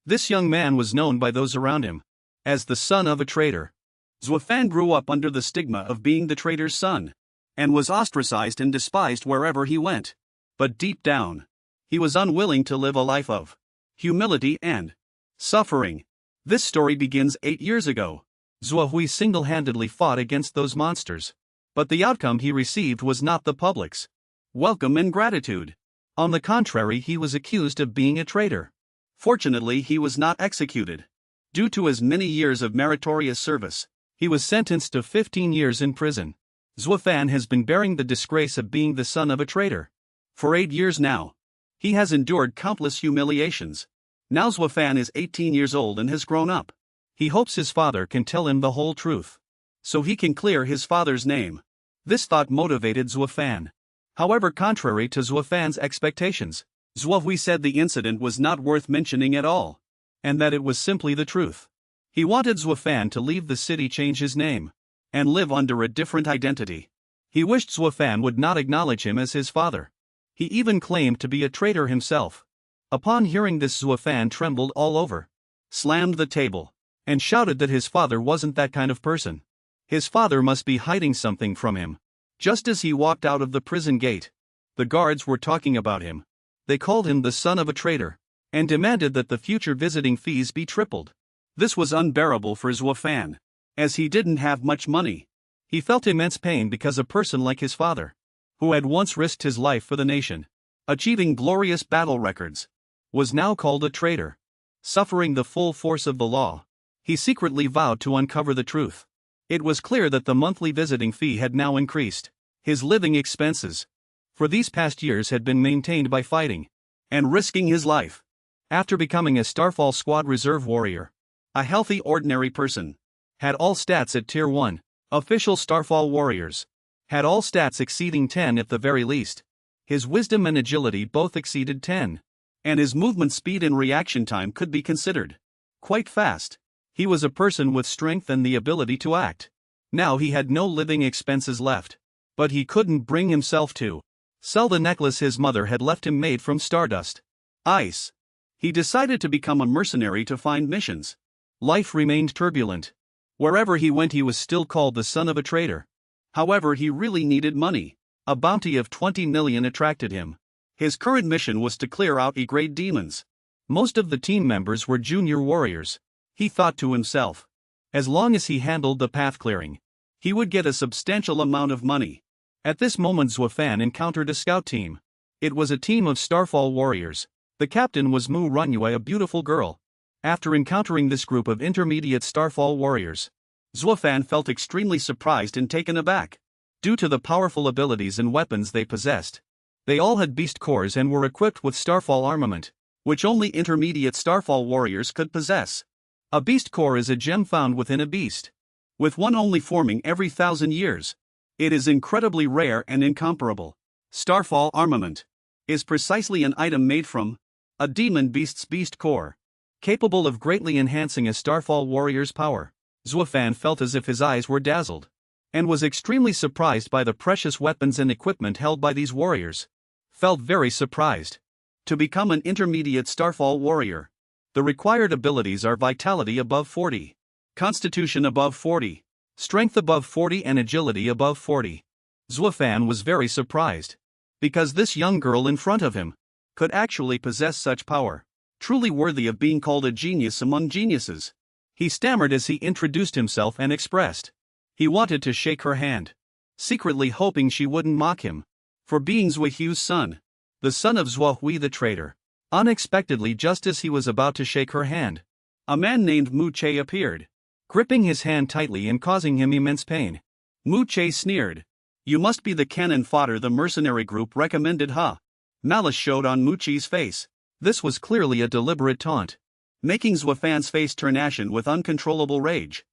This young man was known by those around him as the son of a traitor. Zuo Fan grew up under the stigma of being the traitor's son, and was ostracized and despised wherever he went. But deep down, he was unwilling to live a life of humility and suffering. This story begins 8 years ago. Zuo Hui single-handedly fought against those monsters. But the outcome he received was not the public's welcome and gratitude. On the contrary, he was accused of being a traitor. Fortunately, he was not executed. Due to his many years of meritorious service, he was sentenced to 15 years in prison. Zuo Fan has been bearing the disgrace of being the son of a traitor for 8 years now. He has endured countless humiliations. Now Zuo Fan is 18 years old and has grown up. He hopes his father can tell him the whole truth, so he can clear his father's name. This thought motivated Zuo Fan. However, contrary to Zuo Fan's expectations, Zuo Hui said the incident was not worth mentioning at all, and that it was simply the truth. He wanted Zuo Fan to leave the city, change his name, and live under a different identity. He wished Zuo Fan would not acknowledge him as his father. He even claimed to be a traitor himself. Upon hearing this, Zuo Fan trembled all over, slammed the table, and shouted that his father wasn't that kind of person. His father must be hiding something from him. Just as he walked out of the prison gate, the guards were talking about him. They called him the son of a traitor, and demanded that the future visiting fees be tripled. This was unbearable for Zuo Fan, as he didn't have much money. He felt immense pain because a person like his father, who had once risked his life for the nation, achieving glorious battle records, was now called a traitor. Suffering the full force of the law, he secretly vowed to uncover the truth. It was clear that the monthly visiting fee had now increased. His living expenses for these past years had been maintained by fighting and risking his life. After becoming a Starfall Squad reserve warrior, a healthy ordinary person had all stats at Tier 1. Official Starfall warriors had all stats exceeding 10 at the very least. His wisdom and agility both exceeded 10, and his movement speed and reaction time could be considered quite fast. He was a person with strength and the ability to act. Now he had no living expenses left, but he couldn't bring himself to sell the necklace his mother had left him made from stardust ice. He decided to become a mercenary to find missions. Life remained turbulent. Wherever he went, he was still called the son of a traitor. However, he really needed money. A bounty of 20 million attracted him. His current mission was to clear out E-grade demons. Most of the team members were junior warriors. He thought to himself, as long as he handled the path clearing, he would get a substantial amount of money. At this moment, Zuo Fan encountered a scout team. It was a team of Starfall warriors. The captain was Mu Runyue, a beautiful girl. After encountering this group of intermediate Starfall warriors, Zuo Fan felt extremely surprised and taken aback. Due to the powerful abilities and weapons they possessed, they all had beast cores and were equipped with Starfall armament, which only intermediate Starfall warriors could possess. A beast core is a gem found within a beast, with one only forming every 1,000 years. It is incredibly rare and incomparable. Starfall armament is precisely an item made from a demon beast's beast core, capable of greatly enhancing a Starfall warrior's power. Zuo Fan felt as if his eyes were dazzled, and was extremely surprised by the precious weapons and equipment held by these warriors. Felt very surprised. To become an intermediate Starfall warrior, the required abilities are vitality above 40, constitution above 40, strength above 40 and agility above 40. Zuo Fan was very surprised, because this young girl in front of him could actually possess such power, truly worthy of being called a genius among geniuses. He stammered as he introduced himself and expressed he wanted to shake her hand, secretly hoping she wouldn't mock him for being Zuo Hui's son, the son of Zuo Hui the traitor. Unexpectedly, just as he was about to shake her hand, a man named Mu Che appeared, gripping his hand tightly and causing him immense pain. Mu Che sneered, "You must be the cannon fodder the mercenary group recommended, huh?" Malice showed on Mu Che's face. This was clearly a deliberate taunt, making Zuo Fan's face turn ashen with uncontrollable rage.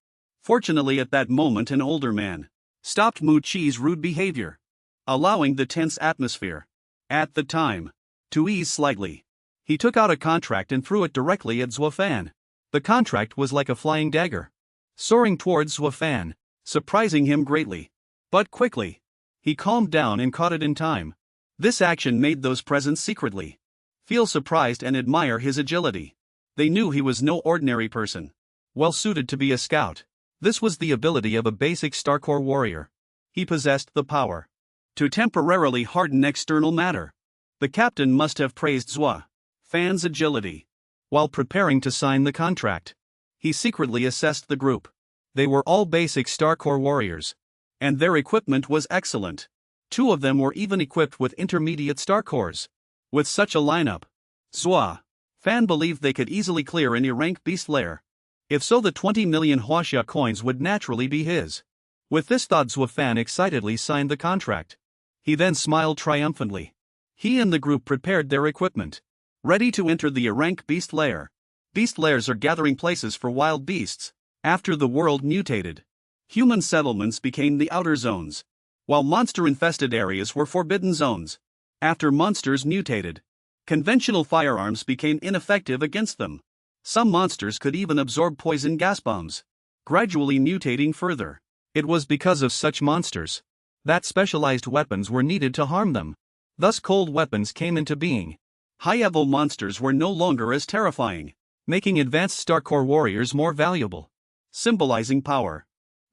Fortunately, at that moment an older man stopped Mu Che's rude behavior, allowing the tense atmosphere at the time to ease slightly. He took out a contract and threw it directly at Zuo Fan. The contract was like a flying dagger, soaring towards Zuo Fan, surprising him greatly. But quickly, he calmed down and caught it in time. This action made those present secretly feel surprised and admire his agility. They knew he was no ordinary person, well suited to be a scout. This was the ability of a basic Starcore warrior. He possessed the power to temporarily harden external matter. The captain must have praised Zuo Fan's agility. While preparing to sign the contract, he secretly assessed the group. They were all basic Starcore warriors, and their equipment was excellent. 2 of them were even equipped with intermediate Starcores. With such a lineup, Zuo Fan believed they could easily clear any rank beast lair. If so, the 20 million Huaxia coins would naturally be his. With this thought, Zuo Fan excitedly signed the contract. He then smiled triumphantly. He and the group prepared their equipment, ready to enter the rank beast lair. Beast lairs are gathering places for wild beasts. After the world mutated, human settlements became the outer zones, while monster-infested areas were forbidden zones. After monsters mutated, conventional firearms became ineffective against them. Some monsters could even absorb poison gas bombs, gradually mutating further. It was because of such monsters that specialized weapons were needed to harm them. Thus cold weapons came into being. High-level monsters were no longer as terrifying, making advanced Starcore warriors more valuable, symbolizing power.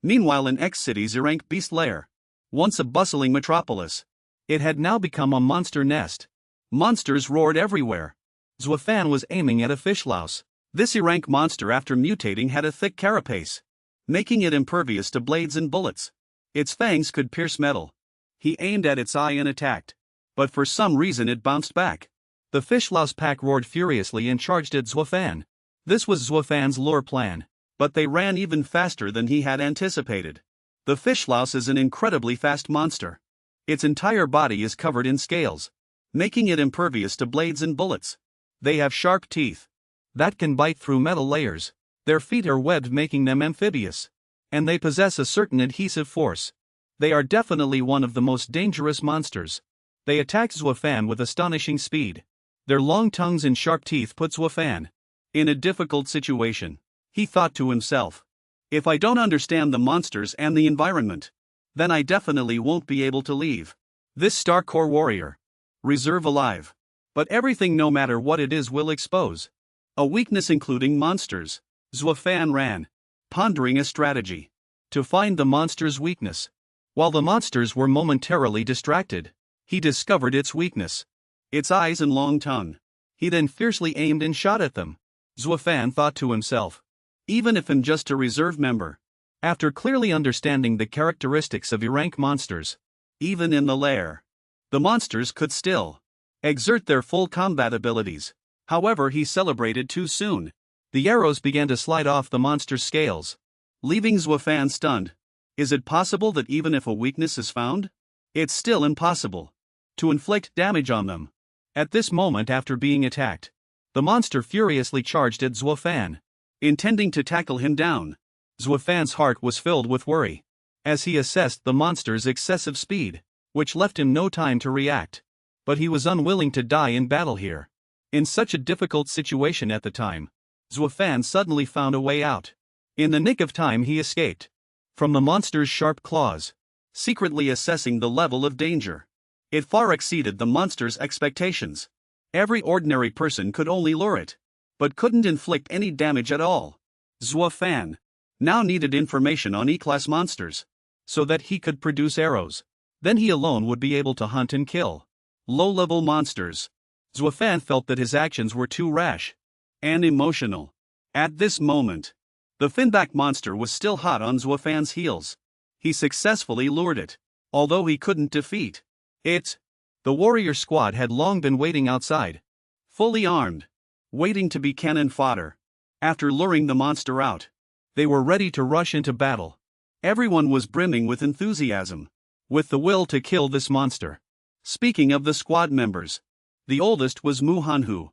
Meanwhile, in X City's rank beast lair, once a bustling metropolis, it had now become a monster nest. Monsters roared everywhere. Zuo Fan was aiming at a fish louse. This rank monster, after mutating, had a thick carapace, making it impervious to blades and bullets. Its fangs could pierce metal. He aimed at its eye and attacked, but for some reason it bounced back. The fish louse pack roared furiously and charged at Zuo Fan. This was Zuo Fan's lure plan, but they ran even faster than he had anticipated. The fish louse is an incredibly fast monster. Its entire body is covered in scales, making it impervious to blades and bullets. They have sharp teeth that can bite through metal layers. Their feet are webbed, making them amphibious, and they possess a certain adhesive force. They are definitely one of the most dangerous monsters. They attacked Zuo Fan with astonishing speed. Their long tongues and sharp teeth put Zuo Fan in a difficult situation. He thought to himself, if I don't understand the monsters and the environment, then I definitely won't be able to leave this Starcore warrior reserve alive. But everything, no matter what it is, will expose a weakness, including monsters. Zuo Fan ran, pondering a strategy to find the monster's weakness. While the monsters were momentarily distracted, he discovered its weakness: its eyes and long tongue. He then fiercely aimed and shot at them. Zuo Fan thought to himself, even if I'm just a reserve member, after clearly understanding the characteristics of rank monsters, even in the lair, the monsters could still exert their full combat abilities. However, he celebrated too soon. The arrows began to slide off the monster's scales, leaving Zuo Fan stunned. Is it possible that even if a weakness is found, it's still impossible to inflict damage on them? At this moment, after being attacked, the monster furiously charged at Zuo Fan, intending to tackle him down. Zuo Fan's heart was filled with worry as he assessed the monster's excessive speed, which left him no time to react. But he was unwilling to die in battle here. In such a difficult situation at the time, Zuo Fan suddenly found a way out. In the nick of time, he escaped from the monster's sharp claws, secretly assessing the level of danger. It far exceeded the monster's expectations. Every ordinary person could only lure it, but couldn't inflict any damage at all. Zuo Fan now needed information on E-class monsters, so that he could produce arrows. Then he alone would be able to hunt and kill low-level monsters. Zuo Fan felt that his actions were too rash and emotional. At this moment, the finback monster was still hot on Zuo Fan's heels. He successfully lured it, although he couldn't defeat it. The warrior squad had long been waiting outside, fully armed, waiting to be cannon fodder. After luring the monster out, they were ready to rush into battle. Everyone was brimming with enthusiasm, with the will to kill this monster. Speaking of the squad members, the oldest was Manhwa,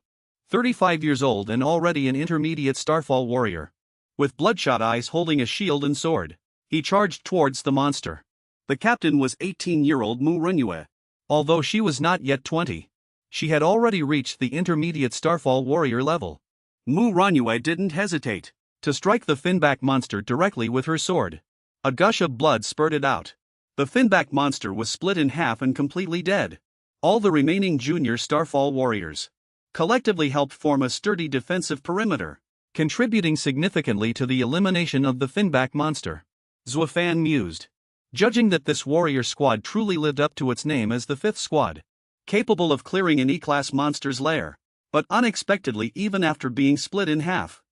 35 years old and already an intermediate Starfall warrior. With bloodshot eyes, holding a shield and sword, he charged towards the monster. The captain was 18-year-old Manhwa. Although she was not yet 20, she had already reached the intermediate Starfall warrior level. Manhwa didn't hesitate to strike the finback monster directly with her sword. A gush of blood spurted out. The finback monster was split in half and completely dead. All the remaining junior Starfall warriors collectively helped form a sturdy defensive perimeter, contributing significantly to the elimination of the finback monster. Zuo Fan mused, judging that this warrior squad truly lived up to its name as the fifth squad, capable of clearing an E-class monster's lair, but unexpectedly even after being split in half.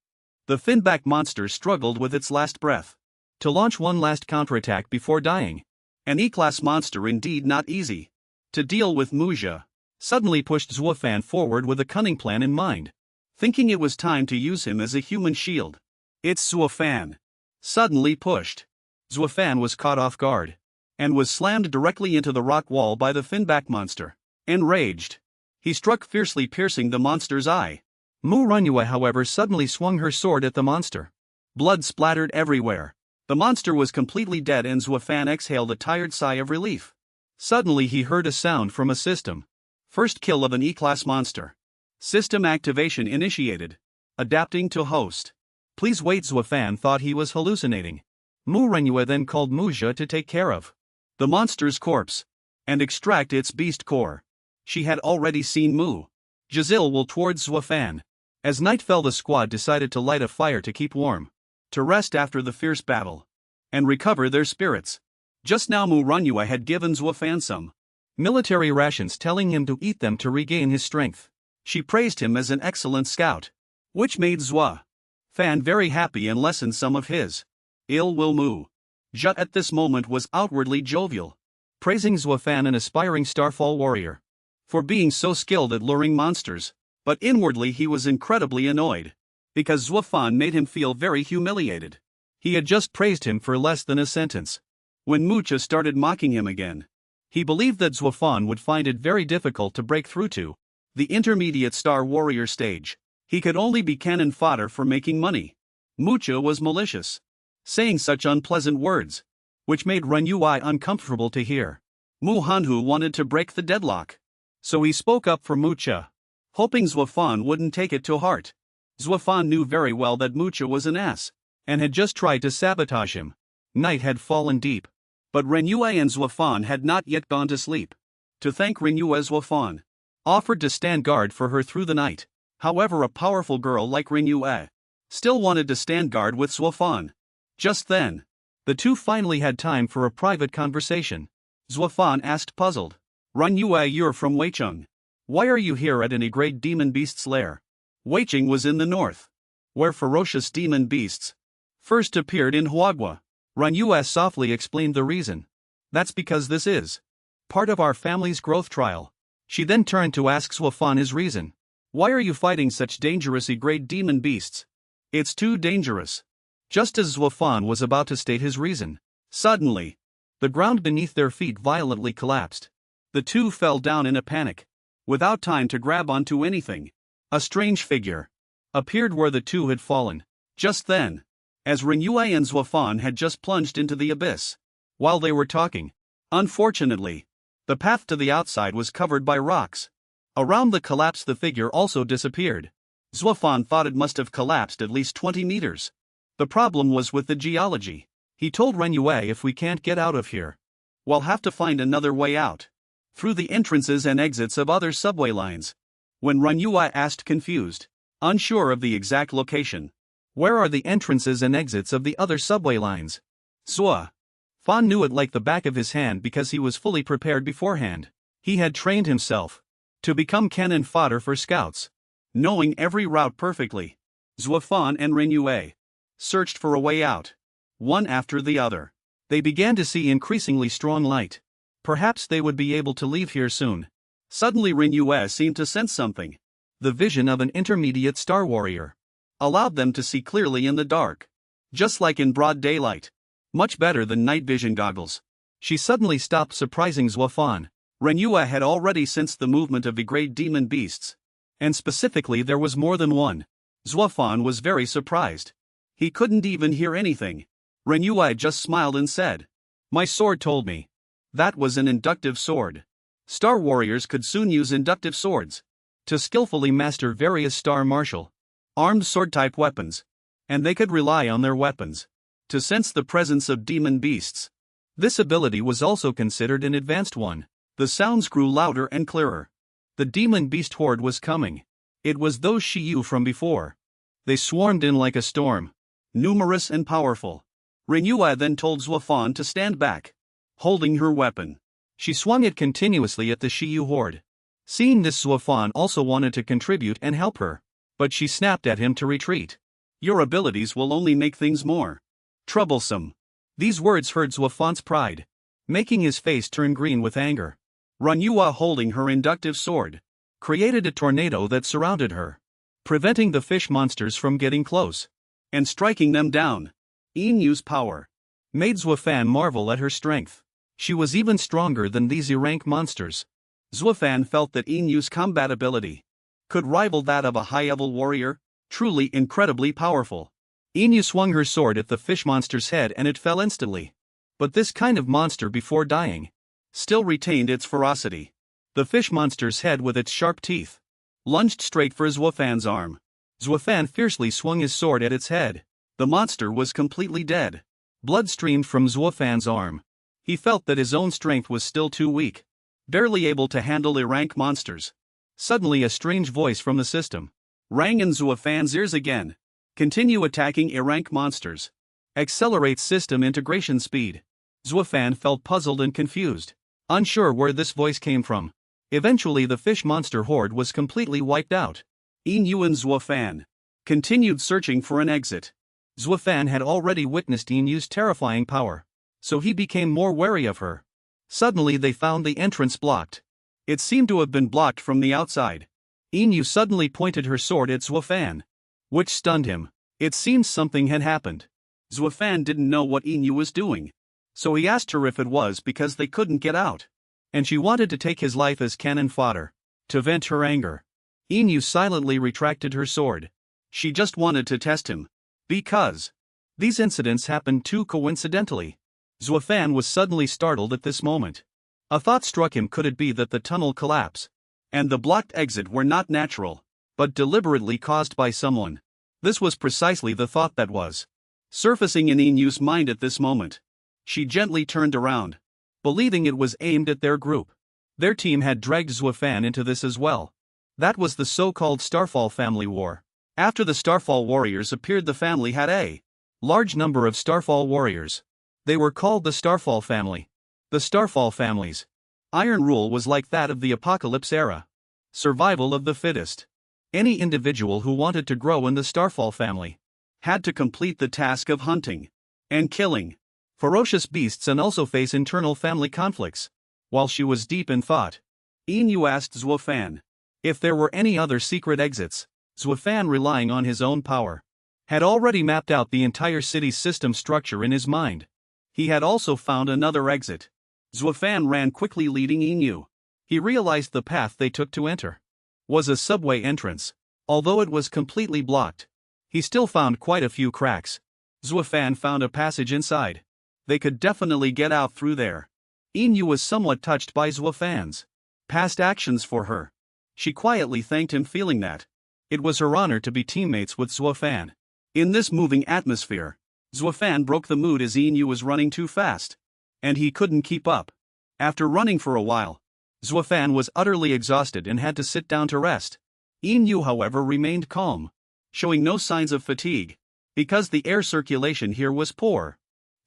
The finback monster struggled with its last breath to launch one last counterattack before dying. An E-class monster indeed not easy to deal with. Manga suddenly pushed Zuo Fan forward with a cunning plan in mind, thinking it was time to use him as a human shield. It's Zuo Fan. Suddenly pushed. Zuo Fan was caught off guard and was slammed directly into the rock wall by the finback monster. Enraged, he struck fiercely, piercing the monster's eye. Manhwa, however, suddenly swung her sword at the monster. Blood splattered everywhere. The monster was completely dead, and Zuo Fan exhaled a tired sigh of relief. Suddenly he heard a sound from a system. First kill of an E-class monster. System activation initiated. Adapting to host. Please wait. Zuo Fan thought he was hallucinating. Manhwa then called Manga to take care of the monster's corpse and extract its beast core. She had already seen Manga's will towards Zuo Fan. As night fell, the squad decided to light a fire to keep warm, to rest after the fierce battle, and recover their spirits. Just now Manhwa had given Zuo Fan some military rations, telling him to eat them to regain his strength. She praised him as an excellent scout, which made Zuo Fan very happy and lessened some of his ill will. Manga at this moment was outwardly jovial, praising Zuo Fan, an aspiring Starfall warrior, for being so skilled at luring monsters, but inwardly he was incredibly annoyed, because Zuo Fan made him feel very humiliated. He had just praised him for less than a sentence, when Manga started mocking him again. He believed that Zuo Fan would find it very difficult to break through to the intermediate Star Warrior stage. He could only be cannon fodder for making money. Manga was malicious, saying such unpleasant words, which made Manhwa uncomfortable to hear. Manhwa wanted to break the deadlock, so he spoke up for Manga, hoping Zuo Fan wouldn't take it to heart. Zuo Fan knew very well that Manga was an ass, and had just tried to sabotage him. Night had fallen deep, but Manhwa and Zuo Fan had not yet gone to sleep. To thank Manhwa, Zuo Fan offered to stand guard for her through the night. However, a powerful girl like Manhwa still wanted to stand guard with Zuo Fan. Just then, the two finally had time for a private conversation. Zuo Fan asked, puzzled, Manhwa, you're from Weicheng. Why are you here at any great demon beast's lair? Weicheng was in the north, where ferocious demon beasts first appeared in Huagua. Manhwa softly explained the reason. That's because this is part of our family's growth trial. She then turned to ask Zuo Fan his reason. Why are you fighting such dangerously great demon beasts? It's too dangerous. Just as Zuo Fan was about to state his reason, suddenly, the ground beneath their feet violently collapsed. The two fell down in a panic, without time to grab onto anything. A strange figure appeared where the two had fallen. Just then, as Manhwa and Zuo Fan had just plunged into the abyss. While they were talking, unfortunately, the path to the outside was covered by rocks. Around the collapse, the figure also disappeared. Zuo Fan thought it must have collapsed at least 20 meters. The problem was with the geology. He told Manhwa, if we can't get out of here, we'll have to find another way out, through the entrances and exits of other subway lines. When Manhwa asked, confused, unsure of the exact location, where are the entrances and exits of the other subway lines? Zuo Fan knew it like the back of his hand because he was fully prepared beforehand. He had trained himself to become cannon fodder for scouts, knowing every route perfectly. Zuo Fan and Manhwa searched for a way out, one after the other. They began to see increasingly strong light. Perhaps they would be able to leave here soon. Suddenly Manhwa seemed to sense something. The vision of an intermediate Star Warrior allowed them to see clearly in the dark, just like in broad daylight. Much better than night vision goggles. She suddenly stopped, surprising Zuo Fan. Manhwa had already sensed the movement of the great demon beasts, and specifically there was more than one. Zuo Fan was very surprised. He couldn't even hear anything. Manhwa just smiled and said, my sword told me. That was an inductive sword. Star Warriors could soon use inductive swords to skillfully master various star martial armed sword-type weapons, and they could rely on their weapons to sense the presence of demon beasts. This ability was also considered an advanced one. The sounds grew louder and clearer. The demon beast horde was coming. It was those Shiyu from before. They swarmed in like a storm, numerous and powerful. Manhwa then told Zuo Fan to stand back. Holding her weapon, she swung it continuously at the Shiyu horde. Seeing this, Zuo Fan also wanted to contribute and help her, but she snapped at him to retreat. Your abilities will only make things more troublesome. These words hurt Zuo Fan's pride, making his face turn green with anger. Manhwa, holding her inductive sword, created a tornado that surrounded her, preventing the fish monsters from getting close and striking them down. Enyu's power made Zuo Fan marvel at her strength. She was even stronger than these E-rank monsters. Zuo Fan felt that Enyu's combat ability could rival that of a high-level warrior, truly incredibly powerful. Enyu swung her sword at the fish monster's head and it fell instantly. But this kind of monster, before dying, still retained its ferocity. The fish monster's head, with its sharp teeth, lunged straight for Zuo Fan's arm. Zuo Fan fiercely swung his sword at its head. The monster was completely dead. Blood streamed from Zuo Fan's arm. He felt that his own strength was still too weak, barely able to handle E-rank monsters. Suddenly a strange voice from the system rang in Zuo Fan's ears again. Continue attacking E-rank monsters. Accelerate system integration speed. Zuo Fan felt puzzled and confused, unsure where this voice came from. Eventually the fish monster horde was completely wiped out. Enyu and Zuo Fan continued searching for an exit. Zuo Fan had already witnessed Enyu's terrifying power, so he became more wary of her. Suddenly they found the entrance blocked. It seemed to have been blocked from the outside. Enyu suddenly pointed her sword at Zuo Fan, which stunned him. It seemed something had happened. Zuo Fan didn't know what Enyu was doing, so he asked her if it was because they couldn't get out, and she wanted to take his life as cannon fodder to vent her anger. Enyu silently retracted her sword. She just wanted to test him, because these incidents happened too coincidentally. Zuo Fan was suddenly startled at this moment. A thought struck him: could it be that the tunnel collapse and the blocked exit were not natural, but deliberately caused by someone? This was precisely the thought that was surfacing in Enyu's mind at this moment. She gently turned around, believing it was aimed at their group. Their team had dragged Zuo Fan into this as well. That was the so-called Starfall family war. After the Starfall warriors appeared, the family had a large number of Starfall warriors. They were called the Starfall family. The Starfall family's iron rule was like that of the Apocalypse era: survival of the fittest. Any individual who wanted to grow in the Starfall family had to complete the task of hunting and killing ferocious beasts and also face internal family conflicts. While she was deep in thought, Enyu asked Zuo Fan if there were any other secret exits. Zuo Fan, relying on his own power, had already mapped out the entire city's system structure in his mind. He had also found another exit. Zuo Fan ran quickly, leading Enyu. He realized the path they took to enter was a subway entrance. Although it was completely blocked, he still found quite a few cracks. Zuo Fan found a passage inside. They could definitely get out through there. Enyu was somewhat touched by Zuo Fan's past actions for her. She quietly thanked him, feeling that it was her honor to be teammates with Zuo Fan. In this moving atmosphere, Zuo Fan broke the mood as Enyu was running too fast, and he couldn't keep up. After running for a while, Zuo Fan was utterly exhausted and had to sit down to rest. Enyu, however, remained calm, showing no signs of fatigue, because the air circulation here was poor.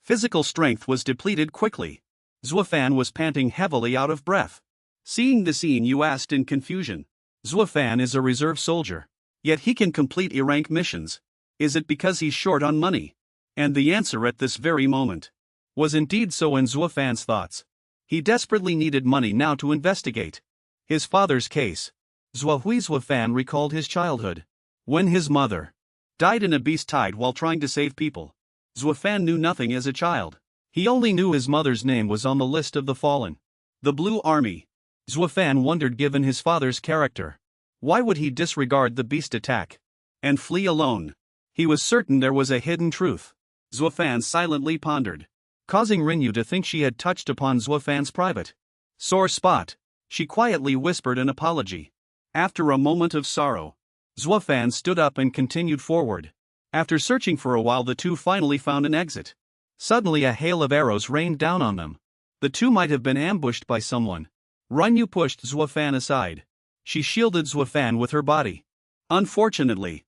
Physical strength was depleted quickly. Zuo Fan was panting heavily, out of breath. Seeing this, Enyu asked in confusion. Zuo Fan is a reserve soldier, yet he can complete E-rank missions. Is it because he's short on money? And the answer at this very moment was indeed so in Zuo Fan's thoughts. He desperately needed money now to investigate his father's case. Zuo Fan recalled his childhood, when his mother died in a beast tide while trying to save people. Zuo Fan knew nothing as a child. He only knew his mother's name was on the list of the fallen. The Blue Army. Zuo Fan wondered, given his father's character, why would he disregard the beast attack and flee alone? He was certain there was a hidden truth. Zuo Fan silently pondered, causing Rinyu to think she had touched upon Zuo Fan's private sore spot. She quietly whispered an apology. After a moment of sorrow, Zuo Fan stood up and continued forward. After searching for a while, the two finally found an exit. Suddenly a hail of arrows rained down on them. The two might have been ambushed by someone. Rinyu pushed Zuo Fan aside. She shielded Zuo Fan with her body. Unfortunately,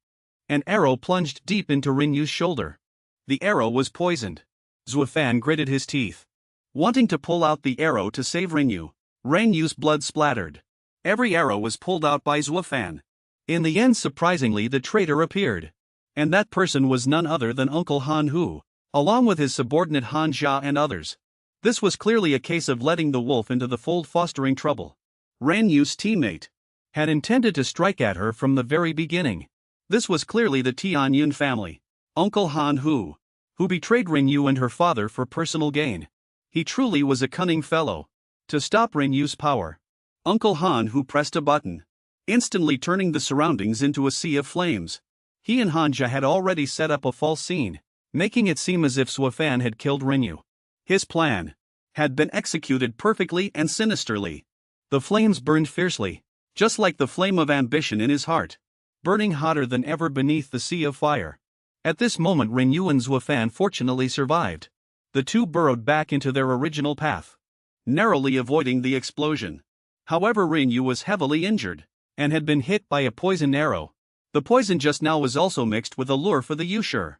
an arrow plunged deep into Rinyu's shoulder. The arrow was poisoned. Zuo Fan gritted his teeth, wanting to pull out the arrow to save Rinyu. Rinyu's blood splattered. Every arrow was pulled out by Zuo Fan. In the end, surprisingly, the traitor appeared. And that person was none other than Uncle Han Hu, along with his subordinate Han Jia and others. This was clearly a case of letting the wolf into the fold, fostering trouble. Rinyu's teammate had intended to strike at her from the very beginning. This was clearly the Tianyun family. Uncle Han Hu, who betrayed Rinyu and her father for personal gain. He truly was a cunning fellow. To stop Rinyu's power, Uncle Han Hu pressed a button, instantly turning the surroundings into a sea of flames. He and Hanja had already set up a false scene, making it seem as if Zuo Fan had killed Rinyu. His plan had been executed perfectly and sinisterly. The flames burned fiercely, just like the flame of ambition in his heart, burning hotter than ever beneath the sea of fire. At this moment, Rinyu and Zuo Fan fortunately survived. The two burrowed back into their original path, narrowly avoiding the explosion. However, Rinyu was heavily injured and had been hit by a poison arrow. The poison just now was also mixed with a lure for the Yushur.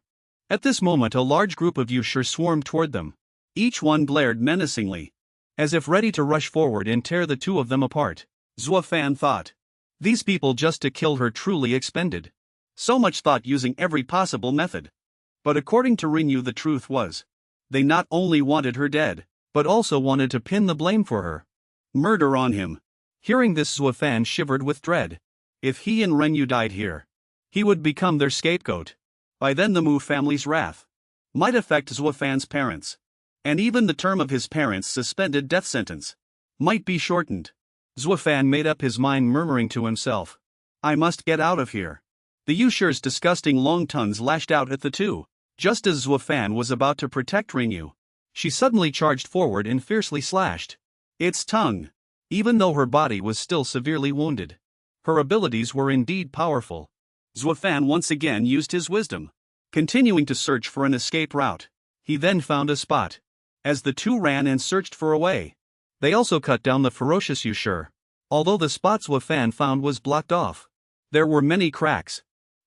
At this moment, a large group of Yushur swarmed toward them. Each one glared menacingly, as if ready to rush forward and tear the two of them apart. Zuo Fan thought, these people just to kill her truly expended so much thought, using every possible method. But according to Rinyu, the truth was, they not only wanted her dead, but also wanted to pin the blame for her murder on him. Hearing this, Zuo Fan shivered with dread. If he and Rinyu died here, he would become their scapegoat. By then the Mu family's wrath might affect Zuo Fan's parents, and even the term of his parents' suspended death sentence might be shortened. Zuo Fan made up his mind, murmuring to himself, I must get out of here. The Yushur's disgusting long tongues lashed out at the two. Just as Zuo Fan was about to protect Rinyu, she suddenly charged forward and fiercely slashed its tongue. Even though her body was still severely wounded, her abilities were indeed powerful. Zuo Fan once again used his wisdom, continuing to search for an escape route. He then found a spot. As the two ran and searched for a way, they also cut down the ferocious Yushur. Although the spot Zuo Fan found was blocked off, there were many cracks,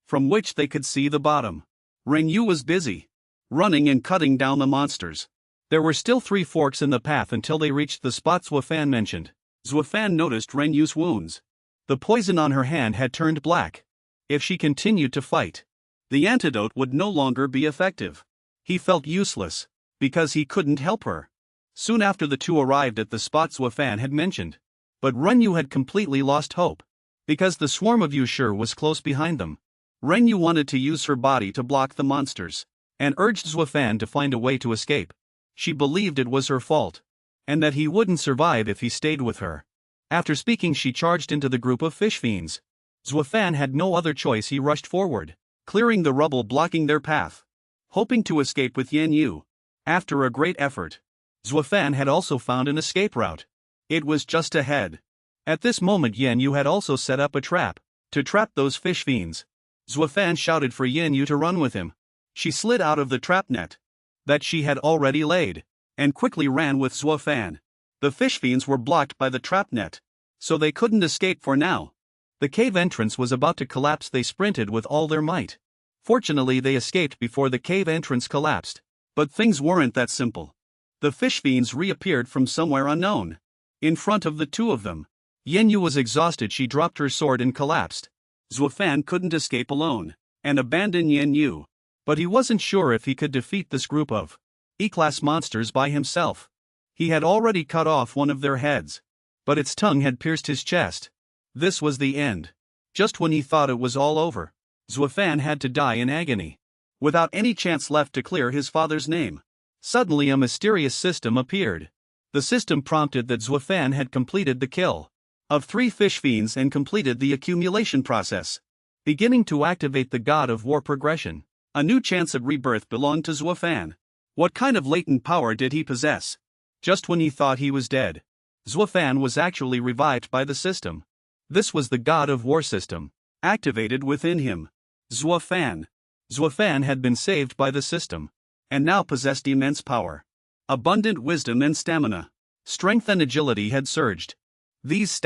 from which they could see the bottom. Rinyu was busy running and cutting down the monsters. There were still 3 forks in the path until they reached the spot Zuo Fan mentioned. Zuo Fan noticed Rinyu's wounds. The poison on her hand had turned black. If she continued to fight, the antidote would no longer be effective. He felt useless, because he couldn't help her. Soon after, the two arrived at the spot Zuo Fan had mentioned. But Rinyu had completely lost hope, because the swarm of Yushur was close behind them. Rinyu wanted to use her body to block the monsters, and urged Zuo Fan to find a way to escape. She believed it was her fault, and that he wouldn't survive if he stayed with her. After speaking, she charged into the group of fish fiends. Zuo Fan had no other choice. He rushed forward, clearing the rubble blocking their path, hoping to escape with Yan Yu. After a great effort, Zuo Fan had also found an escape route. It was just ahead. At this moment, Yan Yu had also set up a trap to trap those fish fiends. Zuo Fan shouted for Yan Yu to run with him. She slid out of the trap net that she had already laid, and quickly ran with Zuo Fan. The fish fiends were blocked by the trap net, so they couldn't escape for now. The cave entrance was about to collapse. They sprinted with all their might. Fortunately, they escaped before the cave entrance collapsed. But things weren't that simple. The fish fiends reappeared from somewhere unknown, in front of the two of them. Yan Yu was exhausted. She dropped her sword and collapsed. Zuo Fan couldn't escape alone and abandon Yan Yu. But he wasn't sure if he could defeat this group of E-class monsters by himself. He had already cut off one of their heads, but its tongue had pierced his chest. This was the end. Just when he thought it was all over, Zuo Fan had to die in agony, without any chance left to clear his father's name. Suddenly, a mysterious system appeared. The system prompted that Zuo Fan had completed the kill of 3 fish fiends and completed the accumulation process, beginning to activate the God of War progression. A new chance of rebirth belonged to Zuo Fan. What kind of latent power did he possess? Just when he thought he was dead, Zuo Fan was actually revived by the system. This was the God of War system, activated within him. Zuo Fan had been saved by the system, and now possessed immense power. Abundant wisdom and stamina. Strength and agility had surged. These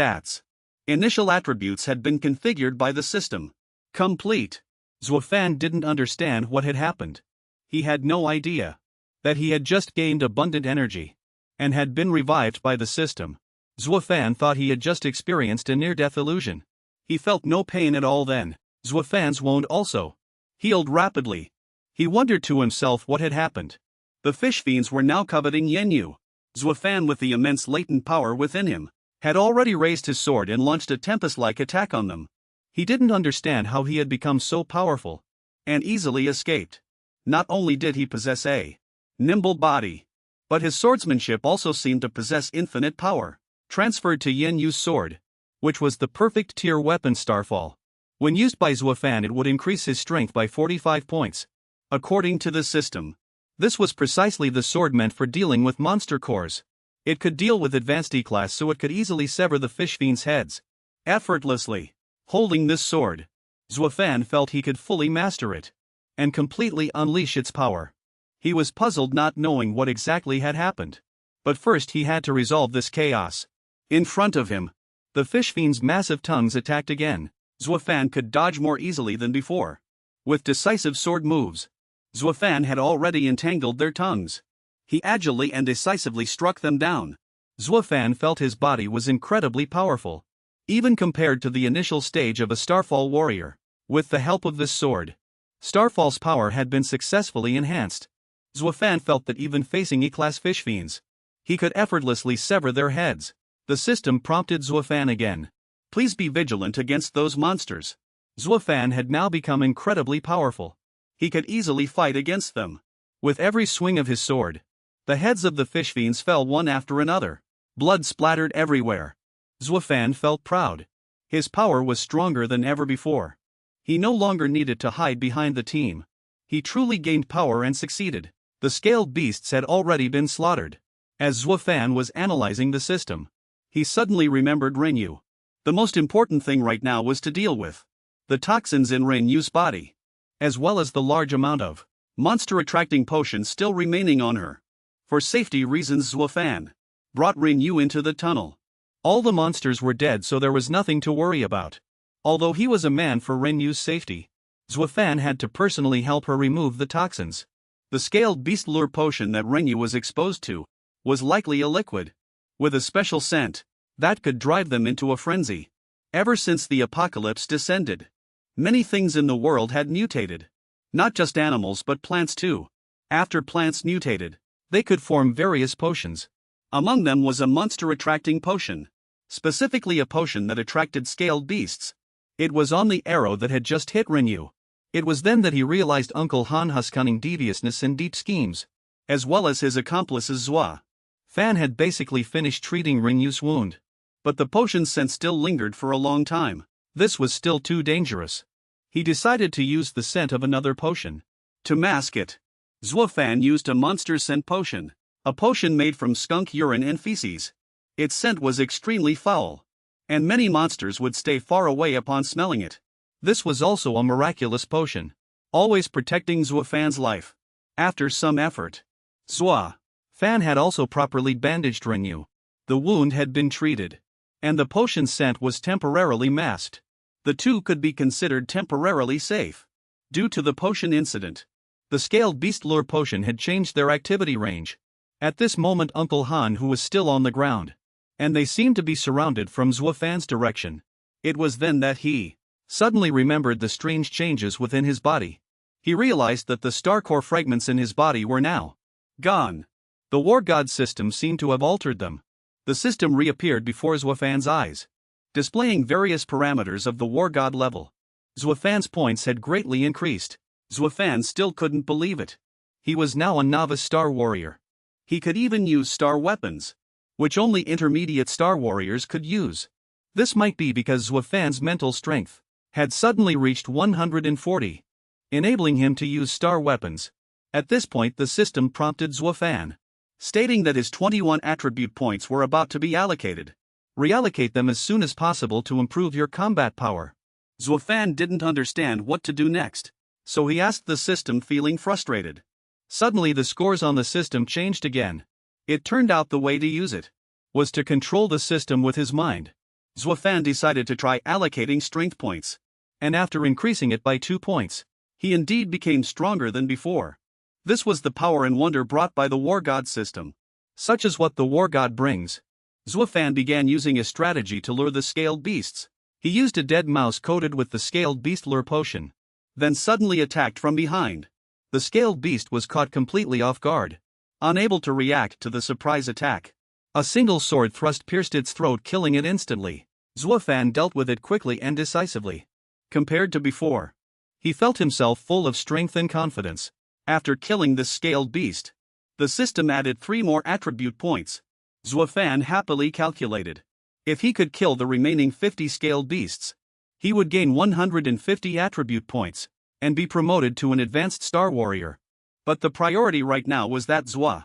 initial attributes had been configured by the system. Complete. Zuo Fan didn't understand what had happened. He had no idea that he had just gained abundant energy and had been revived by the system. Zuo Fan thought he had just experienced a near-death illusion. He felt no pain at all then. Zuo Fan's wound also healed rapidly. He wondered to himself what had happened. The fish fiends were now coveting Yenyu. Zuo Fan, with the immense latent power within him, had already raised his sword and launched a tempest-like attack on them. He didn't understand how he had become so powerful and easily escaped. Not only did he possess a nimble body, but his swordsmanship also seemed to possess infinite power, transferred to Yenyu's sword, which was the perfect tier weapon Starfall. When used by Zuo Fan, it would increase his strength by 45 points. According to the system, this was precisely the sword meant for dealing with monster cores. It could deal with advanced E-class, so it could easily sever the fish fiends' heads effortlessly. Holding this sword, Zuo Fan felt he could fully master it and completely unleash its power. He was puzzled, not knowing what exactly had happened. But first he had to resolve this chaos. In front of him, the fish fiends' massive tongues attacked again. Zuo Fan could dodge more easily than before. With decisive sword moves, Zuo Fan had already entangled their tongues. He agilely and decisively struck them down. Zuo Fan felt his body was incredibly powerful, even compared to the initial stage of a Starfall warrior. With the help of this sword, Starfall's power had been successfully enhanced. Zuo Fan felt that even facing E-class fish fiends, he could effortlessly sever their heads. The system prompted Zuo Fan again. Please be vigilant against those monsters. Zuo Fan had now become incredibly powerful. He could easily fight against them. With every swing of his sword, the heads of the fish fiends fell one after another. Blood splattered everywhere. Zuo Fan felt proud. His power was stronger than ever before. He no longer needed to hide behind the team. He truly gained power and succeeded. The scaled beasts had already been slaughtered. As Zuo Fan was analyzing the system, he suddenly remembered Renyu. The most important thing right now was to deal with the toxins in Renyu's body, as well as the large amount of monster-attracting potions still remaining on her. For safety reasons, Zuo Fan brought Renyu into the tunnel. All the monsters were dead, so there was nothing to worry about. Although he was a man for Renyu's safety, Zuo Fan had to personally help her remove the toxins. The scaled beast lure potion that Renyu was exposed to was likely a liquid with a special scent that could drive them into a frenzy. Ever since the apocalypse descended, many things in the world had mutated. Not just animals but plants too. After plants mutated, they could form various potions. Among them was a monster-attracting potion. Specifically a potion that attracted scaled beasts. It was on the arrow that had just hit Renyu. It was then that he realized Uncle Hanha's cunning deviousness and deep schemes, as well as his accomplice's Zuo Fan had basically finished treating Renyu's wound. But the potion's scent still lingered for a long time. This was still too dangerous. He decided to use the scent of another potion to mask it. Zuo Fan used a monster scent potion, a potion made from skunk urine and feces. Its scent was extremely foul, and many monsters would stay far away upon smelling it. This was also a miraculous potion, always protecting Zuo Fan's life. After some effort, Zuo Fan had also properly bandaged Renyu. The wound had been treated, and the potion's scent was temporarily masked. The two could be considered temporarily safe. Due to the potion incident, the scaled beast lure potion had changed their activity range. At this moment Uncle Han, who was still on the ground, and they seemed to be surrounded from Zuo Fan's direction. It was then that he suddenly remembered the strange changes within his body. He realized that the star core fragments in his body were now gone. The war god system seemed to have altered them. The system reappeared before Zuo Fan's eyes, displaying various parameters of the war god level. Zuo Fan's points had greatly increased. Zuo Fan still couldn't believe it. He was now a novice star warrior. He could even use star weapons, which only intermediate star warriors could use. This might be because Zuo Fan's mental strength had suddenly reached 140, enabling him to use star weapons. At this point the system prompted Zuo Fan, stating that his 21 attribute points were about to be allocated. Reallocate them as soon as possible to improve your combat power. Zuo Fan didn't understand what to do next, so he asked the system, feeling frustrated. Suddenly the scores on the system changed again. It turned out the way to use it was to control the system with his mind. Zuo Fan decided to try allocating strength points. and after increasing it by 2 points, he indeed became stronger than before. This was the power and wonder brought by the war god system. Such is what the war god brings. Zuo Fan began using a strategy to lure the scaled beasts. He used a dead mouse coated with the scaled beast lure potion. Then suddenly attacked from behind. The scaled beast was caught completely off guard, unable to react to the surprise attack. A single sword thrust pierced its throat, killing it instantly. Zuo Fan dealt with it quickly and decisively. Compared to before, he felt himself full of strength and confidence. After killing this scaled beast, the system added 3 more attribute points. Zuo Fan happily calculated. If he could kill the remaining 50 scaled beasts, he would gain 150 attribute points, and be promoted to an advanced star warrior. But the priority right now was that Zuo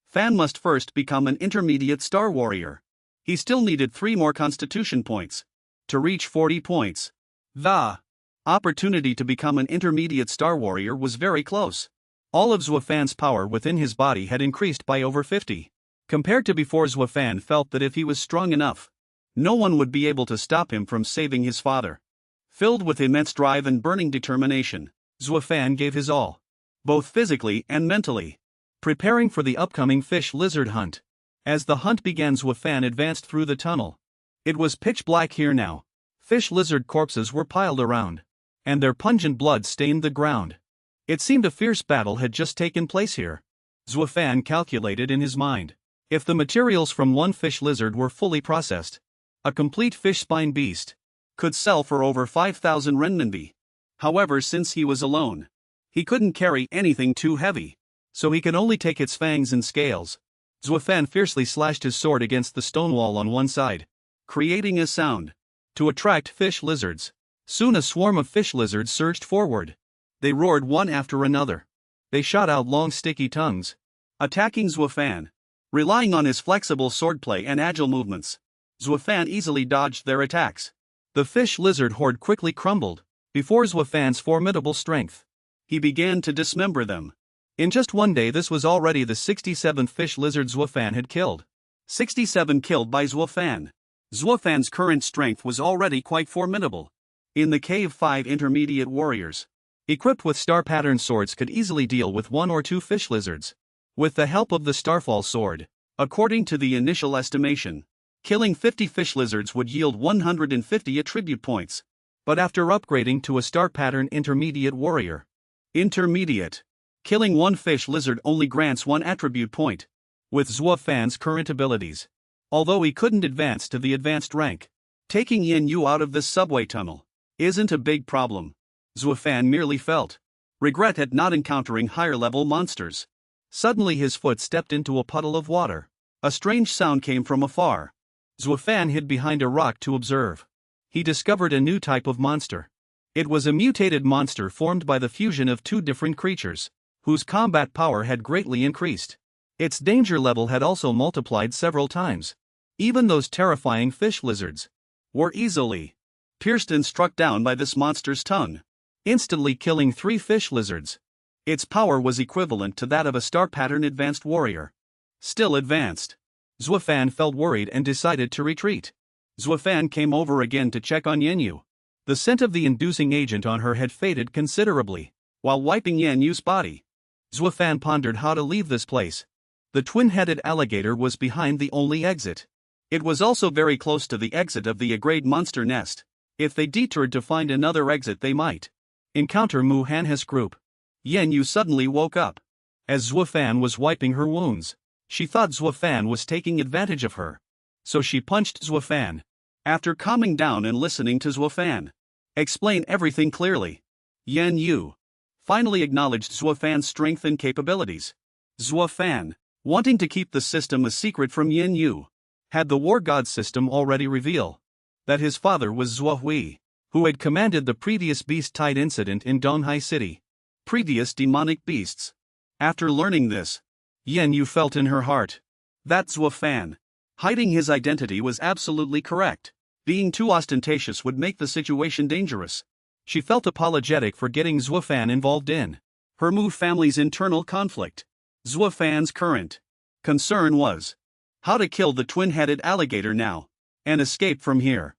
Fan must first become an intermediate star warrior. He still needed 3 more constitution points to reach 40 points. The opportunity to become an intermediate star warrior was very close. All of Zuo Fan's power within his body had increased by over 50. Compared to before, Zuo Fan felt that if he was strong enough, no one would be able to stop him from saving his father. Filled with immense drive and burning determination, Zuo Fan gave his all, both physically and mentally, preparing for the upcoming fish lizard hunt. As the hunt began, Zuo Fan advanced through the tunnel. It was pitch black here now. Fish lizard corpses were piled around, and their pungent blood stained the ground. It seemed a fierce battle had just taken place here. Zuo Fan calculated in his mind. If the materials from one fish lizard were fully processed, a complete fish spine beast could sell for over 5,000 renminbi. However, since he was alone, he couldn't carry anything too heavy, so he could only take its fangs and scales. Zuo Fan fiercely slashed his sword against the stone wall on one side, creating a sound to attract fish lizards. Soon a swarm of fish lizards surged forward. They roared one after another. They shot out long sticky tongues, attacking Zuo Fan. Relying on his flexible swordplay and agile movements, Zuo Fan easily dodged their attacks. The fish lizard horde quickly crumbled before Zuo Fan's formidable strength. He began to dismember them. In just one day, this was already the 67th fish lizard Zuo Fan had killed. 67 killed by Zuo Fan. Zuo Fan's current strength was already quite formidable. In the cave, 5 intermediate warriors, equipped with star pattern swords, could easily deal with 1 or 2 fish lizards. With the help of the Starfall sword, according to the initial estimation, killing 50 fish lizards would yield 150 attribute points. But after upgrading to a star pattern intermediate warrior, killing 1 fish lizard only grants 1 attribute point. With Zuo Fan's current abilities, although he couldn't advance to the advanced rank, taking Yin Yu out of this subway tunnel isn't a big problem. Zuo Fan merely felt regret at not encountering higher level monsters. Suddenly his foot stepped into a puddle of water. A strange sound came from afar. Zuo Fan hid behind a rock to observe. He discovered a new type of monster. It was a mutated monster formed by the fusion of 2 different creatures, whose combat power had greatly increased. Its danger level had also multiplied several times. Even those terrifying fish lizards were easily pierced and struck down by this monster's tongue, instantly killing 3 fish lizards. Its power was equivalent to that of a star pattern advanced warrior. Still advanced, Zuo Fan felt worried and decided to retreat. Zuo Fan came over again to check on Yin Yu. The scent of the inducing agent on her had faded considerably. While wiping Yin Yu's body, Zuo Fan pondered how to leave this place. The twin-headed alligator was behind the only exit. It was also very close to the exit of the Agrade monster nest. If they detoured to find another exit, they might encounter Mu Hanhe's group. Yin Yu suddenly woke up. As Zuo Fan was wiping her wounds, she thought Zuo Fan was taking advantage of her. So she punched Zuo Fan. After calming down and listening to Zuo Fan explain everything clearly, Yin Yu finally acknowledged Zuo Fan's strength and capabilities. Zuo Fan, wanting to keep the system a secret from Yin Yu, had the war god system already reveal that his father was Zuo Hui, who had commanded the previous beast-tide incident in Donghai City. Previous demonic beasts. After learning this, Yin Yu felt in her heart that Zuo Fan hiding his identity was absolutely correct. Being too ostentatious would make the situation dangerous. She felt apologetic for getting Zuo Fan involved in her Mu family's internal conflict. Zuo Fan's current concern was how to kill the twin-headed alligator now and escape from here.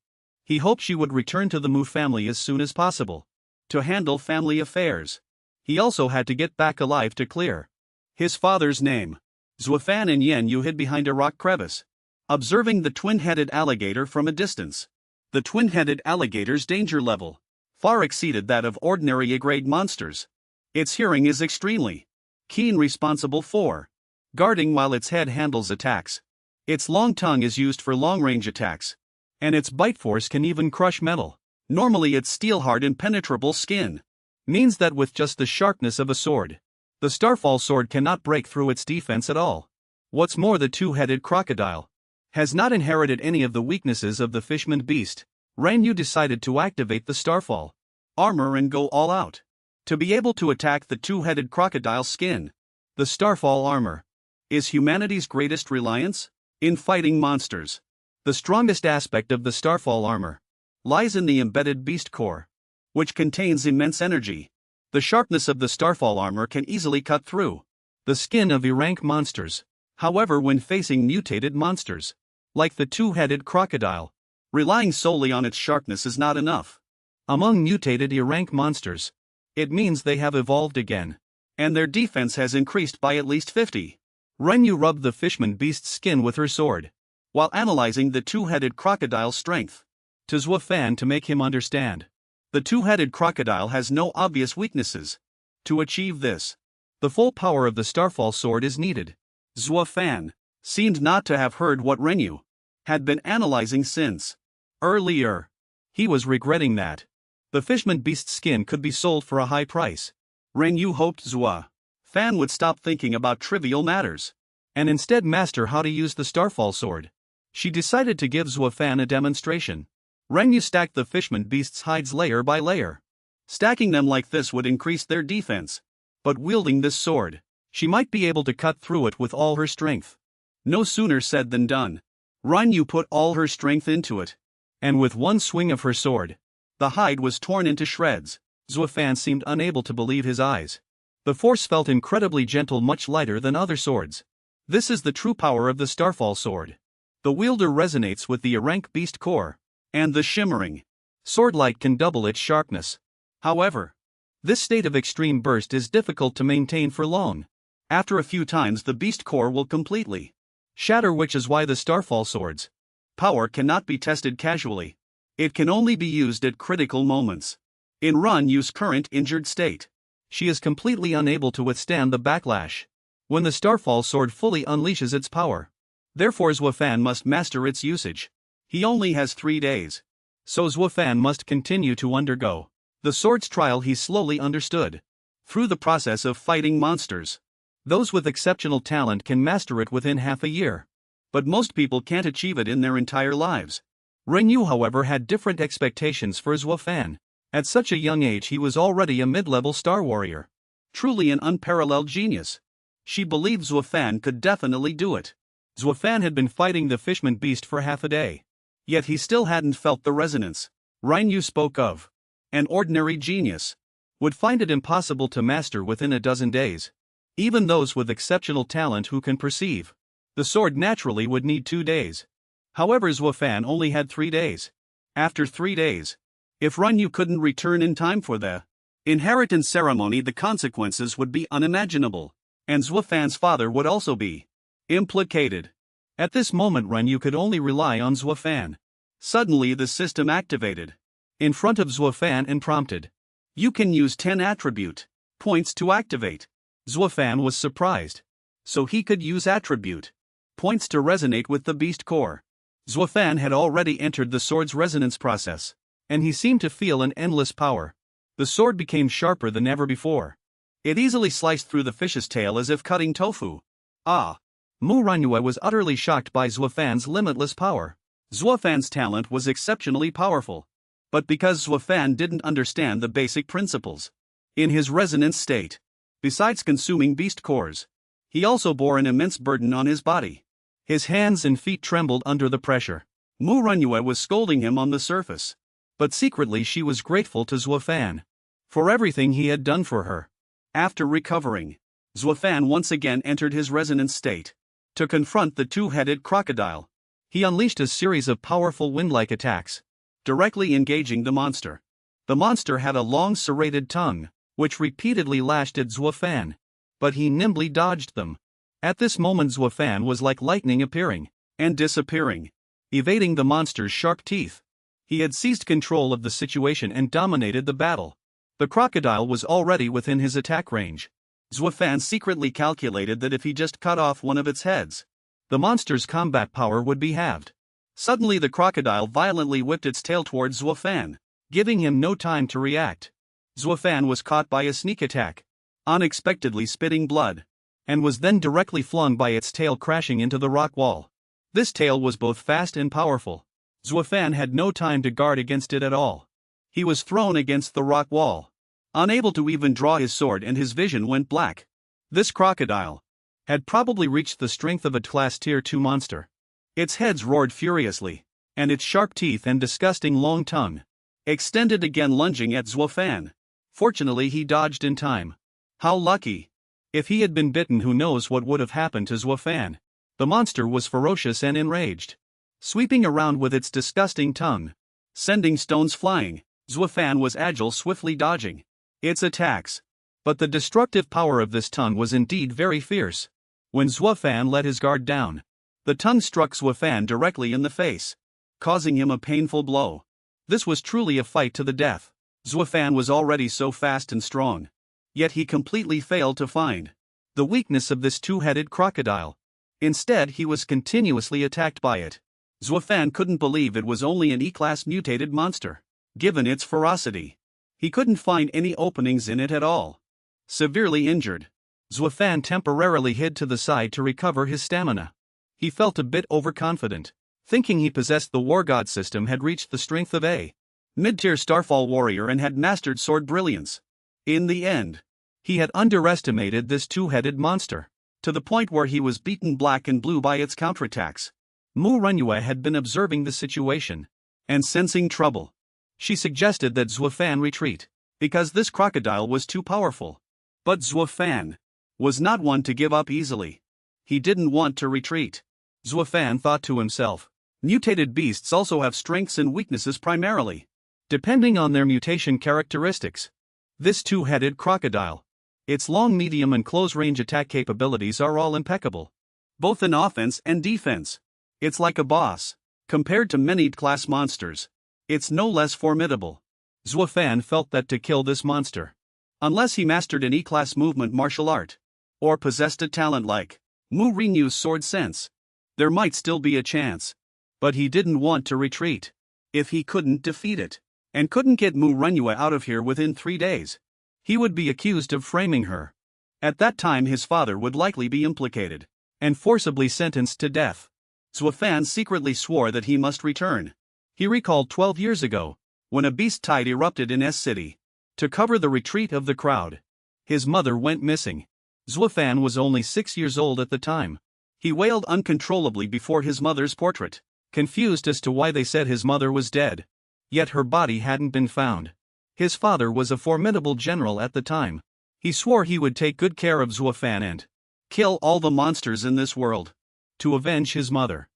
He hoped she would return to the Mu family as soon as possible to handle family affairs. He also had to get back alive to clear his father's name. Zuo Fan and Yen Yu hid behind a rock crevice, observing the twin-headed alligator from a distance. The twin-headed alligator's danger level far exceeded that of ordinary A-grade monsters. Its hearing is extremely keen, responsible for guarding while its head handles attacks. Its long tongue is used for long-range attacks, and its bite force can even crush metal. Normally its steel-hard impenetrable skin means that with just the sharpness of a sword, the Starfall sword cannot break through its defense at all. What's more, the two-headed crocodile has not inherited any of the weaknesses of the fishman beast. Ranyu decided to activate the Starfall armor and go all out to be able to attack the two-headed crocodile's skin. The Starfall armor is humanity's greatest reliance in fighting monsters. The strongest aspect of the Starfall armor lies in the embedded beast core, which contains immense energy. The sharpness of the Starfall armor can easily cut through the skin of E-rank monsters. However, when facing mutated monsters, like the two-headed crocodile, relying solely on its sharpness is not enough. Among mutated E-rank monsters, it means they have evolved again, and their defense has increased by at least 50. Ranyu rubbed the fishman beast's skin with her sword, while analyzing the two-headed crocodile's strength to Zuo Fan to make him understand. The two-headed crocodile has no obvious weaknesses. To achieve this, the full power of the Starfall sword is needed. Zuo Fan seemed not to have heard what Ranyu had been analyzing since earlier. He was regretting that the fishman beast's skin could be sold for a high price. Ranyu hoped Zuo Fan would stop thinking about trivial matters and instead master how to use the Starfall sword. She decided to give Zuo Fan a demonstration. Ranyu stacked the fishman beast's hides layer by layer. Stacking them like this would increase their defense, but wielding this sword, she might be able to cut through it with all her strength. No sooner said than done. Ranyu put all her strength into it, and with one swing of her sword, the hide was torn into shreds. Zuo Fan seemed unable to believe his eyes. The force felt incredibly gentle, much lighter than other swords. This is the true power of the Starfall sword. The wielder resonates with the E-rank beast core, and the shimmering sword light can double its sharpness. However, this state of extreme burst is difficult to maintain for long. After a few times the beast core will completely shatter, which is why the Starfall sword's power cannot be tested casually. It can only be used at critical moments. In Ranyu's current injured state, she is completely unable to withstand the backlash when the Starfall sword fully unleashes its power. Therefore Zuo Fan must master its usage. He only has 3 days, so Zuo Fan must continue to undergo the sword's trial. He slowly understood through the process of fighting monsters. Those with exceptional talent can master it within half a year, but most people can't achieve it in their entire lives. Ranyu, however, had different expectations for Zuo Fan. At such a young age he was already a mid-level star warrior. Truly an unparalleled genius. She believed Zuo Fan could definitely do it. Zuo Fan had been fighting the fishman beast for half a day, yet he still hadn't felt the resonance Ranyu spoke of. An ordinary genius would find it impossible to master within a dozen days. Even those with exceptional talent who can perceive the sword naturally would need 2 days. However, Zuo Fan only had 3 days. After 3 days, if Ranyu couldn't return in time for the inheritance ceremony, the consequences would be unimaginable, and Zuo Fan's father would also be implicated. At this moment Ranyu could only rely on Zuo Fan. Suddenly the system activated in front of Zuo Fan and prompted, "You can use 10 attribute points to activate." Zuo Fan was surprised. So he could use attribute points to resonate with the beast core. Zuo Fan had already entered the sword's resonance process, and he seemed to feel an endless power. The sword became sharper than ever before. It easily sliced through the fish's tail as if cutting tofu. Manhwa was utterly shocked by Zuo Fan's limitless power. Zuo Fan's talent was exceptionally powerful, but because Zuo Fan didn't understand the basic principles in his resonance state, besides consuming beast cores, he also bore an immense burden on his body. His hands and feet trembled under the pressure. Manhwa was scolding him on the surface, but secretly she was grateful to Zuo Fan for everything he had done for her. After recovering, Zuo Fan once again entered his resonance state to confront the two-headed crocodile. He unleashed a series of powerful wind-like attacks, directly engaging the monster. The monster had a long serrated tongue, which repeatedly lashed at Zuo Fan. But he nimbly dodged them. At this moment Zuo Fan was like lightning appearing and disappearing, evading the monster's sharp teeth. He had seized control of the situation and dominated the battle. The crocodile was already within his attack range. Zuo Fan secretly calculated that if he just cut off one of its heads, the monster's combat power would be halved. Suddenly the crocodile violently whipped its tail towards Zuo Fan, giving him no time to react. Zuo Fan was caught by a sneak attack, unexpectedly spitting blood, and was then directly flung by its tail, crashing into the rock wall. This tail was both fast and powerful. Zuo Fan had no time to guard against it at all. He was thrown against the rock wall, unable to even draw his sword, and his vision went black. This crocodile had probably reached the strength of a class tier 2 monster. Its heads roared furiously, and its sharp teeth and disgusting long tongue extended again, lunging at Zuo Fan. Fortunately he dodged in time. How lucky! If he had been bitten, who knows what would have happened to Zuo Fan. The monster was ferocious and enraged, sweeping around with its disgusting tongue, sending stones flying. Zuo Fan was agile, swiftly dodging its attacks. But the destructive power of this tongue was indeed very fierce. When Zuo Fan let his guard down, the tongue struck Zuo Fan directly in the face, causing him a painful blow. This was truly a fight to the death. Zuo Fan was already so fast and strong, yet he completely failed to find the weakness of this two-headed crocodile. Instead, he was continuously attacked by it. Zuo Fan couldn't believe it was only an E-class mutated monster. Given its ferocity, he couldn't find any openings in it at all. Severely injured, Zuo Fan temporarily hid to the side to recover his stamina. He felt a bit overconfident, thinking he possessed the War God system, had reached the strength of a mid-tier Starfall warrior, and had mastered sword brilliance. In the end, he had underestimated this two-headed monster, to the point where he was beaten black and blue by its counterattacks. Manhwa had been observing the situation, and sensing trouble. She suggested that Zuo Fan retreat, because this crocodile was too powerful. But Zuo Fan was not one to give up easily. He didn't want to retreat. Zuo Fan thought to himself, mutated beasts also have strengths and weaknesses, primarily depending on their mutation characteristics. This two-headed crocodile, its long, medium and close-range attack capabilities are all impeccable, both in offense and defense. It's like a boss. Compared to many class monsters, it's no less formidable. Zuo Fan felt that to kill this monster, unless he mastered an E-class movement martial art, or possessed a talent like Mu Rinyu's sword sense, there might still be a chance. But he didn't want to retreat. If he couldn't defeat it, and couldn't get Mu Manhwa out of here within 3 days, he would be accused of framing her. At that time his father would likely be implicated, and forcibly sentenced to death. Zuo Fan secretly swore that he must return. He recalled 12 years ago, when a beast tide erupted in S City. To cover the retreat of the crowd, his mother went missing. Zuo Fan was only 6 years old at the time. He wailed uncontrollably before his mother's portrait, confused as to why they said his mother was dead. Yet her body hadn't been found. His father was a formidable general at the time. He swore he would take good care of Zuo Fan and kill all the monsters in this world to avenge his mother.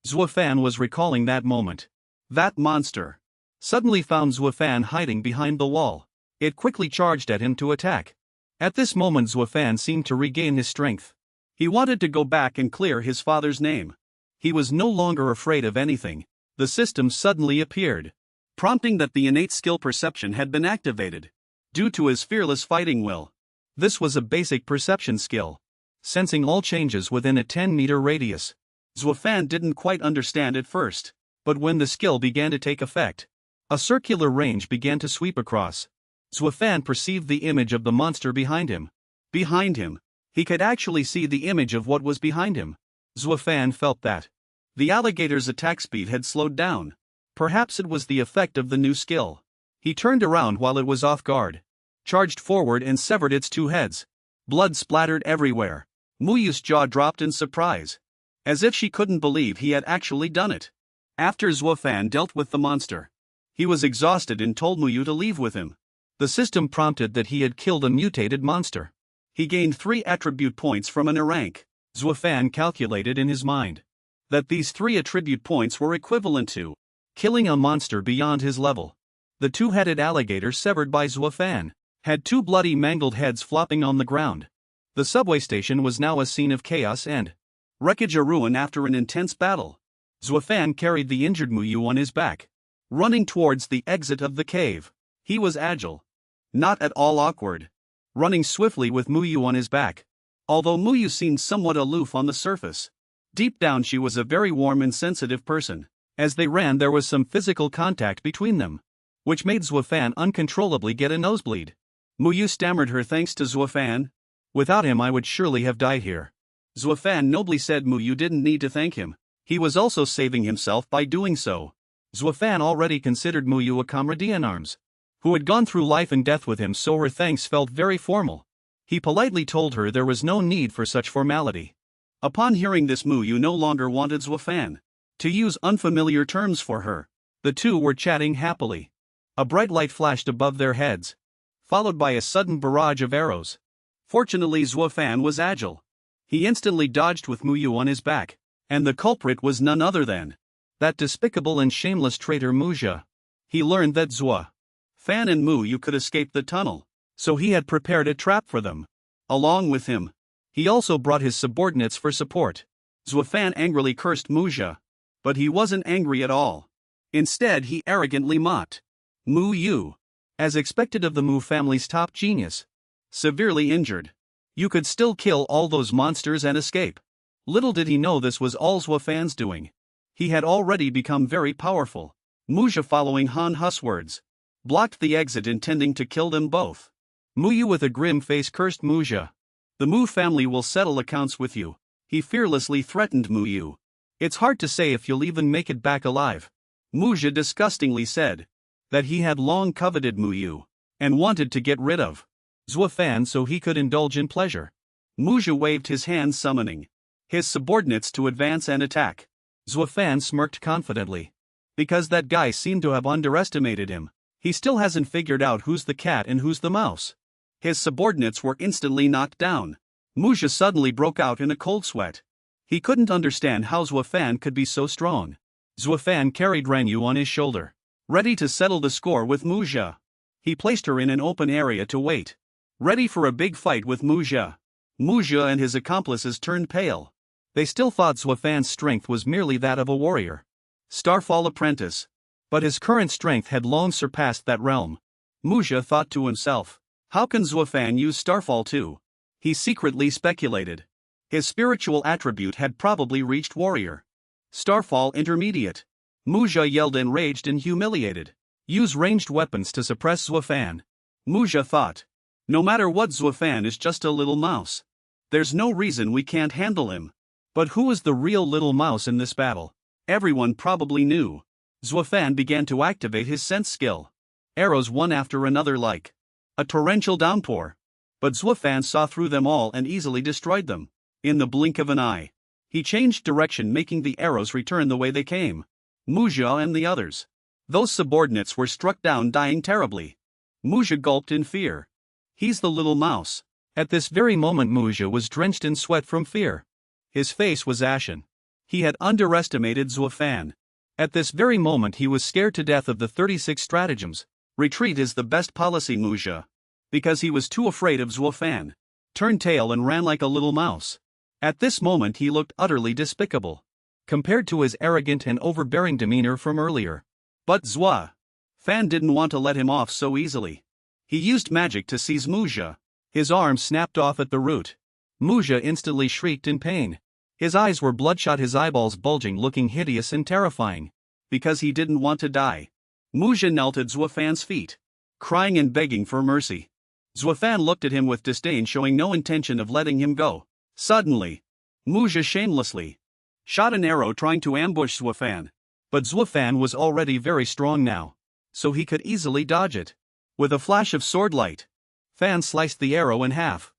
Zuo Fan was recalling that moment. That monster suddenly found Zuo Fan hiding behind the wall. It quickly charged at him to attack. At this moment Zuo Fan seemed to regain his strength. He wanted to go back and clear his father's name. He was no longer afraid of anything. The system suddenly appeared, prompting that the innate skill perception had been activated, due to his fearless fighting will. This was a basic perception skill, sensing all changes within a 10-meter radius. Zuo Fan didn't quite understand at first, but when the skill began to take effect, a circular range began to sweep across. Zuo Fan perceived the image of the monster behind him. Behind him, he could actually see the image of what was behind him. Zuo Fan felt that the alligator's attack speed had slowed down. Perhaps it was the effect of the new skill. He turned around while it was off guard, charged forward and severed its two heads. Blood splattered everywhere. Muyu's jaw dropped in surprise, as if she couldn't believe he had actually done it. After Zuo Fan dealt with the monster, he was exhausted and told Muyu to leave with him. The system prompted that he had killed a mutated monster. He gained 3 attribute points from an rank. Zuo Fan calculated in his mind that these 3 attribute points were equivalent to killing a monster beyond his level. The two-headed alligator severed by Zuo Fan had two bloody mangled heads flopping on the ground. The subway station was now a scene of chaos and wreckage, a ruin after an intense battle. Zuo Fan carried the injured Muyu on his back, running towards the exit of the cave. He was agile, not at all awkward, running swiftly with Muyu on his back. Although Muyu seemed somewhat aloof on the surface, deep down she was a very warm and sensitive person. As they ran, there was some physical contact between them, which made Zuo Fan uncontrollably get a nosebleed. Muyu stammered her thanks to Zuo Fan. Without him I would surely have died here. Zuo Fan nobly said Muyu didn't need to thank him. He was also saving himself by doing so. Zuo Fan already considered Muyu a comrade in arms, who had gone through life and death with him, so her thanks felt very formal. He politely told her there was no need for such formality. Upon hearing this, Muyu no longer wanted Zuo Fan to use unfamiliar terms for her. The two were chatting happily. A bright light flashed above their heads, followed by a sudden barrage of arrows. Fortunately, Zuo Fan was agile. He instantly dodged with Muyu on his back, and the culprit was none other than that despicable and shameless traitor Muzha. He learned that Zuo Fan and Muyu could escape the tunnel, so he had prepared a trap for them. Along with him, he also brought his subordinates for support. Zuo Fan angrily cursed Muzha, but he wasn't angry at all. Instead, he arrogantly mocked Muyu. As expected of the Mu family's top genius, severely injured, you could still kill all those monsters and escape. Little did he know this was all Zuo Fan's doing. He had already become very powerful. Muzha, following Han Hu's words, blocked the exit, intending to kill them both. Muyu with a grim face cursed Muzha. The Mu family will settle accounts with you. He fearlessly threatened Muyu. It's hard to say if you'll even make it back alive. Muzha disgustingly said that he had long coveted Muyu and wanted to get rid of Zuo Fan so he could indulge in pleasure. Muzha waved his hand, summoning his subordinates to advance and attack. Zuo Fan smirked confidently, because that guy seemed to have underestimated him. He still hasn't figured out who's the cat and who's the mouse. His subordinates were instantly knocked down. Muzha suddenly broke out in a cold sweat. He couldn't understand how Zuo Fan could be so strong. Zuo Fan carried Ranyu on his shoulder, ready to settle the score with Muzha. He placed her in an open area to wait, ready for a big fight with Muzha. Muzha and his accomplices turned pale. They still thought Zuo Fan's strength was merely that of a warrior, Starfall apprentice, but his current strength had long surpassed that realm. Muzha thought to himself, how can Zuo Fan use Starfall too? He secretly speculated. His spiritual attribute had probably reached warrior. Starfall intermediate. Muzha yelled, enraged and humiliated. Use ranged weapons to suppress Zuo Fan. Muzha thought. No matter what, Zuo Fan is just a little mouse. There's no reason we can't handle him. But who is the real little mouse in this battle? Everyone probably knew. Zuo Fan began to activate his sense skill. Arrows one after another like a torrential downpour. But Zuo Fan saw through them all and easily destroyed them. In the blink of an eye, he changed direction, making the arrows return the way they came. Muzha and the others, those subordinates, were struck down, dying terribly. Muzha gulped in fear. He's the little mouse. At this very moment Muzha was drenched in sweat from fear. His face was ashen. He had underestimated Zuo Fan. At this very moment he was scared to death of the 36 stratagems. Retreat is the best policy, Muzha. Because he was too afraid of Zuo Fan. Turned tail and ran like a little mouse. At this moment he looked utterly despicable, compared to his arrogant and overbearing demeanor from earlier. But Zuo Fan didn't want to let him off so easily. He used magic to seize Muzha. His arm snapped off at the root. Muzha instantly shrieked in pain. His eyes were bloodshot, his eyeballs bulging, looking hideous and terrifying. Because he didn't want to die, Muzha knelt at Zuo Fan's feet, crying and begging for mercy. Zuo Fan looked at him with disdain, showing no intention of letting him go. Suddenly, Muzha shamelessly shot an arrow, trying to ambush Zuo Fan. But Zuo Fan was already very strong now, so he could easily dodge it. With a flash of sword light, Fan sliced the arrow in half,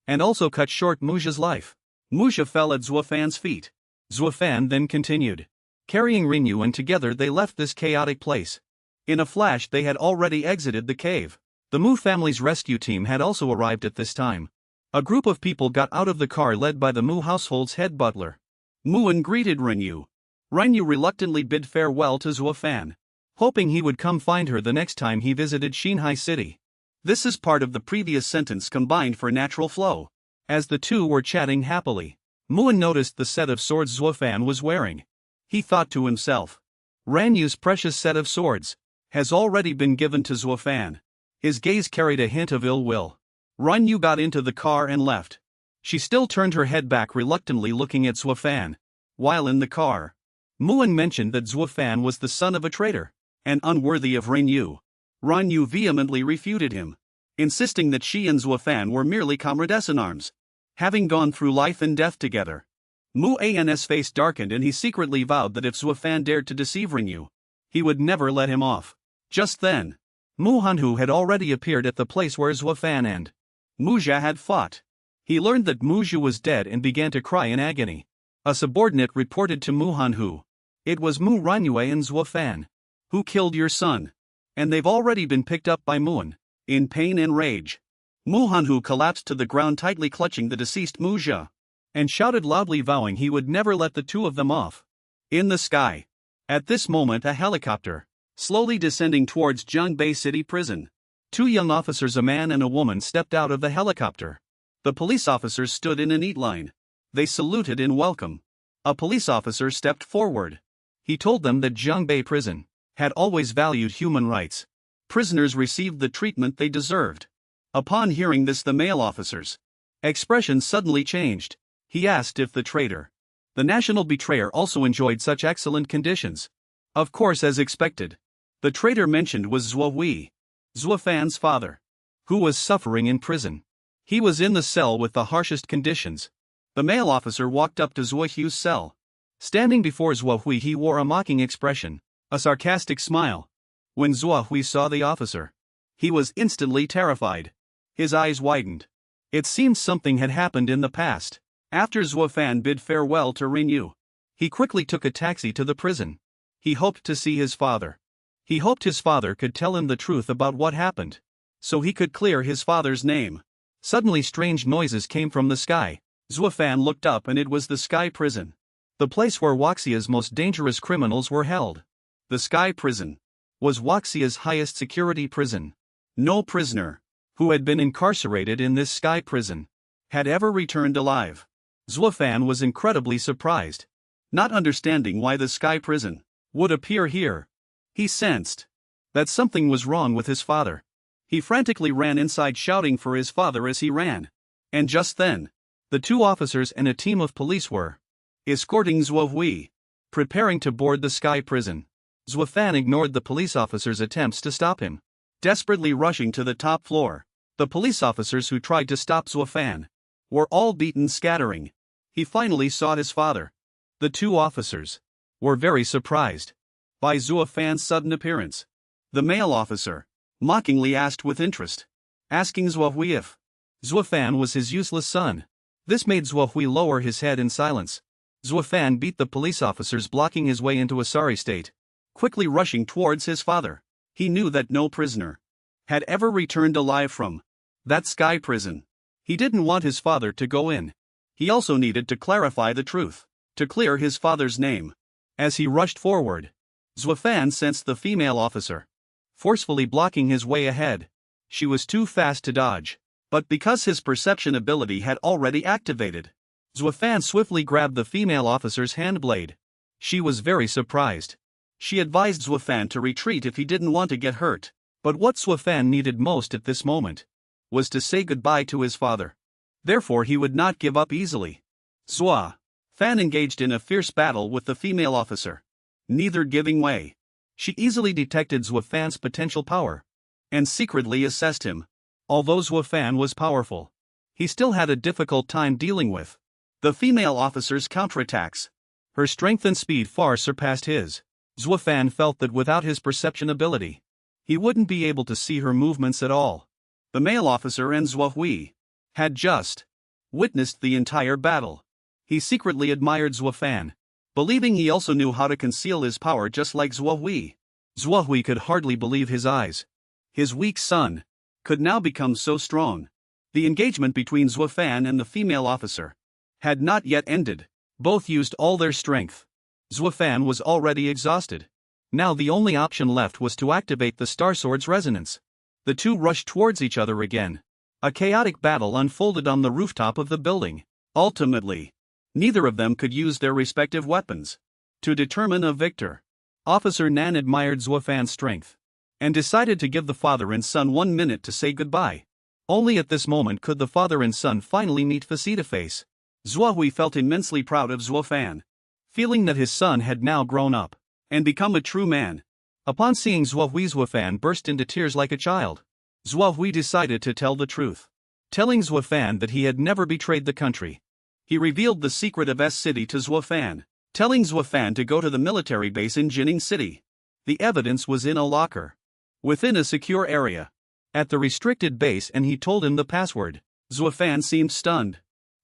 and also cut short Muzha's life. Muzha fell at Zuo Fan's feet. Zuo Fan then continued, carrying Rinyu, and together they left this chaotic place. In a flash they had already exited the cave. The Mu family's rescue team had also arrived at this time. A group of people got out of the car led by the Mu household's head butler. Muan greeted Rinyu. Ren Yu reluctantly bid farewell to Zuo Fan, hoping he would come find her the next time he visited Xinhai City. This is part of the previous sentence combined for natural flow. As the two were chatting happily, Muan noticed the set of swords Zuo Fan was wearing. He thought to himself, Ren Yu's precious set of swords has already been given to Zuo Fan. His gaze carried a hint of ill will. Ren Yu got into the car and left. She still turned her head back, reluctantly looking at Zuo Fan. While in the car, Muan mentioned that Zuo Fan was the son of a traitor, and unworthy of Ren Yu. Ren Yu vehemently refuted him, insisting that she and Zuo Fan were merely comrades in arms, having gone through life and death together. Muan's face darkened and he secretly vowed that if Zuo Fan dared to deceive Ren Yu, he would never let him off. Just then, Mu Hanhu had already appeared at the place where Zuo Fan and Mu Jia had fought. He learned that Mu Zhu was dead and began to cry in agony. A subordinate reported to Mu Hanhu, "It was Mu Ranyue and Zuo Fan who killed your son, and they've already been picked up by Muan." In pain and rage, Mu Hanhu collapsed to the ground, tightly clutching the deceased Mu Jia, and shouted loudly, vowing he would never let the two of them off. In the sky, at this moment, a helicopter, slowly descending towards Jiangbei City Prison. Two young officers, a man and a woman, stepped out of the helicopter. The police officers stood in a neat line. They saluted in welcome. A police officer stepped forward. He told them that Jiangbei Prison had always valued human rights. Prisoners received the treatment they deserved. Upon hearing this, the male officer's expression suddenly changed. He asked if the traitor, the national betrayer, also enjoyed such excellent conditions. Of course, as expected. The traitor mentioned was Zuo Hui, Zuo Fan's father, who was suffering in prison. He was in the cell with the harshest conditions. The male officer walked up to Zuo Hui's cell. Standing before Zuo Hui, he wore a mocking expression, a sarcastic smile. When Zuo Hui saw the officer, he was instantly terrified. His eyes widened. It seemed something had happened in the past. After Zuo Fan bid farewell to Ren Yu, he quickly took a taxi to the prison. He hoped to see his father. He hoped his father could tell him the truth about what happened, so he could clear his father's name. Suddenly, strange noises came from the sky. Zuo Fan looked up, and it was the Sky Prison, the place where Wuxia's most dangerous criminals were held. The Sky Prison was Wuxia's highest security prison. No prisoner who had been incarcerated in this Sky Prison had ever returned alive. Zuo Fan was incredibly surprised, not understanding why the Sky Prison would appear here. He sensed that something was wrong with his father. He frantically ran inside, shouting for his father as he ran. And just then, the two officers and a team of police were escorting Zuo Hui, preparing to board the Sky Prison. Zuo Fan ignored the police officers' attempts to stop him. Desperately rushing to the top floor, the police officers who tried to stop Zuo Fan were all beaten, scattering. He finally saw his father. The two officers were very surprised by Zuo Fan's sudden appearance. The male officer mockingly asked with interest, asking Zuo Hui if Zuo Fan was his useless son. This made Zuo Hui lower his head in silence. Zuo Fan beat the police officers, blocking his way into a sorry state. Quickly rushing towards his father, he knew that no prisoner had ever returned alive from that Sky Prison. He didn't want his father to go in. He also needed to clarify the truth, to clear his father's name. As he rushed forward, Zuo Fan sensed the female officer forcefully blocking his way ahead. She was too fast to dodge, but because his perception ability had already activated, Zuo Fan swiftly grabbed the female officer's hand blade. She was very surprised. She advised Zuo Fan to retreat if he didn't want to get hurt, but what Zuo Fan needed most at this moment was to say goodbye to his father. Therefore, he would not give up easily. Zuo Fan engaged in a fierce battle with the female officer, neither giving way. She easily detected Zuo Fan's potential power and secretly assessed him. Although Zuo Fan was powerful, he still had a difficult time dealing with the female officer's counterattacks. Her strength and speed far surpassed his. Zuo Fan felt that without his perception ability, he wouldn't be able to see her movements at all. The male officer and Zuo Hui had just witnessed the entire battle. He secretly admired Zuo Fan, believing he also knew how to conceal his power just like Zuo Hui. Zuo Hui could hardly believe his eyes. His weak son could now become so strong. The engagement between Zuo Fan and the female officer had not yet ended. Both used all their strength. Zuo Fan was already exhausted. Now the only option left was to activate the Star Sword's resonance. The two rushed towards each other again. A chaotic battle unfolded on the rooftop of the building. Ultimately, neither of them could use their respective weapons. To determine a victor, Officer Nan admired Zuo Fan's strength and decided to give the father and son 1 minute to say goodbye. Only at this moment could the father and son finally meet face-to-face. Zuo Hui felt immensely proud of Zuo Fan, feeling that his son had now grown up and become a true man. Upon seeing Zuo Hui, Zuo Fan burst into tears like a child. Zuo Hui decided to tell the truth, telling Zuo Fan that he had never betrayed the country. He revealed the secret of S-City to Zuo Fan, telling Zuo Fan to go to the military base in Jining City. The evidence was in a locker, within a secure area, at the restricted base, and he told him the password. Zuo Fan seemed stunned,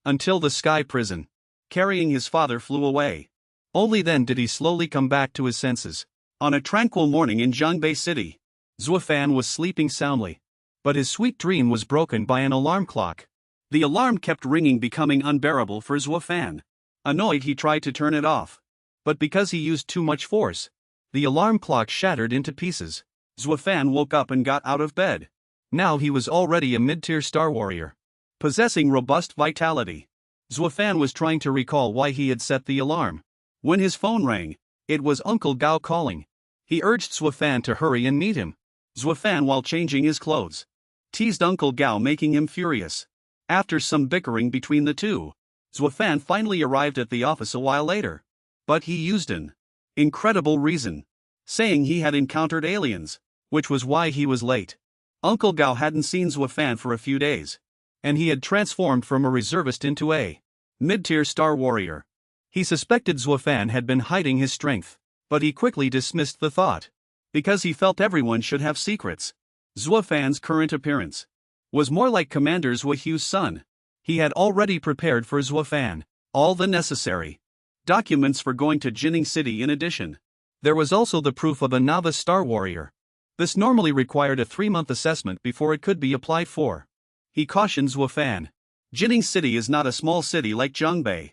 until the sky prison, carrying his father, flew away. Only then did he slowly come back to his senses. On a tranquil morning in Zhangbei City, Zuo Fan was sleeping soundly. But his sweet dream was broken by an alarm clock. The alarm kept ringing, becoming unbearable for Zuo Fan. Annoyed, he tried to turn it off. But because he used too much force, the alarm clock shattered into pieces. Zuo Fan woke up and got out of bed. Now he was already a mid-tier star warrior, possessing robust vitality. Zuo Fan was trying to recall why he had set the alarm. When his phone rang, it was Uncle Gao calling. He urged Zuo Fan to hurry and meet him. Zuo Fan, while changing his clothes, teased Uncle Gao, making him furious. After some bickering between the two, Zuo Fan finally arrived at the office a while later. But he used an incredible reason, saying he had encountered aliens, which was why he was late. Uncle Gao hadn't seen Zuo Fan for a few days, and he had transformed from a reservist into a mid-tier star warrior. He suspected Zuo Fan had been hiding his strength, but he quickly dismissed the thought, because he felt everyone should have secrets. Zuo Fan's current appearance was more like Commander Zuo Hu's son. He had already prepared for Zuo Fan all the necessary documents for going to Jining City. In addition, there was also the proof of a novice star warrior. This normally required a 3-month assessment before it could be applied for. He cautioned Zuo Fan. Jining City is not a small city like Zhangbei.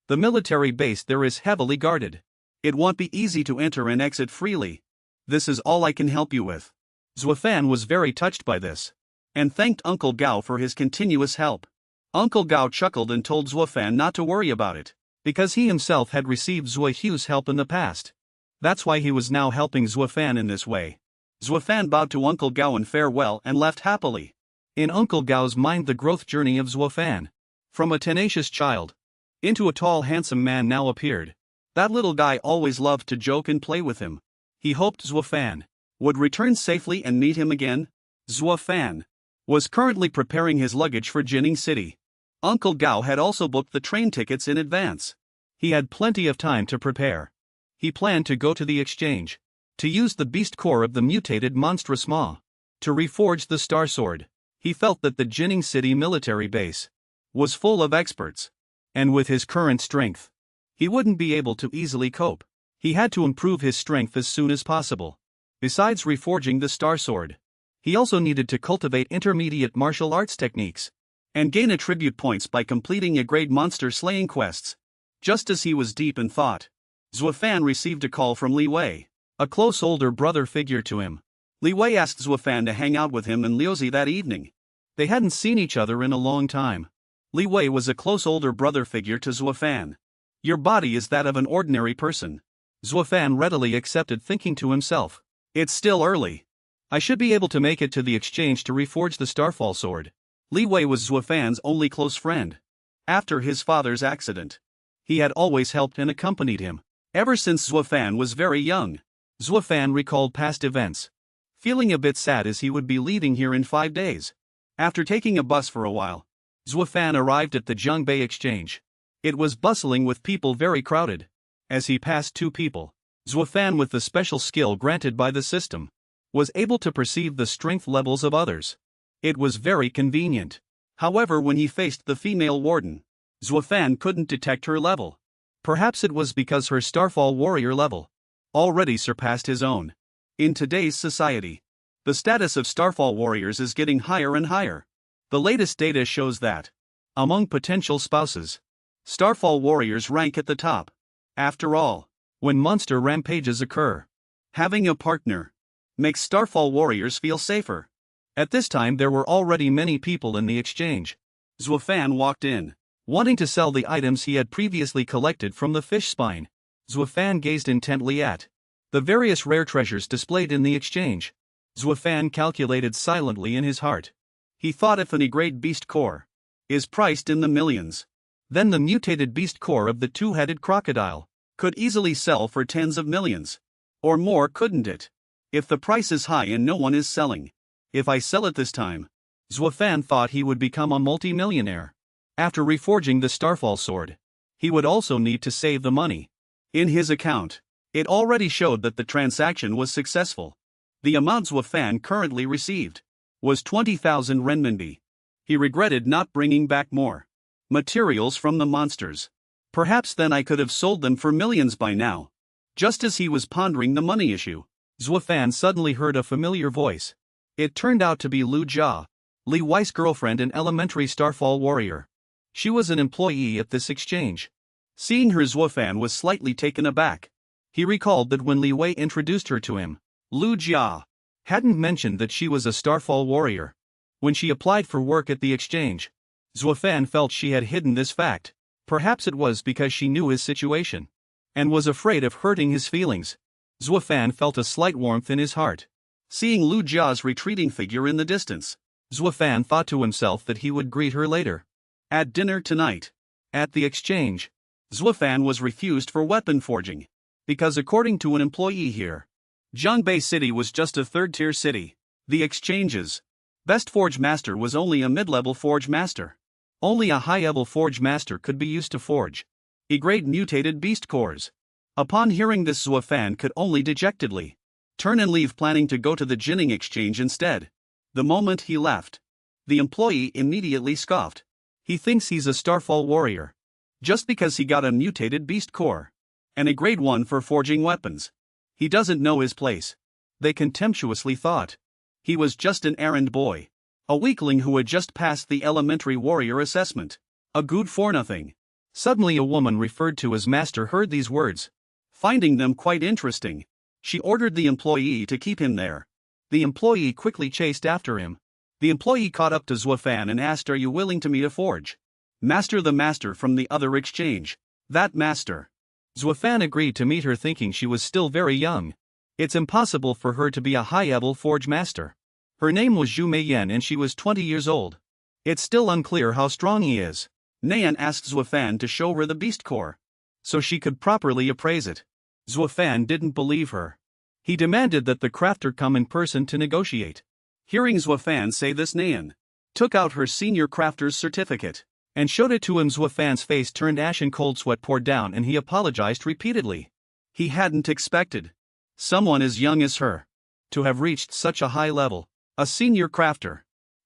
The military base there is heavily guarded. It won't be easy to enter and exit freely. This is all I can help you with. Zuo Fan was very touched by this, and thanked Uncle Gao for his continuous help. Uncle Gao chuckled and told Zuo Fan not to worry about it, because he himself had received Zuo Hu's help in the past. That's why he was now helping Zuo Fan in this way. Zuo Fan bowed to Uncle Gao in farewell and left happily. In Uncle Gao's mind, the growth journey of Zuo Fan, from a tenacious child into a tall, handsome man, now appeared. That little guy always loved to joke and play with him. He hoped Zuo Fan would return safely and meet him again. Zuo Fan was currently preparing his luggage for Jining City. Uncle Gao had also booked the train tickets in advance. He had plenty of time to prepare. He planned to go to the exchange, to use the beast core of the mutated monstrous maw, to reforge the Star Sword. He felt that the Jining City military base was full of experts, and with his current strength, he wouldn't be able to easily cope. He had to improve his strength as soon as possible. Besides reforging the Star Sword, he also needed to cultivate intermediate martial arts techniques and gain attribute points by completing a grade monster slaying quests. Just as he was deep in thought, Zuo Fan received a call from Li Wei, a close older brother figure to him. Li Wei asked Zuo Fan to hang out with him and Liuzi that evening. They hadn't seen each other in a long time. Li Wei was a close older brother figure to Zuo Fan. Your body is that of an ordinary person. Zuo Fan readily accepted, thinking to himself, it's still early. I should be able to make it to the exchange to reforge the Starfall Sword. Li Wei was Zuo Fan's only close friend. After his father's accident, he had always helped and accompanied him, ever since Zuo Fan was very young. Zuo Fan recalled past events, feeling a bit sad as he would be leaving here in 5 days. After taking a bus for a while, Zuo Fan arrived at the Zhangbei exchange. It was bustling with people, very crowded. As he passed 2 people, Zuo Fan, with the special skill granted by the system, was able to perceive the strength levels of others. It was very convenient. However, when he faced the female warden, Zuo Fan couldn't detect her level. Perhaps it was because her Starfall warrior level already surpassed his own. In today's society, the status of Starfall warriors is getting higher and higher. The latest data shows that, among potential spouses, Starfall warriors rank at the top. After all, when monster rampages occur, having a partner makes Starfall warriors feel safer. At this time there were already many people in the exchange. Zuo Fan walked in, wanting to sell the items he had previously collected from the fish spine. Zuo Fan gazed intently at the various rare treasures displayed in the exchange. Zuo Fan calculated silently in his heart. He thought if an E-grade beast core is priced in the millions, then the mutated beast core of the two-headed crocodile could easily sell for tens of millions. Or more, couldn't it? If the price is high and no one is selling. If I sell it this time, Zuo Fan thought he would become a multi-millionaire. After reforging the Starfall sword, he would also need to save the money in his account. It already showed that the transaction was successful. The amount Zuo Fan currently received was 20,000 renminbi. He regretted not bringing back more materials from the monsters. Perhaps then I could have sold them for millions by now. Just as he was pondering the money issue, Zuo Fan suddenly heard a familiar voice. It turned out to be Lu Jia, Li Wei's girlfriend and elementary Starfall warrior. She was an employee at this exchange. Seeing her, Zuo Fan was slightly taken aback. He recalled that when Li Wei introduced her to him, Lu Jia hadn't mentioned that she was a Starfall warrior. When she applied for work at the exchange, Zuo Fan felt she had hidden this fact. Perhaps it was because she knew his situation and was afraid of hurting his feelings. Zuo Fan felt a slight warmth in his heart. Seeing Lu Jia's retreating figure in the distance, Zuo Fan thought to himself that he would greet her later at dinner tonight. At the exchange, Zuo Fan was refused for weapon forging because, according to an employee here, Zhangbei City was just a third-tier city. The exchange's best forge master was only a mid-level forge master. Only a high-level forge master could be used to forge E-grade mutated beast cores. Upon hearing this, Zuo Fan could only dejectedly turn and leave, planning to go to the Jinning exchange instead. The moment he left, the employee immediately scoffed. He thinks he's a Starfall warrior just because he got a mutated beast core and a grade 1 for forging weapons. He doesn't know his place. They contemptuously thought he was just an errand boy, a weakling who had just passed the elementary warrior assessment, a good for nothing. Suddenly a woman referred to as master heard these words. Finding them quite interesting, she ordered the employee to keep him there. The employee quickly chased after him. The employee caught up to Zuo Fan and asked, "Are you willing to meet a forge master?" The master from the other exchange. That master. Zuo Fan agreed to meet her, thinking she was still very young. It's impossible for her to be a high-level forge master. Her name was Zhu Meiyan and she was 20 years old. It's still unclear how strong he is. Nayan asked Zuo Fan to show her the beast core so she could properly appraise it. Zuo Fan didn't believe her. He demanded that the crafter come in person to negotiate. Hearing Zuo Fan say this, Nayan took out her senior crafter's certificate and showed it to him. Zuo Fan's face turned ashen, cold sweat poured down, and he apologized repeatedly. He hadn't expected someone as young as her to have reached such a high level, a senior crafter.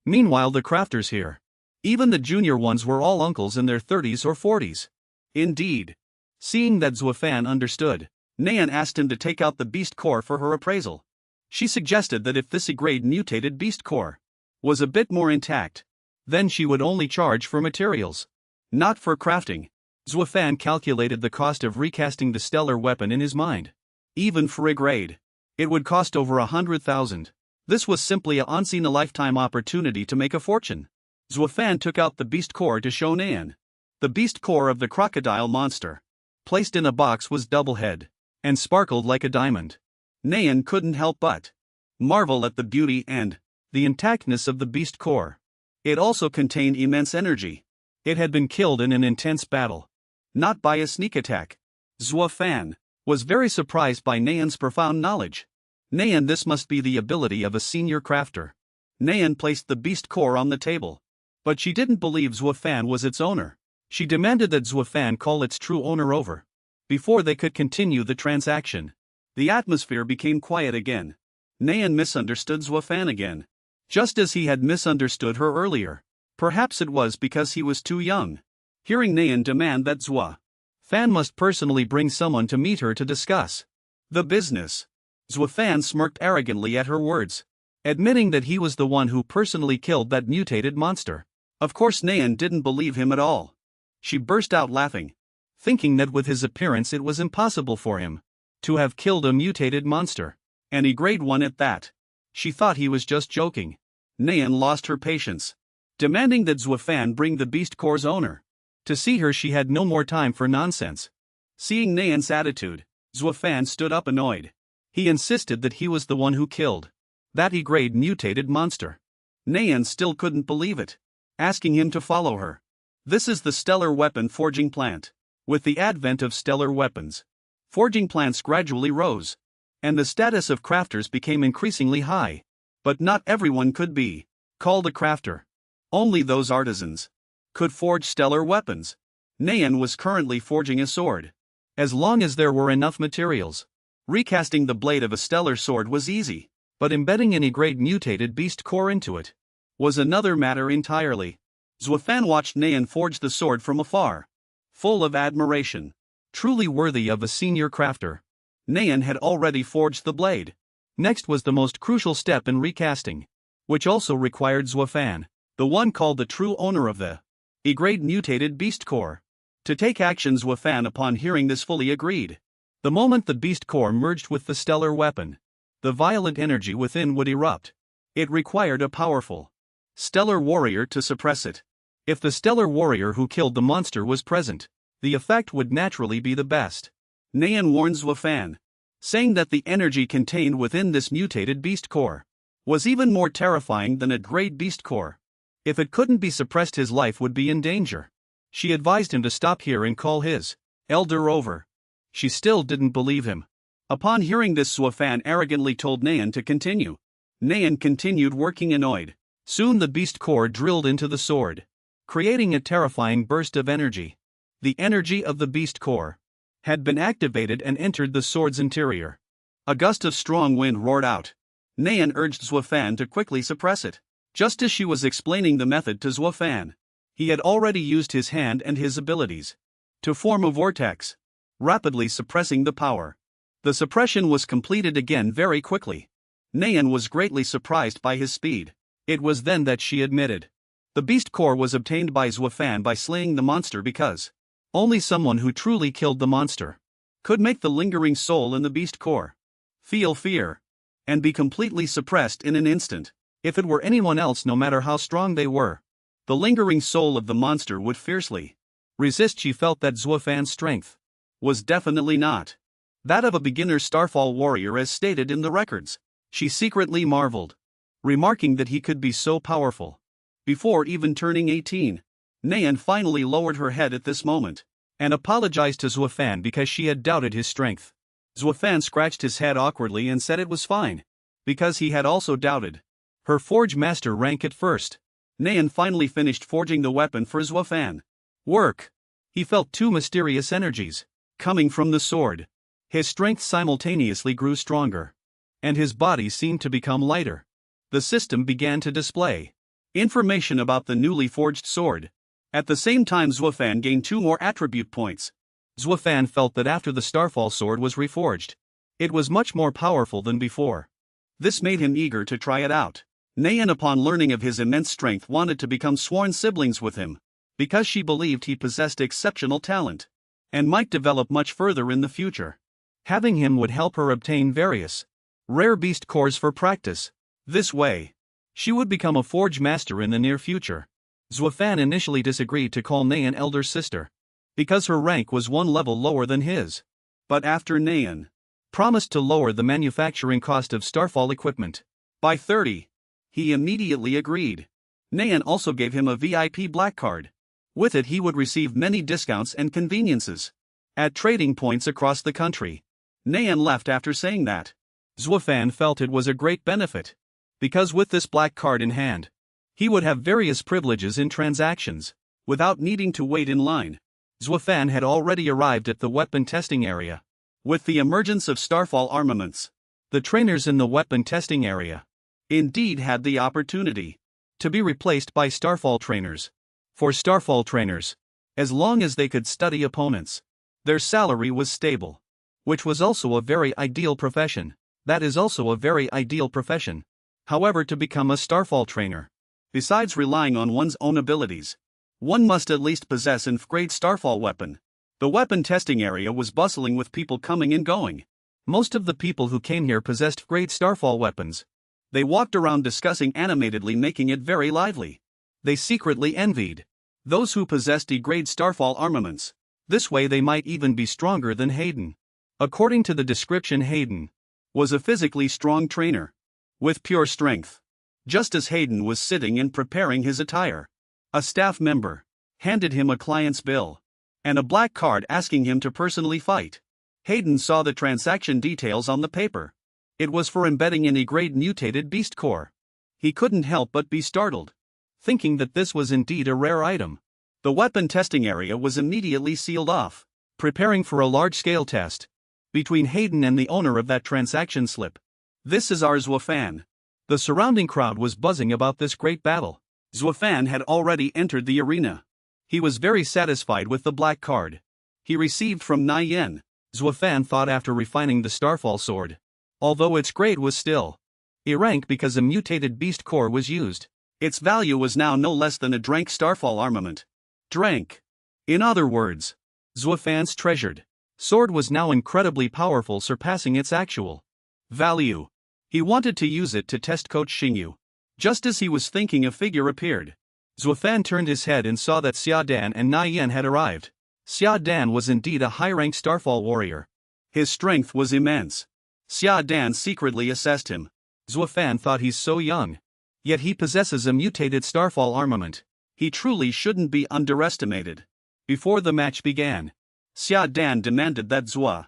Meanwhile, the crafters here, even the junior ones, were all uncles in their 30s or 40s. Indeed. Seeing that Zuo Fan understood, Nayan asked him to take out the beast core for her appraisal. She suggested that if this E-grade mutated beast core was a bit more intact, then she would only charge for materials, not for crafting. Zuo Fan calculated the cost of recasting the stellar weapon in his mind. Even for E-grade, it would cost over 100,000. This was simply a once-in-a-lifetime opportunity to make a fortune. Zuo Fan took out the beast core to show Nayan. The beast core of the crocodile monster, placed in a box, was double-head and sparkled like a diamond. Nayan couldn't help but marvel at the beauty and the intactness of the beast core. It also contained immense energy. It had been killed in an intense battle, not by a sneak attack. Zuo Fan was very surprised by Nayan's profound knowledge. Nayan, this must be the ability of a senior crafter. Nayan placed the beast core on the table, but she didn't believe Zuo Fan was its owner. She demanded that Zuo Fan call its true owner over before they could continue the transaction. The atmosphere became quiet again. Nayan misunderstood Zuo Fan again, just as he had misunderstood her earlier. Perhaps it was because he was too young. Hearing Nayan demand that Zuo Fan must personally bring someone to meet her to discuss the business, Zuo Fan smirked arrogantly at her words, admitting that he was the one who personally killed that mutated monster. Of course Nayan didn't believe him at all. She burst out laughing. thinking that with his appearance it was impossible for him to have killed a mutated monster, and a grade 1 at that. She thought he was just joking. Naeun lost her patience, demanding that Zuo Fan bring the beast core's owner. To see her she had no more time for nonsense. Seeing Naeun's attitude, Zuo Fan stood up annoyed. He insisted that he was the one who killed that E-grade mutated monster. Naeun still couldn't believe it, asking him to follow her. This is the stellar weapon forging plant. With the advent of stellar weapons, forging plants gradually rose, and the status of crafters became increasingly high. But not everyone could be called a crafter. Only those artisans could forge stellar weapons. Naeun was currently forging a sword. As long as there were enough materials, recasting the blade of a stellar sword was easy, but embedding any grade mutated beast core into it was another matter entirely. Zuo Fan watched Naeun forge the sword from afar, full of admiration. Truly worthy of a senior crafter. Naeun had already forged the blade. Next was the most crucial step in recasting, which also required Zuo Fan, the one called the true owner of the E-grade mutated beast core, to take action. Zuo Fan, upon hearing this, fully agreed. The moment the beast core merged with the stellar weapon, the violent energy within would erupt. It required a powerful stellar warrior to suppress it. If the stellar warrior who killed the monster was present, the effect would naturally be the best. Naeun warned Zuo Fan, saying that the energy contained within this mutated beast core was even more terrifying than a grade beast core. If it couldn't be suppressed, his life would be in danger. She advised him to stop here and call his elder over. She still didn't believe him. Upon hearing this, Zuo Fan arrogantly told Naeun to continue. Naeun continued working annoyed. Soon the beast core drilled into the sword, creating a terrifying burst of energy. The energy of the beast core had been activated and entered the sword's interior. A gust of strong wind roared out. Naeun urged Zuo Fan to quickly suppress it. Just as she was explaining the method to Zuo Fan, he had already used his hand and his abilities to form a vortex, rapidly suppressing the power. The suppression was completed again very quickly. Naeun was greatly surprised by his speed. It was then that she admitted. The beast core was obtained by Zuo Fan by slaying the monster, because only someone who truly killed the monster could make the lingering soul in the beast core feel fear and be completely suppressed in an instant. If it were anyone else, no matter how strong they were, the lingering soul of the monster would fiercely resist. She felt that Zuo Fan's strength was definitely not that of a beginner Starfall warrior as stated in the records. She secretly marveled, remarking that he could be so powerful before even turning 18. Naeun finally lowered her head at this moment and apologized to Zuo Fan because she had doubted his strength. Zuo Fan scratched his head awkwardly and said it was fine, because he had also doubted her forge master rank at first. Naeun finally finished forging the weapon for Zuo Fan. Work! He felt two mysterious energies coming from the sword. His strength simultaneously grew stronger, and his body seemed to become lighter. The system began to display information about the newly forged sword. At the same time, Zuo Fan gained 2 more attribute points. Zuo Fan felt that after the Starfall sword was reforged, it was much more powerful than before. This made him eager to try it out. Naeun, upon learning of his immense strength, wanted to become sworn siblings with him, because she believed he possessed exceptional talent and might develop much further in the future. Having him would help her obtain various rare beast cores for practice. This way, she would become a forge master in the near future. Zuo Fan initially disagreed to call Naeun elder sister, because her rank was 1 level lower than his. But after Naeun promised to lower the manufacturing cost of Starfall equipment by 30, he immediately agreed. Naeun also gave him a VIP black card. With it he would receive many discounts and conveniences at trading points across the country. Naeun left after saying that. Zuo Fan felt it was a great benefit, because with this black card in hand, he would have various privileges in transactions, without needing to wait in line. Zuo Fan had already arrived at the weapon testing area. With the emergence of Starfall armaments, the trainers in the weapon testing area indeed had the opportunity to be replaced by Starfall trainers. For Starfall trainers, as long as they could study opponents, their salary was stable, which was also a very ideal profession. That is also a very ideal profession. However, to become a Starfall trainer, besides relying on one's own abilities, one must at least possess an F-grade Starfall weapon. The weapon testing area was bustling with people coming and going. Most of the people who came here possessed great starfall weapons. They walked around discussing animatedly, making it very lively. They secretly envied those who possessed E-grade starfall armaments. This way they might even be stronger than Hayden. According to the description, Hayden was a physically strong trainer with pure strength. Just as Hayden was sitting and preparing his attire, a staff member handed him a client's bill and a black card asking him to personally fight. Hayden saw the transaction details on the paper. It was for embedding an E-grade mutated beast core. He couldn't help but be startled, thinking that this was indeed a rare item. The weapon testing area was immediately sealed off, preparing for a large-scale test between Hayden and the owner of that transaction slip. This is our Zuo Fan. The surrounding crowd was buzzing about this great battle. Zuo Fan had already entered the arena. He was very satisfied with the black card he received from Nai Yen. Zuo Fan thought after refining the Starfall sword. Although its grade was still E rank because a mutated beast core was used, its value was now no less than a Drank Starfall armament. Drank. In other words, Zuo Fan's treasured sword was now incredibly powerful, surpassing its actual value. He wanted to use it to test Coach Xingyu. Just as he was thinking, a figure appeared. Zuo Fan turned his head and saw that Xia Dan and Nai Yen had arrived. Xia Dan was indeed a high-ranked Starfall warrior. His strength was immense. Xia Dan secretly assessed him. Zuo Fan thought, he's so young, yet he possesses a mutated Starfall armament. He truly shouldn't be underestimated. Before the match began, Xia Dan demanded that Zuo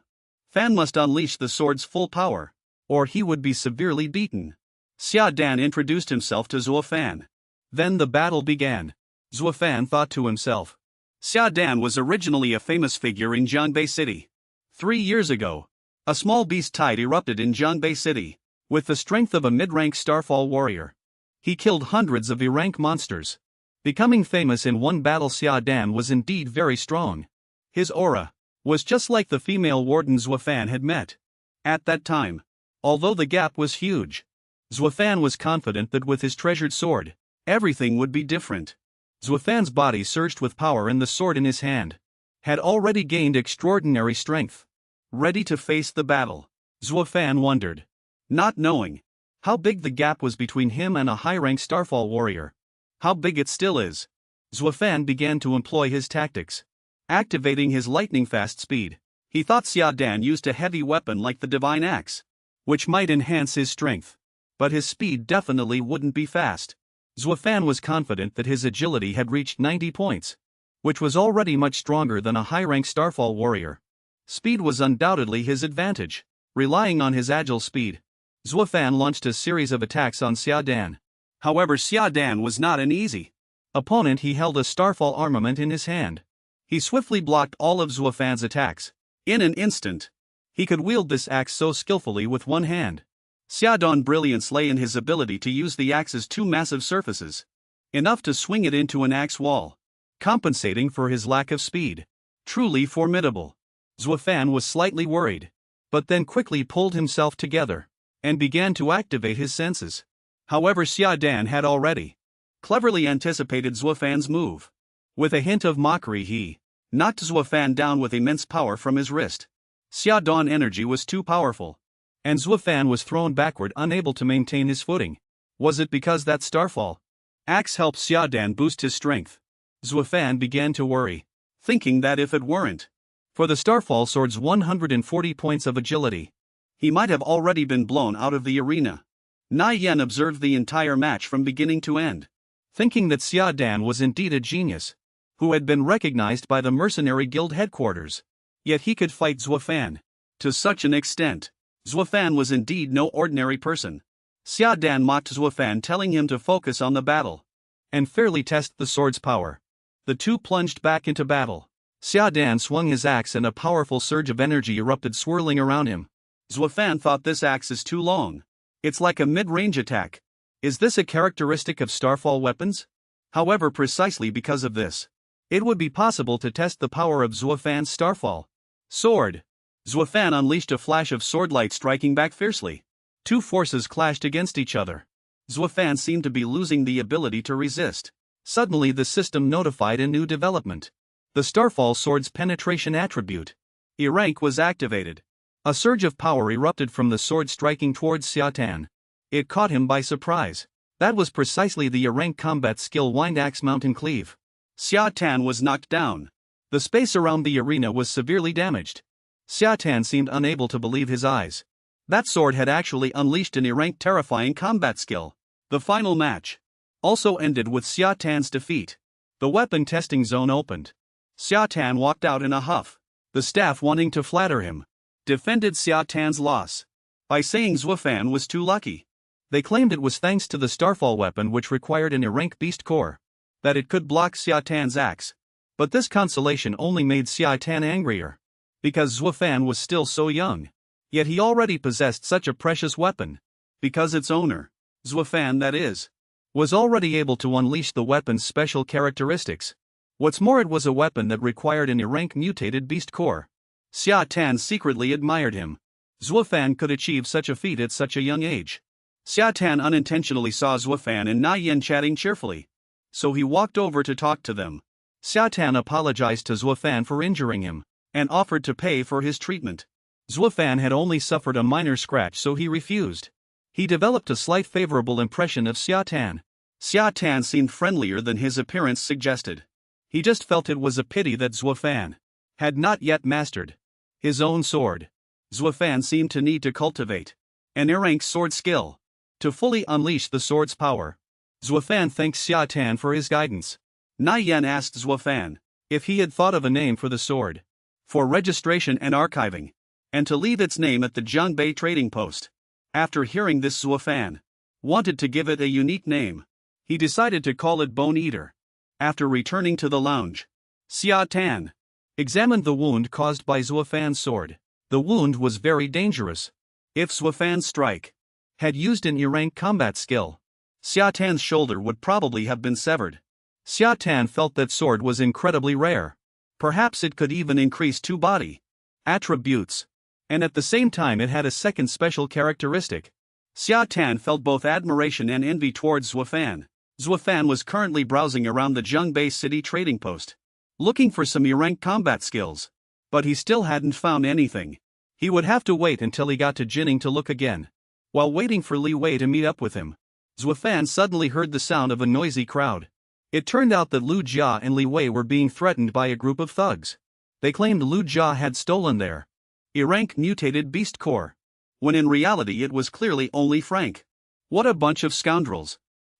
Fan must unleash the sword's full power, or he would be severely beaten. Xia Dan introduced himself to Zuo Fan. Then the battle began. Zuo Fan thought to himself. Xia Dan was originally a famous figure in Jiangbei City. 3 years ago, a small beast tide erupted in Jiangbei City. With the strength of a mid-rank Starfall warrior, he killed hundreds of E-rank monsters. Becoming famous in one battle, Xia Dan was indeed very strong. His aura was just like the female warden Zuo Fan had met. At that time, although the gap was huge, Zuo Fan was confident that with his treasured sword, everything would be different. Zuo Fan's body surged with power, and the sword in his hand had already gained extraordinary strength. Ready to face the battle, Zuo Fan wondered, not knowing how big the gap was between him and a high-ranked Starfall warrior. How big it still is. Zuo Fan began to employ his tactics, activating his lightning-fast speed. He thought Xia Dan used a heavy weapon like the Divine Axe, which might enhance his strength, but his speed definitely wouldn't be fast. Zuo Fan was confident that his agility had reached 90 points, which was already much stronger than a high-ranked Starfall warrior. Speed was undoubtedly his advantage. Relying on his agile speed, Zuo Fan launched a series of attacks on Xia Dan. However, Xia Dan was not an easy opponent. He held a Starfall armament in his hand. He swiftly blocked all of Zuo Fan's attacks. In an instant, he could wield this axe so skillfully with one hand. Xia Dan's brilliance lay in his ability to use the axe's two massive surfaces, enough to swing it into an axe wall, compensating for his lack of speed. Truly formidable. Zuo Fan was slightly worried, but then quickly pulled himself together and began to activate his senses. However, Xia Dan had already cleverly anticipated Zuo Fan's move. With a hint of mockery, he knocked Zuo Fan down with immense power from his wrist. Xia Dan's energy was too powerful, and Zuo Fan was thrown backward, unable to maintain his footing. Was it because that Starfall axe helped Xia Dan boost his strength? Zuo Fan began to worry, thinking that if it weren't for the Starfall sword's 140 points of agility, he might have already been blown out of the arena. Nai Yen observed the entire match from beginning to end, thinking that Xia Dan was indeed a genius, who had been recognized by the mercenary guild headquarters. Yet he could fight Zuo Fan to such an extent. Zuo Fan was indeed no ordinary person. Xia Dan mocked Zuo Fan, telling him to focus on the battle and fairly test the sword's power. The two plunged back into battle. Xia Dan swung his axe and a powerful surge of energy erupted, swirling around him. Zuo Fan thought, this axe is too long. It's like a mid-range attack. Is this a characteristic of Starfall weapons? However, precisely because of this, it would be possible to test the power of Zuo Fan's Starfall sword. Zuo Fan unleashed a flash of sword light, striking back fiercely. Two forces clashed against each other. Zuo Fan seemed to be losing the ability to resist. Suddenly the system notified a new development. The Starfall sword's penetration attribute, E rank, was activated. A surge of power erupted from the sword, striking towards Zuo Fan. It caught him by surprise. That was precisely the E rank combat skill Wind Axe Mountain Cleave. Zuo Fan was knocked down. The space around the arena was severely damaged. Zuo Fan seemed unable to believe his eyes. That sword had actually unleashed an E rank terrifying combat skill. The final match also ended with Zuo Fan's defeat. The weapon testing zone opened. Zuo Fan walked out in a huff. The staff, wanting to flatter him, defended Zuo Fan's loss by saying Zuo Fan was too lucky. They claimed it was thanks to the Starfall weapon, which required an E rank beast core, that it could block Zuo Fan's axe. But this consolation only made Zuo Fan angrier, because Zuo Fan was still so young. Yet he already possessed such a precious weapon, because its owner, Zuo Fan that is, was already able to unleash the weapon's special characteristics. What's more, it was a weapon that required an E rank mutated beast core. Zuo Fan secretly admired him. Zuo Fan could achieve such a feat at such a young age. Zuo Fan unintentionally saw Zuo Fan and Nian chatting cheerfully, so he walked over to talk to them. Zuo Fan apologized to Zuo Fan for injuring him, and offered to pay for his treatment. Zuo Fan had only suffered a minor scratch, so he refused. He developed a slight favorable impression of Zuo Fan. Zuo Fan seemed friendlier than his appearance suggested. He just felt it was a pity that Zuo Fan had not yet mastered his own sword. Zuo Fan seemed to need to cultivate an E rank sword skill to fully unleash the sword's power. Zuo Fan thanked Zuo Fan for his guidance. Nian asked Zuo Fan if he had thought of a name for the sword, for registration and archiving, and to leave its name at the Jiangbei trading post. After hearing this, Zuo Fan wanted to give it a unique name. He decided to call it Bone Eater. After returning to the lounge, Zuo Fan examined the wound caused by Zuo Fan's sword. The wound was very dangerous. If Zuo Fan's strike had used an E rank combat skill, Zuo Fan's shoulder would probably have been severed. Zuo Fan felt that sword was incredibly rare. Perhaps it could even increase 2 body attributes, and at the same time it had a second special characteristic. Zuo Fan felt both admiration and envy towards Zuo Fan. Zuo Fan was currently browsing around the Jiangbei City trading post, looking for some E rank combat skills, but he still hadn't found anything. He would have to wait until he got to Jining to look again. While waiting for Li Wei to meet up with him, Zuo Fan suddenly heard the sound of a noisy crowd. It turned out that Lu Jia and Li Wei were being threatened by a group of thugs. They claimed Lu Jia had stolen their E rank mutated beast core, when in reality it was clearly only Frank. What a bunch of scoundrels.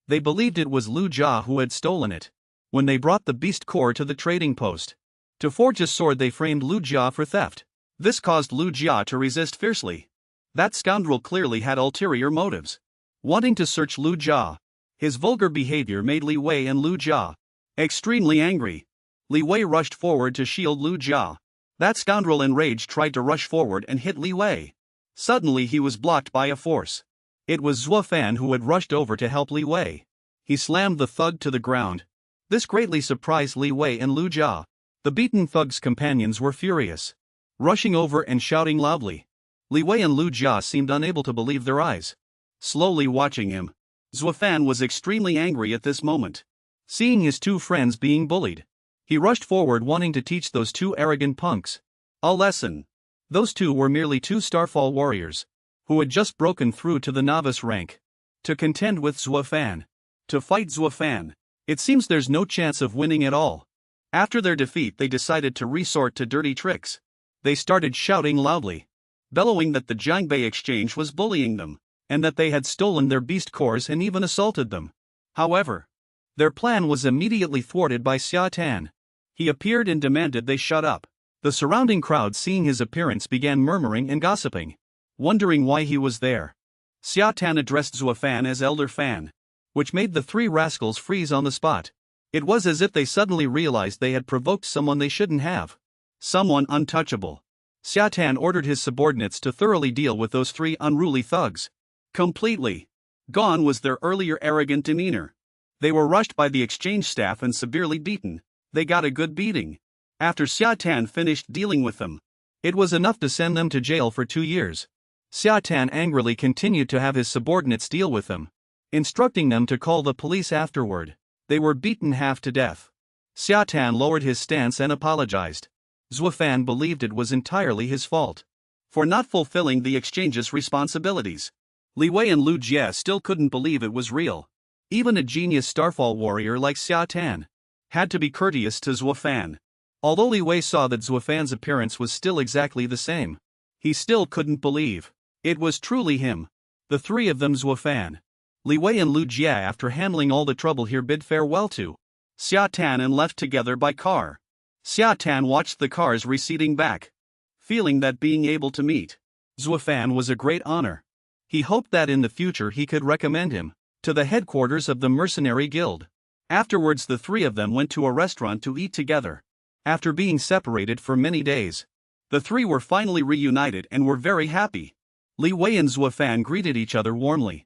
They believed it was Lu Jia who had stolen it. When they brought the beast core to the trading post to forge a sword, they framed Lu Jia for theft. This caused Lu Jia to resist fiercely. That scoundrel clearly had ulterior motives, wanting to search Lu Jia. His vulgar behavior made Li Wei and Lu Jia extremely angry. Li Wei rushed forward to shield Lu Jia. That scoundrel, enraged, tried to rush forward and hit Li Wei. Suddenly he was blocked by a force. It was Zuo Fan who had rushed over to help Li Wei. He slammed the thug to the ground. This greatly surprised Li Wei and Lu Jia. The beaten thug's companions were furious, rushing over and shouting loudly. Li Wei and Lu Jia seemed unable to believe their eyes. Slowly watching him, Zuo Fan was extremely angry at this moment. Seeing his 2 friends being bullied, he rushed forward, wanting to teach those 2 arrogant punks a lesson. Those 2 were merely 2 Starfall warriors, who had just broken through to the novice rank to contend with Zuo Fan. To fight Zuo Fan, it seems there's no chance of winning at all. After their defeat, they decided to resort to dirty tricks. They started shouting loudly, bellowing that the Jiangbei exchange was bullying them, and that they had stolen their beast cores and even assaulted them. However, their plan was immediately thwarted by Zuo Fan. He appeared and demanded they shut up. The surrounding crowd, seeing his appearance, began murmuring and gossiping, wondering why he was there. Zuo Fan addressed Zuo Fan as Elder Fan, which made the 3 rascals freeze on the spot. It was as if they suddenly realized they had provoked someone they shouldn't have. Someone untouchable. Zuo Fan ordered his subordinates to thoroughly deal with those 3 unruly thugs. Completely gone was their earlier arrogant demeanor. They were rushed by the exchange staff and severely beaten. They got a good beating. After Zuo Fan finished dealing with them, it was enough to send them to jail for 2 years. Zuo Fan angrily continued to have his subordinates deal with them, instructing them to call the police afterward. They were beaten half to death. Zuo Tan lowered his stance and apologized. Zuo Fan believed it was entirely his fault for not fulfilling the exchange's responsibilities. Li Wei and Lu Jie still couldn't believe it was real. Even a genius Starfall warrior like Zuo Tan had to be courteous to Zuo Fan. Although Li Wei saw that Zuo Fan's appearance was still exactly the same, he still couldn't believe it was truly him. The three of them, Zuo Fan, Li Wei and Lu Jie, after handling all the trouble here, bid farewell to Zuo Tan and left together by car. Zuo Tan watched the cars receding back, feeling that being able to meet Zuo Fan was a great honor. He hoped that in the future he could recommend him to the headquarters of the Mercenary Guild. Afterwards, the three of them went to a restaurant to eat together. After being separated for many days, the three were finally reunited and were very happy. Li Wei and Zuo Fan greeted each other warmly,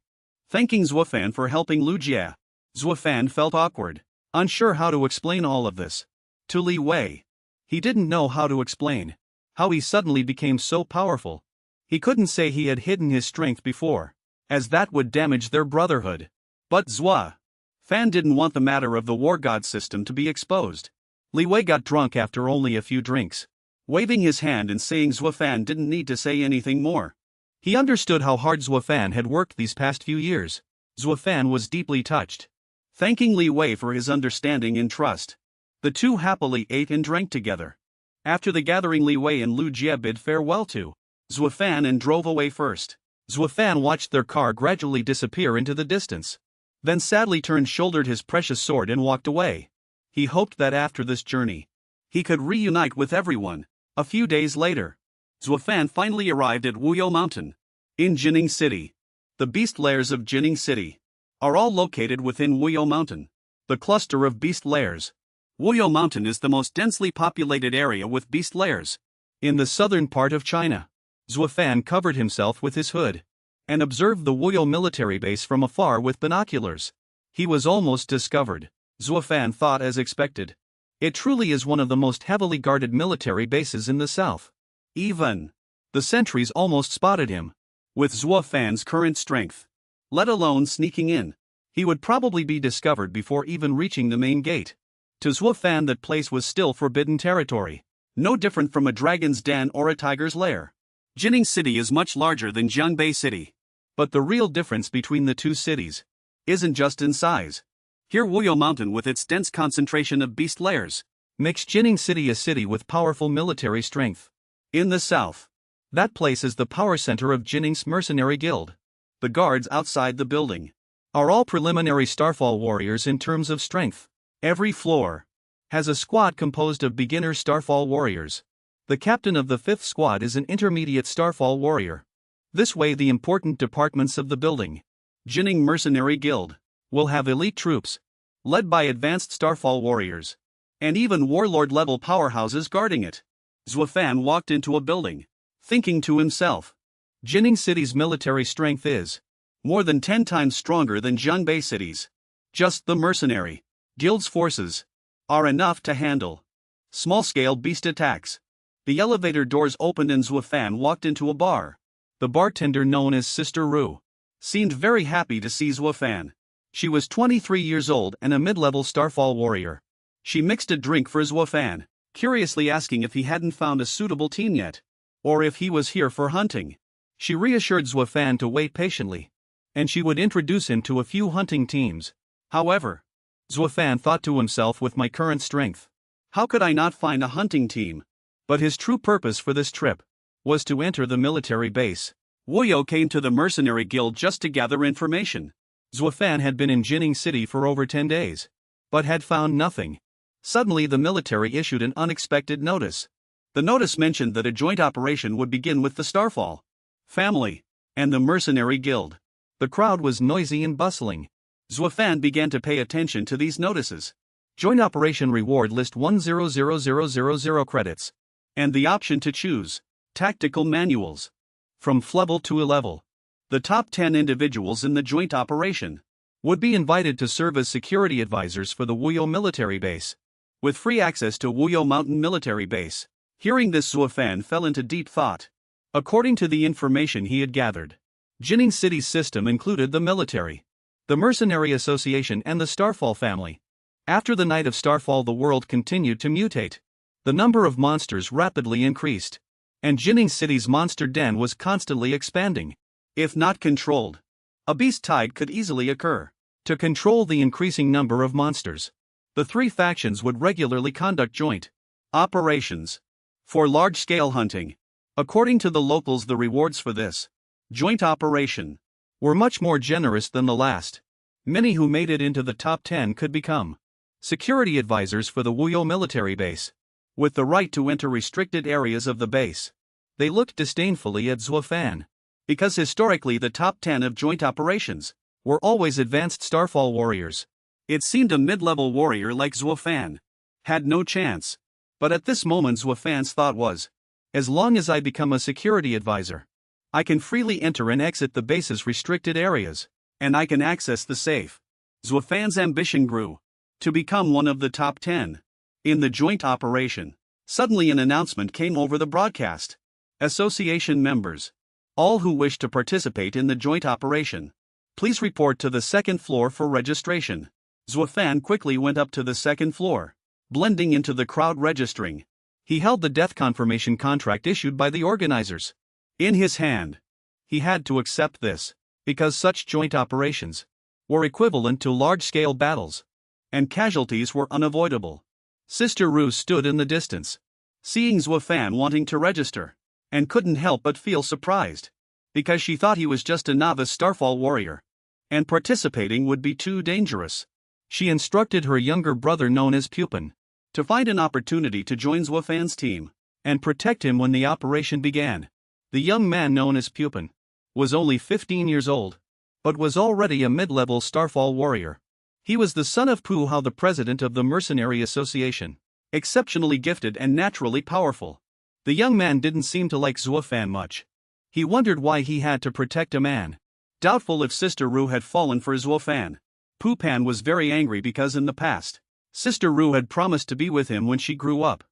thanking Zuo Fan for helping Lu Jie. Zuo Fan felt awkward, unsure how to explain all of this to Li Wei. He didn't know how to explain how he suddenly became so powerful. He couldn't say he had hidden his strength before, as that would damage their brotherhood. But Zuo Fan didn't want the matter of the war god system to be exposed. Li Wei got drunk after only a few drinks, waving his hand and saying Zuo Fan didn't need to say anything more. He understood how hard Zuo Fan had worked these past few years. Zuo Fan was deeply touched, thanking Li Wei for his understanding and trust. The two happily ate and drank together. After the gathering, Li Wei and Lu Jie bid farewell to Zuo Fan and drove away first. Zuo Fan watched their car gradually disappear into the distance, then sadly turned, shouldered his precious sword and walked away. He hoped that after this journey, he could reunite with everyone. A few days later, Zuo Fan finally arrived at Wuyo Mountain, in Jining City. The beast lairs of Jining City are all located within Wuyo Mountain, the cluster of beast lairs. Wuyo Mountain is the most densely populated area with beast lairs in the southern part of China. Zuo Fan covered himself with his hood and observed the Wuyo military base from afar with binoculars. He was almost discovered, Zuo Fan thought, as expected. It truly is one of the most heavily guarded military bases in the south. Even the sentries almost spotted him. With Zuo Fan's current strength, let alone sneaking in, he would probably be discovered before even reaching the main gate. To Zuo Fan, that place was still forbidden territory, no different from a dragon's den or a tiger's lair. Jining City is much larger than Jiangbei City. But the real difference between the two cities isn't just in size. Here, Wuyo Mountain, with its dense concentration of beast lairs, makes Jining City a city with powerful military strength. In the south, that place is the power center of Jining's Mercenary Guild. The guards outside the building are all preliminary Starfall warriors in terms of strength. Every floor has a squad composed of beginner Starfall warriors. The captain of the 5th squad is an intermediate Starfall warrior. This way, the important departments of the building, Jining Mercenary Guild, will have elite troops, led by advanced Starfall warriors, and even warlord-level powerhouses guarding it. Zuo Fan walked into a building, thinking to himself, Jining City's military strength is more than 10 times stronger than Jiangbei City's. Just the Mercenary Guild's forces are enough to handle small-scale beast attacks. The elevator doors opened and Zuo Fan walked into a bar. The bartender, known as Sister Ru, seemed very happy to see Zuo Fan. She was 23 years old and a mid-level Starfall warrior. She mixed a drink for Zuo Fan, curiously asking if he hadn't found a suitable team yet, or if he was here for hunting. She reassured Zuo Fan to wait patiently, and she would introduce him to a few hunting teams. However, Zuo Fan thought to himself, with my current strength, how could I not find a hunting team? But his true purpose for this trip was to enter the military base. Wuyo came to the Mercenary Guild just to gather information. Zuo Fan had been in Jining City for over 10 days, but had found nothing. Suddenly, the military issued an unexpected notice. The notice mentioned that a joint operation would begin with the Starfall family and the Mercenary Guild. The crowd was noisy and bustling. Zuo Fan began to pay attention to these notices. Joint operation reward list 100000 credits, and the option to choose tactical manuals from level to level. The top 10 individuals in the joint operation would be invited to serve as security advisors for the Wuyo military base, with free access to Wuyo Mountain military base. Hearing this, Zuo Fan fell into deep thought. According to the information he had gathered, Jining City's system included the military, the Mercenary Association, and the Starfall family. After the night of starfall, the world continued to mutate. The number of monsters rapidly increased, and Jinning City's monster den was constantly expanding. If not controlled, a beast tide could easily occur. To control the increasing number of monsters, the three factions would regularly conduct joint operations for large-scale hunting. According to the locals, the rewards for this joint operation were much more generous than the last. Many who made it into the top 10 could become security advisors for the Wuyo military base, with the right to enter restricted areas of the base. They looked disdainfully at Zuo Fan, because historically the top 10 of joint operations were always advanced Starfall warriors. It seemed a mid-level warrior like Zuo Fan had no chance. But at this moment Zuo Fan's thought was, as long as I become a security advisor, I can freely enter and exit the base's restricted areas, and I can access the safe. Zuo Fan's ambition grew to become one of the top 10 in the joint operation. Suddenly an announcement came over the broadcast. Association members, all who wish to participate in the joint operation, please report to the second floor for registration. Zuo Fan quickly went up to the second floor, blending into the crowd registering. He held the death confirmation contract issued by the organizers in his hand. He had to accept this, because such joint operations were equivalent to large-scale battles, and casualties were unavoidable. Sister Ru stood in the distance, seeing Zuo Fan wanting to register, and couldn't help but feel surprised, because she thought he was just a novice Starfall warrior, and participating would be too dangerous. She instructed her younger brother known as Pupin to find an opportunity to join Zuo Fan's team and protect him when the operation began. The young man known as Pupin was only 15 years old, but was already a mid-level Starfall warrior. He was the son of Pu Hao, the president of the Mercenary Association, exceptionally gifted and naturally powerful. The young man didn't seem to like Zuo Fan much. He wondered why he had to protect a man. Doubtful if Sister Ru had fallen for Zuo Fan. Pu Pan was very angry because in the past, Sister Ru had promised to be with him when she grew up.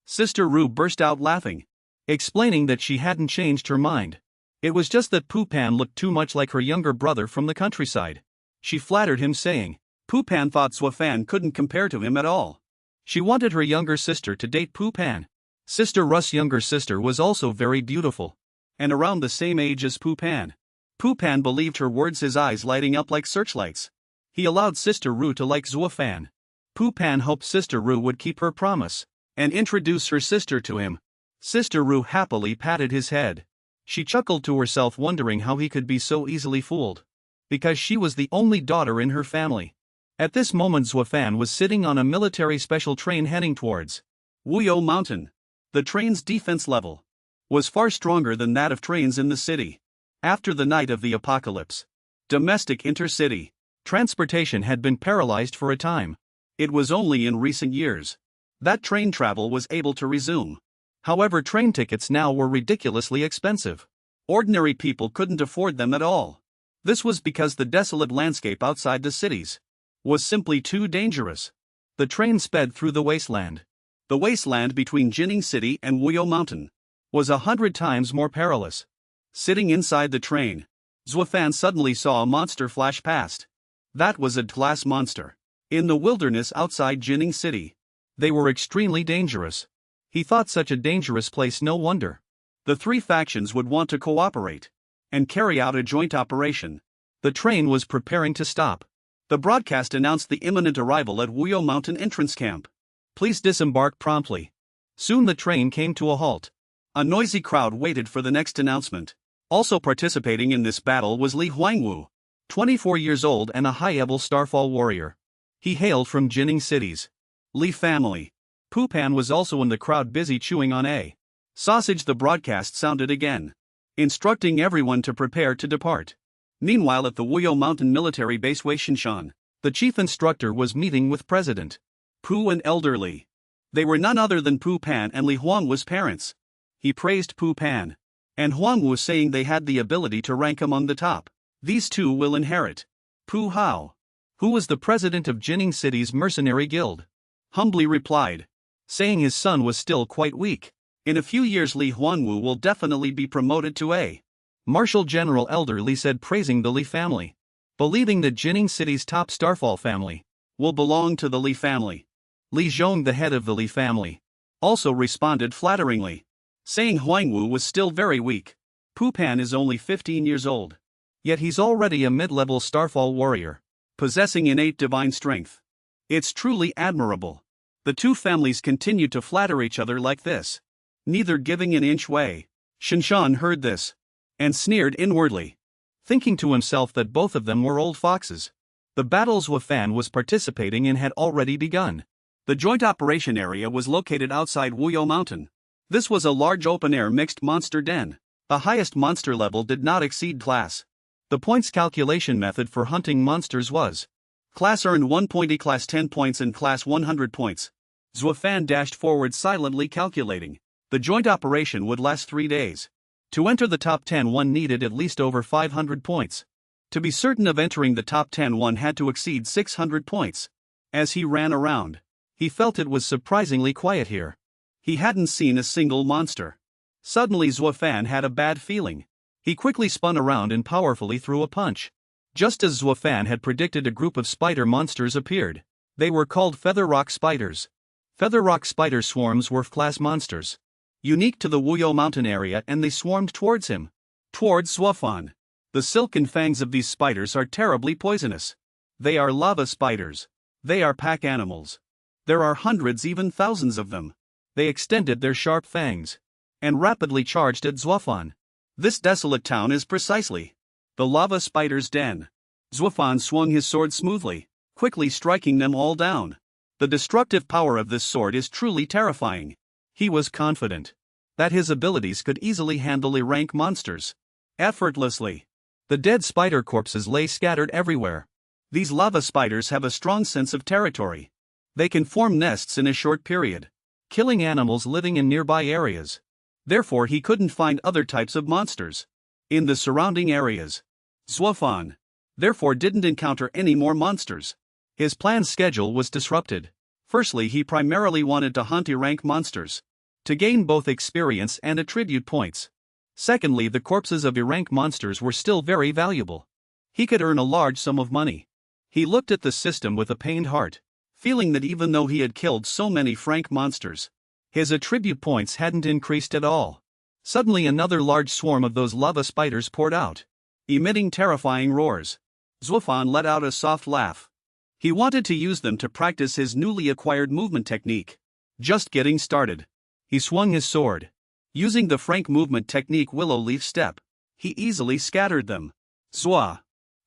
Sister Ru burst out laughing, explaining that she hadn't changed her mind. It was just that Pu Pan looked too much like her younger brother from the countryside. She flattered him, saying Pu Pan thought Zuo Fan couldn't compare to him at all. She wanted her younger sister to date Pu Pan. Sister Ru's younger sister was also very beautiful, and around the same age as Pu Pan. Pu Pan believed her words, his eyes lighting up like searchlights. He allowed Sister Ru to like Zuo Fan. Pu Pan hoped Sister Ru would keep her promise and introduce her sister to him. Sister Ru happily patted his head. She chuckled to herself, wondering how he could be so easily fooled, because she was the only daughter in her family. At this moment Zuo Fan was sitting on a military special train heading towards Wuyo Mountain. The train's defense level was far stronger than that of trains in the city. After the night of the apocalypse, domestic intercity transportation had been paralyzed for a time. It was only in recent years that train travel was able to resume. However, train tickets now were ridiculously expensive. Ordinary people couldn't afford them at all. This was because the desolate landscape outside the cities was simply too dangerous. The train sped through the wasteland. The wasteland between Jinning City and Wuyo Mountain was 100 times more perilous. Sitting inside the train, Zuo Fan suddenly saw a monster flash past. That was a glass monster. In the wilderness outside Jinning City, they were extremely dangerous. He thought such a dangerous place, no wonder the three factions would want to cooperate and carry out a joint operation. The train was preparing to stop. The broadcast announced the imminent arrival at Wuyo Mountain entrance camp. Please disembark promptly. Soon the train came to a halt. A noisy crowd waited for the next announcement. Also participating in this battle was Li Huangwu, 24 years old and a high-level Starfall warrior. He hailed from Jinning City's Li family. Pu Pan was also in the crowd, busy chewing on a sausage. The broadcast sounded again, instructing everyone to prepare to depart. Meanwhile, at the Wuyo Mountain military base Weishinshan, the chief instructor was meeting with President Pu and Elder Li. They were none other than Pu Pan and Li Huangwu's parents. He praised Pu Pan and Huangwu, saying they had the ability to rank among the top. These two will inherit. Pu Hao, who was the president of Jinning City's mercenary guild, humbly replied, saying his son was still quite weak. In a few years Li Huangwu will definitely be promoted to a Marshal General. Elder Li said, praising the Li family, believing that Jinning City's top Starfall family will belong to the Li family. Li Zhong, the head of the Li family, also responded flatteringly, saying Huangwu was still very weak. Pu Pan is only 15 years old. Yet he's already a mid-level Starfall warrior, possessing innate divine strength. It's truly admirable. The two families continued to flatter each other like this, neither giving an inch way. Shinshan heard this, and sneered inwardly, thinking to himself that both of them were old foxes. The battle Zuo Fan was participating in had already begun. The joint operation area was located outside Wuyou Mountain. This was a large open-air mixed monster den. The highest monster level did not exceed class. The points calculation method for hunting monsters was: class earned 1 point, E-class 10 points and class 100 points. Zuo Fan dashed forward silently calculating. The joint operation would last 3 days. To enter the top 10, one needed at least over 500 points. To be certain of entering the top 10, one had to exceed 600 points. As he ran around, he felt it was surprisingly quiet here. He hadn't seen a single monster. Suddenly Zuo Fan had a bad feeling. He quickly spun around and powerfully threw a punch. Just as Zuo Fan had predicted, a group of spider monsters appeared. They were called Feather Rock Spiders. Feather Rock Spider swarms were class monsters, unique to the Wuyou Mountain area, and they swarmed towards him. Towards Zuo Fan. The silken fangs of these spiders are terribly poisonous. They are lava spiders. They are pack animals. There are hundreds, even thousands of them. They extended their sharp fangs and rapidly charged at Zuo Fan. This desolate town is precisely the lava spider's den. Zuo Fan swung his sword smoothly, quickly striking them all down. The destructive power of this sword is truly terrifying. He was confident that his abilities could easily handle rank monsters effortlessly. The dead spider corpses lay scattered everywhere. These lava spiders have a strong sense of territory. They can form nests in a short period, killing animals living in nearby areas. Therefore, he couldn't find other types of monsters in the surrounding areas. Zuo Fan, therefore, didn't encounter any more monsters. His planned schedule was disrupted. Firstly, he primarily wanted to hunt rank monsters to gain both experience and attribute points. Secondly, the corpses of rank monsters were still very valuable. He could earn a large sum of money. He looked at the system with a pained heart, feeling that even though he had killed so many rank monsters, his attribute points hadn't increased at all. Suddenly, another large swarm of those lava spiders poured out, emitting terrifying roars. Zuo Fan let out a soft laugh. He wanted to use them to practice his newly acquired movement technique. Just getting started. He swung his sword. Using the frank movement technique Willow Leaf Step, he easily scattered them. Zuo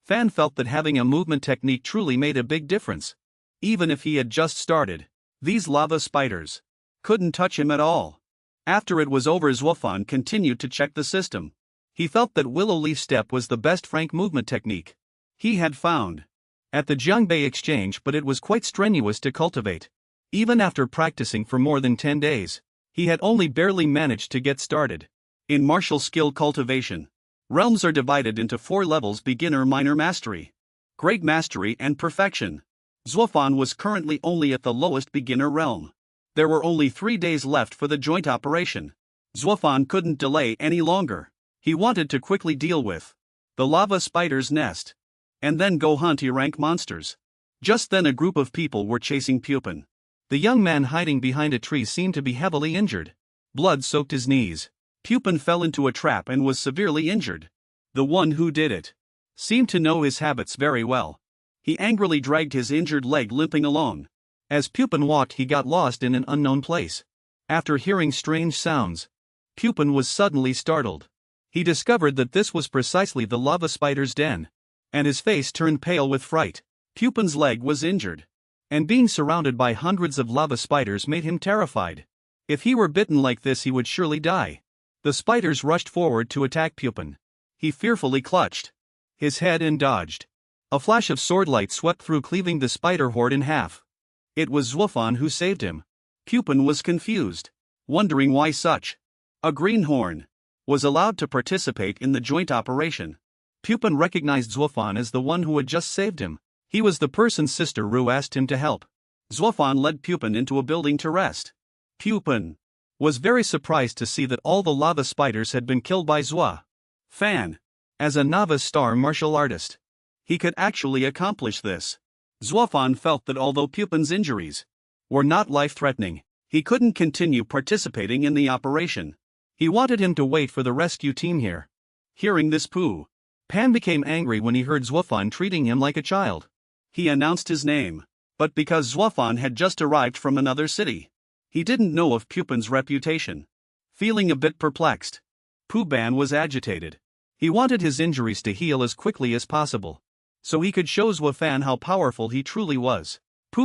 Fan felt that having a movement technique truly made a big difference. Even if he had just started, these lava spiders couldn't touch him at all. After it was over, Zuo Fan continued to check the system. He felt that Willow Leaf Step was the best frank movement technique he had found at the Jiangbei exchange, but it was quite strenuous to cultivate. Even after practicing for more than 10 days, he had only barely managed to get started. In martial skill cultivation, realms are divided into 4 levels: beginner, minor mastery, great mastery, and perfection. Zuo Fan was currently only at the lowest beginner realm. There were only 3 days left for the joint operation. Zuo Fan couldn't delay any longer. He wanted to quickly deal with the lava spider's nest, and then go hunt rank monsters. Just then, a group of people were chasing Pupin. The young man hiding behind a tree seemed to be heavily injured. Blood soaked his knees. Pupin fell into a trap and was severely injured. The one who did it seemed to know his habits very well. He angrily dragged his injured leg limping along. As Pupin walked, he got lost in an unknown place. After hearing strange sounds, Pupin was suddenly startled. He discovered that this was precisely the lava spider's den, and his face turned pale with fright. Pupin's leg was injured, and being surrounded by hundreds of lava spiders made him terrified. If he were bitten like this, he would surely die. The spiders rushed forward to attack Pupin. He fearfully clutched his head and dodged. A flash of swordlight swept through, cleaving the spider horde in half. It was Zuo Fan who saved him. Pupin was confused, wondering why such a greenhorn was allowed to participate in the joint operation. Pupin recognized Zuo Fan as the one who had just saved him. He was the person Sister Ru asked him to help. Zuo Fan led Pupin into a building to rest. Pupin was very surprised to see that all the lava spiders had been killed by Zuo Fan. As a novice star martial artist, he could actually accomplish this. Zuo Fan felt that although Pupin's injuries were not life-threatening, he couldn't continue participating in the operation. He wanted him to wait for the rescue team here. Hearing this, Pan became angry when he heard Zuo Fan treating him like a child. He announced his name, but because Zuo Fan had just arrived from another city, he didn't know of Pupin's reputation. Feeling a bit perplexed, Pan was agitated. He wanted his injuries to heal as quickly as possible, so he could show Zuo Fan how powerful he truly was.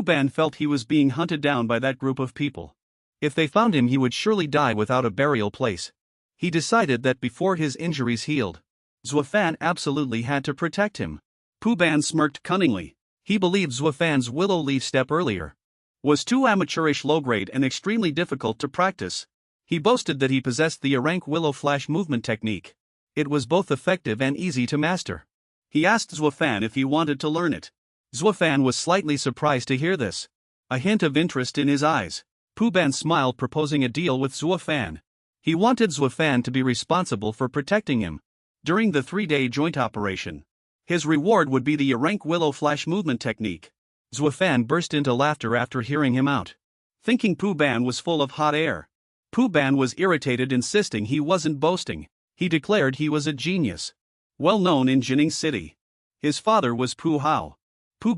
Pan felt he was being hunted down by that group of people. If they found him, he would surely die without a burial place. He decided that before his injuries healed, Zuo Fan absolutely had to protect him. Pan smirked cunningly. He believed Zuo Fan's willow leaf step earlier was too amateurish, low-grade, and extremely difficult to practice. He boasted that he possessed the rank willow flash movement technique. It was both effective and easy to master. He asked Zuo Fan if he wanted to learn it. Zuo Fan was slightly surprised to hear this. A hint of interest in his eyes, Pan smiled, proposing a deal with Zuo Fan. He wanted Zuo Fan to be responsible for protecting him during the 3-day joint operation. His reward would be the rank willow flash movement technique. Zuo Fan burst into laughter after hearing him out. Thinking Pan was full of hot air, Pan was irritated, insisting he wasn't boasting. He declared he was a genius, well known in Jining City. His father was Pu Hao.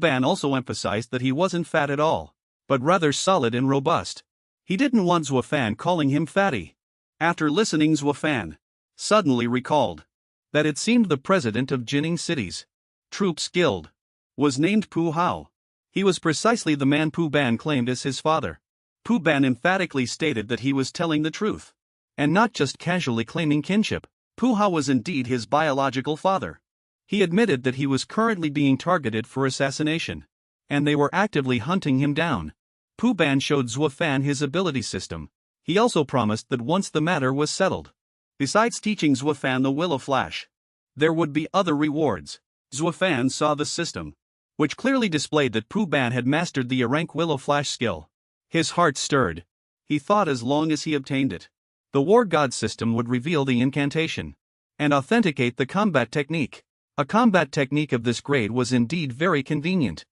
Pan also emphasized that he wasn't fat at all, but rather solid and robust. He didn't want Zuo Fan calling him fatty. After listening, Zuo Fan suddenly recalled that it seemed the president of Jining City's Troops Guild was named Pu Hao. He was precisely the man Pan claimed as his father. Pan emphatically stated that he was telling the truth, and not just casually claiming kinship. Pu Hao was indeed his biological father. He admitted that he was currently being targeted for assassination, and they were actively hunting him down. Pan showed Zuo Fan his ability system. He also promised that once the matter was settled, besides teaching Zuo Fan the Willow Flash, there would be other rewards. Zuo Fan saw the system, which clearly displayed that Pan had mastered the rank Willow Flash skill. His heart stirred. He thought as long as he obtained it, the War God system would reveal the incantation and authenticate the combat technique. A combat technique of this grade was indeed very convenient.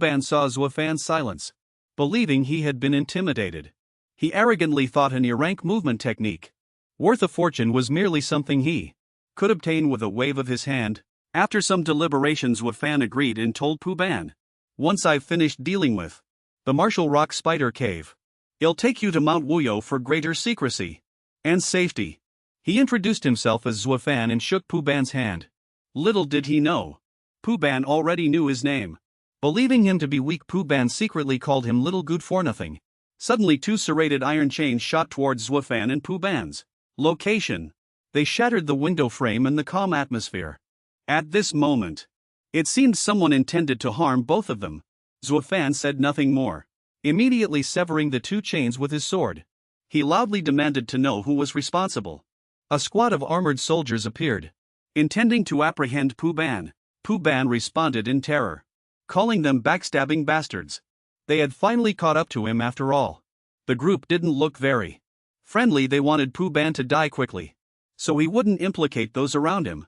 Pan saw Zuo Fan's silence, believing he had been intimidated. He arrogantly thought an rank movement technique worth a fortune was merely something he could obtain with a wave of his hand. After some deliberations, Zuo Fan agreed and told Pan, "Once I've finished dealing with the Martial Rock Spider Cave, I'll take you to Mount Wuyo for greater secrecy and safety." He introduced himself as Zuo Fan and shook Pan's hand. Little did he know, Pan already knew his name. Believing him to be weak, Pan secretly called him Little Good for Nothing. Suddenly 2 serrated iron chains shot towards Zuo Fan and Pan's location. They shattered the window frame and the calm atmosphere. At this moment, it seemed someone intended to harm both of them. Zuo Fan said nothing more, immediately severing the 2 chains with his sword. He loudly demanded to know who was responsible. A squad of armored soldiers appeared, intending to apprehend Pan. Pan responded in terror, calling them backstabbing bastards. They had finally caught up to him after all. The group didn't look very friendly. They wanted Pan to die quickly, so he wouldn't implicate those around him.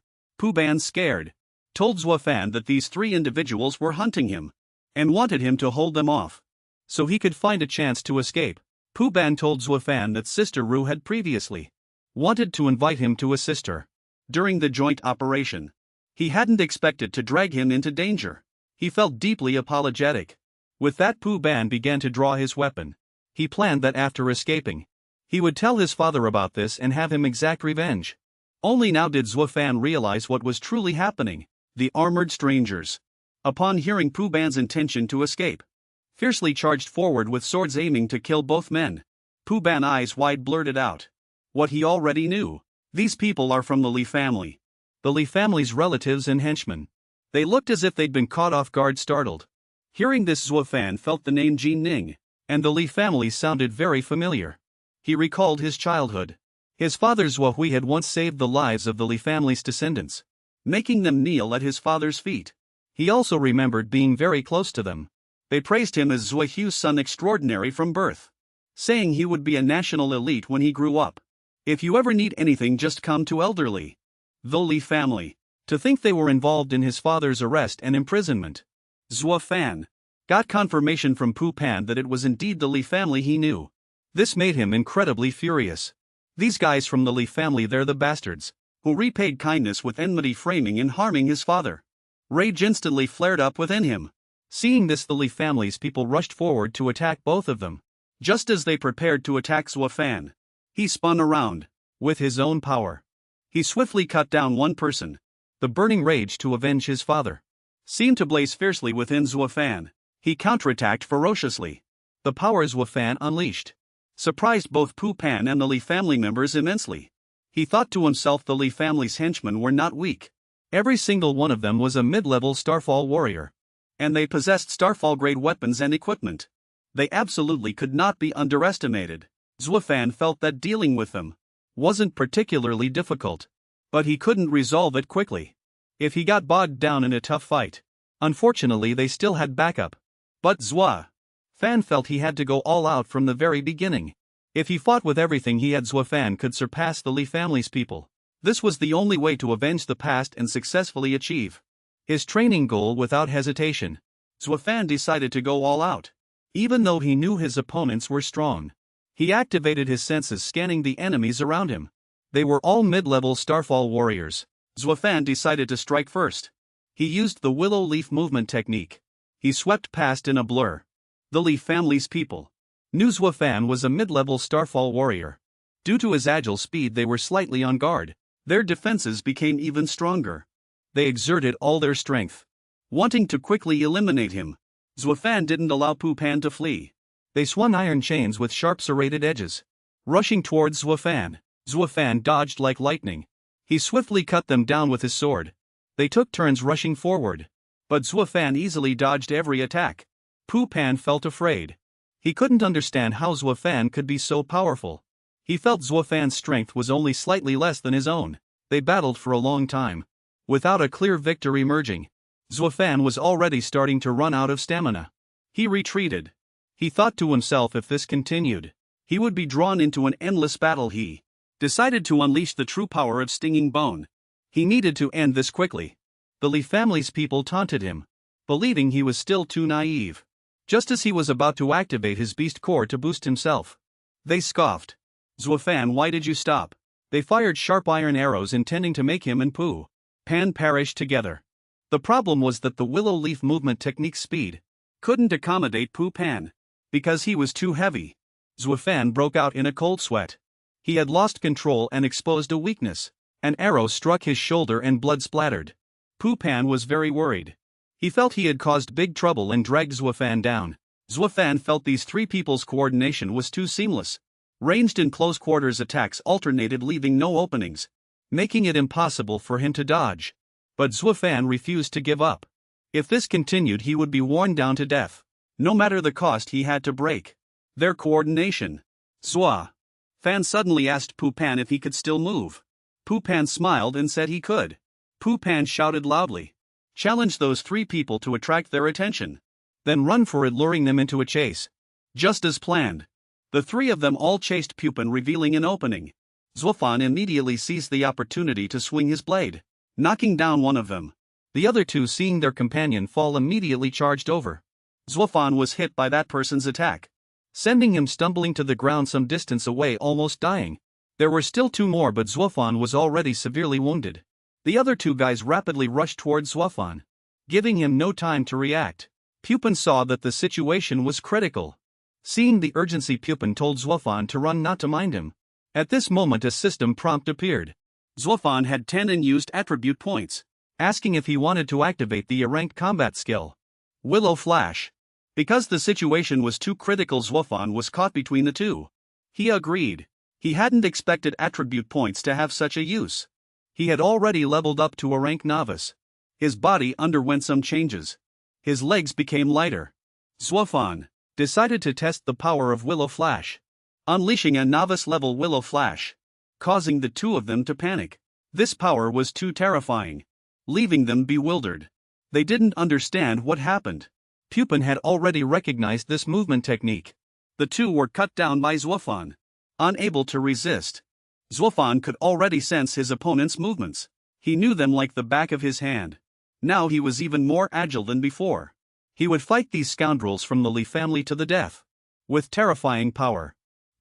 Pan, scared, told Zuo Fan that these 3 individuals were hunting him and wanted him to hold them off so he could find a chance to escape. Pan told Zuo Fan that Sister Ru had previously wanted to invite him to assist her during the joint operation. He hadn't expected to drag him into danger. He felt deeply apologetic. With that, Pan began to draw his weapon. He planned that after escaping, he would tell his father about this and have him exact revenge. Only now did Zuo Fan realize what was truly happening. The armored strangers, upon hearing Pan's intention to escape, fiercely charged forward with swords aiming to kill both men. Pan's eyes wide blurted out what he already knew. These people are from the Li family. The Li family's relatives and henchmen. They looked as if they'd been caught off guard, startled. Hearing this, Zuo Fan felt the name Jin Ning and the Li family sounded very familiar. He recalled his childhood. His father Zuo Hui had once saved the lives of the Li family's descendants, making them kneel at his father's feet. He also remembered being very close to them. They praised him as Zuo Hu's son extraordinary from birth, saying he would be a national elite when he grew up. If you ever need anything, just come to elderly. The Li family. To think they were involved in his father's arrest and imprisonment. Zuo Fan got confirmation from Pu Pan that it was indeed the Li family he knew. This made him incredibly furious. These guys from the Li family, they're the bastards who repaid kindness with enmity, framing and harming his father. Rage instantly flared up within him. Seeing this, the Li family's people rushed forward to attack both of them. Just as they prepared to attack Zuo Fan, he spun around. With his own power, he swiftly cut down one person. The burning rage to avenge his father seemed to blaze fiercely within Zuo Fan. He counterattacked ferociously. The power Zuo Fan unleashed surprised both Pu Pan and the Li family members immensely. He thought to himself, the Li family's henchmen were not weak. Every single one of them was a mid-level Starfall warrior. And they possessed Starfall-grade weapons and equipment. They absolutely could not be underestimated. Zuo Fan felt that dealing with them wasn't particularly difficult. But he couldn't resolve it quickly if he got bogged down in a tough fight. Unfortunately, they still had backup. But Zuo Fan felt he had to go all out from the very beginning. If he fought with everything he had, Zuo Fan could surpass the Li family's people. This was the only way to avenge the past and successfully achieve his training goal without hesitation. Zuo Fan decided to go all out. Even though he knew his opponents were strong, he activated his senses, scanning the enemies around him. They were all mid-level Starfall warriors. Zuo Fan decided to strike first. He used the willow leaf movement technique. He swept past in a blur. The Li family's people knew Zuo Fan was a mid-level Starfall warrior. Due to his agile speed, they were slightly on guard. Their defenses became even stronger. They exerted all their strength, wanting to quickly eliminate him. Zuo Fan didn't allow Pu Pan to flee. They swung iron chains with sharp serrated edges, rushing towards Zuo Fan. Zuo Fan dodged like lightning. He swiftly cut them down with his sword. They took turns rushing forward. But Zuo Fan easily dodged every attack. Pu Pan felt afraid. He couldn't understand how Zuo Fan could be so powerful. He felt Zuo Fan's strength was only slightly less than his own. They battled for a long time, without a clear victory emerging. Zuo Fan was already starting to run out of stamina. He retreated. He thought to himself, if this continued, he would be drawn into an endless battle. He decided to unleash the true power of Stinging Bone. He needed to end this quickly. The Li family's people taunted him, believing he was still too naive. Just as he was about to activate his beast core to boost himself, they scoffed. Zuo Fan, why did you stop? They fired sharp iron arrows intending to make him and Pu Pan perish together. The problem was that the willow leaf movement technique's speed couldn't accommodate Pu Pan, because he was too heavy. Zuo Fan broke out in a cold sweat. He had lost control and exposed a weakness. An arrow struck his shoulder and blood splattered. Pu Pan was very worried. He felt he had caused big trouble and dragged Zuo Fan down. Zuo Fan felt these three people's coordination was too seamless. Ranged and close quarters attacks alternated, leaving no openings, making it impossible for him to dodge. But Zuo Fan refused to give up. If this continued, he would be worn down to death. No matter the cost, he had to break their coordination. Zuo Fan suddenly asked Pu Pan if he could still move. Pu Pan smiled and said he could. Pu Pan shouted loudly, "Challenge those three people to attract their attention. Then run for it," luring them into a chase. Just as planned, the three of them all chased Pu Pan, revealing an opening. Zuo Fan immediately seized the opportunity to swing his blade, knocking down one of them. The other two, seeing their companion fall, immediately charged over. Zuo Fan was hit by that person's attack, sending him stumbling to the ground some distance away, almost dying. There were still two more, but Zuo Fan was already severely wounded. The other two guys rapidly rushed towards Zuo Fan, giving him no time to react. Pu Pan saw that the situation was critical. Seeing the urgency, Pu Pan told Zuo Fan to run, not to mind him. At this moment, a system prompt appeared. Zuo Fan had 10 unused attribute points, asking if he wanted to activate the ranked combat skill, Willow Flash. Because the situation was too critical, Zuo Fan was caught between the two. He agreed. He hadn't expected attribute points to have such a use. He had already leveled up to a rank novice. His body underwent some changes. His legs became lighter. Zuo Fan decided to test the power of Willow Flash, unleashing a novice-level Willow Flash, causing the two of them to panic. This power was too terrifying, leaving them bewildered. They didn't understand what happened. Pu Pan had already recognized this movement technique. The two were cut down by Zuo Fan, unable to resist. Zuo Fan could already sense his opponent's movements. He knew them like the back of his hand. Now he was even more agile than before. He would fight these scoundrels from the Li family to the death. With terrifying power,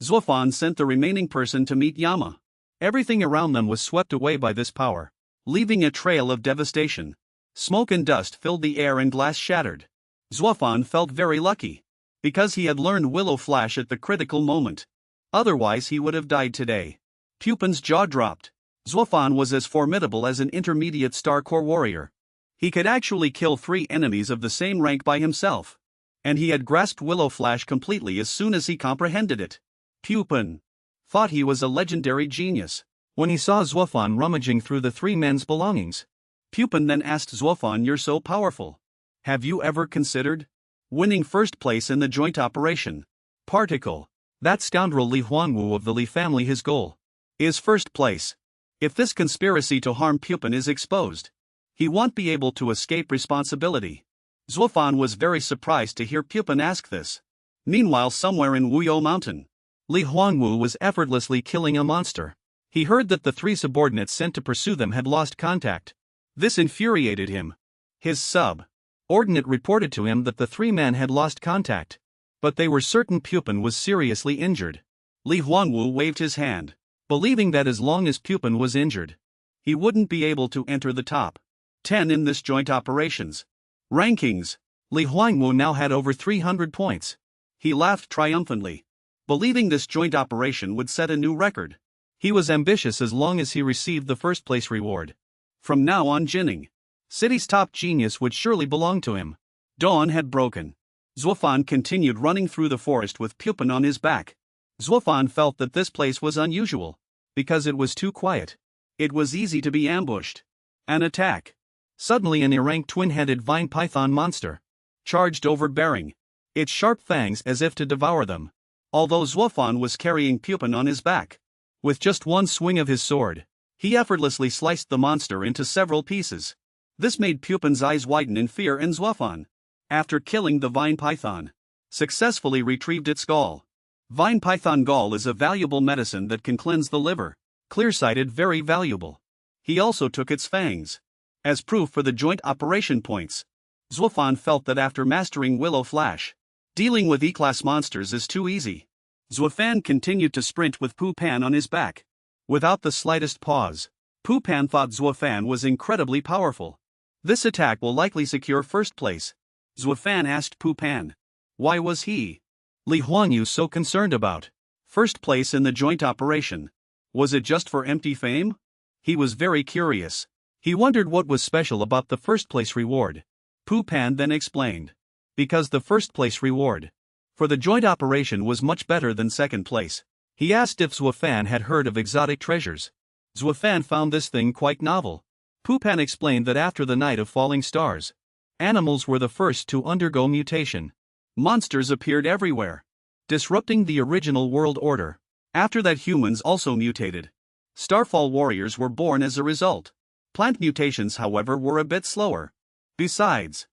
Zuo Fan sent the remaining person to meet Yama. Everything around them was swept away by this power, leaving a trail of devastation. Smoke and dust filled the air and glass shattered. Zuo Fan felt very lucky, because he had learned Willow Flash at the critical moment. Otherwise he would have died today. Pupin's jaw dropped. Zuo Fan was as formidable as an intermediate Star Corps warrior. He could actually kill 3 enemies of the same rank by himself. And he had grasped Willow Flash completely as soon as he comprehended it. Pupin thought he was a legendary genius when he saw Zuo Fan rummaging through the 3 men's belongings. Pupin then asked Zuo Fan, "You're so powerful. Have you ever considered winning first place in the joint operation?" Particle. That scoundrel Li Huangwu of the Li family, his goal is first place. If this conspiracy to harm Pupin is exposed, he won't be able to escape responsibility. Zuo Fan was very surprised to hear Pupin ask this. Meanwhile, somewhere in Wuyou Mountain, Li Huangwu was effortlessly killing a monster. He heard that the 3 subordinates sent to pursue them had lost contact. This infuriated him. His subordinate reported to him that the 3 men had lost contact, but they were certain Pupin was seriously injured. Li Huangwu waved his hand, believing that as long as Pupin was injured, he wouldn't be able to enter the top 10 in this joint operations rankings. Li Huangwu now had over 300 points. He laughed triumphantly, believing this joint operation would set a new record. He was ambitious as long as he received the first place reward. From now on, Jining City's top genius would surely belong to him. Dawn had broken. Zuo Fan continued running through the forest with Pupin on his back. Zuo Fan felt that this place was unusual, because it was too quiet. It was easy to be ambushed. An attack. Suddenly an erranked twin-headed vine python monster charged overbearing, its sharp fangs as if to devour them. Although Zuo Fan was carrying Pupin on his back, with just one swing of his sword, he effortlessly sliced the monster into several pieces. This made Pupin's eyes widen in fear, and Zuo Fan, after killing the vine python, successfully retrieved its gall. Vine python gall is a valuable medicine that can cleanse the liver. Clear-sighted, very valuable. He also took its fangs as proof for the joint operation points. Zuo Fan felt that after mastering Willow Flash, dealing with E-class monsters is too easy. Zuo Fan continued to sprint with Pu Pan on his back, without the slightest pause. Pu Pan thought Zuo Fan was incredibly powerful. This attack will likely secure first place. Zuo Fan asked Pu Pan, why was he, Li Huangwu, so concerned about first place in the joint operation? Was it just for empty fame? He was very curious. He wondered what was special about the first place reward. Pu Pan then explained. Because the first place reward for the joint operation was much better than second place. He asked if Zuo Fan had heard of exotic treasures. Zuo Fan found this thing quite novel. Pu Pan explained that after the Night of Falling Stars, animals were the first to undergo mutation. Monsters appeared everywhere, disrupting the original world order. After that, humans also mutated. Starfall warriors were born as a result. Plant mutations, however, were a bit slower. Besides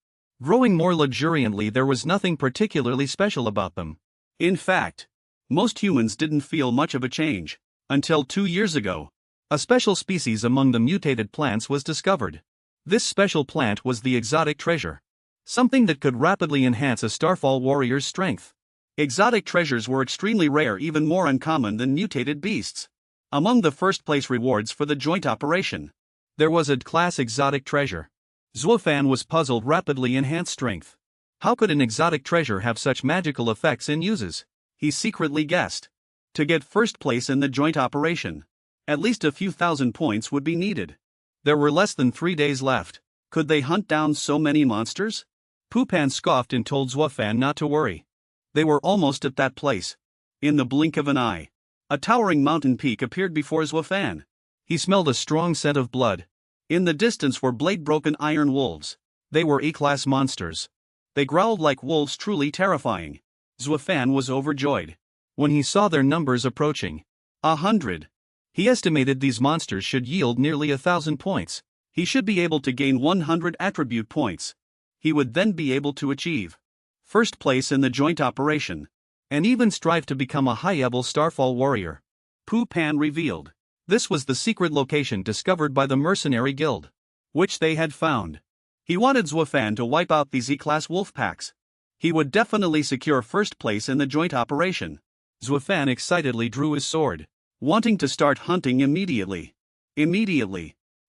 growing more luxuriantly, there was nothing particularly special about them. In fact, most humans didn't feel much of a change, until 2 years ago. A special species among the mutated plants was discovered. This special plant was the exotic treasure, something that could rapidly enhance a Starfall warrior's strength. Exotic treasures were extremely rare, even more uncommon than mutated beasts. Among the first place rewards for the joint operation, there was a class exotic treasure. Zuo Fan was puzzled. Rapidly enhanced strength. How could an exotic treasure have such magical effects and uses? He secretly guessed. To get first place in the joint operation, at least a few thousand points would be needed. There were less than 3 days left. Could they hunt down so many monsters? Pu Pan scoffed and told Zuo Fan not to worry. They were almost at that place. In the blink of an eye, a towering mountain peak appeared before Zuo Fan. He smelled a strong scent of blood. In the distance were blade-broken iron wolves. They were E-class monsters. They growled like wolves, truly terrifying. Zuo Fan was overjoyed when he saw their numbers approaching 100. He estimated these monsters should yield nearly 1,000 points. He should be able to gain 100 attribute points. He would then be able to achieve first place in the joint operation, and even strive to become a high-level Starfall warrior. Pu Pan revealed. This was the secret location discovered by the Mercenary Guild, which they had found. He wanted Zuo Fan to wipe out the Z-class wolf packs. He would definitely secure first place in the joint operation. Zuo Fan excitedly drew his sword, wanting to start hunting immediately.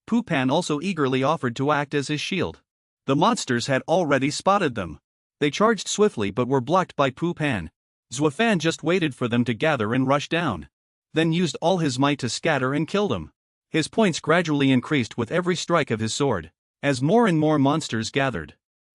Pu Pan also eagerly offered to act as his shield. The monsters had already spotted them. They charged swiftly but were blocked by Pu Pan. Zuo Fan just waited for them to gather and rush down, then used all his might to scatter and kill them. His points gradually increased with every strike of his sword. As more and more monsters gathered,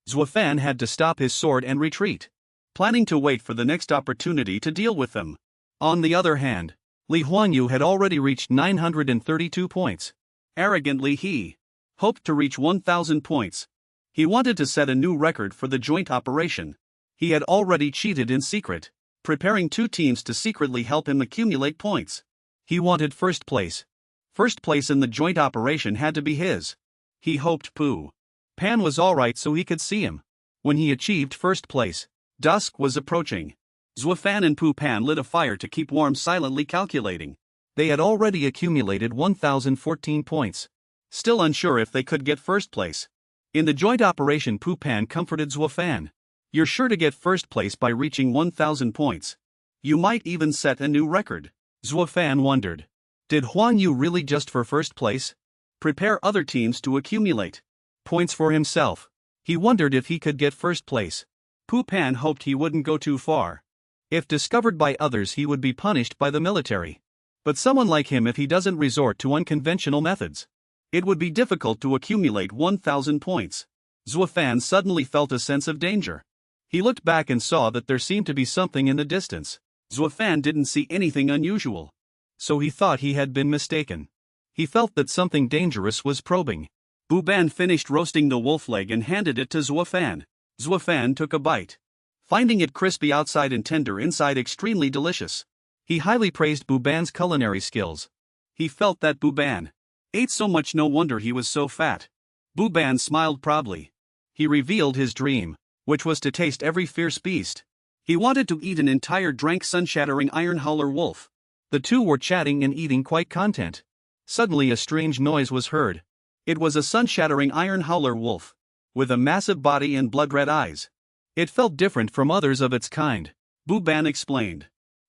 Zuo Fan had to stop his sword and retreat, planning to wait for the next opportunity to deal with them. On the other hand, Li Huanyu had already reached 932 points. Arrogantly he hoped to reach 1,000 points. He wanted to set a new record for the joint operation. He had already cheated in secret, preparing 2 teams to secretly help him accumulate points. He wanted first place. First place in the joint operation had to be his. He hoped Pu Pan was alright so he could see him. When he achieved first place, dusk was approaching. Zuo Fan and Pu Pan lit a fire to keep warm, silently calculating. They had already accumulated 1,014 points. Still unsure if they could get first place. In the joint operation, Pu Pan comforted Zuo Fan. You're sure to get first place by reaching 1,000 points. You might even set a new record. Zuo Fan wondered. Did Huan Yu really just for first place? Prepare other teams to accumulate points for himself. He wondered if he could get first place. Pu Pan hoped he wouldn't go too far. If discovered by others, he would be punished by the military. But someone like him, if he doesn't resort to unconventional methods, it would be difficult to accumulate 1,000 points. Zuo Fan suddenly felt a sense of danger. He looked back and saw that there seemed to be something in the distance. Zuo Fan didn't see anything unusual, so he thought he had been mistaken. He felt that something dangerous was probing. Bu Ban finished roasting the wolf leg and handed it to Zuo Fan. Zuo Fan took a bite, finding it crispy outside and tender inside, extremely delicious. He highly praised Bu Ban's culinary skills. He felt that Bu Ban ate so much, no wonder he was so fat. Bu Ban smiled proudly. He revealed his dream, which was to taste every fierce beast. He wanted to eat an entire drank sun-shattering iron howler wolf. The two were chatting and eating quite content. Suddenly a strange noise was heard. It was a sun-shattering iron howler wolf, with a massive body and blood-red eyes. It felt different from others of its kind. Bu Ban explained.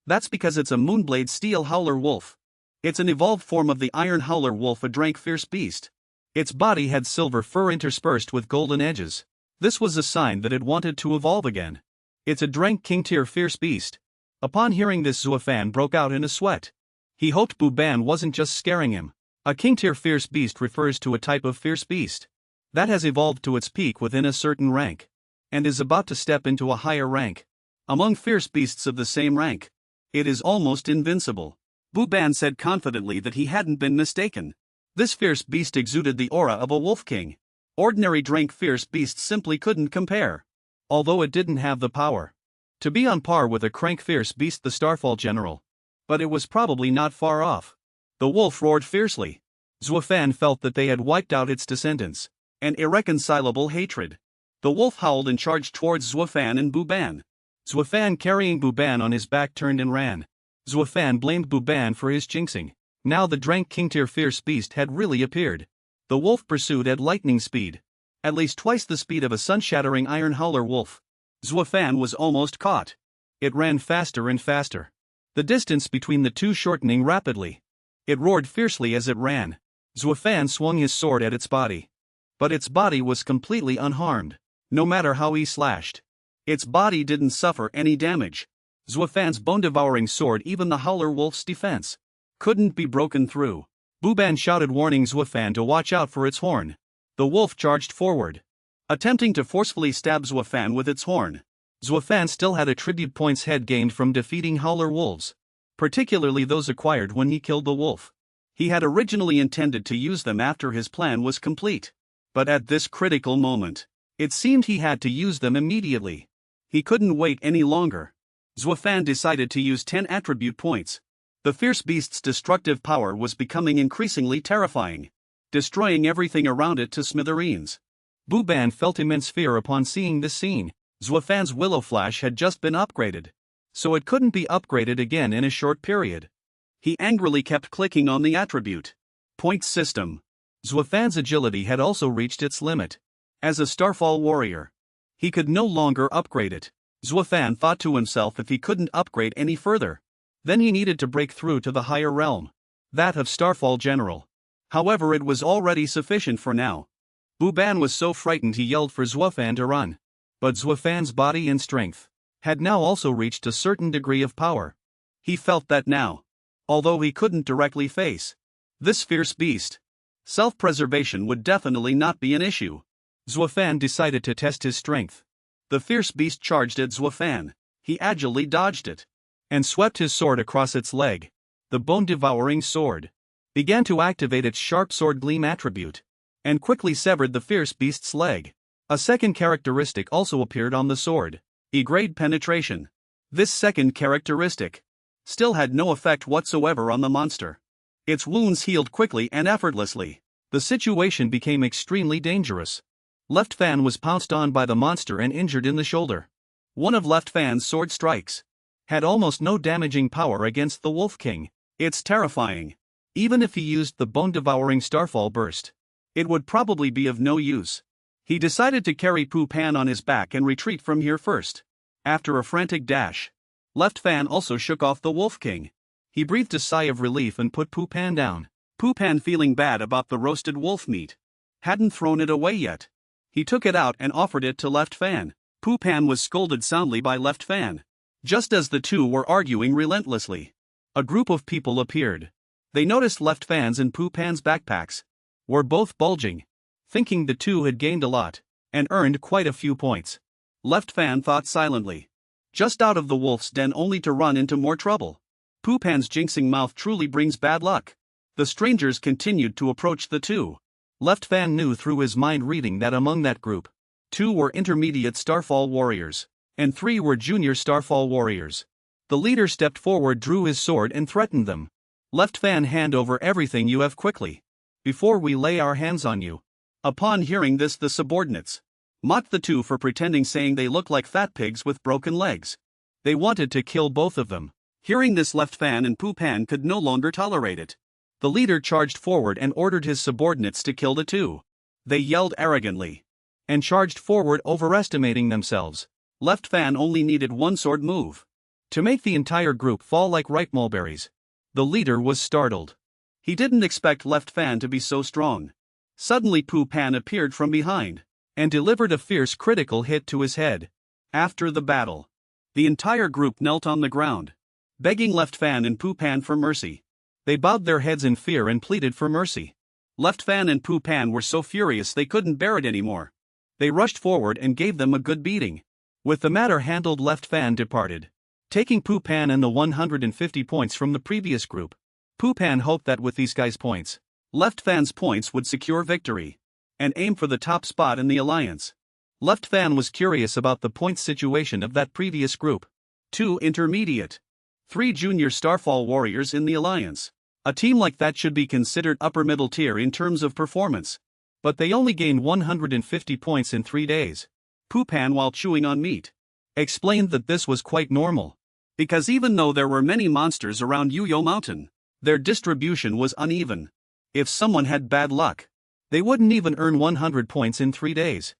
That's because it's a moonblade steel howler wolf. It's an evolved form of the iron howler wolf, a drank fierce beast. Its body had silver fur interspersed with golden edges. This was a sign that it wanted to evolve again. It's a drank king tier fierce beast. Upon hearing this, Zuo Fan broke out in a sweat. He hoped Bu Ban wasn't just scaring him. A king tier fierce beast refers to a type of fierce beast that has evolved to its peak within a certain rank, and is about to step into a higher rank. Among fierce beasts of the same rank, it is almost invincible. Bu Ban said confidently that he hadn't been mistaken. This fierce beast exuded the aura of a wolf king. Ordinary drank fierce beasts simply couldn't compare. Although it didn't have the power to be on par with a crank fierce beast, the Starfall General. But it was probably not far off. The wolf roared fiercely. Zuo Fan felt that they had wiped out its descendants. An irreconcilable hatred. The wolf howled and charged towards Zuo Fan and Bu Ban. Zuo Fan, carrying Bu Ban on his back, turned and ran. Zuo Fan blamed Bu Ban for his jinxing. Now the drank king tier fierce beast had really appeared. The wolf pursued at lightning speed, at least twice the speed of a sun-shattering iron howler wolf. Zuo Fan was almost caught. It ran faster and faster, the distance between the two shortening rapidly. It roared fiercely as it ran. Zuo Fan swung his sword at its body. But its body was completely unharmed. No matter how he slashed, its body didn't suffer any damage. Zuo Fan's bone-devouring sword, even the howler wolf's defense, couldn't be broken through. Bu Ban shouted, warning Zuo Fan to watch out for its horn. The wolf charged forward, attempting to forcefully stab Zuo Fan with its horn. Zuo Fan still had attribute points head gained from defeating howler wolves, particularly those acquired when he killed the wolf. He had originally intended to use them after his plan was complete. But at this critical moment, it seemed he had to use them immediately. He couldn't wait any longer. Zuo Fan decided to use 10 attribute points. The fierce beast's destructive power was becoming increasingly terrifying, destroying everything around it to smithereens. Bu Ban felt immense fear upon seeing this scene. Zuo Fan's Willow Flash had just been upgraded, so it couldn't be upgraded again in a short period. He angrily kept clicking on the attribute points system. Zuo Fan's agility had also reached its limit, As a Starfall warrior, he could no longer upgrade it. Zuo Fan thought to himself if he couldn't upgrade any further, then he needed to break through to the higher realm, that of Starfall General. However, it was already sufficient for now. Bu Ban was so frightened he yelled for Zuo Fan to run. But Zuo Fan's body and strength had now also reached a certain degree of power. He felt that now, although he couldn't directly face this fierce beast, self-preservation would definitely not be an issue. Zuo Fan decided to test his strength. The fierce beast charged at Zuo Fan. He agilely dodged it and swept his sword across its leg. The bone-devouring sword began to activate its sharp sword gleam attribute and quickly severed the fierce beast's leg. A second characteristic also appeared on the sword: E-grade penetration. This second characteristic still had no effect whatsoever on the monster. Its wounds healed quickly and effortlessly. The situation became extremely dangerous. Left Fan was pounced on by the monster and injured in the shoulder. One of Left Fan's sword strikes had almost no damaging power against the Wolf King. It's terrifying. Even if he used the bone-devouring Starfall burst, it would probably be of no use. He decided to carry Pu Pan on his back and retreat from here first. After a frantic dash, Left Fan also shook off the Wolf King. He breathed a sigh of relief and put Pu Pan down. Pu Pan, feeling bad about the roasted wolf meat, hadn't thrown it away yet. He took it out and offered it to Left Fan. Pu Pan was scolded soundly by Left Fan. Just as the two were arguing relentlessly, a group of people appeared. They noticed Left Fan's and Pu Pan's backpacks were both bulging. Thinking the two had gained a lot and earned quite a few points, Left Fan thought silently. Just out of the wolf's den only to run into more trouble. Pu Pan's jinxing mouth truly brings bad luck. The strangers continued to approach the two. Left Fan knew through his mind reading that among that group, 2 were intermediate Starfall warriors, and 3 were junior Starfall warriors. The leader stepped forward, drew his sword and threatened them. Left Fan, hand over everything you have quickly, before we lay our hands on you. Upon hearing this, the subordinates mocked the two for pretending, saying they looked like fat pigs with broken legs. They wanted to kill both of them. Hearing this, Left Fan and Pu Pan could no longer tolerate it. The leader charged forward and ordered his subordinates to kill the two. They yelled arrogantly and charged forward, overestimating themselves. Left Fan only needed one sword move to make the entire group fall like ripe mulberries. The leader was startled. He didn't expect Left Fan to be so strong. Suddenly Pu Pan appeared from behind and delivered a fierce critical hit to his head. After the battle, the entire group knelt on the ground, begging Left Fan and Pu Pan for mercy. They bowed their heads in fear and pleaded for mercy. Left Fan and Pu Pan were so furious they couldn't bear it anymore. They rushed forward and gave them a good beating. With the matter handled, Left Fan departed, taking Pu Pan and the 150 points from the previous group. Pu Pan hoped that with these guys' points, Left Fan's points would secure victory and aim for the top spot in the alliance. Left Fan was curious about the points situation of that previous group. 2 intermediate, 3 junior Starfall warriors in the alliance. A team like that should be considered upper middle tier in terms of performance. But they only gained 150 points in 3 days. Pu Pan, while chewing on meat, explained that this was quite normal, because even though there were many monsters around Yuyo Mountain, their distribution was uneven. If someone had bad luck, they wouldn't even earn 100 points in 3 days.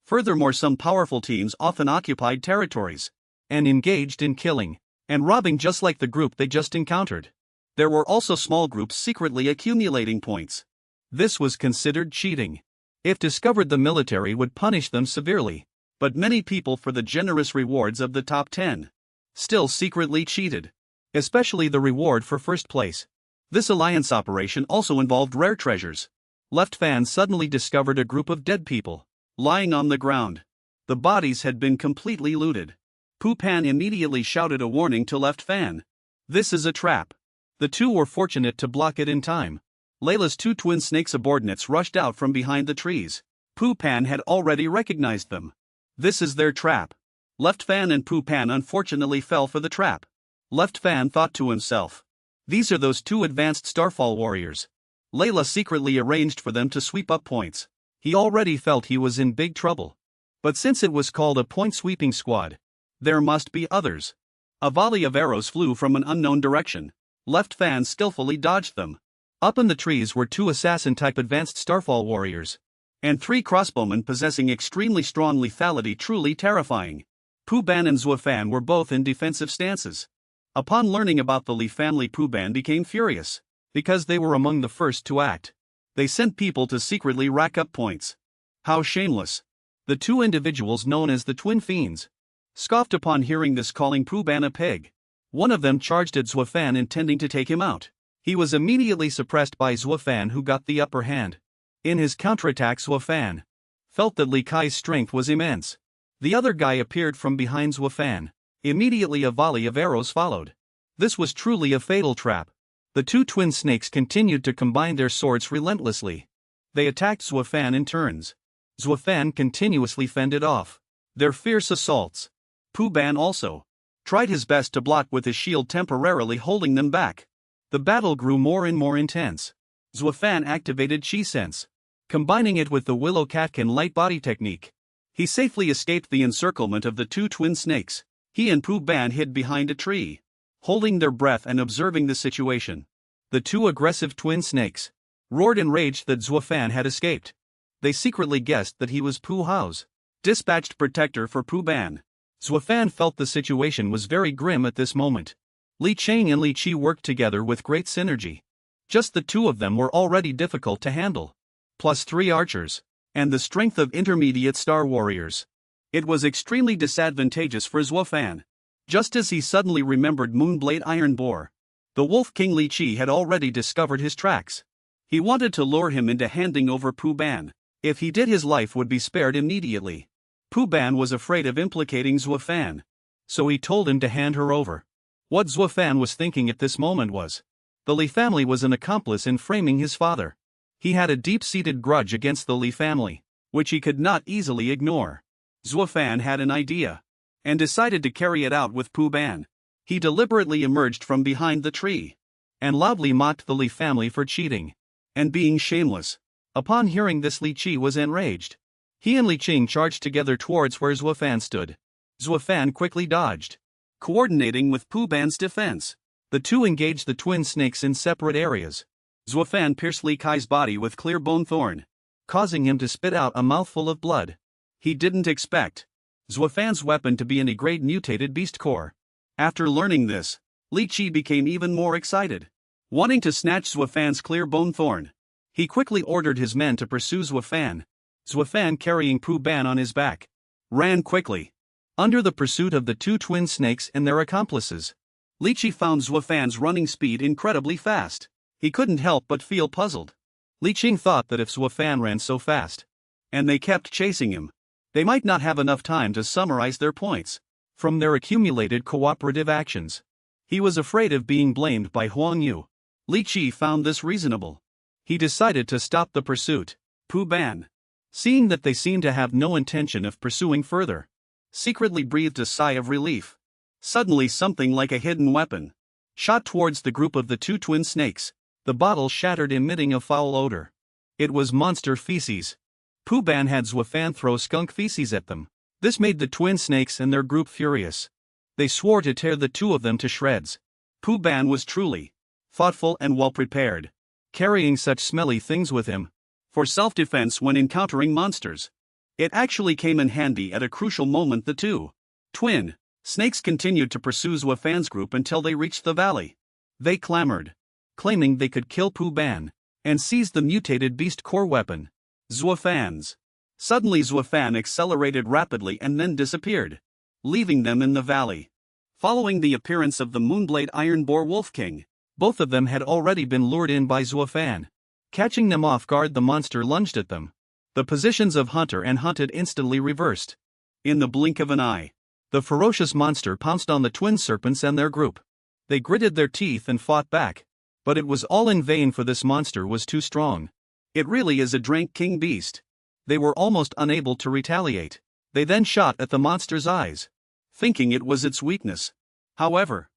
Furthermore, some powerful teams often occupied territories and engaged in killing and robbing just like the group they just encountered. There were also small groups secretly accumulating points. This was considered cheating. If discovered, the military would punish them severely. But many people, for the generous rewards of the top 10, still secretly cheated, especially the reward for first place. This alliance operation also involved rare treasures. Left Fan suddenly discovered a group of dead people lying on the ground. The bodies had been completely looted. Pu Pan immediately shouted a warning to Left Fan. This is a trap. The two were fortunate to block it in time. Layla's 2 twin snake subordinates rushed out from behind the trees. Pu Pan had already recognized them. This is their trap. Left Fan and Pu Pan unfortunately fell for the trap. Left Fan thought to himself, these are those 2 advanced Starfall warriors. Layla secretly arranged for them to sweep up points. He already felt he was in big trouble. But since it was called a point-sweeping squad, there must be others. A volley of arrows flew from an unknown direction. Left Fan skillfully dodged them. Up in the trees were 2 assassin-type advanced Starfall warriors. and 3 crossbowmen possessing extremely strong lethality, truly terrifying. Pooh Ban and Zuo Fan were both in defensive stances. Upon learning about the Li family, Pooh Ban became furious, because they were among the first to act. They sent people to secretly rack up points. How shameless! The 2 individuals known as the Twin Fiends scoffed upon hearing this, calling Pooh Ban a pig. One of them charged at Zuo Fan, intending to take him out. He was immediately suppressed by Zuo Fan, who got the upper hand. In his counterattack, Zuo Fan felt that Li Kai's strength was immense. The other guy appeared from behind Zuo Fan. Immediately a volley of arrows followed. This was truly a fatal trap. The 2 twin snakes continued to combine their swords relentlessly. They attacked Zuo Fan in turns. Zuo Fan continuously fended off their fierce assaults. Pooh Ban also tried his best to block with his shield, temporarily holding them back. The battle grew more and more intense. Zuo Fan activated Chi Sense, combining it with the Willow Catkin light body technique. He safely escaped the encirclement of the 2 twin snakes. He and Pooh Ban hid behind a tree, holding their breath and observing the situation. The 2 aggressive twin snakes roared in rage that Zuo Fan had escaped. They secretly guessed that he was Pooh Hao's dispatched protector for Pooh Ban. Zuo Fan felt the situation was very grim at this moment. Li Cheng and Li Qi worked together with great synergy. Just the 2 of them were already difficult to handle. Plus 3 archers, and the strength of intermediate star warriors. It was extremely disadvantageous for Zuo Fan. Just as he suddenly remembered Moonblade Iron Boar, the Wolf King Li Qi had already discovered his tracks. He wanted to lure him into handing over Pooh Ban. If he did, his life would be spared immediately. Pooh Ban was afraid of implicating Zuo Fan, so he told him to hand her over. What Zuo Fan was thinking at this moment was, the Li family was an accomplice in framing his father. He had a deep-seated grudge against the Li family, which he could not easily ignore. Zuo Fan had an idea, and decided to carry it out with Pooh Ban. He deliberately emerged from behind the tree, and loudly mocked the Li family for cheating and being shameless. Upon hearing this, Li Qi was enraged. He and Li Qing charged together towards where Zuo Fan stood. Zuo Fan quickly dodged, coordinating with Pooh Ban's defense. The 2 engaged the twin snakes in separate areas. Zuo Fan pierced Li Kai's body with clear bone thorn, causing him to spit out a mouthful of blood. He didn't expect Zuo Fan's weapon to be an E-grade mutated beast core. After learning this, Li Qi became even more excited. Wanting to snatch Zuo Fan's clear bone thorn, he quickly ordered his men to pursue Zuo Fan. Zuo Fan, carrying Pooh Ban on his back, ran quickly under the pursuit of the 2 twin snakes and their accomplices. Li Qi found Zuo Fan's running speed incredibly fast. He couldn't help but feel puzzled. Li Qing thought that if Zuo Fan ran so fast, and they kept chasing him, they might not have enough time to summarize their points from their accumulated cooperative actions. He was afraid of being blamed by Huang Yu. Li Qi found this reasonable. He decided to stop the pursuit. Pooh Ban, seeing that they seemed to have no intention of pursuing further, secretly breathed a sigh of relief. Suddenly, something like a hidden weapon shot towards the group of the 2 twin snakes. The bottle shattered, emitting a foul odor. It was monster feces. Pooh Ban had Zuo Fan throw skunk feces at them. This made the twin snakes and their group furious. They swore to tear the 2 of them to shreds. Pooh Ban was truly thoughtful and well prepared, carrying such smelly things with him for self-defense when encountering monsters. It actually came in handy at a crucial moment. The 2 twin snakes continued to pursue Zuo Fan's group until they reached the valley. They clamored, claiming they could kill Pooh Ban, and seized the mutated beast core weapon, Zuo Fan's. Suddenly Zuo Fan accelerated rapidly and then disappeared, leaving them in the valley. Following the appearance of the Moonblade Iron Boar Wolf King, both of them had already been lured in by Zuo Fan. Catching them off guard, the monster lunged at them. The positions of hunter and hunted instantly reversed. In the blink of an eye, the ferocious monster pounced on the twin serpents and their group. They gritted their teeth and fought back. But it was all in vain, for this monster was too strong. It really is a Drank King beast. They were almost unable to retaliate. They then shot at the monster's eyes, thinking it was its weakness. However,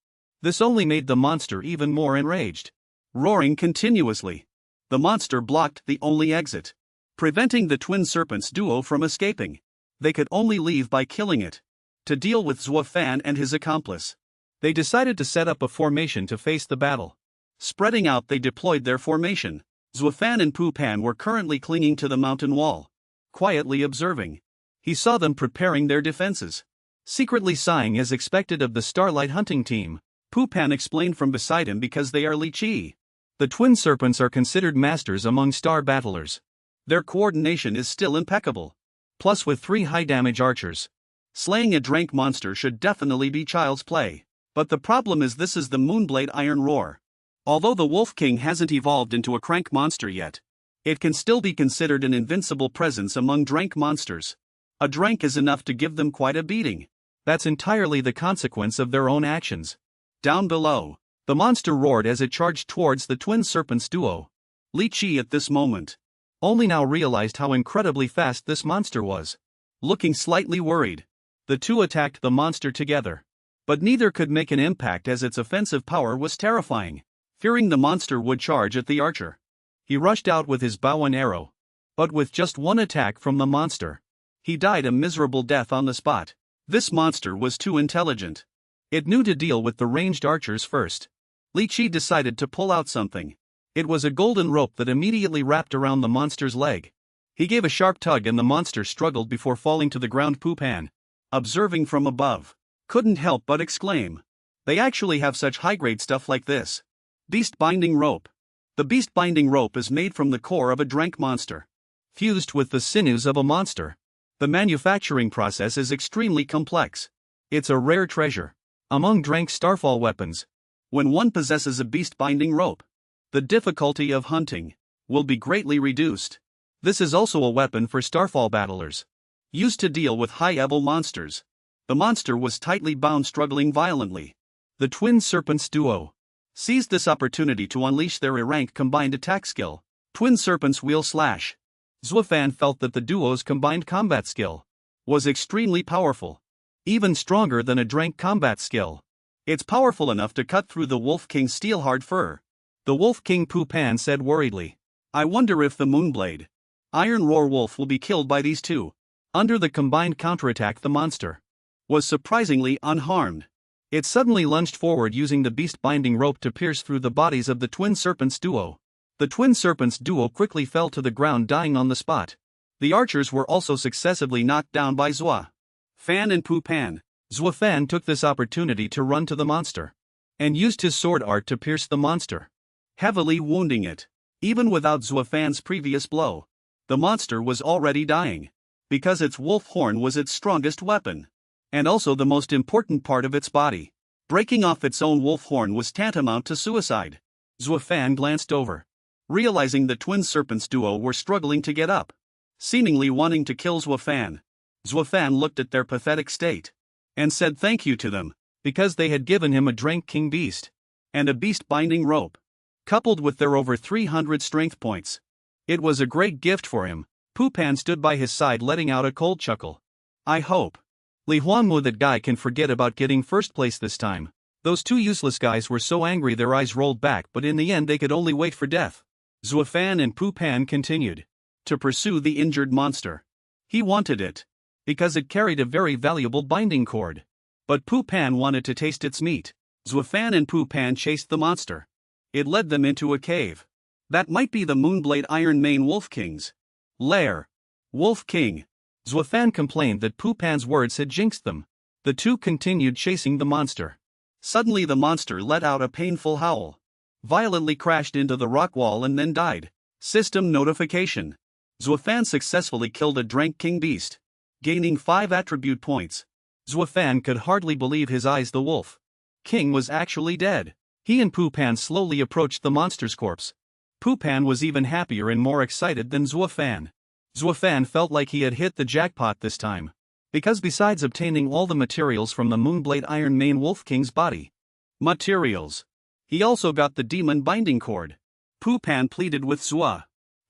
this only made the monster even more enraged. Roaring continuously, the monster blocked the only exit, preventing the twin serpents duo from escaping. They could only leave by killing it. To deal with Zuo Fan and his accomplice, they decided to set up a formation to face the battle. Spreading out, they deployed their formation. Zuo Fan and Pooh Ban were currently clinging to the mountain wall. quietly observing. He saw them preparing their defenses. Secretly sighing as expected of the Starlight hunting team, Pu Pan explained from beside him because they are Li Chi. The twin serpents are considered masters among star battlers. Their coordination is still impeccable. Plus with 3 high-damage archers, slaying a Drank monster should definitely be child's play. But the problem is this is the Moonblade Iron Roar. Although the Wolf King hasn't evolved into a crank monster yet, it can still be considered an invincible presence among Drank monsters. A Drank is enough to give them quite a beating. That's entirely the consequence of their own actions. Down below, the monster roared as it charged towards the twin serpents duo. Li Chi at this moment only now realized how incredibly fast this monster was. Looking slightly worried, the two attacked the monster together. But neither could make an impact as its offensive power was terrifying. Fearing the monster would charge at the archer, he rushed out with his bow and arrow. But with just one attack from the monster, he died a miserable death on the spot. This monster was too intelligent. It knew to deal with the ranged archers first. Li Chi decided to pull out something. It was a golden rope that immediately wrapped around the monster's leg. He gave a sharp tug and the monster struggled before falling to the ground. Pu Pan, observing from above, couldn't help but exclaim. They actually have such high-grade stuff like this. Beast binding rope. The beast binding rope is made from the core of a Drank monster, fused with the sinews of a monster. The manufacturing process is extremely complex. It's a rare treasure among Drank starfall weapons. When one possesses a beast binding rope, the difficulty of hunting will be greatly reduced. This is also a weapon for starfall battlers, used to deal with high-level monsters. The monster was tightly bound, struggling violently. The twin serpents duo seized this opportunity to unleash their A-rank combined attack skill, Twin Serpents Wheel Slash. Zuo Fan felt that the duo's combined combat skill was extremely powerful, even stronger than a Drank combat skill. It's powerful enough to cut through the Wolf King's steel-hard fur. The Wolf King, Pu Pan said worriedly. I wonder if the Moonblade Iron Roar Wolf will be killed by these two. Under the combined counterattack, the monster was surprisingly unharmed. It suddenly lunged forward using the beast binding rope to pierce through the bodies of the Twin Serpents duo. The Twin Serpents duo quickly fell to the ground, dying on the spot. The archers were also successively knocked down by Zuo Fan and Pu Pan. Zuo Fan took this opportunity to run to the monster and used his sword art to pierce the monster, heavily wounding it. Even without Zuo Fan's previous blow, the monster was already dying, because its wolf horn was its strongest weapon, and also the most important part of its body. Breaking off its own wolf horn was tantamount to suicide. Zuo Fan glanced over, realizing the Twin Serpents duo were struggling to get up, seemingly wanting to kill Zuo Fan. Zuo Fan looked at their pathetic state and said thank you to them, because they had given him a Drank King beast and a beast binding rope, coupled with their over 300 strength points. It was a great gift for him. Pu Pan stood by his side, letting out a cold chuckle. I hope Li Huangmu, that guy, can forget about getting first place this time. Those two useless guys were so angry their eyes rolled back, but in the end they could only wait for death. Zuo Fan and Pu Pan continued to pursue the injured monster. He wanted it because it carried a very valuable binding cord. But Pu Pan wanted to taste its meat. Zuo Fan and Pu Pan chased the monster. It led them into a cave. That might be the Moonblade Iron Mane Wolf King's lair. Wolf King. Zuo Fan complained that Pu Pan's words had jinxed them. The two continued chasing the monster. Suddenly the monster let out a painful howl, violently crashed into the rock wall and then died. System notification. Zuo Fan successfully killed a Drank King beast, gaining 5 attribute points. Zuo Fan could hardly believe his eyes. The Wolf King was actually dead. He and Pu Pan slowly approached the monster's corpse. Pu Pan was even happier and more excited than Zuo Fan. Zuo Fan felt like he had hit the jackpot this time, because besides obtaining all the materials from the Moonblade Iron Mane Wolf King's body materials, he also got the demon binding cord. Pu Pan pleaded with Zuo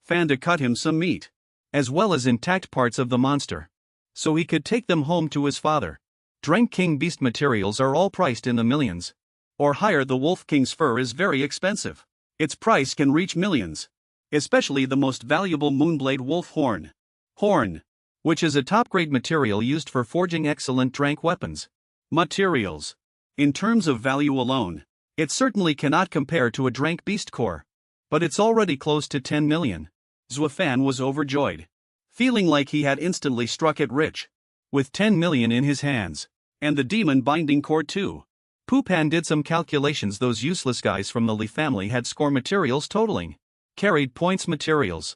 Fan to cut him some meat, as well as intact parts of the monster, so he could take them home to his father. Drank King beast materials are all priced in the millions or higher. The Wolf King's fur is very expensive. Its price can reach millions, especially the most valuable Moonblade Wolf Horn, which is a top-grade material used for forging excellent Drank weapons. Materials. In terms of value alone, it certainly cannot compare to a Drank beast core, but it's already close to 10 million. Zuo Fan was overjoyed. feeling like he had instantly struck it rich. With 10 million in his hands. And the demon binding cord too. Pooh Pan did some calculations. Those useless guys from the Li family had score materials totaling. Carried points materials.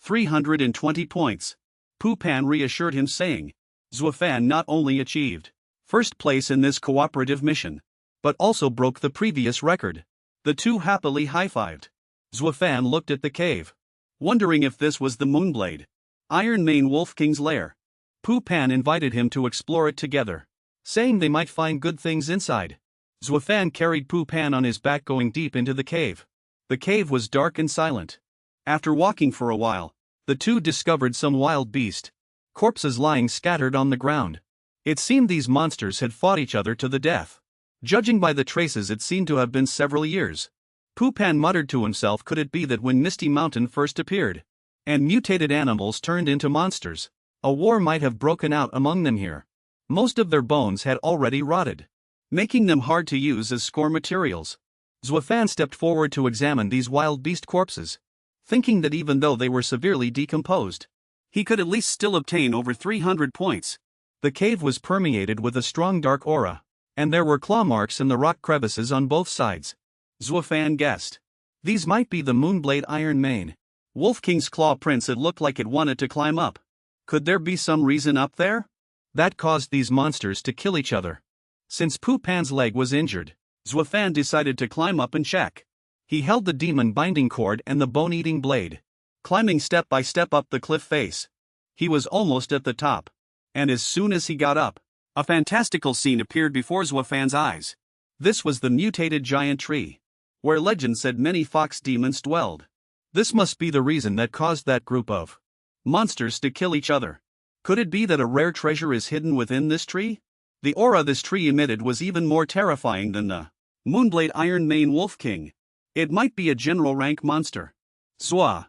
320 points. Pooh Pan reassured him saying, Zuo Fan not only achieved first place in this cooperative mission, but also broke the previous record. The two happily high-fived. Zuo Fan looked at the cave, wondering if this was the Moonblade Iron Mane Wolf King's lair. Pooh Pan invited him to explore it together, saying they might find good things inside. Zuo Fan carried Pooh Pan on his back going deep into the cave. The cave was dark and silent. After walking for a while, the two discovered some wild beast corpses lying scattered on the ground. It seemed these monsters had fought each other to the death. Judging by the traces, it seemed to have been several years. Pooh Pan muttered to himself, could it be that when Misty Mountain first appeared, and mutated animals turned into monsters, a war might have broken out among them here? Most of their bones had already rotted, making them hard to use as score materials. Zuo Fan stepped forward to examine these wild beast corpses, thinking that even though they were severely decomposed, he could at least still obtain over 300 points. The cave was permeated with a strong dark aura, and there were claw marks in the rock crevices on both sides. Zuo Fan guessed. These might be the Moonblade Iron Mane Wolf King's claw prints. It looked like it wanted to climb up. Could there be some reason up there that caused these monsters to kill each other? Since Pooh Pan's leg was injured, Zuo Fan decided to climb up and check. He held the demon binding cord and the bone-eating blade, climbing step by step up the cliff face. He was almost at the top, and as soon as he got up, a fantastical scene appeared before Zuo Fan's eyes. This was the mutated giant tree, where legend said many fox demons dwelled. This must be the reason that caused that group of monsters to kill each other. Could it be that a rare treasure is hidden within this tree? The aura this tree emitted was even more terrifying than the Moonblade Iron Mane Wolf King. It might be a general rank monster. Zuo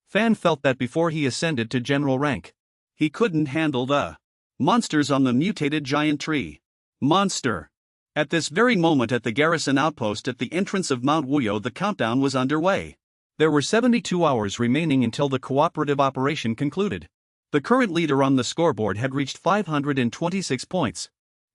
Fan felt that before he ascended to general rank, he couldn't handle the monsters on the mutated giant tree. Monster. At this very moment at the garrison outpost at the entrance of Mount Wuyo, the countdown was underway. There were 72 hours remaining until the cooperative operation concluded. The current leader on the scoreboard had reached 526 points.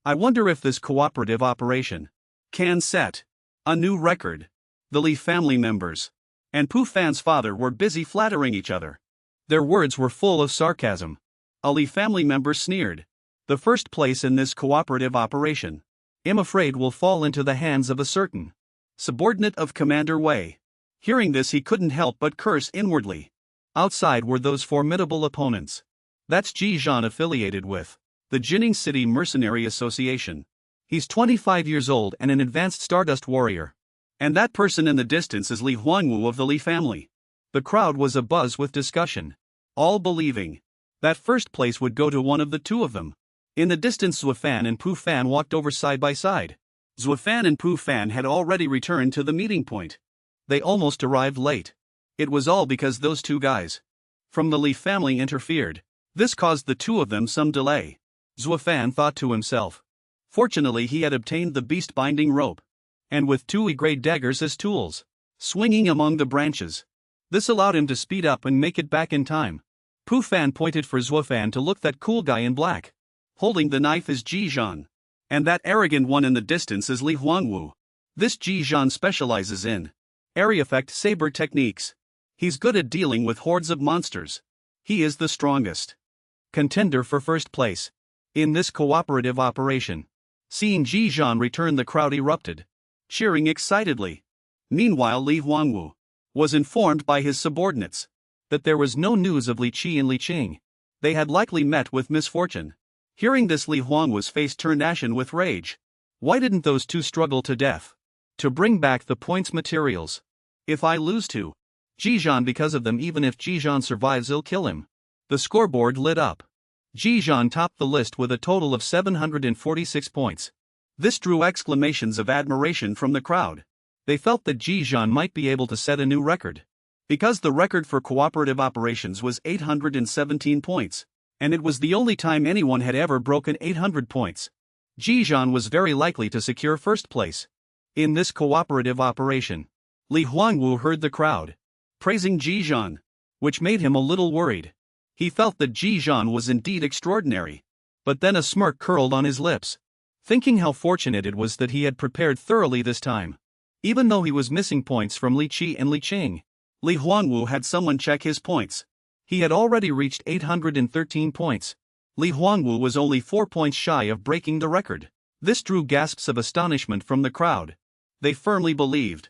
I wonder if this cooperative operation can set a new record. The Li family members and Pooh Fan's father were busy flattering each other. Their words were full of sarcasm. A Li family member sneered. The first place in this cooperative operation, I'm afraid, will fall into the hands of a certain subordinate of Commander Wei. Hearing this, he couldn't help but curse inwardly. Outside were those formidable opponents. That's Ji Zhan, affiliated with the Jining City Mercenary Association. He's 25 years old and an advanced Stardust warrior. And that person in the distance is Li Huangwu of the Li family. The crowd was abuzz with discussion, all believing that first place would go to one of the two of them. In the distance, Zuo Fan and Pooh Fan walked over side by side. Zuo Fan and Pooh Fan had already returned to the meeting point. They almost arrived late. It was all because those two guys from the Li family interfered. This caused the two of them some delay. Zuo Fan thought to himself. Fortunately, he had obtained the beast binding rope, and with two E-grade daggers as tools, swinging among the branches. This allowed him to speed up and make it back in time. Pooh Fan pointed for Zuo Fan to look. That cool guy in black, holding the knife, is Ji Zhan. And that arrogant one in the distance is Li Huangwu. This Ji Zhan specializes in area effect saber techniques. He's good at dealing with hordes of monsters. He is the strongest contender for first place in this cooperative operation. Seeing Ji Zhan return, the crowd erupted, cheering excitedly. Meanwhile, Li Huangwu was informed by his subordinates that there was no news of Li Qi and Li Qing. They had likely met with misfortune. Hearing this, Li Huangwu's face turned ashen with rage. Why didn't those two struggle to death to bring back the points materials? If I lose to Ji Zhan because of them, even if Ji Zhan survives, I'll kill him. The scoreboard lit up. Ji Zhan topped the list with a total of 746 points. This drew exclamations of admiration from the crowd. They felt that Ji Zhan might be able to set a new record, because the record for cooperative operations was 817 points, and it was the only time anyone had ever broken 800 points. Ji Zhan was very likely to secure first place in this cooperative operation. Li Huangwu heard the crowd praising Ji Zhan, which made him a little worried. He felt that Ji Zhan was indeed extraordinary. But then a smirk curled on his lips. Thinking how fortunate it was that he had prepared thoroughly this time. Even though he was missing points from Li Qi and Li Qing, Li Huangwu had someone check his points. He had already reached 813 points. Li Huangwu was only 4 points shy of breaking the record. This drew gasps of astonishment from the crowd. They firmly believed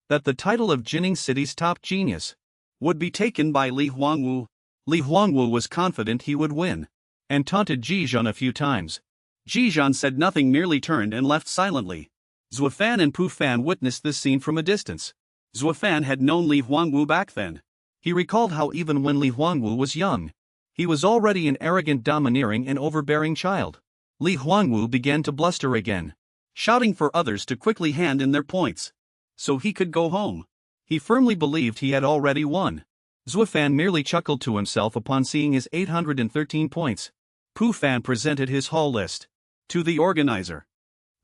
that the title of Jining City's top genius would be taken by Li Huangwu. Li Huangwu was confident he would win, and taunted Ji Zhan a few times. Ji Zhan said nothing, merely turned and left silently. Zuo Fan and Pu Fan witnessed this scene from a distance. Zuo Fan had known Li Huangwu back then. He recalled how even when Li Huangwu was young, he was already an arrogant, domineering and overbearing child. Li Huangwu began to bluster again, shouting for others to quickly hand in their points, so he could go home. He firmly believed he had already won. Zuo Fan merely chuckled to himself upon seeing his 813 points. Pu Fan presented his haul list to the organizer.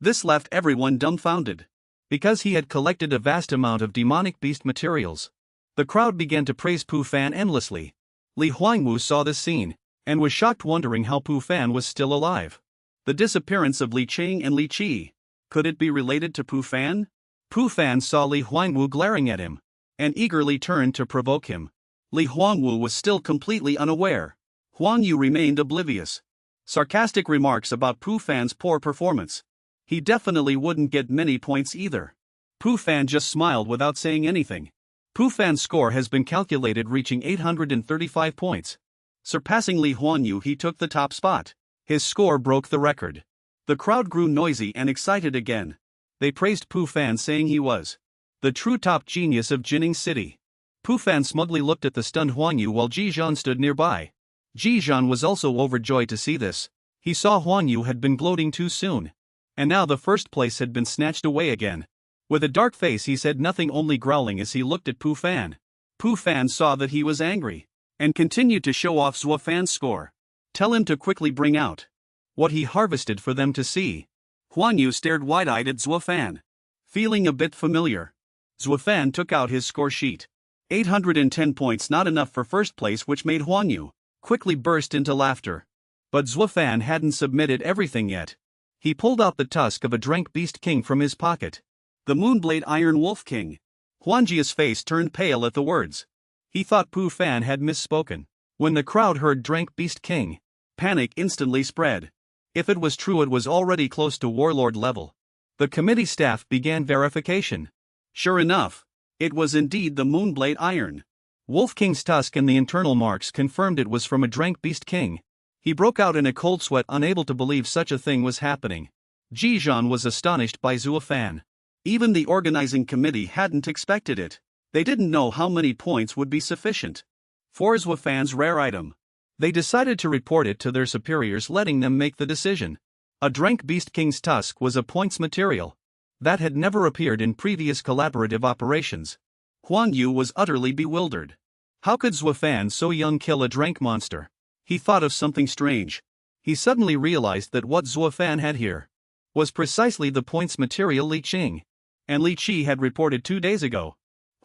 This left everyone dumbfounded, because he had collected a vast amount of demonic beast materials. The crowd began to praise Pu Fan endlessly. Li Huangwu saw this scene, and was shocked, wondering how Pu Fan was still alive. The disappearance of Li Qing and Li Qi, could it be related to Pu Fan? Pu Fan saw Li Huangwu glaring at him, and eagerly turned to provoke him. Li Huangwu was still completely unaware. Huang Yu remained oblivious. Sarcastic remarks about Pu Fan's poor performance. He definitely wouldn't get many points either. Pu Fan just smiled without saying anything. Pu Fan's score has been calculated, reaching 835 points. Surpassing Li Huangwu, he took the top spot. His score broke the record. The crowd grew noisy and excited again. They praised Pu Fan, saying he was the true top genius of Jining City. Pu Fan smugly looked at the stunned Huangwu while Ji Zhan stood nearby. Ji Zhan was also overjoyed to see this. He saw Huangwu had been gloating too soon, and now the first place had been snatched away again. With a dark face, he said nothing, only growling as he looked at Pu Fan. Pu Fan saw that he was angry, and continued to show off Zuo Fan's score. Tell him to quickly bring out what he harvested for them to see. Huangwu stared wide-eyed at Zuo Fan, feeling a bit familiar. Zuo Fan took out his score sheet. 810 points, not enough for first place, which made Huangwu quickly burst into laughter. But Zuo Fan hadn't submitted everything yet. He pulled out the tusk of a Drank Beast King from his pocket. The Moonblade Iron Wolf King. Huangji's face turned pale at the words. He thought Pu Fan had misspoken. When the crowd heard Drank Beast King, panic instantly spread. If it was true, it was already close to warlord level. The committee staff began verification. Sure enough, it was indeed the Moonblade Iron Wolf King's tusk, and the internal marks confirmed it was from a Drank Beast King. He broke out in a cold sweat, unable to believe such a thing was happening. Ji Zhan was astonished by Zuo Fan. Even the organizing committee hadn't expected it. They didn't know how many points would be sufficient for Zuo Fan's rare item. They decided to report it to their superiors, letting them make the decision. A Drank Beast King's tusk was a points material that had never appeared in previous collaborative operations. Huangwu was utterly bewildered. How could Zuo Fan, so young, kill a drank monster? He thought of something strange. He suddenly realized that what Zuo Fan had here was precisely the points material Li Qing and Li Qi had reported 2 days ago.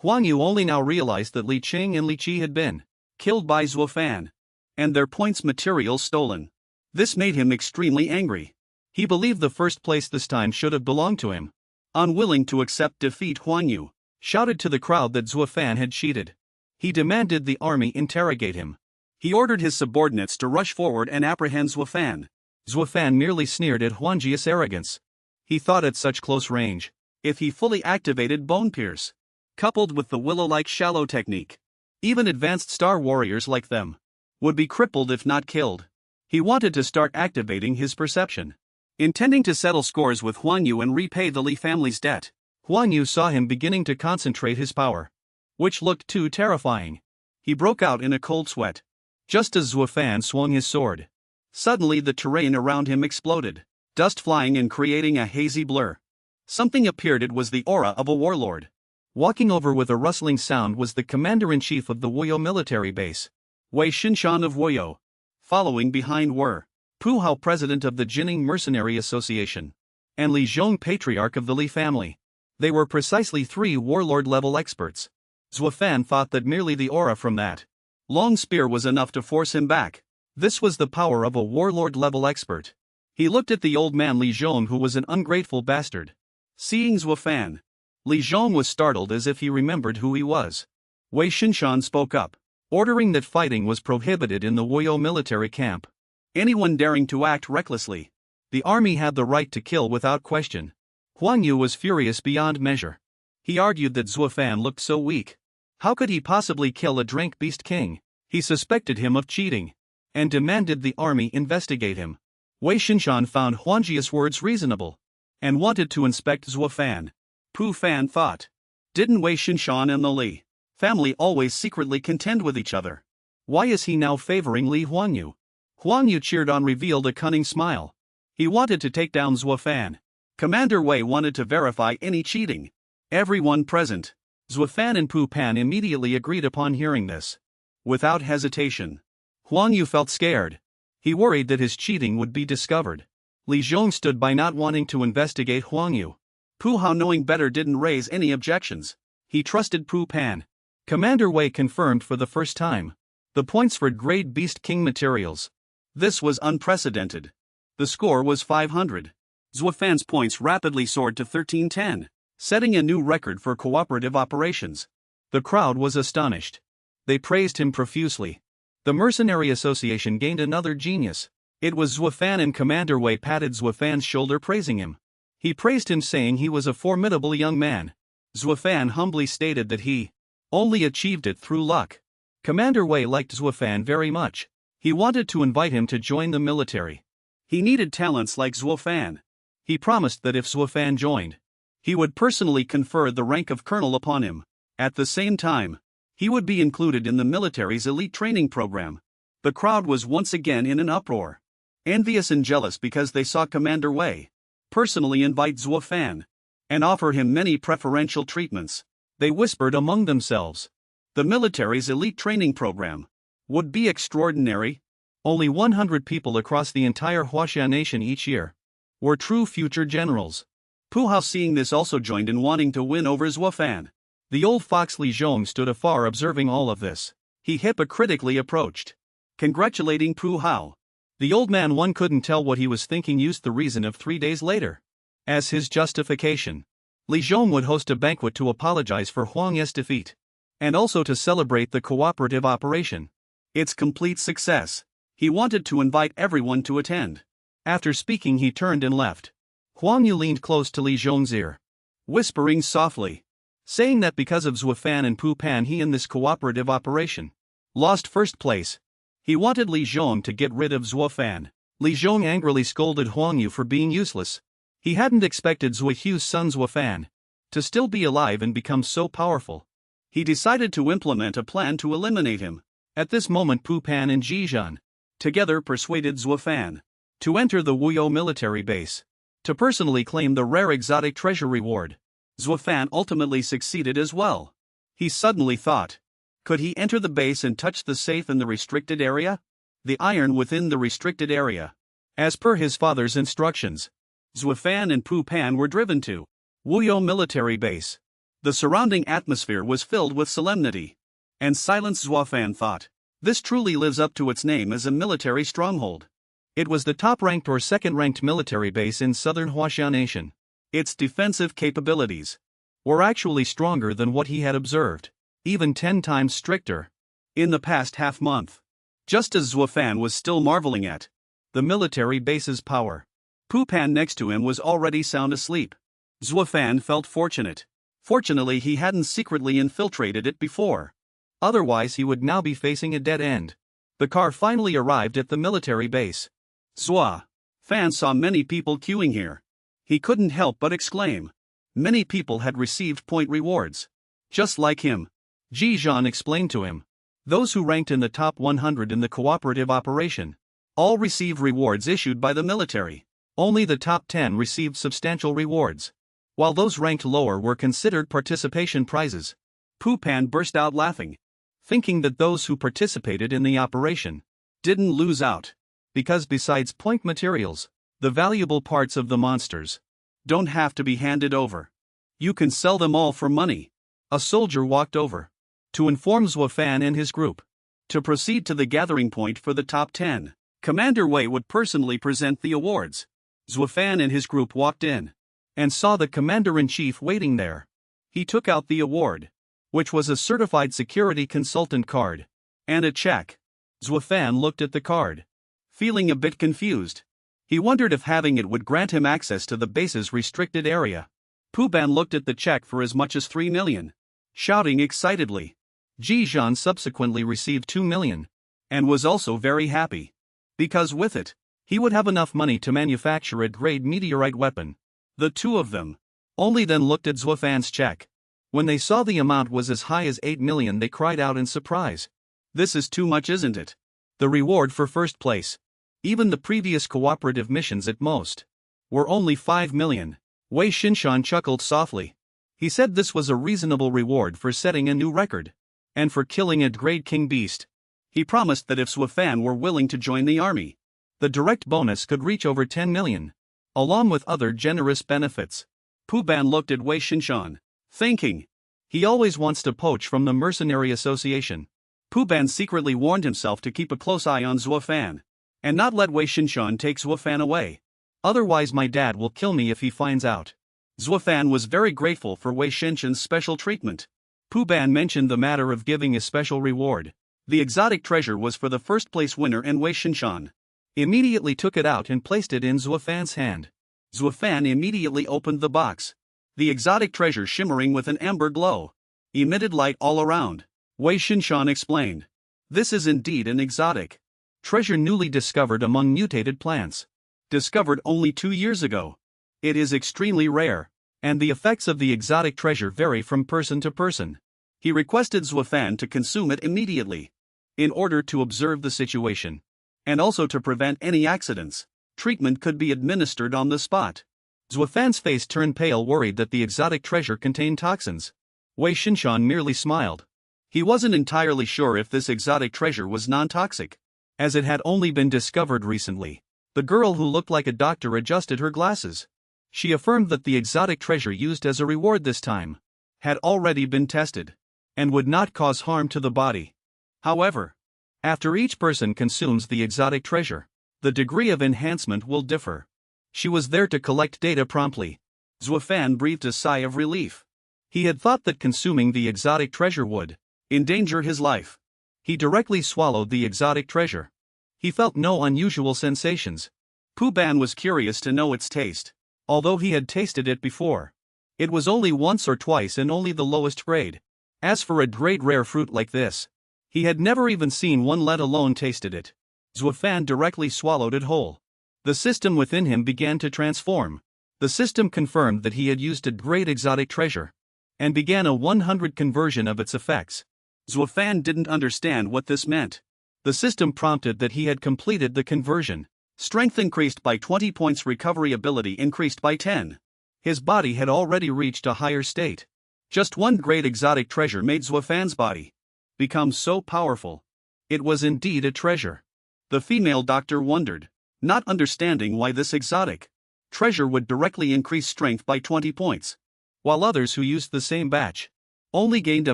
Huangwu only now realized that Li Qing and Li Qi had been killed by Zuo Fan, and their points material stolen. This made him extremely angry. He believed the first place this time should have belonged to him. Unwilling to accept defeat, Huangwu shouted to the crowd that Zuo Fan had cheated. He demanded the army interrogate him. He ordered his subordinates to rush forward and apprehend Zuo Fan. Zuo Fan merely sneered at Huangji's arrogance. He thought at such close range, if he fully activated Bone Pierce, coupled with the willow-like shallow technique, even advanced star warriors like them would be crippled if not killed. He wanted to start activating his perception, intending to settle scores with Huangwu and repay the Li family's debt. Huangwu saw him beginning to concentrate his power, which looked too terrifying. He broke out in a cold sweat, just as Zuo Fan swung his sword. Suddenly the terrain around him exploded, dust flying and creating a hazy blur. Something appeared. It was the aura of a warlord. Walking over with a rustling sound was the commander-in-chief of the Wuyo military base, Wei Shinshan of Wuyo. Following behind were Pu Hao, president of the Jining Mercenary Association, and Li Zhong, patriarch of the Li family. They were precisely 3 warlord-level experts. Zuo Fan thought that merely the aura from that Long spear was enough to force him back. This was the power of a warlord-level expert. He looked at the old man Li Zhong, who was an ungrateful bastard. Seeing Zuo Fan, Li Zhong was startled as if he remembered who he was. Wei Shinshan spoke up, ordering that fighting was prohibited in the Wuyo military camp. Anyone daring to act recklessly, the army had the right to kill without question. Huang Yu was furious beyond measure. He argued that Zuo Fan looked so weak. How could he possibly kill a drink beast king? He suspected him of cheating, and demanded the army investigate him. Wei Shinshan found Huang Jia's words reasonable, and wanted to inspect Zuo Fan. Pu Fan thought, didn't Wei Shinshan and the Li family always secretly contend with each other? Why is he now favoring Li Huang Yu? Huang Yu cheered on, revealed a cunning smile. He wanted to take down Zuo Fan. Commander Wei wanted to verify any cheating. Everyone present, Zuo Fan and Pu Pan, immediately agreed upon hearing this. Without hesitation, Huang Yu felt scared. He worried that his cheating would be discovered. Li Zhong stood by, not wanting to investigate Huang Yu. Pu Hao, knowing better, didn't raise any objections. He trusted Pu Pan. Commander Wei confirmed for the first time the points for Grade Beast King materials. This was unprecedented. The score was 500. Zuo Fan's points rapidly soared to 1310, setting a new record for cooperative operations. The crowd was astonished. They praised him profusely. The Mercenary Association gained another genius. It was Zuo Fan, and Commander Wei patted Zuo Fan's shoulder, praising him. He praised him, saying he was a formidable young man. Zuo Fan humbly stated that he only achieved it through luck. Commander Wei liked Zuo Fan very much. He wanted to invite him to join the military. He needed talents like Zuo Fan. He promised that if Zuo Fan joined, he would personally confer the rank of colonel upon him. At the same time, he would be included in the military's elite training program. The crowd was once again in an uproar, envious and jealous because they saw Commander Wei personally invite Zuo Fan and offer him many preferential treatments. They whispered among themselves, the military's elite training program would be extraordinary. Only 100 people across the entire Huaxia nation each year were true future generals. Pu Hao, seeing this, also joined in wanting to win over Zuo Fan. The old fox Li Zhong stood afar, observing all of this. He hypocritically approached, congratulating Pu Hao. The old man, one couldn't tell what he was thinking, used the reason of 3 days later as his justification. Li Zhong would host a banquet to apologize for Huang Ye's defeat, and also to celebrate the cooperative operation, its complete success. He wanted to invite everyone to attend. After speaking, he turned and left. Huang Yu leaned close to Li Zhong's ear, whispering softly, saying that because of Zuo Fan and Pu Pan, he in this cooperative operation lost first place. He wanted Li Zhong to get rid of Zuo Fan. Li Zhong angrily scolded Huang Yu for being useless. He hadn't expected Zuo Hu's son Zuo Fan to still be alive and become so powerful. He decided to implement a plan to eliminate him. At this moment, Pu Pan and Jizhan together persuaded Zuo Fan to enter the Wuyo military base to personally claim the rare exotic treasure reward. Zuo Fan ultimately succeeded as well. He suddenly thought, could he enter the base and touch the safe in the restricted area? The iron within the restricted area. As per his father's instructions, Zuo Fan and Pu Pan were driven to Wuyo military base. The surrounding atmosphere was filled with solemnity and silence. Zuo Fan thought, this truly lives up to its name as a military stronghold. It was the top-ranked or second-ranked military base in southern Huaxia Nation. Its defensive capabilities were actually stronger than what he had observed, even 10 times stricter. In the past half-month, just as Zuo Fan was still marveling at the military base's power, Pu Pan next to him was already sound asleep. Zuo Fan felt fortunate. Fortunately, he hadn't secretly infiltrated it before. Otherwise, he would now be facing a dead end. The car finally arrived at the military base. Zuo Fan saw many people queuing here. He couldn't help but exclaim. Many people had received point rewards. Just like him. Ji Zhan explained to him. Those who ranked in the top 100 in the cooperative operation all received rewards issued by the military. Only the top 10 received substantial rewards, while those ranked lower were considered participation prizes. Pu Pan burst out laughing, thinking that those who participated in the operation didn't lose out, because besides point materials, the valuable parts of the monsters don't have to be handed over. You can sell them all for money. A soldier walked over to inform Zuo Fan and his group. To proceed to the gathering point for the top 10, Commander Wei would personally present the awards. Zuo Fan and his group walked in and saw the Commander-in-Chief waiting there. He took out the award, which was a certified security consultant card, and a check. Zuo Fan looked at the card, feeling a bit confused. He wondered if having it would grant him access to the base's restricted area. Puban looked at the check for as much as 3 million, shouting excitedly. Ji Zhan subsequently received 2 million, and was also very happy, because with it, he would have enough money to manufacture a grade meteorite weapon. The two of them only then looked at Zuo Fan's check. When they saw the amount was as high as 8 million, they cried out in surprise. This is too much, isn't it? The reward for first place, even the previous cooperative missions at most, were only 5 million. Wei Shinshan chuckled softly. He said this was a reasonable reward for setting a new record, and for killing a great king beast. He promised that if Zuo Fan were willing to join the army, the direct bonus could reach over 10 million, along with other generous benefits. Puban looked at Wei Shinshan, thinking, he always wants to poach from the mercenary association. Puban secretly warned himself to keep a close eye on Zuo Fan, and not let Wei Shinshan take Zuo Fan away. Otherwise my dad will kill me if he finds out. Zuo Fan was very grateful for Wei Shinshan's special treatment. Puban mentioned the matter of giving a special reward. The exotic treasure was for the first place winner, and Wei Shinshan immediately took it out and placed it in Zuo Fan's hand. Zuo Fan immediately opened the box. The exotic treasure, shimmering with an amber glow, emitted light all around. Wei Shinshan explained, this is indeed an exotic treasure newly discovered among mutated plants. Discovered only 2 years ago. It is extremely rare, and the effects of the exotic treasure vary from person to person. He requested Zuo Fan to consume it immediately, in order to observe the situation, and also to prevent any accidents. Treatment could be administered on the spot. Zuo Fan's face turned pale, worried that the exotic treasure contained toxins. Wei Shinshan merely smiled. He wasn't entirely sure if this exotic treasure was non-toxic, as it had only been discovered recently. The girl who looked like a doctor adjusted her glasses. She affirmed that the exotic treasure used as a reward this time had already been tested, and would not cause harm to the body. However, after each person consumes the exotic treasure, the degree of enhancement will differ. She was there to collect data promptly. Zuo Fan breathed a sigh of relief. He had thought that consuming the exotic treasure would endanger his life. He directly swallowed the exotic treasure. He felt no unusual sensations. Puban was curious to know its taste. Although he had tasted it before, it was only once or twice, and only the lowest grade. As for a great rare fruit like this, he had never even seen one, let alone tasted it. Zuo Fan directly swallowed it whole. The system within him began to transform. The system confirmed that he had used a great exotic treasure, and began a 100 conversion of its effects. Zuo Fan didn't understand what this meant. The system prompted that he had completed the conversion. Strength increased by 20 points, recovery ability increased by 10. His body had already reached a higher state. Just one great exotic treasure made Zuo Fan's body become so powerful. It was indeed a treasure. The female doctor wondered, not understanding why this exotic treasure would directly increase strength by 20 points, while others who used the same batch only gained a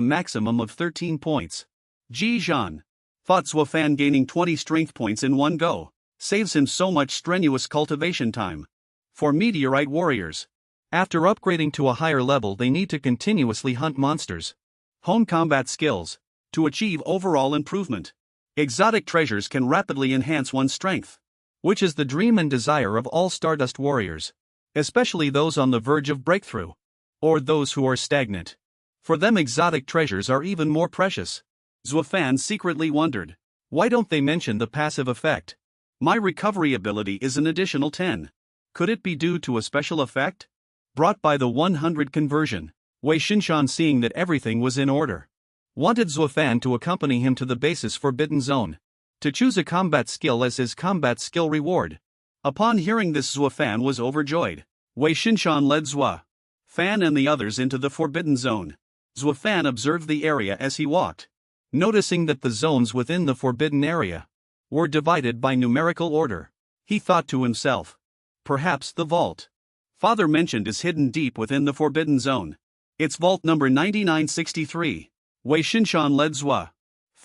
maximum of 13 points. Ji Zhan thought Zuo Fan gaining 20 strength points in one go saves him so much strenuous cultivation time. For meteorite warriors, after upgrading to a higher level, they need to continuously hunt monsters, hone combat skills, to achieve overall improvement. Exotic treasures can rapidly enhance one's strength, which is the dream and desire of all Stardust warriors, especially those on the verge of breakthrough, or those who are stagnant. For them, exotic treasures are even more precious. Zuo Fan secretly wondered, why don't they mention the passive effect? My recovery ability is an additional 10. Could it be due to a special effect brought by the 100 conversion? Wei Shinshan, seeing that everything was in order, wanted Zuo Fan to accompany him to the base's forbidden zone, to choose a combat skill as his combat skill reward. Upon hearing this, Zuo Fan was overjoyed. Wei Shinshan led Zuo Fan and the others into the forbidden zone. Zuo Fan observed the area as he walked, noticing that the zones within the forbidden area were divided by numerical order. He thought to himself, perhaps the vault Father mentioned is hidden deep within the forbidden zone. It's vault number 9963. Wei Shinshan led Zuo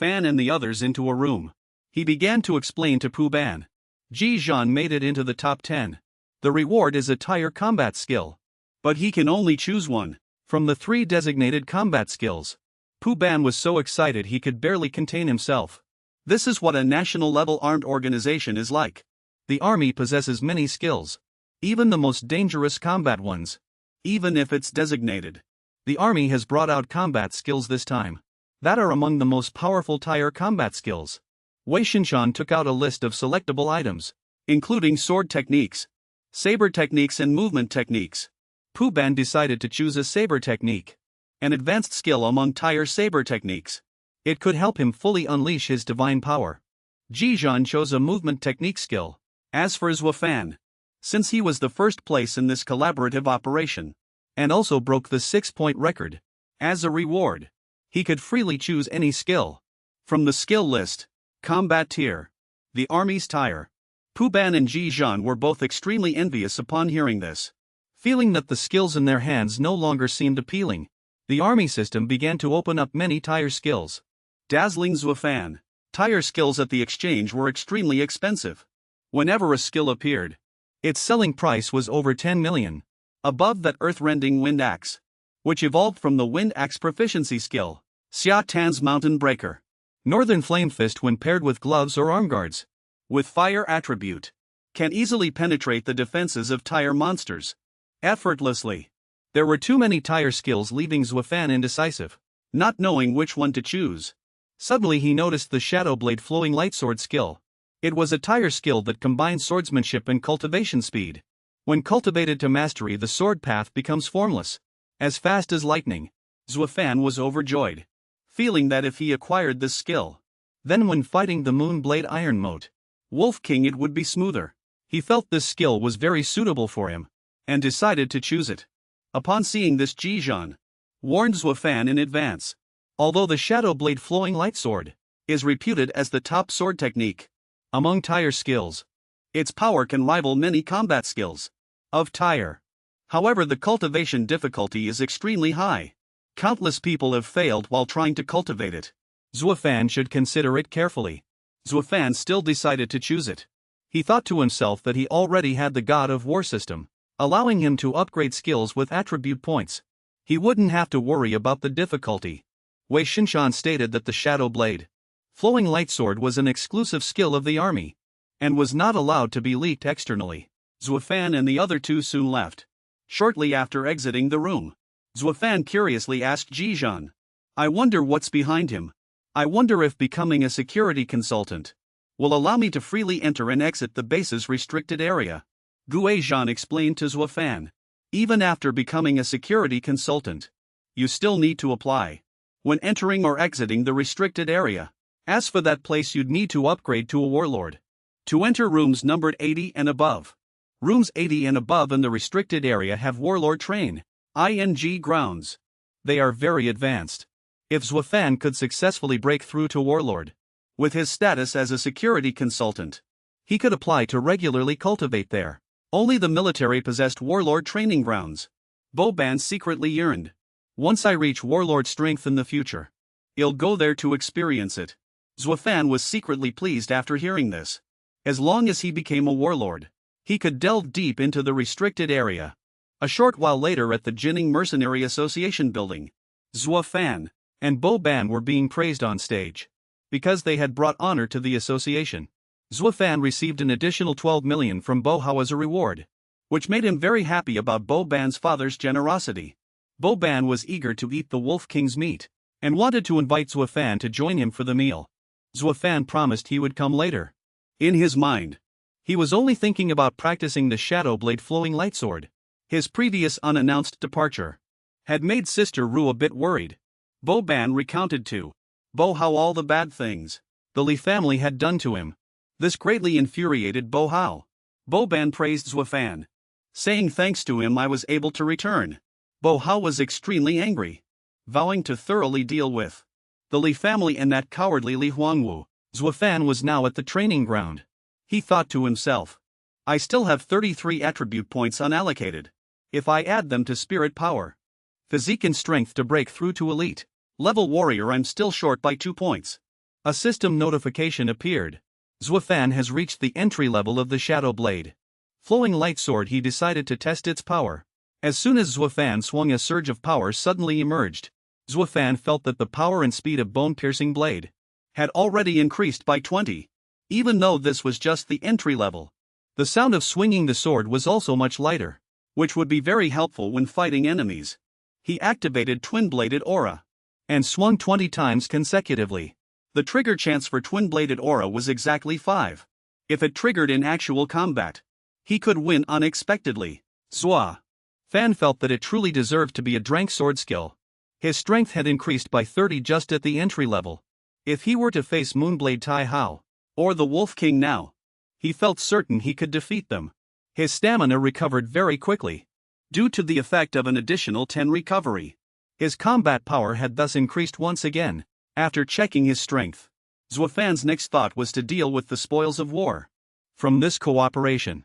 Fan and the others into a room. He began to explain to Pu Ban. Ji Zhan made it into the top 10. The reward is a tire combat skill. But he can only choose one from the 3 designated combat skills. Pu Ban was so excited he could barely contain himself. This is what a national-level armed organization is like. The army possesses many skills. Even the most dangerous combat ones. Even if it's designated. The army has brought out combat skills this time. That are among the most powerful tire combat skills. Wei Shinshan took out a list of selectable items, including sword techniques, saber techniques and movement techniques. Pu Ban decided to choose a saber technique. An advanced skill among tire saber techniques. It could help him fully unleash his divine power. Ji Zhan chose a movement technique skill. As for Zuo Fan, since he was the first place in this collaborative operation, and also broke the 6-point record, as a reward, he could freely choose any skill. From the skill list, Combat Tier, the Army's Tire. Pu Ban and Ji Zhan were both extremely envious upon hearing this. Feeling that the skills in their hands no longer seemed appealing, the army system began to open up many tire skills. Dazzling Zuo Fan. Tire skills at the exchange were extremely expensive. Whenever a skill appeared, its selling price was over 10 million. Above that, earth-rending wind axe, which evolved from the wind axe proficiency skill, Xia Tan's Mountain Breaker. Northern Flame Fist when paired with gloves or arm guards, with fire attribute, can easily penetrate the defenses of tire monsters. Effortlessly. There were too many tire skills, leaving Zuo Fan indecisive, not knowing which one to choose. Suddenly he noticed the Shadow Blade Flowing Lightsword skill. It was a tire skill that combined swordsmanship and cultivation speed. When cultivated to mastery, the sword path becomes formless, as fast as lightning. Zuo Fan was overjoyed, feeling that if he acquired this skill, then when fighting the Moonblade Iron Mote Wolf King, it would be smoother. He felt this skill was very suitable for him, and decided to choose it. Upon seeing this, Ji Zhan warned Zuo Fan in advance. Although the Shadow Blade Flowing Lightsword is reputed as the top sword technique among tire skills, its power can rival many combat skills of tire. However, the cultivation difficulty is extremely high. Countless people have failed while trying to cultivate it. Zuo Fan should consider it carefully. Zuo Fan still decided to choose it. He thought to himself that he already had the God of War system, allowing him to upgrade skills with attribute points. He wouldn't have to worry about the difficulty. Wei Shinshan stated that the Shadow Blade Flowing Lightsword was an exclusive skill of the army, and was not allowed to be leaked externally. Zuo Fan and the other 2 soon left. Shortly after exiting the room, Zuo Fan curiously asked Ji Zhan, "I wonder what's behind him. I wonder if becoming a security consultant will allow me to freely enter and exit the base's restricted area." Gu Zhan explained to Zuo Fan, "Even after becoming a security consultant, you still need to apply when entering or exiting the restricted area. As for that place, you'd need to upgrade to a warlord to enter rooms numbered 80 and above. Rooms 80 and above in the restricted area have warlord train ing grounds. They are very advanced. If Zuo Fan could successfully break through to warlord with his status as a security consultant, he could apply to regularly cultivate there. Only the military possessed warlord training grounds. Bo Ban secretly yearned. Once I reach warlord strength in the future, I'll go there to experience it." Zuo Fan was secretly pleased after hearing this. As long as he became a warlord, he could delve deep into the restricted area. A short while later, at the Jinning Mercenary Association building, Zuo Fan and Bo Ban were being praised on stage because they had brought honor to the association. Zuo Fan received an additional 12 million from Bo Hao as a reward, which made him very happy about Bo Ban's father's generosity. Bo Ban was eager to eat the Wolf King's meat, and wanted to invite Zuo Fan to join him for the meal. Zuo Fan promised he would come later. In his mind, he was only thinking about practicing the Shadow Blade Flowing Lightsword. His previous unannounced departure had made Sister Ru a bit worried. Bo Ban recounted to Bo Hao all the bad things the Li family had done to him. This greatly infuriated Bo Hao. Bo Ban praised Zuo Fan, saying thanks to him I was able to return. Bo Hao was extremely angry, vowing to thoroughly deal with the Li family and that cowardly Li Huangwu. Zuo Fan was now at the training ground. He thought to himself, I still have 33 attribute points unallocated. If I add them to spirit power, physique and strength to break through to elite level warrior, I'm still short by 2 points. A system notification appeared. Zuo Fan has reached the entry level of the Shadow Blade. Flowing light sword. He decided to test its power. As soon as Zuo Fan swung, a surge of power suddenly emerged. Zuo Fan felt that the power and speed of bone-piercing blade had already increased by 20. Even though this was just the entry level, the sound of swinging the sword was also much lighter, which would be very helpful when fighting enemies. He activated twin-bladed aura and swung 20 times consecutively. The trigger chance for twin-bladed aura was exactly 5. If it triggered in actual combat, he could win unexpectedly. Zuo Fan felt that it truly deserved to be a drank sword skill. His strength had increased by 30 just at the entry level. If he were to face Moonblade Tai Hao or the Wolf King now, he felt certain he could defeat them. His stamina recovered very quickly, due to the effect of an additional 10 recovery. His combat power had thus increased once again. After checking his strength, Zuo Fan's next thought was to deal with the spoils of war from this operation.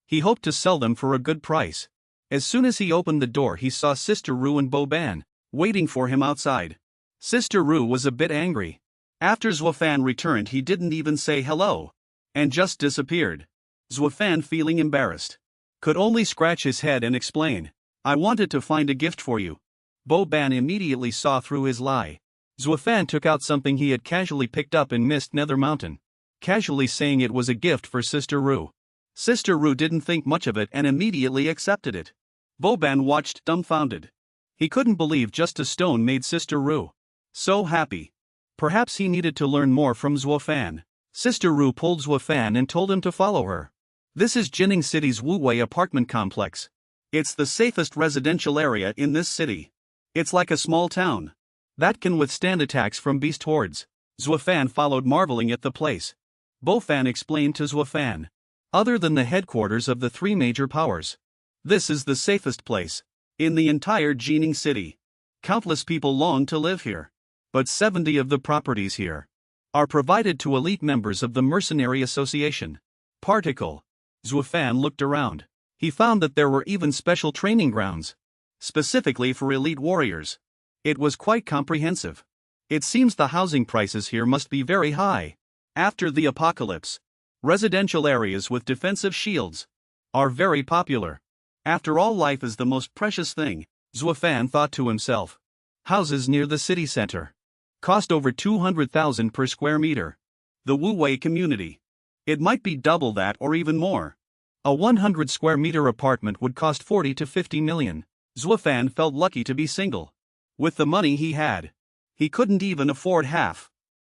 He hoped to sell them for a good price. As soon as he opened the door, he saw Sister Ru and Bo Ban waiting for him outside. Sister Ru was a bit angry. After Zuo Fan returned, he didn't even say hello and just disappeared. Zuo Fan, feeling embarrassed, could only scratch his head and explain, "I wanted to find a gift for you." Bo Ban immediately saw through his lie. Zuo Fan took out something he had casually picked up in Mist Nether Mountain, casually saying it was a gift for Sister Ru. Sister Ru didn't think much of it and immediately accepted it. Bo Ban watched dumbfounded. He couldn't believe just a stone made Sister Ru so happy. Perhaps he needed to learn more from Zuo Fan. Sister Ru pulled Zuo Fan and told him to follow her. This is Jining City's Wuwei apartment complex. It's the safest residential area in this city. It's like a small town that can withstand attacks from beast hordes. Zuo Fan followed, marveling at the place. Bo Fan explained to Zuo Fan, "Other than the headquarters of the 3 major powers, this is the safest place in the entire Jining City. Countless people long to live here, but 70 of the properties here are provided to elite members of the Mercenary Association." Particle. Zuo Fan looked around. He found that there were even special training grounds, specifically for elite warriors. It was quite comprehensive. It seems the housing prices here must be very high. After the apocalypse, residential areas with defensive shields are very popular. After all, life is the most precious thing, Zuo Fan thought to himself. Houses near the city center cost over 200,000 per square meter. The Wuwei community, it might be double that or even more. A 100 square meter apartment would cost 40 to 50 million. Zuo Fan felt lucky to be single. With the money he had, he couldn't even afford half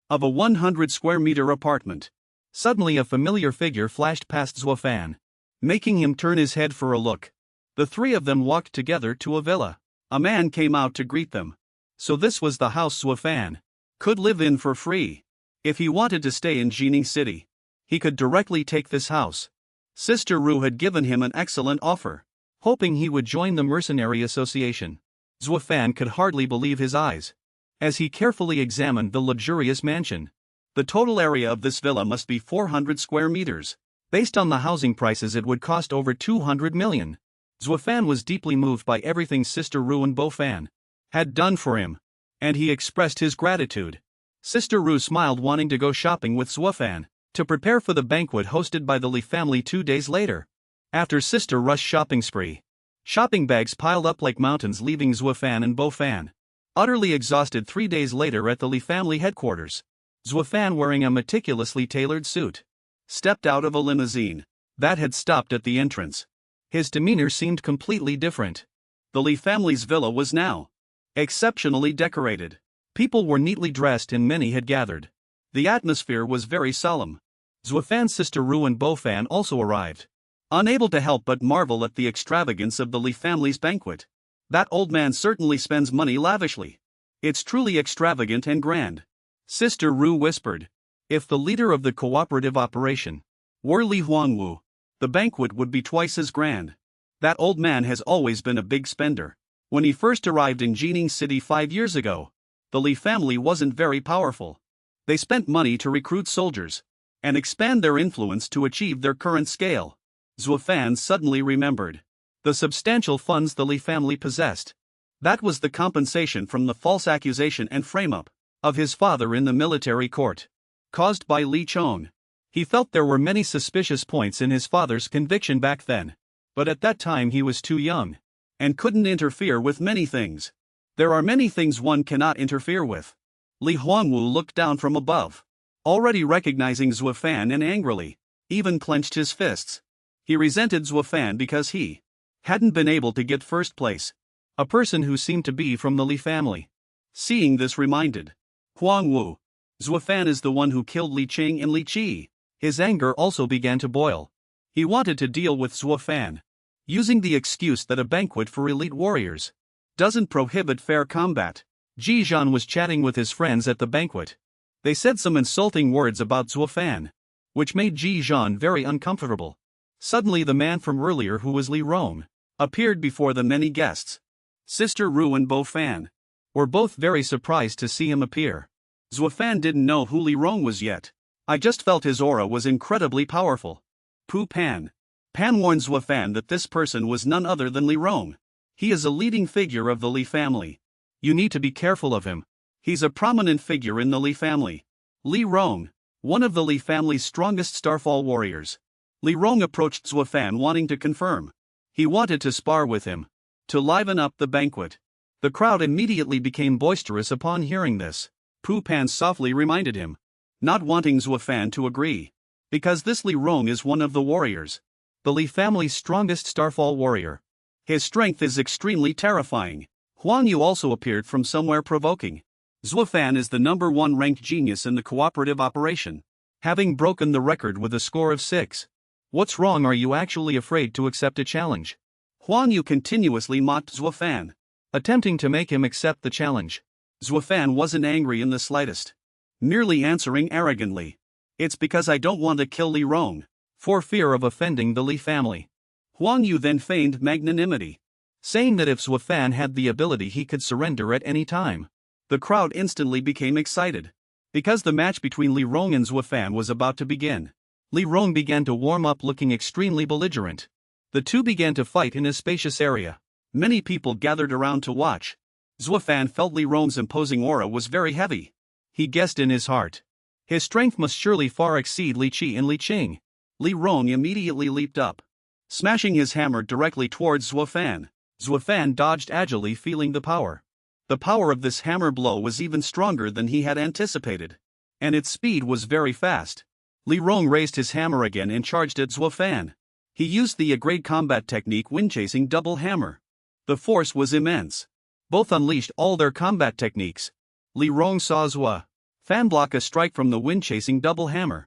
of a 100 square meter apartment. Suddenly a familiar figure flashed past Zuo Fan, making him turn his head for a look. The 3 of them walked together to a villa. A man came out to greet them. So this was the house Zuo Fan could live in for free. If he wanted to stay in Jining City, he could directly take this house. Sister Ru had given him an excellent offer, hoping he would join the Mercenary Association. Zuo Fan could hardly believe his eyes as he carefully examined the luxurious mansion. The total area of this villa must be 400 square meters. Based on the housing prices, it would cost over 200 million. Zuo Fan was deeply moved by everything Sister Ru and Bo Fan had done for him, and he expressed his gratitude. Sister Ru smiled, wanting to go shopping with Zuo Fan to prepare for the banquet hosted by the Li family 2 days later. After Sister Ru's shopping spree, shopping bags piled up like mountains, leaving Zuo Fan and Bo Fan utterly exhausted. 3 days later, at the Li family headquarters, Zuo Fan, wearing a meticulously tailored suit, stepped out of a limousine that had stopped at the entrance. His demeanor seemed completely different. The Li family's villa was now exceptionally decorated. People were neatly dressed and many had gathered. The atmosphere was very solemn. Zuo Fan's Sister Ru and Bo Fan also arrived, unable to help but marvel at the extravagance of the Li family's banquet. That old man certainly spends money lavishly. It's truly extravagant and grand. Sister Ru whispered, "If the leader of the cooperative operation were Li Huangwu, the banquet would be twice as grand. That old man has always been a big spender. When he first arrived in Jining City 5 years ago, the Li family wasn't very powerful. They spent money to recruit soldiers and expand their influence to achieve their current scale." Zuo Fan suddenly remembered the substantial funds the Li family possessed. That was the compensation from the false accusation and frame-up. of his father in the military court, caused by Li Chong. He felt there were many suspicious points in his father's conviction back then, but at that time he was too young and couldn't interfere with many things. There are many things one cannot interfere with. Li Huangwu looked down from above, already recognizing Zuo Fan, and angrily, even clenched his fists. He resented Zuo Fan because he hadn't been able to get first place, a person who seemed to be from the Li family. Seeing this reminded Huangwu, Zuo Fan is the one who killed Li Qing and Li Qi. His anger also began to boil. He wanted to deal with Zuo Fan, using the excuse that a banquet for elite warriors doesn't prohibit fair combat. Ji Zhan was chatting with his friends at the banquet. They said some insulting words about Zuo Fan, which made Ji Zhan very uncomfortable. Suddenly the man from earlier, who was Li Rong, appeared before the many guests. Sister Ru and Bo Fan were both very surprised to see him appear. Zuo Fan didn't know who Li Rong was yet. I just felt his aura was incredibly powerful. Pu Pan warned Zuo Fan that this person was none other than Li Rong. He is a leading figure of the Li family. You need to be careful of him. He's a prominent figure in the Li family. Li Rong, one of the Li family's strongest Starfall warriors. Li Rong approached Zuo Fan wanting to confirm. He wanted to spar with him, to liven up the banquet. The crowd immediately became boisterous upon hearing this. Pu Pan softly reminded him, not wanting Zuo Fan to agree, because this Li Rong is one of the warriors, the Li family's strongest Starfall warrior. His strength is extremely terrifying. Huang Yu also appeared from somewhere, provoking. Zuo Fan is the #1 ranked genius in the cooperative operation, having broken the record with a score of 6. What's wrong? Are you actually afraid to accept a challenge? Huang Yu continuously mocked Zuo Fan, attempting to make him accept the challenge. Zuo Fan wasn't angry in the slightest, merely answering arrogantly, it's because I don't want to kill Li Rong, for fear of offending the Li family. Huang Yu then feigned magnanimity, saying that if Zuo Fan had the ability he could surrender at any time. The crowd instantly became excited, because the match between Li Rong and Zuo Fan was about to begin. Li Rong began to warm up, looking extremely belligerent. The two began to fight in a spacious area. Many people gathered around to watch. Zuo Fan felt Li Rong's imposing aura was very heavy. He guessed in his heart, his strength must surely far exceed Li Qi and Li Qing. Li Rong immediately leaped up, smashing his hammer directly towards Zuo Fan. Zuo Fan dodged agilely, feeling the power. The power of this hammer blow was even stronger than he had anticipated, and its speed was very fast. Li Rong raised his hammer again and charged at Zuo Fan. He used the grade combat technique, wind chasing double hammer. The force was immense. Both unleashed all their combat techniques. Li Rong saw Zuo Fan block a strike from the wind chasing double hammer.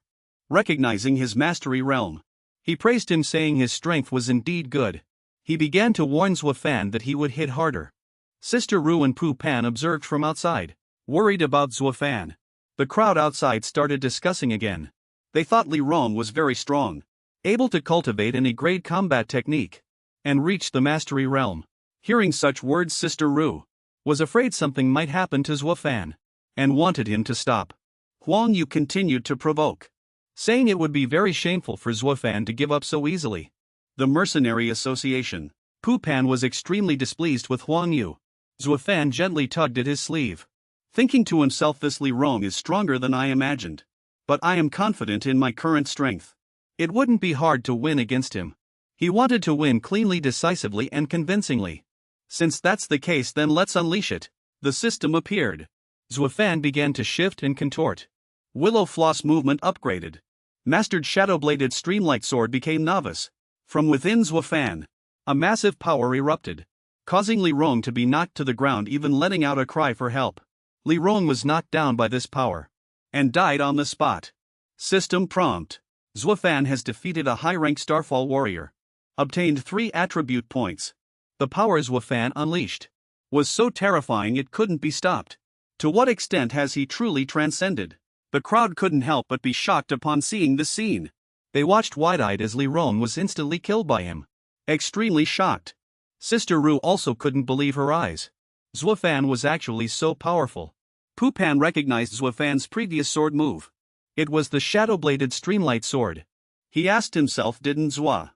Recognizing his mastery realm, he praised him, saying his strength was indeed good. He began to warn Zuo Fan that he would hit harder. Sister Ru and Pu Pan observed from outside, worried about Zuo Fan. The crowd outside started discussing again. They thought Li Rong was very strong, able to cultivate any grade combat technique, and reach the mastery realm. Hearing such words, Sister Ru was afraid something might happen to Zuo Fan, and wanted him to stop. Huang Yu continued to provoke, saying it would be very shameful for Zuo Fan to give up so easily. The Mercenary Association. Pu Pan was extremely displeased with Huang Yu. Zuo Fan gently tugged at his sleeve, thinking to himself, this Li Rong is stronger than I imagined. But I am confident in my current strength. It wouldn't be hard to win against him. He wanted to win cleanly, decisively and convincingly. Since that's the case, then let's unleash it. The system appeared. Zuo Fan began to shift and contort. Willow Floss movement upgraded. Mastered Shadow-bladed Streamlight Sword became novice. From within Zuo Fan, a massive power erupted, causing Li Rong to be knocked to the ground, even letting out a cry for help. Li Rong was knocked down by this power, and died on the spot. System prompt. Zuo Fan has defeated a high-ranked Starfall warrior. Obtained 3 attribute points. The power Zuo Fan unleashed was so terrifying it couldn't be stopped. To what extent has he truly transcended? The crowd couldn't help but be shocked upon seeing this scene. They watched wide-eyed as Li Rong was instantly killed by him. Extremely shocked. Sister Ru also couldn't believe her eyes. Zuo Fan was actually so powerful. Pu Pan recognized Zuo Fan's previous sword move. It was the shadow-bladed Streamlight Sword. He asked himself, didn't Zuo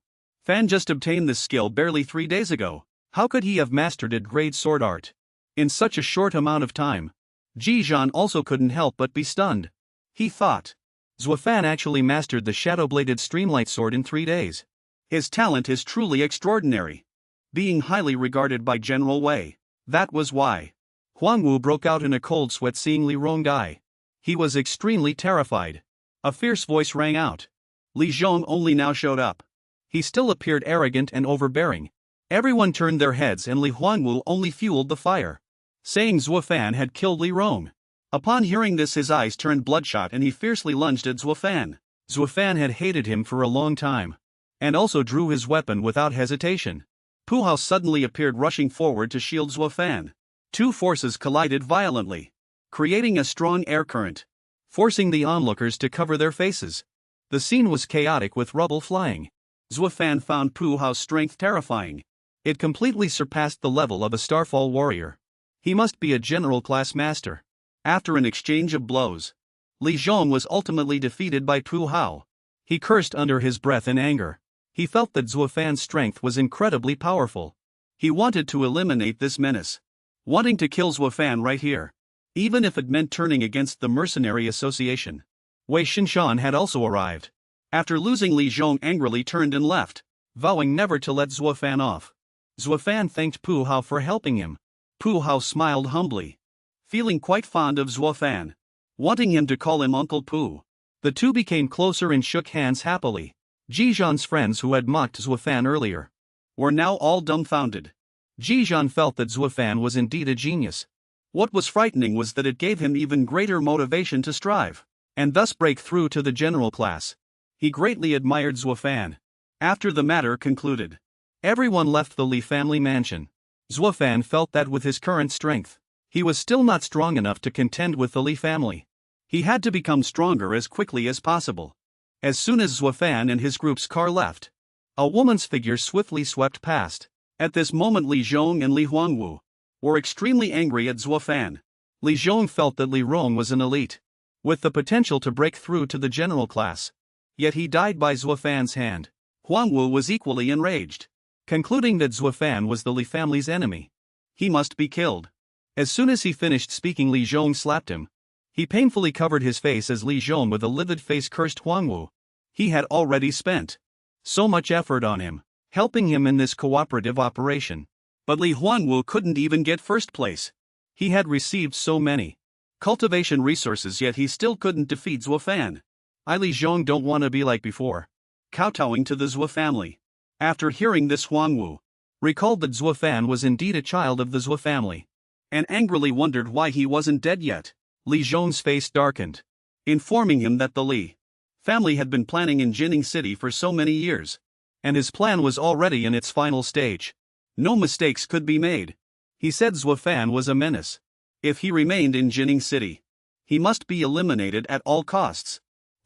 Fan just obtain this skill barely 3 days ago? How could he have mastered it grade sword art in such a short amount of time? Zhizhan also couldn't help but be stunned. He thought, Zuo Fan actually mastered the shadow-bladed streamlight sword in 3 days. His talent is truly extraordinary. Being highly regarded by General Wei. That was why. Huang Wu broke out in a cold sweat seeing Li Rong die. He was extremely terrified. A fierce voice rang out. Li Zhong only now showed up. He still appeared arrogant and overbearing. Everyone turned their heads and Li Huangwu only fueled the fire, saying Zuo Fan had killed Li Rong. Upon hearing this, his eyes turned bloodshot and he fiercely lunged at Zuo Fan. Zuo Fan had hated him for a long time, and also drew his weapon without hesitation. Pu Hao suddenly appeared rushing forward to shield Zuo Fan. Two forces collided violently, creating a strong air current, forcing the onlookers to cover their faces. The scene was chaotic with rubble flying. Zuo Fan found Pu Hao's strength terrifying. It completely surpassed the level of a Starfall warrior. He must be a general class master. After an exchange of blows, Li Zhong was ultimately defeated by Pu Hao. He cursed under his breath in anger. He felt that Zuo Fan's strength was incredibly powerful. He wanted to eliminate this menace, wanting to kill Zuo Fan right here, even if it meant turning against the Mercenary Association. Wei Shinshan had also arrived. After losing, Li Zhong angrily turned and left, vowing never to let Zuo Fan off. Zuo Fan thanked Pu Hao for helping him. Pu Hao smiled humbly, feeling quite fond of Zuo Fan, wanting him to call him Uncle Pu. The two became closer and shook hands happily. Zhizhan's friends who had mocked Zuo Fan earlier were now all dumbfounded. Zhizhan felt that Zuo Fan was indeed a genius. What was frightening was that it gave him even greater motivation to strive, and thus break through to the general class. He greatly admired Zuo Fan. After the matter concluded, everyone left the Li family mansion. Zuo Fan felt that with his current strength, he was still not strong enough to contend with the Li family. He had to become stronger as quickly as possible. As soon as Zuo Fan and his group's car left, a woman's figure swiftly swept past. At this moment, Li Zhong and Li Huangwu were extremely angry at Zuo Fan. Li Zhong felt that Li Rong was an elite, with the potential to break through to the general class. Yet he died by Zuo Fan's hand. Huangwu was equally enraged, concluding that Zuo Fan was the Li family's enemy. He must be killed. As soon as he finished speaking, Li Zhong slapped him. He painfully covered his face as Li Zhong with a livid face cursed Huangwu. He had already spent so much effort on him, helping him in this cooperative operation. But Li Huangwu couldn't even get first place. He had received so many cultivation resources, yet he still couldn't defeat Zuo Fan. Li Zhong don't want to be like before, kowtowing to the Zuo family. After hearing this, Huangwu recalled that Zuo Fan was indeed a child of the Zuo family, and angrily wondered why he wasn't dead yet. Li Zhong's face darkened, informing him that the Li family had been planning in Jining City for so many years, and his plan was already in its final stage. No mistakes could be made. He said Zuo Fan was a menace. If he remained in Jining City, he must be eliminated at all costs.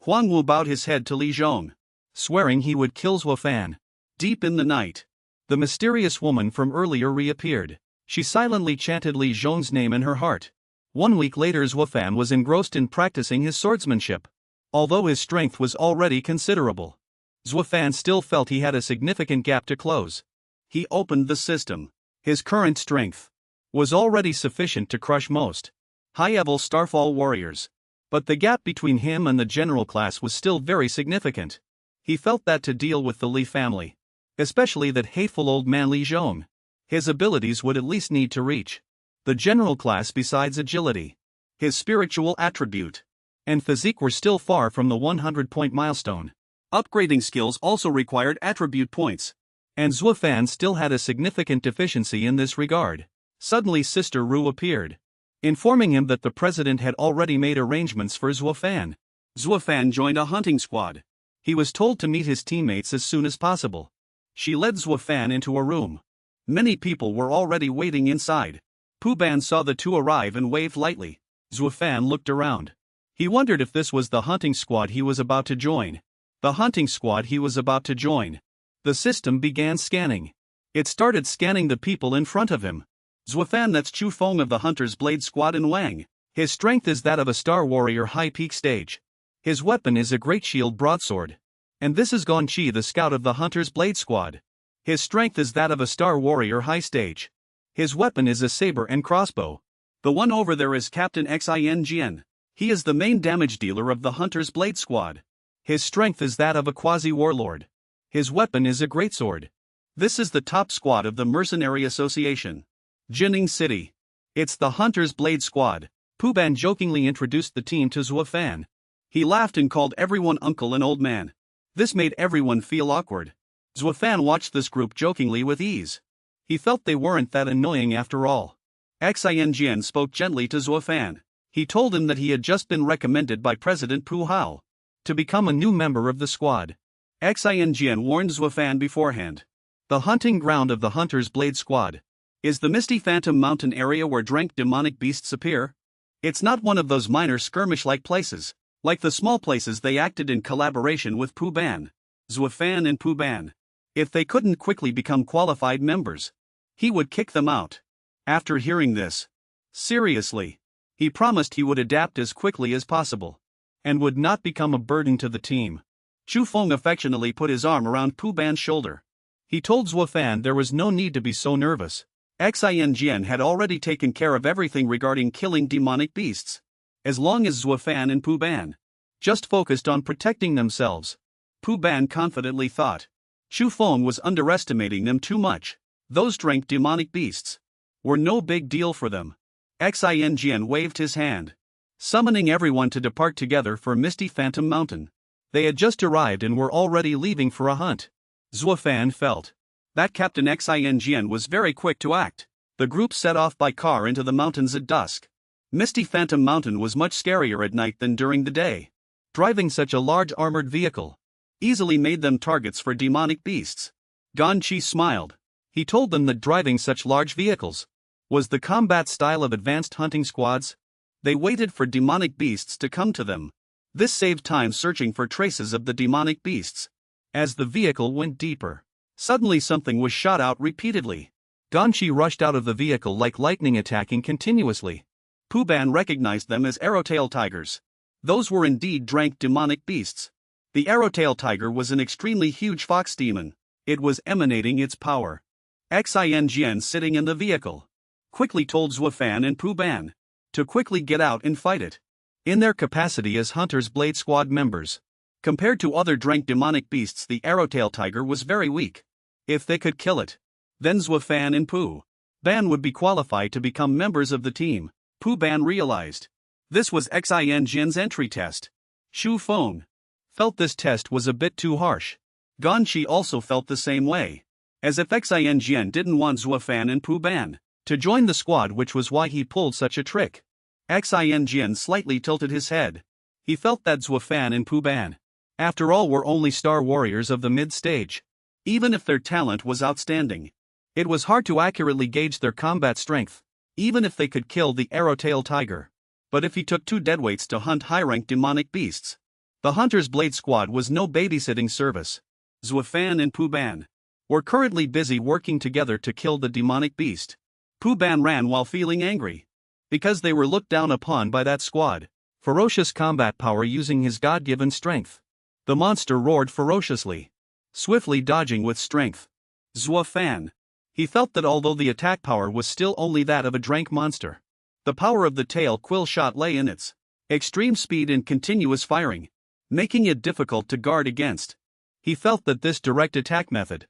Huangwu bowed his head to Li Zhong, swearing he would kill Zuo Fan. Deep in the night, the mysterious woman from earlier reappeared. She silently chanted Li Zhong's name in her heart. 1 week later, Zuo Fan was engrossed in practicing his swordsmanship. Although his strength was already considerable, Zuo Fan still felt he had a significant gap to close. He opened the system. His current strength was already sufficient to crush most high-level Starfall warriors, but the gap between him and the general class was still very significant. He felt that to deal with the Li family, especially that hateful old man Li Zhong, his abilities would at least need to reach the general class. Besides agility, his spiritual attribute and physique were still far from the 100-point milestone. Upgrading skills also required attribute points, and Zuo Fan still had a significant deficiency in this regard. Suddenly Sister Ru appeared, informing him that the president had already made arrangements for Zuo Fan. Zuo Fan joined a hunting squad. He was told to meet his teammates as soon as possible. She led Zuo Fan into a room. Many people were already waiting inside. Pu Ban saw the two arrive and waved lightly. Zuo Fan looked around. He wondered if this was the hunting squad he was about to join. The hunting squad he was about to join. The system began scanning. It started scanning the people in front of him. Zuo Fan, that's Chu Feng of the Hunter's Blade Squad in Wang. His strength is that of a Star Warrior high peak stage. His weapon is a Great Shield broadsword. And this is Gong Chi, the scout of the Hunter's Blade Squad. His strength is that of a Star Warrior high stage. His weapon is a saber and crossbow. The one over there is Captain Xin. He is the main damage dealer of the Hunter's Blade Squad. His strength is that of a quasi-warlord. His weapon is a greatsword. This is the top squad of the Mercenary Association. Jining City. It's the Hunter's Blade Squad. Puban jokingly introduced the team to Zuo Fan. He laughed and called everyone uncle and old man. This made everyone feel awkward. Zuo Fan watched this group jokingly with ease. He felt they weren't that annoying after all. Xin spoke gently to Zuo Fan. He told him that he had just been recommended by President Pu Hao to become a new member of the squad. Xin warned Zuo Fan beforehand. The hunting ground of the Hunter's Blade Squad is the misty Phantom Mountain area where drank demonic beasts appear. It's not one of those minor skirmish-like places, like the small places they acted in collaboration with Puban, Zuo Fan and Puban. If they couldn't quickly become qualified members, he would kick them out. After hearing this, seriously, he promised he would adapt as quickly as possible and would not become a burden to the team. Chu Feng affectionately put his arm around Puban's shoulder. He told Zuo Fan there was no need to be so nervous. Xin had already taken care of everything regarding killing demonic beasts. As long as Zuo Fan and Puban just focused on protecting themselves, Puban confidently thought. Chu Feng was underestimating them too much. Those drank demonic beasts were no big deal for them. Xin waved his hand, summoning everyone to depart together for Misty Phantom Mountain. They had just arrived and were already leaving for a hunt. Zuo Fan felt that Captain Xin was very quick to act. The group set off by car into the mountains at dusk. Misty Phantom Mountain was much scarier at night than during the day. Driving such a large armored vehicle easily made them targets for demonic beasts. Ganqi smiled. He told them that driving such large vehicles was the combat style of advanced hunting squads. They waited for demonic beasts to come to them. This saved time searching for traces of the demonic beasts. As the vehicle went deeper, suddenly something was shot out repeatedly. Ganqi rushed out of the vehicle like lightning, attacking continuously. Puban recognized them as arrowtail tigers. Those were indeed drank demonic beasts. The arrowtail tiger was an extremely huge fox demon. It was emanating its power. Xin sitting in the vehicle quickly told Zuo Fan and Puban to quickly get out and fight it. In their capacity as Hunter's Blade Squad members, compared to other drank demonic beasts, the arrowtail tiger was very weak. If they could kill it, then Zuo Fan and Puban would be qualified to become members of the team. Puban realized this was Xin's entry test. Chu Feng felt this test was a bit too harsh. Ganqi also felt the same way, as if Xin didn't want Zuo Fan and Puban to join the squad, which was why he pulled such a trick. Xin slightly tilted his head. He felt that Zuo Fan and Puban, after all, were only star warriors of the mid-stage. Even if their talent was outstanding, it was hard to accurately gauge their combat strength, even if they could kill the arrowtail tiger. But if he took two deadweights to hunt high-ranked demonic beasts, the Hunter's Blade Squad was no babysitting service. Zuo Fan and Puban were currently busy working together to kill the demonic beast. Puban ran while feeling angry, because they were looked down upon by that squad. Ferocious combat power using his God-given strength. The monster roared ferociously, swiftly dodging with strength. Zuo Fan. He felt that although the attack power was still only that of a drank monster, the power of the tail quill shot lay in its extreme speed and continuous firing, making it difficult to guard against. He felt that this direct attack method,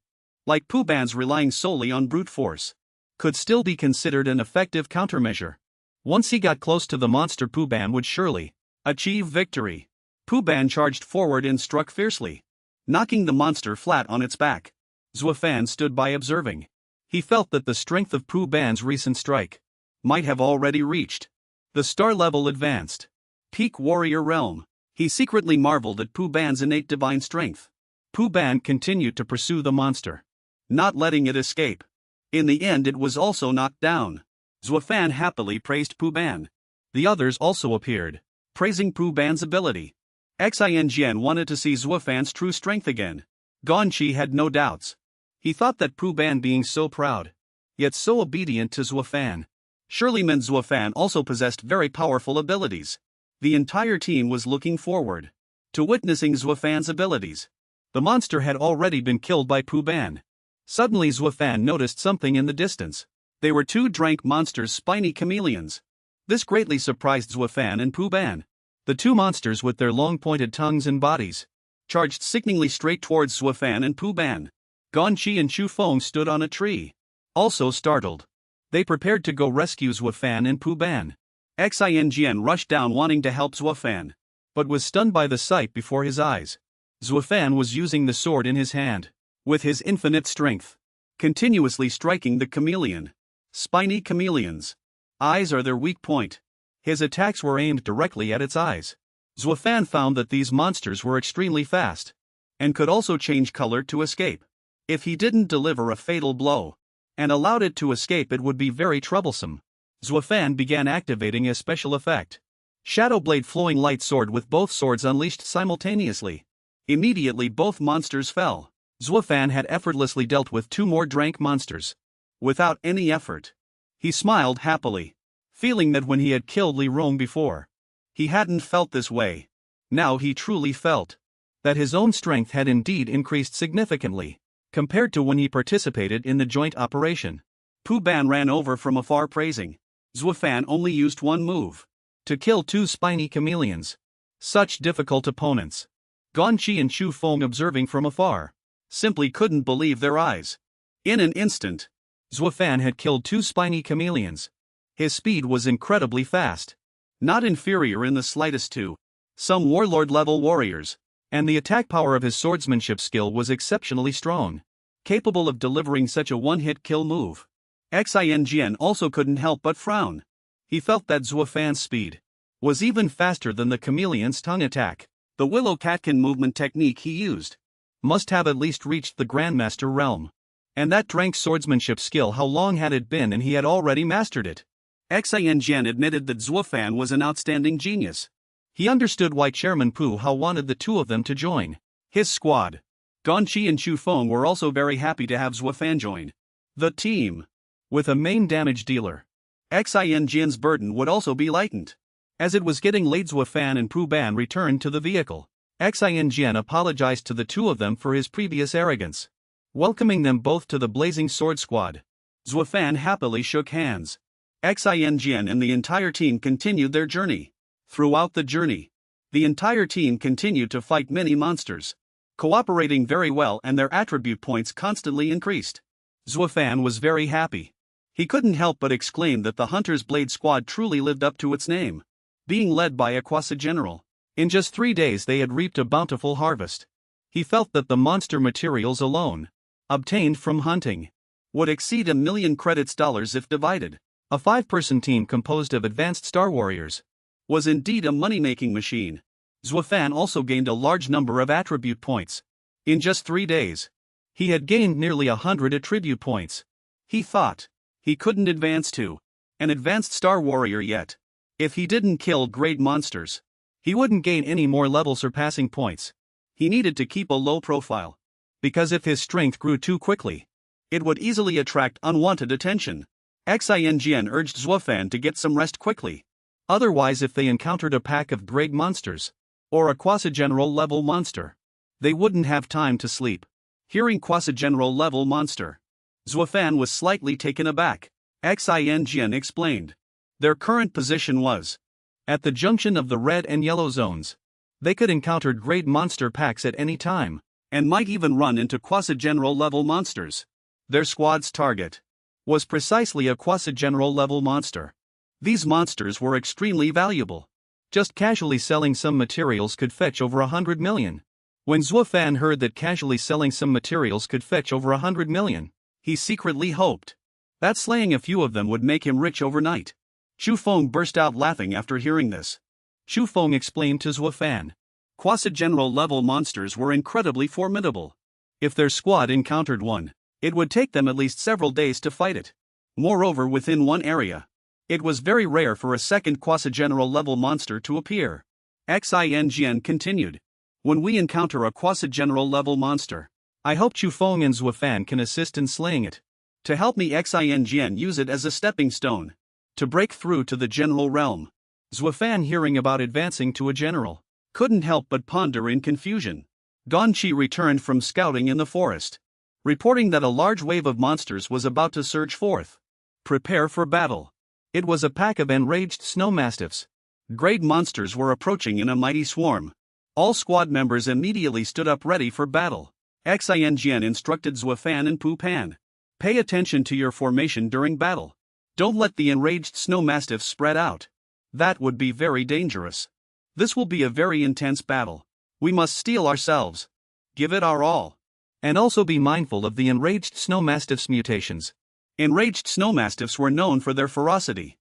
like Puban's relying solely on brute force, could still be considered an effective countermeasure. Once he got close to the monster, Puban would surely achieve victory. Puban charged forward and struck fiercely, knocking the monster flat on its back. Zuo Fan stood by observing. He felt that the strength of Puban's recent strike might have already reached the star level advanced peak warrior realm. He secretly marveled at Puban's innate divine strength. Puban continued to pursue the monster, not letting it escape. In the end, it was also knocked down. Zuo Fan happily praised Puban. The others also appeared, praising Puban's ability. Xin wanted to see Zuo Fan's true strength again. Ganqi had no doubts. He thought that Puban, being so proud, yet so obedient to Zuo Fan, surely meant Zuo Fan also possessed very powerful abilities. The entire team was looking forward to witnessing Zuo Fan's abilities. The monster had already been killed by Puban. Suddenly Zuo Fan noticed something in the distance. They were two drank monsters, spiny chameleons. This greatly surprised Zuo Fan and Pu Ban. The two monsters with their long pointed tongues and bodies charged sickeningly straight towards Zuo Fan and Pu Ban. Gon Chi and Chu Feng stood on a tree. Also startled. They prepared to go rescue Zuo Fan and Pu Ban. Xin rushed down wanting to help Zuo Fan, but was stunned by the sight before his eyes. Zuo Fan was using the sword in his hand, with his infinite strength, continuously striking the chameleon. Spiny chameleons. Eyes are their weak point. His attacks were aimed directly at its eyes. Zuo Fan found that these monsters were extremely fast, and could also change color to escape. If he didn't deliver a fatal blow, and allowed it to escape, it would be very troublesome. Zuo Fan began activating a special effect. Shadow Blade flowing light sword with both swords unleashed simultaneously. Immediately both monsters fell. Zuo Fan had effortlessly dealt with two more drank monsters. Without any effort. He smiled happily, feeling that when he had killed Li Rong before, he hadn't felt this way. Now he truly felt that his own strength had indeed increased significantly, compared to when he participated in the joint operation. Pu Ban ran over from afar praising. Zuo Fan only used one move to kill two spiny chameleons. Such difficult opponents. Gon Chi and Chu Feng, observing from afar, simply couldn't believe their eyes. In an instant, Zuo Fan had killed two spiny chameleons. His speed was incredibly fast, not inferior in the slightest to some warlord-level warriors, and the attack power of his swordsmanship skill was exceptionally strong, capable of delivering such a one-hit kill move. Xin also couldn't help but frown. He felt that Zuo Fan's speed was even faster than the chameleon's tongue attack. The willow catkin movement technique he used must have at least reached the Grandmaster realm. And that drank swordsmanship skill, how long had it been and he had already mastered it? Xin admitted that Zuo Fan was an outstanding genius. He understood why Chairman Pu Hao wanted the two of them to join his squad. Gon Chi and Chu Feng were also very happy to have Zuo Fan join the team. With a main damage dealer, Xin's burden would also be lightened. As it was getting late, Zuo Fan and Pu Ban returned to the vehicle. Xin apologized to the two of them for his previous arrogance, welcoming them both to the Blazing Sword Squad. Zuo Fan happily shook hands. Xin and the entire team continued their journey. Throughout the journey, the entire team continued to fight many monsters, cooperating very well, and their attribute points constantly increased. Zuo Fan was very happy. He couldn't help but exclaim that the Hunter's Blade Squad truly lived up to its name, being led by a Quasi General. In just 3 days they had reaped a bountiful harvest. He felt that the monster materials alone, obtained from hunting, would exceed $1 million credits if divided. A 5-person team composed of advanced Star Warriors was indeed a money-making machine. Zuo Fan also gained a large number of attribute points. In just 3 days, he had gained nearly 100 attribute points. He thought he couldn't advance to an advanced Star Warrior yet. If he didn't kill great monsters, he wouldn't gain any more level surpassing points. He needed to keep a low profile, because if his strength grew too quickly, it would easily attract unwanted attention. Xin urged Zuo Fan to get some rest quickly. Otherwise, if they encountered a pack of great monsters, or a Quasi-General level monster, they wouldn't have time to sleep. Hearing Quasi-General level monster, Zuo Fan was slightly taken aback. Xin explained. Their current position was at the junction of the red and yellow zones. They could encounter great monster packs at any time, and might even run into Quasi-General level monsters. Their squad's target was precisely a Quasi-General level monster. These monsters were extremely valuable. Just casually selling some materials could fetch over 100 million. When Zuo Fan heard that casually selling some materials could fetch over 100 million, he secretly hoped that slaying a few of them would make him rich overnight. Chu Feng burst out laughing after hearing this. Chu Feng explained to Zuo Fan. Quasi-General level monsters were incredibly formidable. If their squad encountered one, it would take them at least several days to fight it. Moreover, within one area, it was very rare for a second Quasi-General level monster to appear. Xin continued. When we encounter a Quasi-General level monster, I hope Chu Feng and Zuo Fan can assist in slaying it. To help me, Xin use it as a stepping stone to break through to the general realm. Zuo Fan, hearing about advancing to a general, couldn't help but ponder in confusion. Gon Chi returned from scouting in the forest, reporting that a large wave of monsters was about to surge forth. Prepare for battle. It was a pack of enraged snow mastiffs. Great monsters were approaching in a mighty swarm. All squad members immediately stood up ready for battle. Xin instructed Zuo Fan and Pu Pan. Pay attention to your formation during battle. Don't let the enraged snow mastiffs spread out. That would be very dangerous. This will be a very intense battle. We must steel ourselves. Give it our all. And also be mindful of the enraged snow mastiffs' mutations. Enraged snow mastiffs were known for their ferocity.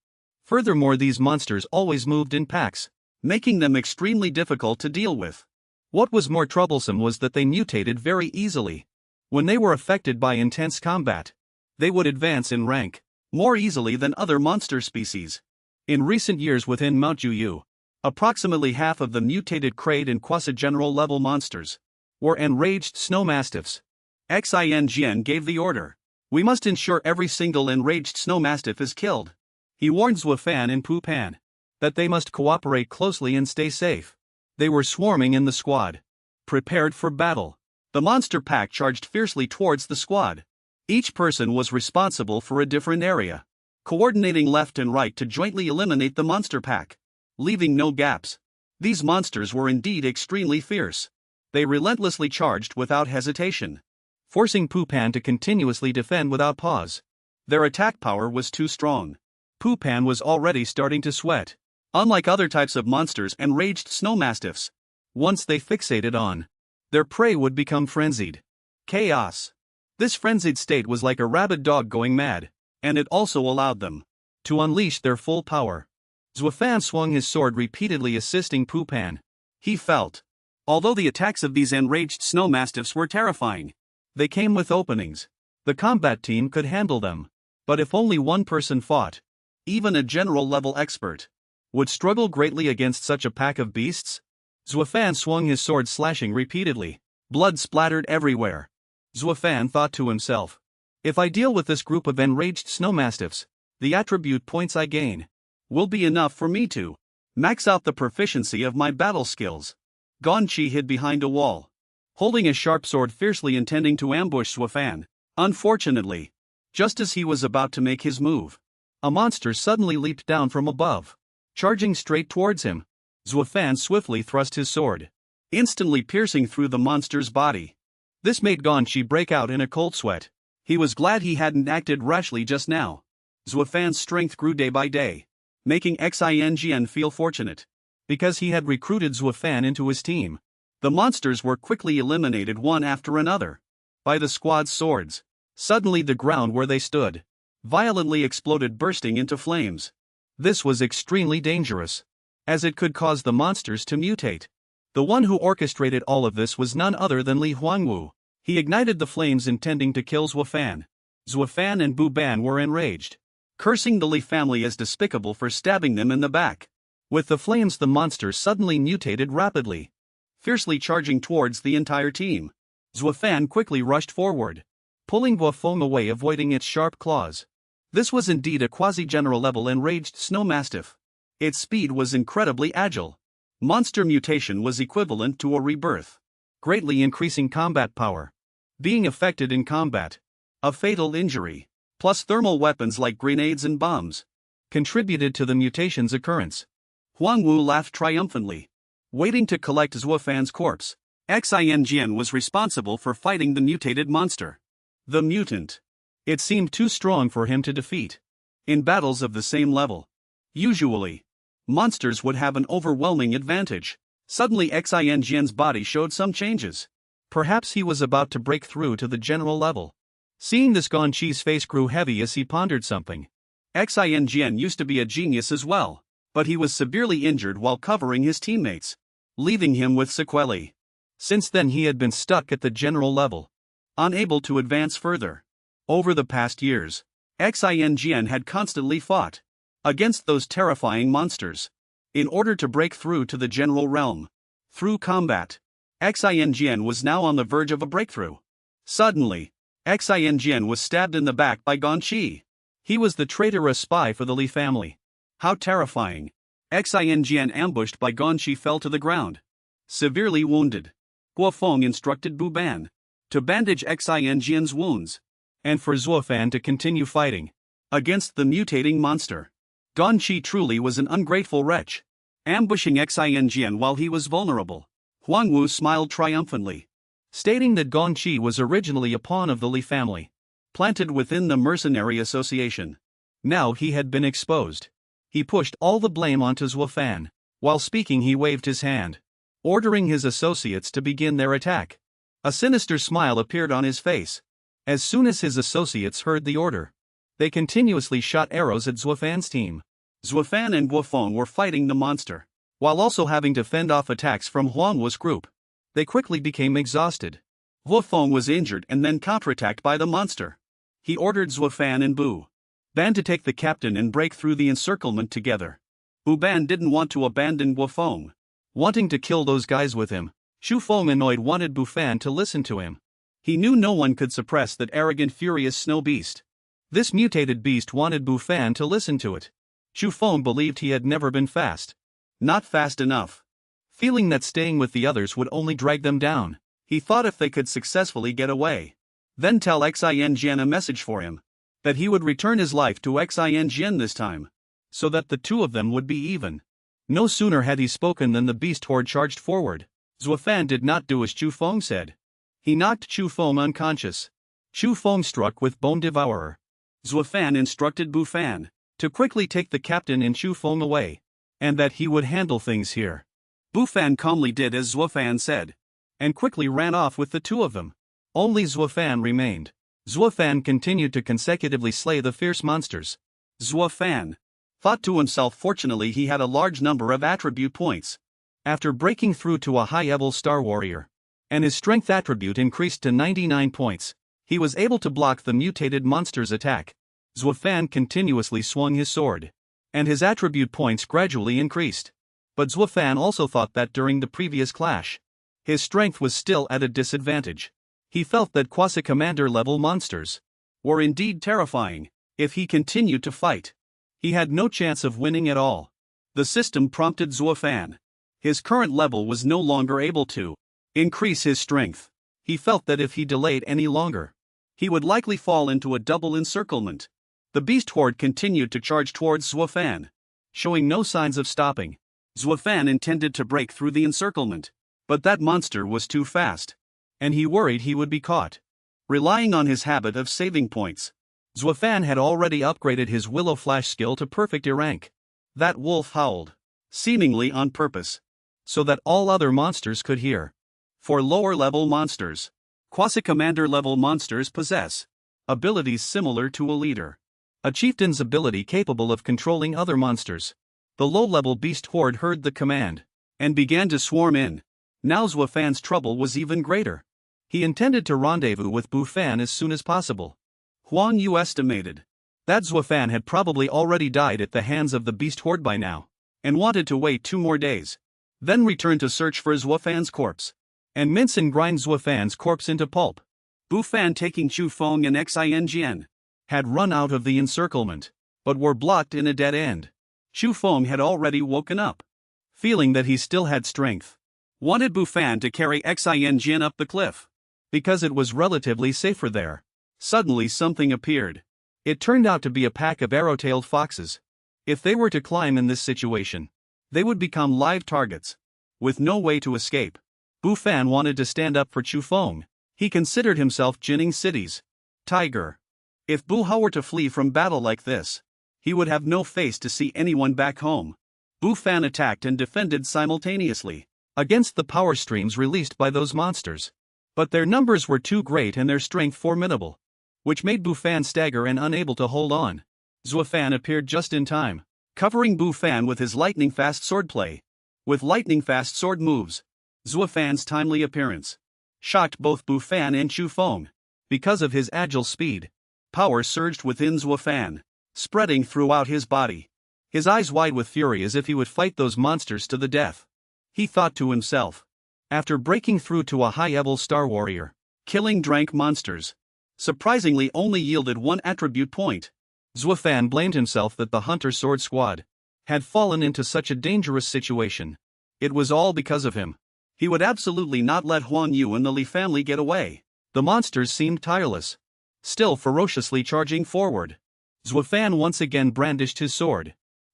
Furthermore, these monsters always moved in packs, making them extremely difficult to deal with. What was more troublesome was that they mutated very easily. When they were affected by intense combat, they would advance in rank more easily than other monster species. In recent years within Mount Juyu, approximately half of the mutated Kraid and quasi-general level monsters were enraged snow mastiffs. Xin gave the order. We must ensure every single enraged snow mastiff is killed. He warned Zuo Fan and Pu Pan that they must cooperate closely and stay safe. They were swarming in the squad, prepared for battle. The monster pack charged fiercely towards the squad. Each person was responsible for a different area, coordinating left and right to jointly eliminate the monster pack, leaving no gaps. These monsters were indeed extremely fierce. They relentlessly charged without hesitation, forcing Pu Pan to continuously defend without pause. Their attack power was too strong. Pu Pan was already starting to sweat. Unlike other types of monsters, enraged snow mastiffs, once they fixated on their prey, would become frenzied. Chaos. This frenzied state was like a rabid dog going mad, and it also allowed them to unleash their full power. Zuo Fan swung his sword repeatedly, assisting Pu Pan. He felt, although the attacks of these enraged snow mastiffs were terrifying, they came with openings. The combat team could handle them. But if only one person fought, even a general-level expert would struggle greatly against such a pack of beasts. Zuo Fan swung his sword, slashing repeatedly. Blood splattered everywhere. Zuo Fan thought to himself, if I deal with this group of enraged snow mastiffs, the attribute points I gain will be enough for me to max out the proficiency of my battle skills. Gonchi hid behind a wall, holding a sharp sword, fiercely intending to ambush Zuo Fan. Unfortunately, just as he was about to make his move, a monster suddenly leaped down from above, charging straight towards him. Zuo Fan swiftly thrust his sword, instantly piercing through the monster's body. This made Gonchi break out in a cold sweat. He was glad he hadn't acted rashly just now. Zuo Fan's strength grew day by day, making Xin feel fortunate, because he had recruited Zuo Fan into his team. The monsters were quickly eliminated one after another by the squad's swords. Suddenly the ground where they stood violently exploded, bursting into flames. This was extremely dangerous, as it could cause the monsters to mutate. The one who orchestrated all of this was none other than Li Huangwu. He ignited the flames, intending to kill Zuo Fan. Zuo Fan and Bu Ban were enraged, cursing the Li family as despicable for stabbing them in the back. With the flames, the monsters suddenly mutated rapidly, fiercely charging towards the entire team. Zuo Fan quickly rushed forward, pulling Guofeng away, avoiding its sharp claws. This was indeed a quasi-general level enraged snow mastiff. Its speed was incredibly agile. Monster mutation was equivalent to a rebirth, greatly increasing combat power. Being affected in combat, a fatal injury, plus thermal weapons like grenades and bombs, contributed to the mutation's occurrence. Huangwu laughed triumphantly, waiting to collect Zuo Fan's corpse. Xin was responsible for fighting the mutated monster. The mutant. It seemed too strong for him to defeat. In battles of the same level, usually, monsters would have an overwhelming advantage. Suddenly Xin's body showed some changes. Perhaps he was about to break through to the general level. Seeing this, Gonchi's face grew heavy as he pondered something. Xin used to be a genius as well, but he was severely injured while covering his teammates, leaving him with sequelae. Since then he had been stuck at the general level, unable to advance further. Over the past years, Xin had constantly fought against those terrifying monsters in order to break through to the general realm. Through combat, Xin was now on the verge of a breakthrough. Suddenly, Xin was stabbed in the back by Gonchi. He was the traitor, a spy for the Li family. How terrifying! Xin, ambushed by Gonchi, fell to the ground, severely wounded. Guofeng instructed Bu Ban to bandage Xin's wounds, and for Zuo Fan to continue fighting against the mutating monster. Gong Qi truly was an ungrateful wretch, ambushing Xin while he was vulnerable. Huang Wu smiled triumphantly, stating that Gong Qi was originally a pawn of the Li family, planted within the mercenary association. Now he had been exposed. He pushed all the blame onto Zuo Fan. While speaking, he waved his hand, ordering his associates to begin their attack. A sinister smile appeared on his face. As soon as his associates heard the order, they continuously shot arrows at Zuo Fan's team. Zuo Fan and Guo Feng were fighting the monster, while also having to fend off attacks from Huang Wu's group. They quickly became exhausted. Guo Feng was injured and then counterattacked by the monster. He ordered Zuo Fan and Bu Ban to take the captain and break through the encirclement together. Bu Ban didn't want to abandon Guo Feng, wanting to kill those guys with him. Xu Feng, annoyed, wanted Bu Fan to listen to him. He knew no one could suppress that arrogant, furious snow beast. This mutated beast wanted Bu Fan to listen to it. Xu Feng believed he had never been fast. Not fast enough. Feeling that staying with the others would only drag them down, he thought if they could successfully get away, then tell Xin a message for him, that he would return his life to Xin this time, so that the two of them would be even. No sooner had he spoken than the beast horde charged forward. Zuo Fan did not do as Xu Feng said. He knocked Xu Feng unconscious. Xu Feng struck with Bone Devourer. Zuo Fan instructed Bu Fan to quickly take the captain and Xu Feng away, and that he would handle things here. Bu Fan calmly did as Zuo Fan said, and quickly ran off with the two of them. Only Zuo Fan remained. Zuo Fan continued to consecutively slay the fierce monsters. Zuo Fan thought to himself, fortunately he had a large number of attribute points. After breaking through to a high-level Star Warrior, and his strength attribute increased to 99 points, he was able to block the mutated monster's attack. Zuo Fan continuously swung his sword, and his attribute points gradually increased. But Zuo Fan also thought that during the previous clash, his strength was still at a disadvantage. He felt that quasi-commander level monsters were indeed terrifying. If he continued to fight, he had no chance of winning at all. The system prompted Zuo Fan. His current level was no longer able to increase his strength. He felt that if he delayed any longer, he would likely fall into a double encirclement. The beast horde continued to charge towards Zuo Fan, showing no signs of stopping. Zuo Fan intended to break through the encirclement, but that monster was too fast, and he worried he would be caught. Relying on his habit of saving points, Zuo Fan had already upgraded his Willow Flash skill to perfect rank. That wolf howled, seemingly on purpose, so that all other monsters could hear. For lower-level monsters, quasi-commander level monsters possess abilities similar to a leader, a chieftain's ability capable of controlling other monsters. The low-level beast horde heard the command and began to swarm in. Now Zuo Fan's trouble was even greater. He intended to rendezvous with Bu Fan as soon as possible. Huang Yu estimated that Zuo Fan had probably already died at the hands of the beast horde by now, and wanted to wait 2 more days, then return to search for Zuo Fan's corpse, and mince and grind Zuo Fan's corpse into pulp. Bu Fan, taking Xu Feng and Xin, had run out of the encirclement, but were blocked in a dead end. Xu Feng had already woken up, feeling that he still had strength. Wanted Bu Fan to carry Xin up the cliff, because it was relatively safer there. Suddenly something appeared. It turned out to be a pack of arrow-tailed foxes. If they were to climb in this situation, they would become live targets, with no way to escape. Bu Fan wanted to stand up for Xu Feng. He considered himself Jining City's tiger. If Bu Hao were to flee from battle like this, he would have no face to see anyone back home. Bu Fan attacked and defended simultaneously against the power streams released by those monsters. But their numbers were too great and their strength formidable, which made Bu Fan stagger and unable to hold on. Zuo Fan appeared just in time, covering Bu Fan with his lightning-fast swordplay. With lightning-fast sword moves, Zuo Fan's timely appearance shocked both Bu Fan and Xu Feng. Because of his agile speed, power surged within Zuo Fan, spreading throughout his body. His eyes wide with fury as if he would fight those monsters to the death. He thought to himself, after breaking through to a high-level Star Warrior, killing drank monsters surprisingly only yielded 1 attribute point. Zuo Fan blamed himself that the Hunter Sword Squad had fallen into such a dangerous situation. It was all because of him. He would absolutely not let Huang Yu and the Li family get away. The monsters seemed tireless, still ferociously charging forward. Zuo Fan once again brandished his sword,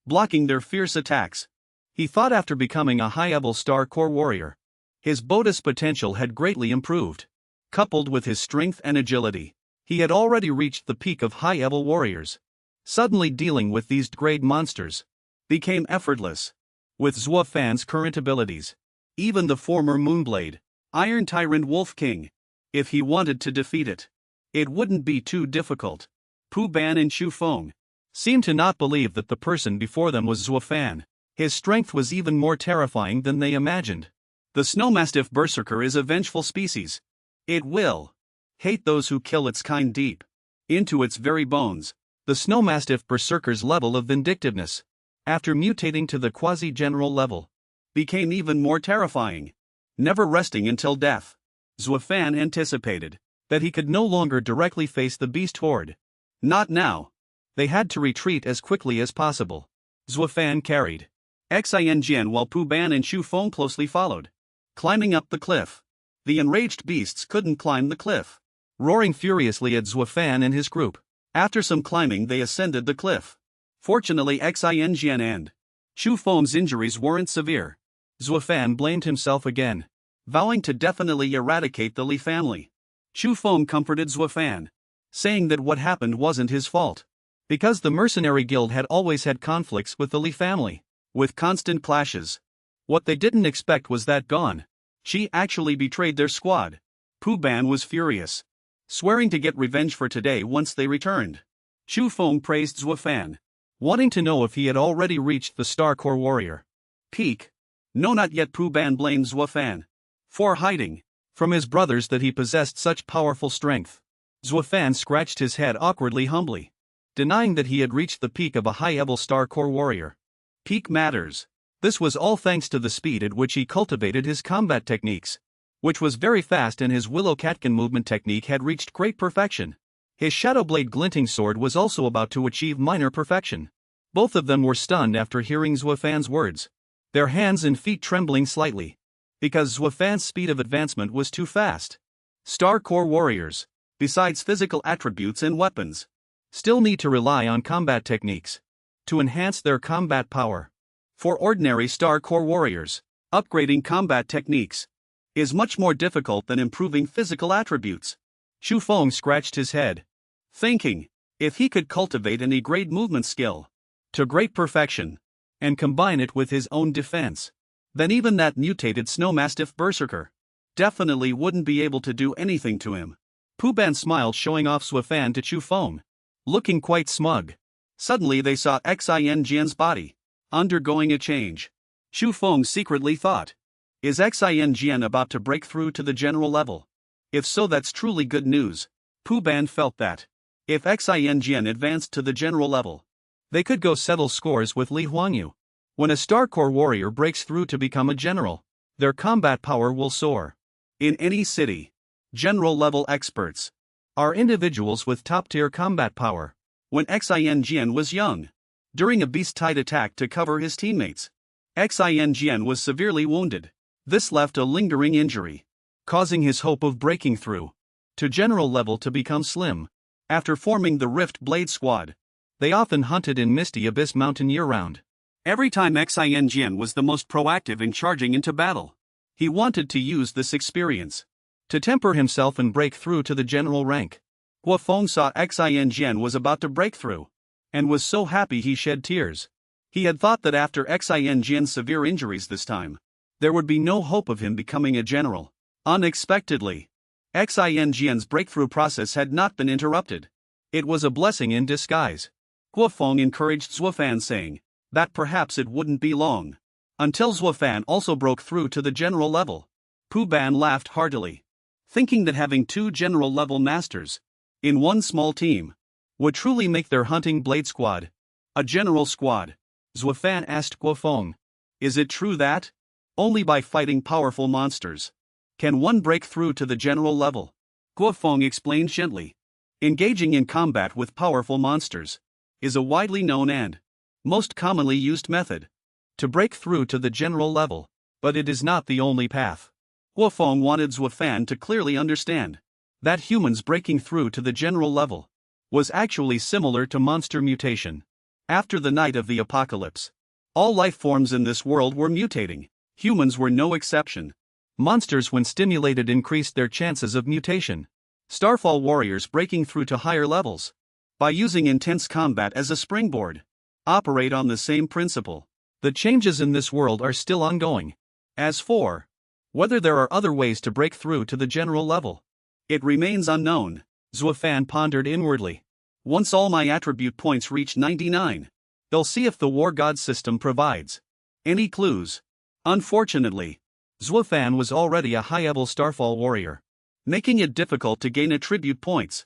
blocking their fierce attacks. He thought after becoming a high-level Star Corps warrior, his bonus potential had greatly improved. Coupled with his strength and agility, he had already reached the peak of high-level warriors. Suddenly dealing with these grade monsters became effortless. With Zuo Fan's current abilities, even the former Moonblade, Iron Tyrant Wolf King, if he wanted to defeat it, it wouldn't be too difficult. Pu Ban and Chu Feng seemed to not believe that the person before them was Zuo Fan. His strength was even more terrifying than they imagined. The Snowmastiff Berserker is a vengeful species. It will hate those who kill its kind deep into its very bones. The Snowmastiff Berserker's level of vindictiveness, after mutating to the quasi-general level, became even more terrifying. Never resting until death, Zuo Fan anticipated that he could no longer directly face the beast horde. Not now. They had to retreat as quickly as possible. Zuo Fan carried Xin while Pu Ban and Chu Feng closely followed, climbing up the cliff. The enraged beasts couldn't climb the cliff, roaring furiously at Zuo Fan and his group. After some climbing they ascended the cliff. Fortunately Xin and Chu Feng's injuries weren't severe. Zuo Fan blamed himself again, vowing to definitely eradicate the Li family. Chu Feng comforted Zuo Fan, saying that what happened wasn't his fault, because the mercenary guild had always had conflicts with the Li family, with constant clashes. What they didn't expect was that Gon She actually betrayed their squad. Pu Ban was furious, swearing to get revenge for today once they returned. Chu Feng praised Zuo Fan, wanting to know if he had already reached the Star Corps warrior peak. No, not yet. Pu Ban blamed Zuo Fan for hiding from his brothers that he possessed such powerful strength. Zuo Fan scratched his head awkwardly, humbly, denying that he had reached the peak of a high-level Star Corps warrior. Peak matters. This was all thanks to the speed at which he cultivated his combat techniques, which was very fast, and his Willow Catkin movement technique had reached great perfection. His Shadowblade glinting sword was also about to achieve minor perfection. Both of them were stunned after hearing Zuo Fan's words, their hands and feet trembling slightly, because Zuo Fan's speed of advancement was too fast. Star Corps warriors, besides physical attributes and weapons, still need to rely on combat techniques to enhance their combat power. For ordinary Star Corps warriors, upgrading combat techniques is much more difficult than improving physical attributes. Chu Feng scratched his head, thinking, if he could cultivate any great movement skill to great perfection, and combine it with his own defense, then even that mutated Snowmastiff Berserker definitely wouldn't be able to do anything to him. Pu Ban smiled, showing off Zuo Fan to Chu Feng, looking quite smug. Suddenly they saw Xianjian's body undergoing a change. Chu Feng secretly thought, is Xianjian about to break through to the general level? If so, that's truly good news. Pu Ban felt that if Xianjian advanced to the general level, they could go settle scores with Li Huangyu. When a Star Corps warrior breaks through to become a general, their combat power will soar. In any city, general-level experts are individuals with top-tier combat power. When Xianjian was young, during a beast-tide attack to cover his teammates, Xianjian was severely wounded. This left a lingering injury, causing his hope of breaking through to general level to become slim. After forming the Rift Blade Squad, they often hunted in Misty Abyss Mountain year-round. Every time Xianjian was the most proactive in charging into battle. He wanted to use this experience to temper himself and break through to the general rank. Zuo Fan saw Xianjian was about to break through, and was so happy he shed tears. He had thought that after Xianjian's severe injuries this time, there would be no hope of him becoming a general. Unexpectedly, Xianjian's breakthrough process had not been interrupted. It was a blessing in disguise. Zuo Fan encouraged Zuo Fan, saying that perhaps it wouldn't be long until Zuo Fan also broke through to the general level. Pu Ban laughed heartily, thinking that having two general-level masters in one small team would truly make their hunting blade squad a general squad. Zuo Fan asked Zuo Feng, is it true that only by fighting powerful monsters can one break through to the general level? Zuo Feng explained gently, engaging in combat with powerful monsters is a widely known and most commonly used method to break through to the general level, but it is not the only path. Zuo Feng wanted Zuo Fan to clearly understand that humans breaking through to the general level was actually similar to monster mutation. After the night of the apocalypse, all life forms in this world were mutating. Humans were no exception. Monsters, when stimulated, increased their chances of mutation. Starfall warriors breaking through to higher levels. By using intense combat as a springboard, operate on the same principle. The changes in this world are still ongoing. As for whether there are other ways to break through to the general level, it remains unknown. Zuo Fan pondered inwardly. Once all my attribute points reach 99, they'll see if the war god system provides any clues. Unfortunately, Zuo Fan was already a high-level Starfall warrior, making it difficult to gain attribute points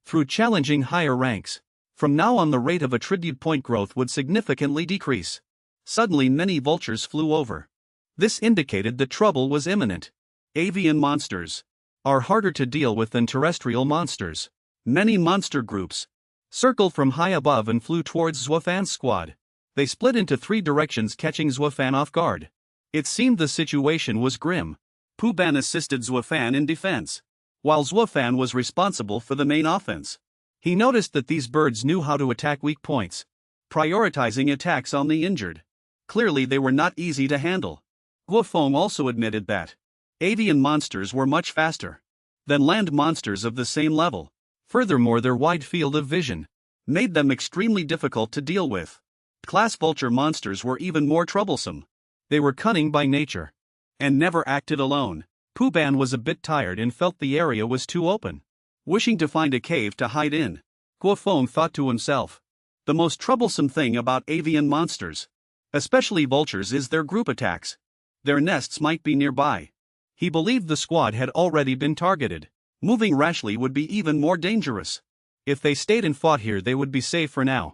through challenging higher ranks. From now on, the rate of attribute point growth would significantly decrease. Suddenly, many vultures flew over. This indicated that trouble was imminent. Avian monsters are harder to deal with than terrestrial monsters. Many monster groups circled from high above and flew towards Zuo Fan's squad. They split into 3 directions, catching Zuo Fan off guard. It seemed the situation was grim. Pu Ban assisted Zuo Fan in defense, while Zuo Fan was responsible for the main offense. He noticed that these birds knew how to attack weak points, prioritizing attacks on the injured. Clearly they were not easy to handle. Guo Feng also admitted that avian monsters were much faster than land monsters of the same level. Furthermore, their wide field of vision made them extremely difficult to deal with. Class vulture monsters were even more troublesome. They were cunning by nature and never acted alone. Pu Ban was a bit tired and felt the area was too open. Wishing to find a cave to hide in, Guo Feng thought to himself, the most troublesome thing about avian monsters, especially vultures, is their group attacks. Their nests might be nearby. He believed the squad had already been targeted. Moving rashly would be even more dangerous. If they stayed and fought here, they would be safe for now.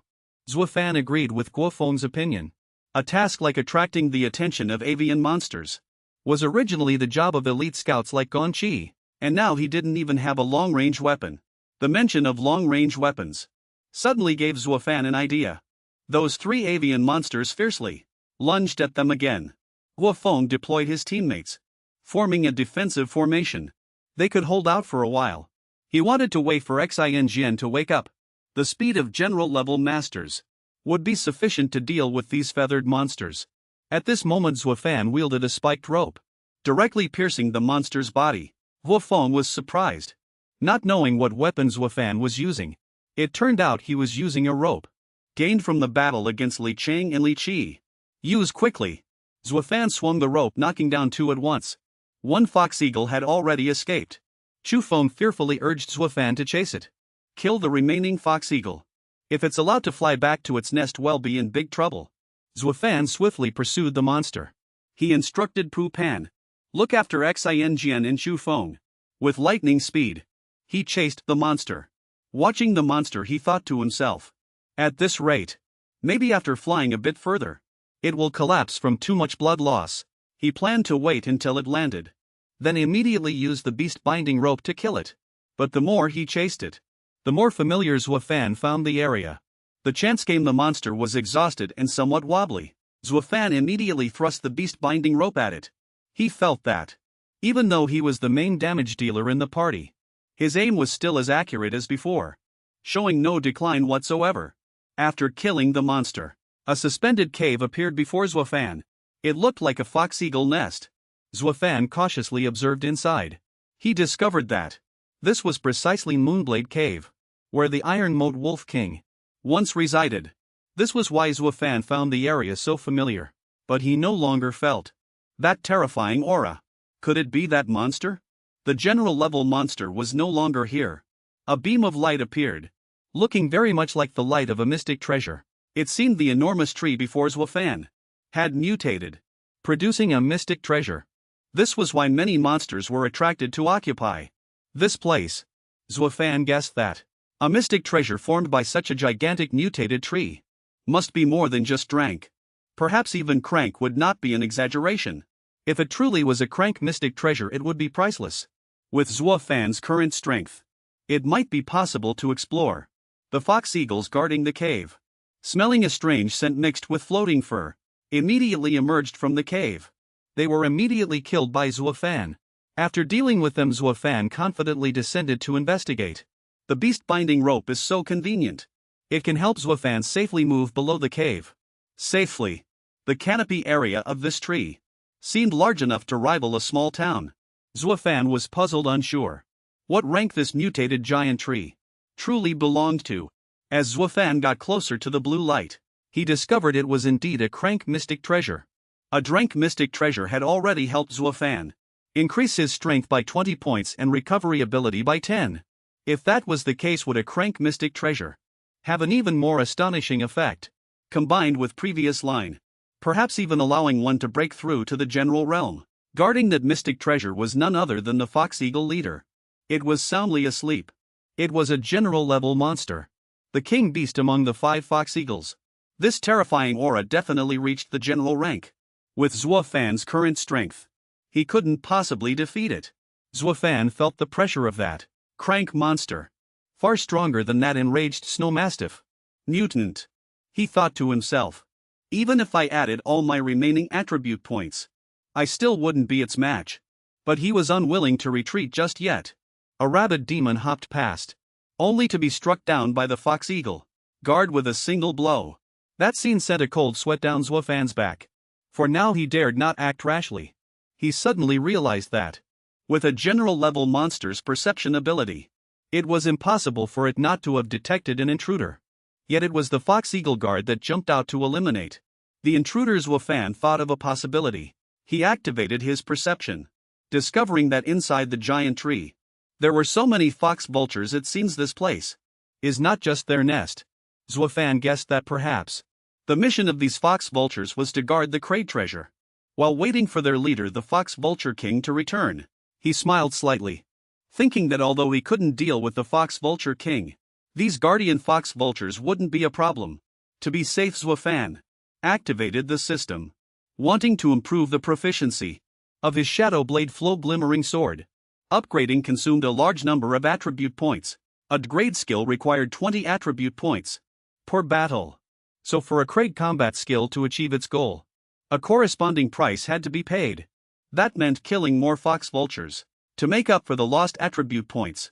Zuo Fan agreed with Guo Feng's opinion. A task like attracting the attention of avian monsters was originally the job of elite scouts like Gong Qi, and now he didn't even have a long-range weapon. The mention of long-range weapons suddenly gave Zuo Fan an idea. Those 3 avian monsters fiercely lunged at them again. Guo Feng deployed his teammates, forming a defensive formation. They could hold out for a while. He wanted to wait for Xin Jian to wake up. The speed of general-level masters would be sufficient to deal with these feathered monsters. At this moment, Zuo Fan wielded a spiked rope, directly piercing the monster's body. Guo Feng was surprised, not knowing what weapon Zuo Fan was using. It turned out he was using a rope gained from the battle against Li Chang and Li Qi. Used quickly, Zuo Fan swung the rope, knocking down 2 at once. One fox eagle had already escaped. Chu Feng fearfully urged Zuo Fan to chase it. Kill the remaining fox eagle. If it's allowed to fly back to its nest, we'll be in big trouble. Zuo Fan swiftly pursued the monster. He instructed Pu Pan, look after Xin Jian and Chu Feng. With lightning speed, he chased the monster. Watching the monster, he thought to himself, at this rate, maybe after flying a bit further, it will collapse from too much blood loss. He planned to wait until it landed, then immediately use the beast binding rope to kill it. But the more he chased it, the more familiar Zuo Fan found the area. The chance came. The monster was exhausted and somewhat wobbly. Zuo Fan immediately thrust the beast binding rope at it. He felt that, even though he was the main damage dealer in the party, his aim was still as accurate as before, showing no decline whatsoever. After killing the monster, a suspended cave appeared before Zuo Fan. It looked like a fox eagle nest. Zuo Fan cautiously observed inside. He discovered that this was precisely Moonblade Cave, where the Iron Moat Wolf King once resided. This was why Zuo Fan found the area so familiar. But he no longer felt that terrifying aura. Could it be that monster? The general level monster was no longer here. A beam of light appeared, looking very much like the light of a mystic treasure. It seemed the enormous tree before Zuo Fan had mutated, producing a mystic treasure. This was why many monsters were attracted to occupy this place. Zuo Fan guessed that a mystic treasure formed by such a gigantic mutated tree must be more than just drank. Perhaps even crank would not be an exaggeration. If it truly was a crank mystic treasure, it would be priceless. With Zuo Fan's current strength, it might be possible to explore. The fox eagles guarding the cave, smelling a strange scent mixed with floating fur, immediately emerged from the cave. They were immediately killed by Zuo Fan. After dealing with them, Zuo Fan confidently descended to investigate. The beast binding rope is so convenient. It can help Zuo Fan safely move below the cave. Safely. The canopy area of this tree seemed large enough to rival a small town. Zuo Fan was puzzled, unsure what rank this mutated giant tree truly belonged to. As Zuo Fan got closer to the blue light, he discovered it was indeed a crank mystic treasure. A drank mystic treasure had already helped Zuo Fan increase his strength by 20 points and recovery ability by 10. If that was the case, would a crank mystic treasure have an even more astonishing effect, combined with previous line, perhaps even allowing one to break through to the general realm? Guarding that mystic treasure was none other than the Fox Eagle leader. It was soundly asleep. It was a general-level monster, the king beast among the 5 Fox Eagles. This terrifying aura definitely reached the general rank. With Zuo Fan's current strength, he couldn't possibly defeat it. Zuo Fan felt the pressure of that crank monster, far stronger than that enraged snow mastiff. Mutant, he thought to himself. Even if I added all my remaining attribute points, I still wouldn't be its match. But he was unwilling to retreat just yet. A rabid demon hopped past, only to be struck down by the Fox Eagle guard with a single blow. That scene sent a cold sweat down Zuo Fan's back. For now he dared not act rashly. He suddenly realized that, with a general-level monster's perception ability, it was impossible for it not to have detected an intruder. Yet it was the Fox Eagle guard that jumped out to eliminate the intruder. Zuo Fan thought of a possibility. He activated his perception, discovering that inside the giant tree, there were so many fox vultures. It seems this place is not just their nest. Zuo Fan guessed that perhaps the mission of these fox vultures was to guard the crate treasure, while waiting for their leader, the Fox Vulture King, to return. He smiled slightly, thinking that although he couldn't deal with the Fox Vulture King, these guardian fox vultures wouldn't be a problem. To be safe, Zuo Fan activated the system, wanting to improve the proficiency of his Shadow Blade Flow glimmering sword. Upgrading consumed a large number of attribute points. A grade skill required 20 attribute points per battle. So for a crate combat skill to achieve its goal, a corresponding price had to be paid. That meant killing more fox vultures to make up for the lost attribute points.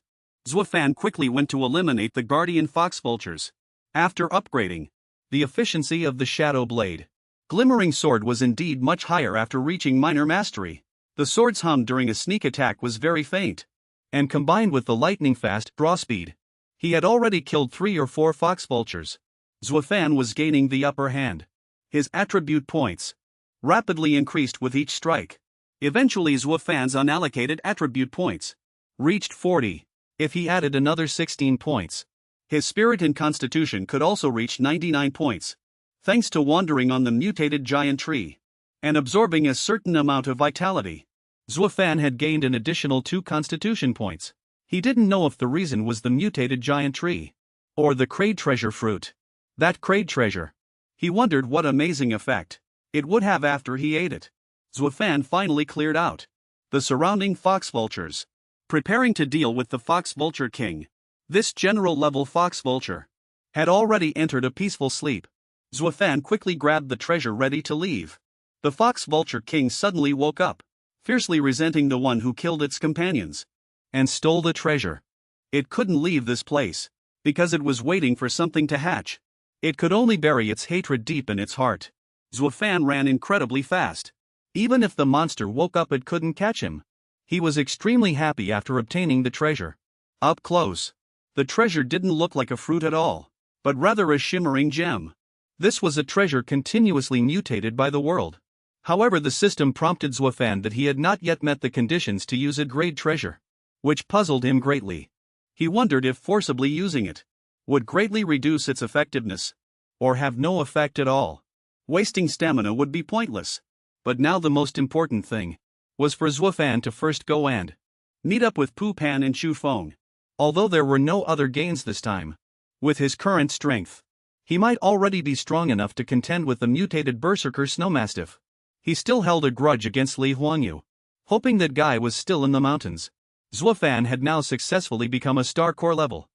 Zuo Fan quickly went to eliminate the guardian fox vultures. After upgrading the efficiency of the Shadow Blade glimmering sword was indeed much higher after reaching minor mastery. The sword's hum during a sneak attack was very faint, and combined with the lightning-fast draw speed, he had already killed 3 or 4 fox vultures. Zuo Fan was gaining the upper hand. His attribute points rapidly increased with each strike. Eventually Zuo Fan's unallocated attribute points reached 40. If he added another 16 points, his spirit and constitution could also reach 99 points. Thanks to wandering on the mutated giant tree and absorbing a certain amount of vitality, Zuo Fan had gained an additional 2 constitution points. He didn't know if the reason was the mutated giant tree or the crate treasure fruit. That crate treasure. He wondered what amazing effect it would have after he ate it. Zuo Fan finally cleared out the surrounding fox vultures, preparing to deal with the Fox Vulture King. This general-level fox vulture had already entered a peaceful sleep. Zuo Fan quickly grabbed the treasure, ready to leave. The Fox Vulture King suddenly woke up, fiercely resenting the one who killed its companions and stole the treasure. It couldn't leave this place because it was waiting for something to hatch. It could only bury its hatred deep in its heart. Zuo Fan ran incredibly fast. Even if the monster woke up, it couldn't catch him. He was extremely happy after obtaining the treasure. Up close, the treasure didn't look like a fruit at all, but rather a shimmering gem. This was a treasure continuously mutated by the world. However, the system prompted Zuo Fan that he had not yet met the conditions to use a grade treasure, which puzzled him greatly. He wondered if forcibly using it would greatly reduce its effectiveness, or have no effect at all. Wasting stamina would be pointless. But now the most important thing was for Zuo Fan to first go and meet up with Pu Pan and Chu Feng. Although there were no other gains this time, with his current strength, he might already be strong enough to contend with the mutated berserker Snowmastiff. He still held a grudge against Li Huangyu, hoping that Guy was still in the mountains. Zuo Fan had now successfully become a star core level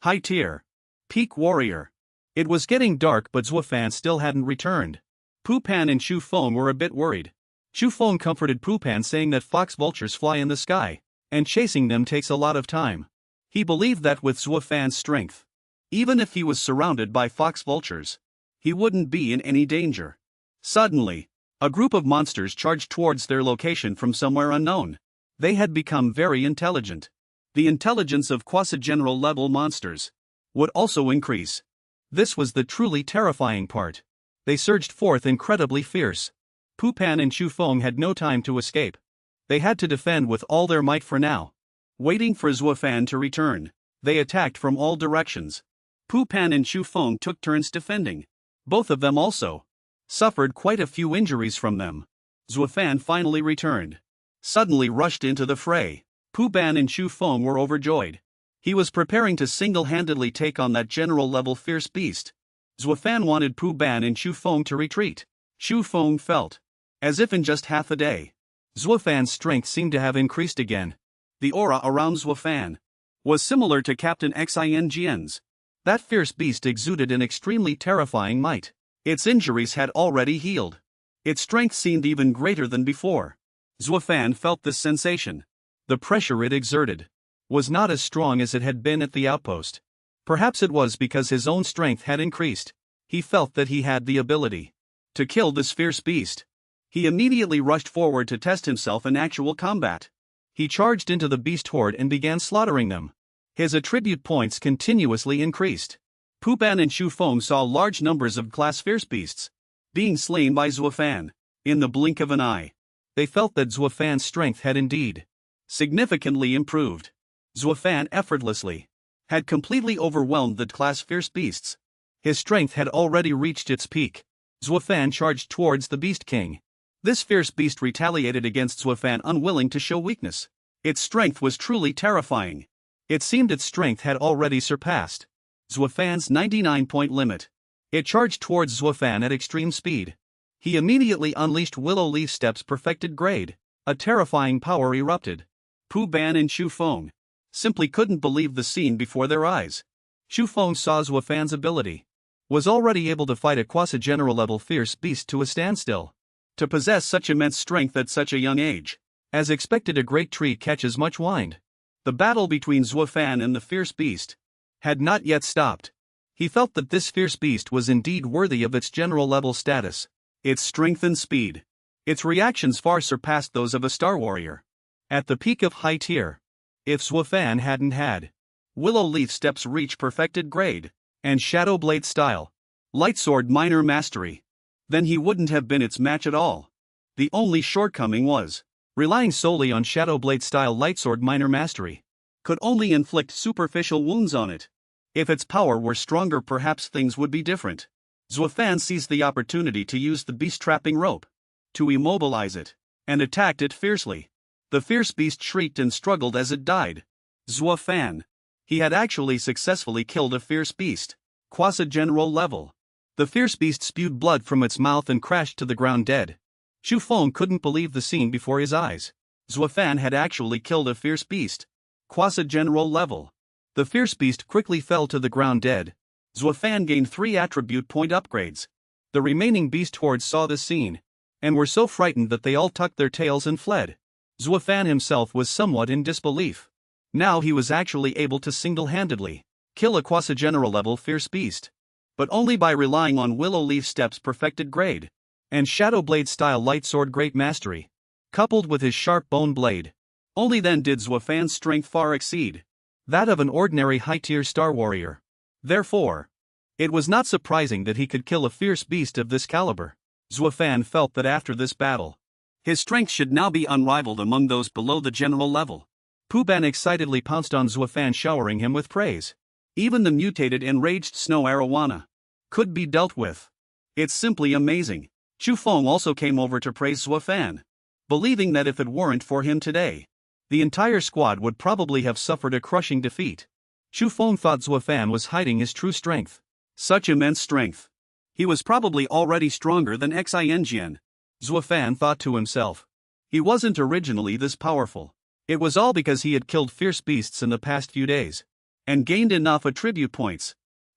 high tier peak warrior. It was getting dark, but Zuo Fan still hadn't returned. Pu Pan and Chu Feng were a bit worried. Chu Feng comforted Pu Pan, saying that fox vultures fly in the sky, and chasing them takes a lot of time. He believed that with Zuo Fan's strength, Even if he was surrounded by fox vultures, he wouldn't be in any danger. Suddenly, a group of monsters charged towards their location from somewhere unknown. They had become very intelligent. The intelligence of quasi-general level monsters would also increase. This was the truly terrifying part. They surged forth incredibly fierce. Pu Pan and Chu Feng had no time to escape. They had to defend with all their might for now. Waiting for Zuo Fan to return, they attacked from all directions. Pu Pan and Chu Feng took turns defending. Both of them also suffered quite a few injuries from them. Zuo Fan finally returned. Suddenly rushed into the fray. Pu Ban and Chu Feng were overjoyed. He was preparing to single-handedly take on that general-level fierce beast. Zuo Fan wanted Pu Ban and Chu Feng to retreat. Chu Feng felt as if in just half a day, Zuo Fan's strength seemed to have increased again. The aura around Zuo Fan was similar to Captain Xinjian's. That fierce beast exuded an extremely terrifying might. Its injuries had already healed. Its strength seemed even greater than before. Zuo Fan felt this sensation. The pressure it exerted was not as strong as it had been at the outpost. Perhaps it was because his own strength had increased. He felt that he had the ability to kill this fierce beast. He immediately rushed forward to test himself in actual combat. He charged into the beast horde and began slaughtering them. His attribute points continuously increased. Pu Ban and Chu Feng saw large numbers of class fierce beasts being slain by Zuo Fan in the blink of an eye. They felt that Zuo Fan's strength had indeed significantly improved. Zuo Fan effortlessly had completely overwhelmed the class fierce beasts. His strength had already reached its peak. Zuo Fan charged towards the Beast King. This fierce beast retaliated against Zuo Fan, unwilling to show weakness. Its strength was truly terrifying. It seemed its strength had already surpassed Zuo Fan's 99-point limit. It charged towards Zuo Fan at extreme speed. He immediately unleashed Willow Leaf Step's perfected grade. A terrifying power erupted. Pu Ban and Chu Feng simply couldn't believe the scene before their eyes. Chu Feng saw Zuo Fan's ability, was already able to fight a quasi-general level fierce beast to a standstill. To possess such immense strength at such a young age. As expected, a great tree catches much wind. The battle between Zuo Fan and the fierce beast had not yet stopped. He felt that this fierce beast was indeed worthy of its general level status. Its strength and speed, its reactions far surpassed those of a star warrior. At the peak of high tier, if Zuo Fan hadn't had Willow Leaf Step's reach perfected grade and Shadow Blade style, Light Sword minor mastery, then he wouldn't have been its match at all. The only shortcoming was relying solely on Shadow Blade style Light Sword minor mastery could only inflict superficial wounds on it. If its power were stronger, perhaps things would be different. Zuo Fan seized the opportunity to use the beast trapping rope to immobilize it and attacked it fiercely. The fierce beast shrieked and struggled as it died. Zuo Fan, he had actually successfully killed a fierce beast, quasi-general level. The fierce beast spewed blood from its mouth and crashed to the ground dead. Chu Feng couldn't believe the scene before his eyes. Zuo Fan had actually killed a fierce beast, quasi-general level. The fierce beast quickly fell to the ground dead. Zuo Fan gained 3 attribute point upgrades. The remaining beast hordes saw this scene and were so frightened that they all tucked their tails and fled. Zuo Fan himself was somewhat in disbelief. Now he was actually able to single-handedly kill a quasi-general level fierce beast, but only by relying on Willow Leaf Step's perfected grade and Shadow Blade style Light Sword great mastery, coupled with his sharp bone blade. Only then did Zuo Fan's strength far exceed that of an ordinary high-tier star warrior. Therefore, it was not surprising that he could kill a fierce beast of this caliber. Zuo Fan felt that after this battle, his strength should now be unrivaled among those below the general level. Pu Ban excitedly pounced on Zuo Fan, showering him with praise. Even the mutated enraged snow arowana could be dealt with. It's simply amazing. Chu Feng also came over to praise Zuo Fan, believing that if it weren't for him today, the entire squad would probably have suffered a crushing defeat. Chu Feng thought Zuo Fan was hiding his true strength. Such immense strength. He was probably already stronger than Xinjian. Zuo Fan thought to himself. He wasn't originally this powerful. It was all because he had killed fierce beasts in the past few days and gained enough attribute points.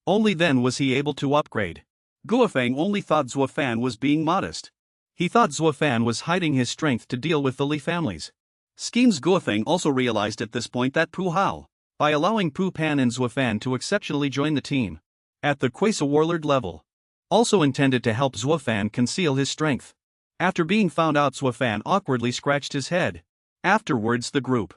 Only then was he able to upgrade. Guofeng only thought Zuo Fan was being modest. He thought Zuo Fan was hiding his strength to deal with the Li families. Schemes. Guofeng also realized at this point that Pu Hao, by allowing Pu Pan and Zuo Fan to exceptionally join the team. At the Quasi Warlord level. Also intended to help Zuo Fan conceal his strength. After being found out, Zuo Fan awkwardly scratched his head. Afterwards the group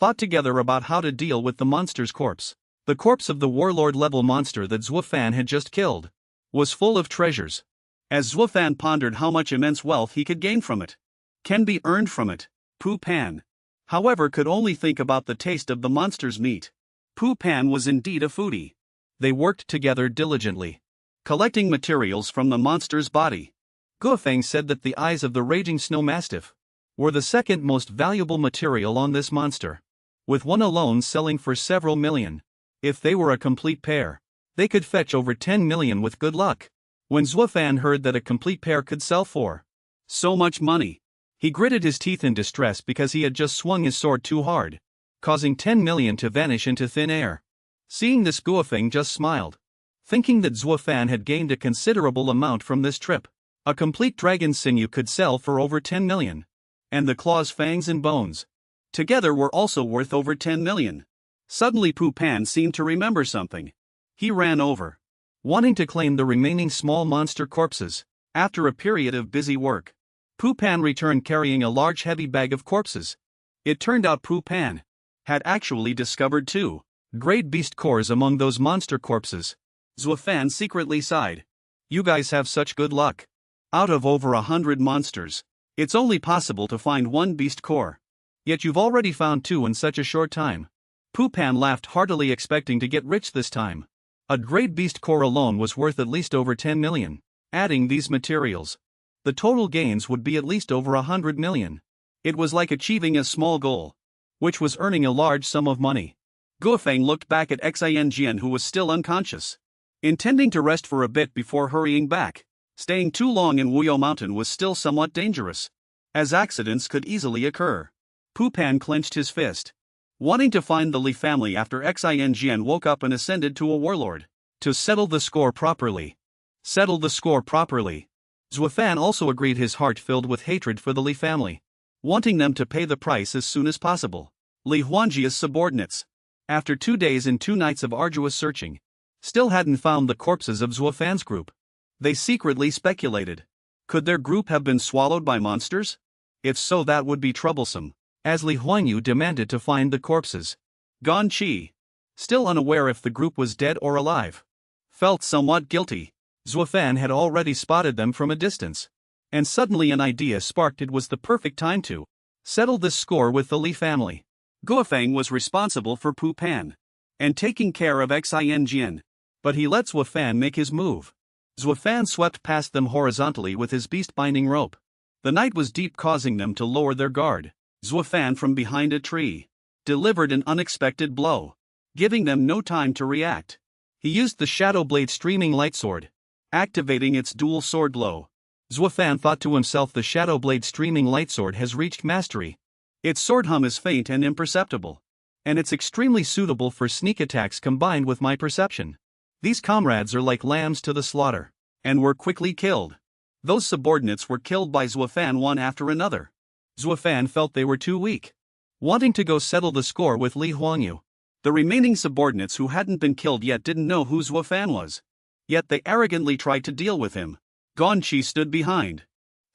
thought together about how to deal with the monster's corpse. The corpse of the warlord level monster that Zuo Fan had just killed was full of treasures. As Zuo Fan pondered how much immense wealth he could gain from it, can be earned from it, Pu Pan, however, could only think about the taste of the monster's meat. Pu Pan was indeed a foodie. They worked together diligently, collecting materials from the monster's body. Guofeng said that the eyes of the raging snow mastiff were the second most valuable material on this monster, with one alone selling for several million. If they were a complete pair, they could fetch over 10 million with good luck. When Zuo Fan heard that a complete pair could sell for so much money, he gritted his teeth in distress because he had just swung his sword too hard, causing 10 million to vanish into thin air. Seeing this, Guofeng just smiled, thinking that Zuo Fan had gained a considerable amount from this trip. A complete dragon sinew could sell for over 10 million. And the claws, fangs and bones together were also worth over 10 million. Suddenly Pu Pan seemed to remember something. He ran over, wanting to claim the remaining small monster corpses. After a period of busy work, Pu Pan returned carrying a large heavy bag of corpses. It turned out Pu Pan had actually discovered 2 great beast cores among those monster corpses. Zuo Fan secretly sighed. You guys have such good luck. Out of over 100 monsters, it's only possible to find 1 beast core. Yet you've already found 2 in such a short time. Pu Pan laughed heartily, expecting to get rich this time. A great beast core alone was worth at least over 10 million. Adding these materials, the total gains would be at least over 100 million. It was like achieving a small goal, which was earning a large sum of money. Guofeng looked back at Xianjian, who was still unconscious, intending to rest for a bit before hurrying back. Staying too long in Wuyo Mountain was still somewhat dangerous, as accidents could easily occur. Pu Pan clenched his fist, wanting to find the Li family after Xianjian woke up and ascended to a warlord. To settle the score properly. Settle the score properly. Zuo Fan also agreed, his heart filled with hatred for the Li family, wanting them to pay the price as soon as possible. Li Huanjia's subordinates, after 2 days and 2 nights of arduous searching, still hadn't found the corpses of Zuo Fan's group. They secretly speculated. Could their group have been swallowed by monsters? If so, that would be troublesome, as Li Huanyu demanded to find the corpses. Gan Qi, still unaware if the group was dead or alive, felt somewhat guilty. Zuo Fan had already spotted them from a distance, and suddenly an idea sparked. It was the perfect time to settle this score with the Li family. Guofeng was responsible for Pu Pan and taking care of Xianjian, but he let Zuo Fan make his move. Zuo Fan swept past them horizontally with his beast-binding rope. The night was deep, causing them to lower their guard. Zuo Fan, from behind a tree, delivered an unexpected blow, giving them no time to react. He used the Shadow Blade Streaming Light Sword, activating its dual sword blow. Zuo Fan thought to himself, the Shadow Blade Streaming Light Sword has reached mastery. Its sword hum is faint and imperceptible, and it's extremely suitable for sneak attacks combined with my perception. These comrades are like lambs to the slaughter, and were quickly killed. Those subordinates were killed by Zuo Fan one after another. Zuo Fan felt they were too weak, wanting to go settle the score with Li Huangyu. The remaining subordinates who hadn't been killed yet didn't know who Zuo Fan was, yet they arrogantly tried to deal with him. Gan Qi stood behind,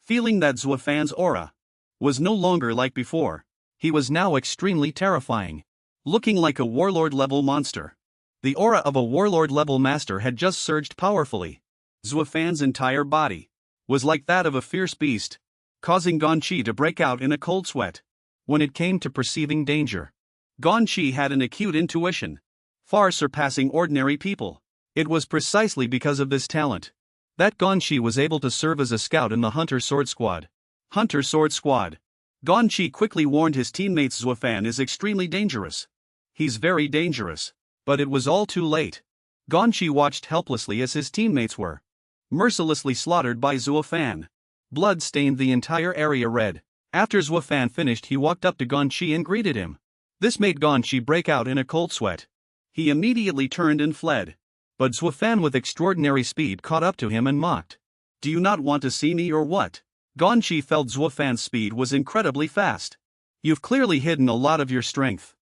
feeling that Zuo Fan's aura was no longer like before. He was now extremely terrifying, looking like a warlord-level monster. The aura of a warlord-level master had just surged powerfully. Zuo Fan's entire body was like that of a fierce beast, causing Gan Qi to break out in a cold sweat. When it came to perceiving danger, Gan Qi had an acute intuition, far surpassing ordinary people. It was precisely because of this talent that Gan Qi was able to serve as a scout in the Hunter Sword Squad. Hunter Sword Squad. Gan Qi quickly warned his teammates, Zuo Fan is extremely dangerous. He's very dangerous. But it was all too late. Gan Qi watched helplessly as his teammates were mercilessly slaughtered by Zuo Fan. Blood stained the entire area red. After Zuo Fan finished, he walked up to Gan Qi and greeted him. This made Gan Qi break out in a cold sweat. He immediately turned and fled. But Zuo Fan with extraordinary speed caught up to him and mocked. Do you not want to see me or what? Gan Qi felt Zuo Fan's speed was incredibly fast. You've clearly hidden a lot of your strength.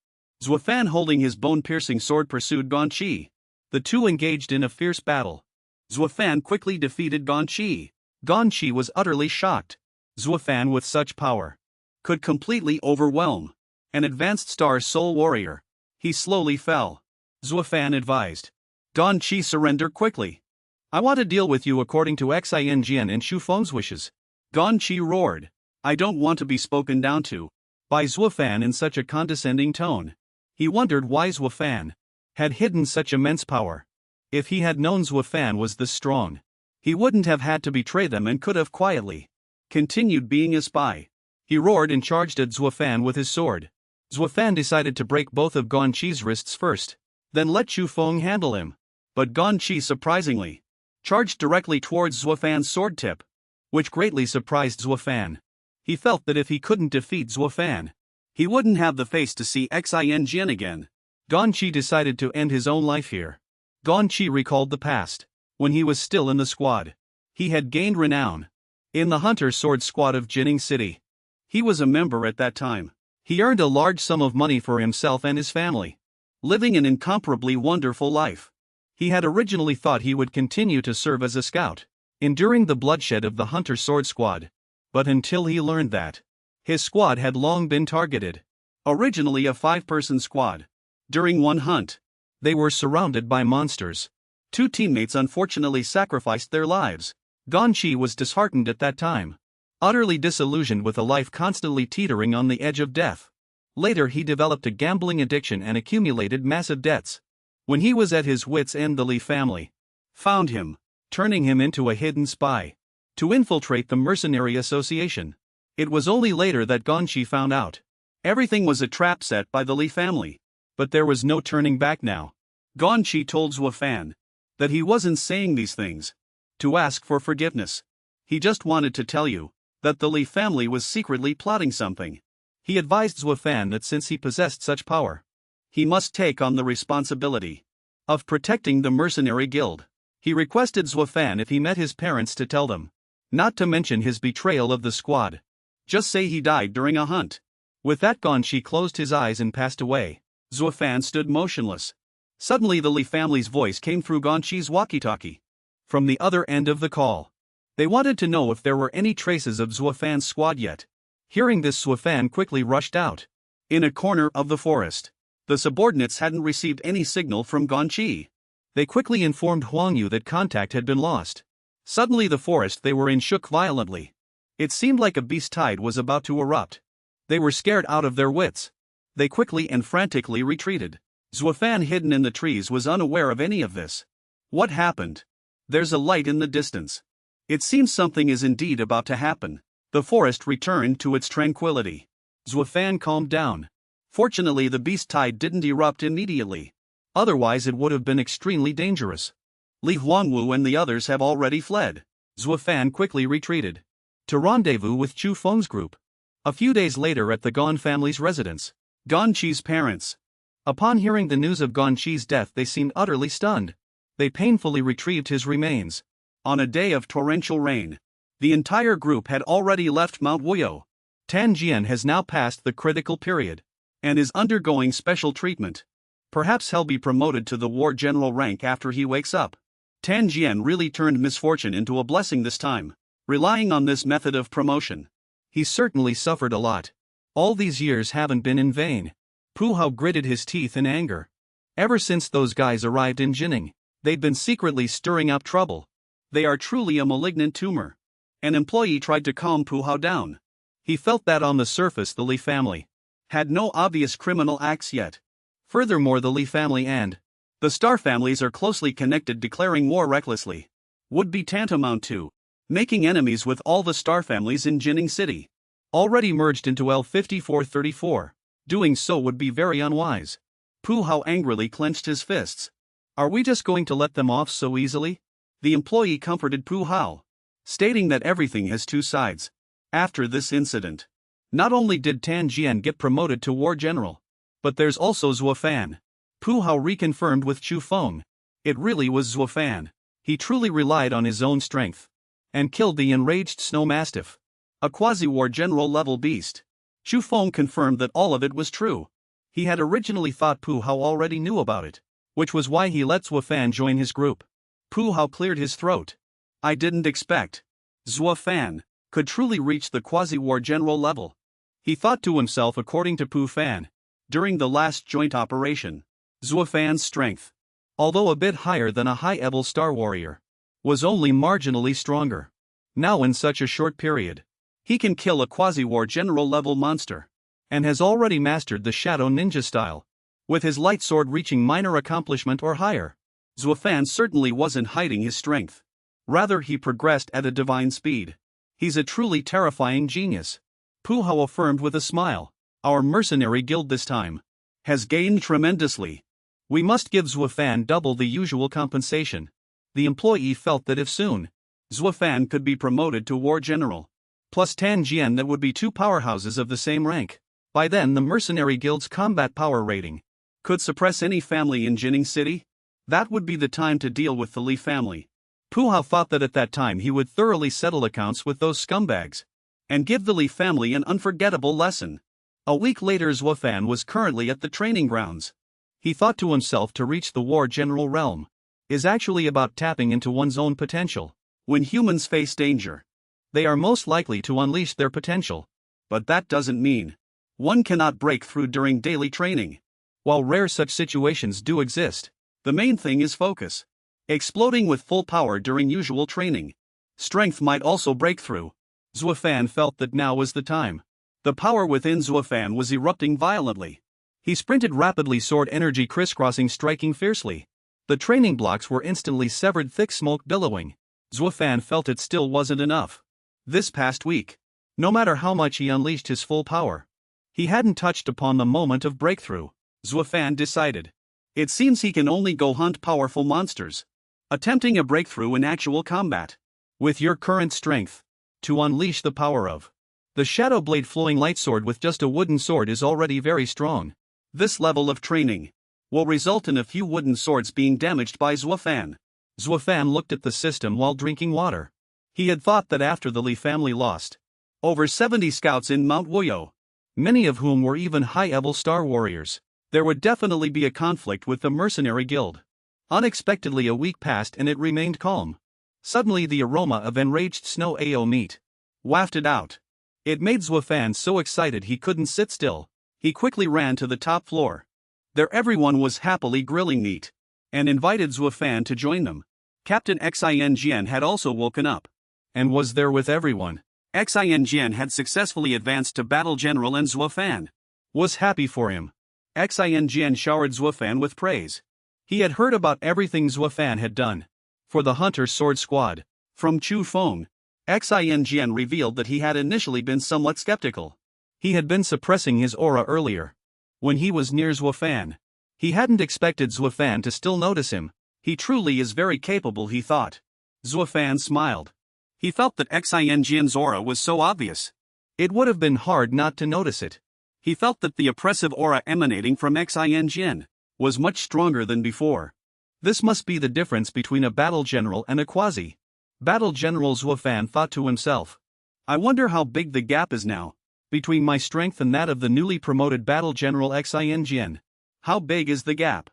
Zuo Fan holding his bone-piercing sword pursued Gon Chi. The two engaged in a fierce battle. Zuo Fan quickly defeated Gon Chi. Gon Chi was utterly shocked. Zuo Fan with such power could completely overwhelm an advanced star soul warrior. He slowly fell. Zuo Fan advised Gon Chi surrender quickly. I want to deal with you according to Xin and Shu Feng's wishes. Gon Chi roared. I don't want to be spoken down to by Zuo Fan in such a condescending tone. He wondered why Zuo Fan had hidden such immense power. If he had known Zuo Fan was this strong, he wouldn't have had to betray them and could have quietly continued being a spy. He roared and charged at Zuo Fan with his sword. Zuo Fan decided to break both of Gon Chi's wrists first, then let Shu Feng handle him. But Gon Chi surprisingly charged directly towards Zuo Fan's sword tip, which greatly surprised Zuo Fan. He felt that if he couldn't defeat Zuo Fan, he wouldn't have the face to see Xin again. Gon Chi decided to end his own life here. Gon Chi recalled the past. When he was still in the squad, he had gained renown in the Hunter Sword Squad of Jining City. He was a member at that time. He earned a large sum of money for himself and his family, living an incomparably wonderful life. He had originally thought he would continue to serve as a scout, enduring the bloodshed of the Hunter Sword Squad. But until he learned that his squad had long been targeted. Originally a 5-person squad. During one hunt, they were surrounded by monsters. 2 teammates unfortunately sacrificed their lives. Gon Chi was disheartened at that time, utterly disillusioned with a life constantly teetering on the edge of death. Later he developed a gambling addiction and accumulated massive debts. When he was at his wits' end, the Li family found him, turning him into a hidden spy to infiltrate the mercenary association. It was only later that Gon Chi found out everything was a trap set by the Li family. But there was no turning back now. Gon Chi told Zuo Fan that he wasn't saying these things to ask for forgiveness. He just wanted to tell you that the Li family was secretly plotting something. He advised Zuo Fan that since he possessed such power, he must take on the responsibility of protecting the mercenary guild. He requested Zuo Fan if he met his parents to tell them not to mention his betrayal of the squad. Just say he died during a hunt. With that, Gon Chi closed his eyes and passed away. Zuo Fan stood motionless. Suddenly the Li family's voice came through Gon Chi's walkie-talkie from the other end of the call. They wanted to know if there were any traces of Zuo Fan's squad yet. Hearing this, Zuo Fan quickly rushed out. In a corner of the forest, the subordinates hadn't received any signal from Gon Chi. They quickly informed Huang Yu that contact had been lost. Suddenly the forest they were in shook violently. It seemed like a beast tide was about to erupt. They were scared out of their wits. They quickly and frantically retreated. Zuo Fan, hidden in the trees, was unaware of any of this. What happened? There's a light in the distance. It seems something is indeed about to happen. The forest returned to its tranquility. Zuo Fan calmed down. Fortunately, the beast tide didn't erupt immediately. Otherwise it would have been extremely dangerous. Li Huangwu and the others have already fled. Zuo Fan quickly retreated to rendezvous with Chu Feng's group. A few days later, at the Gon family's residence, Gon Chi's parents. Upon hearing the news of Gon Chi's death, they seemed utterly stunned. They painfully retrieved his remains. On a day of torrential rain, the entire group had already left Mount Wuyo. Tan Jian has now passed the critical period and is undergoing special treatment. Perhaps he'll be promoted to the war general rank after he wakes up. Tan Jian really turned misfortune into a blessing this time, relying on this method of promotion. He certainly suffered a lot. All these years haven't been in vain. Pu Hao gritted his teeth in anger. Ever since those guys arrived in Jining, they'd been secretly stirring up trouble. They are truly a malignant tumor. An employee tried to calm Pu Hao down. He felt that on the surface the Li family had no obvious criminal acts yet. Furthermore, the Li family and the Star families are closely connected. Declaring war recklessly would be tantamount to making enemies with all the Star families in Jining City, already merged into L5434. Doing so would be very unwise. Pu Hao angrily clenched his fists. Are we just going to let them off so easily? The employee comforted Pu Hao, stating that everything has two sides. After this incident, not only did Tan Jian get promoted to war general, but there's also Zuo Fan. Pu Hao reconfirmed with Chu Feng. It really was Zuo Fan. He truly relied on his own strength and killed the enraged snow mastiff, a quasi-war general level beast. Chu Feng confirmed that all of it was true. He had originally thought Pu Hao already knew about it, which was why he let Zuo Fan join his group. Pu Hao cleared his throat. I didn't expect Zuo Fan could truly reach the quasi-war general level. He thought to himself according to Pu Fan. During the last joint operation, Zuo Fan's strength, although a bit higher than a high-level star warrior, was only marginally stronger. Now in such a short period, he can kill a quasi-war general level monster, and has already mastered the shadow ninja style, with his light sword reaching minor accomplishment or higher. Zuo Fan certainly wasn't hiding his strength. Rather, he progressed at a divine speed. He's a truly terrifying genius. Pu Hao affirmed with a smile. Our mercenary guild this time has gained tremendously. We must give Zuo Fan double the usual compensation. The employee felt that if soon Zuo Fan could be promoted to war general, plus Tan Jian, that would be two powerhouses of the same rank. By then the mercenary guild's combat power rating could suppress any family in Jining City. That would be the time to deal with the Li family. Pu Hao thought that at that time he would thoroughly settle accounts with those scumbags and give the Li family an unforgettable lesson. A week later, Zuo Fan was currently at the training grounds. He thought to himself, to reach the war general realm is actually about tapping into one's own potential. When humans face danger, they are most likely to unleash their potential. But that doesn't mean one cannot break through during daily training. While rare such situations do exist, the main thing is focus. Exploding with full power during usual training. Strength might also break through. Zuo Fan felt that now was the time. The power within Zuo Fan was erupting violently. He sprinted rapidly, sword energy crisscrossing, striking fiercely. The training blocks were instantly severed, thick smoke billowing. Zuo Fan felt it still wasn't enough. This past week, no matter how much he unleashed his full power, he hadn't touched upon the moment of breakthrough. Zuo Fan decided. It seems he can only go hunt powerful monsters. Attempting a breakthrough in actual combat. With your current strength, to unleash the power of the shadow blade flowing light sword with just a wooden sword is already very strong. This level of training will result in a few wooden swords being damaged by Zuo Fan. Zuo Fan looked at the system while drinking water. He had thought that after the Li family lost over 70 scouts in Mount Wuyo, many of whom were even high-level star warriors, there would definitely be a conflict with the mercenary guild. Unexpectedly a week passed and it remained calm. Suddenly the aroma of enraged snow AO meat wafted out. It made Zuo Fan so excited he couldn't sit still. He quickly ran to the top floor. There everyone was happily grilling meat, and invited Zuo Fan to join them. Captain Xin Jian had also woken up, and was there with everyone. Xin Jian had successfully advanced to battle general and Zuo Fan was happy for him. Xin Jian showered Zuo Fan with praise. He had heard about everything Zuo Fan had done for the Hunter Sword Squad. From Chu Feng, Xin Jian revealed that he had initially been somewhat skeptical. He had been suppressing his aura earlier, when he was near Zuo Fan. He hadn't expected Zuo Fan to still notice him. He truly is very capable, he thought. Zuo Fan smiled. He felt that Xin Jian's aura was so obvious. It would have been hard not to notice it. He felt that the oppressive aura emanating from Xin Jian was much stronger than before. This must be the difference between a battle general and a quasi battle general. Zuo Fan thought to himself. I wonder how big the gap is now between my strength and that of the newly promoted battle general Xin Jian. How big is the gap?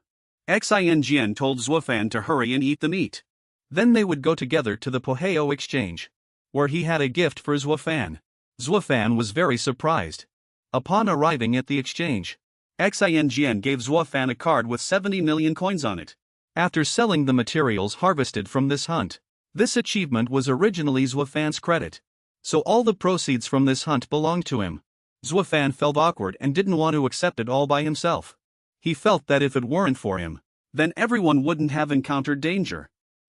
Xin Jian told Zuo Fan to hurry and eat the meat. Then they would go together to the Poheo exchange, where he had a gift for Zuo Fan. Zuo Fan was very surprised. Upon arriving at the exchange, Xin Jian gave Zuo Fan a card with 70 million coins on it. After selling the materials harvested from this hunt, this achievement was originally Zuo Fan's credit, so all the proceeds from this hunt belonged to him. Zuo Fan felt awkward and didn't want to accept it all by himself. He felt that if it weren't for him, then everyone wouldn't have encountered danger.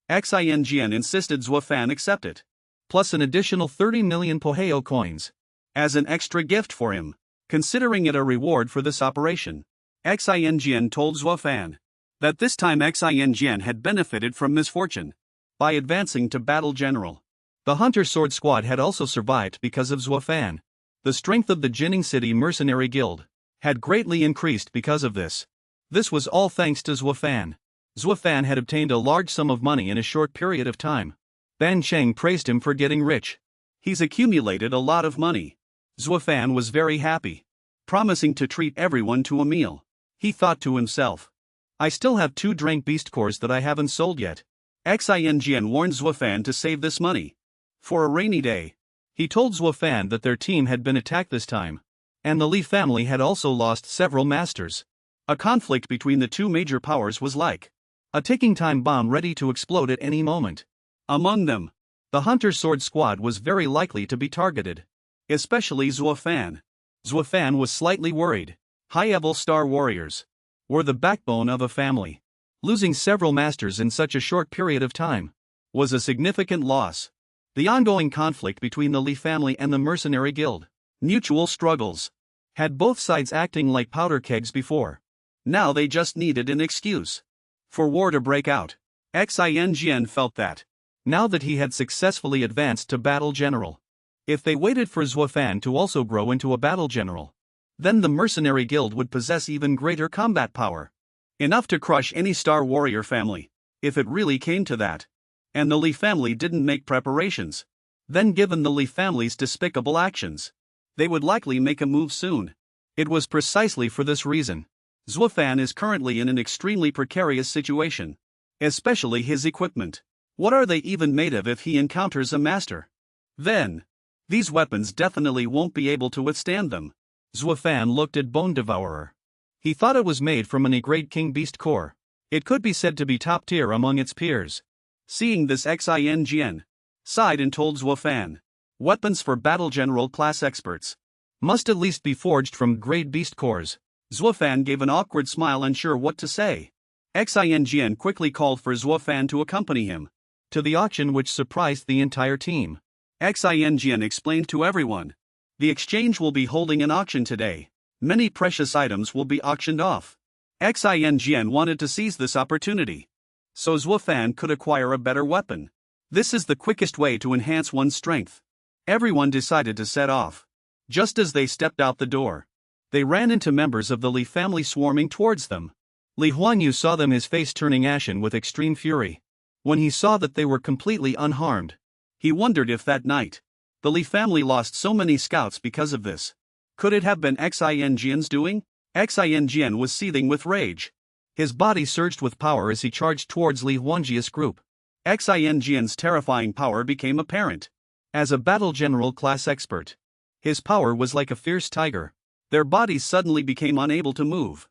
Xin Jian insisted Zuo Fan accept it, plus an additional 30 million Poheo coins, as an extra gift for him, considering it a reward for this operation. Xin Jian told Zuo Fan that this time Xin Jian had benefited from misfortune by advancing to battle general. The Hunter Sword Squad had also survived because of Zuo Fan. The strength of the Jining City Mercenary Guild had greatly increased because of this. This was all thanks to Zuo Fan. Zuo Fan had obtained a large sum of money in a short period of time. Ban Cheng praised him for getting rich. He's accumulated a lot of money. Zuo Fan was very happy. promising to treat everyone to a meal. He thought to himself, I still have 2 drank beast cores that I haven't sold yet. Xin warned Zuo Fan to save this money for a rainy day. He told Zuo Fan that their team had been attacked this time, and the Li family had also lost several masters. A conflict between the 2 major powers was like a ticking time bomb ready to explode at any moment. Among them, the Hunter Sword Squad was very likely to be targeted, especially Zuo Fan. Zuo Fan was slightly worried. High-level star warriors were the backbone of a family. Losing several masters in such a short period of time was a significant loss. The ongoing conflict between the Li family and the mercenary guild, mutual struggles, had both sides acting like powder kegs before. Now they just needed an excuse for war to break out. Xin felt that, now that he had successfully advanced to battle general, if they waited for Zuo Fan to also grow into a battle general, then the mercenary guild would possess even greater combat power. Enough to crush any star warrior family, if it really came to that. And the Li family didn't make preparations. Then given the Li family's despicable actions, they would likely make a move soon. It was precisely for this reason Zuo Fan is currently in an extremely precarious situation. Especially his equipment. What are they even made of if he encounters a master? Then, these weapons definitely won't be able to withstand them. Zuo Fan looked at Bone Devourer. He thought it was made from an E-grade King Beast core. It could be said to be top tier among its peers. Seeing this, Xin sighed and told Zuo Fan, weapons for battle general class experts must at least be forged from grade beast cores. Zuo Fan gave an awkward smile, unsure what to say. Xin quickly called for Zuo Fan to accompany him to the auction, which surprised the entire team. Xin explained to everyone, the exchange will be holding an auction today. Many precious items will be auctioned off. Xin wanted to seize this opportunity, so Zuo Fan could acquire a better weapon. This is the quickest way to enhance one's strength. Everyone decided to set off. Just as they stepped out the door, they ran into members of the Li family swarming towards them. Li Huanyu saw them, his face turning ashen with extreme fury. When he saw that they were completely unharmed, he wondered if that night the Li family lost so many scouts because of this. Could it have been Xin's doing? Xin was seething with rage. His body surged with power as he charged towards Li Huanji's group. Xin's terrifying power became apparent. As a battle general class expert, his power was like a fierce tiger. Their bodies suddenly became unable to move.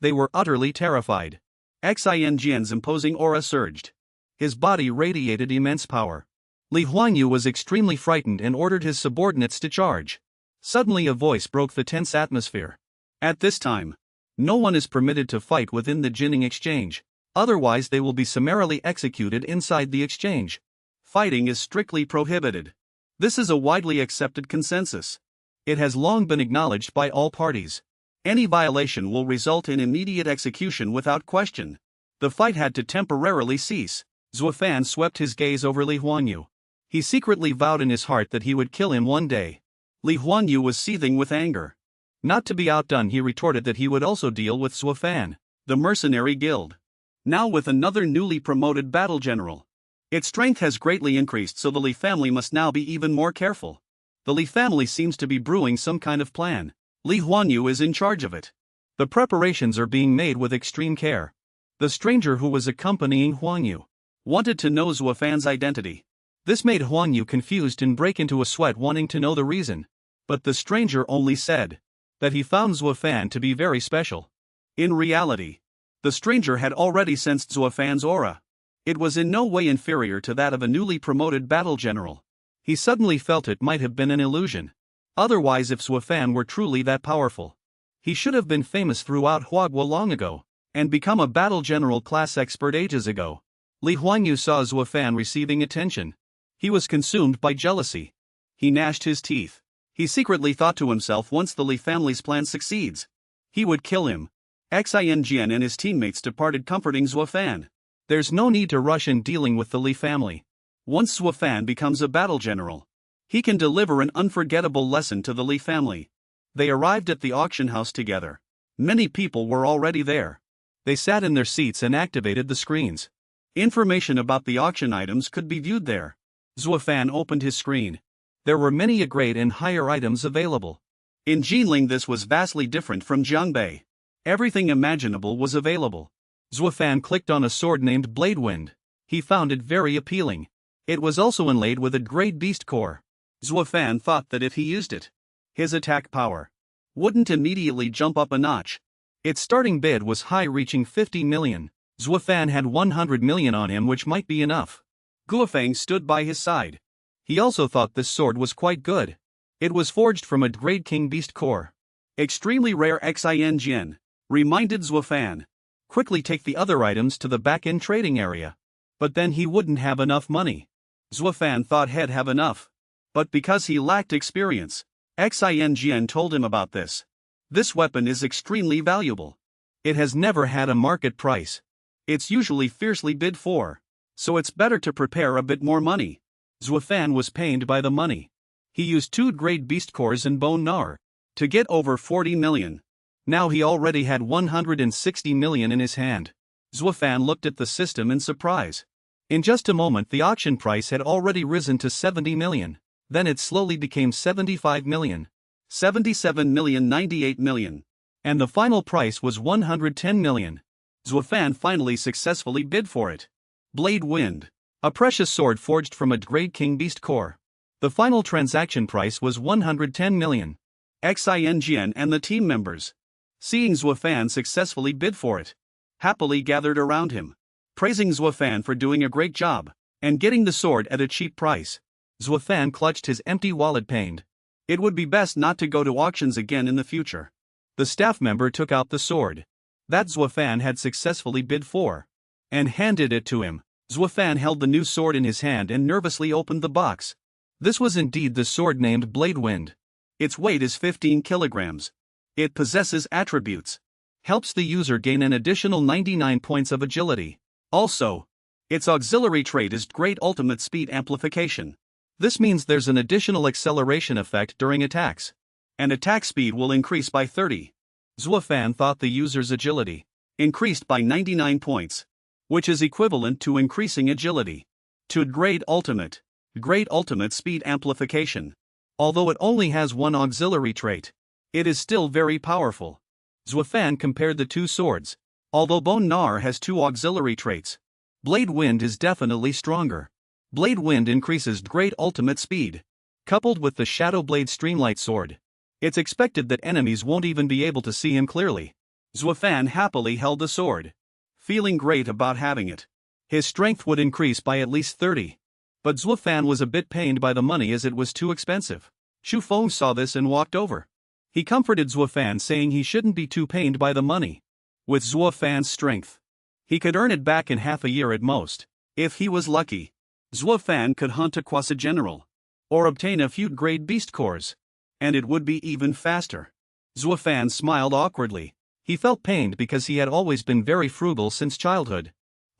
They were utterly terrified. Xin's imposing aura surged. His body radiated immense power. Li Huanyu was extremely frightened and ordered his subordinates to charge. Suddenly a voice broke the tense atmosphere. At this time, no one is permitted to fight within the Jinning exchange, otherwise they will be summarily executed inside the exchange. Fighting is strictly prohibited. This is a widely accepted consensus. It has long been acknowledged by all parties. Any violation will result in immediate execution without question. The fight had to temporarily cease. Zuo Fan swept his gaze over Li Huanyu. He secretly vowed in his heart that he would kill him one day. Li Huanyu was seething with anger. Not to be outdone, he retorted that he would also deal with Zuo Fan, the mercenary guild. Now with another newly promoted battle general. Its strength has greatly increased, so the Li family must now be even more careful. The Li family seems to be brewing some kind of plan. Li Huanyu is in charge of it. The preparations are being made with extreme care. The stranger who was accompanying Huanyu wanted to know Zuo Fan's identity. This made Huanyu confused and break into a sweat, wanting to know the reason. But the stranger only said that he found Zuo Fan to be very special. In reality, the stranger had already sensed Zuo Fan's aura. It was in no way inferior to that of a newly promoted battle general. He suddenly felt it might have been an illusion. Otherwise, if Zuo Fan were truly that powerful, he should have been famous throughout Huagua long ago, and become a battle general class expert ages ago. Li Huanyu saw Zuo Fan receiving attention. He was consumed by jealousy. He gnashed his teeth. He secretly thought to himself, once the Li family's plan succeeds, he would kill him. Xin and his teammates departed, comforting Zuo Fan. There's no need to rush in dealing with the Li family. Once Zuo Fan becomes a battle general, he can deliver an unforgettable lesson to the Li family. They arrived at the auction house together. Many people were already there. They sat in their seats and activated the screens. Information about the auction items could be viewed there. Zuo Fan opened his screen. There were many A-grade and higher items available. In Jinling this was vastly different from Jiangbei. Everything imaginable was available. Zuo Fan clicked on a sword named Bladewind. He found it very appealing. It was also inlaid with a great beast core. Zuo Fan thought that if he used it, his attack power wouldn't immediately jump up a notch. Its starting bid was high, reaching 50 million. Zuo Fan had 100 million on him, which might be enough. Guofeng stood by his side. He also thought this sword was quite good. It was forged from a Grade King Beast core. Extremely rare Xin, reminded Zuo Fan. Quickly take the other items to the back-end trading area. But then he wouldn't have enough money. Zuo Fan thought he'd have enough. But because he lacked experience, Xin told him about this. This weapon is extremely valuable. It has never had a market price. It's usually fiercely bid for. So it's better to prepare a bit more money. Zuo Fan was pained by the money. He used 2 great beast cores and bone gnar to get over 40 million. Now he already had 160 million in his hand. Zuo Fan looked at the system in surprise. In just a moment the auction price had already risen to 70 million. Then it slowly became 75 million. 77 million, 98 million. And the final price was 110 million. Zuo Fan finally successfully bid for it. Blade Wind. A precious sword forged from a Grade King Beast core. The final transaction price was 110 million. Xin and the team members, seeing Zuo Fan successfully bid for it, happily gathered around him, praising Zuo Fan for doing a great job and getting the sword at a cheap price. Zuo Fan clutched his empty wallet, pained. It would be best not to go to auctions again in the future. The staff member took out the sword that Zuo Fan had successfully bid for and handed it to him. Zuo Fan held the new sword in his hand and nervously opened the box. This was indeed the sword named Bladewind. Its weight is 15 kilograms. It possesses attributes. Helps the user gain an additional 99 points of agility. Also, its auxiliary trait is Great Ultimate Speed Amplification. This means there's an additional acceleration effect during attacks. And attack speed will increase by 30. Zuo Fan thought the user's agility increased by 99 points, which is equivalent to increasing agility to Great Ultimate Speed Amplification. Although it only has one auxiliary trait, it is still very powerful. Zuo Fan compared the two swords. Although Bone Gnar has 2 auxiliary traits, Blade Wind is definitely stronger. Blade Wind increases Great Ultimate Speed. Coupled with the Shadow Blade Streamlight sword, it's expected that enemies won't even be able to see him clearly. Zuo Fan happily held the sword, feeling great about having it. His strength would increase by at least 30. But Zuo Fan was a bit pained by the money as it was too expensive. Shu Feng saw this and walked over. He comforted Zuo Fan, saying he shouldn't be too pained by the money. With Zuo Fan's strength, he could earn it back in half a year at most. If he was lucky, Zuo Fan could hunt a quasi general or obtain a few grade beast cores, and it would be even faster. Zuo Fan smiled awkwardly. He felt pained because he had always been very frugal since childhood.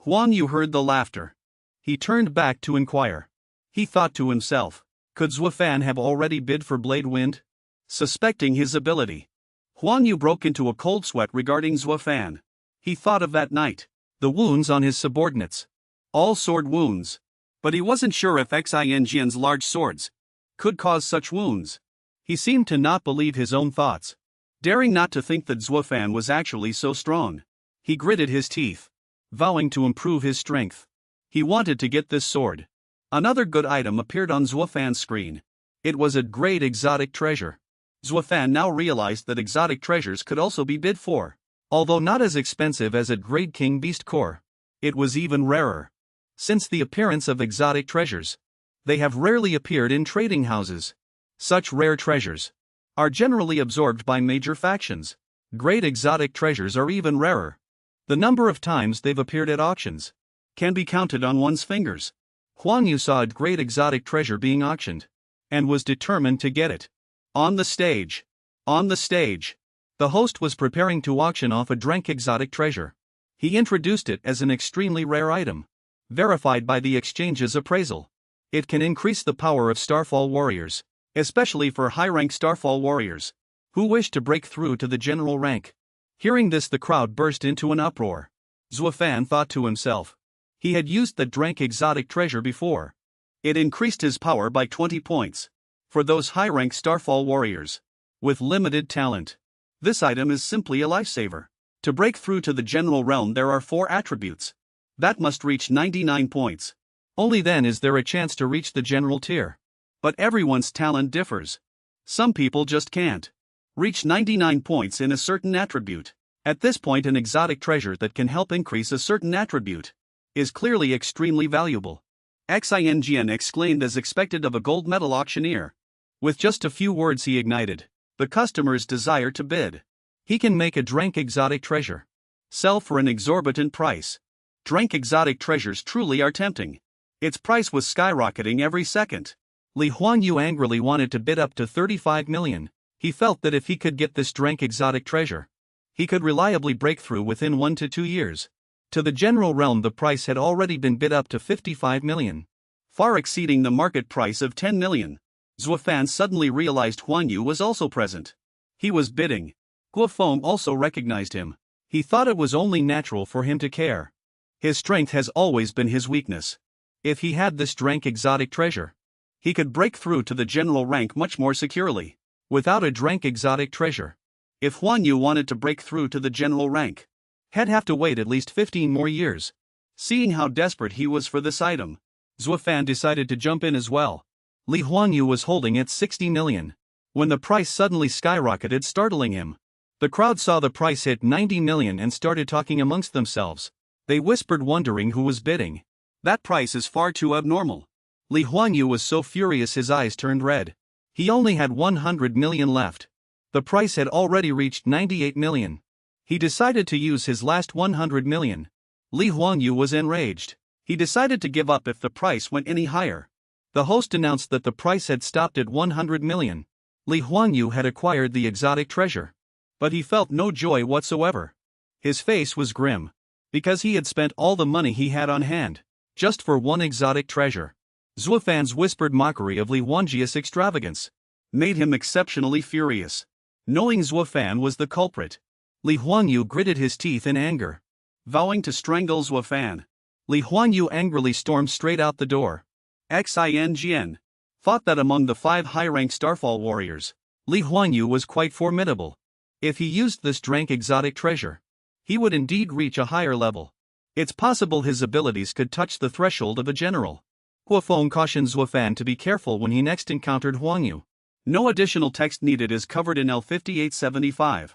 Huan Yu heard the laughter. He turned back to inquire. He thought to himself, could Zuo Fan have already bid for Blade Wind? Suspecting his ability, Huan Yu broke into a cold sweat regarding Zuo Fan. He thought of that night, the wounds on his subordinates. All sword wounds. But he wasn't sure if Xinjian's large swords could cause such wounds. He seemed to not believe his own thoughts, daring not to think that Zuo Fan was actually so strong. He gritted his teeth, vowing to improve his strength. He wanted to get this sword. Another good item appeared on Zuo Fan's screen. It was a great exotic treasure. Zuo Fan now realized that exotic treasures could also be bid for. Although not as expensive as a Grade King Beast core, it was even rarer. Since the appearance of exotic treasures, they have rarely appeared in trading houses. Such rare treasures are generally absorbed by major factions. Great exotic treasures are even rarer. The number of times they've appeared at auctions can be counted on one's fingers. Huan Yu saw a great exotic treasure being auctioned and was determined to get it. On the stage, the host was preparing to auction off a Drank exotic treasure. He introduced it as an extremely rare item, verified by the exchange's appraisal. It can increase the power of Starfall warriors, especially for high-rank Starfall warriors who wish to break through to the general rank. Hearing this, the crowd burst into an uproar. Zuo Fan thought to himself. He had used the Drank exotic treasure before. It increased his power by 20 points. For those high-rank Starfall warriors, with limited talent. This item is simply a lifesaver. To break through to the general realm, there are 4 attributes that must reach 99 points. Only then is there a chance to reach the general tier. But everyone's talent differs. Some people just can't reach 99 points in a certain attribute. At this point, an exotic treasure that can help increase a certain attribute is clearly extremely valuable. Xin exclaimed as expected of a gold medal auctioneer. With just a few words he ignited the customer's desire to bid. He can make a drank exotic treasure sell for an exorbitant price. Drank exotic treasures truly are tempting. Its price was skyrocketing every second. Li Huanyu angrily wanted to bid up to 35 million. He felt that if he could get this drank exotic treasure, he could reliably break through within 1 to 2 years. To the general realm, the price had already been bid up to 55 million, far exceeding the market price of 10 million. Zuo Fan suddenly realized Huanyu was also present. He was bidding. Guo Feng also recognized him. He thought it was only natural for him to care. His strength has always been his weakness. If he had this drank exotic treasure, he could break through to the general rank much more securely. Without a drank exotic treasure, if Huanyu wanted to break through to the general rank, he'd have to wait at least 15 more years. Seeing how desperate he was for this item, Zuo Fan decided to jump in as well. Li Huanyu was holding at 60 million. When the price suddenly skyrocketed, startling him. The crowd saw the price hit 90 million and started talking amongst themselves. They whispered, wondering who was bidding. That price is far too abnormal. Li Huanyu was so furious his eyes turned red. He only had 100 million left. The price had already reached 98 million. He decided to use his last 100 million. Li Huanyu was enraged. He decided to give up if the price went any higher. The host announced that the price had stopped at 100 million. Li Huanyu had acquired the exotic treasure, but he felt no joy whatsoever. His face was grim, because he had spent all the money he had on hand, just for one exotic treasure. Zuo Fan's whispered mockery of Li Huanju's extravagance made him exceptionally furious. Knowing Zuo Fan was the culprit, Li Huanyu gritted his teeth in anger. Vowing to strangle Zuo Fan, Li Huanyu angrily stormed straight out the door. Xin thought that among the 5 high-rank Starfall warriors, Li Huanyu was quite formidable. If he used this drank exotic treasure, he would indeed reach a higher level. It's possible his abilities could touch the threshold of a general. Guo Feng cautioned Zuo Fan to be careful when he next encountered Huanyu. No additional text needed is covered in L5875.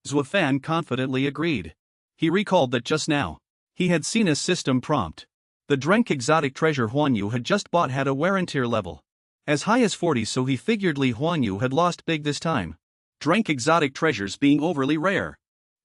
Zuo Fan confidently agreed. He recalled that just now, he had seen a system prompt. The drank exotic treasure Huanyu had just bought had a wear and tear level as high as 40, so he figured Li Huanyu had lost big this time. Drank exotic treasures being overly rare,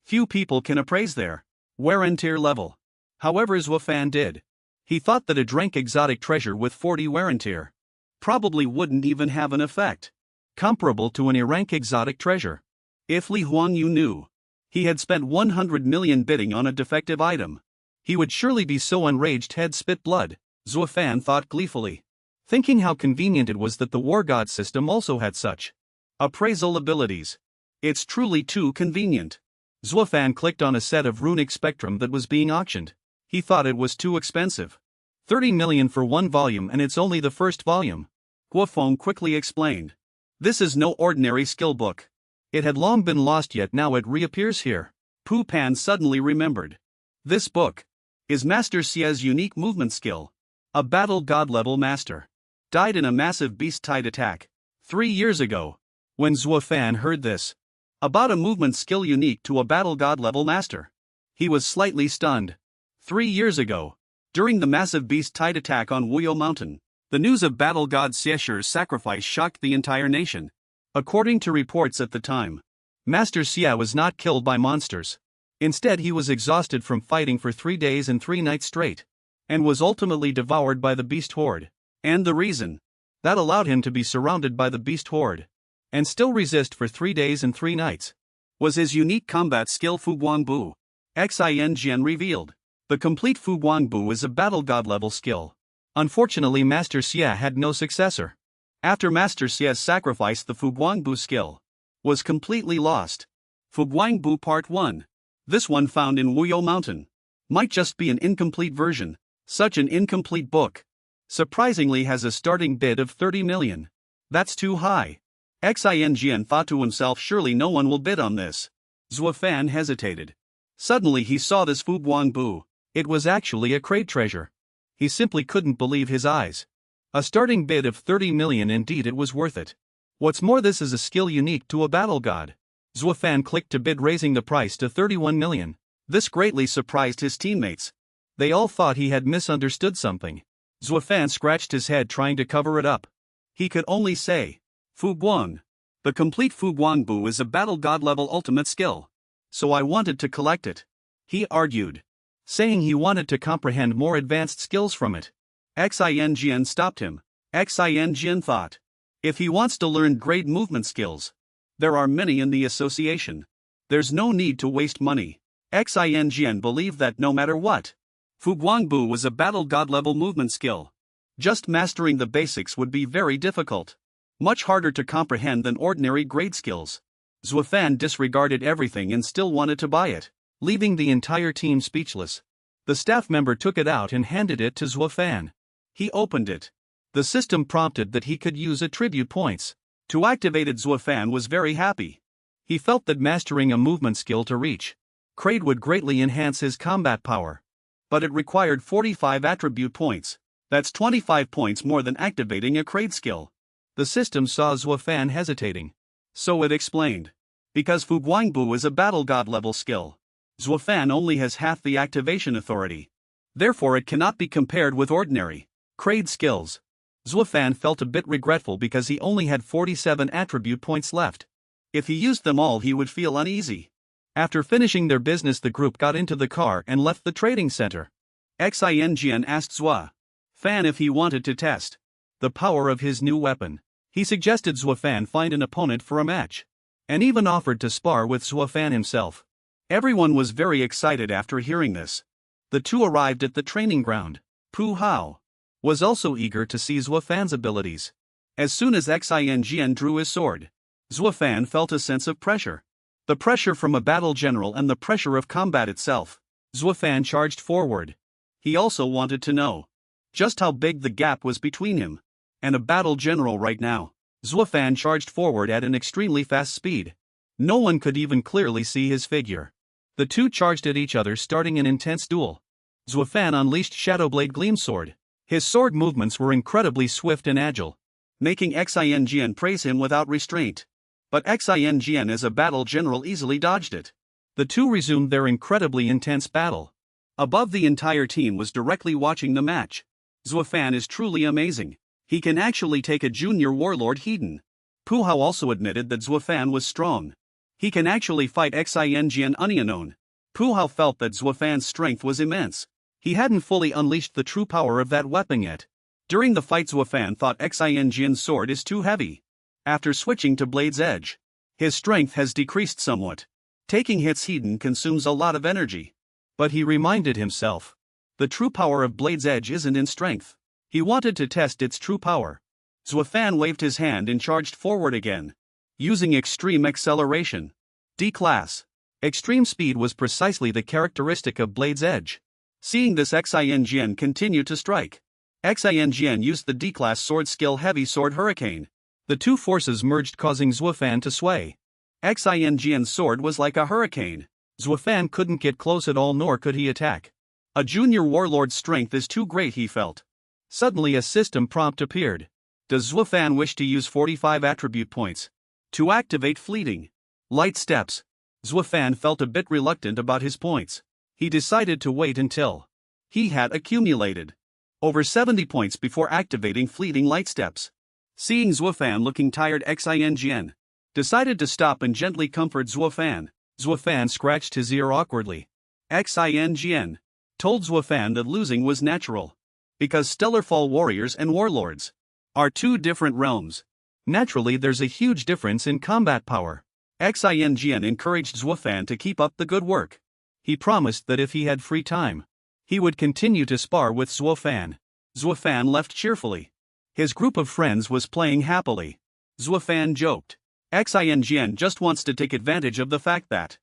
few people can appraise their wear and tear level. However, Zuo Fan did. He thought that a drank exotic treasure with 40 wear and tear probably wouldn't even have an effect comparable to an rank exotic treasure. If Li Huanyu knew he had spent 100 million bidding on a defective item, he would surely be so enraged he'd spit blood. Zuo Fan thought gleefully, thinking how convenient it was that the War God system also had such appraisal abilities. It's truly too convenient. Zuo Fan clicked on a set of runic spectrum that was being auctioned. He thought it was too expensive. 30 million for one volume, and it's only the first volume. Guo Feng quickly explained. This is no ordinary skill book. It had long been lost, yet now it reappears here. Pu Pan suddenly remembered. This book is Master Xia's unique movement skill. A battle god level master died in a massive beast tide attack 3 years ago. When Zuo Fan heard this about a movement skill unique to a battle god level master, he was slightly stunned. 3 years ago, during the massive beast tide attack on Wuyo Mountain, the news of battle god Xieshi's sacrifice shocked the entire nation. According to reports at the time, Master Xia was not killed by monsters. Instead, he was exhausted from fighting for 3 days and 3 nights straight, and was ultimately devoured by the beast horde. And the reason that allowed him to be surrounded by the beast horde and still resist for 3 days and 3 nights was his unique combat skill Fu Guangbu. Xin revealed. The complete Fu Guangbu is a battle god level skill. Unfortunately, Master Xia had no successor. After Master Xia's sacrifice, the Fu Guangbu skill was completely lost. Fu Guangbu Part 1. This one found in Wuyo Mountain might just be an incomplete version. Such an incomplete book surprisingly has a starting bid of 30 million. That's too high. Xin thought to himself, surely no one will bid on this. Zuo Fan hesitated. Suddenly he saw this Fu Guangbu. It was actually a crate treasure. He simply couldn't believe his eyes. A starting bid of 30 million, indeed it was worth it. What's more, this is a skill unique to a battle god. Zuo Fan clicked to bid, raising the price to 31 million. This greatly surprised his teammates. They all thought he had misunderstood something. Zuo Fan scratched his head trying to cover it up. He could only say, Fu Guang. The complete Fu Guangbu is a battle god level ultimate skill. So I wanted to collect it. He argued, saying he wanted to comprehend more advanced skills from it. Xin stopped him. Xin thought, if he wants to learn great movement skills, there are many in the association. There's no need to waste money. Xin believed that no matter what, Fu Guangbu was a battle god level movement skill. Just mastering the basics would be very difficult. Much harder to comprehend than ordinary grade skills. Zuo Fan disregarded everything and still wanted to buy it, leaving the entire team speechless. The staff member took it out and handed it to Zuo Fan. He opened it. The system prompted that he could use attribute points. To activate it, Zuo Fan was very happy. He felt that mastering a movement skill to reach Kraid would greatly enhance his combat power. But it required 45 attribute points. That's 25 points more than activating a Kraid skill. The system saw Zuo Fan hesitating. So it explained. Because Fu Guangbu is a battle god level skill, Zuo Fan only has half the activation authority. Therefore it cannot be compared with ordinary Kraid skills. Zuo Fan felt a bit regretful because he only had 47 attribute points left. If he used them all, he would feel uneasy. After finishing their business, the group got into the car and left the trading center. Xin asked Zuo Fan if he wanted to test the power of his new weapon. He suggested Zuo Fan find an opponent for a match, and even offered to spar with Zuo Fan himself. Everyone was very excited after hearing this. The two arrived at the training ground. Pu Hao was also eager to see Zuo Fan's abilities. As soon as Xin drew his sword, Zuo Fan felt a sense of pressure. The pressure from a battle general and the pressure of combat itself. Zuo Fan charged forward. He also wanted to know just how big the gap was between him and a battle general right now. Zuo Fan charged forward at an extremely fast speed. No one could even clearly see his figure. The two charged at each other, starting an intense duel. Zuo Fan unleashed Shadowblade Gleam Sword. His sword movements were incredibly swift and agile, making Xin praise him without restraint. But Xin as a battle general easily dodged it. The two resumed their incredibly intense battle. Above, the entire team was directly watching the match. Zuo Fan is truly amazing. He can actually take a junior warlord Hedon. Pu Hao also admitted that Zuo Fan was strong. He can actually fight Xin unknown. Pu Hao felt that Zuo Fan's strength was immense. He hadn't fully unleashed the true power of that weapon yet. During the fight, Zuo Fan thought Xin's sword is too heavy. After switching to Blade's Edge, his strength has decreased somewhat. Taking hits Hedon consumes a lot of energy. But he reminded himself, the true power of Blade's Edge isn't in strength. He wanted to test its true power. Zuo Fan waved his hand and charged forward again, using extreme acceleration. D-Class. Extreme speed was precisely the characteristic of Blade's Edge. Seeing this, Xin continued to strike. Xin used the D-Class sword skill Heavy Sword Hurricane. The two forces merged, causing Zuo Fan to sway. Xin's sword was like a hurricane. Zuo Fan couldn't get close at all, nor could he attack. A junior warlord's strength is too great, he felt. Suddenly a system prompt appeared. Does Zuo Fan wish to use 45 attribute points to activate Fleeting Light Steps? Zuo Fan felt a bit reluctant about his points. He decided to wait until he had accumulated over 70 points before activating Fleeting Light Steps. Seeing Zuo Fan looking tired, Xin decided to stop and gently comfort Zuo Fan. Zuo Fan scratched his ear awkwardly. Xin told Zuo Fan that losing was natural, because Stellar Fall warriors and warlords are two different realms. Naturally, there's a huge difference in combat power. Xin encouraged Zuo Fan to keep up the good work. He promised that if he had free time, he would continue to spar with Zuo Fan. Zuo Fan left cheerfully. His group of friends was playing happily. Zuo Fan joked, Xin just wants to take advantage of the fact that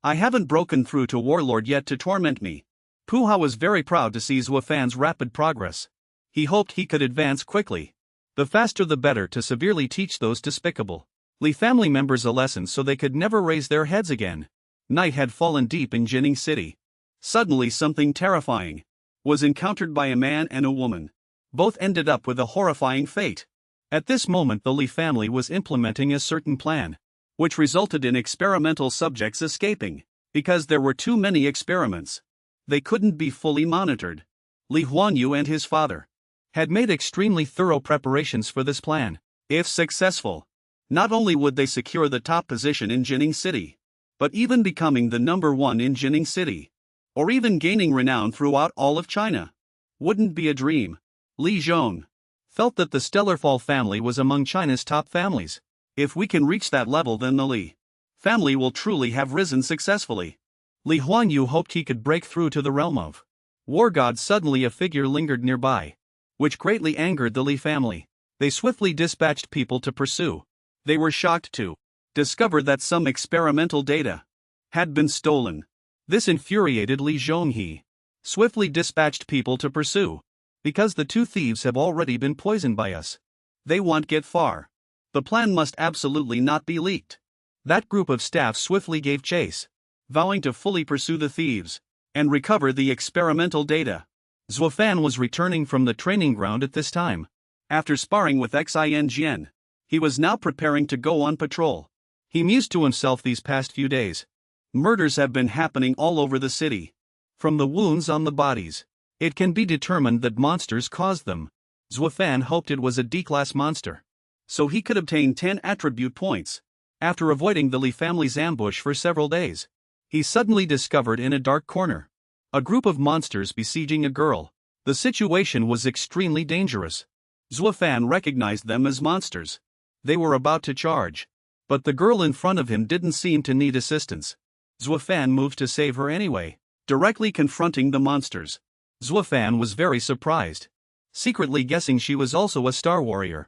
I haven't broken through to Warlord yet to torment me. Pu Hao was very proud to see Zuo Fan's rapid progress. He hoped he could advance quickly. The faster the better, to severely teach those despicable Li family members a lesson so they could never raise their heads again. Night had fallen deep in Jining City. Suddenly something terrifying was encountered by a man and a woman. Both ended up with a horrifying fate. At this moment the Li family was implementing a certain plan, which resulted in experimental subjects escaping. Because there were too many experiments, they couldn't be fully monitored. Li Huanyu and his father had made extremely thorough preparations for this plan. If successful, not only would they secure the top position in Jining City, but even becoming the number one in Jining City, or even gaining renown throughout all of China. Wouldn't be a dream. Li Zhong felt that the Stellarfall family was among China's top families. If we can reach that level, then the Li family will truly have risen successfully. Li Huanyu hoped he could break through to the realm of war gods. Suddenly a figure lingered nearby, which greatly angered the Li family. They swiftly dispatched people to pursue. They were shocked to discover that some experimental data had been stolen. This infuriated Li Zhonghe. Swiftly dispatched people to pursue. Because the two thieves have already been poisoned by us. They won't get far. The plan must absolutely not be leaked. That group of staff swiftly gave chase, vowing to fully pursue the thieves and recover the experimental data. Zuo Fan was returning from the training ground at this time. After sparring with Xin Jian, he was now preparing to go on patrol. He mused to himself, these past few days, murders have been happening all over the city. From the wounds on the bodies, it can be determined that monsters caused them. Zuo Fan hoped it was a D-class monster, so he could obtain 10 attribute points. After avoiding the Li family's ambush for several days, he suddenly discovered in a dark corner a group of monsters besieging a girl. The situation was extremely dangerous. Zuo Fan recognized them as monsters. They were about to charge, but the girl in front of him didn't seem to need assistance. Zuo Fan moved to save her anyway, directly confronting the monsters. Zuo Fan was very surprised, secretly guessing she was also a star warrior,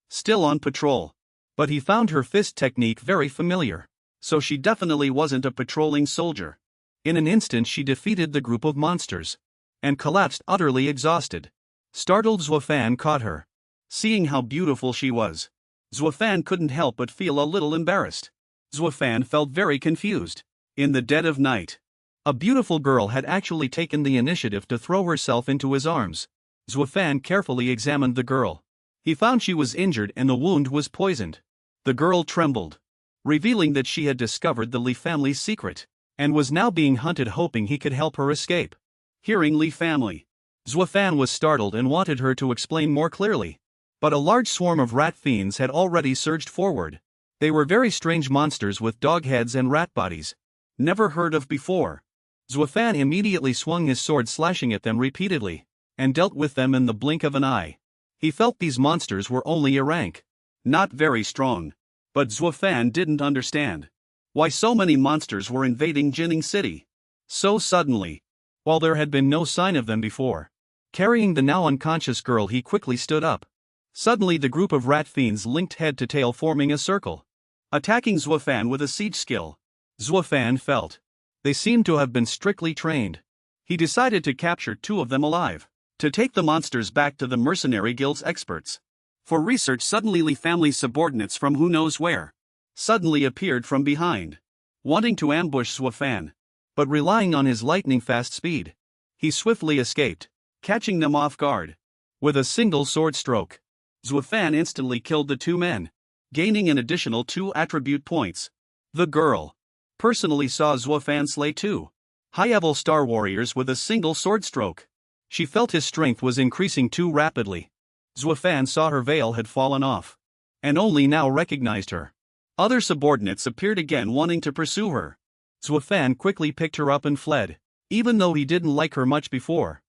still on patrol. But he found her fist technique very familiar, so she definitely wasn't a patrolling soldier. In an instant she defeated the group of monsters, and collapsed utterly exhausted. Startled Zuo Fan caught her. Seeing how beautiful she was, Zuo Fan couldn't help but feel a little embarrassed. Zuo Fan felt very confused. In the dead of night, a beautiful girl had actually taken the initiative to throw herself into his arms. Zuo Fan carefully examined the girl. He found she was injured and the wound was poisoned. The girl trembled, revealing that she had discovered the Li family's secret, and was now being hunted, hoping he could help her escape. Hearing Li family, Zuo Fan was startled and wanted her to explain more clearly. But a large swarm of rat fiends had already surged forward. They were very strange monsters with dog heads and rat bodies, never heard of before. Zuo Fan immediately swung his sword, slashing at them repeatedly, and dealt with them in the blink of an eye. He felt these monsters were only a rank, not very strong. But Zuo Fan didn't understand why so many monsters were invading Jining City so suddenly, while there had been no sign of them before. Carrying the now unconscious girl, he quickly stood up. Suddenly the group of rat fiends linked head to tail, forming a circle, attacking Zuo Fan with a siege skill. Zuo Fan felt they seemed to have been strictly trained. He decided to capture 2 of them alive, to take the monsters back to the mercenary guild's experts for research. Suddenly Li family's subordinates from who knows where suddenly appeared from behind, wanting to ambush Zuo Fan. But relying on his lightning-fast speed, he swiftly escaped, catching them off guard. With a single sword stroke, Zuo Fan instantly killed the 2 men, gaining an additional 2 attribute points. The girl personally saw Zuo Fan slay 2 high-level star warriors with a single sword stroke. She felt his strength was increasing too rapidly. Zuo Fan saw her veil had fallen off, and only now recognized her. Other subordinates appeared again, wanting to pursue her. Zuo Fan quickly picked her up and fled, even though he didn't like her much before.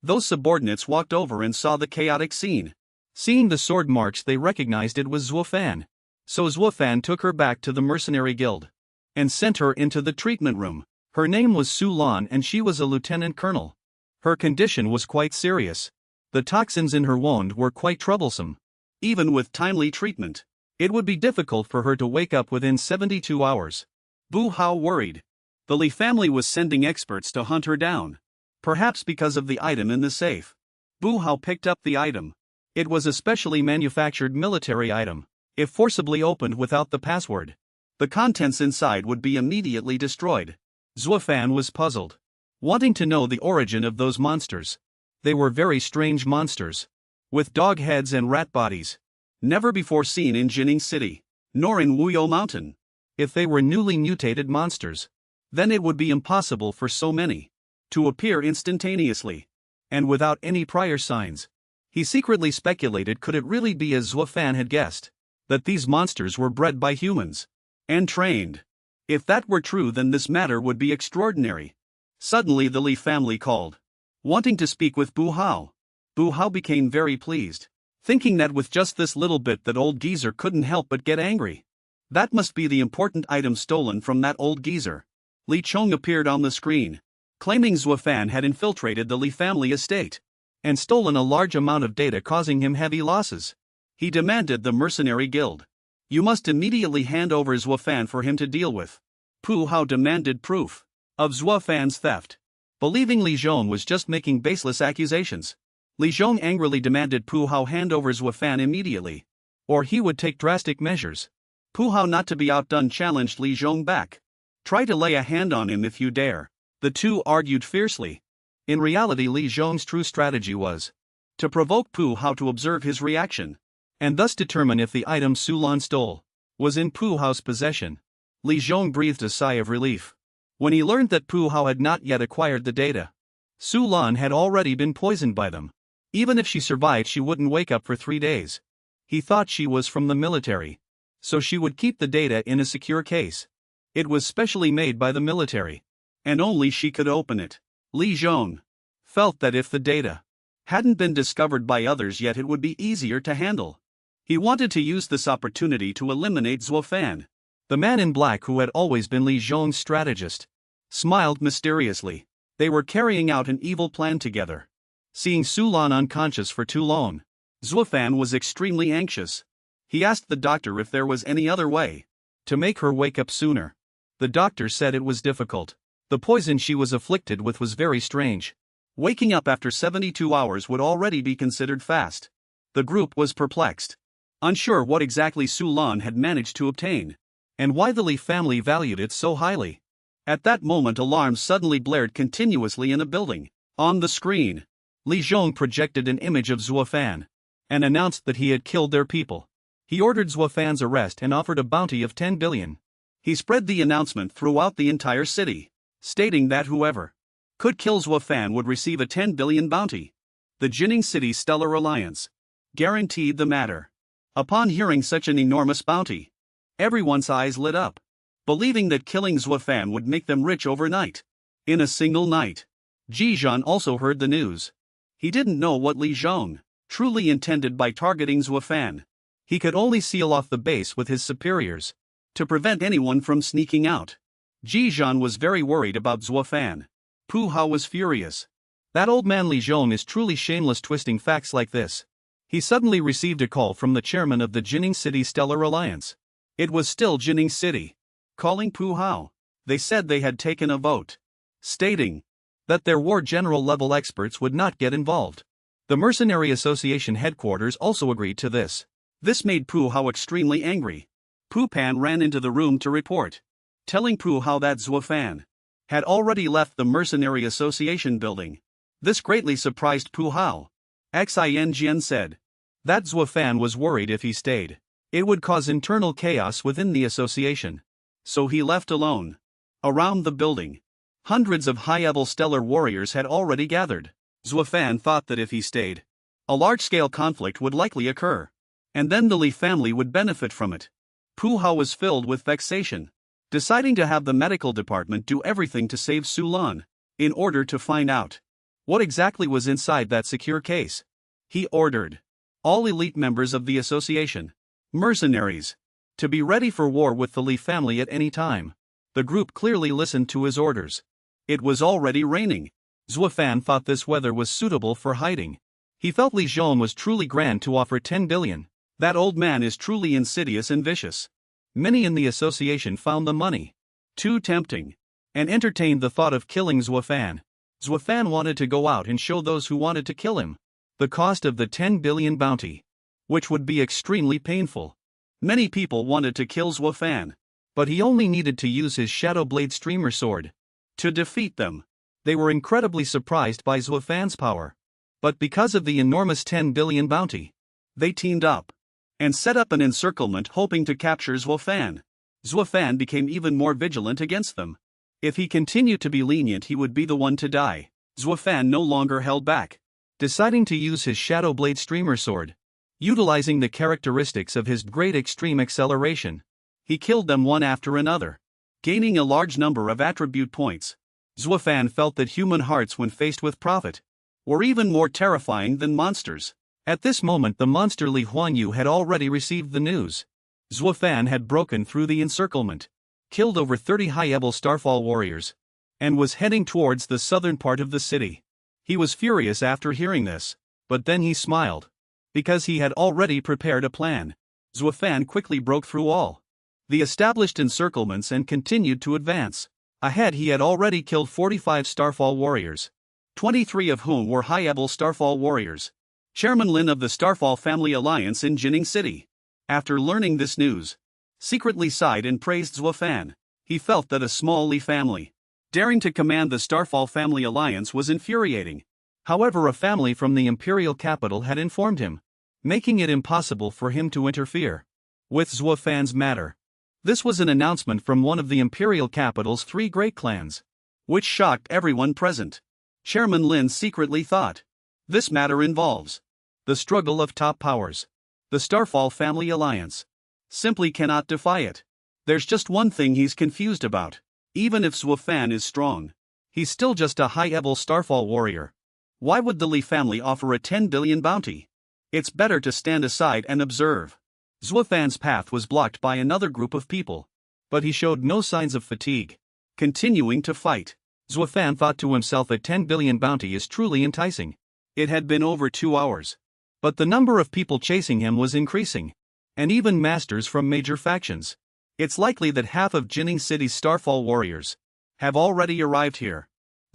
Those subordinates walked over and saw the chaotic scene. Seeing the sword marks, they recognized it was Zuo Fan. So Zuo Fan took her back to the mercenary guild and sent her into the treatment room. Her name was Su Lan and she was a lieutenant colonel. Her condition was quite serious. The toxins in her wound were quite troublesome. Even with timely treatment, it would be difficult for her to wake up within 72 hours. Bu Hao worried. The Li family was sending experts to hunt her down, perhaps because of the item in the safe. Bu Hao picked up the item. It was a specially manufactured military item. If forcibly opened without the password, the contents inside would be immediately destroyed. Zuo Fan was puzzled, wanting to know the origin of those monsters. They were very strange monsters, with dog heads and rat bodies, never before seen in Jining City, nor in Wuyou Mountain. If they were newly mutated monsters, then it would be impossible for so many to appear instantaneously, and without any prior signs. He secretly speculated, could it really be as Zuo Fan had guessed, that these monsters were bred by humans and trained? If that were true, then this matter would be extraordinary. Suddenly the Li family called, wanting to speak with Bu Hao. Bu Hao became very pleased, thinking that with just this little bit that old geezer couldn't help but get angry. That must be the important item stolen from that old geezer. Li Chong appeared on the screen, claiming Zuo Fan had infiltrated the Li family estate and stolen a large amount of data, causing him heavy losses. He demanded the mercenary guild. You must immediately hand over Zuo Fan for him to deal with. Bu Hao demanded proof of Zuo Fan's theft, believing Li Zhong was just making baseless accusations. Li Zhong angrily demanded Bu Hao hand over Zuo Fan immediately, or he would take drastic measures. Bu Hao, not to be outdone, challenged Li Zhong back. Try to lay a hand on him if you dare. The two argued fiercely. In reality, Li Zhong's true strategy was to provoke Bu Hao to observe his reaction, and thus determine if the item Su Lan stole was in Bu Hao's possession. Li Zhong breathed a sigh of relief when he learned that Bu Hao had not yet acquired the data. Su Lan had already been poisoned by them. Even if she survived, she wouldn't wake up for 3 days. He thought she was from the military, so she would keep the data in a secure case. It was specially made by the military, and only she could open it. Li Zhong felt that if the data hadn't been discovered by others yet, it would be easier to handle. He wanted to use this opportunity to eliminate Zuo Fan. The man in black, who had always been Li Zhong's strategist, smiled mysteriously. They were carrying out an evil plan together. Seeing Su Lan unconscious for too long, Zuo Fan was extremely anxious. He asked the doctor if there was any other way to make her wake up sooner. The doctor said it was difficult. The poison she was afflicted with was very strange. Waking up after 72 hours would already be considered fast. The group was perplexed, unsure what exactly Su Lan had managed to obtain, and why the Li family valued it so highly. At that moment, alarms suddenly blared continuously in a building. On the screen, Li Zhong projected an image of Zuo Fan and announced that he had killed their people. He ordered Zuo Fan's arrest and offered a bounty of 10 billion. He spread the announcement throughout the entire city, stating that whoever could kill Zuo Fan would receive a 10 billion bounty. The Jining City Stellar Alliance guaranteed the matter. Upon hearing such an enormous bounty, everyone's eyes lit up, believing that killing Zuo Fan would make them rich overnight. In a single night, Ji Zhan also heard the news. He didn't know what Li Zhong truly intended by targeting Zuo Fan. He could only seal off the base with his superiors to prevent anyone from sneaking out. Ji Zhan was very worried about Zuo Fan. Bu Hao was furious. That old man Li Zhong is truly shameless, twisting facts like this. He suddenly received a call from the chairman of the Jining City Stellar Alliance. It was still Jining City, calling Bu Hao. They said they had taken a vote, stating that their war general level experts would not get involved. The Mercenary Association headquarters also agreed to this. This made Bu Hao extremely angry. Pu Pan ran into the room to report, telling Bu Hao that Zuo Fan had already left the Mercenary Association building. This greatly surprised Bu Hao. Xin Jian said that Zuo Fan was worried if he stayed, it would cause internal chaos within the association. So he left alone. Around the building, hundreds of high-level stellar warriors had already gathered. Zuo Fan thought that if he stayed, a large-scale conflict would likely occur, and then the Li family would benefit from it. Bu Hao was filled with vexation, deciding to have the medical department do everything to save Su Lan. In order to find out what exactly was inside that secure case, he ordered all elite members of the association, mercenaries, to be ready for war with the Li family at any time. The group clearly listened to his orders. It was already raining. Zuo Fan thought this weather was suitable for hiding. He felt Li Zhong was truly grand to offer 10 billion. That old man is truly insidious and vicious. Many in the association found the money too tempting and entertained the thought of killing Zuo Fan. Zuo Fan wanted to go out and show those who wanted to kill him the cost of the 10 billion bounty, which would be extremely painful. Many people wanted to kill Zuo Fan, but he only needed to use his Shadow Blade Streamer sword to defeat them. They were incredibly surprised by Zuo Fan's power. But because of the enormous 10 billion bounty, they teamed up and set up an encirclement hoping to capture Zuo Fan. Zuo Fan became even more vigilant against them. If he continued to be lenient, he would be the one to die. Zuo Fan no longer held back, deciding to use his Shadow Blade Streamer sword. Utilizing the characteristics of his great extreme acceleration, he killed them one after another, gaining a large number of attribute points. Zuo Fan felt that human hearts, when faced with profit, were even more terrifying than monsters. At this moment, the monster Li Huanyu had already received the news. Zuo Fan had broken through the encirclement, killed over 30 high-level Starfall warriors, and was heading towards the southern part of the city. He was furious after hearing this, but then he smiled, because he had already prepared a plan. Zuo Fan quickly broke through all the established encirclements and continued to advance. Ahead, he had already killed 45 Starfall warriors, 23 of whom were high-level Starfall warriors. Chairman Lin of the Starfall Family Alliance in Jining City, after learning this news, secretly sighed and praised Zuo Fan. He felt that a small Li family daring to command the Starfall Family Alliance was infuriating. However, a family from the imperial capital had informed him, making it impossible for him to interfere with Zuo Fan's matter. This was an announcement from one of the imperial capital's 3 great clans, which shocked everyone present. Chairman Lin secretly thought, this matter involves the struggle of top powers. The Starfall Family Alliance simply cannot defy it. There's just one thing he's confused about. Even if Zuo Fan is strong, he's still just a high-level Starfall warrior. Why would the Li family offer a 10 billion bounty? It's better to stand aside and observe. Zuo Fan's path was blocked by another group of people, but he showed no signs of fatigue, continuing to fight. Zuo Fan thought to himself, a 10 billion bounty is truly enticing. It had been over 2 hours, but the number of people chasing him was increasing, and even masters from major factions. It's likely that half of Jining City's Starfall warriors have already arrived here.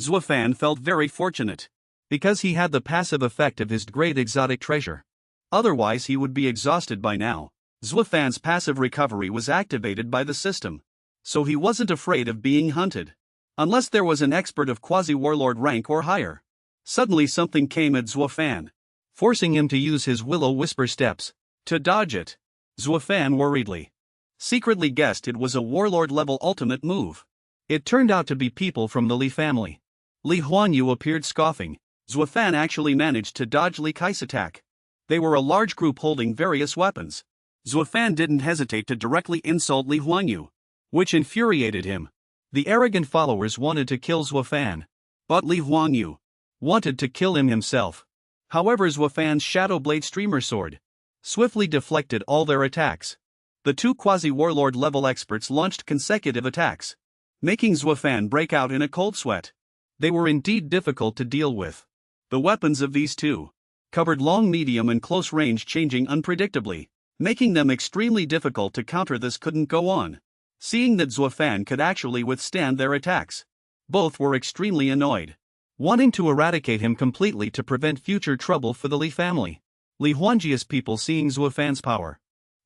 Zuo Fan felt very fortunate, because he had the passive effect of his great exotic treasure. Otherwise he would be exhausted by now. Zuo Fan's passive recovery was activated by the system, so he wasn't afraid of being hunted, unless there was an expert of quasi-warlord rank or higher. Suddenly something came at Zuo Fan, forcing him to use his Will-O-Whisper steps to dodge it. Zuo Fan worriedly secretly guessed it was a warlord-level ultimate move. It turned out to be people from the Li family. Li Huanyu appeared scoffing. Zuo Fan actually managed to dodge Li Kai's attack. They were a large group holding various weapons. Zuo Fan didn't hesitate to directly insult Li Huanyu, which infuriated him. The arrogant followers wanted to kill Zuo Fan, but Li Huanyu wanted to kill him himself. However, Zuo Fan's Shadow Blade Streamer sword swiftly deflected all their attacks. The 2 quasi-warlord level experts launched consecutive attacks, making Zuo Fan break out in a cold sweat. They were indeed difficult to deal with. The weapons of these 2 covered long, medium and close range, changing unpredictably, making them extremely difficult to counter. This couldn't go on. Seeing that Zuo Fan could actually withstand their attacks, both were extremely annoyed, wanting to eradicate him completely to prevent future trouble for the Li family. Li Huanjia's people, seeing Zuo Fan's power,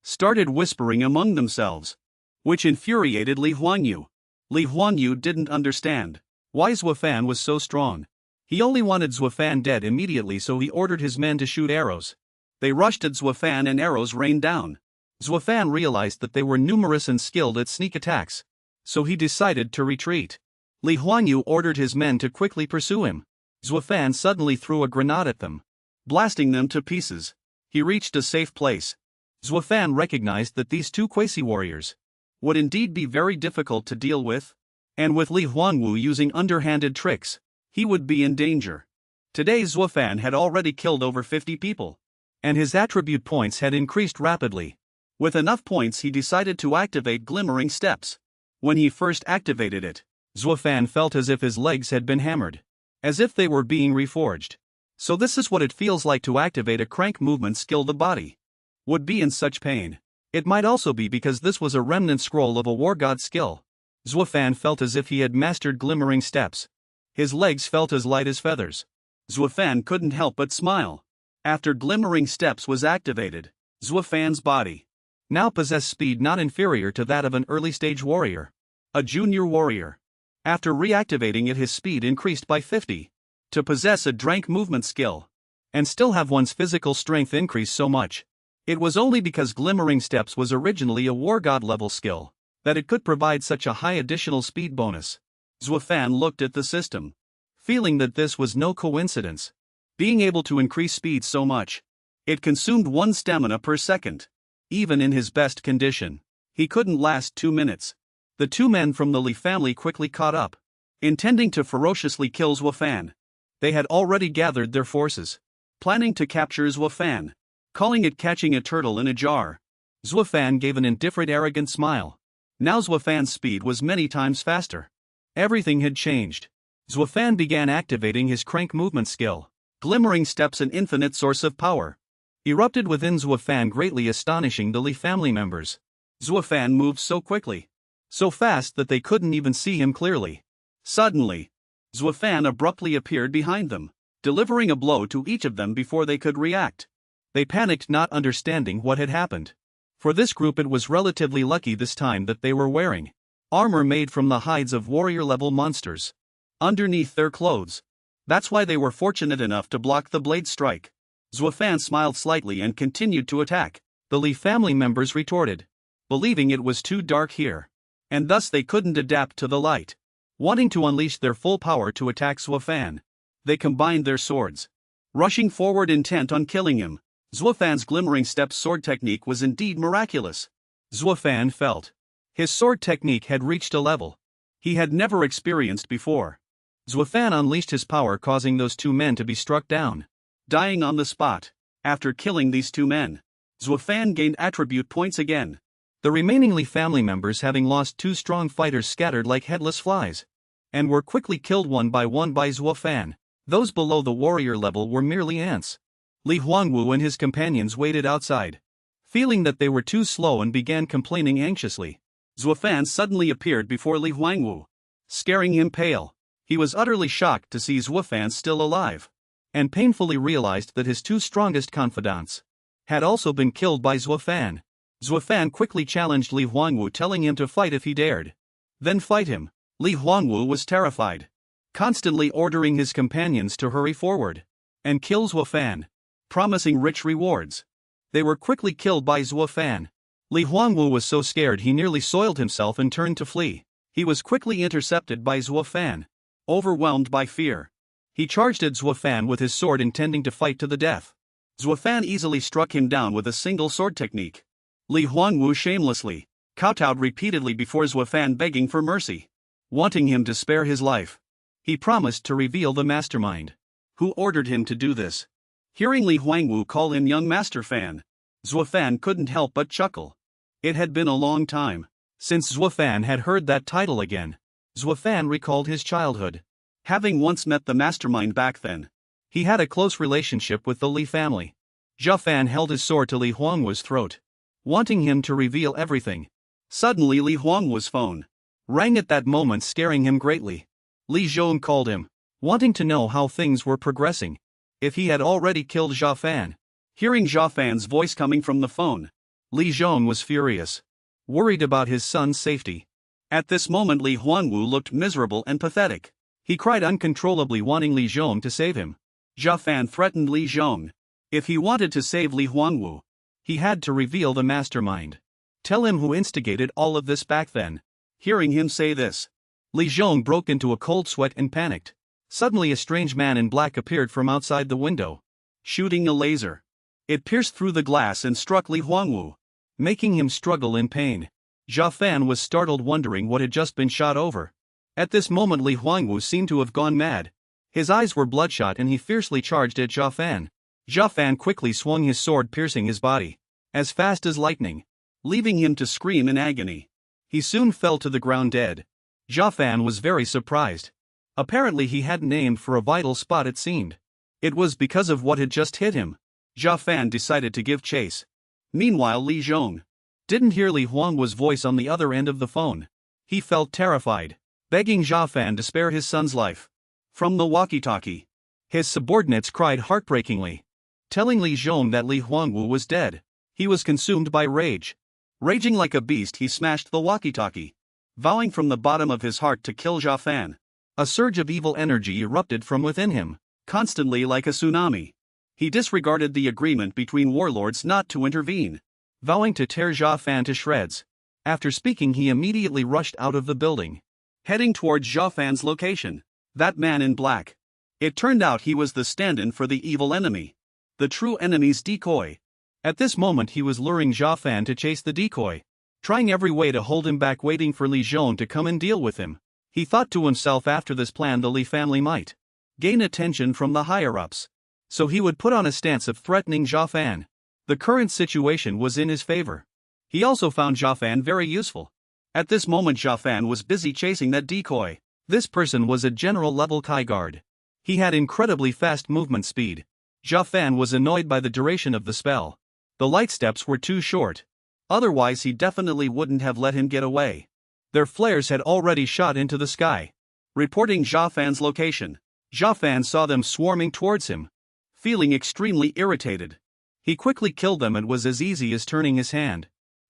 started whispering among themselves, which infuriated Li Huanyu. Li Huanyu didn't understand why Zuo Fan was so strong. He only wanted Zuo Fan dead immediately, so he ordered his men to shoot arrows. They rushed at Zuo Fan and arrows rained down. Zuo Fan realized that they were numerous and skilled at sneak attacks, so he decided to retreat. Li Huanyu ordered his men to quickly pursue him. Zuo Fan suddenly threw a grenade at them, blasting them to pieces. He reached a safe place. Zuo Fan recognized that these 2 quasi-warriors would indeed be very difficult to deal with, and with Li Huanyu using underhanded tricks, he would be in danger. Today Zuo Fan had already killed over 50 people, and his attribute points had increased rapidly. With enough points, he decided to activate Glimmering Steps. When he first activated it, Zuo Fan felt as if his legs had been hammered, as if they were being reforged. So this is what it feels like to activate a crank movement skill. The body would be in such pain. It might also be because this was a remnant scroll of a war god skill. Zuo Fan felt as if he had mastered Glimmering Steps. His legs felt as light as feathers. Zuo Fan couldn't help but smile. After Glimmering Steps was activated, Zuo Fan's body now possessed speed not inferior to that of an early-stage warrior. A junior warrior. After reactivating it, his speed increased by 50. To possess a drank movement skill and still have one's physical strength increase so much. It was only because Glimmering Steps was originally a war god level skill that it could provide such a high additional speed bonus. Zuo Fan looked at the system, feeling that this was no coincidence. Being able to increase speed so much, it consumed 1 stamina per second. Even in his best condition, he couldn't last 2 minutes. The 2 men from the Li family quickly caught up, intending to ferociously kill Zuo Fan. They had already gathered their forces, planning to capture Zuo Fan, calling it catching a turtle in a jar. Zuo Fan gave an indifferent arrogant smile. Now Zuo Fan's speed was many times faster. Everything had changed. Zuo Fan began activating his crank movement skill. Glimmering Steps, an infinite source of power, erupted within Zuo Fan, greatly astonishing the Li family members. Zuo Fan moved so quickly, so fast that they couldn't even see him clearly. Suddenly, Zuo Fan abruptly appeared behind them, delivering a blow to each of them before they could react. They panicked, not understanding what had happened. For this group, it was relatively lucky this time that they were wearing armor made from the hides of warrior-level monsters underneath their clothes. That's why they were fortunate enough to block the blade strike. Zuo Fan smiled slightly and continued to attack. The Li family members retorted, believing it was too dark here, and thus they couldn't adapt to the light. Wanting to unleash their full power to attack Zuo Fan, they combined their swords, rushing forward intent on killing him. Zuo Fan's Glimmering Steps sword technique was indeed miraculous. Zuo Fan felt his sword technique had reached a level he had never experienced before. Zuo Fan unleashed his power, causing those 2 men to be struck down, dying on the spot. After killing these 2 men, Zuo Fan gained attribute points again. The remaining Li family members, having lost 2 strong fighters, scattered like headless flies, and were quickly killed one by Zuo Fan. Those below the warrior level were merely ants. Li Huangwu and his companions waited outside, feeling that they were too slow, and began complaining anxiously. Zuo Fan suddenly appeared before Li Huangwu, scaring him pale. He was utterly shocked to see Zuo Fan still alive, and painfully realized that his 2 strongest confidants had also been killed by Zuo Fan. Zuo Fan quickly challenged Li Huangwu, telling him to fight if he dared. Then fight him. Li Huangwu was terrified, constantly ordering his companions to hurry forward and kill Zuo Fan, promising rich rewards. They were quickly killed by Zuo Fan. Li Huangwu was so scared he nearly soiled himself and turned to flee. He was quickly intercepted by Zuo Fan. Overwhelmed by fear, he charged at Zuo Fan with his sword, intending to fight to the death. Zuo Fan easily struck him down with a single sword technique. Li Huangwu shamelessly kowtowed repeatedly before Zuo Fan, begging for mercy, wanting him to spare his life. He promised to reveal the mastermind who ordered him to do this. Hearing Li Huangwu call him young Master Fan, Zuo Fan couldn't help but chuckle. It had been a long time since Zuo Fan had heard that title again. Zuo Fan recalled his childhood. Having once met the mastermind back then, he had a close relationship with the Li family. Zuo Fan held his sword to Li Huangwu's throat, wanting him to reveal everything. Suddenly Li Huangwu's phone rang at that moment, scaring him greatly. Li Zhong called him, wanting to know how things were progressing, if he had already killed Zuo Fan. Hearing Zuo Fan's voice coming from the phone, Li Zhong was furious, worried about his son's safety. At this moment Li Huangwu looked miserable and pathetic. He cried uncontrollably, wanting Li Zhong to save him. Zuo Fan threatened Li Zhong. If he wanted to save Li Huangwu, he had to reveal the mastermind. Tell him who instigated all of this back then. Hearing him say this, Li Zhong broke into a cold sweat and panicked. Suddenly a strange man in black appeared from outside the window, shooting a laser. It pierced through the glass and struck Li Huangwu, making him struggle in pain. Zuo Fan was startled, wondering what had just been shot over. At this moment Li Huangwu seemed to have gone mad. His eyes were bloodshot and he fiercely charged at Zuo Fan. Zuo Fan quickly swung his sword, piercing his body as fast as lightning, leaving him to scream in agony. He soon fell to the ground dead. Zuo Fan was very surprised. Apparently he hadn't aimed for a vital spot, it seemed. It was because of what had just hit him. Zuo Fan decided to give chase. Meanwhile Li Zhong didn't hear Li Huangwu's voice on the other end of the phone. He felt terrified, begging Zuo Fan to spare his son's life. From the walkie-talkie, his subordinates cried heartbreakingly, telling Li Zhong that Li Huangwu was dead. He was consumed by rage. Raging like a beast, he smashed the walkie-talkie, vowing from the bottom of his heart to kill Zuo Fan. A surge of evil energy erupted from within him, constantly like a tsunami. He disregarded the agreement between warlords not to intervene, vowing to tear Zuo Fan to shreds. After speaking, he immediately rushed out of the building, heading towards Zuo Fan's location. That man in black. It turned out he was the stand-in for the evil enemy, the true enemy's decoy. At this moment he was luring Zuo Fan to chase the decoy, trying every way to hold him back, waiting for Li Zhong to come and deal with him. He thought to himself, after this plan the Li family might gain attention from the higher-ups, so he would put on a stance of threatening Zuo Fan. The current situation was in his favor. He also found Zuo Fan very useful. At this moment Zuo Fan was busy chasing that decoy. This person was a general-level Kai guard. He had incredibly fast movement speed. Zuo Fan was annoyed by the duration of the spell. The light steps were too short. Otherwise he definitely wouldn't have let him get away. Their flares had already shot into the sky, reporting Zuo Fan's location. Zuo Fan saw them swarming towards him, feeling extremely irritated. He quickly killed them. It was as easy as turning his hand.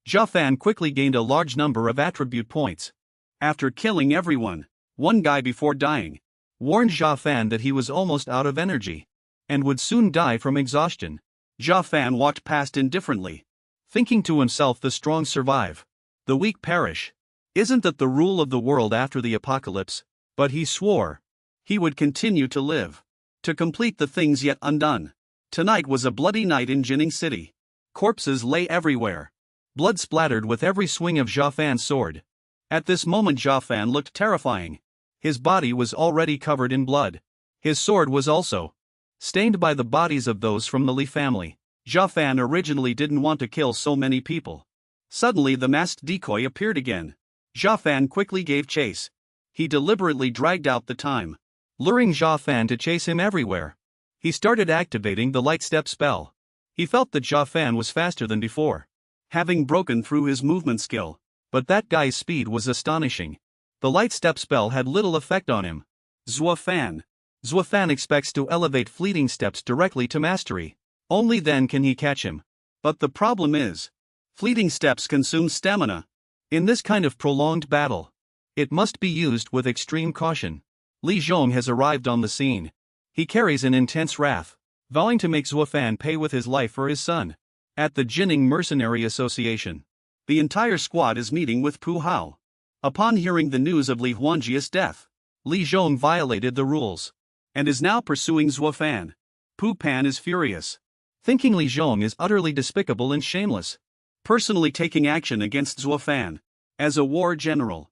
Zuo Fan quickly gained a large number of attribute points. After killing everyone, one guy before dying warned Zuo Fan that he was almost out of energy and would soon die from exhaustion. Zuo Fan walked past indifferently, thinking to himself, the strong survive, the weak perish. Isn't that the rule of the world after the apocalypse? But he swore he would continue to live, to complete the things yet undone. Tonight was a bloody night in Jining City. Corpses lay everywhere, blood splattered with every swing of Zuo Fan's sword. At this moment Zuo Fan looked terrifying. His body was already covered in blood. His sword was also stained by the bodies of those from the Li family. Zuo Fan originally didn't want to kill so many people. Suddenly the masked decoy appeared again. Zuo Fan quickly gave chase. He deliberately dragged out the time, luring Zuo Fan to chase him everywhere. He started activating the light step spell. He felt that Zuo Fan was faster than before, having broken through his movement skill. But that guy's speed was astonishing. The light step spell had little effect on him. Zuo Fan. Zuo Fan expects to elevate fleeting steps directly to mastery. Only then can he catch him. But the problem is, fleeting steps consume stamina. In this kind of prolonged battle, it must be used with extreme caution. Li Zhong has arrived on the scene. He carries an intense wrath, vowing to make Zuo Fan pay with his life for his son. At the Jining Mercenary Association, the entire squad is meeting with Pu Hao. Upon hearing the news of Li Huangji's death, Li Zhong violated the rules and is now pursuing Zuo Fan. Pu Pan is furious, thinking Li Zhong is utterly despicable and shameless, personally taking action against Zuo Fan. As a war general,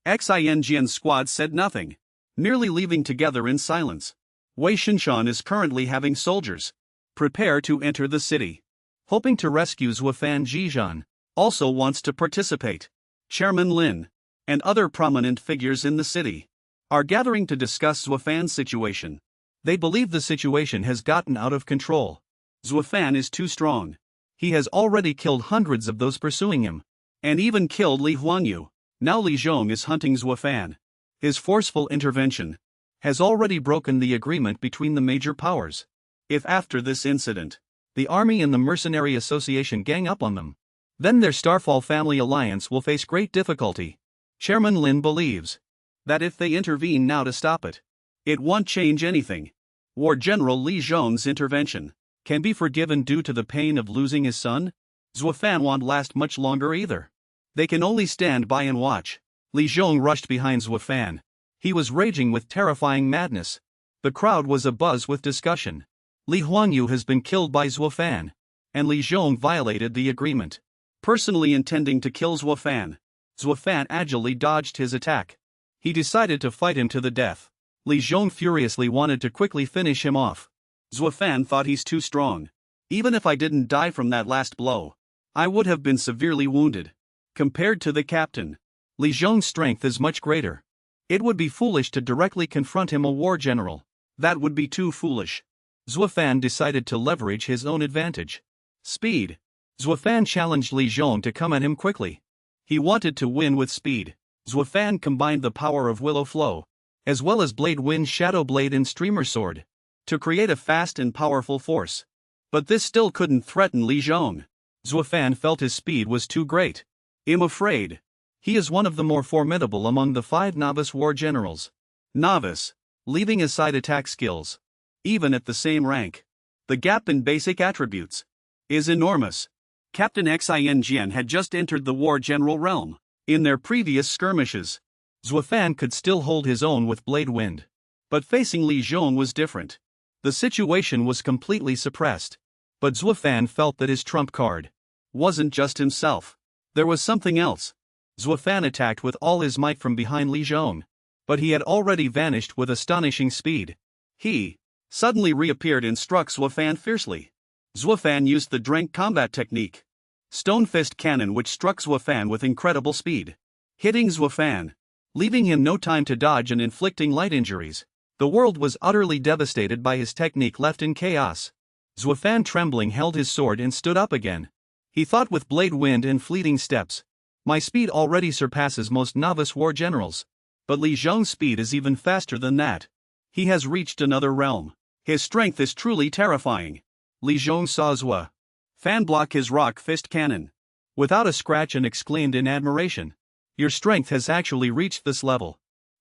Xinjian's squad said nothing, merely leaving together in silence. Wei Shinshan is currently having soldiers prepare to enter the city, hoping to rescue Zuo Fan. Zhizhan also wants to participate. Chairman Lin and other prominent figures in the city are gathering to discuss Zuo Fan's situation. They believe the situation has gotten out of control. Zuo Fan is too strong. He has already killed hundreds of those pursuing him, and even killed Li Huangyu. Now Li Zhong is hunting Zuo Fan. His forceful intervention has already broken the agreement between the major powers. If after this incident, the army and the Mercenary Association gang up on them, then their Starfall family alliance will face great difficulty. Chairman Lin believes that if they intervene now to stop it, it won't change anything. War General Li Zhong's intervention can be forgiven due to the pain of losing his son. Zuo Fan won't last much longer either. They can only stand by and watch. Li Zhong rushed behind Zuo Fan. He was raging with terrifying madness. The crowd was abuzz with discussion. Li Huangyu has been killed by Zuo Fan, and Li Zhong violated the agreement, personally intending to kill Zuo Fan. Zuo Fan agilely dodged his attack. He decided to fight him to the death. Li Zhong furiously wanted to quickly finish him off. Zuo Fan thought he's too strong. Even if I didn't die from that last blow, I would have been severely wounded. Compared to the captain, Li Zhong's strength is much greater. It would be foolish to directly confront him, a war general. That would be too foolish. Zuo Fan decided to leverage his own advantage. Speed. Zuo Fan challenged Li Zhong to come at him quickly. He wanted to win with speed. Zuo Fan combined the power of Willow Flow, as well as Blade Wind, Shadow Blade and Streamer Sword, to create a fast and powerful force. But this still couldn't threaten Li Zhong. Zuo Fan felt his speed was too great. I'm afraid. He is one of the more formidable among the 5 novice war generals. Novice. Leaving aside attack skills. Even at the same rank. The gap in basic attributes is enormous. Captain Xin had just entered the war general realm. In their previous skirmishes, Zuo Fan could still hold his own with Blade Wind. But facing Li Zhong was different. The situation was completely suppressed. But Zuo Fan felt that his trump card wasn't just himself. There was something else. Zuo Fan attacked with all his might from behind Li Zhong. But he had already vanished with astonishing speed. He suddenly reappeared and struck Zuo Fan fiercely. Zuo Fan used the Drank combat technique. Stone Fist Cannon, which struck Zuo Fan with incredible speed, hitting Zuo Fan, leaving him no time to dodge and inflicting light injuries. The world was utterly devastated by his technique, left in chaos. Zuo Fan, trembling, held his sword and stood up again. He thought with Blade Wind and fleeting steps, my speed already surpasses most novice war generals. But Li Zhong's speed is even faster than that. He has reached another realm. His strength is truly terrifying. Li Zhong saw Zuo Fan block his rock fist cannon without a scratch and exclaimed in admiration, "Your strength has actually reached this level.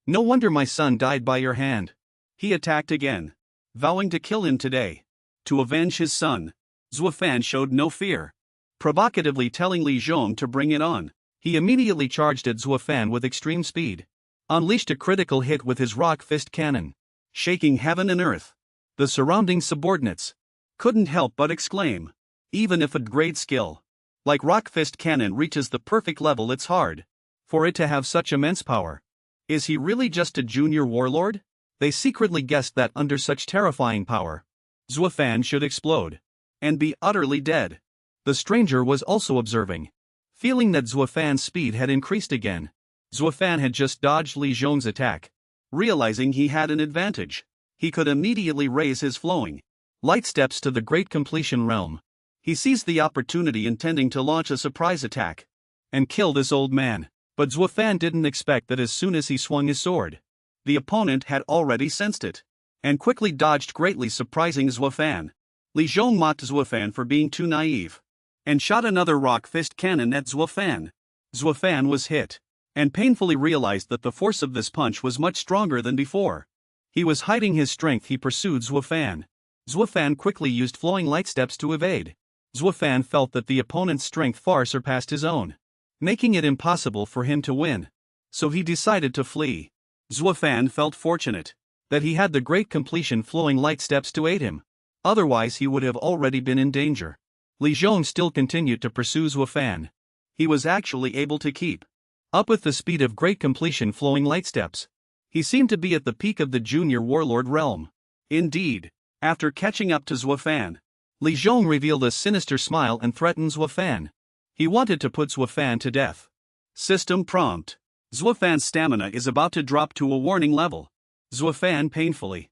No wonder my son died by your hand." He attacked again, vowing to kill him today. To avenge his son, Zuo Fan showed no fear, provocatively telling Li Zhong to bring it on. He immediately charged at Zuo Fan with extreme speed, unleashed a critical hit with his rock fist cannon, shaking heaven and earth. The surrounding subordinates couldn't help but exclaim, even if a great skill like rock fist cannon reaches the perfect level, it's hard for it to have such immense power. Is he really just a junior warlord? They secretly guessed that under such terrifying power, Zuo Fan should explode and be utterly dead. The stranger was also observing. Feeling that Zuo Fan's speed had increased again, Zuo Fan had just dodged Li Zhong's attack. Realizing he had an advantage, he could immediately raise his flowing light steps to the Great Completion realm. He seized the opportunity, intending to launch a surprise attack and kill this old man. But Zuo Fan didn't expect that as soon as he swung his sword, the opponent had already sensed it and quickly dodged, greatly surprising Zuo Fan. Li Zhong mocked Zuo Fan for being too naive and shot another rock fist cannon at Zuo Fan. Zuo Fan was hit and painfully realized that the force of this punch was much stronger than before. He was hiding his strength. He pursued Zuo Fan. Zuo Fan quickly used flowing light steps to evade. Zuo Fan felt that the opponent's strength far surpassed his own, making it impossible for him to win. So he decided to flee. Zuo Fan felt fortunate that he had the Great Completion flowing light steps to aid him. Otherwise he would have already been in danger. Li Zhong still continued to pursue Zuo Fan. He was actually able to keep up with the speed of Great Completion flowing light steps. He seemed to be at the peak of the junior warlord realm. Indeed, after catching up to Zuo Fan, Li Zhong revealed a sinister smile and threatened Zuo Fan. He wanted to put Zuo Fan to death. System prompt. Zuo Fan's stamina is about to drop to a warning level. Zuo Fan painfully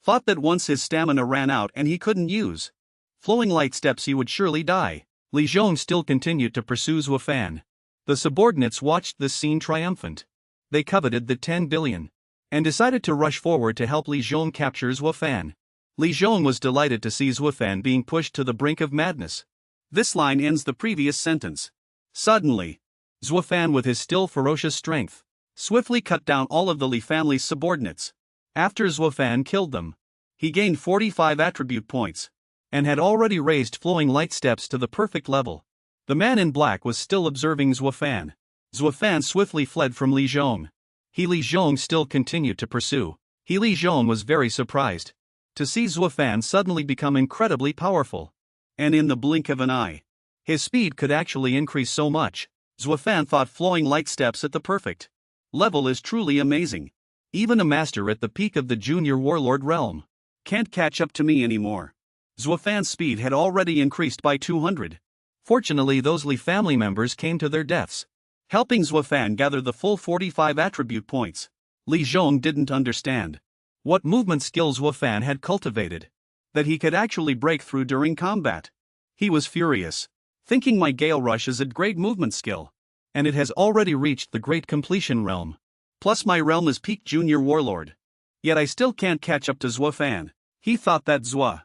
thought that once his stamina ran out and he couldn't use flowing light steps, he would surely die. Li Zhong still continued to pursue Zuo Fan. The subordinates watched this scene triumphant. They coveted the 10 billion and decided to rush forward to help Li Zhong capture Zuo Fan. Li Zhong was delighted to see Zuo Fan being pushed to the brink of madness. This line ends the previous sentence. Suddenly, Zuo Fan, with his still ferocious strength, swiftly cut down all of the Li family's subordinates. After Zuo Fan killed them, he gained 45 attribute points and had already raised flowing light steps to the perfect level. The man in black was still observing Zuo Fan. Zuo Fan swiftly fled from Li Zhong. Li Zhong still continued to pursue. Li Zhong was very surprised to see Zuo Fan suddenly become incredibly powerful. And in the blink of an eye, his speed could actually increase so much. Zuo Fan thought flowing light steps at the perfect level is truly amazing. Even a master at the peak of the junior warlord realm can't catch up to me anymore. Zuo Fan's speed had already increased by 200. Fortunately, those Li family members came to their deaths, helping Zuo Fan gather the full 45 attribute points. Li Zhong didn't understand what movement skills Zuo Fan had cultivated, that he could actually break through during combat. He was furious, thinking my Gale Rush is a great movement skill, and it has already reached the Great Completion realm. Plus my realm is peak junior warlord. Yet I still can't catch up to Zuo Fan. He thought that Zuo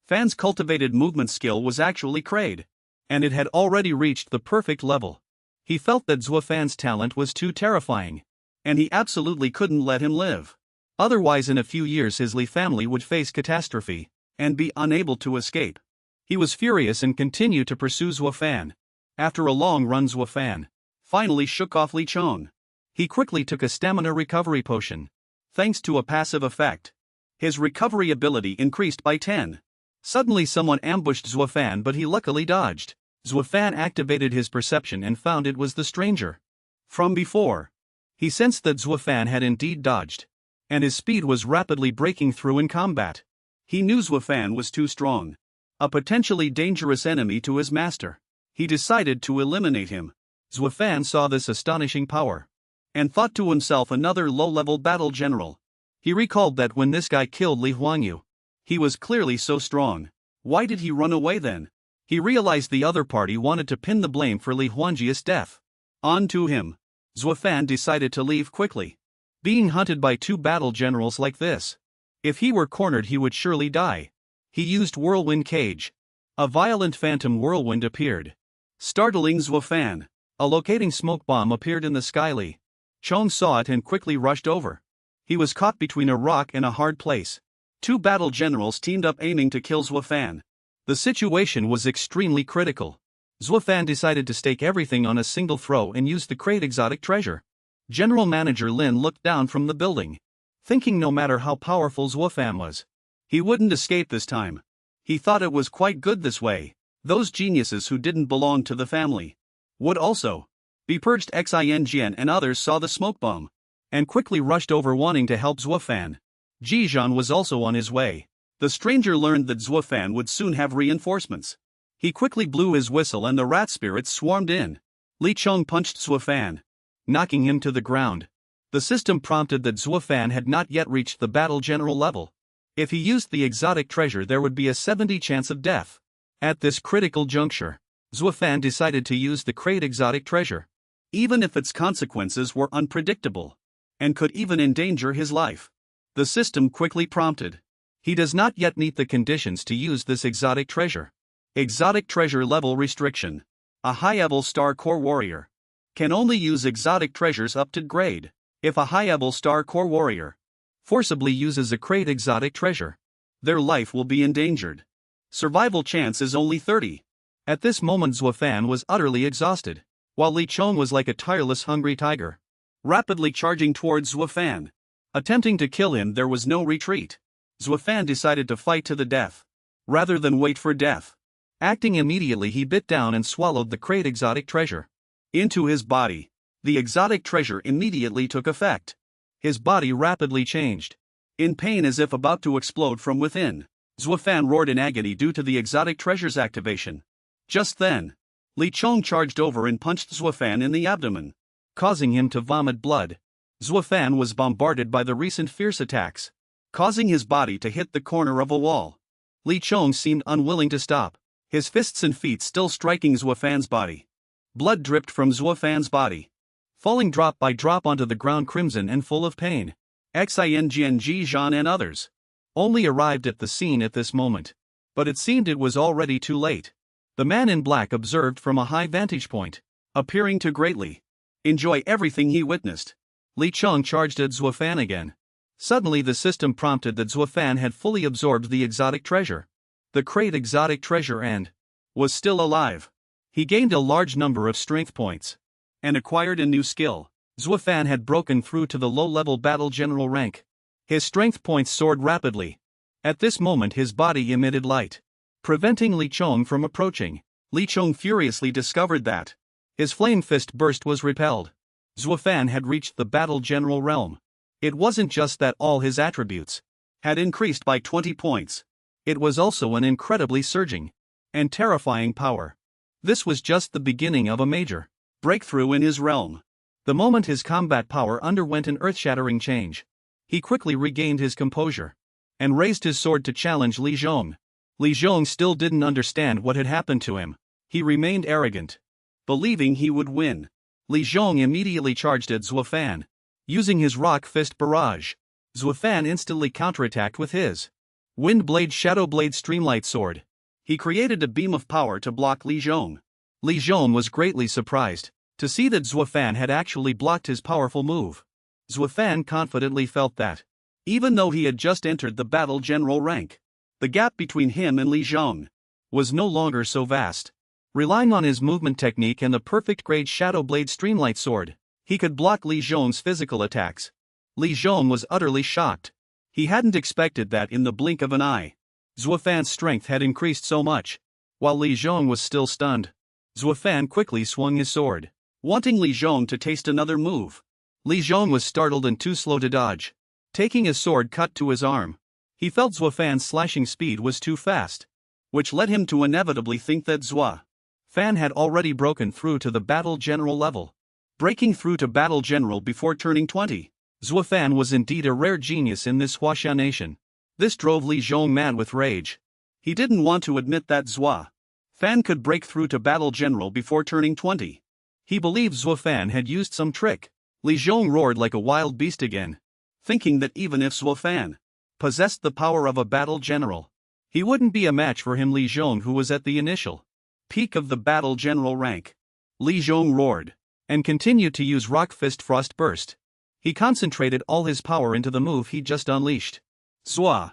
Fan's cultivated movement skill was actually Kraid, and it had already reached the perfect level. He felt that Zuo Fan's talent was too terrifying, and he absolutely couldn't let him live. Otherwise in a few years his Li family would face catastrophe, and be unable to escape. He was furious and continued to pursue Zuo Fan. After a long run Zuo Fan finally shook off Li Chong. He quickly took a stamina recovery potion. Thanks to a passive effect, his recovery ability increased by 10. Suddenly someone ambushed Zuo Fan, but he luckily dodged. Zuo Fan activated his perception and found it was the stranger from before. He sensed that Zuo Fan had indeed dodged, and his speed was rapidly breaking through in combat. He knew Zuo Fan was too strong, a potentially dangerous enemy to his master. He decided to eliminate him. Zuo Fan saw this astonishing power and thought to himself, another low-level battle general. He recalled that when this guy killed Li Huangyu, he was clearly so strong. Why did he run away then? He realized the other party wanted to pin the blame for Li Huangyu's death onto him. Zuo Fan decided to leave quickly. Being hunted by two battle generals like this, if he were cornered he would surely die. He used Whirlwind Cage. A violent phantom whirlwind appeared, startling Zuo Fan. A locating smoke bomb appeared in the sky. Li Chong saw it and quickly rushed over. He was caught between a rock and a hard place. Two battle generals teamed up aiming to kill Zuo Fan. The situation was extremely critical. Zuo Fan decided to stake everything on a single throw and use the crate exotic treasure. General Manager Lin looked down from the building, thinking no matter how powerful Zuo Fan was, he wouldn't escape this time. He thought it was quite good this way. Those geniuses who didn't belong to the family would also be purged. Xin and others saw the smoke bomb and quickly rushed over wanting to help Zuo Fan. Jizhan was also on his way. The stranger learned that Zuo Fan would soon have reinforcements. He quickly blew his whistle and the rat spirits swarmed in. Li Chong punched Zuo Fan, knocking him to the ground. The system prompted that Zuo Fan had not yet reached the battle general level. If he used the exotic treasure there would be a 70% chance of death. At this critical juncture, Zuo Fan decided to use the crate exotic treasure, even if its consequences were unpredictable and could even endanger his life. The system quickly prompted. He does not yet meet the conditions to use this exotic treasure. Exotic treasure level restriction. A high-level star core warrior can only use exotic treasures up to grade. If a high-level star core warrior forcibly uses a crate exotic treasure, their life will be endangered. Survival chance is only 30. At this moment Zuo Fan was utterly exhausted, while Li Chong was like a tireless hungry tiger, rapidly charging towards Zuo Fan. Attempting to kill him, there was no retreat. Zuo Fan decided to fight to the death, rather than wait for death. Acting immediately, he bit down and swallowed the crate exotic treasure into his body. The exotic treasure immediately took effect. His body rapidly changed. In pain as if about to explode from within, Zuo Fan roared in agony due to the exotic treasure's activation. Just then, Li Chong charged over and punched Zuo Fan in the abdomen, causing him to vomit blood. Zuo Fan was bombarded by the recent fierce attacks, causing his body to hit the corner of a wall. Li Chong seemed unwilling to stop, his fists and feet still striking Zuo Fan's body. Blood dripped from Zuo Fan's body, falling drop by drop onto the ground crimson and full of pain. Xin Jizhan and others only arrived at the scene at this moment, but it seemed it was already too late. The man in black observed from a high vantage point, appearing to greatly enjoy everything he witnessed. Li Chong charged at Zuo Fan again. Suddenly the system prompted that Zuo Fan had fully absorbed the exotic treasure, the crate exotic treasure, and was still alive. He gained a large number of strength points and acquired a new skill. Zuo Fan had broken through to the low-level battle general rank. His strength points soared rapidly. At this moment his body emitted light, preventing Li Chong from approaching. Li Chong furiously discovered that his flame fist burst was repelled. Zuo Fan had reached the battle general realm. It wasn't just that all his attributes had increased by 20 points. It was also an incredibly surging and terrifying power. This was just the beginning of a major breakthrough in his realm. The moment his combat power underwent an earth-shattering change, he quickly regained his composure and raised his sword to challenge Li Zhong. Li Zhong still didn't understand what had happened to him. He remained arrogant, believing he would win. Li Zhong immediately charged at Zuo Fan, using his rock fist barrage. Zuo Fan instantly counterattacked with his Wind Blade Shadow Blade Streamlight Sword. he created a beam of power to block Li Zhong. Li Zhong was greatly surprised to see that Zuo Fan had actually blocked his powerful move. Zuo Fan confidently felt that, even though he had just entered the battle general rank, the gap between him and Li Zhong was no longer so vast. Relying on his movement technique and the perfect grade Shadow Blade Streamlight Sword, he could block Li Zhong's physical attacks. Li Zhong was utterly shocked. He hadn't expected that in the blink of an eye. Zuo Fan's strength had increased so much. While Li Zhong was still stunned, Zuo Fan quickly swung his sword, wanting Li Zhong to taste another move. Li Zhong was startled and too slow to dodge. Taking his sword cut to his arm, he felt Zuo Fan's slashing speed was too fast, which led him to inevitably think that Zuo Fan had already broken through to the battle general level. Breaking through to battle general before turning 20, Zuo Fan was indeed a rare genius in this Huaxia nation. This drove Li Zhong mad with rage. He didn't want to admit that Zuo Fan could break through to battle general before turning 20. He believed Zuo Fan had used some trick. Li Zhong roared like a wild beast again, thinking that even if Zuo Fan possessed the power of a battle general, he wouldn't be a match for him. Li Zhong, who was at the initial peak of the battle general rank. Li Zhong roared and continued to use Rock Fist Frost Burst. He concentrated all his power into the move he just unleashed. Zuo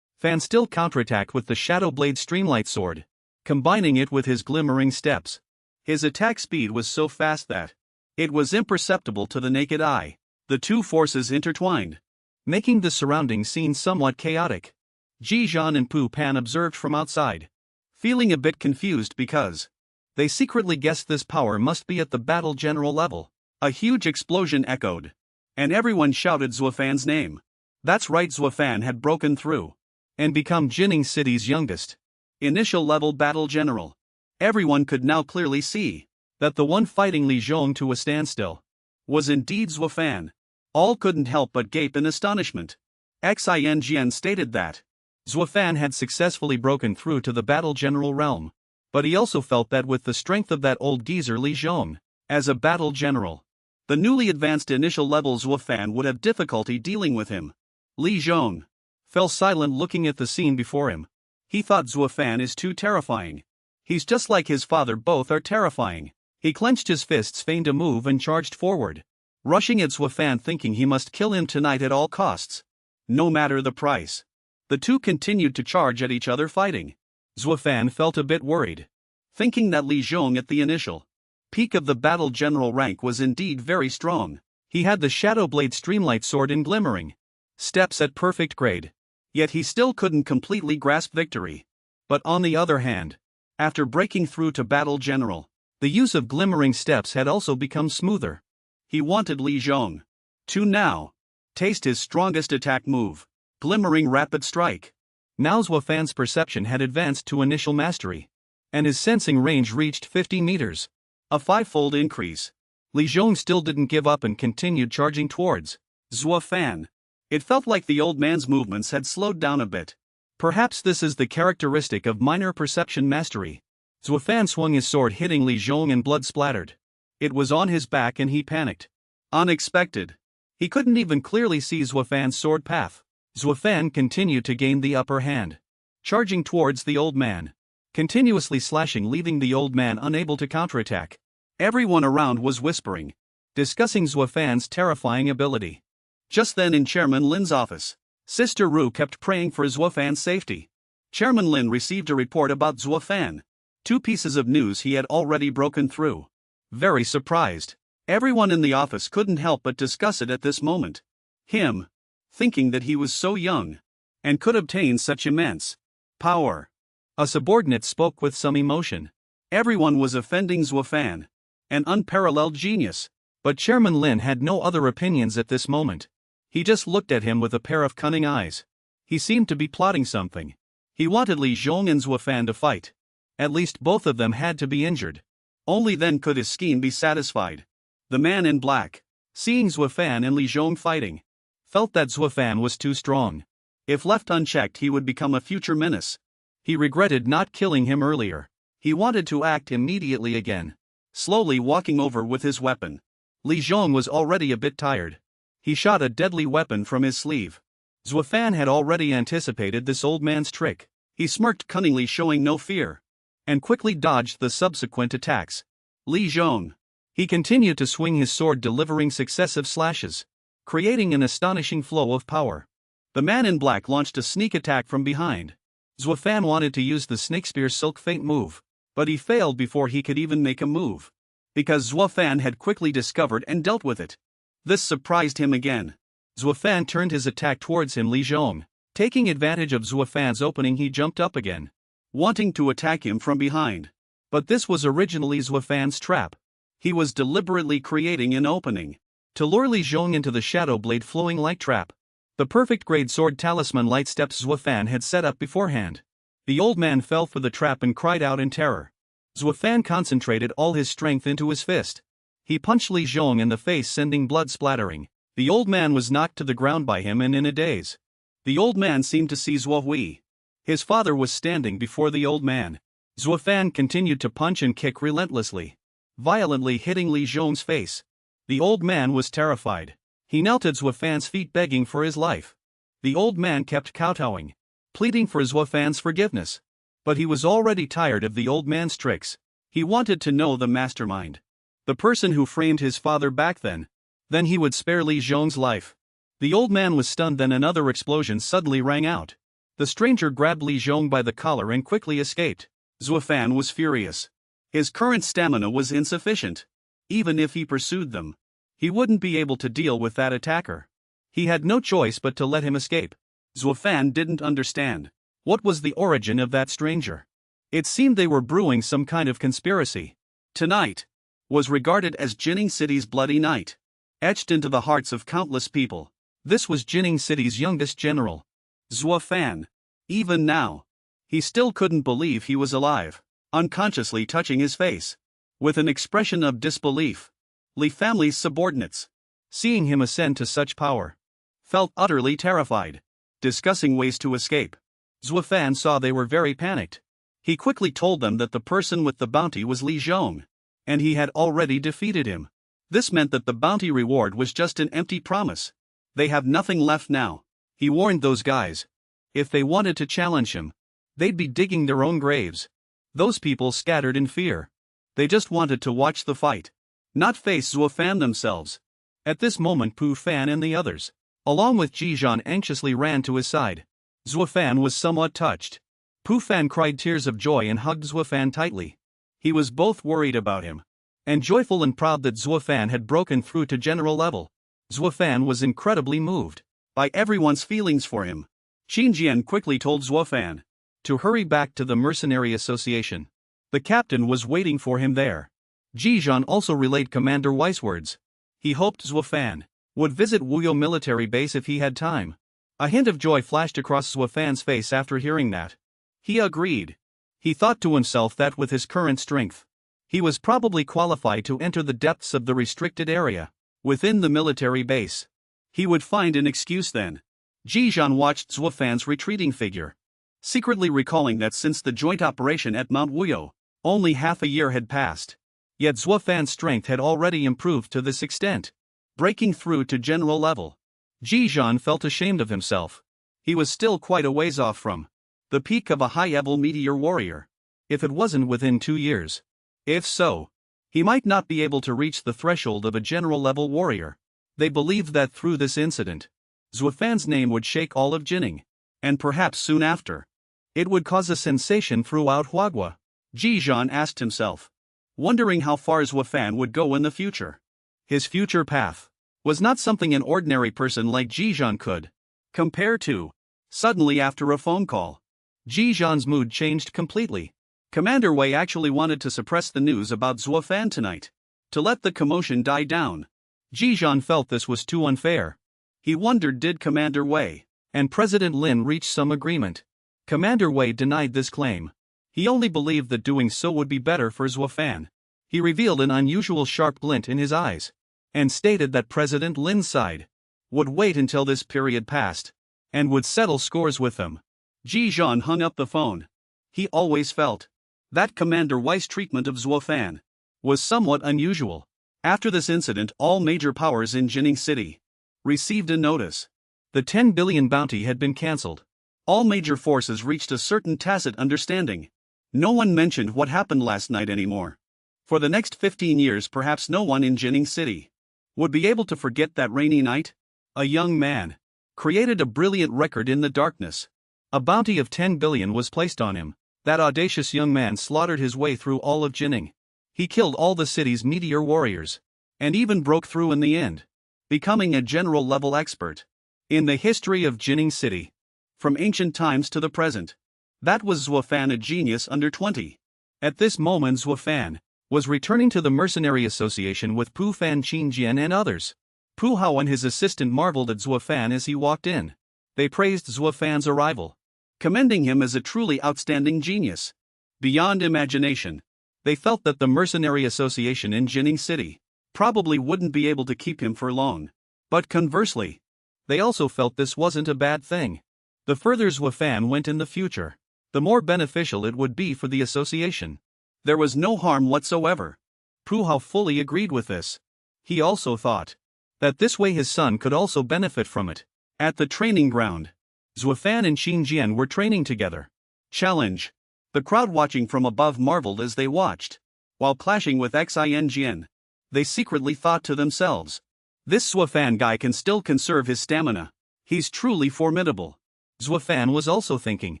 Fan still counterattacked with the Shadow Blade Streamlight Sword, combining it with his glimmering steps. His attack speed was so fast that it was imperceptible to the naked eye. The two forces intertwined, making the surrounding scene somewhat chaotic. Ji Zhan and Pu Pan observed from outside, feeling a bit confused because they secretly guessed this power must be at the battle general level. A huge explosion echoed, and everyone shouted Zuo Fan's name. That's right, Zuo Fan had broken through and become Jining City's youngest initial level battle general. Everyone could now clearly see that the one fighting Li Zhong to a standstill was indeed Zuo Fan. All couldn't help but gape in astonishment. Xin stated that Zuo Fan had successfully broken through to the battle general realm, but he also felt that with the strength of that old geezer Li Zhong as a battle general, the newly advanced initial level Zuo Fan would have difficulty dealing with him. Li Zhong fell silent, looking at the scene before him. He thought Zuo Fan is too terrifying. He's just like his father, both are terrifying. He clenched his fists, feigned a move and charged forward, rushing at Zuo Fan, thinking he must kill him tonight at all costs, no matter the price. The two continued to charge at each other, fighting. Zuo Fan felt a bit worried, thinking that Li Zhong at the initial peak of the battle general rank was indeed very strong. He had the Shadow Blade Streamlight Sword in glimmering steps at perfect grade, yet he still couldn't completely grasp victory. But on the other hand, after breaking through to battle general, the use of glimmering steps had also become smoother. He wanted Li Zhong to now taste his strongest attack move, Glimmering Rapid Strike. Now Zuo Fan's perception had advanced to initial mastery, and his sensing range reached 50 meters, a fivefold increase. Li Zhong still didn't give up and continued charging towards Zuo Fan. It felt like the old man's movements had slowed down a bit. Perhaps this is the characteristic of minor perception mastery. Zuo Fan swung his sword, hitting Li Zhong, and blood splattered. It was on his back and he panicked. Unexpected. He couldn't even clearly see Zuo Fan's sword path. Zuo Fan continued to gain the upper hand, charging towards the old man, continuously slashing, leaving the old man unable to counterattack. Everyone around was whispering, discussing Zuo Fan's terrifying ability. Just then, in Chairman Lin's office, Sister Ru kept praying for Zuo Fan's safety. Chairman Lin received a report about Zuo Fan, 2 pieces of news he had already broken through. Very surprised, everyone in the office couldn't help but discuss it at this moment. Him, thinking that he was so young and could obtain such immense power. A subordinate spoke with some emotion. Everyone was offending Zuo Fan, an unparalleled genius. But Chairman Lin had no other opinions at this moment. He just looked at him with a pair of cunning eyes. He seemed to be plotting something. He wanted Li Zhong and Zuo Fan to fight. At least both of them had to be injured. Only then could his scheme be satisfied. The man in black, seeing Zuo Fan and Li Zhong fighting, felt that Zuo Fan was too strong. If left unchecked, he would become a future menace. He regretted not killing him earlier. He wanted to act immediately again. Slowly walking over with his weapon, Li Zhong was already a bit tired. He shot a deadly weapon from his sleeve. Zuo Fan had already anticipated this old man's trick. He smirked cunningly, showing no fear, and quickly dodged the subsequent attacks. Li Zhong. He continued to swing his sword, delivering successive slashes, creating an astonishing flow of power. The man in black launched a sneak attack from behind. Zuo Fan wanted to use the Snake Spear Silk Feint move, but he failed before he could even make a move, because Zuo Fan had quickly discovered and dealt with it. This surprised him again. Zuo Fan turned his attack towards him. Li Zhong, taking advantage of Zuo Fan's opening, he jumped up again, wanting to attack him from behind. But this was originally Zuo Fan's trap. He was deliberately creating an opening to lure Li Zhong into the shadow blade flowing like trap. The perfect grade sword talisman light steps Zuo Fan had set up beforehand. The old man fell for the trap and cried out in terror. Zuo Fan concentrated all his strength into his fist. He punched Li Zhong in the face, sending blood splattering. The old man was knocked to the ground by him and in a daze. The old man seemed to see Zuo Hui. His father was standing before the old man. Zuo Fan continued to punch and kick relentlessly, violently hitting Li Zhong's face. The old man was terrified. He knelt at Zuo Fan's feet, begging for his life. The old man kept kowtowing, pleading for Zuo Fan's forgiveness. But he was already tired of the old man's tricks. He wanted to know the mastermind, the person who framed his father back then. Then he would spare Li Zhong's life. The old man was stunned. Then another explosion suddenly rang out. The stranger grabbed Li Zhong by the collar and quickly escaped. Zuo Fan was furious. His current stamina was insufficient. Even if he pursued them, he wouldn't be able to deal with that attacker. He had no choice but to let him escape. Zuo Fan didn't understand. What was the origin of that stranger? It seemed they were brewing some kind of conspiracy. Tonight was regarded as Jining City's bloody night, etched into the hearts of countless people. This was Jining City's youngest general, Zuo Fan. Even now, he still couldn't believe he was alive, unconsciously touching his face with an expression of disbelief. Li family's subordinates, seeing him ascend to such power, felt utterly terrified. Discussing ways to escape, Zuo Fan saw they were very panicked. He quickly told them that the person with the bounty was Li Zhong, and he had already defeated him. This meant that the bounty reward was just an empty promise. They have nothing left now. He warned those guys. If they wanted to challenge him, they'd be digging their own graves. Those people scattered in fear. They just wanted to watch the fight, not face Zuo Fan themselves. At this moment, Pu Fan and the others, along with Jizhan, anxiously ran to his side. Zuo Fan was somewhat touched. Pu Fan cried tears of joy and hugged Zuo Fan tightly. He was both worried about him and joyful and proud that Zuo Fan had broken through to general level. Zuo Fan was incredibly moved by everyone's feelings for him. Qin Jian quickly told Zuo Fan to hurry back to the Mercenary Association. The captain was waiting for him there. Jizhan also relayed Commander Wei's words. He hoped Zuo Fan would visit Wuyo military base if he had time. A hint of joy flashed across Zuo Fan's face after hearing that. He agreed. He thought to himself that with his current strength, he was probably qualified to enter the depths of the restricted area within the military base. He would find an excuse then. Jizhan watched Zuo Fan's retreating figure, secretly recalling that since the joint operation at Mount Wuyo, only half a year had passed. Yet Zuo Fan's strength had already improved to this extent, breaking through to general level. Jizhan felt ashamed of himself. He was still quite a ways off from the peak of a high-level meteor warrior. If it wasn't within 2 years. If so, he might not be able to reach the threshold of a general-level warrior. They believed that through this incident, Zuo Fan's name would shake all of Jining, and perhaps soon after, it would cause a sensation throughout Huagua. Jizhan asked himself, wondering how far Zuo Fan would go in the future. His future path was not something an ordinary person like Jizhan could compare to. Suddenly, after a phone call, Jizhan's mood changed completely. Commander Wei actually wanted to suppress the news about Zuo Fan tonight, to let the commotion die down. Jizhan felt this was too unfair. He wondered, did Commander Wei and President Lin reach some agreement? Commander Wei denied this claim. He only believed that doing so would be better for Zuo Fan. He revealed an unusual sharp glint in his eyes, and stated that President Lin's side would wait until this period passed, and would settle scores with them. Jizhan hung up the phone. He always felt that Commander Wei's treatment of Zuo Fan was somewhat unusual. After this incident, all major powers in Jining City received a notice. The 10 billion bounty had been cancelled. All major forces reached a certain tacit understanding. No one mentioned what happened last night anymore. For the next 15 years, perhaps no one in Jining City would be able to forget that rainy night. A young man created a brilliant record in the darkness. A bounty of 10 billion was placed on him. That audacious young man slaughtered his way through all of Jining. He killed all the city's meteor warriors, and even broke through in the end, becoming a general-level expert in the history of Jining City, from ancient times to the present. That was Zuo Fan, a genius under 20. At this moment Zuo Fan was returning to the Mercenary Association with Pu Fan, Qingjian and others. Pu Hao and his assistant marveled at Zuo Fan as he walked in. They praised Zuo Fan's arrival, commending him as a truly outstanding genius. Beyond imagination, they felt that the Mercenary Association in Jining City probably wouldn't be able to keep him for long. But conversely, they also felt this wasn't a bad thing. The further Zuo Fan went in the future, the more beneficial it would be for the association. There was no harm whatsoever. Pu Hao fully agreed with this. He also thought that this way his son could also benefit from it. At the training ground, Zuo Fan and Qingjian were training together. Challenge. The crowd watching from above marveled as they watched. While clashing with Xinjian, they secretly thought to themselves, this Zuo Fan guy can still conserve his stamina. He's truly formidable. Zuo Fan was also thinking,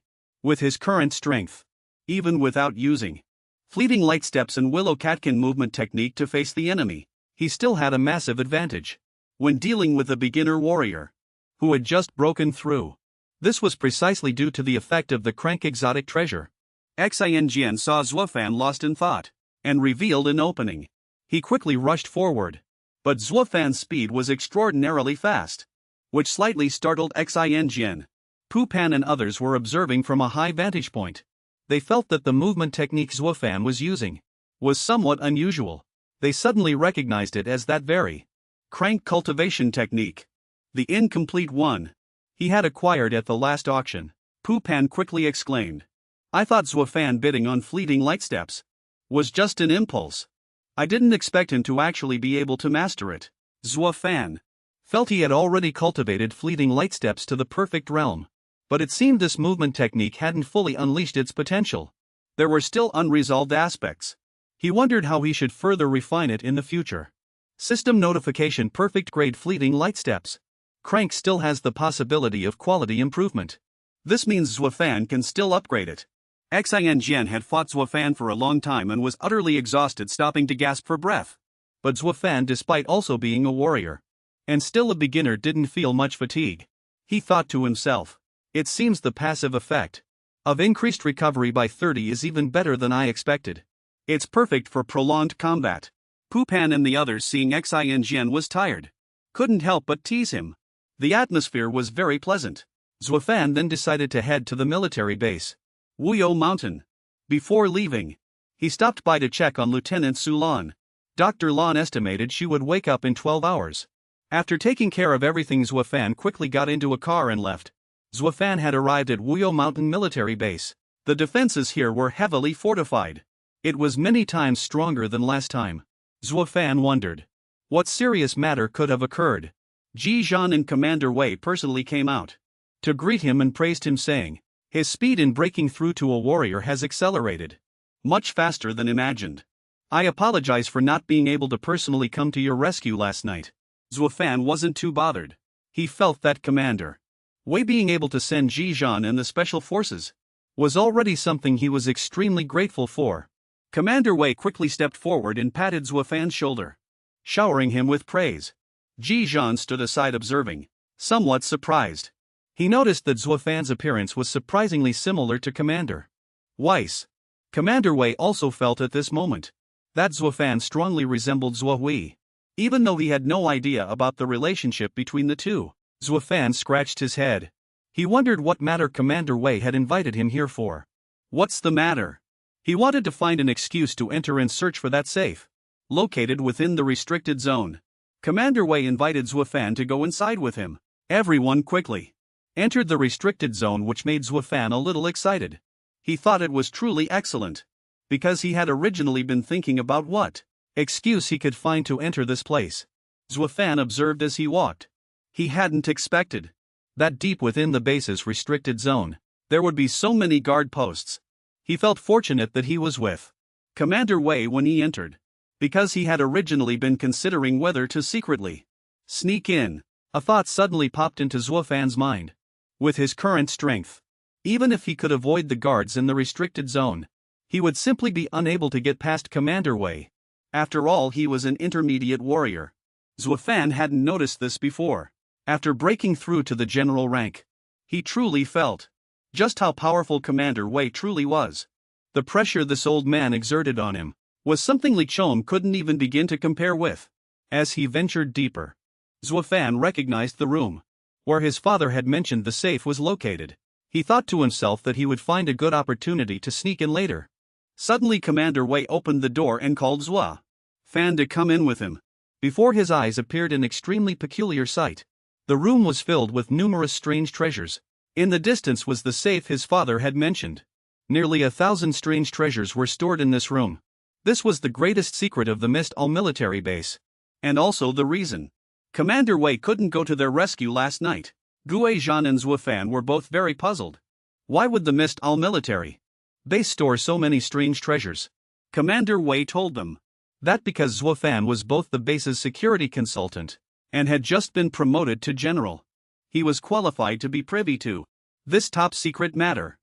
with his current strength, even without using fleeting light steps and willow catkin movement technique to face the enemy, he still had a massive advantage when dealing with a beginner warrior who had just broken through. This was precisely due to the effect of the crank exotic treasure. Xinjian saw Zuo Fan lost in thought and revealed an opening. He quickly rushed forward, but Zuo Fan's speed was extraordinarily fast, which slightly startled Xinjian. Pu Pan and others were observing from a high vantage point. They felt that the movement technique Zuo Fan was using was somewhat unusual. They suddenly recognized it as that very crank cultivation technique, the incomplete one he had acquired at the last auction. Pu Pan quickly exclaimed, I thought Zuo Fan bidding on fleeting light steps was just an impulse. I didn't expect him to actually be able to master it. Zuo Fan felt he had already cultivated fleeting light steps to the perfect realm. But it seemed this movement technique hadn't fully unleashed its potential. There were still unresolved aspects. He wondered how he should further refine it in the future. System notification: perfect grade fleeting light steps. Crank still has the possibility of quality improvement. This means Zuo Fan can still upgrade it. Xinjian had fought Zuo Fan for a long time and was utterly exhausted, stopping to gasp for breath. But Zuo Fan, despite also being a warrior and still a beginner, didn't feel much fatigue. He thought to himself, it seems the passive effect of increased recovery by 30 is even better than I expected. It's perfect for prolonged combat. Pu Pan and the others, seeing Xinjian was tired, couldn't help but tease him. The atmosphere was very pleasant. Zuo Fan then decided to head to the military base, Wuyo Mountain. Before leaving, he stopped by to check on Lieutenant Su Lan. Dr. Lan estimated she would wake up in 12 hours. After taking care of everything, Zuo Fan quickly got into a car and left. Zuo Fan had arrived at Wuyo Mountain military base. The defenses here were heavily fortified. It was many times stronger than last time. Zuo Fan wondered what serious matter could have occurred. Ji Zhan and Commander Wei personally came out to greet him and praised him, saying, his speed in breaking through to a warrior has accelerated much faster than imagined. I apologize for not being able to personally come to your rescue last night. Zuo Fan wasn't too bothered. He felt that Commander Wei being able to send Ji Zhan and the special forces was already something he was extremely grateful for. Commander Wei quickly stepped forward and patted Zuo Fan's shoulder, showering him with praise. Ji Zhan stood aside observing, somewhat surprised. He noticed that Zuo Fan's appearance was surprisingly similar to Commander Wei's. Commander Wei also felt at this moment that Zuo Fan strongly resembled Zuo Hui, even though he had no idea about the relationship between the two. Zuo Fan scratched his head. He wondered what matter Commander Wei had invited him here for. What's the matter? He wanted to find an excuse to enter and search for that safe, located within the restricted zone. Commander Wei invited Zuo Fan to go inside with him. Everyone quickly entered the restricted zone, which made Zuo Fan a little excited. He thought it was truly excellent, because he had originally been thinking about what excuse he could find to enter this place. Zuo Fan observed as he walked. He hadn't expected That deep within the base's restricted zone, there would be so many guard posts. He felt fortunate that he was with Commander Wei when he entered, because he had originally been considering whether to secretly sneak in. A thought suddenly popped into Zuo Fan's mind. With his current strength, even if he could avoid the guards in the restricted zone, he would simply be unable to get past Commander Wei. After all, he was an intermediate warrior. Zuo Fan hadn't noticed this before. After breaking through to the general rank, he truly felt just how powerful Commander Wei truly was. The pressure this old man exerted on him was something Li Chong couldn't even begin to compare with. As he ventured deeper, Zuo Fan recognized the room where his father had mentioned the safe was located. He thought to himself that he would find a good opportunity to sneak in later. Suddenly Commander Wei opened the door and called Zuo Fan to come in with him. Before his eyes appeared an extremely peculiar sight. The room was filled with numerous strange treasures. In the distance was the safe his father had mentioned. Nearly 1,000 strange treasures were stored in this room. This was the greatest secret of the Mist All military base. And also the reason Commander Wei couldn't go to their rescue last night. Gue Zhan and Zuo Fan were both very puzzled. Why would the Mist All military base store so many strange treasures? Commander Wei told them that because Zuo Fan was both the base's security consultant and had just been promoted to general, he was qualified to be privy to this top secret matter.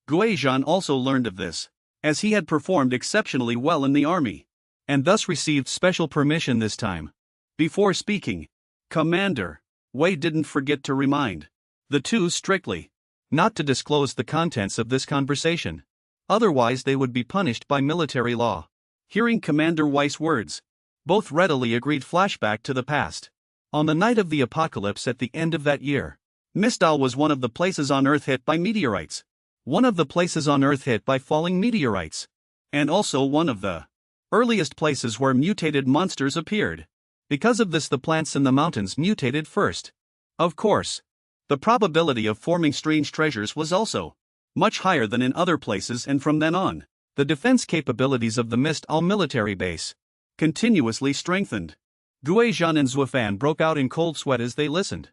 Gue Zhan also learned of this, as he had performed exceptionally well in the army, and thus received special permission this time. Before speaking, Commander Wei didn't forget to remind the two strictly not to disclose the contents of this conversation. Otherwise they would be punished by military law. Hearing Commander Wei's words, both readily agreed. Flashback to the past. On the night of the apocalypse at the end of that year, Mistal was one of the places on Earth hit by meteorites. One of the places on Earth hit by falling meteorites. And also one of the earliest places where mutated monsters appeared. Because of this, the plants in the mountains mutated first. Of course, the probability of forming strange treasures was also much higher than in other places, and from then on, the defense capabilities of the Mist All military base continuously strengthened. Gue Zhan and Zuo Fan broke out in cold sweat as they listened,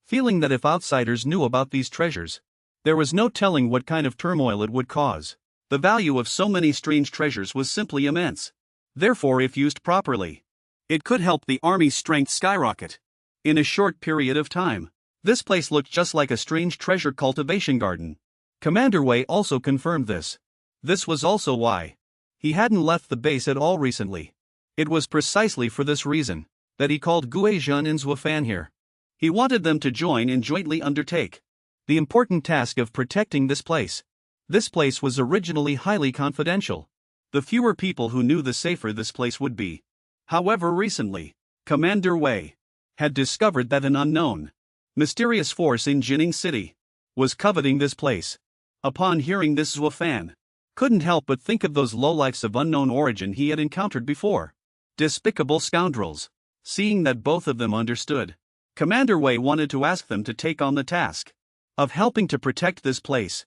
feeling that if outsiders knew about these treasures, there was no telling what kind of turmoil it would cause. The value of so many strange treasures was simply immense. Therefore, if used properly, it could help the army's strength skyrocket. In a short period of time, this place looked just like a strange treasure cultivation garden. Commander Wei also confirmed this. This was also why he hadn't left the base at all recently. It was precisely for this reason that he called Gue Zhan and Zuo Fan here. He wanted them to join and jointly undertake the important task of protecting this place. This place was originally highly confidential. The fewer people who knew, the safer this place would be. However, recently, Commander Wei had discovered that an unknown, mysterious force in Jining City was coveting this place. Upon hearing this, Zuo Fan couldn't help but think of those lowlifes of unknown origin he had encountered before. Despicable scoundrels. Seeing that both of them understood, Commander Wei wanted to ask them to take on the task of helping to protect this place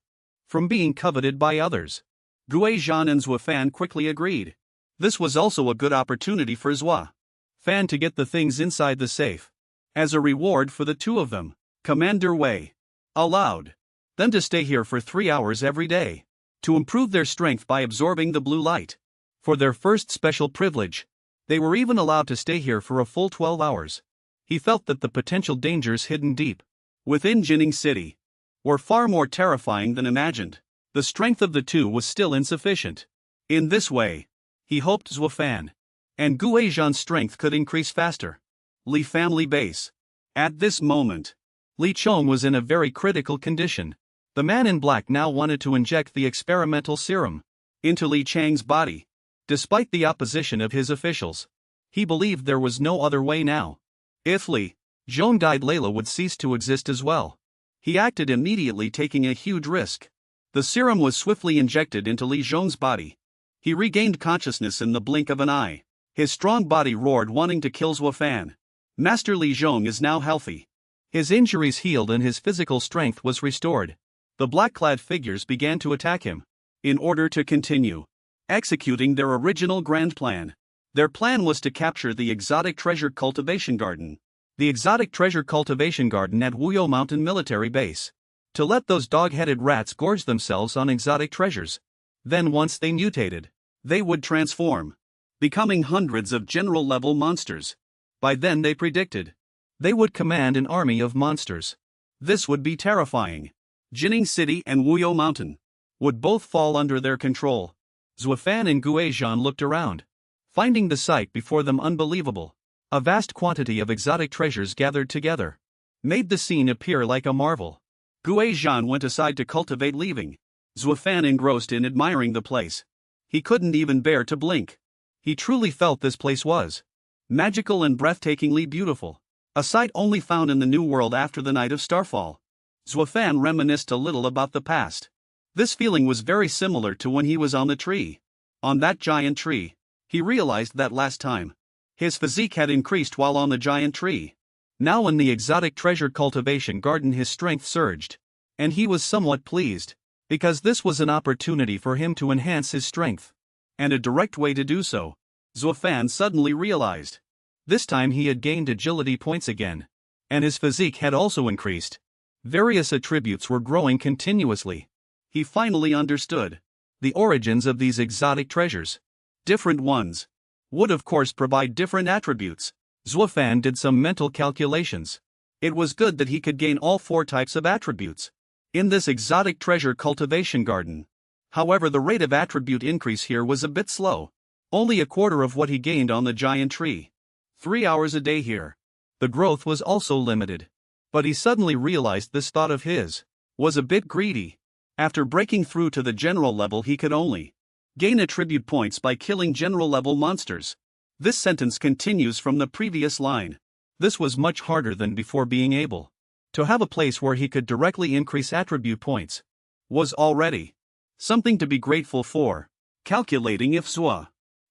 from being coveted by others. Gue Zhan and Zuo Fan quickly agreed. This was also a good opportunity for Zuo Fan to get the things inside the safe. As a reward for the two of them, Commander Wei allowed them to stay here for 3 hours every day to improve their strength by absorbing the blue light. For their first special privilege, they were even allowed to stay here for a full 12 hours. He felt that the potential dangers hidden deep within Jining City were far more terrifying than imagined. The strength of the two was still insufficient. In this way, he hoped Zuo Fan and Gue Zhan's strength could increase faster. Li family base. At this moment, Li Chong was in a very critical condition. The man in black now wanted to inject the experimental serum into Li Chang's body. Despite the opposition of his officials, he believed there was no other way now. If Li Zhong died, Layla would cease to exist as well. He acted immediately, taking a huge risk. The serum was swiftly injected into Li Zhong's body. He regained consciousness in the blink of an eye. His strong body roared, wanting to kill Zuo Fan. Master Li Zhong is now healthy. His injuries healed and his physical strength was restored. The black-clad figures began to attack him in order to continue executing their original grand plan. Their plan was to capture the exotic treasure cultivation garden. the exotic treasure cultivation garden at Wuyo Mountain Military Base. To let those dog-headed rats gorge themselves on exotic treasures. Then once they mutated, they would transform, becoming hundreds of general-level monsters. By then they predicted, they would command an army of monsters. This would be terrifying. Jining City and Wuyo Mountain would both fall under their control. Zuo Fan and Guizhan looked around, finding the sight before them unbelievable. A vast quantity of exotic treasures gathered together made the scene appear like a marvel. Guizhan went aside to cultivate, leaving Zuo Fan engrossed in admiring the place. He couldn't even bear to blink. He truly felt this place was magical and breathtakingly beautiful, a sight only found in the New World after the night of Starfall. Zuo Fan reminisced a little about the past. This feeling was very similar to when he was on the tree. On that giant tree, he realized that last time, his physique had increased while on the giant tree. Now in the exotic treasure cultivation garden his strength surged. And he was somewhat pleased, because this was an opportunity for him to enhance his strength. And a direct way to do so, Zuo Fan suddenly realized. This time he had gained agility points again. And his physique had also increased. Various attributes were growing continuously. He finally understood the origins of these exotic treasures. Different ones would of course provide different attributes. Zuo Fan did some mental calculations. It was good that he could gain all 4 types of attributes in this exotic treasure cultivation garden. However, the rate of attribute increase here was a bit slow. Only a quarter of what he gained on the giant tree. 3 hours a day here. The growth was also limited. But he suddenly realized this thought of his was a bit greedy. After breaking through to the general level, he could only gain attribute points by killing general level monsters. This sentence continues from the previous line. This was much harder than before. Being able to have a place where he could directly increase attribute points was already something to be grateful for. Calculating if Zuo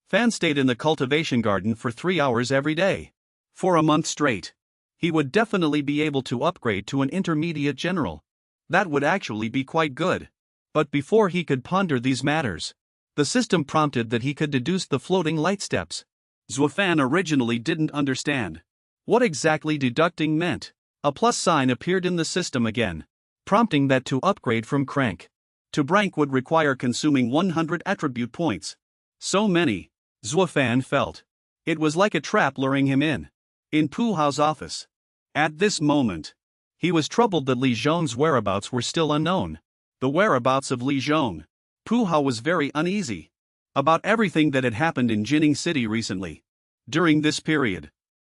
Fan stayed in the cultivation garden for 3 hours every day for a month straight, he would definitely be able to upgrade to an intermediate general. That would actually be quite good. But before he could ponder these matters, the system prompted that he could deduce the floating light steps. Zuo Fan originally didn't understand what exactly deducting meant. A plus sign appeared in the system again, prompting that to upgrade from crank to brank would require consuming 100 attribute points. So many, Zuo Fan felt. It was like a trap luring him in Pu Hao's office. At this moment, he was troubled that Li Zhong's whereabouts were still unknown. The whereabouts of Li Zhong. Pu Hao was very uneasy about everything that had happened in Jining City recently. During this period,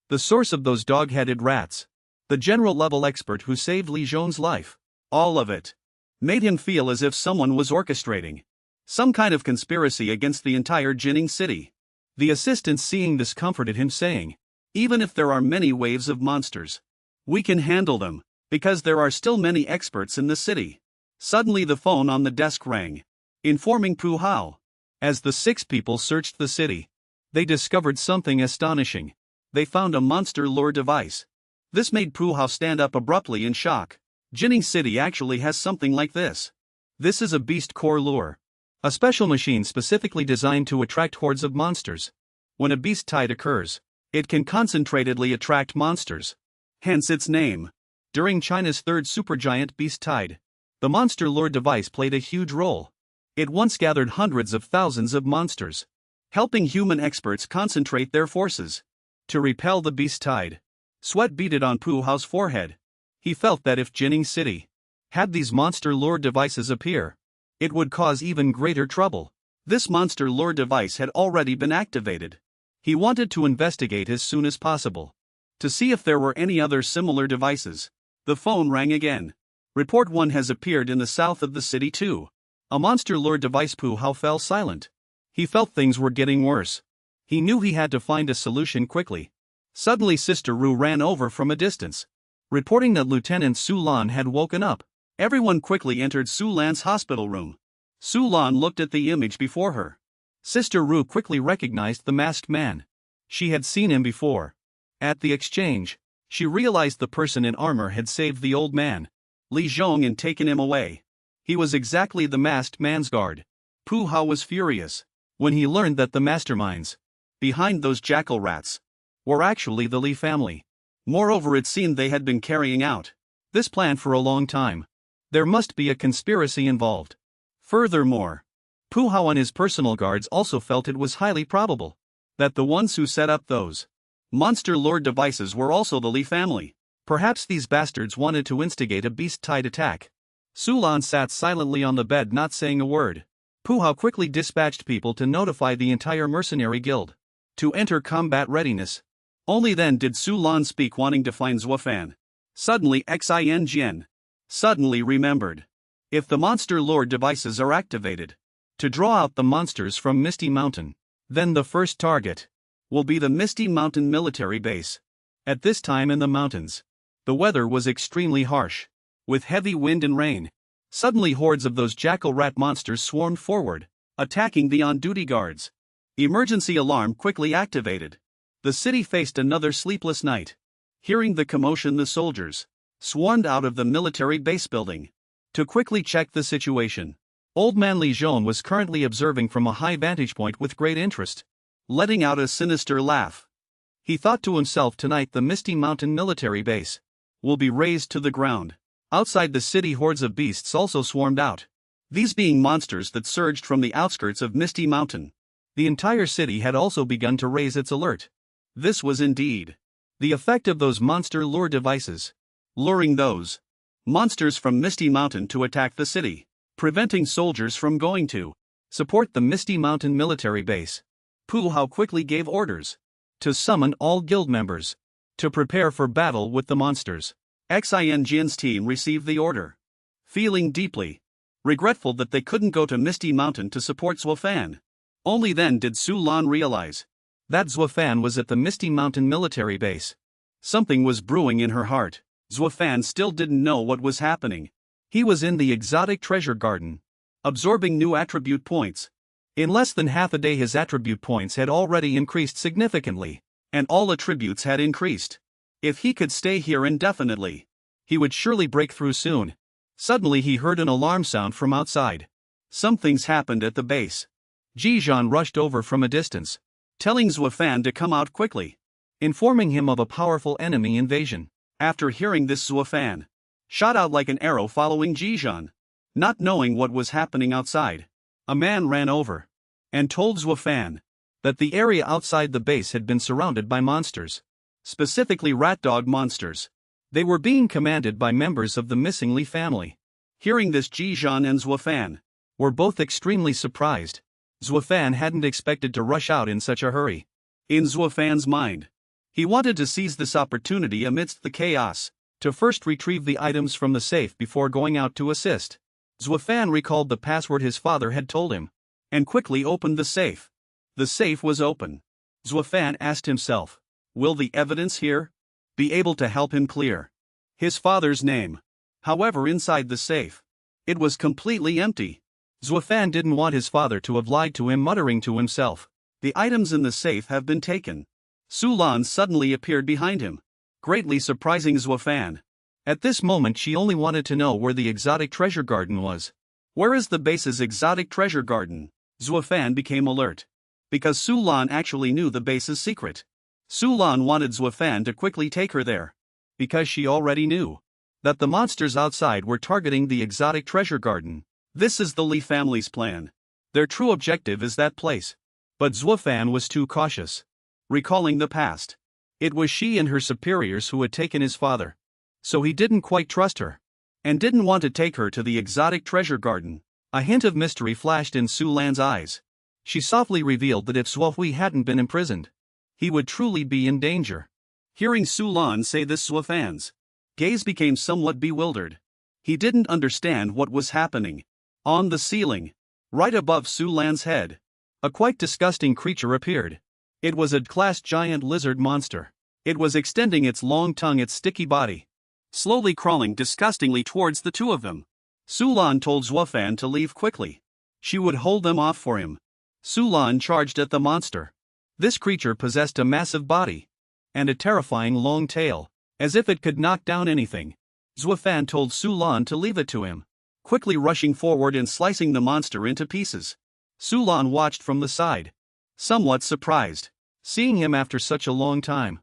the source of those dog-headed rats, the general-level expert who saved Li Zhong's life, all of it made him feel as if someone was orchestrating some kind of conspiracy against the entire Jining City. The assistant seeing this comforted him, saying, even if there are many waves of monsters, we can handle them, because there are still many experts in the city. Suddenly the phone on the desk rang, informing Pu Hao. As the 6 people searched the city, they discovered something astonishing. They found a monster lure device. This made Pu Hao stand up abruptly in shock. Jining City actually has something like this. This is a beast core lure. A special machine specifically designed to attract hordes of monsters. When a beast tide occurs, it can concentratedly attract monsters. Hence its name. During China's 3rd supergiant beast tide, the monster lure device played a huge role. It once gathered hundreds of thousands of monsters, helping human experts concentrate their forces to repel the beast tide. Sweat beaded on Pu Hao's forehead. He felt that if Jining City had these monster lure devices appear, it would cause even greater trouble. This monster lure device had already been activated. He wanted to investigate as soon as possible to see if there were any other similar devices. The phone rang again. Report 1 has appeared in the south of the city too. A monster lure device. Pu Hao fell silent. He felt things were getting worse. He knew he had to find a solution quickly. Suddenly Sister Ru ran over from a distance, reporting that Lieutenant Su Lan had woken up. Everyone quickly entered Su Lan's hospital room. Su Lan looked at the image before her. Sister Ru quickly recognized the masked man. She had seen him before. At the exchange, she realized the person in armor had saved the old man, Li Zhong, and taken him away. He was exactly the masked man's guard. Pu Hao was furious when he learned that the masterminds behind those jackal rats were actually the Li family. Moreover, it seemed they had been carrying out this plan for a long time. There must be a conspiracy involved. Furthermore, Pu Hao and his personal guards also felt it was highly probable that the ones who set up those monster lord devices were also the Li family. Perhaps these bastards wanted to instigate a beast-tide attack. Su Lan sat silently on the bed, not saying a word. Pu Hao quickly dispatched people to notify the entire mercenary guild to enter combat readiness. Only then did Su Lan speak, wanting to find Zuo Fan. Suddenly Xin suddenly remembered. If the monster lord devices are activated to draw out the monsters from Misty Mountain, then the first target will be the Misty Mountain military base. At this time in the mountains, the weather was extremely harsh, with heavy wind and rain. Suddenly hordes of those jackal rat monsters swarmed forward, attacking the on-duty guards. Emergency alarm quickly activated. The city faced another sleepless night. Hearing the commotion, the soldiers swarmed out of the military base building to quickly check the situation. Old man Li Zhong was currently observing from a high vantage point with great interest, letting out a sinister laugh. He thought to himself, tonight the Misty Mountain military base will be razed to the ground. Outside the city, hordes of beasts also swarmed out, these being monsters that surged from the outskirts of Misty Mountain. The entire city had also begun to raise its alert. This was indeed the effect of those monster lure devices, luring those monsters from Misty Mountain to attack the city, preventing soldiers from going to support the Misty Mountain military base. Pu Hao quickly gave orders to summon all guild members to prepare for battle with the monsters. Xinjian's team received the order, feeling deeply regretful that they couldn't go to Misty Mountain to support Zuo Fan. Only then did Su Lan realize that Zuo Fan was at the Misty Mountain military base. Something was brewing in her heart. Zuo Fan still didn't know what was happening. He was in the exotic treasure garden, absorbing new attribute points. In less than half a day his attribute points had already increased significantly, and all attributes had increased. If he could stay here indefinitely, he would surely break through soon. Suddenly he heard an alarm sound from outside. Something's happened at the base. Jizhan rushed over from a distance, telling Zuo Fan to come out quickly, informing him of a powerful enemy invasion. After hearing this, Zuo Fan shot out like an arrow following Jizhan. Not knowing what was happening outside, a man ran over and told Zuo Fan that the area outside the base had been surrounded by monsters, specifically rat dog monsters. They were being commanded by members of the missing Li family. Hearing this, Jizhan and Zuo Fan were both extremely surprised. Zuo Fan hadn't expected to rush out in such a hurry. In Zuo Fan's mind, he wanted to seize this opportunity amidst the chaos, to first retrieve the items from the safe before going out to assist. Zuo Fan recalled the password his father had told him, and quickly opened the safe. The safe was open. Zuo Fan asked himself, will the evidence here be able to help him clear his father's name? However, inside the safe, it was completely empty. Zuo Fan didn't want his father to have lied to him, muttering to himself, the items in the safe have been taken. Su Lan suddenly appeared behind him, greatly surprising Zuo Fan. At this moment she only wanted to know where the exotic treasure garden was. Where is the base's exotic treasure garden? Zuo Fan became alert, because Su Lan actually knew the base's secret. Su Lan wanted Zuo Fan to quickly take her there, because she already knew that the monsters outside were targeting the exotic treasure garden. This is the Li family's plan. Their true objective is that place. But Zuo Fan was too cautious. Recalling the past, it was she and her superiors who had taken his father, so he didn't quite trust her, and didn't want to take her to the exotic treasure garden. A hint of mystery flashed in Su Lan's eyes. She softly revealed that if Zuo Hui hadn't been imprisoned, he would truly be in danger. Hearing Su Lan say this, Zuo Fan's gaze became somewhat bewildered. He didn't understand what was happening. On the ceiling, right above Su Lan's head, a quite disgusting creature appeared. It was a class giant lizard monster. It was extending its long tongue, its sticky body, slowly crawling disgustingly towards the two of them. Su Lan told Zuo Fan to leave quickly. She would hold them off for him. Su Lan charged at the monster. This creature possessed a massive body and a terrifying long tail, as if it could knock down anything. Zuo Fan told Su Lan to leave it to him, quickly rushing forward and slicing the monster into pieces. Su Lan watched from the side, somewhat surprised, seeing him after such a long time.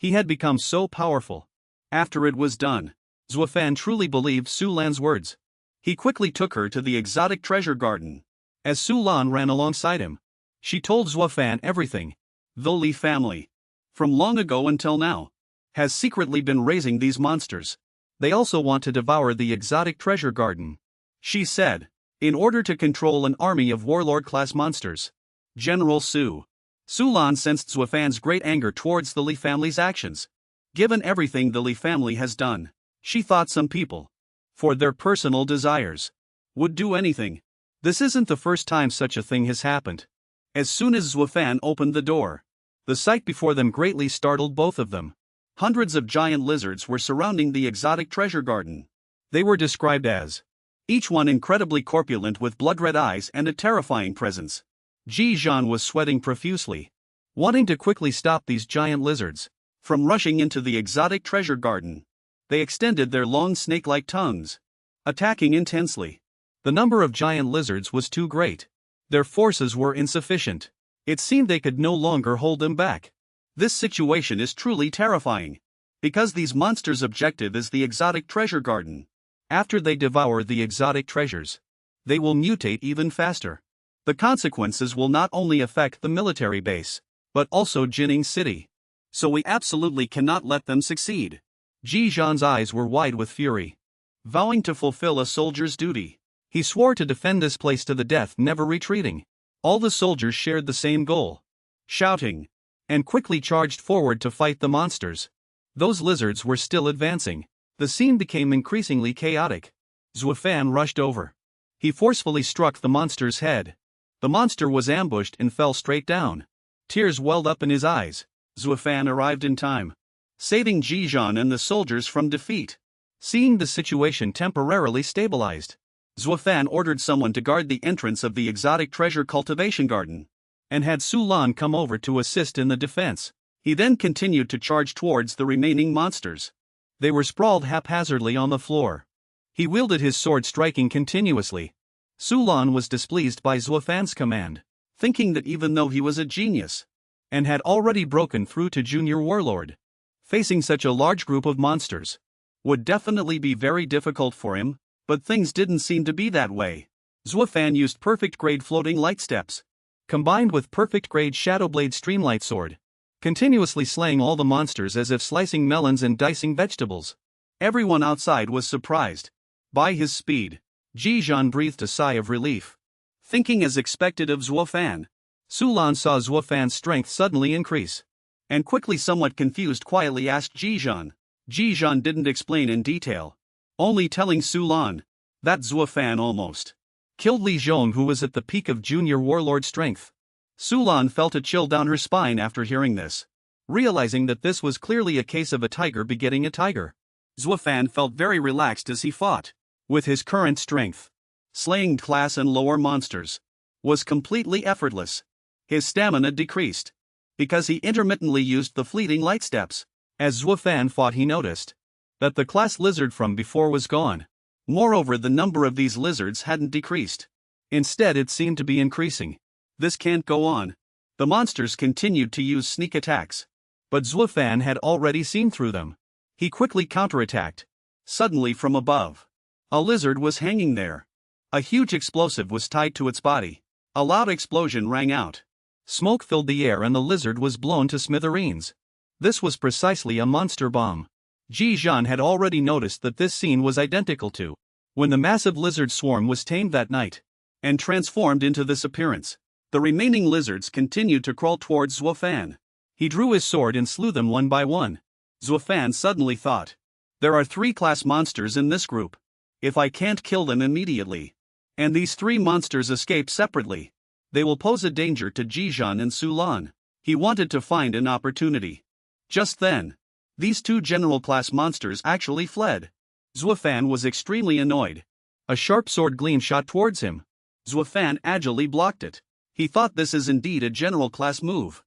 He had become so powerful. After it was done, Zuo Fan truly believed Su Lan's words. He quickly took her to the exotic treasure garden. As Su Lan ran alongside him, she told Zuo Fan everything. The Li family, from long ago until now, has secretly been raising these monsters. They also want to devour the exotic treasure garden, she said, in order to control an army of warlord-class monsters. General Su. Su Lan sensed Zuo Fan's great anger towards the Li family's actions. Given everything the Li family has done, she thought some people, for their personal desires, would do anything. This isn't the first time such a thing has happened. As soon as Zuo Fan opened the door, the sight before them greatly startled both of them. Hundreds of giant lizards were surrounding the exotic treasure garden. They were described as, each one incredibly corpulent with blood-red eyes and a terrifying presence. Ji Zhan was sweating profusely, wanting to quickly stop these giant lizards from rushing into the exotic treasure garden. They extended their long snake-like tongues, attacking intensely. The number of giant lizards was too great. Their forces were insufficient. It seemed they could no longer hold them back. This situation is truly terrifying, because these monsters' objective is the exotic treasure garden. After they devour the exotic treasures, they will mutate even faster. The consequences will not only affect the military base, but also Jining City. So we absolutely cannot let them succeed. Ji Zhan's eyes were wide with fury. Vowing to fulfill a soldier's duty, he swore to defend this place to the death, never retreating. All the soldiers shared the same goal, shouting, and quickly charged forward to fight the monsters. Those lizards were still advancing. The scene became increasingly chaotic. Zuo Fan rushed over. He forcefully struck the monster's head. The monster was ambushed and fell straight down. Tears welled up in his eyes. Zuo Fan arrived in time, saving Ji Zhan and the soldiers from defeat. Seeing the situation temporarily stabilized, Zuo Fan ordered someone to guard the entrance of the exotic treasure cultivation garden, and had Su Lan come over to assist in the defense. He then continued to charge towards the remaining monsters. They were sprawled haphazardly on the floor. He wielded his sword, striking continuously. Su Lan was displeased by Zuo Fan's command, thinking that even though he was a genius, and had already broken through to junior warlord, facing such a large group of monsters would definitely be very difficult for him, but things didn't seem to be that way. Zuo Fan used perfect grade floating light steps, combined with perfect grade shadow blade streamlight sword, continuously slaying all the monsters as if slicing melons and dicing vegetables. Everyone outside was surprised by his speed. Ji Zhan breathed a sigh of relief. Thinking as expected of Zuo Fan, Su Lan saw Zuo Fan's strength suddenly increase, and quickly, somewhat confused, quietly asked Ji Zhan. Ji Zhan didn't explain in detail, only telling Su Lan that Zuo Fan almost killed Li Zhong, who was at the peak of junior warlord strength. Su Lan felt a chill down her spine after hearing this, realizing that this was clearly a case of a tiger begetting a tiger. Zuo Fan felt very relaxed as he fought. With his current strength, slaying class and lower monsters was completely effortless. His stamina decreased because he intermittently used the fleeting light steps. As Zuo Fan fought, he noticed that the class lizard from before was gone. Moreover, the number of these lizards hadn't decreased. Instead, it seemed to be increasing. This can't go on. The monsters continued to use sneak attacks, but Zuo Fan had already seen through them. He quickly counterattacked. Suddenly, from above, a lizard was hanging there. A huge explosive was tied to its body. A loud explosion rang out. Smoke filled the air and the lizard was blown to smithereens. This was precisely a monster bomb. Ji Zhan had already noticed that this scene was identical to when the massive lizard swarm was tamed that night and transformed into this appearance. The remaining lizards continued to crawl towards Zuo Fan. He drew his sword and slew them one by one. Zuo Fan suddenly thought, there are 3 class monsters in this group. If I can't kill them immediately, and these 3 monsters escape separately, they will pose a danger to Ji Zhan and Su Lan. He wanted to find an opportunity. Just then, these 2 general class monsters actually fled. Zuo Fan was extremely annoyed. A sharp sword gleam shot towards him. Zuo Fan agilely blocked it. He thought this is indeed a general class move.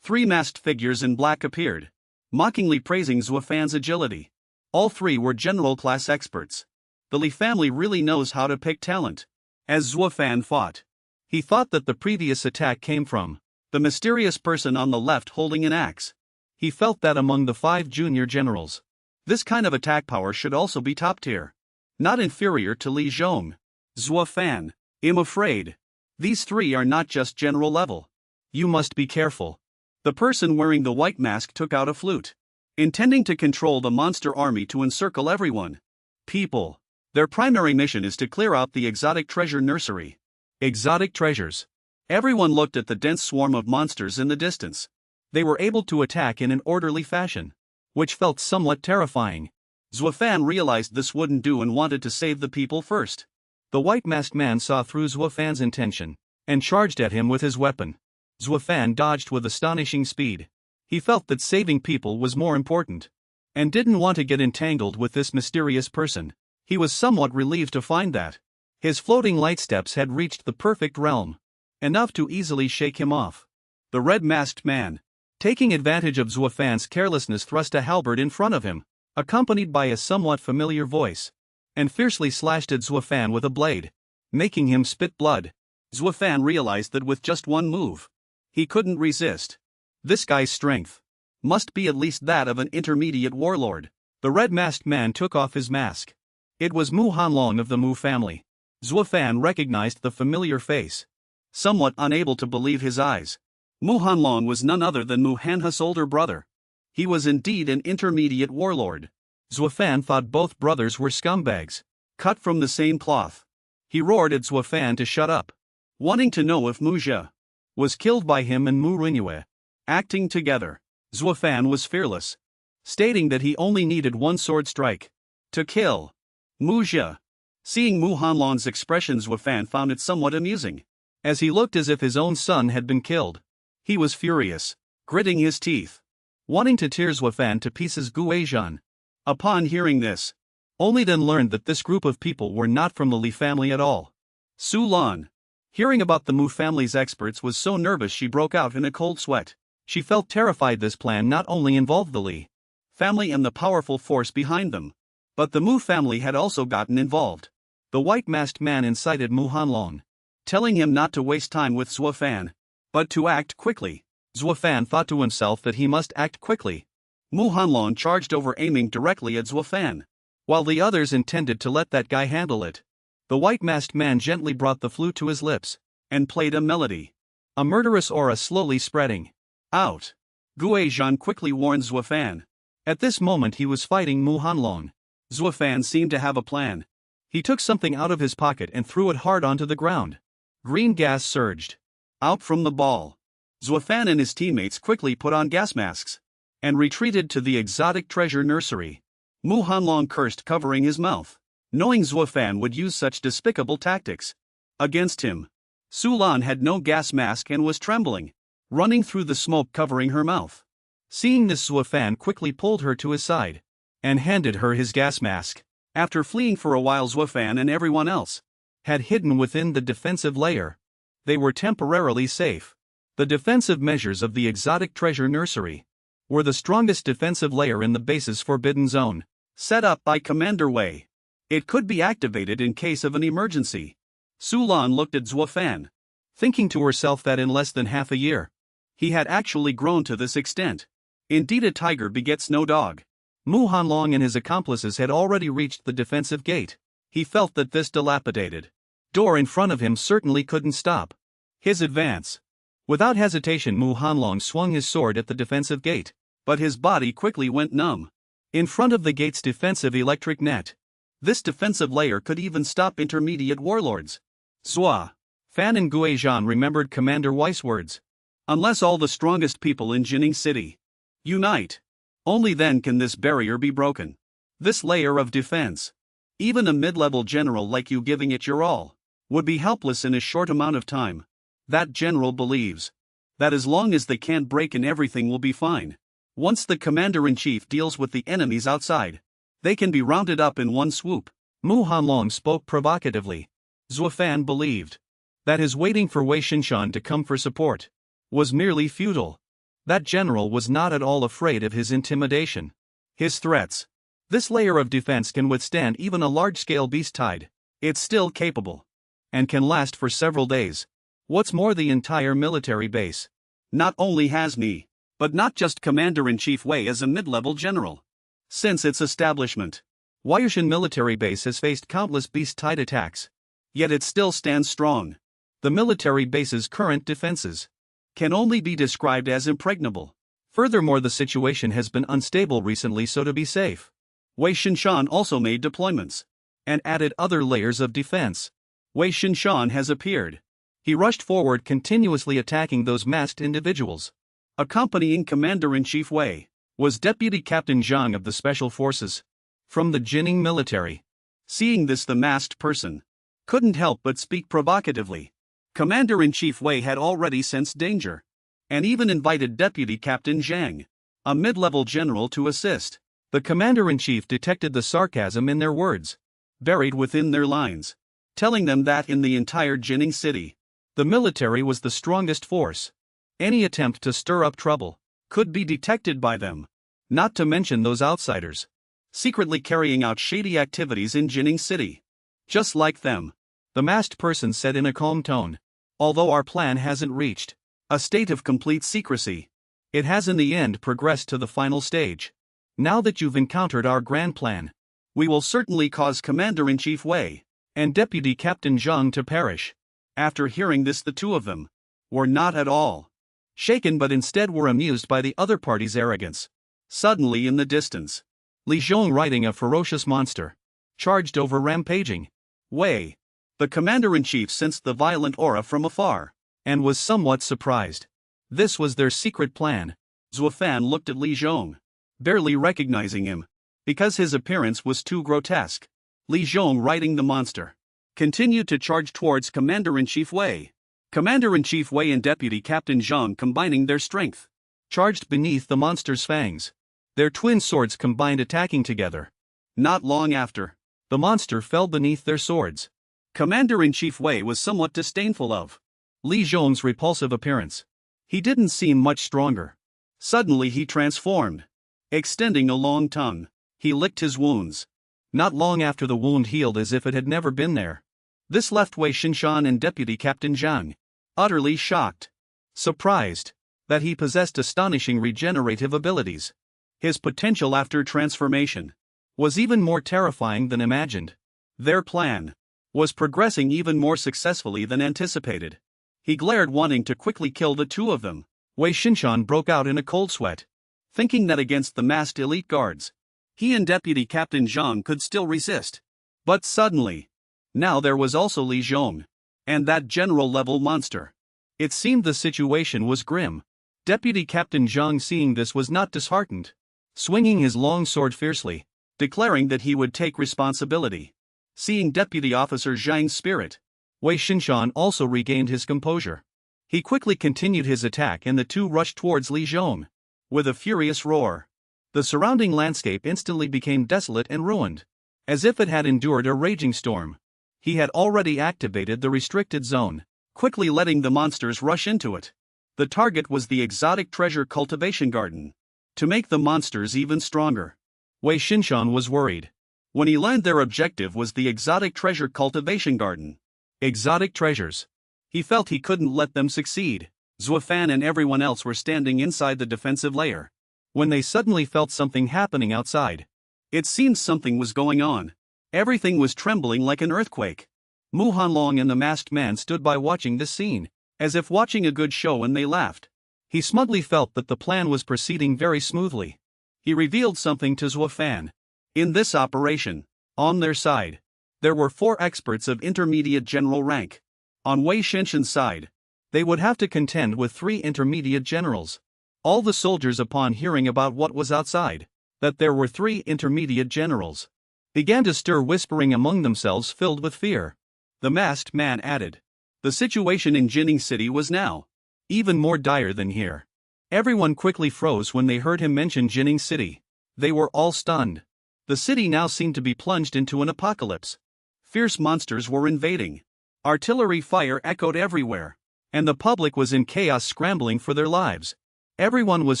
3 masked figures in black appeared, mockingly praising Zuo Fan's agility. All 3 were general class experts. The Li family really knows how to pick talent. As Zuo Fan fought, he thought that the previous attack came from the mysterious person on the left holding an axe. He felt that among the 5 junior generals, this kind of attack power should also be top tier. Not inferior to Li Zhong. Zuo Fan. I'm afraid. These 3 are not just general level. You must be careful. The person wearing the white mask took out a flute, intending to control the monster army to encircle everyone. People. Their primary mission is to clear out the exotic treasure nursery. Exotic treasures. Everyone looked at the dense swarm of monsters in the distance. They were able to attack in an orderly fashion, which felt somewhat terrifying. Zuo Fan realized this wouldn't do and wanted to save the people first. The white-masked man saw through Zuo Fan's intention and charged at him with his weapon. Zuo Fan dodged with astonishing speed. He felt that saving people was more important and didn't want to get entangled with this mysterious person. He was somewhat relieved to find that his floating light steps had reached the perfect realm, enough to easily shake him off. The red-masked man, taking advantage of Zuo Fan's carelessness, thrust a halberd in front of him, accompanied by a somewhat familiar voice, and fiercely slashed at Zuo Fan with a blade, making him spit blood. Zuo Fan realized that with just one move, he couldn't resist. This guy's strength must be at least that of an intermediate warlord. The red-masked man took off his mask. It was Mu Hanlong of the Mu family. Zuo Fan recognized the familiar face, somewhat unable to believe his eyes. Mu Hanlong was none other than Mu Hanhu's older brother. He was indeed an intermediate warlord. Zuo Fan thought both brothers were scumbags, cut from the same cloth. He roared at Zuo Fan to shut up, wanting to know if Mu Jia was killed by him and Mu Ringyue acting together. Zuo Fan was fearless, stating that he only needed one sword strike to kill Mu Jia. Seeing Mu Hanlong's expression, Zuo Fan found it somewhat amusing, as he looked as if his own son had been killed. He was furious, gritting his teeth, wanting to tear Zuo Fan to pieces. Guizhan, upon hearing this, only then learned that this group of people were not from the Li family at all. Su Lan, hearing about the Mu family's experts, was so nervous she broke out in a cold sweat. She felt terrified. This plan not only involved the Li family and the powerful force behind them, but the Mu family had also gotten involved. The white-masked man incited Mu Hanlong, telling him not to waste time with Zuo Fan, but to act quickly. Zuo Fan thought to himself that he must act quickly. Mu Hanlong charged over, aiming directly at Zuo Fan, while the others intended to let that guy handle it. The white-masked man gently brought the flute to his lips and played a melody, a murderous aura slowly spreading out. Guizhan quickly warned Zuo Fan. At this moment he was fighting Mu Hanlong. Zuo Fan seemed to have a plan. He took something out of his pocket and threw it hard onto the ground. Green gas surged out from the ball. Zuo Fan and his teammates quickly put on gas masks and retreated to the exotic treasure nursery. Mu Hanlong cursed, covering his mouth, knowing Zuo Fan would use such despicable tactics against him. Su Lan had no gas mask and was trembling, running through the smoke covering her mouth. Seeing this, Zuo Fan quickly pulled her to his side and handed her his gas mask. After fleeing for a while, Zuo Fan and everyone else had hidden within the defensive layer. They were temporarily safe. The defensive measures of the exotic treasure nursery were the strongest defensive layer in the base's forbidden zone, set up by Commander Wei. It could be activated in case of an emergency. Su Lan looked at Zuo Fan, thinking to herself that in less than half a year, he had actually grown to this extent. Indeed, a tiger begets no dog. Mu Hanlong and his accomplices had already reached the defensive gate. He felt that this dilapidated door in front of him certainly couldn't stop his advance. Without hesitation, Mu Hanlong swung his sword at the defensive gate, but his body quickly went numb in front of the gate's defensive electric net. This defensive layer could even stop intermediate warlords. Zuo Fan and Guizhan remembered Commander Wei's words. Unless all the strongest people in Jining City unite, only then can this barrier be broken. This layer of defense, even a mid-level general like you giving it your all, would be helpless in a short amount of time. That general believes that as long as they can't break in, everything will be fine. Once the commander-in-chief deals with the enemies outside, they can be rounded up in one swoop. Mu Hanlong spoke provocatively. Zuo Fan believed that his waiting for Wei Shinshan to come for support was merely futile. That general was not at all afraid of his intimidation, his threats. This layer of defense can withstand even a large-scale beast tide. It's still capable and can last for several days. What's more, the entire military base not only has me but not just Commander-in-Chief Wei as a mid-level general. Since its establishment, Wayushan military base has faced countless beast-tide attacks. Yet it still stands strong. The military base's current defenses can only be described as impregnable. Furthermore, the situation has been unstable recently, so to be safe, Wei Shinshan also made deployments and added other layers of defense. Wei Shinshan has appeared. He rushed forward, continuously attacking those masked individuals. Accompanying Commander-in-Chief Wei was Deputy Captain Zhang of the Special Forces from the Jining military. Seeing this, the masked person couldn't help but speak provocatively. Commander-in-Chief Wei had already sensed danger and even invited Deputy Captain Zhang, a mid-level general, to assist. The Commander-in-Chief detected the sarcasm in their words, buried within their lines, telling them that in the entire Jining city, the military was the strongest force. Any attempt to stir up trouble could be detected by them, not to mention those outsiders secretly carrying out shady activities in Jining city. Just like them, the masked person said in a calm tone, although our plan hasn't reached a state of complete secrecy, it has in the end progressed to the final stage. Now that you've encountered our grand plan, we will certainly cause Commander-in-Chief Wei and Deputy Captain Zhang to perish. After hearing this, the two of them were not at all shaken, but instead were amused by the other party's arrogance. Suddenly, in the distance, Li Zhong, riding a ferocious monster, charged over, rampaging Wei. The Commander-in-Chief sensed the violent aura from afar and was somewhat surprised. This was their secret plan. Zuo Fan looked at Li Zhong, barely recognizing him because his appearance was too grotesque. Li Zhong, riding the monster, continued to charge towards Commander-in-Chief Wei. Commander-in-Chief Wei and Deputy Captain Zhang, combining their strength, charged beneath the monster's fangs, their twin swords combined, attacking together. Not long after, the monster fell beneath their swords. Commander-in-Chief Wei was somewhat disdainful of Li Zhong's repulsive appearance. He didn't seem much stronger. Suddenly he transformed. Extending a long tongue, he licked his wounds. Not long after, the wound healed as if it had never been there. This left Wei Shinshan and Deputy Captain Zhang utterly shocked, surprised that he possessed astonishing regenerative abilities. His potential after transformation was even more terrifying than imagined. Their plan was progressing even more successfully than anticipated. He glared, wanting to quickly kill the two of them. Wei Shinshan broke out in a cold sweat, thinking that against the masked elite guards, he and Deputy Captain Zhang could still resist. But suddenly, now there was also Li Zhong and that general-level monster. It seemed the situation was grim. Deputy Captain Zhang, seeing this, was not disheartened, swinging his long sword fiercely, declaring that he would take responsibility. Seeing Deputy Officer Zhang's spirit, Wei Shinshan also regained his composure. He quickly continued his attack, and the two rushed towards Li Zhong with a furious roar. The surrounding landscape instantly became desolate and ruined, as if it had endured a raging storm. He had already activated the restricted zone, quickly letting the monsters rush into it. The target was the exotic treasure cultivation garden. To make the monsters even stronger, Wei Shinshan was worried when he learned their objective was the exotic treasure cultivation garden. Exotic treasures. He felt he couldn't let them succeed. Zuo Fan and everyone else were standing inside the defensive layer when they suddenly felt something happening outside. It seemed something was going on. Everything was trembling like an earthquake. Mu Hanlong and the masked man stood by, watching this scene as if watching a good show, and they laughed. He smugly felt that the plan was proceeding very smoothly. He revealed something to Zuo Fan. In this operation, on their side, there were 4 experts of intermediate general rank. On Wei Shinshan's side, they would have to contend with 3 intermediate generals. All the soldiers, upon hearing about what was outside, that there were 3 intermediate generals, began to stir, whispering among themselves, filled with fear. The masked man added, the situation in Jining City was now even more dire than here. Everyone quickly froze when they heard him mention Jining City. They were all stunned. The city now seemed to be plunged into an apocalypse. Fierce monsters were invading. Artillery fire echoed everywhere, and the public was in chaos, scrambling for their lives. Everyone was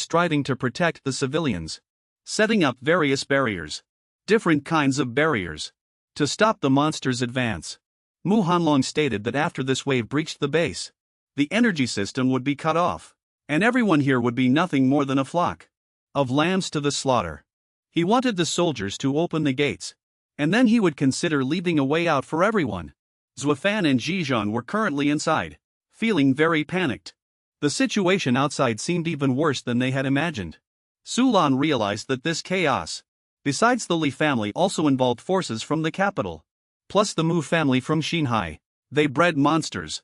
striving to protect the civilians, setting up various barriers, different kinds of barriers, to stop the monsters' advance. Mu Hanlong stated that after this wave breached the base, the energy system would be cut off. and everyone here would be nothing more than a flock of lambs to the slaughter. He wanted the soldiers to open the gates, and then he would consider leaving a way out for everyone. Zuo Fan and Zhizhan were currently inside, feeling very panicked. The situation outside seemed even worse than they had imagined. Su Lan realized that this chaos, besides the Li family, also involved forces from the capital, plus the Mu family from Xinhai. They bred monsters,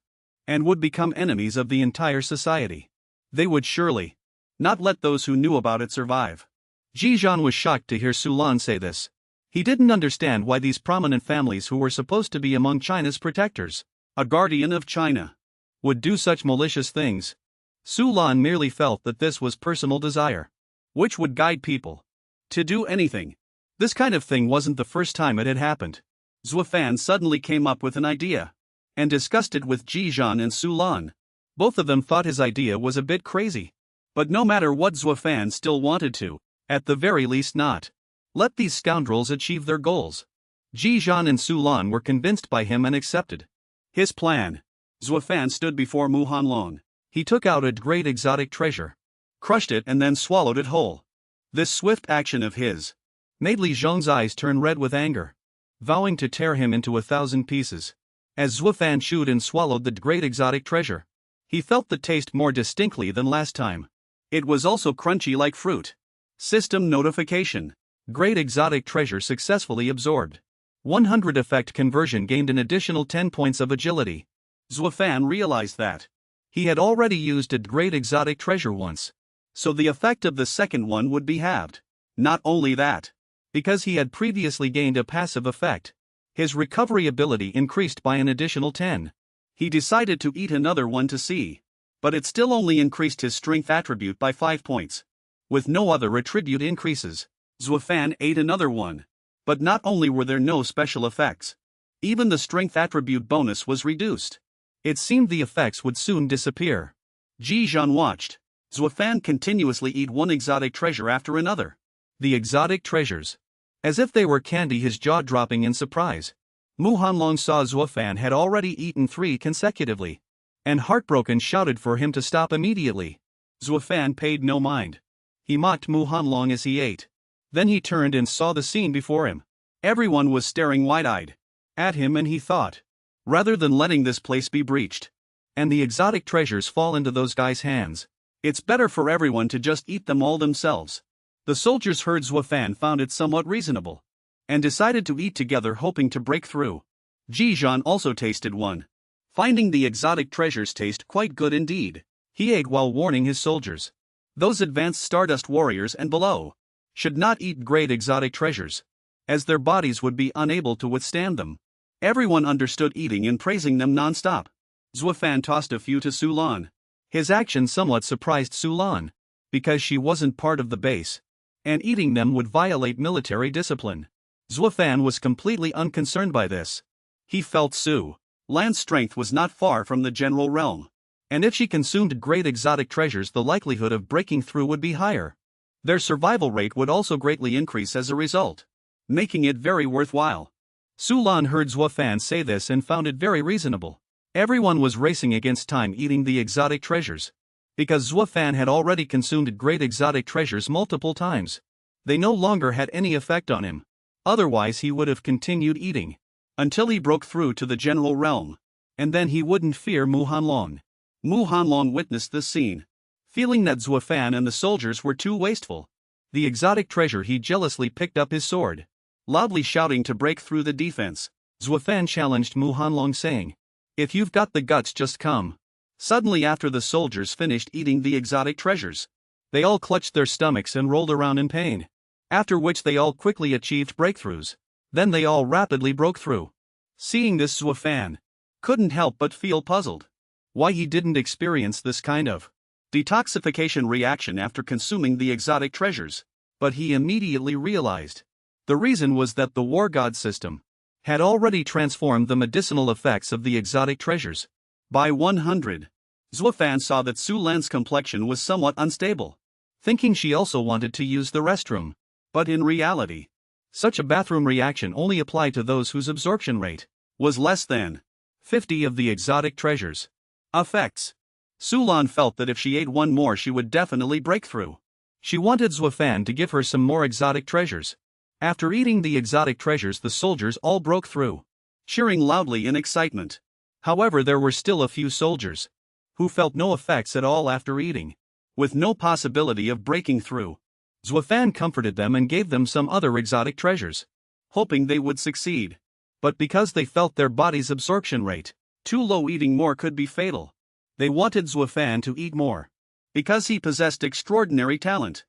and would become enemies of the entire society. They would surely not let those who knew about it survive. Zhizhan was shocked to hear Su Lan say this. He didn't understand why these prominent families who were supposed to be among China's protectors, a guardian of China, would do such malicious things. Su Lan merely felt that this was personal desire, which would guide people to do anything. This kind of thing wasn't the first time it had happened. Zuo Fan suddenly came up with an idea, and discussed it with Zhizhan and Su Lan. Both of them thought his idea was a bit crazy. But no matter what, Zuo Fan still wanted to, at the very least, not let these scoundrels achieve their goals. Zhizhan and Su Lan were convinced by him and accepted his plan. Zuo Fan stood before Mu Hanlong. He took out a great exotic treasure, crushed it and then swallowed it whole. This swift action of his made Li Zhong's eyes turn red with anger, vowing to tear him into 1,000 pieces. As Zuo Fan chewed and swallowed the great exotic treasure, he felt the taste more distinctly than last time. It was also crunchy like fruit. System notification. Great exotic treasure successfully absorbed. 100 effect conversion gained an additional 10 points of agility. Zuo Fan realized that he had already used a great exotic treasure once, so the effect of the second one would be halved. Not only that, because he had previously gained a passive effect, his recovery ability increased by an additional 10. He decided to eat another one to see, but it still only increased his strength attribute by 5 points. With no other attribute increases, Zuo Fan ate another one. But not only were there no special effects, even the strength attribute bonus was reduced. It seemed the effects would soon disappear. Zhizhan watched Zuo Fan continuously eat one exotic treasure after another. The exotic treasures, as if they were candy, his jaw dropping in surprise. Mu Hanlong saw Zuo Fan had already eaten 3 consecutively, and heartbroken shouted for him to stop immediately. Zuo Fan paid no mind. He mocked Mu Hanlong as he ate. Then he turned and saw the scene before him. Everyone was staring wide-eyed at him, and he thought, rather than letting this place be breached and the exotic treasures fall into those guys' hands, it's better for everyone to just eat them all themselves. The soldiers heard Zuo Fan found it somewhat reasonable, and decided to eat together, hoping to break through. Zhizhan also tasted one, finding the exotic treasures taste quite good indeed. He ate while warning his soldiers. Those advanced Stardust warriors and below should not eat great exotic treasures, as their bodies would be unable to withstand them. Everyone understood eating and praising them non-stop. Zuo Fan tossed a few to Su Lan. His action somewhat surprised Su Lan, because she wasn't part of the base, and eating them would violate military discipline. Zuo Fan was completely unconcerned by this. He felt Su Lan's strength was not far from the general realm, and if she consumed great exotic treasures, the likelihood of breaking through would be higher. Their survival rate would also greatly increase as a result, making it very worthwhile. Su Lan heard Zuo Fan say this and found it very reasonable. Everyone was racing against time eating the exotic treasures, because Zuo Fan had already consumed great exotic treasures multiple times. They no longer had any effect on him. Otherwise he would have continued eating until he broke through to the general realm, and then he wouldn't fear Mu Hanlong. Mu Hanlong witnessed this scene, feeling that Zuo Fan and the soldiers were too wasteful. The exotic treasure, he jealously picked up his sword, loudly shouting to break through the defense. Zuo Fan challenged Mu Hanlong, saying, "If you've got the guts, just come." Suddenly, after the soldiers finished eating the exotic treasures, they all clutched their stomachs and rolled around in pain, after which they all quickly achieved breakthroughs. Then they all rapidly broke through. Seeing this, Zuo Fan couldn't help but feel puzzled why he didn't experience this kind of detoxification reaction after consuming the exotic treasures, but he immediately realized the reason was that the War God system had already transformed the medicinal effects of the exotic treasures. By 100, Zuo Fan saw that Su Lan's complexion was somewhat unstable, thinking she also wanted to use the restroom. But in reality, such a bathroom reaction only applied to those whose absorption rate was less than 50 of the exotic treasures. Effects. Sulan felt that if she ate one more she would definitely break through. She wanted Zuo Fan to give her some more exotic treasures. After eating the exotic treasures the soldiers all broke through, cheering loudly in excitement. However, there were still a few soldiers who felt no effects at all after eating, with no possibility of breaking through. Zuo Fan comforted them and gave them some other exotic treasures, hoping they would succeed. But because they felt their body's absorption rate too low, eating more could be fatal. They wanted Zuo Fan to eat more, because he possessed extraordinary talent.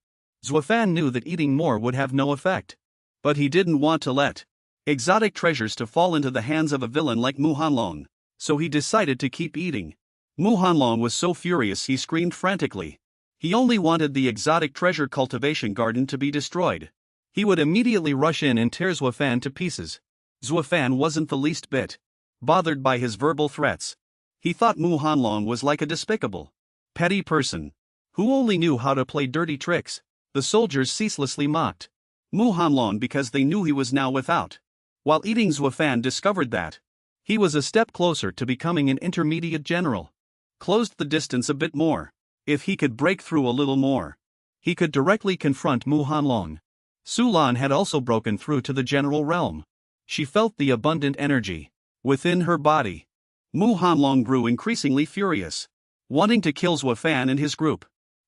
Zuo Fan knew that eating more would have no effect, but he didn't want to let exotic treasures to fall into the hands of a villain like Mu Hanlong, so he decided to keep eating. Mu Hanlong was so furious he screamed frantically. He only wanted the exotic treasure cultivation garden to be destroyed. He would immediately rush in and tear Zuo Fan to pieces. Zuo Fan wasn't the least bit bothered by his verbal threats. He thought Mu Hanlong was like a despicable, petty person who only knew how to play dirty tricks. The soldiers ceaselessly mocked Mu Hanlong because they knew he was now without. While eating, Zuo Fan discovered that he was a step closer to becoming an intermediate general. Closed the distance a bit more. If he could break through a little more, he could directly confront Mu Hanlong. Sulan had also broken through to the general realm. She felt the abundant energy within her body. Mu Hanlong grew increasingly furious, wanting to kill Zuo Fan and his group.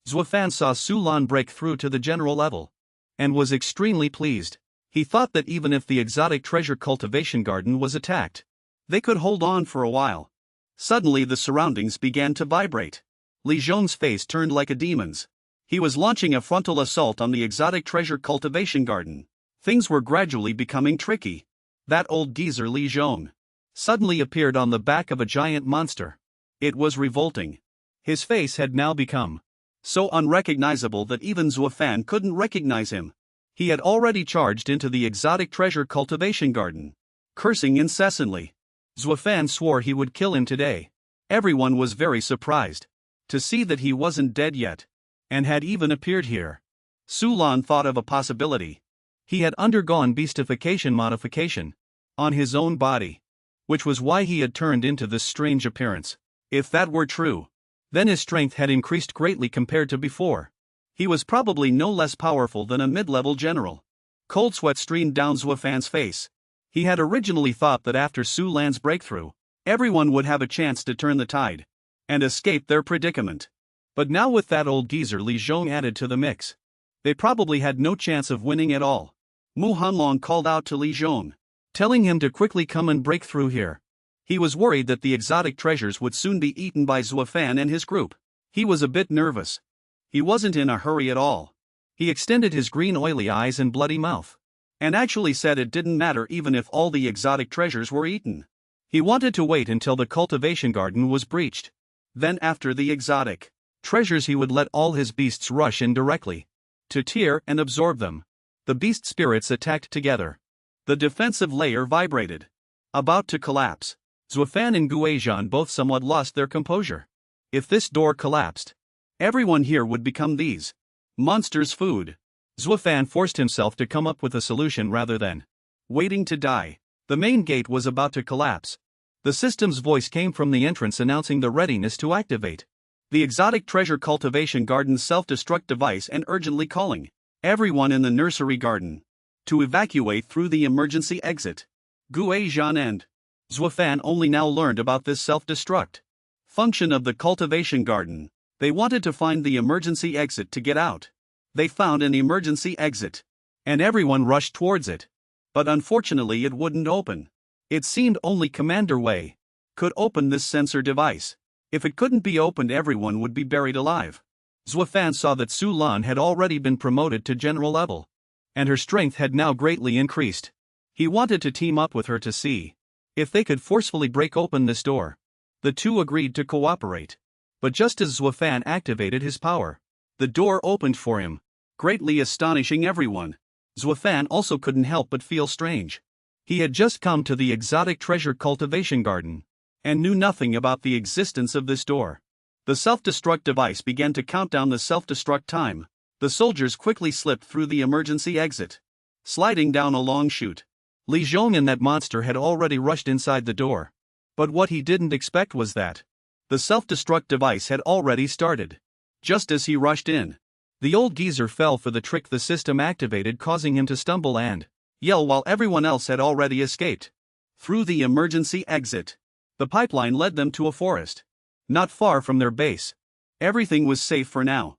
Zuo Fan saw Sulan break through to the general level and was extremely pleased. He thought that even if the exotic treasure cultivation garden was attacked, they could hold on for a while. Suddenly the surroundings began to vibrate. Li Zhong's face turned like a demon's. He was launching a frontal assault on the exotic treasure cultivation garden. Things were gradually becoming tricky. That old geezer Li Zhong suddenly appeared on the back of a giant monster. It was revolting. His face had now become so unrecognizable that even Zuo Fan couldn't recognize him. He had already charged into the exotic treasure cultivation garden, cursing incessantly. Zuo Fan swore he would kill him today. Everyone was very surprised to see that he wasn't dead yet, and had even appeared here. Sulan thought of a possibility. He had undergone beastification modification on his own body, which was why he had turned into this strange appearance. If that were true, then his strength had increased greatly compared to before. He was probably no less powerful than a mid-level general. Cold sweat streamed down Zuo Fan's face. He had originally thought that after Su Lan's breakthrough, everyone would have a chance to turn the tide and escape their predicament. But now with that old geezer Li Zhong added to the mix, they probably had no chance of winning at all. Mu Hanlong called out to Li Zhong, telling him to quickly come and break through here. He was worried that the exotic treasures would soon be eaten by Zuo Fan and his group. He was a bit nervous. He wasn't in a hurry at all. He extended his green oily eyes and bloody mouth, and actually said it didn't matter even if all the exotic treasures were eaten. He wanted to wait until the cultivation garden was breached. Then after the exotic treasures he would let all his beasts rush in directly to tear and absorb them. The beast spirits attacked together. The defensive layer vibrated, about to collapse. Zuo Fan and Guizhan both somewhat lost their composure. If this door collapsed, everyone here would become these monsters' food. Zuo Fan forced himself to come up with a solution rather than waiting to die. The main gate was about to collapse. The system's voice came from the entrance announcing the readiness to activate the exotic treasure cultivation garden's self-destruct device and urgently calling everyone in the nursery garden to evacuate through the emergency exit. Guizhan and Zuo Fan only now learned about this self-destruct function of the cultivation garden. They wanted to find the emergency exit to get out. They found an emergency exit, and everyone rushed towards it. But unfortunately it wouldn't open. It seemed only Commander Wei could open this sensor device. If it couldn't be opened, everyone would be buried alive. Zuo Fan saw that Su Lan had already been promoted to general level, and her strength had now greatly increased. He wanted to team up with her to see if they could forcefully break open this door. The two agreed to cooperate. But just as Zuo Fan activated his power, the door opened for him, greatly astonishing everyone. Zuo Fan also couldn't help but feel strange. He had just come to the exotic treasure cultivation garden, and knew nothing about the existence of this door. The self-destruct device began to count down the self-destruct time. The soldiers quickly slipped through the emergency exit, sliding down a long chute. Li Zhong and that monster had already rushed inside the door. But what he didn't expect was that The self-destruct device had already started. Just as he rushed in, the old geezer fell for the trick the system activated, causing him to stumble and yell while everyone else had already escaped. Through the emergency exit, the pipeline led them to a forest. Not far from their base. Everything was safe for now.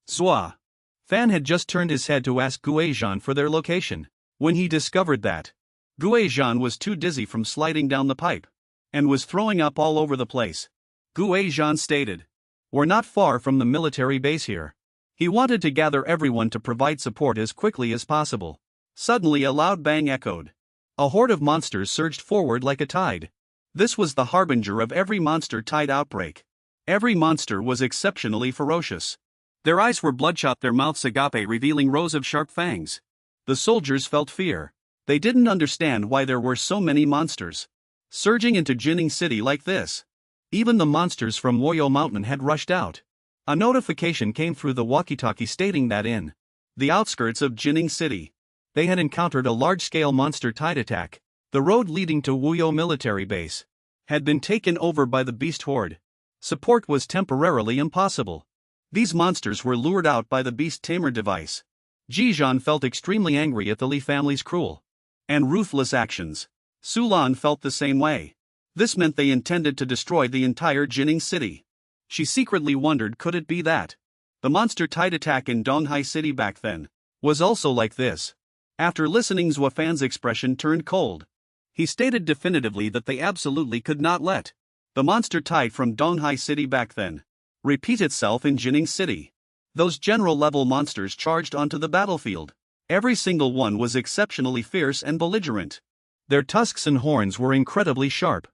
Zuo Fan had just turned his head to ask Guizhan for their location, when he discovered that Guizhan was too dizzy from sliding down the pipe, and was throwing up all over the place. Guizhan stated, "We're not far from the military base here." He wanted to gather everyone to provide support as quickly as possible. Suddenly a loud bang echoed. A horde of monsters surged forward like a tide. This was the harbinger of every monster tide outbreak. Every monster was exceptionally ferocious. Their eyes were bloodshot, their mouths agape, revealing rows of sharp fangs. The soldiers felt fear. They didn't understand why there were so many monsters surging into Jinning City like this. Even the monsters from Woyo Mountain had rushed out. A notification came through the walkie-talkie stating that in the outskirts of Jinning City, they had encountered a large-scale monster tide attack. The road leading to Wuyo military base had been taken over by the beast horde. Support was temporarily impossible. These monsters were lured out by the beast tamer device. Guizhan felt extremely angry at the Li family's cruel and ruthless actions. Sulan felt the same way. This meant they intended to destroy the entire Jinning City. She secretly wondered, could it be that the monster tide attack in Donghai City back then was also like this? After listening, Zuo Fan's expression turned cold. He stated definitively that they absolutely could not let the monster tide from Donghai City back then repeat itself in Jinning City. Those general-level monsters charged onto the battlefield. Every single one was exceptionally fierce and belligerent. Their tusks and horns were incredibly sharp.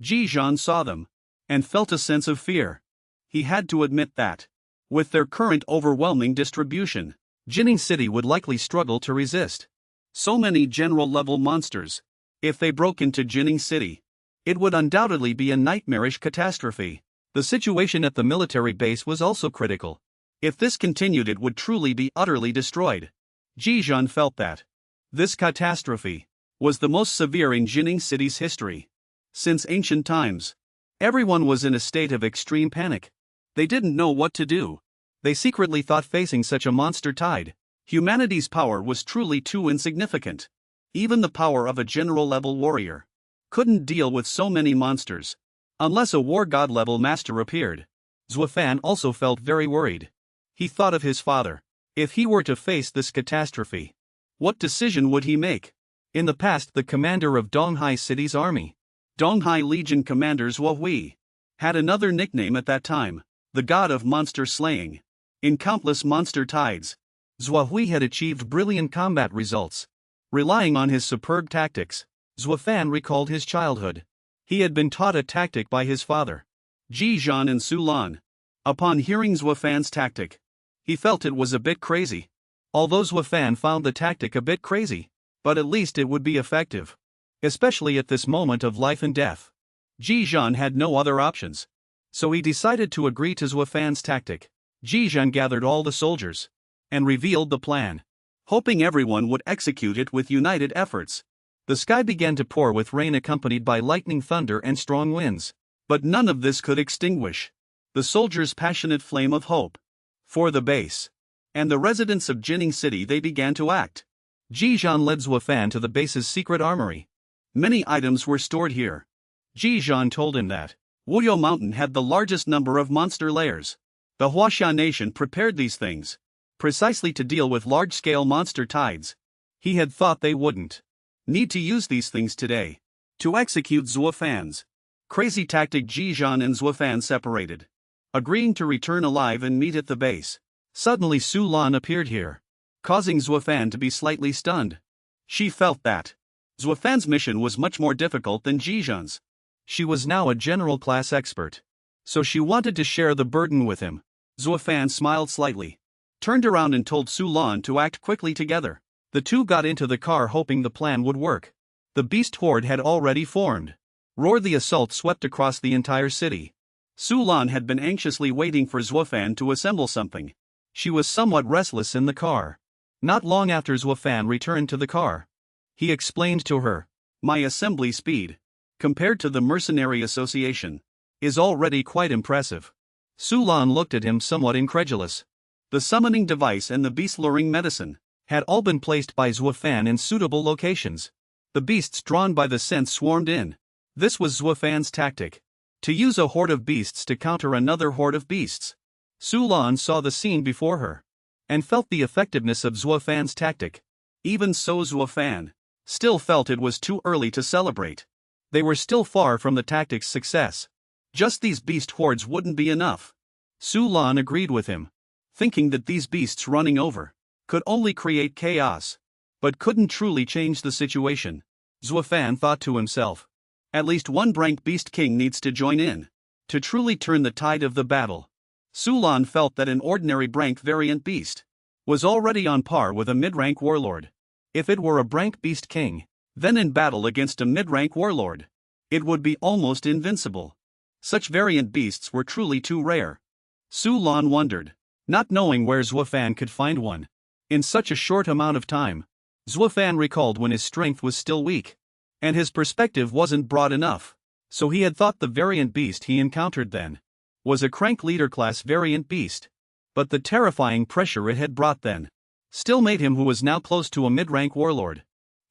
Guizhan saw them and felt a sense of fear. He had to admit that, with their current overwhelming distribution, Jinning City would likely struggle to resist so many general-level monsters. If they broke into Jinning City, it would undoubtedly be a nightmarish catastrophe. The situation at the military base was also critical. If this continued, it would truly be utterly destroyed. Guizhan felt that this catastrophe was the most severe in Jinning City's history since ancient times. Everyone was in a state of extreme panic. They didn't know what to do. They secretly thought facing such a monster tide, humanity's power was truly too insignificant. Even the power of a general-level warrior couldn't deal with so many monsters, unless a war god-level master appeared. Zuo Fan also felt very worried. He thought of his father. If he were to face this catastrophe, what decision would he make? In the past, the commander of Donghai City's army, Donghai Legion Commander Zuo Hui, had another nickname at that time, the god of monster slaying. In countless monster tides, Zuo Hui had achieved brilliant combat results. Relying on his superb tactics, Zuo Fan recalled his childhood. He had been taught a tactic by his father, Guizhan and Sulan. Upon hearing Zuo Fan's tactic, he felt it was a bit crazy. Although Zuo Fan found the tactic a bit crazy, but at least it would be effective. Especially at this moment of life and death. Guizhan had no other options. So he decided to agree to Zuo Fan's tactic. Guizhan gathered all the soldiers and revealed the plan, hoping everyone would execute it with united efforts. The sky began to pour with rain accompanied by lightning, thunder and strong winds. But none of this could extinguish the soldiers' passionate flame of hope for the base and the residents of Jinning City. They began to act. Guizhan led Zuo Fan to the base's secret armory. Many items were stored here. Guizhan told him that Wuyo Mountain had the largest number of monster layers. The Huaxia Nation prepared these things precisely to deal with large-scale monster tides. He had thought they wouldn't need to use these things today to execute Zuo Fan's crazy tactic. Guizhan and Zuo Fan separated, agreeing to return alive and meet at the base. Suddenly Sulan appeared here, causing Zuo Fan to be slightly stunned. She felt that Zuo Fan's mission was much more difficult than Guizhan's. She was now a general class expert, so she wanted to share the burden with him. Zuo Fan smiled slightly, turned around and told Sulan to act quickly together. The two got into the car hoping the plan would work. The beast horde had already formed. Roar! The assault swept across the entire city. Sulan had been anxiously waiting for Zuo Fan to assemble something. She was somewhat restless in the car. Not long after Zuo Fan returned to the car, he explained to her, "My assembly speed, compared to the Mercenary Association, is already quite impressive. Su Lan looked at him somewhat incredulous. The summoning device and the beast-luring medicine had all been placed by Zuo Fan in suitable locations. The beasts drawn by the scent swarmed in. This was Zuo Fan's tactic. To use a horde of beasts to counter another horde of beasts. Su Lan saw the scene before her and felt the effectiveness of Zuo Fan's tactic. Even so, Zuo Fan still felt it was too early to celebrate. They were still far from the tactic's success. Just these beast hordes wouldn't be enough. Su Lan agreed with him, thinking that these beasts running over could only create chaos, but couldn't truly change the situation. Zuo Fan thought to himself, at least one rank beast king needs to join in to truly turn the tide of the battle. Su Lan felt that an ordinary rank variant beast was already on par with a mid-rank warlord. If it were a rank beast king, then in battle against a mid-rank warlord, it would be almost invincible. Such variant beasts were truly too rare. Su Lan wondered, not knowing where Zuo Fan could find one. In such a short amount of time, Zuo Fan recalled when his strength was still weak, and his perspective wasn't broad enough, so he had thought the variant beast he encountered then was a crank leader class variant beast. But the terrifying pressure it had brought then still made him, who was now close to a mid-rank warlord,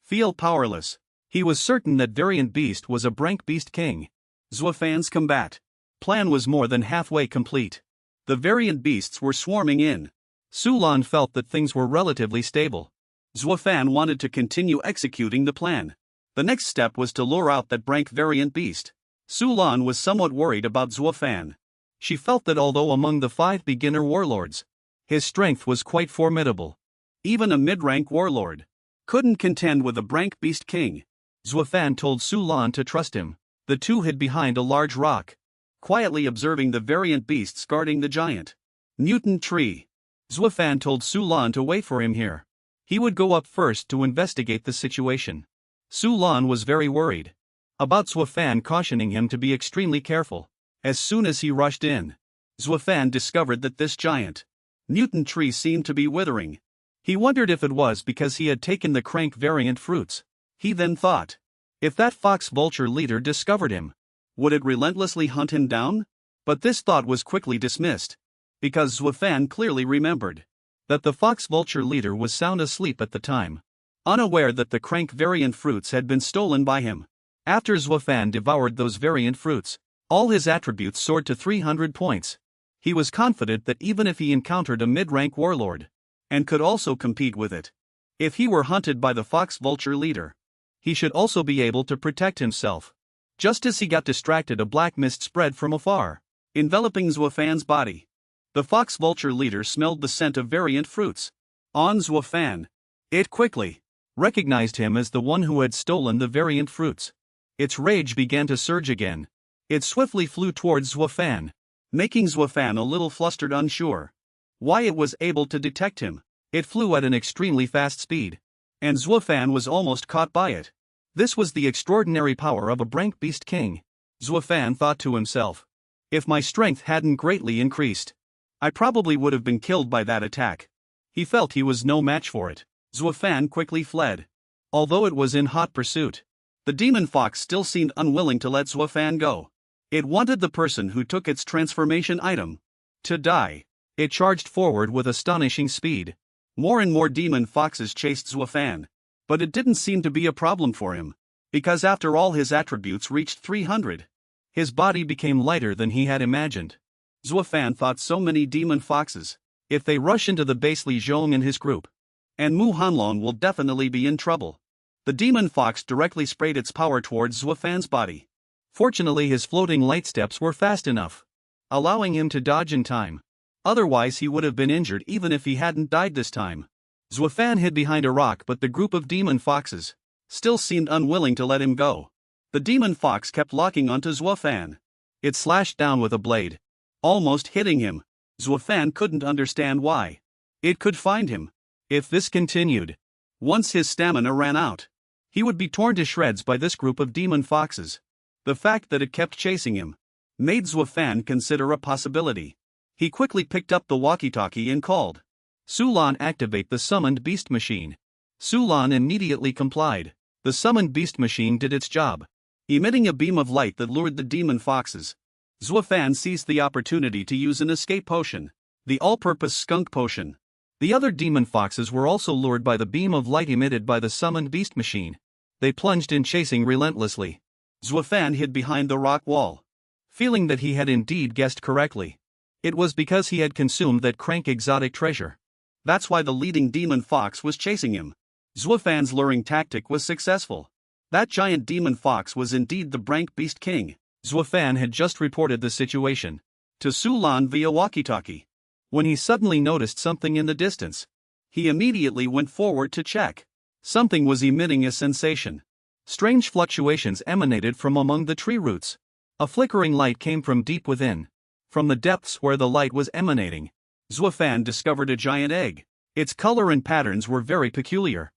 feel powerless. He was certain that variant beast was a rank beast king. Zuo Fan's combat plan was more than halfway complete. The variant beasts were swarming in. Su Lan felt that things were relatively stable. Zuo Fan wanted to continue executing the plan. The next step was to lure out that rank variant beast. Su Lan was somewhat worried about Zuo Fan. She felt that although among the 5 beginner warlords, his strength was quite formidable, even a mid-rank warlord couldn't contend with a rank beast king. Zuo Fan told Su Lan to trust him. The two hid behind a large rock, quietly observing the variant beasts guarding the giant mutant tree. Zuo Fan told Su Lan to wait for him here. He would go up first to investigate the situation. Su Lan was very worried about Zuo Fan cautioning him to be extremely careful. As soon as he rushed in, Zuo Fan discovered that this giant mutant tree seemed to be withering. He wondered if it was because he had taken the crank variant fruits. He then thought, if that fox vulture leader discovered him, would it relentlessly hunt him down? But this thought was quickly dismissed, because Zuo Fan clearly remembered that the fox vulture leader was sound asleep at the time, unaware that the crank variant fruits had been stolen by him. After Zuo Fan devoured those variant fruits, all his attributes soared to 300 points. He was confident that even if he encountered a mid-rank warlord, and could also compete with it, if he were hunted by the fox vulture leader, he should also be able to protect himself. Just as he got distracted, a black mist spread from afar, enveloping Zuo Fan's body. The fox vulture leader smelled the scent of variant fruits on Zuo Fan. It quickly recognized him as the one who had stolen the variant fruits. Its rage began to surge again. It swiftly flew towards Zuo Fan, making Zuo Fan a little flustered, unsure why it was able to detect him. It flew at an extremely fast speed, and Zuo Fan was almost caught by it. This was the extraordinary power of a rank beast king. Zuo Fan thought to himself, if my strength hadn't greatly increased, I probably would have been killed by that attack. He felt he was no match for it. Zuo Fan quickly fled. Although it was in hot pursuit, the demon fox still seemed unwilling to let Zuo Fan go. It wanted the person who took its transformation item to die. It charged forward with astonishing speed. More and more demon foxes chased Zuo Fan, but it didn't seem to be a problem for him, because after all his attributes reached 300, his body became lighter than he had imagined. Zuo Fan thought, so many demon foxes, if they rush into the base, Li Zhong and his group, and Mu Hanlong will definitely be in trouble. The demon fox directly sprayed its power towards Zuo Fan's body. Fortunately, his floating light steps were fast enough, allowing him to dodge in time. Otherwise he would have been injured even if he hadn't died this time. Zuo Fan hid behind a rock, but the group of demon foxes still seemed unwilling to let him go. The demon fox kept locking onto Zuo Fan. It slashed down with a blade, almost hitting him. Zuo Fan couldn't understand why it could find him. If this continued, once his stamina ran out, he would be torn to shreds by this group of demon foxes. The fact that it kept chasing him made Zuo Fan consider a possibility. He quickly picked up the walkie-talkie and called, Su Lan, activate the summoned beast machine. Su Lan immediately complied. The summoned beast machine did its job, emitting a beam of light that lured the demon foxes Zuo Fan seized the opportunity to use an escape potion, the all-purpose skunk potion. The other demon foxes were also lured by the beam of light emitted by the summoned beast machine. They plunged in, chasing relentlessly. Zuo Fan hid behind the rock wall, feeling that he had indeed guessed correctly. It was because he had consumed that crank exotic treasure. That's why the leading demon fox was chasing him. Zuo Fan's luring tactic was successful. That giant demon fox was indeed the Brank Beast King. Zuo Fan had just reported the situation to Su Lan via walkie-talkie, when he suddenly noticed something in the distance. He immediately went forward to check. Something was emitting a sensation. Strange fluctuations emanated from among the tree roots. A flickering light came from deep within. From the depths where the light was emanating, Zuo Fan discovered a giant egg. Its color and patterns were very peculiar.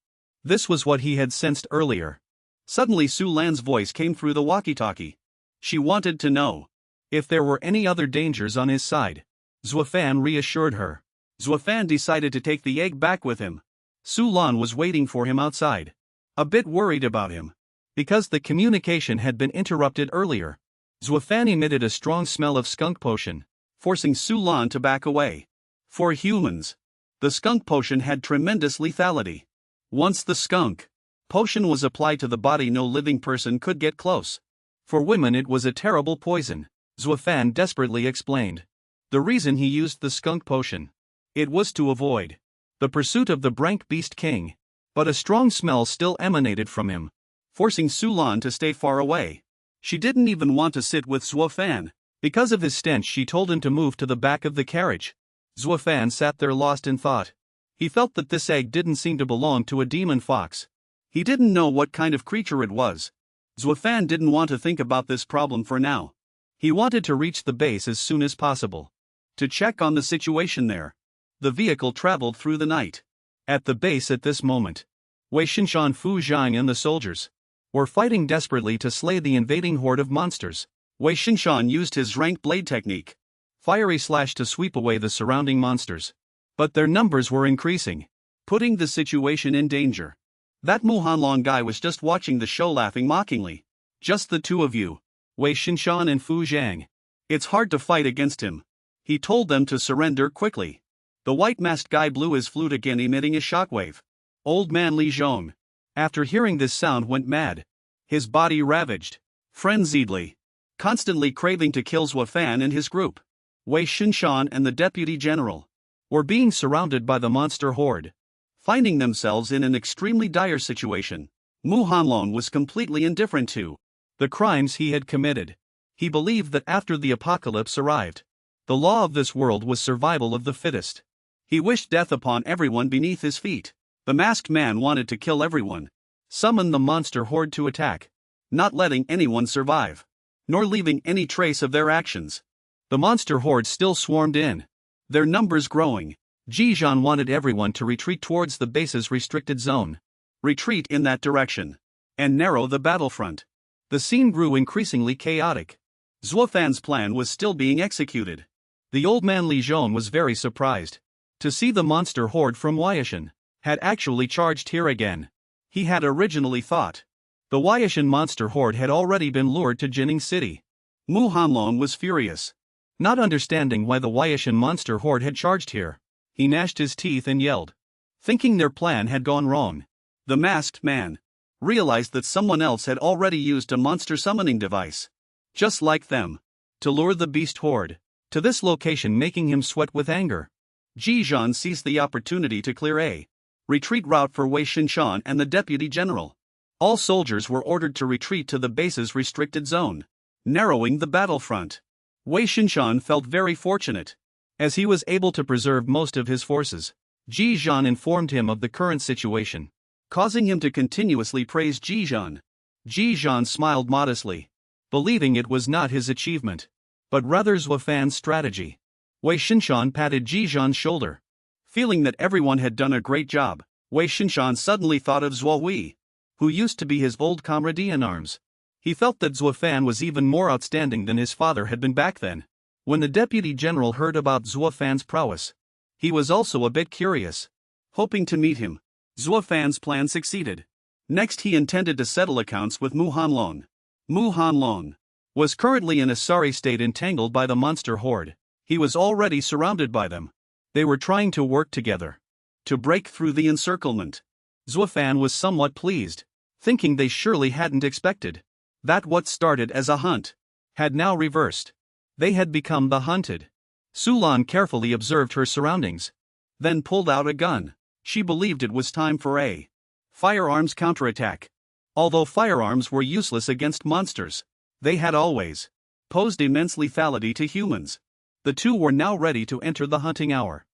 This was what he had sensed earlier. Suddenly Su Lan's voice came through the walkie-talkie. She wanted to know if there were any other dangers on his side. Zuo Fan reassured her. Zuo Fan decided to take the egg back with him. Su Lan was waiting for him outside, a bit worried about him, because the communication had been interrupted earlier. Zuo Fan emitted a strong smell of skunk potion, forcing Su Lan to back away. For humans, the skunk potion had tremendous lethality. Once the skunk potion was applied to the body, no living person could get close. For women it was a terrible poison, Zuo Fan desperately explained. The reason he used the skunk potion, it was to avoid the pursuit of the Brank Beast King. But a strong smell still emanated from him, forcing Su Lan to stay far away. She didn't even want to sit with Zuo Fan. Because of his stench, she told him to move to the back of the carriage. Zuo Fan sat there lost in thought. He felt that this egg didn't seem to belong to a demon fox. He didn't know what kind of creature it was. Zuo Fan didn't want to think about this problem for now. He wanted to reach the base as soon as possible, to check on the situation there. The vehicle traveled through the night. At the base at this moment, Wei Shinshan, Fu Zhang and the soldiers were fighting desperately to slay the invading horde of monsters. Wei Shinshan used his rank blade technique, Fiery Slash, to sweep away the surrounding monsters. But their numbers were increasing, putting the situation in danger. That Mu Hanlong guy was just watching the show, laughing mockingly. Just the two of you, Wei Shinshan and Fu Zhang. It's hard to fight against him. He told them to surrender quickly. The white-masked guy blew his flute again, emitting a shockwave. Old man Li Zhong, after hearing this sound, went mad. His body ravaged, frenziedly, constantly craving to kill Zuo Fan and his group. Wei Shinshan and the deputy general were being surrounded by the monster horde. Finding themselves in an extremely dire situation, Mu Hanlong was completely indifferent to the crimes he had committed. He believed that after the apocalypse arrived, the law of this world was survival of the fittest. He wished death upon everyone beneath his feet. The masked man wanted to kill everyone, summon the monster horde to attack, not letting anyone survive, nor leaving any trace of their actions. The monster horde still swarmed in, their numbers growing. Jizhan wanted everyone to retreat towards the base's restricted zone. Retreat in that direction, and narrow the battlefront. The scene grew increasingly chaotic. Zuo Fan's plan was still being executed. The old man Li Zhong was very surprised to see the monster horde from Wyashan had actually charged here again. He had originally thought the Wyashan monster horde had already been lured to Jining City. Mu Hanlong was furious, not understanding why the Wyashan monster horde had charged here. He gnashed his teeth and yelled, thinking their plan had gone wrong. The masked man realized that someone else had already used a monster summoning device, just like them, to lure the beast horde to this location, making him sweat with anger. Jizhan seized the opportunity to clear a retreat route for Wei Shinshan and the deputy general. All soldiers were ordered to retreat to the base's restricted zone, narrowing the battlefront. Wei Shinshan felt very fortunate, as he was able to preserve most of his forces. Jizhan informed him of the current situation, causing him to continuously praise Jizhan. Jizhan smiled modestly, believing it was not his achievement, but rather Zuo Fan's strategy. Wei Shinshan patted Jizhan's shoulder. Feeling that everyone had done a great job, Wei Shinshan suddenly thought of Zuo Wei, who used to be his old comrade in arms. He felt that Zuo Fan was even more outstanding than his father had been back then. When the deputy general heard about Zuo Fan's prowess, he was also a bit curious, hoping to meet him. Zuo Fan's plan succeeded. Next he intended to settle accounts with Mu Hanlong. Mu Hanlong was currently in a sorry state, entangled by the monster horde. He was already surrounded by them. They were trying to work together to break through the encirclement. Zuo Fan was somewhat pleased, thinking they surely hadn't expected that what started as a hunt had now reversed. They had become the hunted. Sulan carefully observed her surroundings, then pulled out a gun. She believed it was time for a firearms counterattack. Although firearms were useless against monsters, they had always posed immense lethality to humans. The two were now ready to enter the hunting hour.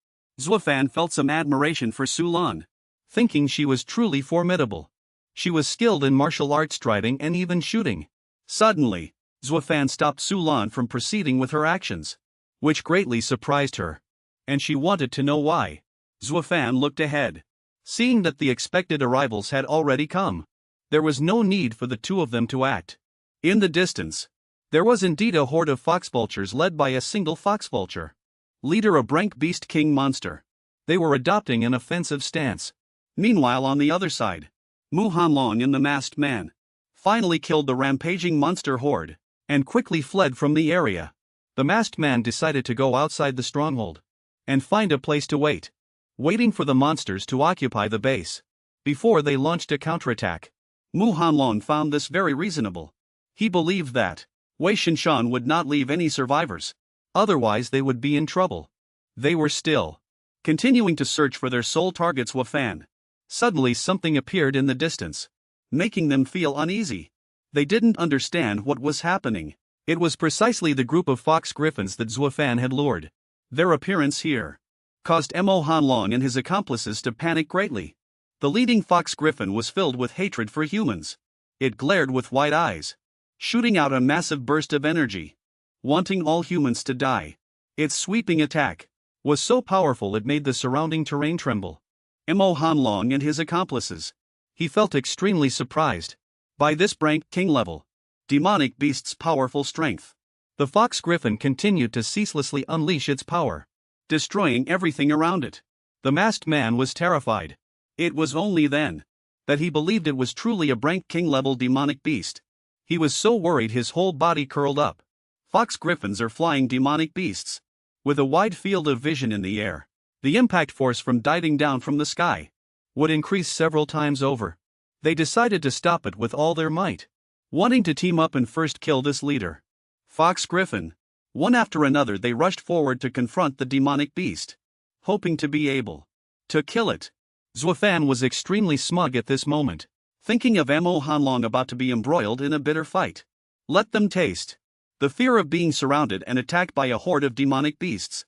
Zuo Fan felt some admiration for Sulan, thinking she was truly formidable. She was skilled in martial arts, striding, and even shooting. Suddenly, Zuo Fan stopped Sulan from proceeding with her actions, which greatly surprised her, and she wanted to know why. Zuo Fan looked ahead, seeing that the expected arrivals had already come. There was no need for the two of them to act. In the distance, there was indeed a horde of fox vultures led by a single fox vulture, leader, a rank beast king monster. They were adopting an offensive stance. Meanwhile, on the other side, Mu Hanlong and the masked man finally killed the rampaging monster horde and quickly fled from the area. The masked man decided to go outside the stronghold and find a place to wait, waiting for the monsters to occupy the base before they launched a counterattack. Mu Hanlong found this very reasonable. He believed that Wei Shinshan would not leave any survivors, otherwise they would be in trouble. They were still continuing to search for their sole target, Zuo Fan. Suddenly something appeared in the distance, making them feel uneasy. They didn't understand what was happening. It was precisely the group of fox griffins that Zuo Fan had lured. Their appearance here caused Mo Hanlong and his accomplices to panic greatly. The leading fox griffin was filled with hatred for humans. It glared with wide eyes, shooting out a massive burst of energy, wanting all humans to die. Its sweeping attack was so powerful it made the surrounding terrain tremble. Mo Hanlong and his accomplices, he felt extremely surprised by this rank king level demonic beast's powerful strength. The fox griffin continued to ceaselessly unleash its power, destroying everything around it. The masked man was terrified. It was only then that he believed it was truly a rank king level demonic beast. He was so worried his whole body curled up. Fox griffins are flying demonic beasts with a wide field of vision in the air. The impact force from diving down from the sky would increase several times over. They decided to stop it with all their might, wanting to team up and first kill this leader, Fox Griffin. One after another they rushed forward to confront the demonic beast, hoping to be able to kill it. Zuo Fan was extremely smug at this moment, thinking of Mo Hanlong about to be embroiled in a bitter fight. Let them taste the fear of being surrounded and attacked by a horde of demonic beasts.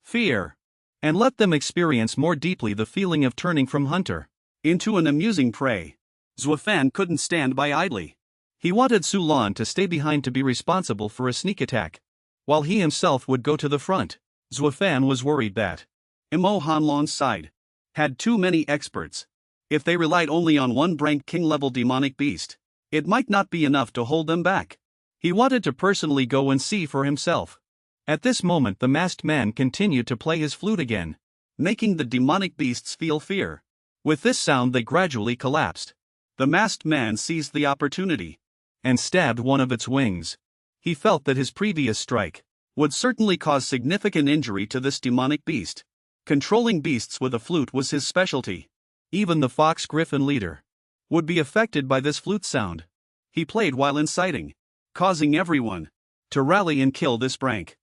Fear. And let them experience more deeply the feeling of turning from hunter into an amusing prey. Zuo Fan couldn't stand by idly. He wanted Sulan to stay behind to be responsible for a sneak attack, while he himself would go to the front. Zuo Fan was worried that Mo Hanlong's side had too many experts. If they relied only on one rank king level demonic beast, it might not be enough to hold them back. He wanted to personally go and see for himself. At this moment the masked man continued to play his flute again, making the demonic beasts feel fear. With this sound they gradually collapsed. The masked man seized the opportunity and stabbed one of its wings. He felt that his previous strike would certainly cause significant injury to this demonic beast. Controlling beasts with a flute was his specialty. Even the fox griffin leader would be affected by this flute sound. He played while inciting, causing everyone to rally and kill this rank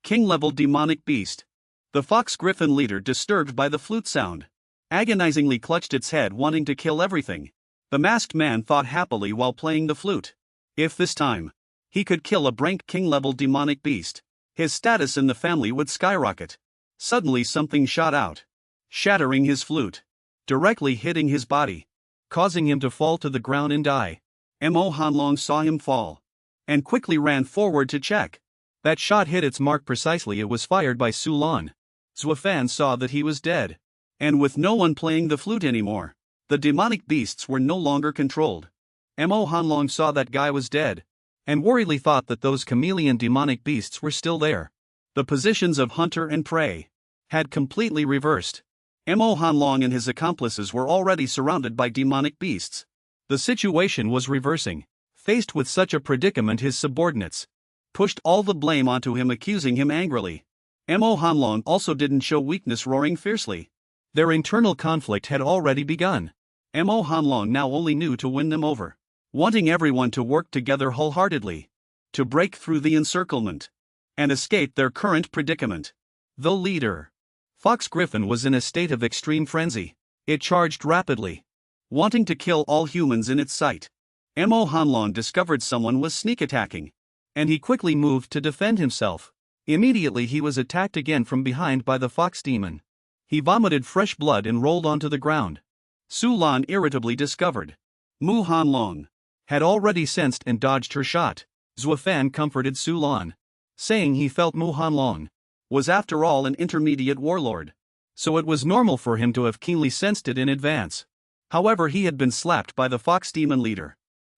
king-level demonic beast. The fox griffin leader, disturbed by the flute sound, agonizingly clutched its head, wanting to kill everything. The masked man thought happily while playing the flute. If this time he could kill a rank king-level demonic beast, his status in the family would skyrocket. Suddenly something shot out, shattering his flute, directly hitting his body, causing him to fall to the ground and die. Mo Hanlong saw him fall and quickly ran forward to check. That shot hit its mark precisely. It was fired by Sulan. Zuo Fan saw that he was dead, and with no one playing the flute anymore, the demonic beasts were no longer controlled. Mo Hanlong saw that guy was dead, and worriedly thought that those chameleon demonic beasts were still there. The positions of hunter and prey had completely reversed. Mo Hanlong and his accomplices were already surrounded by demonic beasts. The situation was reversing. Faced with such a predicament, his subordinates pushed all the blame onto him, accusing him angrily. Mo Hanlong also didn't show weakness, roaring fiercely. Their internal conflict had already begun. Mo Hanlong now only knew to win them over, wanting everyone to work together wholeheartedly to break through the encirclement and escape their current predicament. The leader, Fox Griffin, was in a state of extreme frenzy. It charged rapidly, wanting to kill all humans in its sight. Mo Hanlong discovered someone was sneak attacking, and he quickly moved to defend himself. Immediately he was attacked again from behind by the fox demon. He vomited fresh blood and rolled onto the ground. Su Lan irritably discovered Mu Hanlong had already sensed and dodged her shot. Zuo Fan comforted Su Lan, saying he felt Mu Hanlong was after all an intermediate warlord, so it was normal for him to have keenly sensed it in advance. However, he had been slapped by the fox demon leader,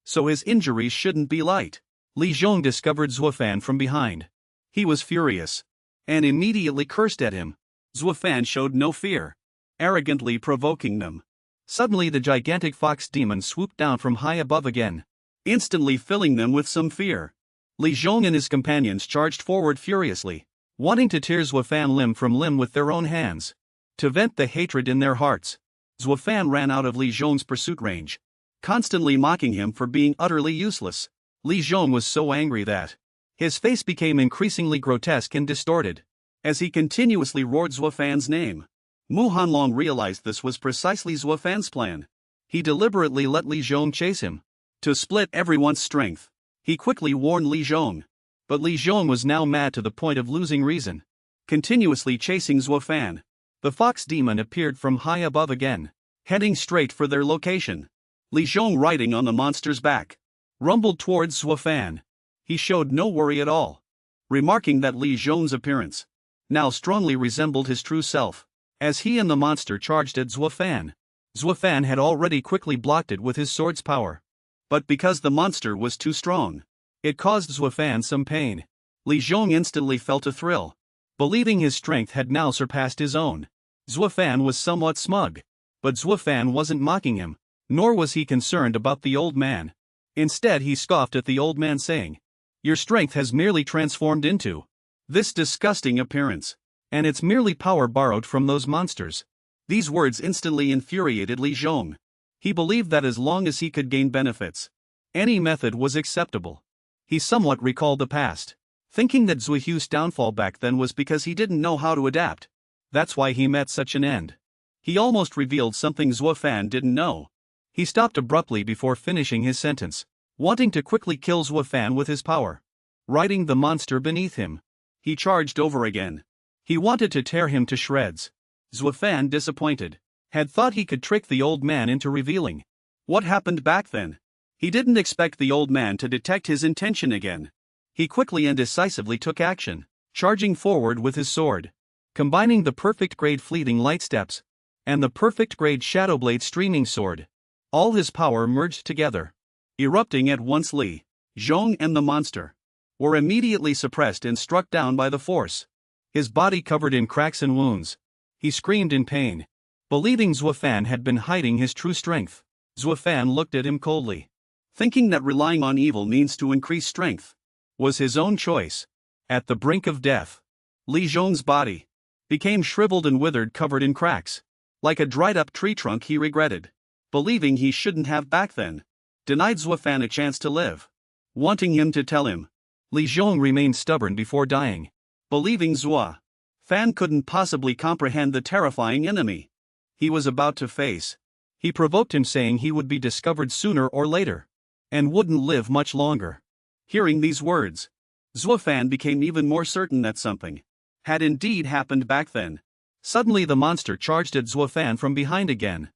so his injuries shouldn't be light. Li Zhong discovered Zuo Fan from behind. He was furious and immediately cursed at him. Zuo Fan showed no fear, arrogantly provoking them. Suddenly the gigantic fox demon swooped down from high above again, instantly filling them with some fear. Li Zhong and his companions charged forward furiously, wanting to tear Zuo Fan limb from limb with their own hands, to vent the hatred in their hearts. Zuo Fan ran out of Li Zhong's pursuit range, constantly mocking him for being utterly useless. Li Zhong was so angry that his face became increasingly grotesque and distorted as he continuously roared Zuo Fan's name. Mu Hanlong realized this was precisely Zuo Fan's plan. He deliberately let Li Zhong chase him to split everyone's strength. He quickly warned Li Zhong, but Li Zhong was now mad to the point of losing reason, continuously chasing Zuo Fan. The fox demon appeared from high above again, heading straight for their location. Li Zhong, riding on the monster's back, rumbled towards Zuo Fan. He showed no worry at all, remarking that Li Zhong's appearance now strongly resembled his true self. As he and the monster charged at Zuo Fan had already quickly blocked it with his sword's power. But because the monster was too strong, it caused Zuo Fan some pain. Li Zhong instantly felt a thrill, believing his strength had now surpassed his own. Zuo Fan was somewhat smug, but Zuo Fan wasn't mocking him, nor was he concerned about the old man. Instead, he scoffed at the old man, saying, "Your strength has merely transformed into this disgusting appearance, and it's merely power borrowed from those monsters." These words instantly infuriated Li Zhong. He believed that as long as he could gain benefits, any method was acceptable. He somewhat recalled the past, thinking that Zui Hu's downfall back then was because he didn't know how to adapt. That's why he met such an end. He almost revealed something Zuo Fan didn't know. He stopped abruptly before finishing his sentence, wanting to quickly kill Zuo Fan with his power. Riding the monster beneath him, he charged over again. He wanted to tear him to shreds. Zuo Fan, disappointed, had thought he could trick the old man into revealing what happened back then. He didn't expect the old man to detect his intention again. He quickly and decisively took action, charging forward with his sword, combining the perfect grade fleeting light steps and the perfect grade shadowblade streaming sword. All his power merged together, erupting at once. Li Zhong and the monster were immediately suppressed and struck down by the force. His body covered in cracks and wounds, he screamed in pain, believing Zuo Fan had been hiding his true strength. Zuo Fan looked at him coldly, thinking that relying on evil means to increase strength was his own choice. At the brink of death, Li Zhong's body became shriveled and withered, covered in cracks. Like a dried-up tree trunk, he regretted, believing he shouldn't have back then denied Zuo Fan a chance to live. Wanting him to tell him, Li Zhong remained stubborn before dying, believing Zuo Fan couldn't possibly comprehend the terrifying enemy he was about to face. He provoked him, saying he would be discovered sooner or later, and wouldn't live much longer. Hearing these words, Zuo Fan became even more certain that something had indeed happened back then. Suddenly the monster charged at Zuo Fan from behind again.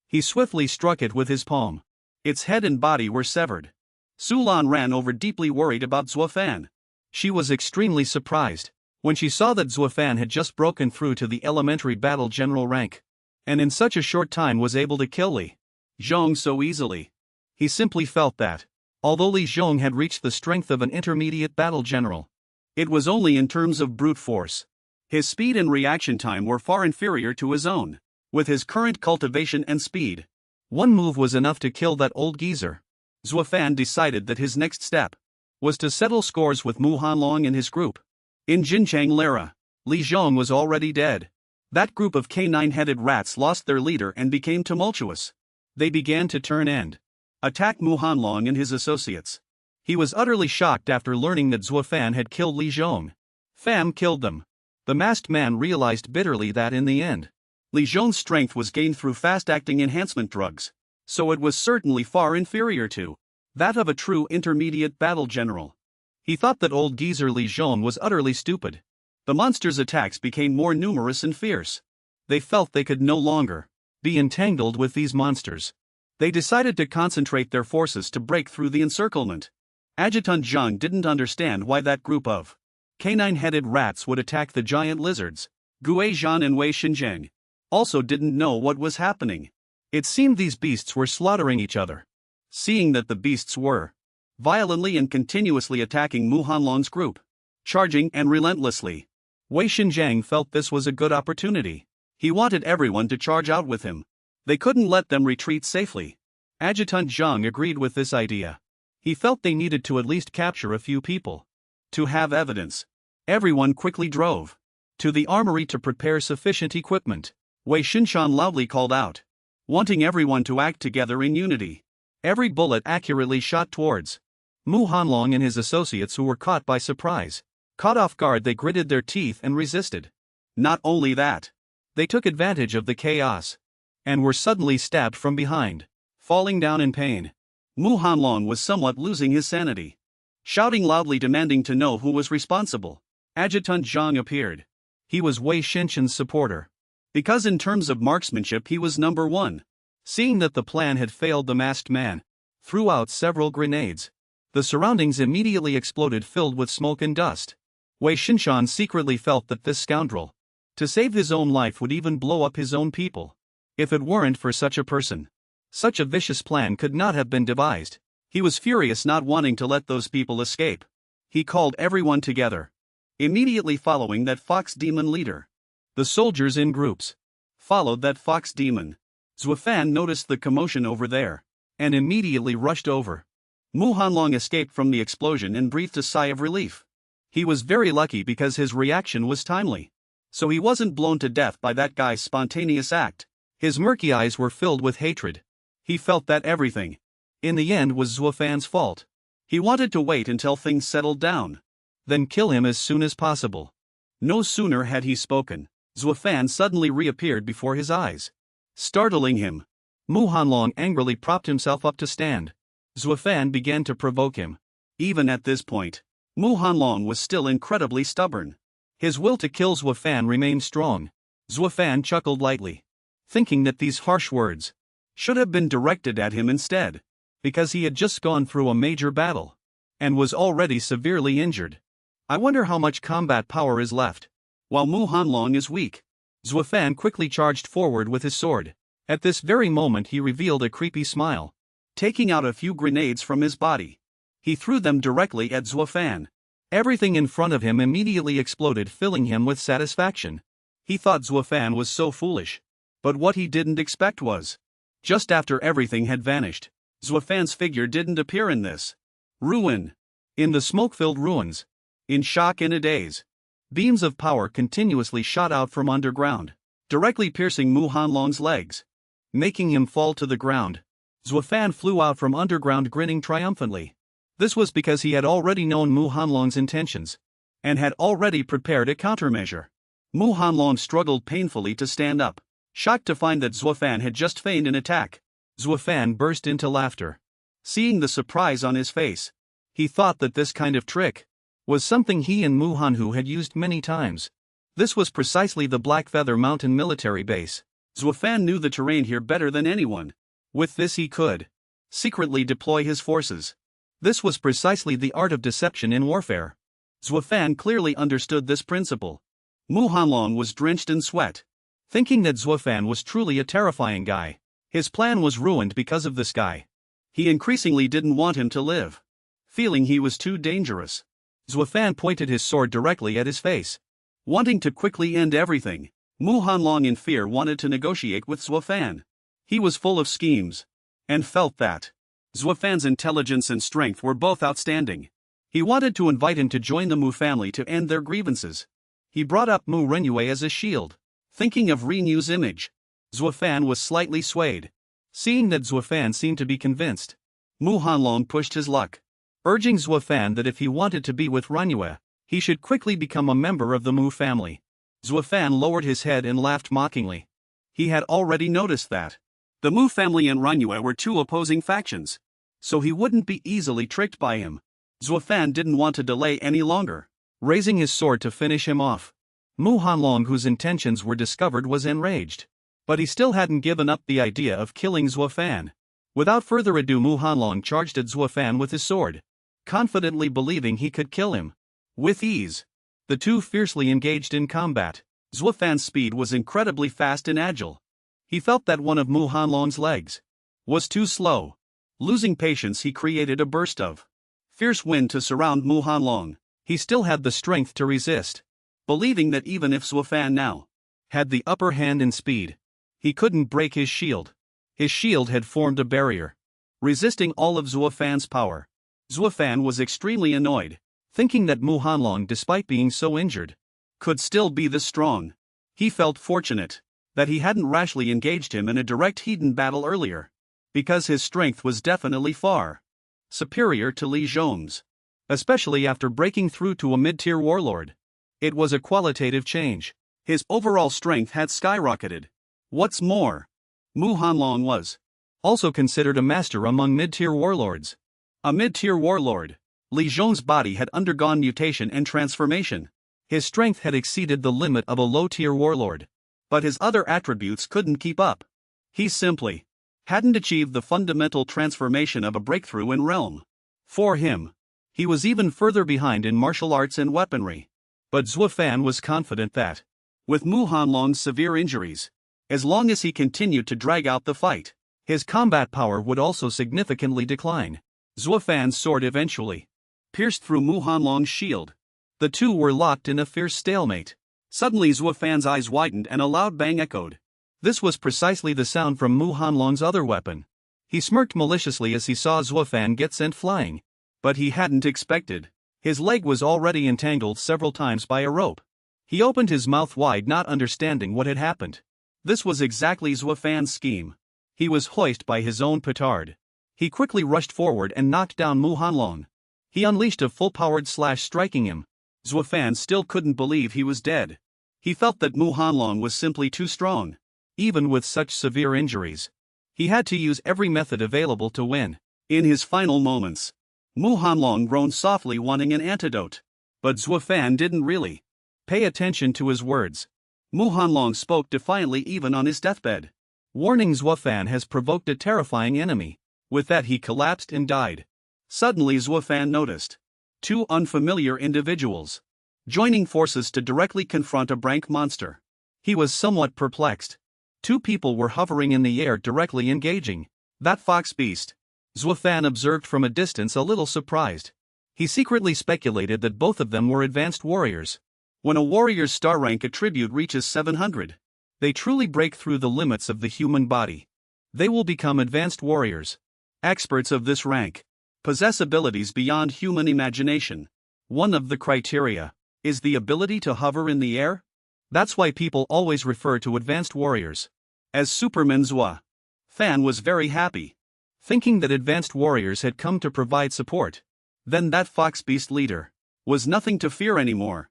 He swiftly struck it with his palm. Its head and body were severed. Su Lan ran over, deeply worried about Zuo Fan. She was extremely surprised when she saw that Zuo Fan had just broken through to the elementary battle general rank, and in such a short time was able to kill Li Zhong so easily. He simply felt that, although Li Zhong had reached the strength of an intermediate battle general, it was only in terms of brute force. His speed and reaction time were far inferior to his own. With his current cultivation and speed, One move was enough to kill that old geezer. Zuo Fan decided that his next step was to settle scores with Mu Hanlong and his group. In Jinchang Lara, Li Zhong was already dead. That group of canine-headed rats lost their leader and became tumultuous. They began to turn and attack Mu Hanlong and his associates. He was utterly shocked after learning that Zuo Fan had killed Li Zhong. Pham killed them. The masked man realized bitterly that in the end, Li Zhong's strength was gained through fast-acting enhancement drugs, so it was certainly far inferior to that of a true intermediate battle general. He thought that old geezer Li Zhong was utterly stupid. The monster's attacks became more numerous and fierce. They felt they could no longer be entangled with these monsters. They decided to concentrate their forces to break through the encirclement. Adjutant Zhang didn't understand why that group of canine-headed rats would attack the giant lizards. Gue Zhan and Wei Xinjiang also didn't know what was happening. It seemed these beasts were slaughtering each other. Seeing that the beasts were violently and continuously attacking Mu Hanlong's group, charging and relentlessly, Wei Xinjiang felt this was a good opportunity. He wanted everyone to charge out with him. They couldn't let them retreat safely. Adjutant Zhang agreed with this idea. He felt they needed to at least capture a few people to have evidence. Everyone quickly drove to the armory to prepare sufficient equipment. Wei Xinshan loudly called out, wanting everyone to act together in unity. Every bullet accurately shot towards Mu Hanlong and his associates, who were caught by surprise. Caught off guard, they gritted their teeth and resisted. Not only that, they took advantage of the chaos and were suddenly stabbed from behind, falling down in pain. Mu Hanlong was somewhat losing his sanity, shouting loudly, demanding to know who was responsible. Adjutant Zhang appeared. He was Wei Xinshan's supporter, because in terms of marksmanship he was number one. Seeing that the plan had failed, the masked man threw out several grenades. The surroundings immediately exploded, filled with smoke and dust. Wei Xinshan secretly felt that this scoundrel, to save his own life, would even blow up his own people. If it weren't for such a person, such a vicious plan could not have been devised. He was furious, not wanting to let those people escape. He called everyone together, immediately following that fox demon leader. The soldiers in groups followed that fox demon. Zuo Fan noticed the commotion over there and immediately rushed over. Mu Hanlong escaped from the explosion and breathed a sigh of relief. He was very lucky because his reaction was timely, so he wasn't blown to death by that guy's spontaneous act. His murky eyes were filled with hatred. He felt that everything, in the end, was Zuo Fan's fault. He wanted to wait until things settled down, then kill him as soon as possible. No sooner had he spoken, Zuo Fan suddenly reappeared before his eyes, startling him. Mu Hanlong angrily propped himself up to stand. Zuo Fan began to provoke him. Even at this point, Mu Hanlong was still incredibly stubborn. His will to kill Zuo Fan remained strong. Zuo Fan chuckled lightly, thinking that these harsh words should have been directed at him instead, because he had just gone through a major battle and was already severely injured. I wonder how much combat power is left. While Mu Hanlong is weak, Zuo Fan quickly charged forward with his sword. At this very moment he revealed a creepy smile. Taking out a few grenades from his body, he threw them directly at Zuo Fan. Everything in front of him immediately exploded, filling him with satisfaction. He thought Zuo Fan was so foolish. But what he didn't expect was, just after everything had vanished, Zuo Fan's figure didn't appear in this ruin. In the smoke-filled ruins, in shock and a daze, beams of power continuously shot out from underground, directly piercing Mu Hanlong's legs, making him fall to the ground. Zuo Fan flew out from underground grinning triumphantly. This was because he had already known Mu Hanlong's intentions and had already prepared a countermeasure. Mu Hanlong struggled painfully to stand up, shocked to find that Zuo Fan had just feigned an attack. Zuo Fan burst into laughter. Seeing the surprise on his face, he thought that this kind of trick was something he and Mu Hanhu had used many times. This was precisely the Black Feather Mountain military base. Zuo Fan knew the terrain here better than anyone. With this he could secretly deploy his forces. This was precisely the art of deception in warfare. Zuo Fan clearly understood this principle. Mu Hanlong was drenched in sweat, thinking that Zuo Fan was truly a terrifying guy. His plan was ruined because of this guy. He increasingly didn't want him to live, feeling he was too dangerous. Zuo Fan pointed his sword directly at his face, wanting to quickly end everything. Mu Hanlong in fear wanted to negotiate with Zuo Fan. He was full of schemes, and felt that Zuo Fan's intelligence and strength were both outstanding. He wanted to invite him to join the Mu family to end their grievances. He brought up Mu Renyue as a shield. Thinking of Renyue's image, Zuo Fan was slightly swayed. Seeing that Zuo Fan seemed to be convinced, Mu Hanlong pushed his luck, urging Zuo Fan that if he wanted to be with Renyue, he should quickly become a member of the Mu family. Zuo Fan lowered his head and laughed mockingly. He had already noticed that the Mu family and Renyue were two opposing factions, so he wouldn't be easily tricked by him. Zuo Fan didn't want to delay any longer, raising his sword to finish him off. Mu Hanlong, whose intentions were discovered, was enraged, but he still hadn't given up the idea of killing Zuo Fan. Without further ado, Mu Hanlong charged at Zuo Fan with his sword, confidently believing he could kill him with ease. The two fiercely engaged in combat. Zuo Fan's speed was incredibly fast and agile. He felt that one of Mu Hanlong's legs was too slow. Losing patience, he created a burst of fierce wind to surround Mu Hanlong. He still had the strength to resist, believing that even if Zuo Fan now had the upper hand in speed, he couldn't break his shield. His shield had formed a barrier, resisting all of Zuo Fan's power. Zuo Fan was extremely annoyed, thinking that Mu Hanlong, despite being so injured, could still be this strong. He felt fortunate that he hadn't rashly engaged him in a direct heat-and battle earlier, because his strength was definitely far superior to Li Zhong's, especially after breaking through to a mid-tier warlord. It was a qualitative change. His overall strength had skyrocketed. What's more, Mu Hanlong was also considered a master among mid-tier warlords. A mid-tier warlord, Li Zhong's body had undergone mutation and transformation. His strength had exceeded the limit of a low-tier warlord, but his other attributes couldn't keep up. He simply hadn't achieved the fundamental transformation of a breakthrough in realm. For him, he was even further behind in martial arts and weaponry. But Zuo Fan was confident that, with Mu Hanlong's severe injuries, as long as he continued to drag out the fight, his combat power would also significantly decline. Zuo Fan's sword eventually pierced through Mu Hanlong's shield. The two were locked in a fierce stalemate. Suddenly Zuo Fan's eyes widened and a loud bang echoed. This was precisely the sound from Mu Hanlong's other weapon. He smirked maliciously as he saw Zuo Fan get sent flying. But he hadn't expected. His leg was already entangled several times by a rope. He opened his mouth wide, not understanding what had happened. This was exactly Zuo Fan's scheme. He was hoisted by his own petard. He quickly rushed forward and knocked down Mu Hanlong. He unleashed a full-powered slash, striking him. Zuo Fan still couldn't believe he was dead. He felt that Mu Hanlong was simply too strong. Even with such severe injuries, he had to use every method available to win. In his final moments, Mu Hanlong groaned softly, wanting an antidote. But Zuo Fan didn't really pay attention to his words. Mu Hanlong spoke defiantly even on his deathbed. Warning: Zuo Fan has provoked a terrifying enemy. With that, he collapsed and died. Suddenly Zuo Fan noticed two unfamiliar individuals joining forces to directly confront a brank monster. He was somewhat perplexed. Two people were hovering in the air, directly engaging. That fox beast, Zuo Fan observed from a distance, a little surprised. He secretly speculated that both of them were advanced warriors. When a warrior's star rank attribute reaches 700, they truly break through the limits of the human body. They will become advanced warriors. Experts of this rank possess abilities beyond human imagination. One of the criteria is the ability to hover in the air. That's why people always refer to advanced warriors as Superman. Zuo Fan was very happy, thinking that advanced warriors had come to provide support. Then that fox beast leader was nothing to fear anymore.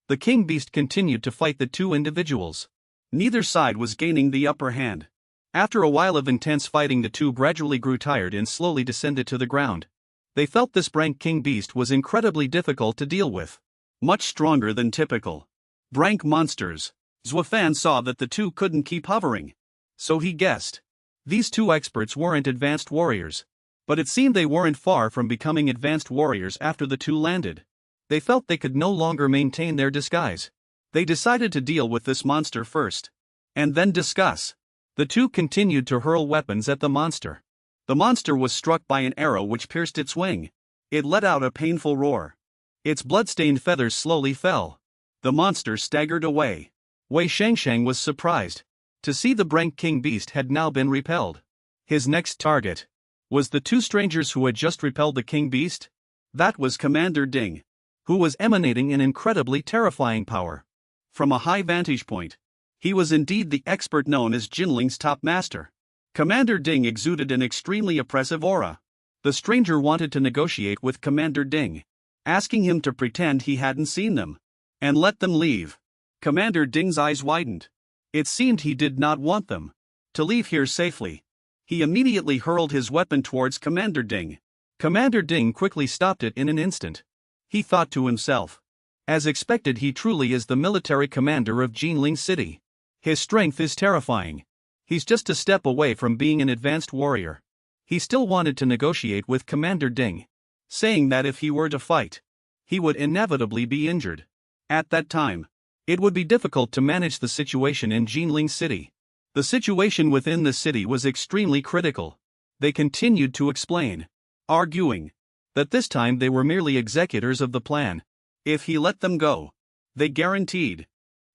The king beast continued to fight the two individuals. Neither side was gaining the upper hand. After a while of intense fighting, the two gradually grew tired and slowly descended to the ground. They felt this brank king beast was incredibly difficult to deal with, much stronger than typical brank monsters. Zuo Fan saw that the two couldn't keep hovering, so he guessed these two experts weren't advanced warriors. But it seemed they weren't far from becoming advanced warriors after the two landed. They felt they could no longer maintain their disguise. They decided to deal with this monster first, and then discuss. The two continued to hurl weapons at the monster. The monster was struck by an arrow which pierced its wing. It let out a painful roar. Its blood-stained feathers slowly fell. The monster staggered away. Wei Shangshang was surprised. To see the Brank King Beast had now been repelled. His next target was the two strangers who had just repelled the King Beast. That was Commander Ding, who was emanating an incredibly terrifying power. From a high vantage point, he was indeed the expert known as Jinling's top master. Commander Ding exuded an extremely oppressive aura. The stranger wanted to negotiate with Commander Ding, asking him to pretend he hadn't seen them and let them leave. Commander Ding's eyes widened. It seemed he did not want them to leave here safely. He immediately hurled his weapon towards Commander Ding. Commander Ding quickly stopped it in an instant. He thought to himself, as expected, he truly is the military commander of Jinling City. His strength is terrifying. He's just a step away from being an advanced warrior. He still wanted to negotiate with Commander Ding, saying that if he were to fight, he would inevitably be injured. At that time, it would be difficult to manage the situation in Jinling City. The situation within the city was extremely critical. They continued to explain, arguing that this time they were merely executors of the plan. If he let them go, they guaranteed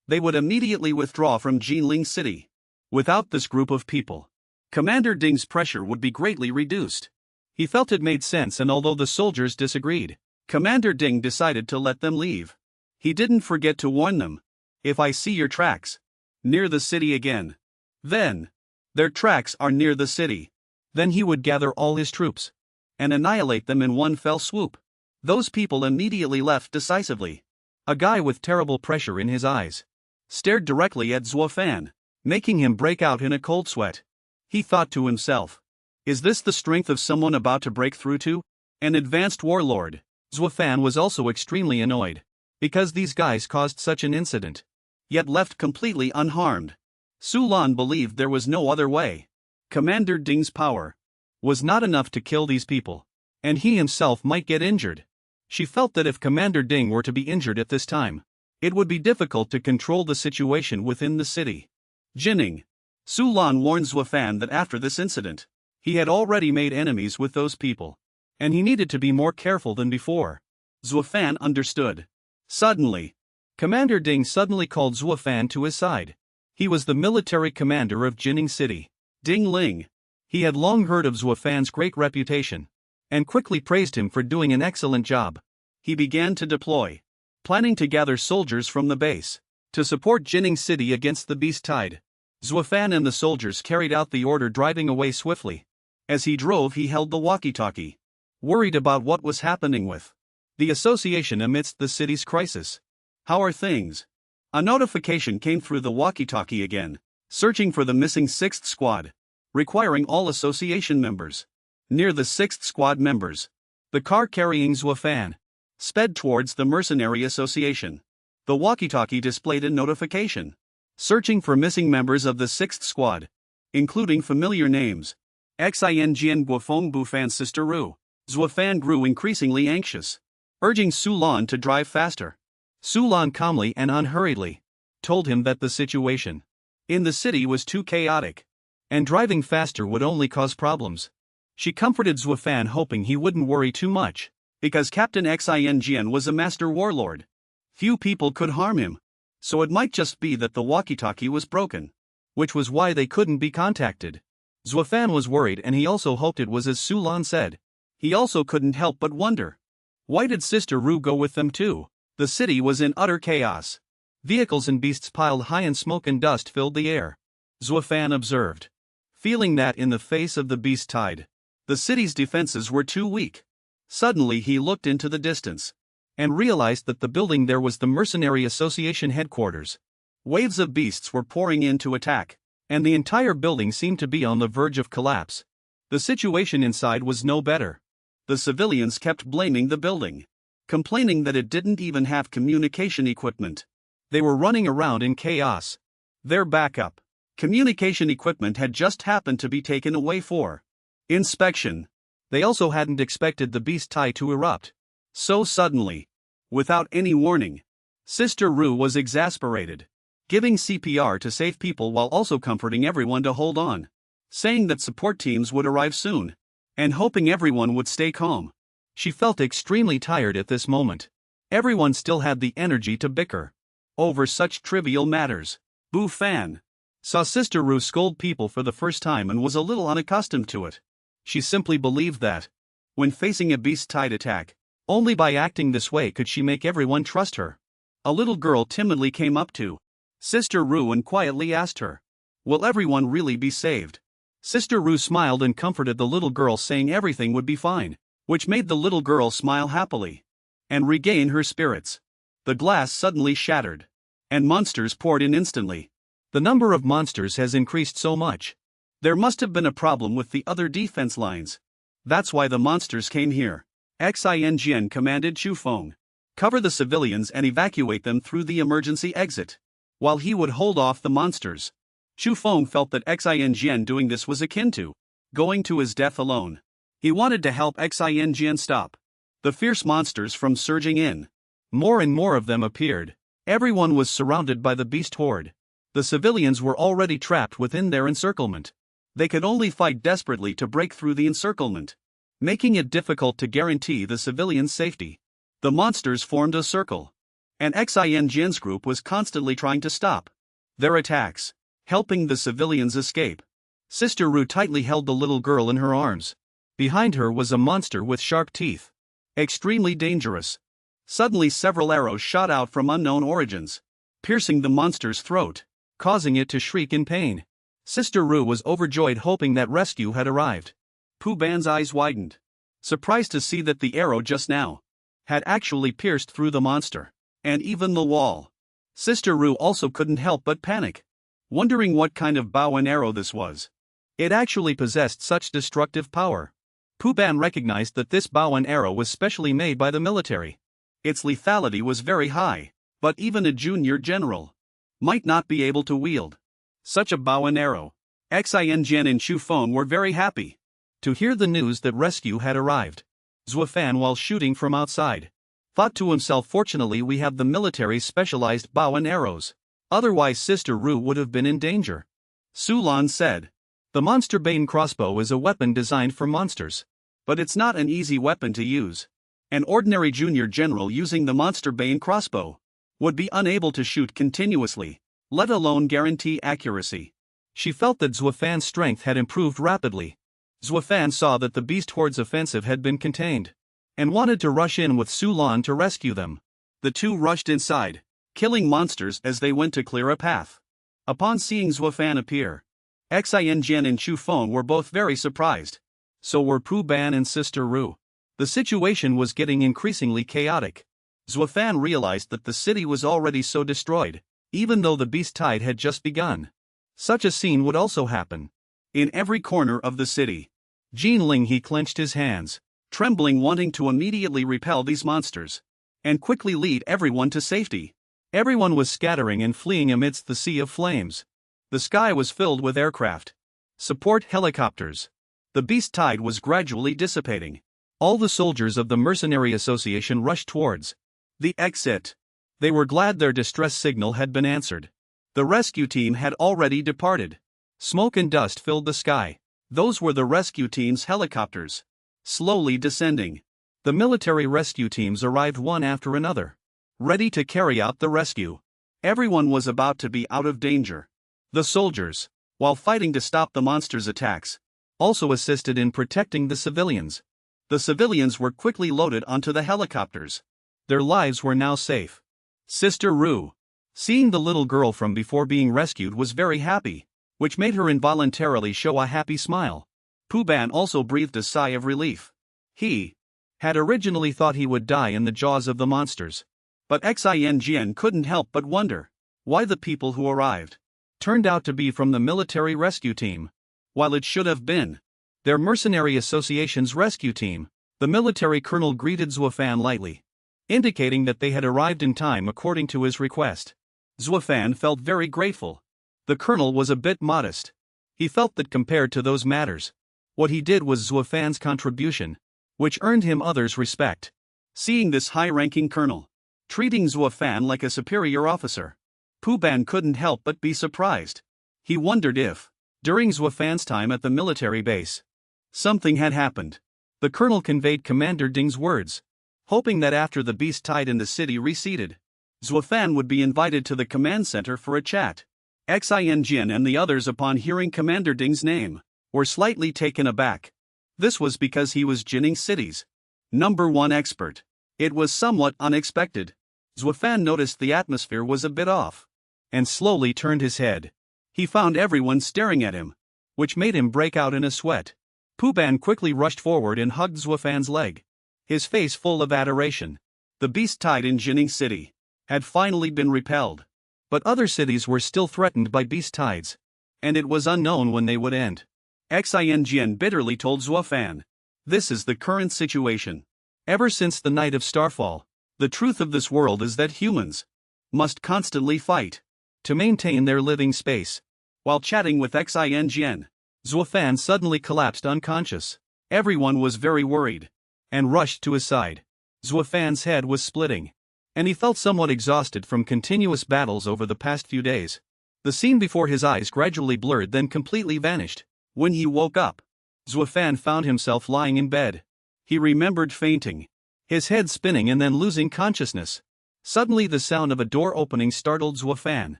they would immediately withdraw from Jinling City. Without this group of people, Commander Ding's pressure would be greatly reduced. He felt it made sense, and although the soldiers disagreed, Commander Ding decided to let them leave. He didn't forget to warn them, if I see your tracks near the city again, then their tracks are near the city. Then he would gather all his troops and annihilate them in one fell swoop. Those people immediately left decisively. A guy with terrible pressure in his eyes stared directly at Zuo Fan, making him break out in a cold sweat. He thought to himself, is this the strength of someone about to break through to an advanced warlord? Zuo Fan was also extremely annoyed, because these guys caused such an incident, yet left completely unharmed. Su Lan believed there was no other way. Commander Ding's power was not enough to kill these people, and he himself might get injured. She felt that if Commander Ding were to be injured at this time, it would be difficult to control the situation within the city. Jinning. Su Lan warned Zuo Fan that after this incident, he had already made enemies with those people, and he needed to be more careful than before. Zuo Fan understood. Suddenly, Commander Ding suddenly called Zuo Fan to his side. He was the military commander of Jinning City, Ding Ling. He had long heard of Zuo Fan's great reputation, and quickly praised him for doing an excellent job. He began to deploy, planning to gather soldiers from the base to support Jinning City against the Beast Tide. Zuo Fan and the soldiers carried out the order, driving away swiftly. As he drove, he held the walkie-talkie, worried about what was happening with the association amidst the city's crisis. How are things? A notification came through the walkie-talkie again, searching for the missing 6th Squad, requiring all association members. Near the 6th Squad members, the car carrying Zuo Fan sped towards the Mercenary Association. The walkie-talkie displayed a notification, searching for missing members of the 6th Squad, including familiar names. Xin Guofeng Bufan's sister Ru. Zuo Fan grew increasingly anxious, urging Su Lan to drive faster. Su Lan calmly and unhurriedly told him that the situation in the city was too chaotic, and driving faster would only cause problems. She comforted Zuo Fan, hoping he wouldn't worry too much, because Captain Xin was a master warlord. Few people could harm him, so it might just be that the walkie-talkie was broken, which was why they couldn't be contacted. Zuo Fan was worried, and he also hoped it was as Su Lan said. He also couldn't help but wonder, why did Sister Ru go with them too? The city was in utter chaos. Vehicles and beasts piled high, and smoke and dust filled the air. Zuo Fan observed, feeling that in the face of the Beast Tide, the city's defenses were too weak. Suddenly he looked into the distance and realized that the building there was the Mercenary Association headquarters. Waves of beasts were pouring in to attack, and the entire building seemed to be on the verge of collapse. The situation inside was no better. The civilians kept blaming the building, complaining that it didn't even have communication equipment. They were running around in chaos. Their backup communication equipment had just happened to be taken away for inspection. They also hadn't expected the Beast Tide to erupt so suddenly, without any warning. Sister Ru was exasperated, giving CPR to save people while also comforting everyone to hold on, saying that support teams would arrive soon, and hoping everyone would stay calm. She felt extremely tired at this moment. Everyone still had the energy to bicker over such trivial matters. Bu Fan saw Sister Ru scold people for the first time and was a little unaccustomed to it. She simply believed that, when facing a beast-tide attack, only by acting this way could she make everyone trust her. A little girl timidly came up to Sister Ru and quietly asked her, "Will everyone really be saved?" Sister Ru smiled and comforted the little girl, saying everything would be fine, which made the little girl smile happily and regain her spirits. The glass suddenly shattered, and monsters poured in instantly. The number of monsters has increased so much. There must have been a problem with the other defense lines. That's why the monsters came here. Xin commanded Chu Feng, "Cover the civilians and evacuate them through the emergency exit," while he would hold off the monsters. Chu Feng felt that Xin doing this was akin to going to his death alone. He wanted to help Xin stop the fierce monsters from surging in. More and more of them appeared. Everyone was surrounded by the beast horde. The civilians were already trapped within their encirclement. They could only fight desperately to break through the encirclement, making it difficult to guarantee the civilians' safety. The monsters formed a circle, and Xin's group was constantly trying to stop their attacks, helping the civilians escape. Sister Ru tightly held the little girl in her arms. Behind her was a monster with sharp teeth, extremely dangerous. Suddenly several arrows shot out from unknown origins, piercing the monster's throat, causing it to shriek in pain. Sister Ru was overjoyed, hoping that rescue had arrived. Pooh Ban's eyes widened, surprised to see that the arrow just now had actually pierced through the monster, and even the wall. Sister Ru also couldn't help but panic, wondering what kind of bow and arrow this was. It actually possessed such destructive power. Pooh Ban recognized that this bow and arrow was specially made by the military. Its lethality was very high, but even a junior general might not be able to wield such a bow and arrow. Xin and Chu Feng were very happy to hear the news that rescue had arrived. Zuo Fan, while shooting from outside, thought to himself, "Fortunately we have the military's specialized bow and arrows. Otherwise Sister Ru would have been in danger." Su Lan said, "The monster bane crossbow is a weapon designed for monsters, but it's not an easy weapon to use. An ordinary junior general using the monster bane crossbow would be unable to shoot continuously, let alone guarantee accuracy." She felt that Zuo Fan's strength had improved rapidly. Zuo Fan saw that the beast horde's offensive had been contained, and wanted to rush in with Su Lan to rescue them. The two rushed inside, killing monsters as they went to clear a path. Upon seeing Zuo Fan appear, Xin and Chu Feng were both very surprised. So were Pooh Ban and Sister Ru. The situation was getting increasingly chaotic. Zuo Fan realized that the city was already so destroyed, even though the beast tide had just begun. Such a scene would also happen in every corner of the city. Jinling, he clenched his hands, trembling, wanting to immediately repel these monsters and quickly lead everyone to safety. Everyone was scattering and fleeing amidst the sea of flames. The sky was filled with aircraft, support helicopters. The beast tide was gradually dissipating. All the soldiers of the Mercenary Association rushed towards the exit. They were glad their distress signal had been answered. The rescue team had already departed. Smoke and dust filled the sky. Those were the rescue team's helicopters, slowly descending. The military rescue teams arrived one after another, ready to carry out the rescue. Everyone was about to be out of danger. The soldiers, while fighting to stop the monsters' attacks, also assisted in protecting the civilians. The civilians were quickly loaded onto the helicopters. Their lives were now safe. Sister Ru, seeing the little girl from before being rescued, was very happy, which made her involuntarily show a happy smile. Pooh Ban also breathed a sigh of relief. He had originally thought he would die in the jaws of the monsters, but Xin couldn't help but wonder why the people who arrived turned out to be from the military rescue team, while it should have been their Mercenary Association's rescue team. The military colonel greeted Zuo Fan lightly, indicating that they had arrived in time according to his request. Zuo Fan felt very grateful. The colonel was a bit modest. He felt that compared to those matters, what he did was Zuo Fan's contribution, which earned him others' respect. Seeing this high-ranking colonel treating Zuo Fan like a superior officer, Pooh Ban couldn't help but be surprised. He wondered if, during Zuo Fan's time at the military base, something had happened. The colonel conveyed Commander Ding's words, hoping that after the beast tide in the city receded, Zuo Fan would be invited to the command center for a chat. Xin and the others, upon hearing Commander Ding's name, were slightly taken aback. This was because he was Jining City's #1 expert. It was somewhat unexpected. Zuo Fan noticed the atmosphere was a bit off, and slowly turned his head. He found everyone staring at him, which made him break out in a sweat. Pooh Ban quickly rushed forward and hugged Zuo Fan's leg, his face full of adoration. The beast tide in Jining City had finally been repelled. But other cities were still threatened by beast tides, and it was unknown when they would end. Xin bitterly told Zuo Fan, "This is the current situation. Ever since the night of Starfall, the truth of this world is that humans must constantly fight to maintain their living space." While chatting with Xin, Zuo Fan suddenly collapsed unconscious. Everyone was very worried and rushed to his side. Zuo Fan's head was splitting, and he felt somewhat exhausted from continuous battles over the past few days. The scene before his eyes gradually blurred, then completely vanished. When he woke up, Zuo Fan found himself lying in bed. He remembered fainting, his head spinning and then losing consciousness. Suddenly the sound of a door opening startled Zuo Fan,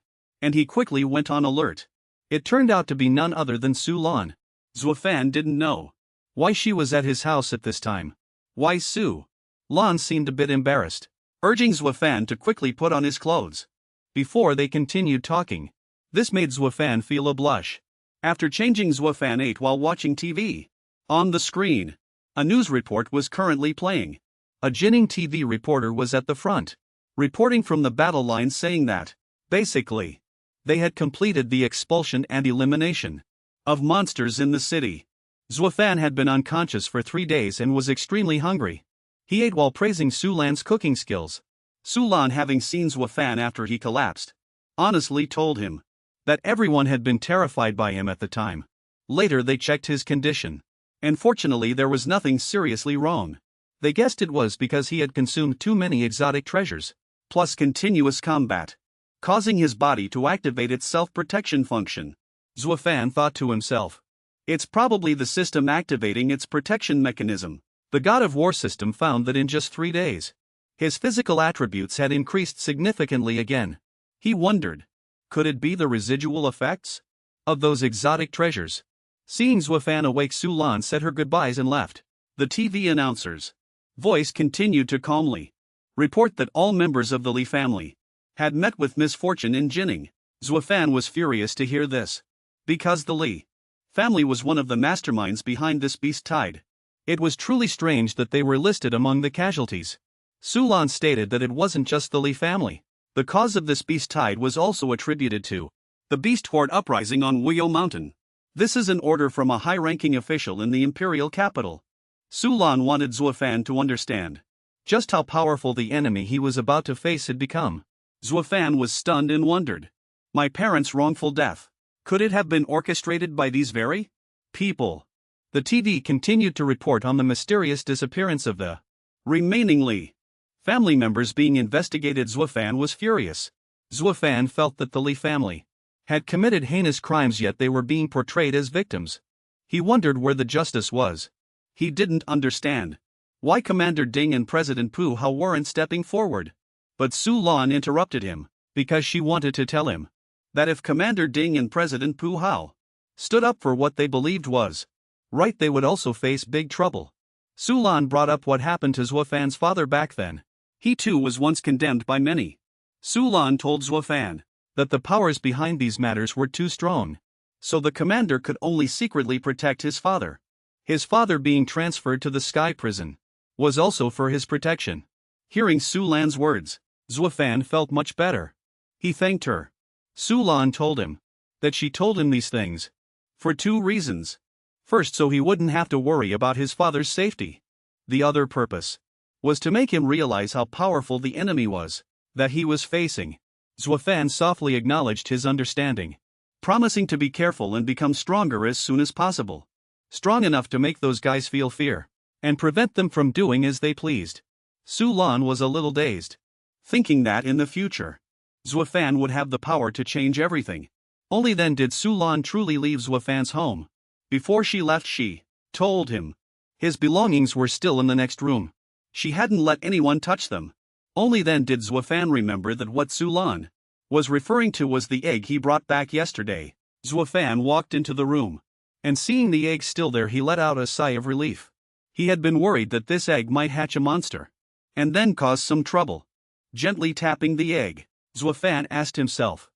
and he quickly went on alert. It turned out to be none other than Su Lan. Zuo Fan didn't know why she was at his house at this time. Why Su Lan seemed a bit embarrassed, urging Zuo Fan to quickly put on his clothes before they continued talking. This made Zuo Fan feel a blush. After changing, Zuo Fan ate while watching TV. On the screen, a news report was currently playing. A Jining TV reporter was at the front, reporting from the battle line, saying that, basically, they had completed the expulsion and elimination of monsters in the city. Zuo Fan had been unconscious for 3 days and was extremely hungry. He ate while praising Su Lan's cooking skills. Su Lan, having seen Zuo Fan after he collapsed, honestly told him that everyone had been terrified by him at the time. Later they checked his condition, and fortunately there was nothing seriously wrong. They guessed it was because he had consumed too many exotic treasures, plus continuous combat, causing his body to activate its self-protection function. Zuo Fan thought to himself, "It's probably the system activating its protection mechanism." The God of War system found that in just 3 days, his physical attributes had increased significantly again. He wondered, could it be the residual effects of those exotic treasures? Seeing Zuo Fan awake, Su Lan said her goodbyes and left. The TV announcer's voice continued to calmly report that all members of the Li family had met with misfortune in Jining. Zuo Fan was furious to hear this, because the Li family was one of the masterminds behind this beast tide. It was truly strange that they were listed among the casualties. Su Lan stated that it wasn't just the Li family. The cause of this beast tide was also attributed to the beast horde uprising on Wuyo Mountain. This is an order from a high-ranking official in the imperial capital. Su Lan wanted Zuo Fan to understand just how powerful the enemy he was about to face had become. Zuo Fan was stunned and wondered, my parents' wrongful death, could it have been orchestrated by these very people? The TV continued to report on the mysterious disappearance of the remaining Li family members being investigated. Zuo Fan was furious. Zuo Fan felt that the Li family had committed heinous crimes, yet they were being portrayed as victims. He wondered where the justice was. He didn't understand why Commander Ding and President Pu Hao weren't stepping forward. But Su Lan interrupted him, because she wanted to tell him that if Commander Ding and President Pu Hao stood up for what they believed was right, they would also face big trouble. Su Lan brought up what happened to Zuo Fan's father back then. He too was once condemned by many. Su Lan told Zuo Fan that the powers behind these matters were too strong, so the commander could only secretly protect his father. His father being transferred to the Sky Prison was also for his protection. Hearing Su Lan's words, Zuo Fan felt much better. He thanked her. Su Lan told him that she told him these things for 2 reasons. First, so he wouldn't have to worry about his father's safety. The other purpose was to make him realize how powerful the enemy was that he was facing. Zuo Fan softly acknowledged his understanding, promising to be careful and become stronger as soon as possible. Strong enough to make those guys feel fear and prevent them from doing as they pleased. Su Lan was a little dazed, thinking that in the future, Zuo Fan would have the power to change everything. Only then did Su Lan truly leave Zuo Fan's home. Before she left, she told him his belongings were still in the next room. She hadn't let anyone touch them. Only then did Zuo Fan remember that what Su Lan was referring to was the egg he brought back yesterday. Zuo Fan walked into the room, and seeing the egg still there, he let out a sigh of relief. He had been worried that this egg might hatch a monster, and then cause some trouble. Gently tapping the egg, Zuo Fan asked himself.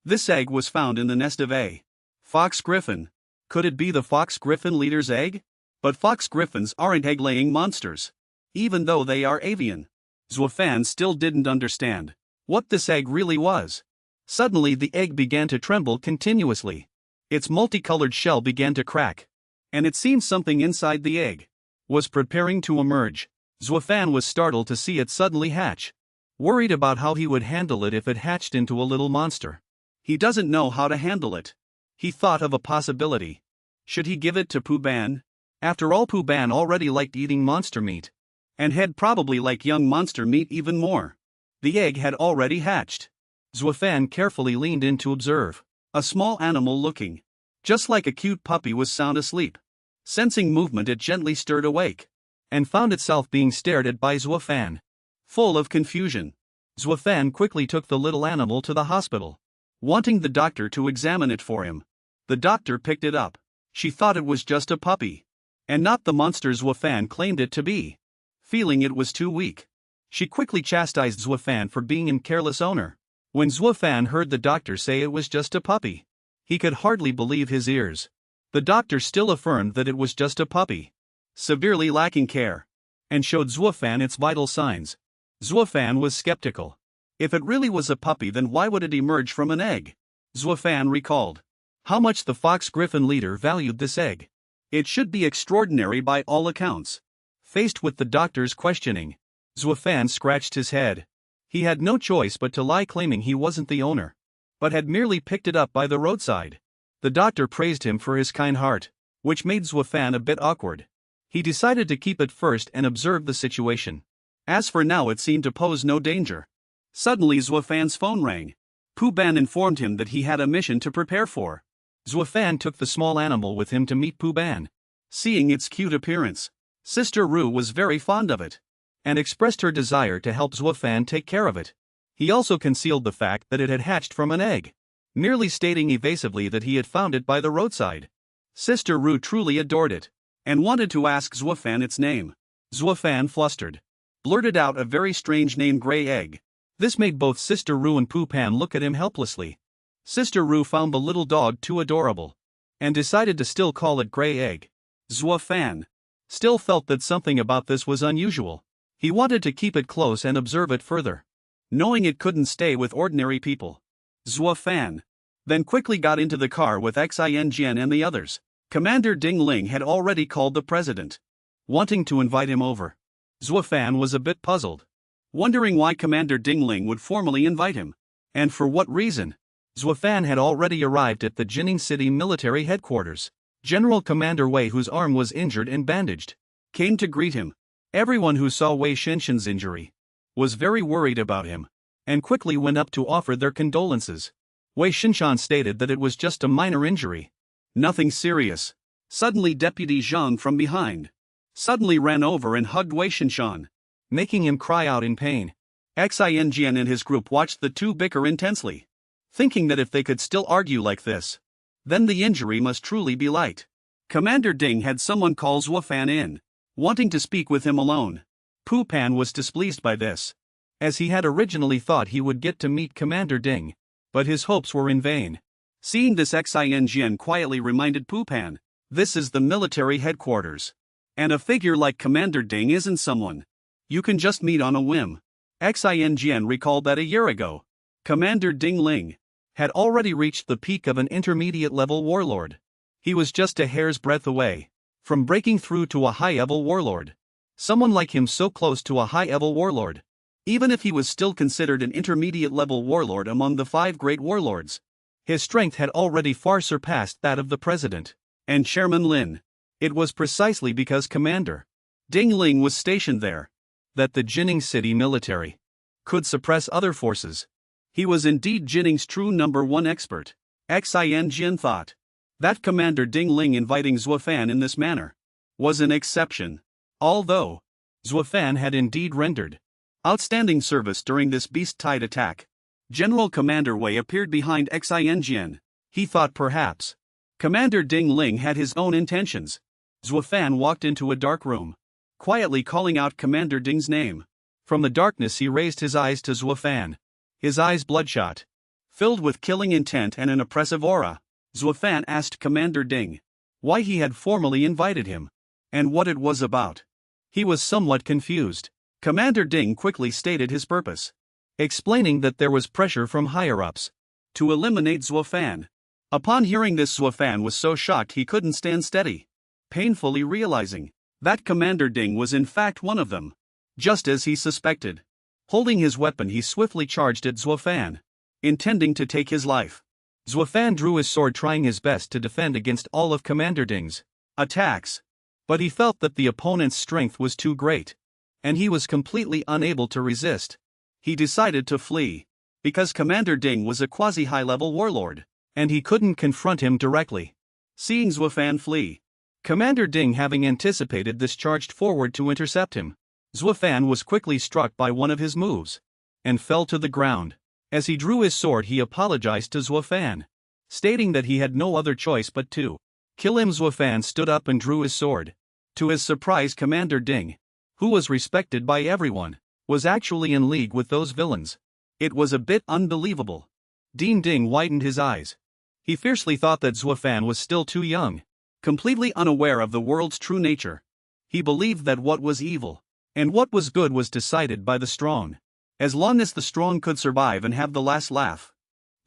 This egg was found in the nest of a fox griffin. Could it be the fox griffin leader's egg? But fox griffins aren't egg-laying monsters, even though they are avian. Zuo Fan still didn't understand what this egg really was. Suddenly the egg began to tremble continuously. Its multicolored shell began to crack, and it seemed something inside the egg was preparing to emerge. Zuo Fan was startled to see it suddenly hatch. Worried about how he would handle it if it hatched into a little monster. He doesn't know how to handle it. He thought of a possibility. Should he give it to Pooh Ban? After all, Pooh Ban already liked eating monster meat, and had probably liked young monster meat even more. The egg had already hatched. Zuo Fan carefully leaned in to observe. A small animal looking just like a cute puppy was sound asleep. Sensing movement, it gently stirred awake, and found itself being stared at by Zuo Fan. Full of confusion, Zuo Fan quickly took the little animal to the hospital, wanting the doctor to examine it for him. The doctor picked it up. She thought it was just a puppy, and not the monster Zuo Fan claimed it to be. Feeling it was too weak, she quickly chastised Zuo Fan for being a careless owner. When Zuo Fan heard the doctor say it was just a puppy, he could hardly believe his ears. The doctor still affirmed that it was just a puppy, severely lacking care, and showed Zuo Fan its vital signs. Zuo Fan was skeptical. If it really was a puppy, then why would it emerge from an egg? Zuo Fan recalled how much the fox griffin leader valued this egg. It should be extraordinary by all accounts. Faced with the doctor's questioning, Zuo Fan scratched his head. He had no choice but to lie, claiming he wasn't the owner, but had merely picked it up by the roadside. The doctor praised him for his kind heart, which made Zuo Fan a bit awkward. He decided to keep it first and observe the situation. As for now, it seemed to pose no danger. Suddenly Zuo Fan's phone rang. Pooh Ban informed him that he had a mission to prepare for. Zuo Fan took the small animal with him to meet Pooh Ban. Seeing its cute appearance, Sister Ru was very fond of it, and expressed her desire to help Zuo Fan take care of it. He also concealed the fact that it had hatched from an egg, merely stating evasively that he had found it by the roadside. Sister Ru truly adored it, and wanted to ask Zuo Fan its name. Zuo Fan, flustered, blurted out a very strange name, Gray Egg. This made both Sister Ru and Pooh Pan look at him helplessly. Sister Ru found the little dog too adorable, and decided to still call it Gray Egg. Zuo Fan still felt that something about this was unusual. He wanted to keep it close and observe it further, knowing it couldn't stay with ordinary people. Zuo Fan then quickly got into the car with Xin and the others. Commander Ding Ling had already called the president, wanting to invite him over. Zuo Fan was a bit puzzled, wondering why Commander Ding Ling would formally invite him, and for what reason. Zuo Fan had already arrived at the Jining City military headquarters. General Commander Wei, whose arm was injured and bandaged, came to greet him. Everyone who saw Wei Shinshan's injury was very worried about him, and quickly went up to offer their condolences. Wei Shinshan stated that it was just a minor injury, nothing serious. Suddenly Deputy Zhang from behind suddenly ran over and hugged Wei Shinshan, making him cry out in pain. Xin and his group watched the two bicker intensely, thinking that if they could still argue like this, then the injury must truly be light. Commander Ding had someone call Zuo Fan in, wanting to speak with him alone. Pooh Pan was displeased by this, as he had originally thought he would get to meet Commander Ding, but his hopes were in vain. Seeing this, Xin quietly reminded Pooh Pan, "This is the military headquarters, and a figure like Commander Ding isn't someone you can just meet on a whim." Xin recalled that a year ago, Commander Ding Ling had already reached the peak of an intermediate-level warlord. He was just a hair's breadth away from breaking through to a high-level warlord. Someone like him so close to a high-level warlord, even if he was still considered an intermediate-level warlord among the 5 great warlords, his strength had already far surpassed that of the president and Chairman Lin. It was precisely because Commander Ding Ling was stationed there that the Jining City military could suppress other forces. He was indeed Jining's true #1 expert. Xin thought that Commander Ding Ling inviting Zuo Fan in this manner was an exception. Although Zuo Fan had indeed rendered outstanding service during this beast-tide attack, General Commander Wei appeared behind Xin. He thought perhaps Commander Ding Ling had his own intentions. Zuo Fan walked into a dark room, quietly calling out Commander Ding's name. From the darkness he raised his eyes to Zuo Fan. His eyes bloodshot, filled with killing intent and an oppressive aura. Zuo Fan asked Commander Ding why he had formally invited him, and what it was about. He was somewhat confused. Commander Ding quickly stated his purpose, explaining that there was pressure from higher-ups to eliminate Zuo Fan. Upon hearing this, Zuo Fan was so shocked he couldn't stand steady, painfully realizing that Commander Ding was in fact one of them, just as he suspected. Holding his weapon, he swiftly charged at Zuo Fan, intending to take his life. Zuo Fan drew his sword, trying his best to defend against all of Commander Ding's attacks, but he felt that the opponent's strength was too great, and he was completely unable to resist. He decided to flee, because Commander Ding was a quasi-high-level warlord, and he couldn't confront him directly. Seeing Zuo Fan flee, Commander Ding, having anticipated this, charged forward to intercept him. Zuo Fan was quickly struck by one of his moves, and fell to the ground. As he drew his sword, he apologized to Zuo Fan, stating that he had no other choice but to kill him. Zuo Fan stood up and drew his sword. To his surprise, Commander Ding, who was respected by everyone, was actually in league with those villains. It was a bit unbelievable. Ding widened his eyes. He fiercely thought that Zuo Fan was still too young, completely unaware of the world's true nature. He believed that what was evil and what was good was decided by the strong. As long as the strong could survive and have the last laugh,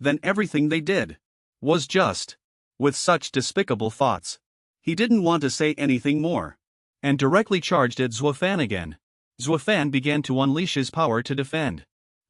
then everything they did was just. With such despicable thoughts, he didn't want to say anything more, and directly charged at Zuo Fan again. Zuo Fan began to unleash his power to defend,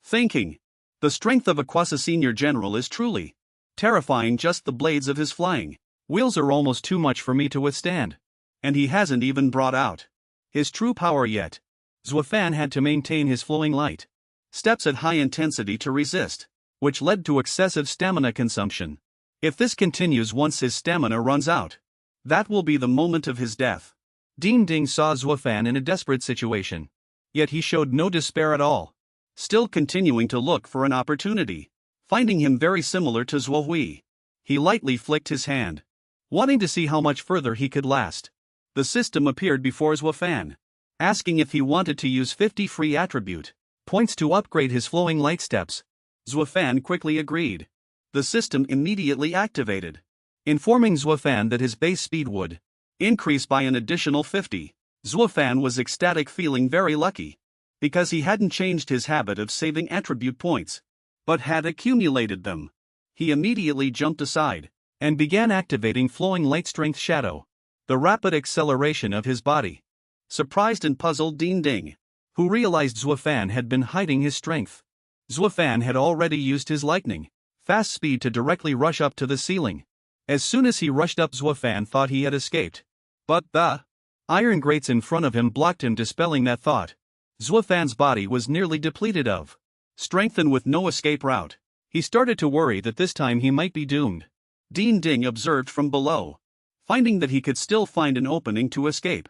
thinking, the strength of a quasi-senior general is truly terrifying. Just the blades of his flying wheels are almost too much for me to withstand, and he hasn't even brought out his true power yet. Zuo Fan had to maintain his flowing light steps at high intensity to resist, which led to excessive stamina consumption. If this continues, once his stamina runs out, that will be the moment of his death. Ding saw Zuo Fan in a desperate situation, yet he showed no despair at all, still continuing to look for an opportunity. Finding him very similar to Zuo Hui, he lightly flicked his hand, wanting to see how much further he could last. The system appeared before Zuo Fan, asking if he wanted to use 50 free attribute points to upgrade his flowing light steps. Zuo Fan quickly agreed. The system immediately activated, informing Zuo Fan that his base speed would increase by an additional 50. Zuo Fan was ecstatic, feeling very lucky, because he hadn't changed his habit of saving attribute points, but had accumulated them. He immediately jumped aside and began activating flowing light strength shadow. The rapid acceleration of his body surprised and puzzled Ding, who realized Zuo Fan had been hiding his strength. Zuo Fan had already used his lightning fast speed to directly rush up to the ceiling. As soon as he rushed up, Zuo Fan thought he had escaped, but the iron grates in front of him blocked him, dispelling that thought. Zuo Fan's body was nearly depleted of strength, and with no escape route, he started to worry that this time he might be doomed. Ding observed from below, finding that he could still find an opening to escape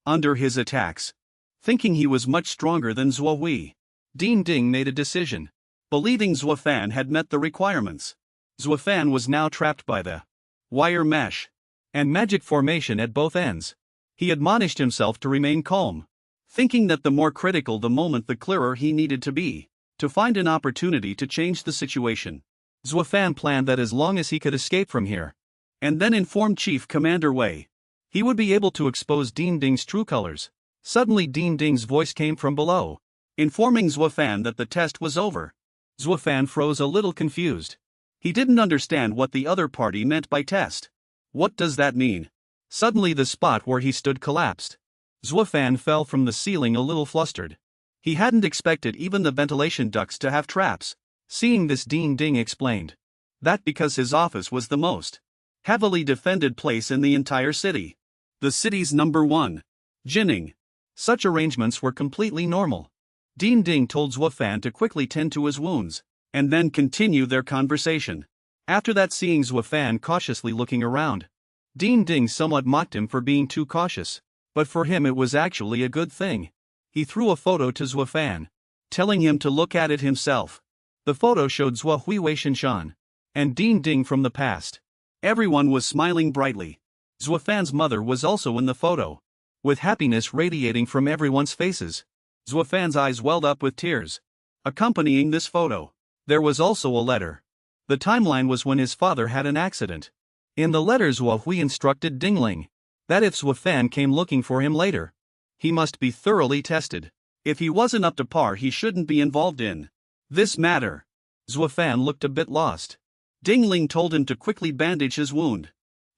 under his attacks. Thinking he was much stronger than Zuo Hui, Ding made a decision. Believing Zuo Fan had met the requirements, Zuo Fan was now trapped by the wire mesh and magic formation at both ends. He admonished himself to remain calm, thinking that the more critical the moment, the clearer he needed to be to find an opportunity to change the situation. Zuo Fan planned that as long as he could escape from here, and then inform Chief Commander Wei, he would be able to expose Ding's true colors. Suddenly Ding's voice came from below, informing Zuo Fan that the test was over. Zuo Fan froze, a little confused. He didn't understand what the other party meant by test. What does that mean? Suddenly the spot where he stood collapsed. Zuo Fan fell from the ceiling, a little flustered. He hadn't expected even the ventilation ducts to have traps. Seeing this, Ding explained that because his office was the most heavily defended place in the entire city, the city's #1, Jining, such arrangements were completely normal. Ding told Zuo Fan to quickly tend to his wounds, and then continue their conversation. After that, seeing Zuo Fan cautiously looking around, Ding somewhat mocked him for being too cautious, but for him it was actually a good thing. He threw a photo to Zuo Fan, telling him to look at it himself. The photo showed Zuo Shinshan and Dean Ding from the past. Everyone was smiling brightly. Zuo Fan's mother was also in the photo, with happiness radiating from everyone's faces. Zuo Fan's eyes welled up with tears. Accompanying this photo, there was also a letter. The timeline was when his father had an accident. In the letter, Zuo Hui instructed Dingling that if Zuo Fan came looking for him later, he must be thoroughly tested. If he wasn't up to par, he shouldn't be involved in this matter. Zuo Fan looked a bit lost. Dingling told him to quickly bandage his wound.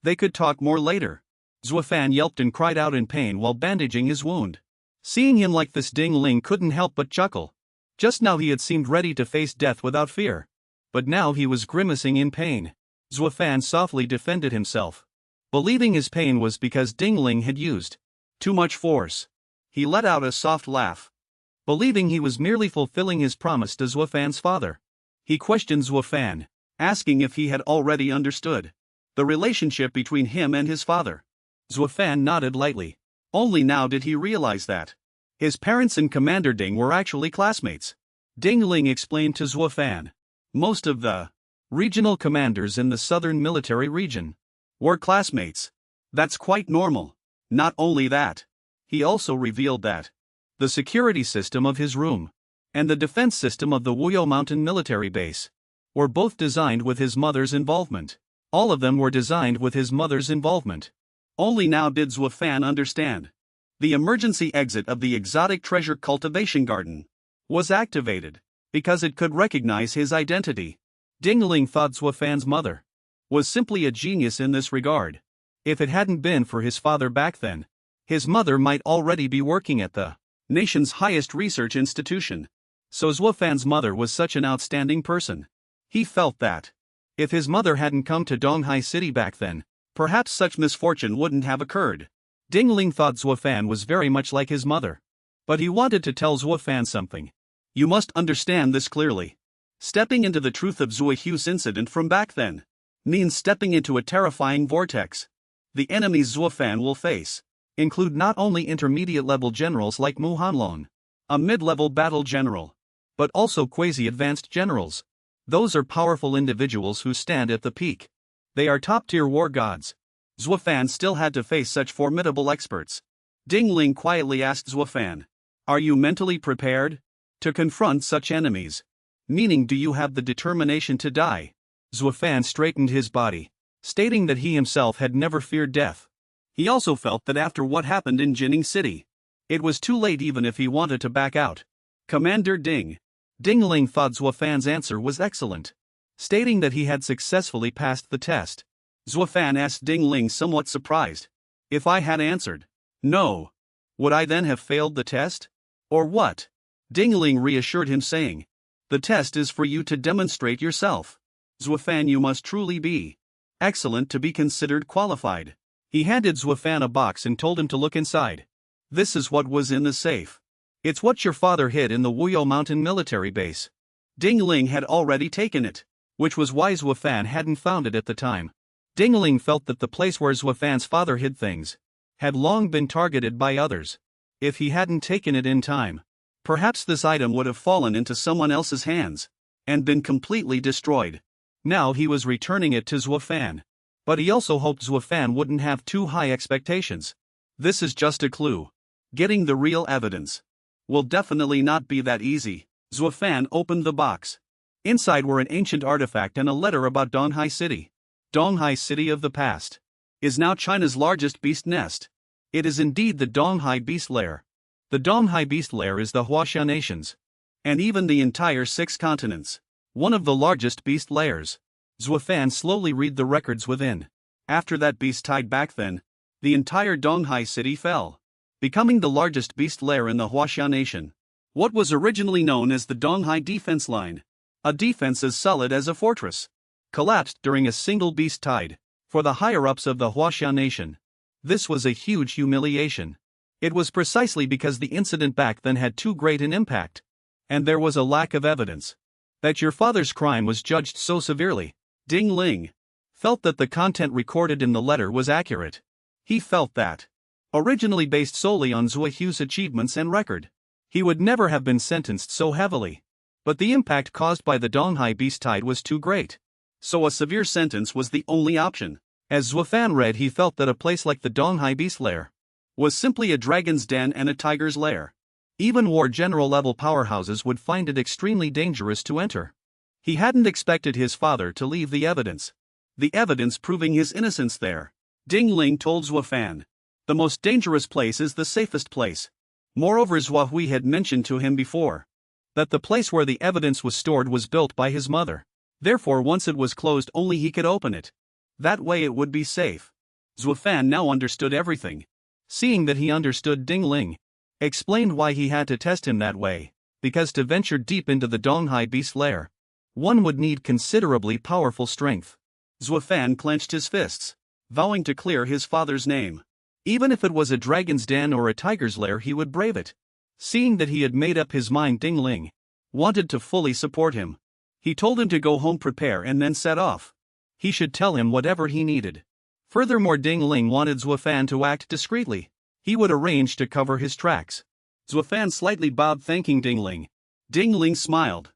They could talk more later. Zuo Fan yelped and cried out in pain while bandaging his wound. Seeing him like this, Dingling couldn't help but chuckle. Just now he had seemed ready to face death without fear, but now he was grimacing in pain. Zuo Fan softly defended himself, believing his pain was because Dingling had used too much force. He let out a soft laugh, believing he was merely fulfilling his promise to Zuo Fan's father. He questioned Zuo Fan, asking if he had already understood the relationship between him and his father. Zuo Fan nodded lightly. Only now did he realize that his parents and Commander Ding were actually classmates. Dingling explained to Zuo Fan. Most of the regional commanders in the southern military region were classmates. That's quite normal. Not only that, he also revealed that the security system of his room and the defense system of the Wuyo Mountain military base were both designed with his mother's involvement. All of them were designed with his mother's involvement. Only now did Zuo Fan understand. The emergency exit of the exotic treasure cultivation garden was activated because it could recognize his identity. Dingling thought Zuo Fan's mother was simply a genius in this regard. If it hadn't been for his father back then, his mother might already be working at the nation's highest research institution. So Zuo Fan's mother was such an outstanding person. He felt that if his mother hadn't come to Donghai City back then, perhaps such misfortune wouldn't have occurred. Dingling thought Zuo Fan was very much like his mother. But he wanted to tell Zuo Fan something. You must understand this clearly. Stepping into the truth of Zuo Hu's incident from back then means stepping into a terrifying vortex. The enemies Zuo Fan will face include not only intermediate-level generals like Mu Hanlong, a mid-level battle general, but also quasi-advanced generals. Those are powerful individuals who stand at the peak. They are top-tier war gods. Zuo Fan still had to face such formidable experts. Dingling quietly asked Zuo Fan, "Are you mentally prepared to confront such enemies? Meaning, do you have the determination to die?" Zuo Fan straightened his body, stating that he himself had never feared death. He also felt that after what happened in Jining City, it was too late even if he wanted to back out. Commander Ding. Dingling thought Zuo Fan's answer was excellent, stating that he had successfully passed the test. Zuo Fan asked Dingling, somewhat surprised, "If I had answered no, would I then have failed the test? Or what?" Dingling reassured him, saying, "The test is for you to demonstrate yourself. Zuo Fan, you must truly be excellent to be considered qualified." He handed Zuo Fan a box and told him to look inside. This is what was in the safe. It's what your father hid in the Wuyo Mountain military base. Dingling had already taken it, which was why Zuo Fan hadn't found it at the time. Dingling felt that the place where Zuo Fan's father hid things had long been targeted by others. If he hadn't taken it in time, perhaps this item would have fallen into someone else's hands and been completely destroyed. Now he was returning it to Zuo Fan. But he also hoped Zuo Fan wouldn't have too high expectations. This is just a clue. Getting the real evidence will definitely not be that easy. Zuo Fan opened the box. Inside were an ancient artifact and a letter about Donghai City. Donghai City of the past is now China's largest beast nest. It is indeed the Donghai Beast Lair. The Donghai Beast Lair is the Huaxia nations, and even the entire 6 continents, one of the largest beast lairs. Zuo Fan slowly read the records within. After that beast tied back then, the entire Donghai City fell, becoming the largest beast lair in the Huaxia nation. What was originally known as the Donghai defense line, a defense as solid as a fortress, collapsed during a single beast tide. For the higher-ups of the Huaxia nation, this was a huge humiliation. It was precisely because the incident back then had too great an impact, and there was a lack of evidence, that your father's crime was judged so severely. Dingling felt that the content recorded in the letter was accurate. He felt that, originally based solely on Zuo Hu's achievements and record, he would never have been sentenced so heavily. But the impact caused by the Donghai beast tide was too great. So a severe sentence was the only option. As Zuo Fan read, he felt that a place like the Donghai beast lair was simply a dragon's den and a tiger's lair. Even war general level powerhouses would find it extremely dangerous to enter. He hadn't expected his father to leave the evidence proving his innocence there. Ding Ling told Zuo Fan, "The most dangerous place is the safest place." Moreover, Zuo Hui had mentioned to him before that the place where the evidence was stored was built by his mother. Therefore, once it was closed, only he could open it. That way it would be safe. Zuo Fan now understood everything. Seeing that he understood, Ding Ling explained why he had to test him that way, because to venture deep into the Donghai beast lair, one would need considerably powerful strength. Zuo Fan clenched his fists, vowing to clear his father's name. Even if it was a dragon's den or a tiger's lair, he would brave it. Seeing that he had made up his mind, Ding Ling wanted to fully support him. He told him to go home, prepare, and then set off. He should tell him whatever he needed. Furthermore, Ding Ling wanted Zuo Fan to act discreetly. He would arrange to cover his tracks. Zuo Fan slightly bowed, thanking Ding Ling. Ding Ling smiled.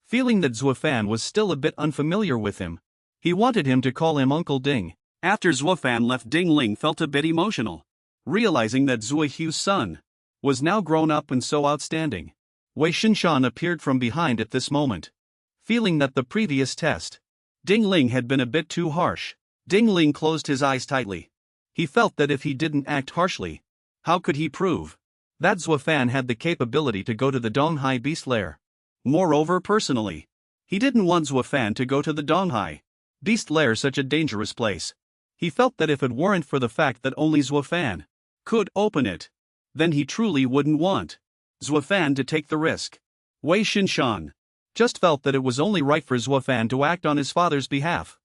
Feeling that Zuo Fan was still a bit unfamiliar with him, he wanted him to call him Uncle Ding. After Zuo Fan left, Ding Ling felt a bit emotional, realizing that Zuo Hu's son was now grown up and so outstanding. Wei Shinshan appeared from behind at this moment. Feeling that the previous test, Ding Ling had been a bit too harsh, Ding Ling closed his eyes tightly. He felt that if he didn't act harshly, how could he prove that Zuo Fan had the capability to go to the Donghai beast lair? Moreover, personally, he didn't want Zuo Fan to go to the Donghai beast lair, such a dangerous place. He felt that if it weren't for the fact that only Zuo Fan could open it, then he truly wouldn't want Zuo Fan to take the risk. Wei Shinshan just felt that it was only right for Zuo Fan to act on his father's behalf,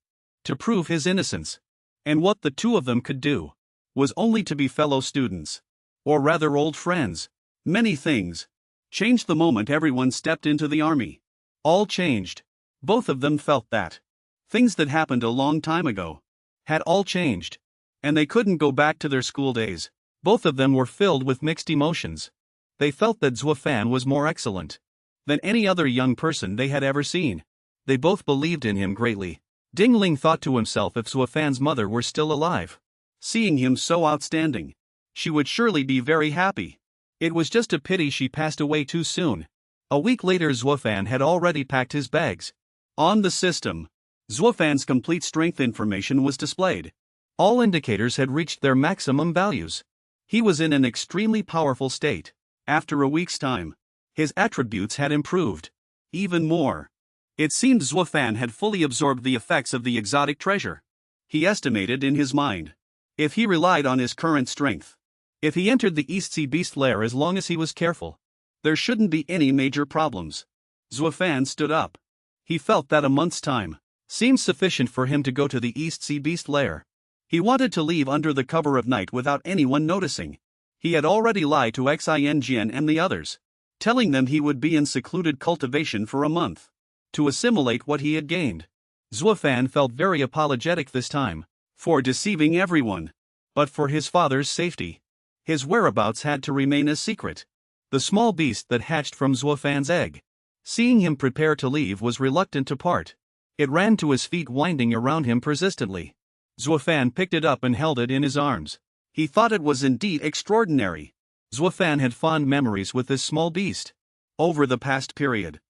to prove his innocence. And what the two of them could do was only to be fellow students, or rather old friends. Many things changed the moment everyone stepped into the army. All changed. Both of them felt that things that happened a long time ago had all changed, and they couldn't go back to their school days. Both of them were filled with mixed emotions. They felt that Zuo Fan was more excellent than any other young person they had ever seen. They both believed in him greatly. Ding Ling thought to himself, if Zuo Fan's mother were still alive, seeing him so outstanding, she would surely be very happy. It was just a pity she passed away too soon. A week later, Zuo Fan had already packed his bags. On the system, Zuo Fan's complete strength information was displayed. All indicators had reached their maximum values. He was in an extremely powerful state. After a week's time, his attributes had improved even more. It seemed Zuo Fan had fully absorbed the effects of the exotic treasure. He estimated in his mind, if he relied on his current strength, if he entered the East Sea Beast lair as long as he was careful, there shouldn't be any major problems. Zuo Fan stood up. He felt that a month's time seemed sufficient for him to go to the East Sea Beast lair. He wanted to leave under the cover of night without anyone noticing. He had already lied to Xin and the others, telling them he would be in secluded cultivation for a month to assimilate what he had gained. Zuo Fan felt very apologetic this time for deceiving everyone, but for his father's safety, his whereabouts had to remain a secret. The small beast that hatched from Zuo Fan's egg, seeing him prepare to leave, was reluctant to part. It ran to his feet, winding around him persistently. Zuo Fan picked it up and held it in his arms. He thought it was indeed extraordinary. Zuo Fan had fond memories with this small beast. Over the past period,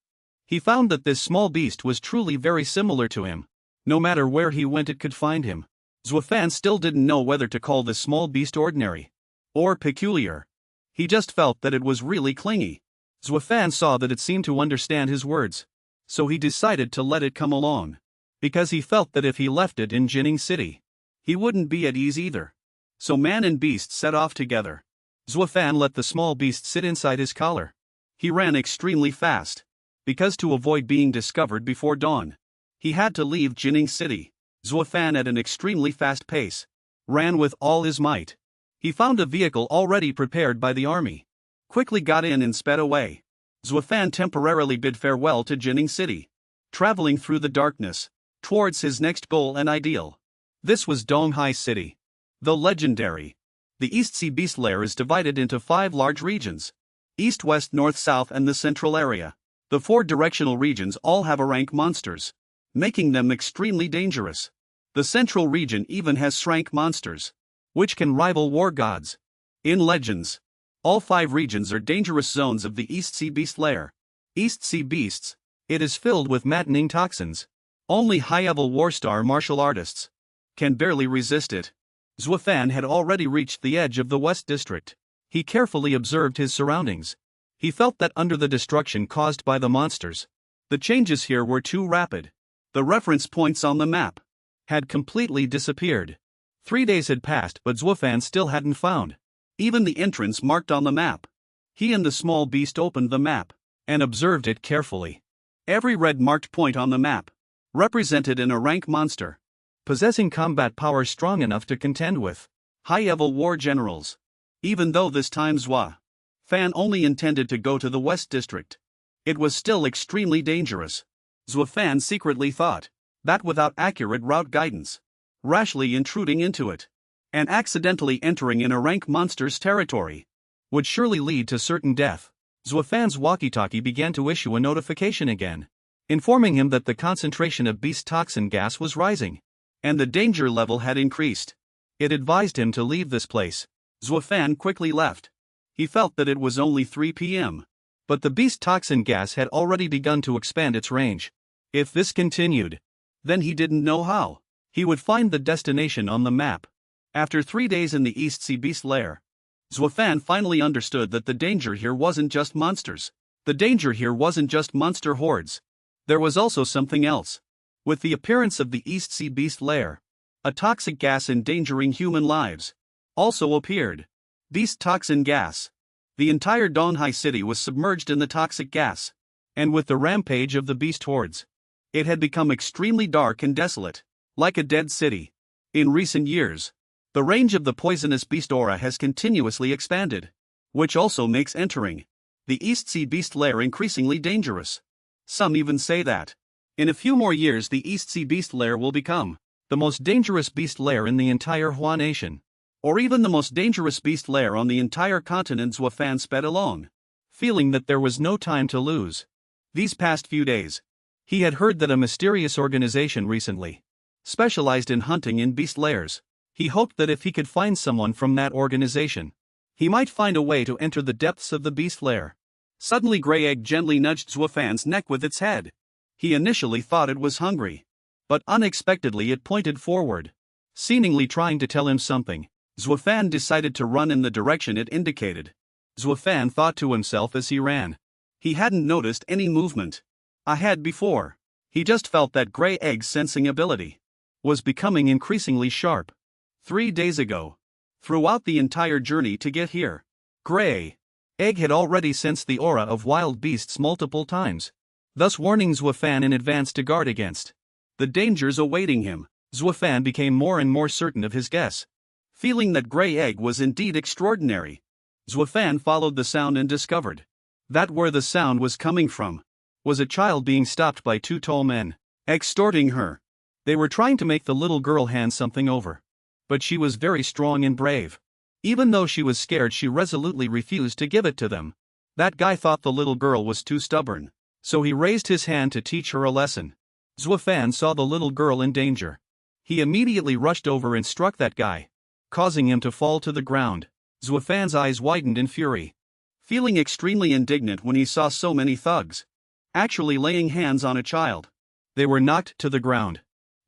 he found that this small beast was truly very similar to him. No matter where he went, it could find him. Zuo Fan still didn't know whether to call this small beast ordinary or peculiar. He just felt that it was really clingy. Zuo Fan saw that it seemed to understand his words, so he decided to let it come along, because he felt that if he left it in Jining City, he wouldn't be at ease either. So man and beast set off together. Zuo Fan let the small beast sit inside his collar. He ran extremely fast, because to avoid being discovered before dawn, he had to leave Jining City. Zuo Fan, at an extremely fast pace, ran with all his might. He found a vehicle already prepared by the army, quickly got in and sped away. Zuo Fan temporarily bid farewell to Jining City, traveling through the darkness towards his next goal and ideal. This was Donghai City. Though legendary, the East Sea Beast Lair is divided into 5 large regions: East, West, North, South, and the central area. The 4 directional regions all have a rank monsters, making them extremely dangerous. The central region even has rank monsters, which can rival war gods. In Legends, all 5 regions are dangerous zones of the East Sea Beast Lair. East Sea Beasts, it is filled with maddening toxins. Only high-level war-star martial artists can barely resist it. Zuo Fan had already reached the edge of the West District. He carefully observed his surroundings. He felt that under the destruction caused by the monsters, the changes here were too rapid. The reference points on the map had completely disappeared. 3 days had passed, but Zuo Fan still hadn't found even the entrance marked on the map. He and the small beast opened the map and observed it carefully. Every red marked point on the map represented a rank monster, possessing combat power strong enough to contend with high-level war generals. Even though this time Zuo Fan only intended to go to the West District, it was still extremely dangerous. Zuo Fan secretly thought that without accurate route guidance, rashly intruding into it, and accidentally entering in a rank monster's territory would surely lead to certain death. Zuo Fan's walkie-talkie began to issue a notification again, informing him that the concentration of beast toxin gas was rising, and the danger level had increased. It advised him to leave this place. Zuo Fan quickly left. He felt that it was only 3 p.m. But the beast toxin gas had already begun to expand its range. If this continued, then he didn't know how he would find the destination on the map. After 3 days in the East Sea Beast Lair, Zuo Fan finally understood that the danger here wasn't just monsters. The danger here wasn't just monster hordes. There was also something else. With the appearance of the East Sea Beast Lair, a toxic gas endangering human lives also appeared. Beast toxin gas. The entire Donghai city was submerged in the toxic gas, and with the rampage of the beast hordes, it had become extremely dark and desolate, like a dead city. In recent years, the range of the poisonous beast aura has continuously expanded, which also makes entering the East Sea Beast Lair increasingly dangerous. Some even say that in a few more years the East Sea Beast Lair will become the most dangerous beast lair in the entire Hua nation, or even the most dangerous beast lair on the entire continent. Zuo Fan sped along, feeling that there was no time to lose. These past few days, he had heard that a mysterious organization recently specialized in hunting in beast lairs. He hoped that if he could find someone from that organization, he might find a way to enter the depths of the beast lair. Suddenly Grey Egg gently nudged Zuo Fan's neck with its head. He initially thought it was hungry, but unexpectedly it pointed forward, seemingly trying to tell him something. Zuo Fan decided to run in the direction it indicated. Zuo Fan thought to himself as he ran. He hadn't noticed any movement ahead before. He just felt that Grey Egg's sensing ability was becoming increasingly sharp. 3 days ago, throughout the entire journey to get here, Grey Egg had already sensed the aura of wild beasts multiple times, thus warning Zuo Fan in advance to guard against the dangers awaiting him. Zuo Fan became more and more certain of his guess. Feeling that Grey Egg was indeed extraordinary, Zuo Fan followed the sound and discovered that where the sound was coming from was a child being stopped by 2 tall men, extorting her. They were trying to make the little girl hand something over, but she was very strong and brave. Even though she was scared, she resolutely refused to give it to them. That guy thought the little girl was too stubborn, so he raised his hand to teach her a lesson. Zuo Fan saw the little girl in danger. He immediately rushed over and struck that guy, causing him to fall to the ground. Zuo Fan's eyes widened in fury, feeling extremely indignant when he saw so many thugs actually laying hands on a child. They were knocked to the ground,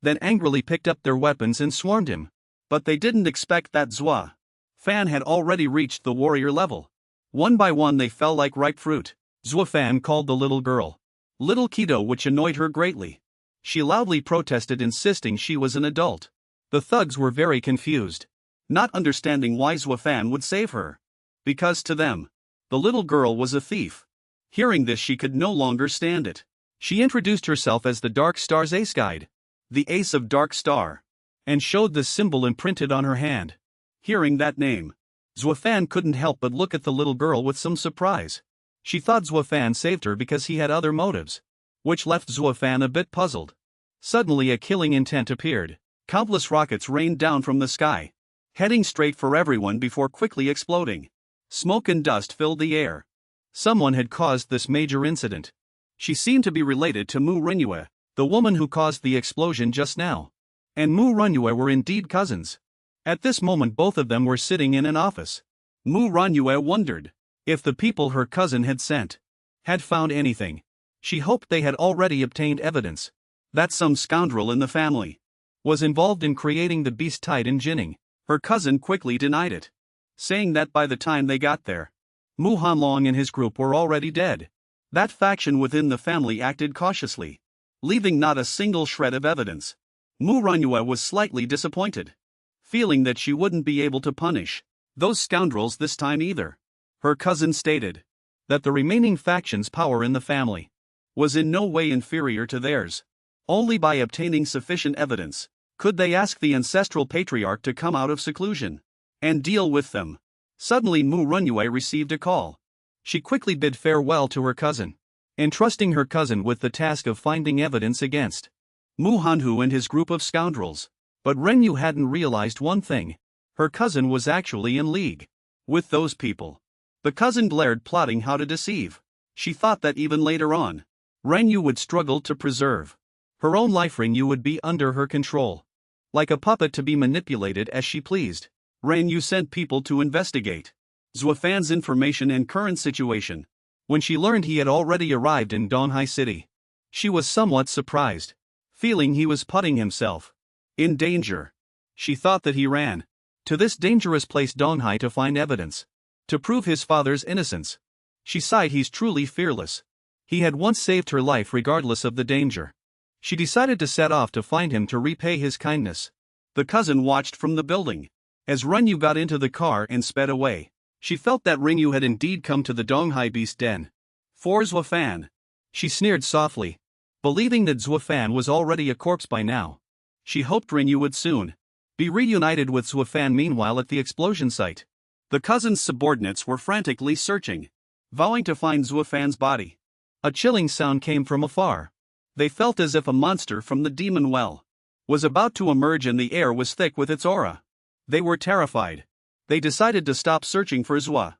then angrily picked up their weapons and swarmed him. But they didn't expect that Zuo Fan had already reached the warrior level. One by one they fell like ripe fruit. Zuo Fan called the little girl Little Kido, which annoyed her greatly. She loudly protested, insisting she was an adult. The thugs were very confused, not understanding why Zuo Fan would save her, because to them, the little girl was a thief. Hearing this, she could no longer stand it. She introduced herself as the Dark Star's ace guide, the Ace of Dark Star, and showed the symbol imprinted on her hand. Hearing that name, Zuo Fan couldn't help but look at the little girl with some surprise. She thought Zuo Fan saved her because he had other motives, which left Zuo Fan a bit puzzled. Suddenly a killing intent appeared. Countless rockets rained down from the sky, heading straight for everyone before quickly exploding. Smoke and dust filled the air. Someone had caused this major incident. She seemed to be related to Mu Renyue, the woman who caused the explosion just now. And Mu Renyue were indeed cousins. At this moment both of them were sitting in an office. Mu Renyue wondered if the people her cousin had sent had found anything. She hoped they had already obtained evidence that some scoundrel in the family was involved in creating the beast Titan Jinning. Her cousin quickly denied it, saying that by the time they got there, Mu Hanlong and his group were already dead. That faction within the family acted cautiously, leaving not a single shred of evidence. Mu Renyue was slightly disappointed, feeling that she wouldn't be able to punish those scoundrels this time either. Her cousin stated that the remaining faction's power in the family was in no way inferior to theirs. Only by obtaining sufficient evidence could they ask the ancestral patriarch to come out of seclusion and deal with them. Suddenly Mu Renyue received a call. She quickly bid farewell to her cousin, entrusting her cousin with the task of finding evidence against Mu Hanhu and his group of scoundrels. But Renyu hadn't realized one thing. Her cousin was actually in league with those people. The cousin glared, plotting how to deceive. She thought that even later on, Renyu would struggle to preserve her own life. Renyu would be under her control, like a puppet to be manipulated as she pleased. Renyu sent people to investigate Zuo Fan's information and current situation. When she learned he had already arrived in Donghai City, she was somewhat surprised, feeling he was putting himself in danger. She thought that he ran to this dangerous place Donghai to find evidence to prove his father's innocence. She sighed. He's truly fearless. He had once saved her life regardless of the danger. She decided to set off to find him to repay his kindness. The cousin watched from the building as Renyu got into the car and sped away. She felt that Renyu had indeed come to the Donghai Beast Den for Zuo Fan. She sneered softly, believing that Zuo Fan was already a corpse by now. She hoped Renyu would soon be reunited with Zuo Fan. Meanwhile, at the explosion site, the cousin's subordinates were frantically searching, vowing to find Zuo Fan's body. A chilling sound came from afar. They felt as if a monster from the demon well was about to emerge, and the air was thick with its aura. They were terrified. They decided to stop searching for Zuo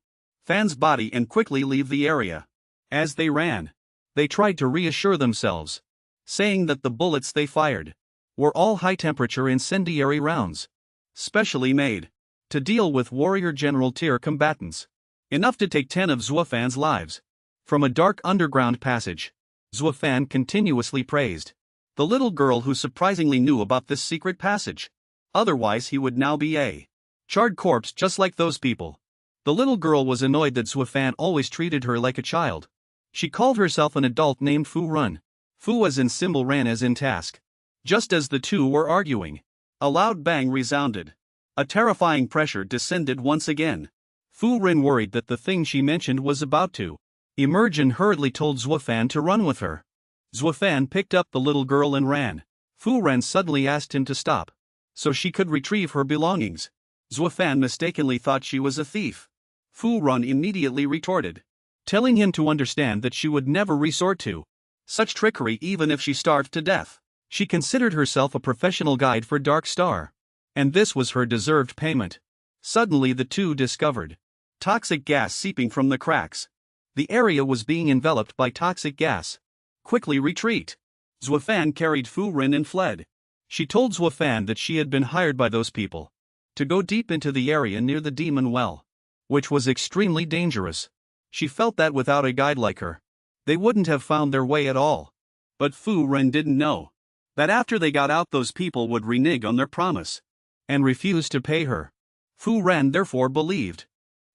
Fan's body and quickly leave the area. As they ran, they tried to reassure themselves, saying that the bullets they fired were all high-temperature incendiary rounds, specially made to deal with warrior general tier combatants, enough to take 10 of Zuo Fan's lives. From a dark underground passage, Zuo Fan continuously praised the little girl who surprisingly knew about this secret passage. Otherwise he would now be a charred corpse just like those people. The little girl was annoyed that Zuo Fan always treated her like a child. She called herself an adult named Fu Run. Fu as in symbol, ran as in task. Just as the two were arguing, a loud bang resounded. A terrifying pressure descended once again. Fu Rin, worried that the thing she mentioned was about to emerge, and hurriedly told Zuo Fan to run with her. Zuo Fan picked up the little girl and ran. Fu Ren suddenly asked him to stop, so she could retrieve her belongings. Zuo Fan mistakenly thought she was a thief. Fu Ren immediately retorted, telling him to understand that she would never resort to such trickery even if she starved to death. She considered herself a professional guide for Dark Star, and this was her deserved payment. Suddenly the two discovered toxic gas seeping from the cracks. The area was being enveloped by toxic gas. Quickly retreat. Zuo Fan carried Fu Rin and fled. She told Zuo Fan that she had been hired by those people to go deep into the area near the demon well, which was extremely dangerous. She felt that without a guide like her, they wouldn't have found their way at all. But Fu Ren didn't know that after they got out those people would renege on their promise and refuse to pay her. Fu Ren therefore believed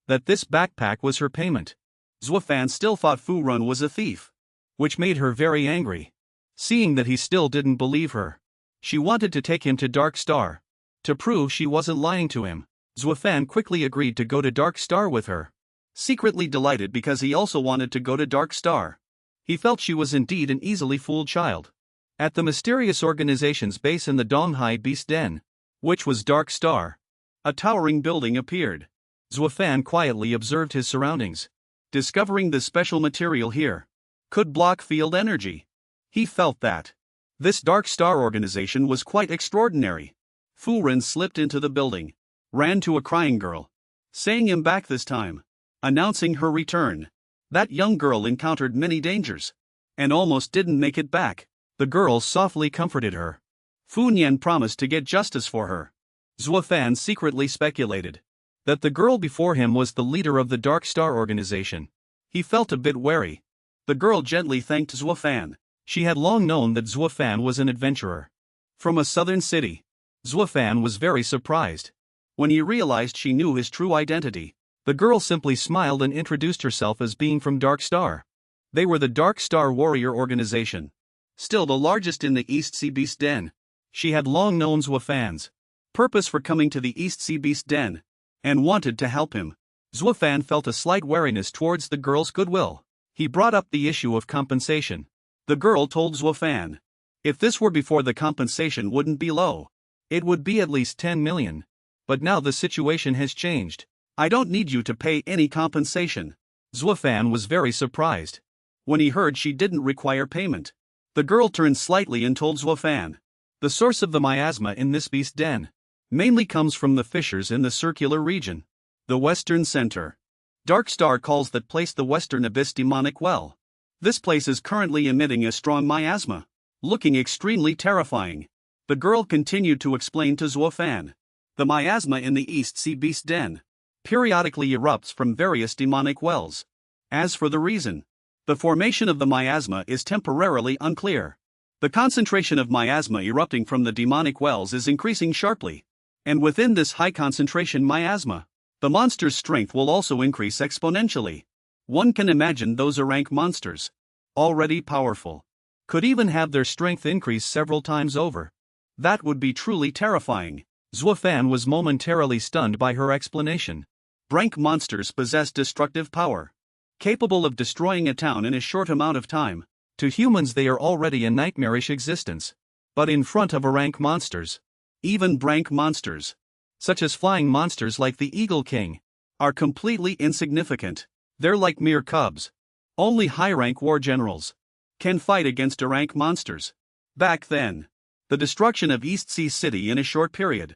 that this backpack was her payment. Zuo Fan still thought Fu Ren was a thief, which made her very angry. Seeing that he still didn't believe her, she wanted to take him to Dark Star to prove she wasn't lying to him. Zuo Fan quickly agreed to go to Dark Star with her, secretly delighted because he also wanted to go to Dark Star. He felt she was indeed an easily fooled child. At the mysterious organization's base in the Donghai Beast Den, which was Dark Star, a towering building appeared. Zuo Fan quietly observed his surroundings, discovering the special material here could block field energy. He felt that this Dark Star organization was quite extraordinary. Fu Ren slipped into the building, ran to a crying girl, saying him back this time, announcing her return. That young girl encountered many dangers and almost didn't make it back. The girl softly comforted her. Fu Nian promised to get justice for her. Zuo Fan secretly speculated that the girl before him was the leader of the Dark Star organization. He felt a bit wary. The girl gently thanked Zuo Fan. She had long known that Zuo Fan was an adventurer from a southern city. Zuo Fan was very surprised when he realized she knew his true identity. The girl simply smiled and introduced herself as being from Dark Star. They were the Dark Star Warrior Organization, still the largest in the East Sea Beast Den. She had long known Zuo Fan's purpose for coming to the East Sea Beast Den, and wanted to help him. Zuo Fan felt a slight wariness towards the girl's goodwill. He brought up the issue of compensation. The girl told Zuo Fan, if this were before, the compensation wouldn't be low. It would be at least 10 million. But now the situation has changed. I don't need you to pay any compensation. Zuo Fan was very surprised when he heard she didn't require payment. The girl turned slightly and told Zuo Fan, the source of the miasma in this beast den mainly comes from the fissures in the circular region. The Western Center. Dark Star calls that place the Western Abyss Demonic Well. This place is currently emitting a strong miasma, looking extremely terrifying. The girl continued to explain to Zuo Fan. The miasma in the East Sea Beast Den periodically erupts from various demonic wells. As for the reason, the formation of the miasma is temporarily unclear. The concentration of miasma erupting from the demonic wells is increasing sharply. And within this high concentration miasma, the monster's strength will also increase exponentially. One can imagine those rank monsters, already powerful, could even have their strength increase several times over. That would be truly terrifying. Zuo Fan was momentarily stunned by her explanation. Rank monsters possess destructive power, capable of destroying a town in a short amount of time. To humans they are already a nightmarish existence. But in front of rank monsters, even rank monsters, such as flying monsters like the Eagle King, are completely insignificant. They're like mere cubs. Only high-rank war generals can fight against rank monsters. Back then, the destruction of East Sea City in a short period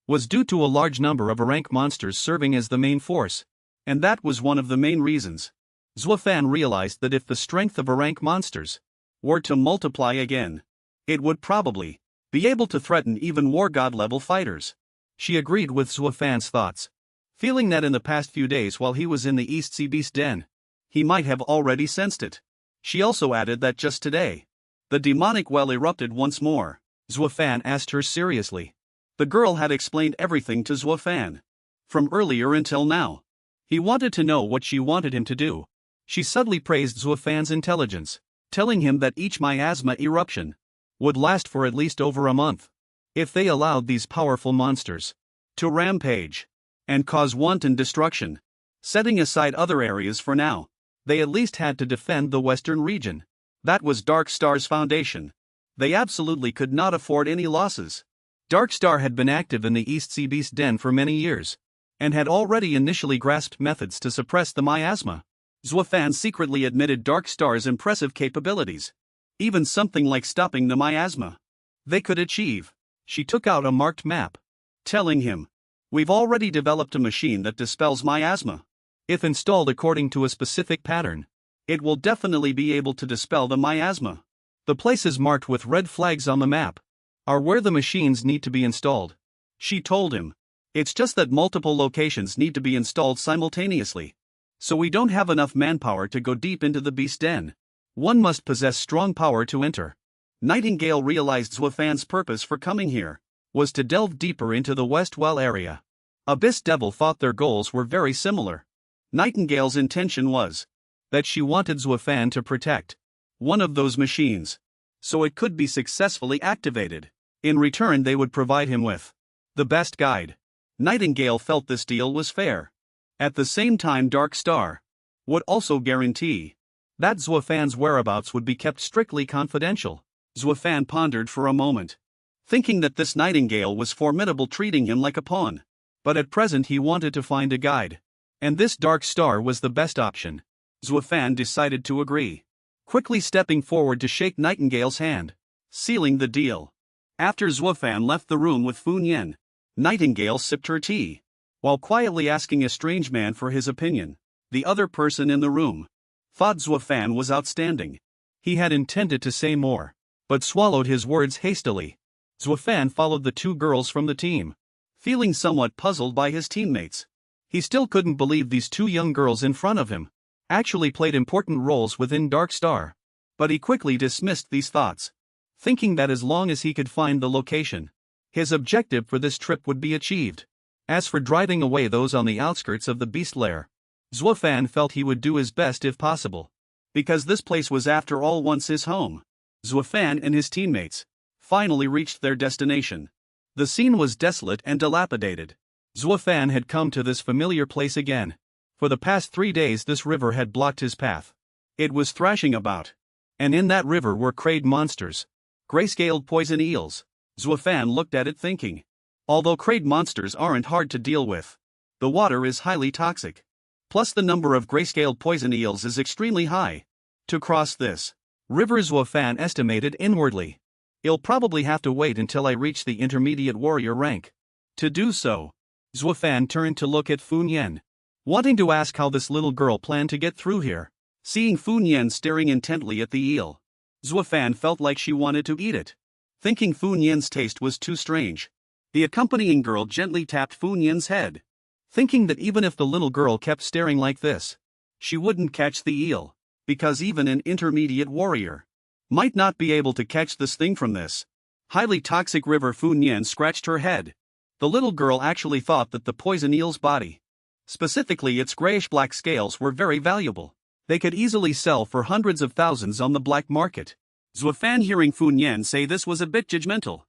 was due to a large number of rank monsters serving as the main force, and that was one of the main reasons. Zuo Fan realized that if the strength of rank monsters were to multiply again, it would probably be able to threaten even war god level fighters. She agreed with Zuo Fan's thoughts, feeling that in the past few days while he was in the East Sea Beast Den, he might have already sensed it. She also added that just today, the demonic well erupted once more. Zuo Fan asked her seriously. The girl had explained everything to Zuo Fan, from earlier until now. He wanted to know what she wanted him to do. She subtly praised Zuo Fan's intelligence, telling him that each miasma eruption would last for at least over a month. If they allowed these powerful monsters to rampage and cause wanton destruction, setting aside other areas for now, they at least had to defend the western region. That was Dark Star's foundation. They absolutely could not afford any losses. Dark Star had been active in the East Sea Beast Den for many years, and had already initially grasped methods to suppress the miasma. Zuo Fan secretly admitted Dark Star's impressive capabilities. Even something like stopping the miasma they could achieve. She took out a marked map, telling him, we've already developed a machine that dispels miasma. If installed according to a specific pattern, it will definitely be able to dispel the miasma. The places marked with red flags on the map are where the machines need to be installed. She told him, it's just that multiple locations need to be installed simultaneously. So we don't have enough manpower to go deep into the beast den. One must possess strong power to enter. Nightingale realized Zuo Fan's purpose for coming here was to delve deeper into the West Well area. Abyss Devil thought their goals were very similar. Nightingale's intention was that she wanted Zuo Fan to protect one of those machines, so it could be successfully activated. In return they would provide him with the best guide. Nightingale felt this deal was fair. At the same time Dark Star would also guarantee that Zuo Fan's whereabouts would be kept strictly confidential. Zuo Fan pondered for a moment, thinking that this Nightingale was formidable, treating him like a pawn. But at present he wanted to find a guide, and this Dark Star was the best option. Zuo Fan decided to agree, quickly stepping forward to shake Nightingale's hand, sealing the deal. After Zuo Fan left the room with Fu Nian, Nightingale sipped her tea, while quietly asking a strange man for his opinion. The other person in the room thought Zuo Fan was outstanding. He had intended to say more, but swallowed his words hastily. Zuo Fan followed the two girls from the team. Feeling somewhat puzzled by his teammates, he still couldn't believe these two young girls in front of him actually played important roles within Dark Star. But he quickly dismissed these thoughts, thinking that as long as he could find the location, his objective for this trip would be achieved. As for driving away those on the outskirts of the beast lair, Zuo Fan felt he would do his best if possible, because this place was after all once his home. Zuo Fan and his teammates finally reached their destination. The scene was desolate and dilapidated. Zuo Fan had come to this familiar place again. For the past 3 days this river had blocked his path. It was thrashing about. And in that river were crayed monsters. Gray-scaled poison eels. Zuo Fan looked at it thinking. Although crayed monsters aren't hard to deal with, the water is highly toxic. Plus the number of gray-scaled poison eels is extremely high. To cross this river, Zuo Fan estimated inwardly, "I'll probably have to wait until I reach the intermediate warrior rank." To do so, Zuo Fan turned to look at Fu Nian, wanting to ask how this little girl planned to get through here. Seeing Fu Nian staring intently at the eel, Zuo Fan felt like she wanted to eat it. Thinking Fu Nian's taste was too strange, the accompanying girl gently tapped Fu Nian's head, thinking that even if the little girl kept staring like this, she wouldn't catch the eel, because even an intermediate warrior might not be able to catch this thing from this highly toxic river. Fu Nian scratched her head. The little girl actually thought that the poison eel's body, specifically its grayish-black scales, were very valuable. They could easily sell for hundreds of thousands on the black market. Zuo Fan, hearing Fu Nian say this, was a bit judgmental,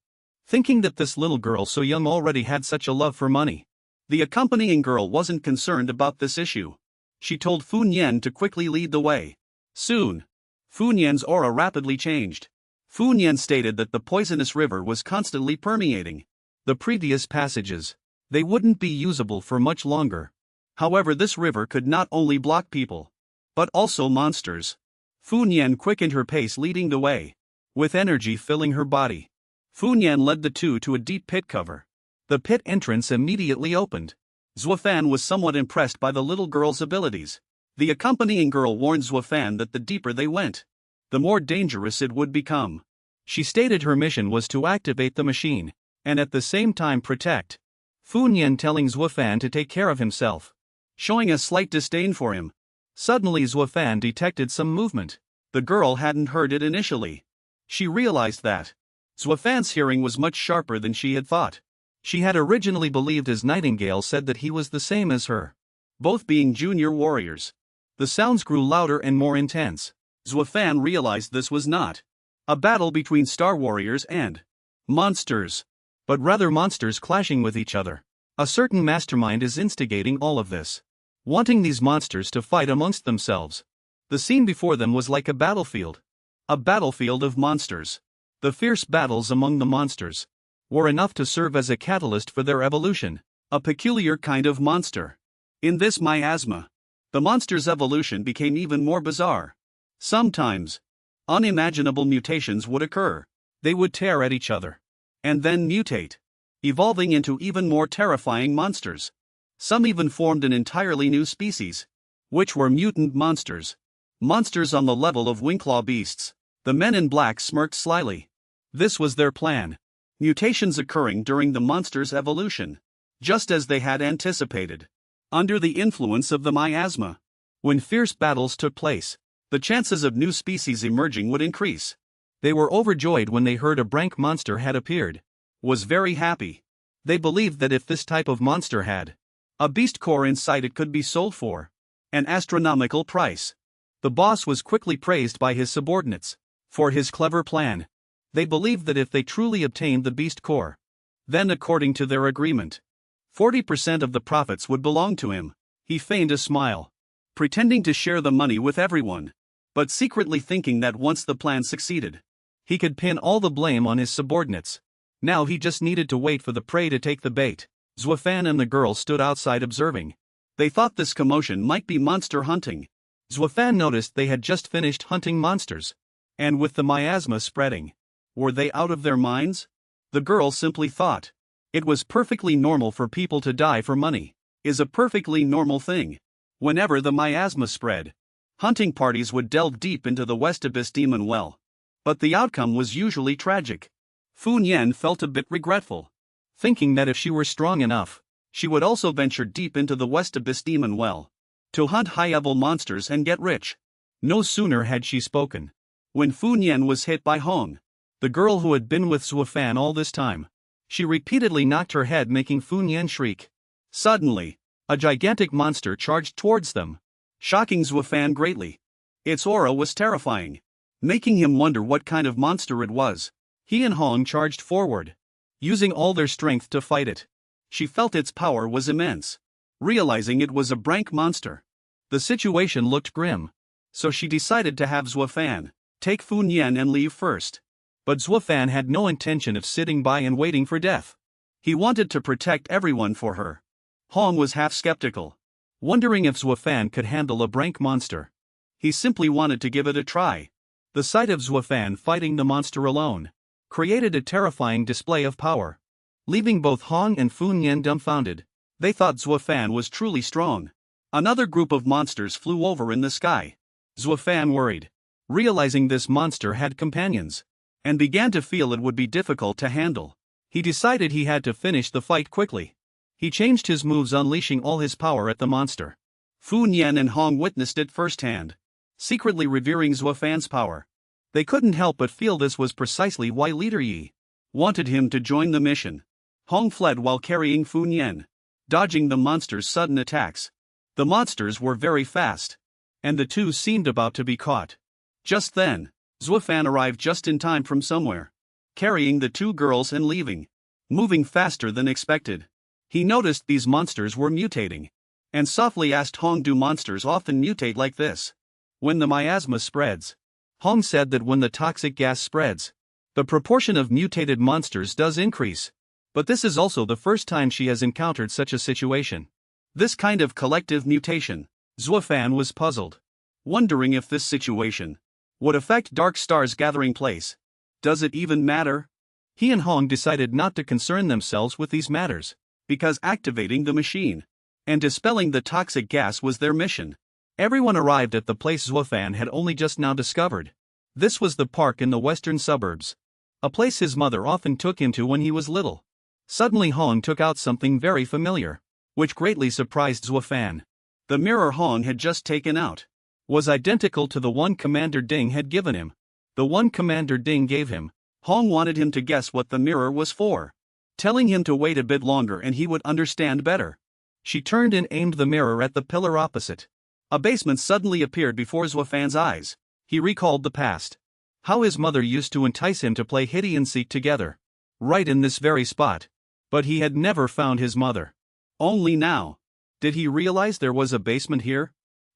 thinking that this little girl so young already had such a love for money. The accompanying girl wasn't concerned about this issue. She told Fu Nian to quickly lead the way. Soon, Fu Nian's aura rapidly changed. Fu Nian stated that the poisonous river was constantly permeating the previous passages. They wouldn't be usable for much longer. However, this river could not only block people, but also monsters. Fu Nian quickened her pace, leading the way, with energy filling her body. Fu Nian led the two to a deep pit cover. The pit entrance immediately opened. Zuo Fan was somewhat impressed by the little girl's abilities. The accompanying girl warned Zuo Fan that the deeper they went, the more dangerous it would become. She stated her mission was to activate the machine, and at the same time protect Fu Nian, telling Zuo Fan to take care of himself. Showing a slight disdain for him, suddenly Zuo Fan detected some movement. The girl hadn't heard it initially. She realized that Zuo Fan's hearing was much sharper than she had thought. She had originally believed, as Nightingale said, that he was the same as her, both being junior warriors. The sounds grew louder and more intense. Zuo Fan realized this was not a battle between star warriors and monsters, but rather monsters clashing with each other. A certain mastermind is instigating all of this, wanting these monsters to fight amongst themselves. The scene before them was like a battlefield of monsters. The fierce battles among the monsters were enough to serve as a catalyst for their evolution, a peculiar kind of monster. In this miasma, the monster's evolution became even more bizarre. Sometimes, unimaginable mutations would occur. They would tear at each other, and then mutate, evolving into even more terrifying monsters. Some even formed an entirely new species, which were mutant monsters. Monsters on the level of wingclaw beasts. The men in black smirked slyly. This was their plan. Mutations occurring during the monster's evolution, just as they had anticipated. Under the influence of the miasma, when fierce battles took place, the chances of new species emerging would increase. They were overjoyed when they heard a brank monster had appeared. Was very happy. They believed that if this type of monster had a beast core inside, it could be sold for an astronomical price. The boss was quickly praised by his subordinates for his clever plan. They believed that if they truly obtained the beast core, then according to their agreement, 40% of the profits would belong to him. He feigned a smile, pretending to share the money with everyone, but secretly thinking that once the plan succeeded, he could pin all the blame on his subordinates. Now he just needed to wait for the prey to take the bait. Zuo Fan and the girl stood outside observing. They thought this commotion might be monster hunting. Zuo Fan noticed they had just finished hunting monsters, and with the miasma spreading, were they out of their minds? The girl simply thought it was perfectly normal for people to die for money. Is a perfectly normal thing. Whenever the miasma spread, Hunting parties would delve deep into the West Abyss demon well. But the outcome was usually tragic. Fu Nian felt a bit regretful, thinking that if she were strong enough, she would also venture deep into the West Abyss demon well to hunt high-level monsters and get rich. No sooner had she spoken when Fu Nian was hit by Hong, the girl who had been with Zuo Fan all this time. She repeatedly knocked her head, making Fu Nian shriek. Suddenly, a gigantic monster charged towards them, shocking Zuo Fan greatly. Its aura was terrifying, making him wonder what kind of monster it was. He and Hong charged forward, using all their strength to fight it. She felt its power was immense. Realizing it was a brank monster, the situation looked grim. So she decided to have Zuo Fan take Fu Nian and leave first. But Zuo Fan had no intention of sitting by and waiting for death. He wanted to protect everyone for her. Hong was half skeptical, wondering if Zuo Fan could handle a brank monster. He simply wanted to give it a try. The sight of Zuo Fan fighting the monster alone created a terrifying display of power, leaving both Hong and Fu Nian dumbfounded. They thought Zuo Fan was truly strong. Another group of monsters flew over in the sky. Zuo Fan worried, realizing this monster had companions, and began to feel it would be difficult to handle. He decided he had to finish the fight quickly. He changed his moves, unleashing all his power at the monster. Fu Nian and Hong witnessed it firsthand, secretly revering Zuo Fan's power. They couldn't help but feel this was precisely why Leader Yi wanted him to join the mission. Hong fled while carrying Fu Nian, dodging the monster's sudden attacks. The monsters were very fast, and the two seemed about to be caught. Just then, Zuo Fan arrived just in time from somewhere, carrying the two girls and leaving, moving faster than expected. He noticed these monsters were mutating, and softly asked Hong, "Do monsters often mutate like this?" When the miasma spreads, Hong said that when the toxic gas spreads, the proportion of mutated monsters does increase. But this is also the first time she has encountered such a situation. This kind of collective mutation, Zuo Fan was puzzled, wondering if this situation would affect Dark Star's gathering place. Does it even matter? He and Hong decided not to concern themselves with these matters, because activating the machine and dispelling the toxic gas was their mission. Everyone arrived at the place Zuo Fan had only just now discovered. This was the park in the western suburbs, a place his mother often took him to when he was little. Suddenly Hong took out something very familiar, which greatly surprised Zuo Fan. The mirror Hong had just taken out was identical to the one Commander Ding had given him. The one Commander Ding gave him, Hong wanted him to guess what the mirror was for, telling him to wait a bit longer and he would understand better. She turned and aimed the mirror at the pillar opposite. A basement suddenly appeared before Zuo Fan's eyes. He recalled the past, how his mother used to entice him to play hide and seek together, right in this very spot. But he had never found his mother. Only now did he realize there was a basement here.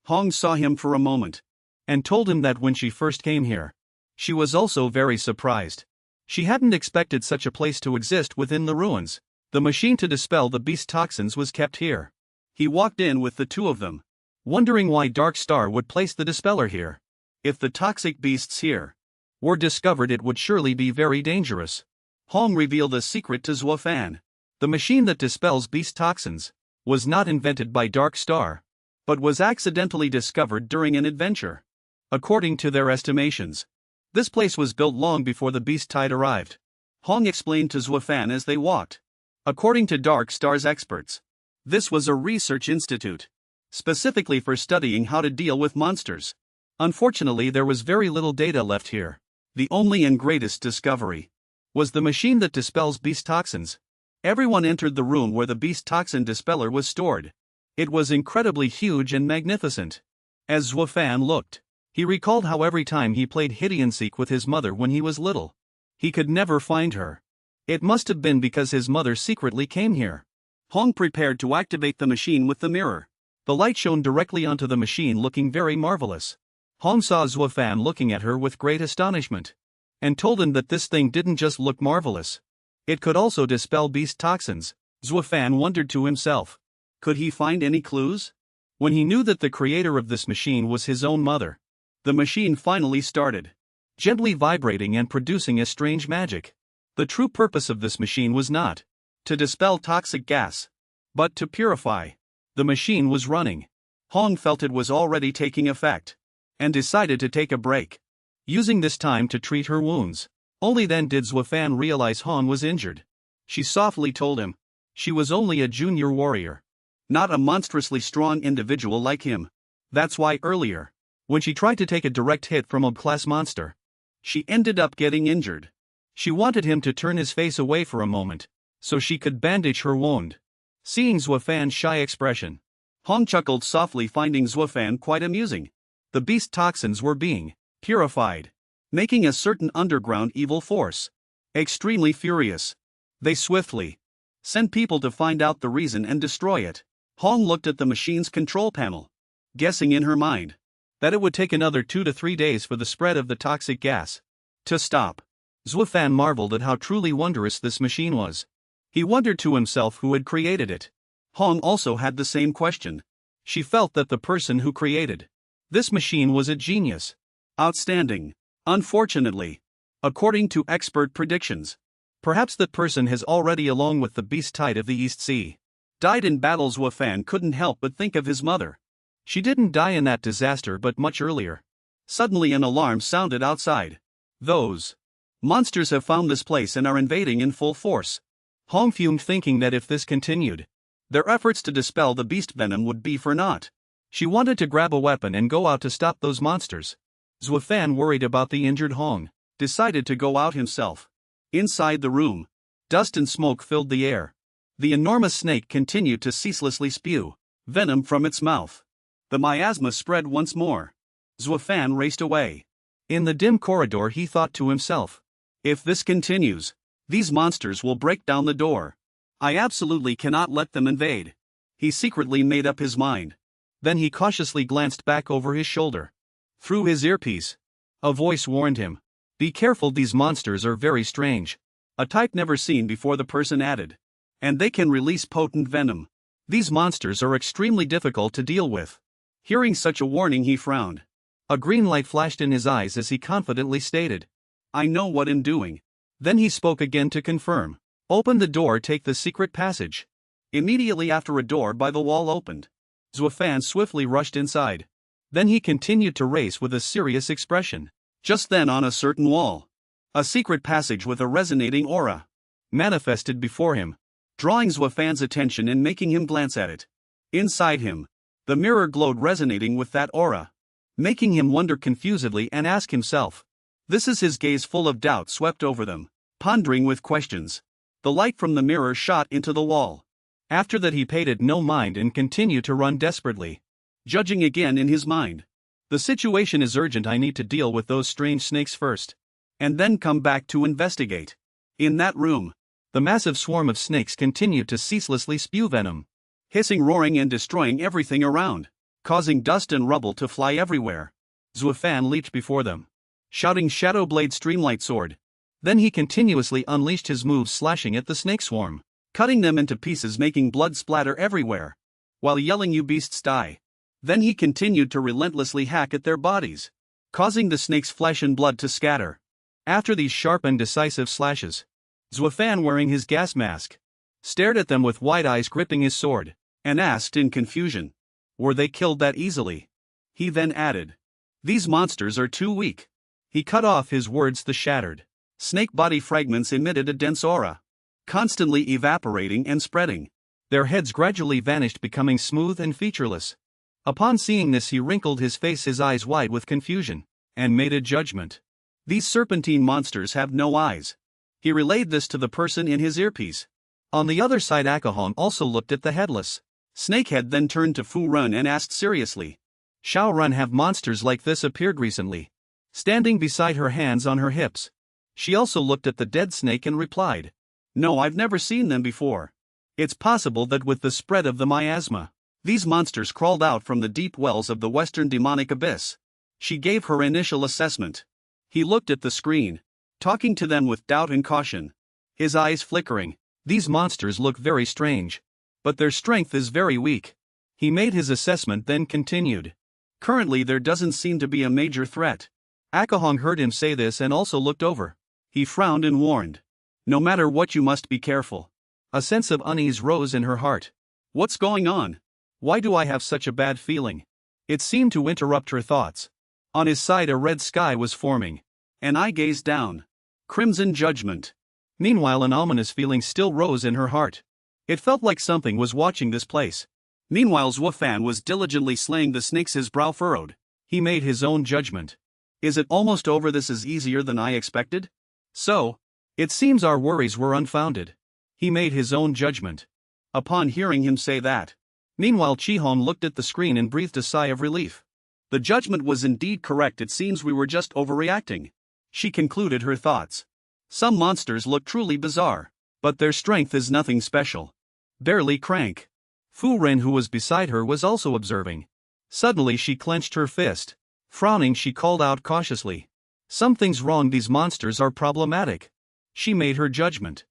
Hong saw him for a moment, and told him that when she first came here, she was also very surprised. She hadn't expected such a place to exist within the ruins. The machine to dispel the beast toxins was kept here. He walked in with the two of them, wondering why Dark Star would place the dispeller here. If the toxic beasts here were discovered, it would surely be very dangerous. Hong revealed a secret to Zuo Fan. The machine that dispels beast toxins was not invented by Dark Star, but was accidentally discovered during an adventure. According to their estimations, this place was built long before the beast tide arrived. Hong explained to Zuo Fan as they walked. According to Dark Star's experts, this was a research institute, specifically for studying how to deal with monsters. Unfortunately, there was very little data left here. The only and greatest discovery was the machine that dispels beast toxins. Everyone entered the room where the beast toxin dispeller was stored. It was incredibly huge and magnificent. As Zuo Fan looked, he recalled how every time he played hide and seek with his mother when he was little, he could never find her. It must have been because his mother secretly came here. Hong prepared to activate the machine with the mirror. The light shone directly onto the machine, looking very marvelous. Hong saw Zuo Fan looking at her with great astonishment, and told him that this thing didn't just look marvelous, it could also dispel beast toxins. Zuo Fan wondered to himself, could he find any clues? When he knew that the creator of this machine was his own mother, the machine finally started, gently vibrating and producing a strange magic. The true purpose of this machine was not to dispel toxic gas, but to purify. The machine was running. Hong felt it was already taking effect. and decided to take a break, using this time to treat her wounds. Only then did Zuo Fan realize Han was injured. She softly told him she was only a junior warrior, not a monstrously strong individual like him. That's why earlier, when she tried to take a direct hit from a class monster, she ended up getting injured. She wanted him to turn his face away for a moment, so she could bandage her wound. Seeing Zuo Fan's shy expression, Han chuckled softly, finding Zuo Fan quite amusing. The beast toxins were being purified, making a certain underground evil force extremely furious. They swiftly sent people to find out the reason and destroy it. Han looked at the machine's control panel, guessing in her mind that it would take another 2 to 3 days for the spread of the toxic gas to stop. Zuo Fan marveled at how truly wondrous this machine was. He wondered to himself who had created it. Han also had the same question. She felt that the person who created this machine was a genius. Outstanding. Unfortunately, according to expert predictions, perhaps that person has already, along with the beast tide of the East Sea, died in battle. Zuo Fan couldn't help but think of his mother. She didn't die in that disaster but much earlier. Suddenly an alarm sounded outside. Those monsters have found this place and are invading in full force. Han fumed, thinking that if this continued, their efforts to dispel the beast venom would be for naught. She wanted to grab a weapon and go out to stop those monsters. Zuo Fan, worried about the injured Han, decided to go out himself. Inside the room, dust and smoke filled the air. The enormous snake continued to ceaselessly spew venom from its mouth. The miasma spread once more. Zuo Fan raced away. In the dim corridor, he thought to himself, if this continues, these monsters will break down the door. I absolutely cannot let them invade. He secretly made up his mind. Then he cautiously glanced back over his shoulder. Through his earpiece, a voice warned him, be careful, these monsters are very strange. A type never seen before, the person added. And they can release potent venom. These monsters are extremely difficult to deal with. Hearing such a warning, he frowned. A green light flashed in his eyes as he confidently stated, I know what I'm doing. Then he spoke again to confirm. Open the door, take the secret passage. Immediately after, a door by the wall opened. Zuo Fan swiftly rushed inside. Then he continued to race with a serious expression. Just then, on a certain wall, a secret passage with a resonating aura manifested before him, drawing Zuo Fan's attention and making him glance at it. Inside him, the mirror glowed, resonating with that aura, making him wonder confusedly and ask himself. This is his gaze full of doubt swept over them, pondering with questions. The light from the mirror shot into the wall. After that, he paid it no mind and continued to run desperately, judging again in his mind. The situation is urgent. I need to deal with those strange snakes first, and then come back to investigate. In that room, the massive swarm of snakes continued to ceaselessly spew venom, hissing, roaring, and destroying everything around, causing dust and rubble to fly everywhere. Zuo Fan leaped before them, shouting Shadow Blade, Streamlight Sword. Then he continuously unleashed his moves, slashing at the snake swarm, cutting them into pieces, making blood splatter everywhere, while yelling, you beasts, die. Then he continued to relentlessly hack at their bodies, causing the snake's flesh and blood to scatter. After these sharp and decisive slashes, Zuo Fan, wearing his gas mask, stared at them with wide eyes, gripping his sword, and asked in confusion, were they killed that easily? He then added, these monsters are too weak. He cut off his words. The shattered snake body fragments emitted a dense aura, constantly evaporating and spreading. Their heads gradually vanished, becoming smooth and featureless. Upon seeing this, he wrinkled his face, his eyes wide with confusion, and made a judgment. These serpentine monsters have no eyes. He relayed this to the person in his earpiece. On the other side, Akahon also looked at the headless snakehead, then turned to Fu Run and asked seriously, Shao Run, have monsters like this appeared recently? Standing beside her, hands on her hips, she also looked at the dead snake and replied, no, I've never seen them before. It's possible that with the spread of the miasma, these monsters crawled out from the deep wells of the western demonic abyss. She gave her initial assessment. He looked at the screen, talking to them with doubt and caution, his eyes flickering. These monsters look very strange, but their strength is very weak. He made his assessment, then continued. Currently there doesn't seem to be a major threat. Akahong heard him say this and also looked over. He frowned and warned, no matter what, you must be careful. A sense of unease rose in her heart. What's going on? Why do I have such a bad feeling? It seemed to interrupt her thoughts. On his side a red sky was forming. And I gazed down. Crimson judgment. Meanwhile an ominous feeling still rose in her heart. It felt like something was watching this place. Meanwhile Zuo Fan was diligently slaying the snakes, his brow furrowed. He made his own judgment. Is it almost over? This is easier than I expected? So, it seems our worries were unfounded. He made his own judgment. Upon hearing him say that. Meanwhile Chi-hong looked at the screen and breathed a sigh of relief. The judgment was indeed correct. It seems we were just overreacting. She concluded her thoughts. Some monsters look truly bizarre, but their strength is nothing special. Barely crank. Fu Ren, who was beside her, was also observing. Suddenly she clenched her fist. Frowning, she called out cautiously. Something's wrong, these monsters are problematic. She made her judgment.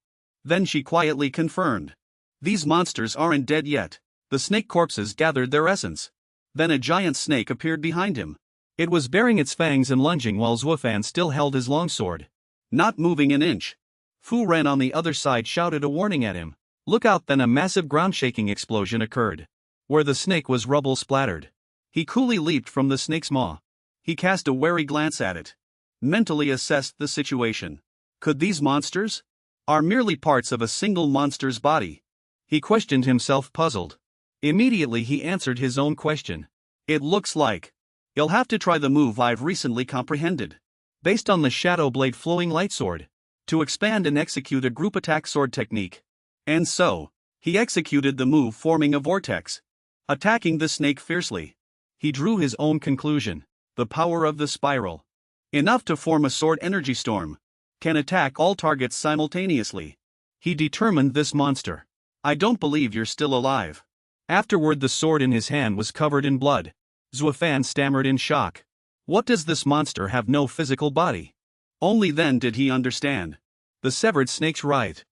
Then she quietly confirmed. These monsters aren't dead yet. The snake corpses gathered their essence. Then a giant snake appeared behind him. It was baring its fangs and lunging while Zuo Fan still held his longsword. Not moving an inch. Fu Ren on the other side shouted a warning at him. Look out! Then a massive ground-shaking explosion occurred. Where the snake was, rubble splattered. He coolly leaped from the snake's maw. He cast a wary glance at it. Mentally assessed the situation. Could these monsters are merely parts of a single monster's body? He questioned himself, puzzled. Immediately he answered his own question. It looks like. You'll have to try the move I've recently comprehended. Based on the Shadow Blade flowing light sword. To expand and execute a group attack sword technique. And so, he executed the move forming a vortex. Attacking the snake fiercely. He drew his own conclusion. The power of the spiral. Enough to form a sword energy storm. Can attack all targets simultaneously. He determined this monster. I don't believe you're still alive. Afterward the sword in his hand was covered in blood. Zuo Fan stammered in shock. What does this monster have? No physical body? Only then did he understand. The severed snakes writhed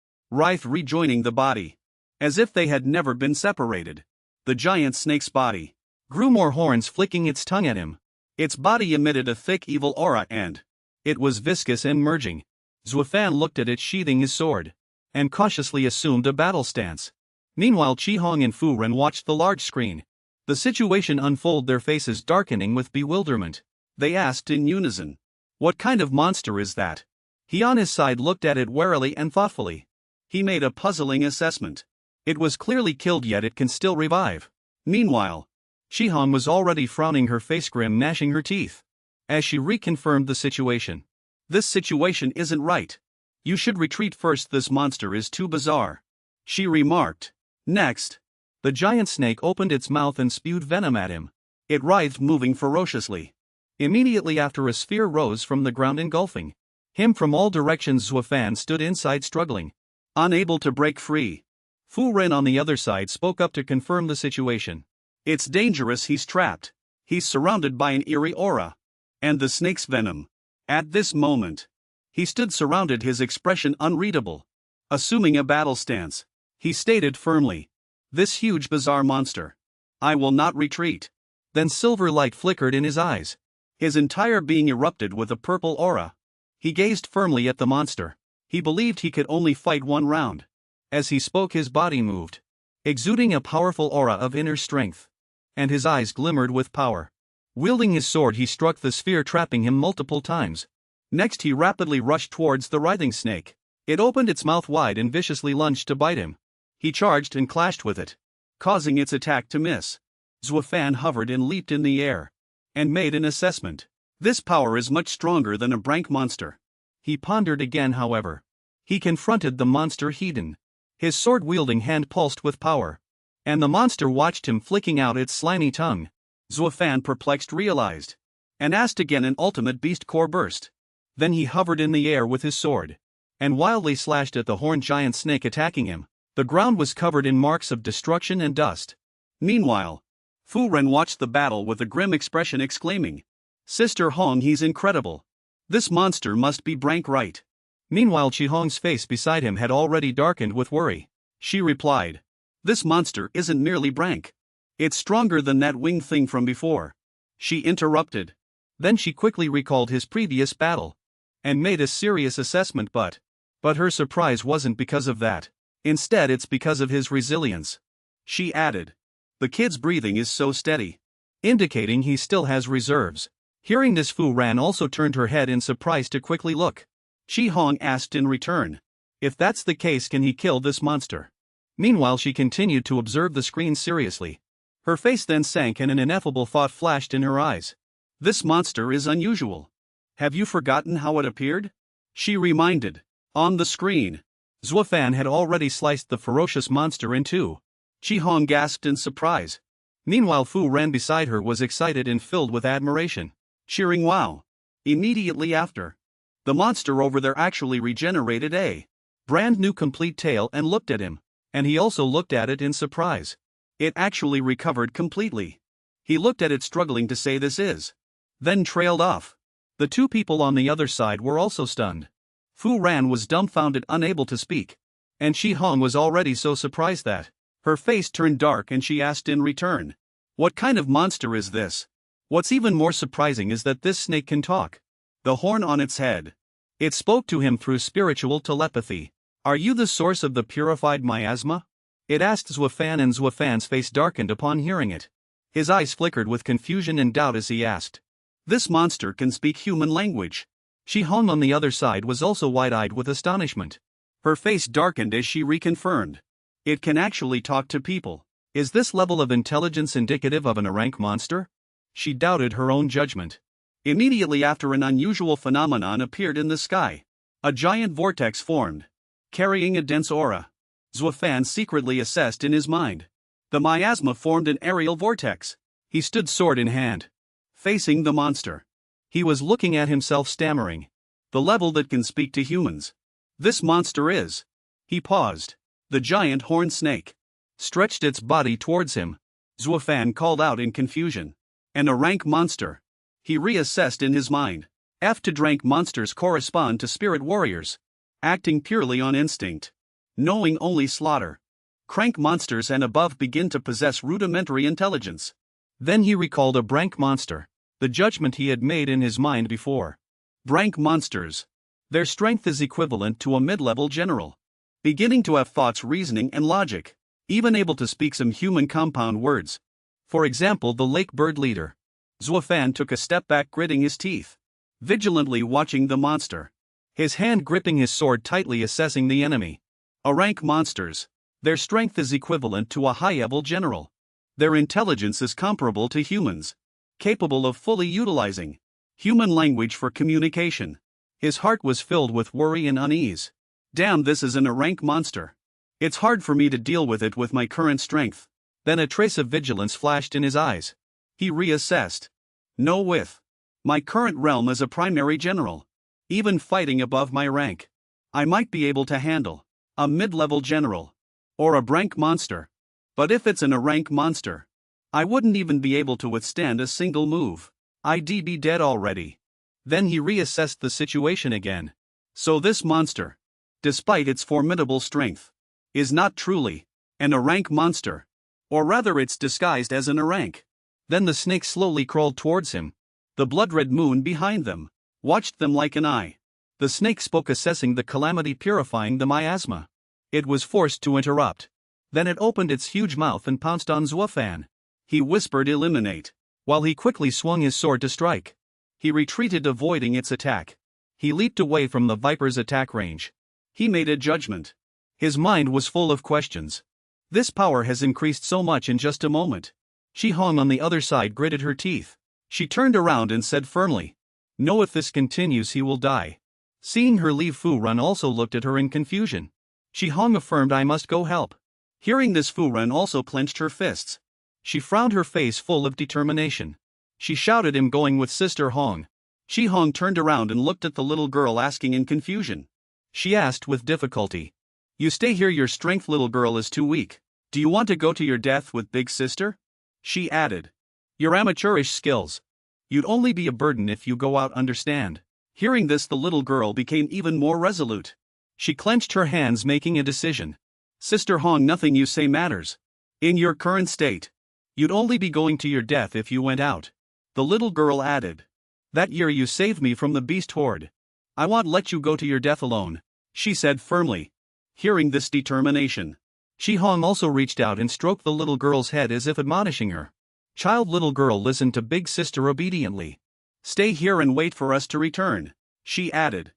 rejoining the body. As if they had never been separated. The giant snake's body grew more horns, flicking its tongue at him. Its body emitted a thick evil aura and it was viscous and merging. Zuo Fan looked at it, sheathing his sword, and cautiously assumed a battle stance. Meanwhile Chi-hong and Fu Ren watched the large screen. The situation unfold, their faces darkening with bewilderment. They asked in unison. What kind of monster is that? He on his side looked at it warily and thoughtfully. He made a puzzling assessment. It was clearly killed, yet it can still revive. Meanwhile, Chi-hong was already frowning, her face grim, gnashing her teeth. As she reconfirmed the situation. This situation isn't right. You should retreat first, this monster is too bizarre. She remarked. Next, the giant snake opened its mouth and spewed venom at him. It writhed, moving ferociously. Immediately after, a sphere rose from the ground, engulfing him from all directions. Zuo Fan stood inside, struggling, unable to break free. Fu Ren on the other side spoke up to confirm the situation. It's dangerous, he's trapped. He's surrounded by an eerie aura. And the snake's venom. At this moment, he stood surrounded, his expression unreadable. Assuming a battle stance, he stated firmly. This huge bizarre monster. I will not retreat. Then silver light flickered in his eyes. His entire being erupted with a purple aura. He gazed firmly at the monster. He believed he could only fight one round. As he spoke, his body moved, exuding a powerful aura of inner strength. And his eyes glimmered with power. Wielding his sword, he struck the sphere, trapping him multiple times. Next he rapidly rushed towards the writhing snake. It opened its mouth wide and viciously lunged to bite him. He charged and clashed with it, causing its attack to miss. Zuo Fan hovered and leaped in the air. And made an assessment. This power is much stronger than a brank monster. He pondered again, however. He confronted the monster heathen. His sword-wielding hand pulsed with power. And the monster watched him, flicking out its slimy tongue. Zuo Fan, perplexed, realized. And asked again, an ultimate beast core burst. Then he hovered in the air with his sword. And wildly slashed at the horned giant snake attacking him. The ground was covered in marks of destruction and dust. Meanwhile, Fu Ren watched the battle with a grim expression, exclaiming. Sister Hong, he's incredible. This monster must be brank, right? Meanwhile Chi-hong's face beside him had already darkened with worry. She replied. This monster isn't merely brank. It's stronger than that winged thing from before. She interrupted. Then she quickly recalled his previous battle. And made a serious assessment, but her surprise wasn't because of that. Instead, it's because of his resilience. She added. The kid's breathing is so steady. Indicating he still has reserves. Hearing this, Fu Ran also turned her head in surprise to quickly look. Chi Hong asked in return. If that's the case, can he kill this monster? Meanwhile, she continued to observe the screen seriously. Her face then sank and an ineffable thought flashed in her eyes. This monster is unusual. Have you forgotten how it appeared? She reminded. On the screen, Zuo Fan had already sliced the ferocious monster in two. Chi Hong gasped in surprise. Meanwhile, Fu Ran beside her was excited and filled with admiration, cheering wow. Immediately after, the monster over there actually regenerated a brand new complete tail and looked at him, and he also looked at it in surprise. It actually recovered completely. He looked at it struggling to say this is, then trailed off. The two people on the other side were also stunned. Fu Ran was dumbfounded, unable to speak, and Chi Hong was already so surprised that her face turned dark and she asked in return, what kind of monster is this? What's even more surprising is that this snake can talk. The horn on its head. It spoke to him through spiritual telepathy. Are you the source of the purified miasma? It asked Zuo Fan, and Zuo Fan's face darkened upon hearing it. His eyes flickered with confusion and doubt as he asked. This monster can speak human language. Chi Hong on the other side was also wide-eyed with astonishment. Her face darkened as she reconfirmed. It can actually talk to people. Is this level of intelligence indicative of an rank monster? She doubted her own judgment. Immediately after, an unusual phenomenon appeared in the sky. A giant vortex formed, carrying a dense aura. Zuo Fan secretly assessed in his mind. The miasma formed an aerial vortex. He stood sword in hand, facing the monster. He was looking at himself, stammering. The level that can speak to humans. This monster is. He paused. The giant horned snake stretched its body towards him. Zuo Fan called out in confusion. And a rank monster. He reassessed in his mind. To rank monsters correspond to spirit warriors, acting purely on instinct, knowing only slaughter. Crank monsters and above begin to possess rudimentary intelligence. Then he recalled a brank monster, the judgment he had made in his mind before. Brank monsters. Their strength is equivalent to a mid-level general. Beginning to have thoughts, reasoning, and logic. Even able to speak some human compound words. For example, the lake bird leader. Zuo Fan took a step back, gritting his teeth, vigilantly watching the monster. His hand gripping his sword tightly, assessing the enemy. A rank monsters. Their strength is equivalent to a high-level general. Their intelligence is comparable to humans, capable of fully utilizing human language for communication. His heart was filled with worry and unease. Damn, this isn't a rank monster. It's hard for me to deal with it with my current strength. Then a trace of vigilance flashed in his eyes. He reassessed. No, with my current realm as a primary general, even fighting above my rank, I might be able to handle a mid-level general or a brank monster. But if it's a rank monster, I wouldn't even be able to withstand a single move. I'd be dead already. Then he reassessed the situation again. So this monster, despite its formidable strength, is not truly an rank monster. Or rather, it's disguised as an rank. Then the snake slowly crawled towards him. The blood-red moon behind them watched them like an eye. The snake spoke, assessing the calamity, purifying the miasma. It was forced to interrupt. Then it opened its huge mouth and pounced on Zuo Fan. He whispered, eliminate, while he quickly swung his sword to strike. He retreated, avoiding its attack. He leaped away from the viper's attack range. He made a judgment. His mind was full of questions. This power has increased so much in just a moment. Chi Hong on the other side gritted her teeth. She turned around and said firmly, no, if this continues he will die. Seeing her leave, Fu Ran also looked at her in confusion. Chi Hong affirmed, I must go help. Hearing this, Fu Ran also clenched her fists. She frowned, her face full of determination. She shouted, I'm going with Sister Hong. Chi Hong turned around and looked at the little girl, asking in confusion. She asked with difficulty, you stay here, your strength, little girl, is too weak. Do you want to go to your death with big sister? She added. Your amateurish skills. You'd only be a burden if you go out, understand? Hearing this, the little girl became even more resolute. She clenched her hands, making a decision. Sister Hong, nothing you say matters. In your current state, you'd only be going to your death if you went out. The little girl added. That year you saved me from the beast horde. I won't let you go to your death alone, she said firmly. Hearing this determination, Chi Hong also reached out and stroked the little girl's head as if admonishing her. Child, little girl listened to big sister obediently. Stay here and wait for us to return, she added.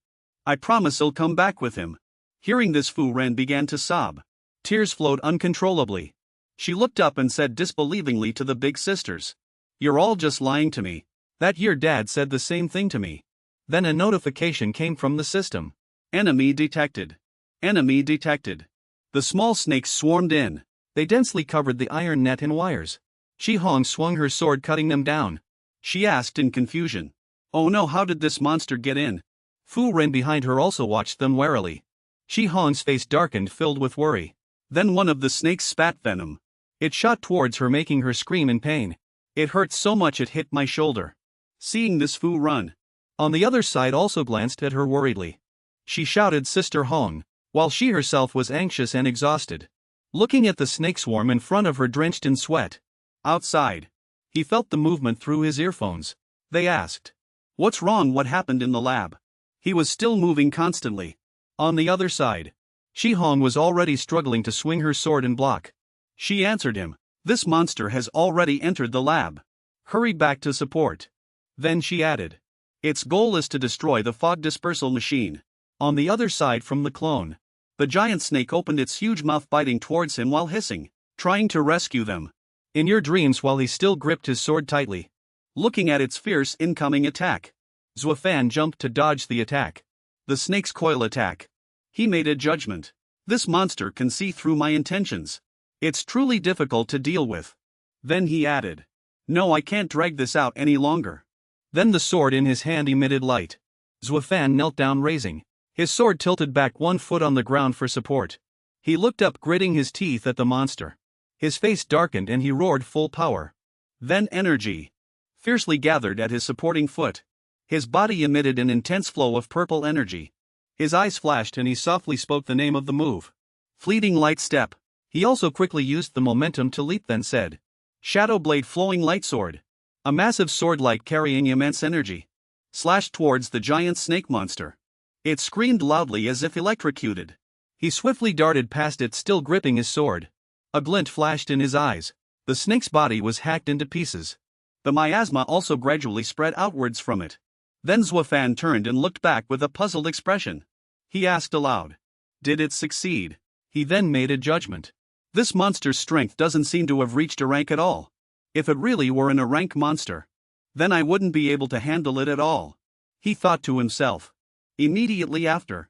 I promise I'll come back with him. Hearing this, Fu Ren began to sob. Tears flowed uncontrollably. She looked up and said disbelievingly to the big sisters, "You're all just lying to me. That your dad said the same thing to me." Then a notification came from the system. Enemy detected. Enemy detected. The small snakes swarmed in. They densely covered the iron net and wires. Shi Hong swung her sword, cutting them down. She asked in confusion, "Oh no, how did this monster get in?" Fu Ren behind her also watched them warily. Shi Hong's face darkened, filled with worry. Then one of the snakes spat venom. It shot towards her, making her scream in pain. "It hurt so much it hit my shoulder." Seeing this, Fu Ren, on the other side, also glanced at her worriedly. She shouted, "Sister Hong," while she herself was anxious and exhausted. Looking at the snake swarm in front of her, drenched in sweat. Outside, he felt the movement through his earphones. They asked, "What's wrong? What happened in the lab?" He was still moving constantly. On the other side, Shi Hong was already struggling to swing her sword and block. She answered him, "This monster has already entered the lab. Hurry back to support." Then she added, "Its goal is to destroy the fog dispersal machine." On the other side from the clone, the giant snake opened its huge mouth, biting towards him while hissing, trying to rescue them. In your dreams, while he still gripped his sword tightly. Looking at its fierce incoming attack, Zuo Fan jumped to dodge the attack. The snake's coil attack. He made a judgment. This monster can see through my intentions. It's truly difficult to deal with. Then he added, "No, I can't drag this out any longer." Then the sword in his hand emitted light. Zuo Fan knelt down, raising his sword, tilted back 1 foot on the ground for support. He looked up, gritting his teeth at the monster. His face darkened and he roared full power. Then energy fiercely gathered at his supporting foot. His body emitted an intense flow of purple energy. His eyes flashed and he softly spoke the name of the move. Fleeting light step. He also quickly used the momentum to leap, then said, "Shadow blade, flowing light sword." A massive sword light carrying immense energy slashed towards the giant snake monster. It screamed loudly as if electrocuted. He swiftly darted past it, still gripping his sword. A glint flashed in his eyes. The snake's body was hacked into pieces. The miasma also gradually spread outwards from it. Then Zuo Fan turned and looked back with a puzzled expression. He asked aloud, "Did it succeed?" He then made a judgment. This monster's strength doesn't seem to have reached a rank at all. If it really were in a rank monster, then I wouldn't be able to handle it at all, he thought to himself. Immediately after,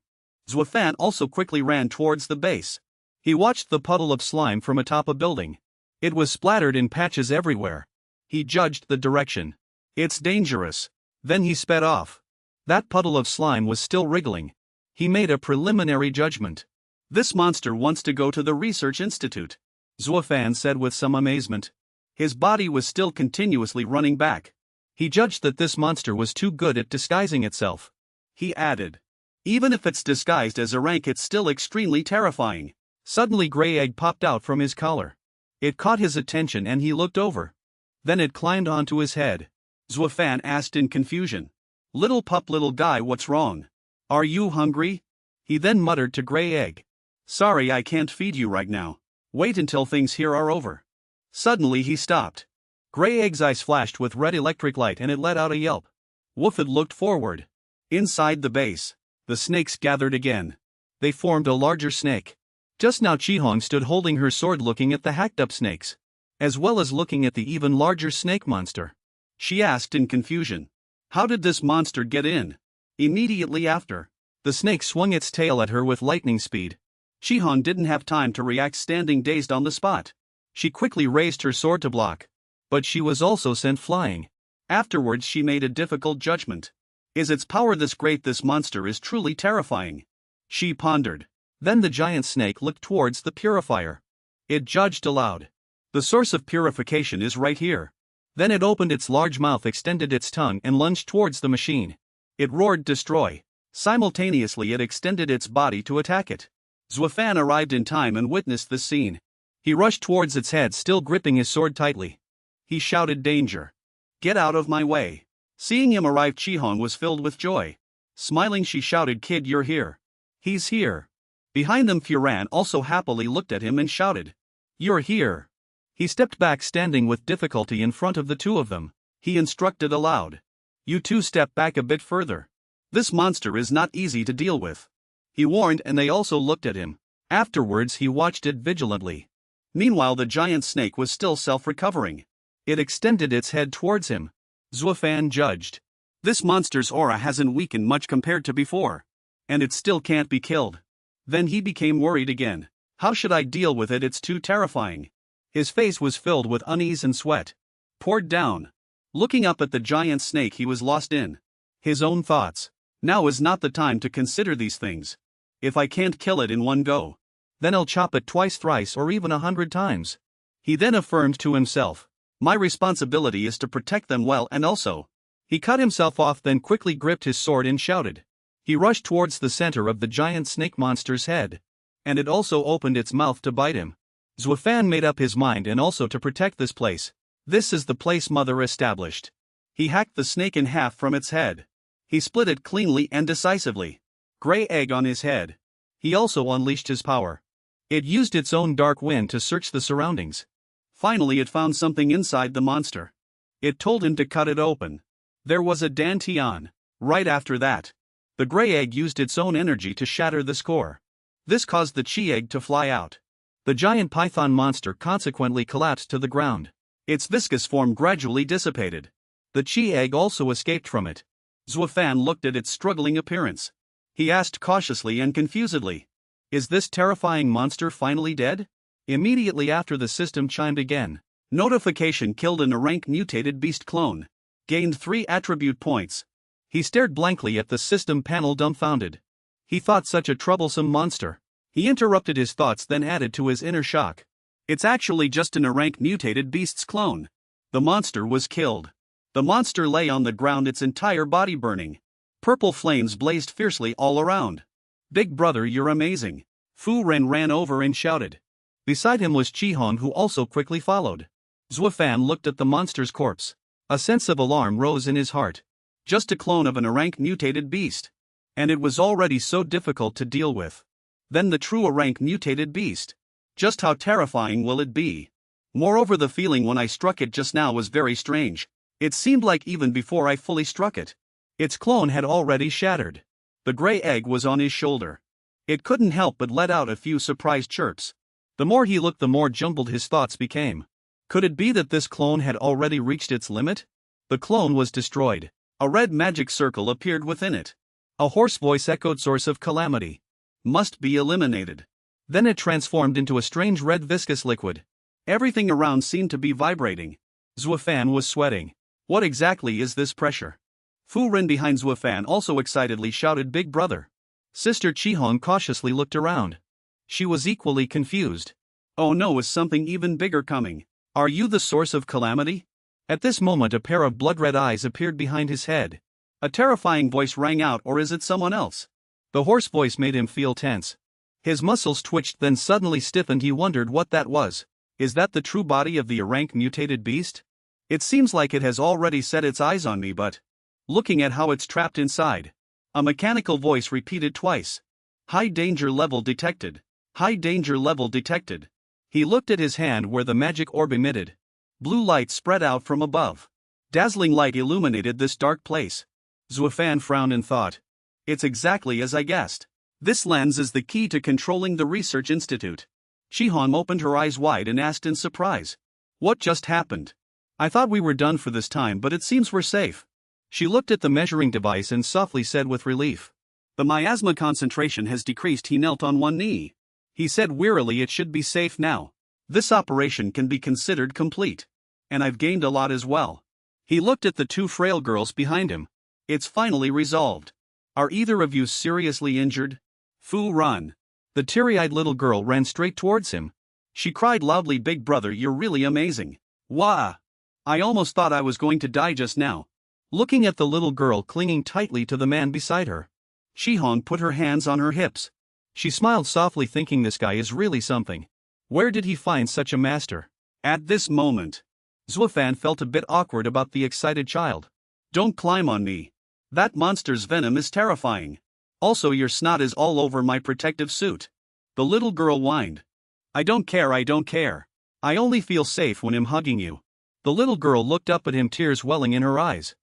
Zuo Fan also quickly ran towards the base. He watched the puddle of slime from atop a building. It was splattered in patches everywhere. He judged the direction. "It's dangerous." Then he sped off. That puddle of slime was still wriggling. He made a preliminary judgment. "This monster wants to go to the research institute," Zuo Fan said with some amazement. His body was still continuously running back. He judged that this monster was too good at disguising itself. He added, "Even if it's disguised as a rank, it's still extremely terrifying." Suddenly gray egg popped out from his collar. It caught his attention and he looked over. Then it climbed onto his head. Zuo Fan asked in confusion, "Little pup, little guy, what's wrong? Are you hungry?" He then muttered to gray egg, "Sorry, I can't feed you right now. Wait until things here are over." Suddenly he stopped. Gray egg's eyes flashed with red electric light and it let out a yelp. Woofed looked forward. Inside the base, the snakes gathered again. They formed a larger snake. Just now Chi Hong stood holding her sword, looking at the hacked up snakes, as well as looking at the even larger snake monster. She asked in confusion, "How did this monster get in?" Immediately after, the snake swung its tail at her with lightning speed. Chi Hong didn't have time to react, standing dazed on the spot. She quickly raised her sword to block, but she was also sent flying. Afterwards she made a difficult judgment. Is its power this great? This monster is truly terrifying, she pondered. Then the giant snake looked towards the purifier. It judged aloud. The source of purification is right here. Then it opened its large mouth, extended its tongue and lunged towards the machine. It roared, "Destroy." Simultaneously it extended its body to attack it. Zuo Fan arrived in time and witnessed this scene. He rushed towards its head, still gripping his sword tightly. He shouted, "Danger! Get out of my way." Seeing him arrive, Chi Hong was filled with joy. Smiling, she shouted, "Kid, you're here." "He's here." Behind them Fu Ren also happily looked at him and shouted, "You're here." He stepped back, standing with difficulty in front of the two of them. He instructed aloud, You two step back a bit further. This monster is not easy to deal with. He warned, and they also looked at him. Afterwards he watched it vigilantly. Meanwhile the giant snake was still self-recovering. It extended its head towards him. Zuo Fan judged. This monster's aura hasn't weakened much compared to before. And it still can't be killed. Then he became worried again. How should I deal with it? It's too terrifying. His face was filled with unease and sweat. Poured down. Looking up at the giant snake he was lost in his own thoughts. Now is not the time to consider these things. If I can't kill it in one go, then I'll chop it twice, thrice, or even 100 times. He then affirmed to himself, my responsibility is to protect them well, and also. He cut himself off, then quickly gripped his sword and shouted. He rushed towards the center of the giant snake monster's head. And it also opened its mouth to bite him. Zuo Fan made up his mind and also to protect this place. This is the place Mother established. He hacked the snake in half from its head. He split it cleanly and decisively. Gray egg on his head. He also unleashed his power. It used its own dark wind to search the surroundings. Finally it found something inside the monster. It told him to cut it open. There was a dantian. Right after that, the gray egg used its own energy to shatter the score. This caused the chi egg to fly out. The giant python monster consequently collapsed to the ground. Its viscous form gradually dissipated. The chi egg also escaped from it. Zuo Fan looked at its struggling appearance. He asked cautiously and confusedly, is this terrifying monster finally dead? Immediately after the system chimed again. Notification: killed an rank mutated beast clone. Gained 3 attribute points. He stared blankly at the system panel, dumbfounded. He thought such a troublesome monster. He interrupted his thoughts, then added to his inner shock. It's actually just an rank mutated beast's clone. The monster was killed. The monster lay on the ground, its entire body burning. Purple flames blazed fiercely all around. Big brother, you're amazing. Fu Ren ran over and shouted. Beside him was Chi Hong, who also quickly followed. Zuo Fan looked at the monster's corpse. A sense of alarm rose in his heart. Just a clone of an rank mutated beast. And it was already so difficult to deal with. Then the true rank mutated beast. Just how terrifying will it be? Moreover, the feeling when I struck it just now was very strange. It seemed like even before I fully struck it, its clone had already shattered. The gray egg was on his shoulder. It couldn't help but let out a few surprised chirps. The more he looked, the more jumbled his thoughts became. Could it be that this clone had already reached its limit? The clone was destroyed. A red magic circle appeared within it. A hoarse voice echoed, source of calamity. Must be eliminated. Then it transformed into a strange red viscous liquid. Everything around seemed to be vibrating. Zuo Fan was sweating. What exactly is this pressure? Fu Ren behind Zuo Fan also excitedly shouted, big brother. Sister Chi Hong cautiously looked around. She was equally confused. Oh no, is something even bigger coming? Are you the source of calamity? At this moment a pair of blood-red eyes appeared behind his head. A terrifying voice rang out, or is it someone else? The hoarse voice made him feel tense. His muscles twitched, then suddenly stiffened. He wondered what that was. Is that the true body of the rank mutated beast? It seems like it has already set its eyes on me, but looking at how it's trapped inside. A mechanical voice repeated twice. High danger level detected. High danger level detected. He looked at his hand where the magic orb emitted. Blue light spread out from above. Dazzling light illuminated this dark place. Zuo Fan frowned and thought. It's exactly as I guessed. This lens is the key to controlling the research institute. Chi Hong opened her eyes wide and asked in surprise. What just happened? I thought we were done for this time, but it seems we're safe. She looked at the measuring device and softly said with relief. The miasma concentration has decreased. He knelt on one knee. He said wearily, it should be safe now. This operation can be considered complete. And I've gained a lot as well. He looked at the two frail girls behind him. It's finally resolved. Are either of you seriously injured? Fu Ren. The teary-eyed little girl ran straight towards him. She cried loudly, big brother, you're really amazing. Wah! I almost thought I was going to die just now. Looking at the little girl clinging tightly to the man beside her, Chi Hong put her hands on her hips. She smiled softly, thinking this guy is really something. Where did he find such a master? At this moment, Zuo Fan felt a bit awkward about the excited child. Don't climb on me. That monster's venom is terrifying. Also, your snot is all over my protective suit. The little girl whined. I don't care, I don't care. I only feel safe when I'm hugging you. The little girl looked up at him, tears welling in her eyes.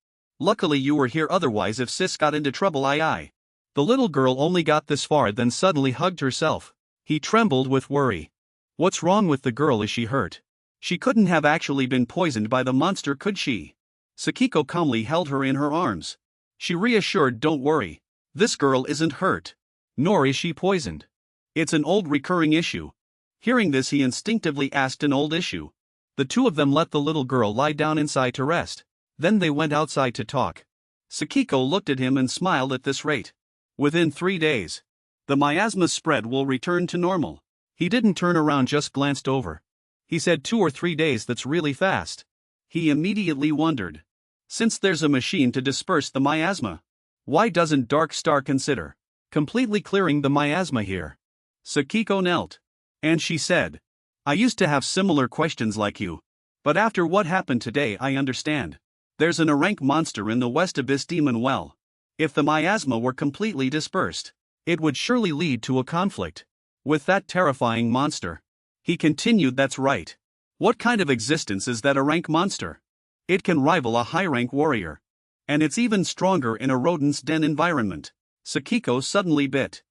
Luckily you were here, otherwise if sis got into trouble I. The little girl only got this far then suddenly hugged herself. He trembled with worry. What's wrong with the girl, is she hurt? She couldn't have actually been poisoned by the monster, could she? Sakiko calmly held her in her arms. She reassured, don't worry. This girl isn't hurt. Nor is she poisoned. It's an old recurring issue. Hearing this, he instinctively asked, an old issue. The two of them let the little girl lie down inside to rest. Then they went outside to talk. Sakiko looked at him and smiled. At this rate, within 3 days, the miasma spread will return to normal. He didn't turn around, just glanced over. He said 2 or 3 days, that's really fast. He immediately wondered. Since there's a machine to disperse the miasma, why doesn't Dark Star consider completely clearing the miasma here? Sakiko knelt. And she said, I used to have similar questions like you. But after what happened today I understand. There's an rank monster in the West Abyss Demon Well. If the miasma were completely dispersed, it would surely lead to a conflict with that terrifying monster. He continued, that's right. What kind of existence is that, a rank monster? It can rival a high-rank warrior. And it's even stronger in a rodent's den environment. Sakiko suddenly bit.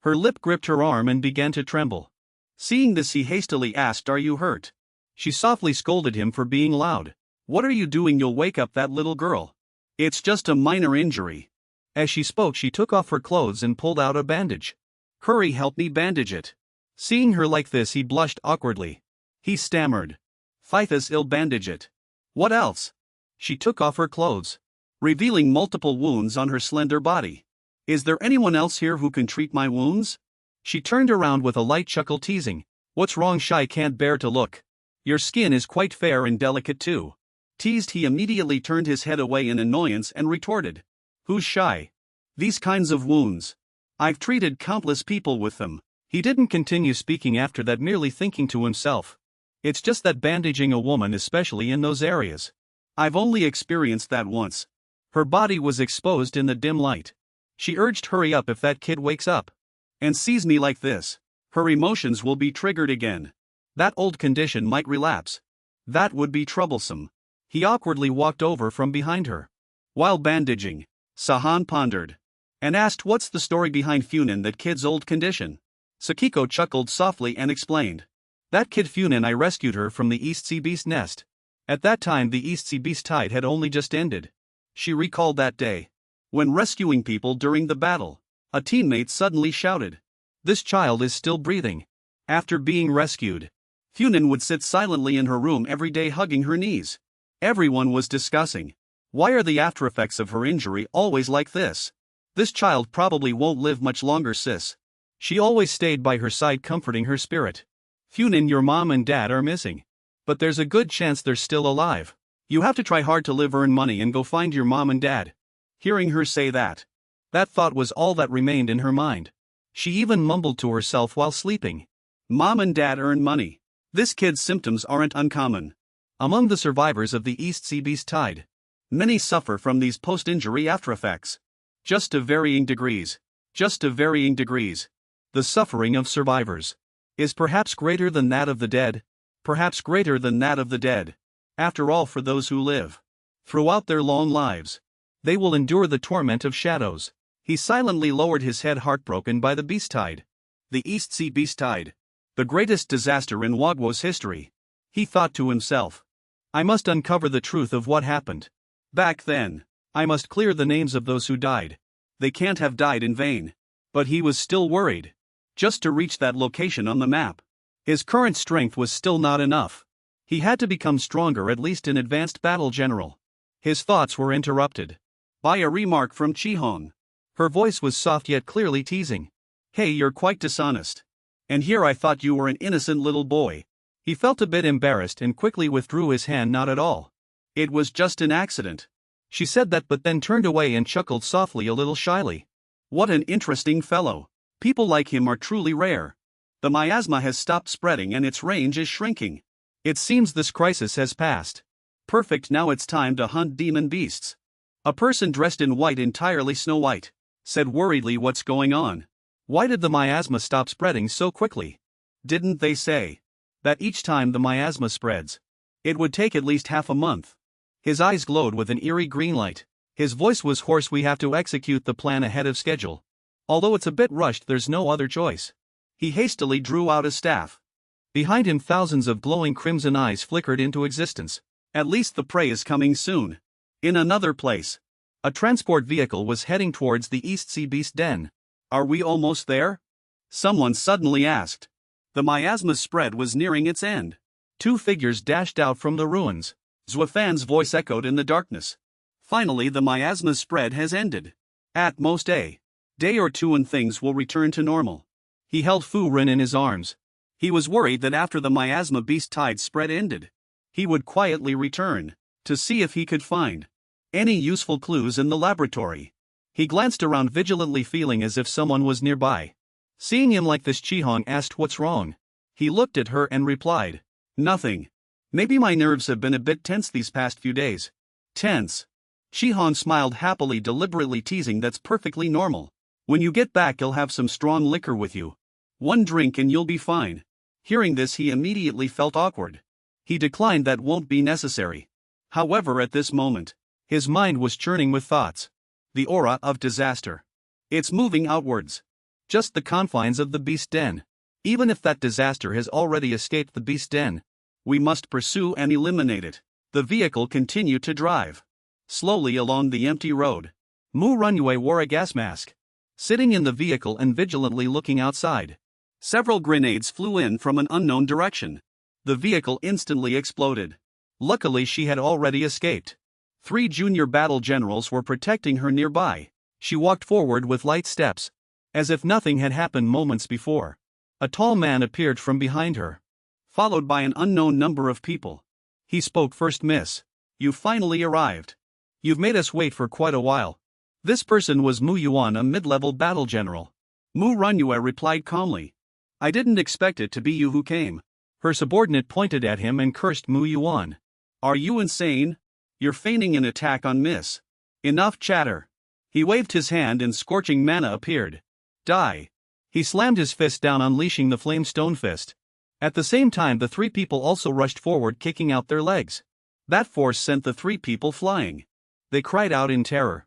Her lip gripped her arm and began to tremble. Seeing this, he hastily asked, are you hurt? She softly scolded him for being loud. What are you doing? You'll wake up that little girl. It's just a minor injury. As she spoke, she took off her clothes and pulled out a bandage. Hurry, help me bandage it. Seeing her like this, he blushed awkwardly. He stammered. Fythus, ill bandage it. What else? She took off her clothes, revealing multiple wounds on her slender body. Is there anyone else here who can treat my wounds? She turned around with a light chuckle, teasing. What's wrong? Shy can't bear to look. Your skin is quite fair and delicate too. Teased, he immediately turned his head away in annoyance and retorted. Who's shy? These kinds of wounds. I've treated countless people with them. He didn't continue speaking after that, merely thinking to himself. It's just that bandaging a woman, especially in those areas. I've only experienced that once. Her body was exposed in the dim light. She urged, hurry up, if that kid wakes up and sees me like this, her emotions will be triggered again. That old condition might relapse. That would be troublesome. He awkwardly walked over from behind her. While bandaging, Sahan pondered and asked, what's the story behind Funin, that kid's old condition? Sakiko chuckled softly and explained. That kid Funin, I rescued her from the East Sea Beast nest. At that time the East Sea Beast tide had only just ended. She recalled that day. When rescuing people during the battle, a teammate suddenly shouted, this child is still breathing. After being rescued, Funin would sit silently in her room every day, hugging her knees. Everyone was discussing, why are the aftereffects of her injury always like this? This child probably won't live much longer, sis. She always stayed by her side, comforting her spirit. Funin, your mom and dad are missing. But there's a good chance they're still alive. You have to try hard to live, earn money, and go find your mom and dad. Hearing her say that thought was all that remained in her mind. She even mumbled to herself while sleeping. Mom and dad earn money. This kid's symptoms aren't uncommon. Among the survivors of the East Sea Beast tide, many suffer from these post-injury aftereffects. Just to varying degrees. The suffering of survivors is perhaps greater than that of the dead. After all, for those who live throughout their long lives, they will endure the torment of shadows. He silently lowered his head, heartbroken by the beast tide. The East Sea Beast tide. The greatest disaster in Wagwo's history. He thought to himself. I must uncover the truth of what happened back then. I must clear the names of those who died. They can't have died in vain. But he was still worried. Just to reach that location on the map, his current strength was still not enough. He had to become stronger, at least in advanced battle general. His thoughts were interrupted by a remark from Chihong. Her voice was soft yet clearly teasing. Hey, you're quite dishonest. And here I thought you were an innocent little boy. He felt a bit embarrassed and quickly withdrew his hand. Not at all. It was just an accident. She said that, but then turned away and chuckled softly, a little shyly. What an interesting fellow. People like him are truly rare. The miasma has stopped spreading and its range is shrinking. It seems this crisis has passed. Perfect, now it's time to hunt demon beasts. A person dressed in white, entirely snow white, said worriedly, what's going on? Why did the miasma stop spreading so quickly? Didn't they say that each time the miasma spreads, it would take at least half a month? His eyes glowed with an eerie green light. His voice was hoarse. We have to execute the plan ahead of schedule. Although it's a bit rushed, there's no other choice. He hastily drew out a staff. Behind him thousands of glowing crimson eyes flickered into existence. At least the prey is coming soon. In another place, a transport vehicle was heading towards the East Sea Beast Den. Are we almost there? Someone suddenly asked. The miasma spread was nearing its end. Two figures dashed out from the ruins. Zuo Fan's voice echoed in the darkness. Finally, the miasma spread has ended. At most a day or two and things will return to normal. He held Fu Rin in his arms. He was worried that after the miasma beast tide spread ended, he would quietly return to see if he could find any useful clues in the laboratory. He glanced around vigilantly, feeling as if someone was nearby. Seeing him like this, Chihong asked what's wrong. He looked at her and replied, "Nothing. Maybe my nerves have been a bit tense these past few days." Tense? Chihong smiled happily, deliberately teasing, "That's perfectly normal. When you get back, you'll have some strong liquor with you. One drink and you'll be fine." Hearing this, he immediately felt awkward. He declined. "That won't be necessary." However, at this moment, his mind was churning with thoughts. The aura of disaster. It's moving outwards. Just the confines of the beast den. Even if that disaster has already escaped the beast den, we must pursue and eliminate it. The vehicle continued to drive slowly along the empty road. Mu Runyue wore a gas mask, sitting in the vehicle and vigilantly looking outside. Several grenades flew in from an unknown direction. The vehicle instantly exploded. Luckily, she had already escaped. 3 junior battle generals were protecting her nearby. She walked forward with light steps, as if nothing had happened moments before. A tall man appeared from behind her, followed by an unknown number of people. He spoke first. "Miss, you finally arrived. You've made us wait for quite a while." This person was Mu Yuan, a mid-level battle general. Mu Runyue replied calmly, "I didn't expect it to be you who came." Her subordinate pointed at him and cursed Mu Yuan. "Are you insane? You're feigning an attack on Miss." "Enough chatter." He waved his hand and scorching mana appeared. "Die." He slammed his fist down, unleashing the flame stone fist. At the same time, the 3 people also rushed forward, kicking out their legs. That force sent the 3 people flying. They cried out in terror.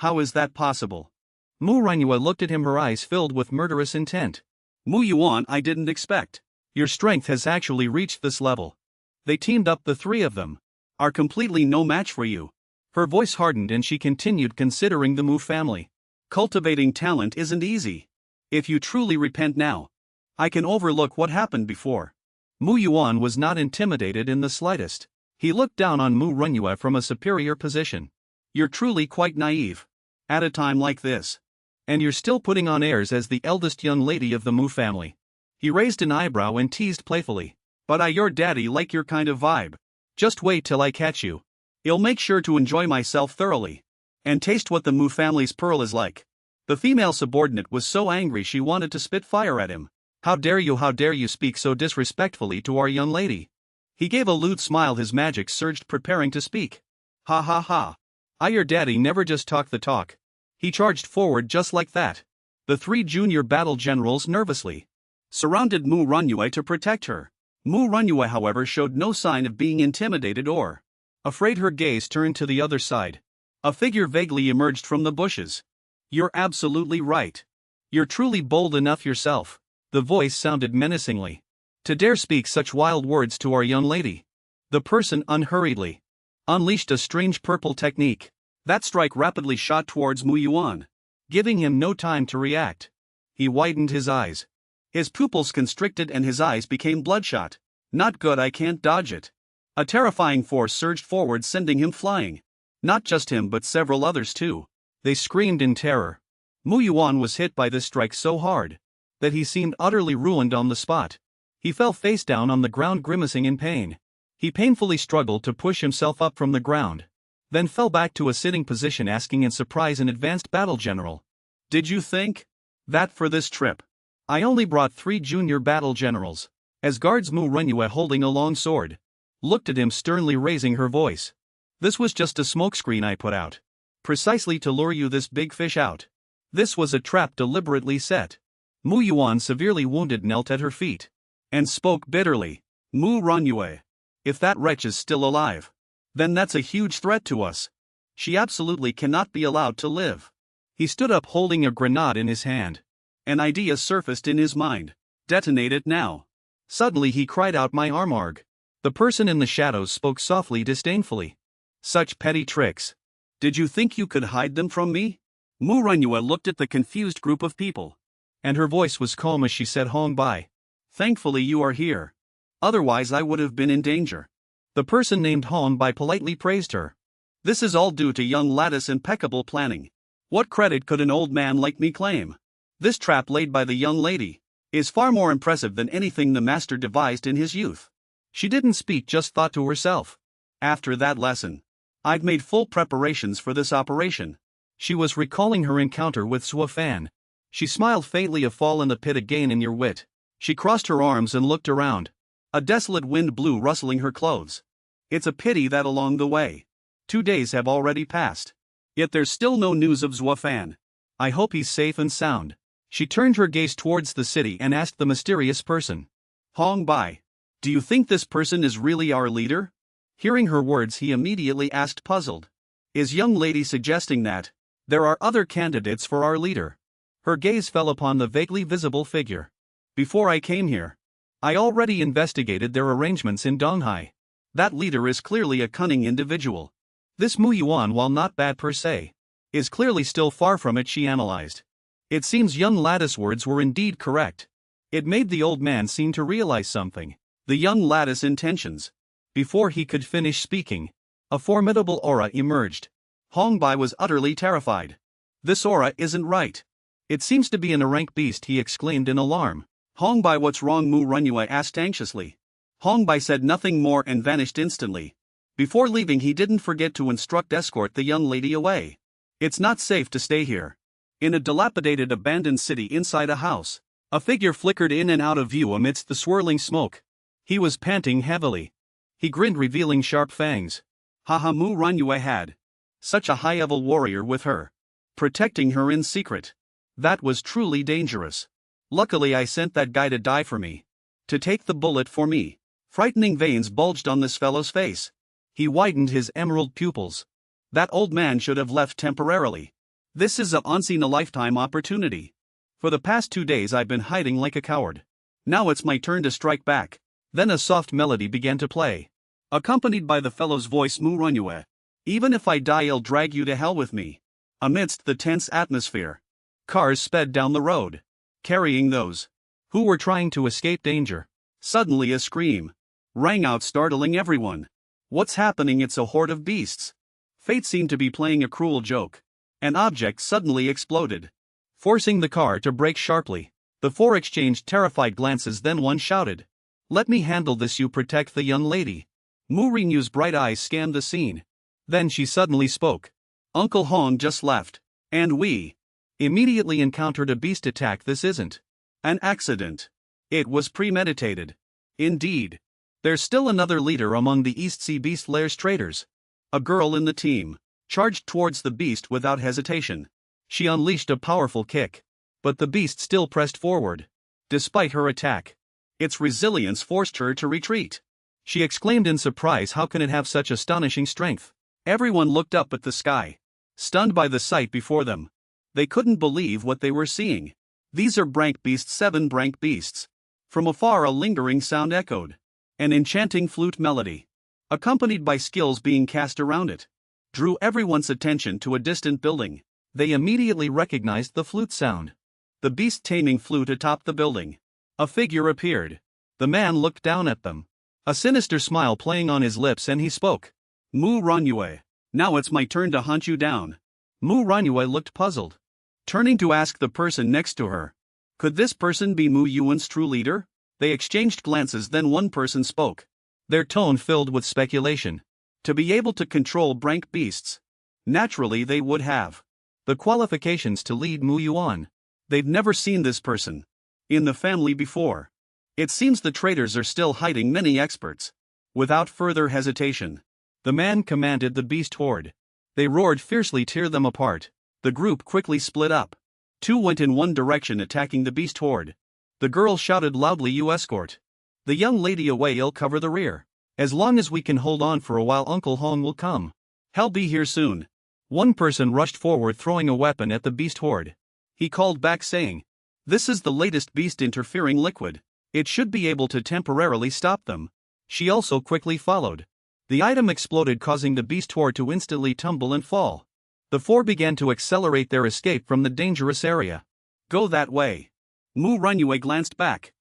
"How is that possible?" Mu Runyue looked at him, her eyes filled with murderous intent. "Mu Yuan, I didn't expect. Your strength has actually reached this level. They teamed up, the 3 of them. Are completely no match for you." Her voice hardened and she continued, "Considering the Mu family, cultivating talent isn't easy. If you truly repent now, I can overlook what happened before." Mu Yuan was not intimidated in the slightest. He looked down on Mu Runyue from a superior position. "You're truly quite naive. At a time like this. And you're still putting on airs as the eldest young lady of the Mu family." He raised an eyebrow and teased playfully, "But I your daddy like your kind of vibe. Just wait till I catch you. I'll make sure to enjoy myself thoroughly. And taste what the Mu family's pearl is like." The female subordinate was so angry she wanted to spit fire at him. How dare you speak so disrespectfully to our young lady?" He gave a lewd smile, his magic surged, preparing to speak. "Ha ha ha. I your daddy never just talk the talk." He charged forward just like that. The 3 junior battle generals nervously surrounded Mu Runyue to protect her. Mu Runyue, however, showed no sign of being intimidated or afraid. Her gaze turned to the other side. A figure vaguely emerged from the bushes. "You're absolutely right. You're truly bold enough yourself." The voice sounded menacingly. "To dare speak such wild words to our young lady." The person unhurriedly unleashed a strange purple technique. That strike rapidly shot towards Mu Yuan, giving him no time to react. He widened his eyes. His pupils constricted and his eyes became bloodshot. "Not good, I can't dodge it." A terrifying force surged forward, sending him flying. Not just him but several others too. They screamed in terror. Mu Yuan was hit by this strike so hard that he seemed utterly ruined on the spot. He fell face down on the ground, grimacing in pain. He painfully struggled to push himself up from the ground, then fell back to a sitting position, asking in surprise an advanced battle general, "Did you think that for this trip I only brought 3 junior battle generals?" As guards, Mu Runyue, holding a long sword, looked at him sternly, raising her voice. "This was just a smokescreen I put out, precisely to lure you this big fish out. This was a trap deliberately set." Mu Yuan, severely wounded, knelt at her feet and spoke bitterly. "Mu Runyue, if that wretch is still alive, then that's a huge threat to us. She absolutely cannot be allowed to live. He stood up holding a grenade in his hand. An idea surfaced in his mind. Detonate it now. Suddenly he cried out, my armorg. The person in the shadows spoke softly, disdainfully. Such petty tricks. Did you think you could hide them from me? Manhwa looked at the confused group of people. And her voice was calm as she said, Hong Bai. Thankfully you are here. Otherwise I would have been in danger. The person named Hong Bai politely praised her. This is all due to young Lattice's impeccable planning. What credit could an old man like me claim? This trap laid by the young lady is far more impressive than anything the master devised in his youth. She didn't speak, just thought to herself. After that lesson, I'd made full preparations for this operation. She was recalling her encounter with Zuo Fan. She smiled faintly. A fall in the pit again in your wit. She crossed her arms and looked around. A desolate wind blew, rustling her clothes. It's a pity that along the way, 2 days have already passed. Yet there's still no news of Zuo Fan. I hope he's safe and sound. She turned her gaze towards the city and asked the mysterious person. Hong Bai. Do you think this person is really our leader? Hearing her words, he immediately asked, puzzled. Is young lady suggesting that there are other candidates for our leader? Her gaze fell upon the vaguely visible figure. Before I came here, I already investigated their arrangements in Donghai. That leader is clearly a cunning individual. This Mu Yuan, while not bad per se, is clearly still far from it, she analyzed. It seems young Lattice's words were indeed correct. It made the old man seem to realize something. The young Lattice's intentions. Before he could finish speaking, a formidable aura emerged. Hong Bai was utterly terrified. This aura isn't right. It seems to be an rank beast, he exclaimed in alarm. Hong Bai, what's wrong? Manhwa asked anxiously. Hong Bai said nothing more and vanished instantly. Before leaving, he didn't forget to escort the young lady away. It's not safe to stay here. In a dilapidated abandoned city inside a house, a figure flickered in and out of view amidst the swirling smoke. He was panting heavily. He grinned, revealing sharp fangs. Haha, Manhwa had such a high-level warrior with her, protecting her in secret. That was truly dangerous. Luckily I sent that guy to die for me. To take the bullet for me. Frightening veins bulged on this fellow's face. He widened his emerald pupils. That old man should have left temporarily. This is a once-in-a-lifetime opportunity. For the past 2 days I've been hiding like a coward. Now it's my turn to strike back. Then a soft melody began to play, accompanied by the fellow's voice, Manhwa. Even if I die, I'll drag you to hell with me. Amidst the tense atmosphere, cars sped down the road, carrying those who were trying to escape danger. Suddenly a scream rang out, startling everyone. What's happening? It's a horde of beasts. Fate seemed to be playing a cruel joke. An object suddenly exploded, forcing the car to brake sharply. The four exchanged terrified glances, then one shouted, "Let me handle this, you protect the young lady." Manhwa's bright eyes scanned the scene. Then she suddenly spoke. Uncle Hong just left, and we immediately encountered a beast attack. This isn't an accident. It was premeditated. Indeed. There's still another leader among the East Sea Beast Lair's traitors. A girl in the team charged towards the beast without hesitation. She unleashed a powerful kick, but the beast still pressed forward. Despite her attack, its resilience forced her to retreat. She exclaimed in surprise, how can it have such astonishing strength? Everyone looked up at the sky, stunned by the sight before them. They couldn't believe what they were seeing. These are Brank Beasts, 7 Brank Beasts. From afar a lingering sound echoed. An enchanting flute melody, accompanied by skills being cast around it, drew everyone's attention to a distant building. They immediately recognized the flute sound. The beast taming flute atop the building. A figure appeared. The man looked down at them, a sinister smile playing on his lips, and he spoke. Manhwa, now it's my turn to hunt you down. Manhwa looked puzzled, turning to ask the person next to her. Could this person be Manhwa's true leader? They exchanged glances, then one person spoke, their tone filled with speculation. To be able to control Brank beasts, naturally they would have the qualifications to lead Manhwa. They've never seen this person in the family before. It seems the traitors are still hiding many experts. Without further hesitation, the man commanded the beast horde. They roared fiercely, tear them apart. The group quickly split up. 2 went in one direction, attacking the beast horde. The girl shouted loudly, you escort the young lady away, I'll cover the rear. As long as we can hold on for a while, Uncle Hong will come. He'll be here soon. One person rushed forward throwing a weapon at the beast horde. He called back saying, "This is the latest beast interfering liquid. It should be able to temporarily stop them." She also quickly followed. The item exploded, causing the beast horde to instantly tumble and fall. The four began to accelerate their escape from the dangerous area. "Go that way." Mu Runyue glanced back.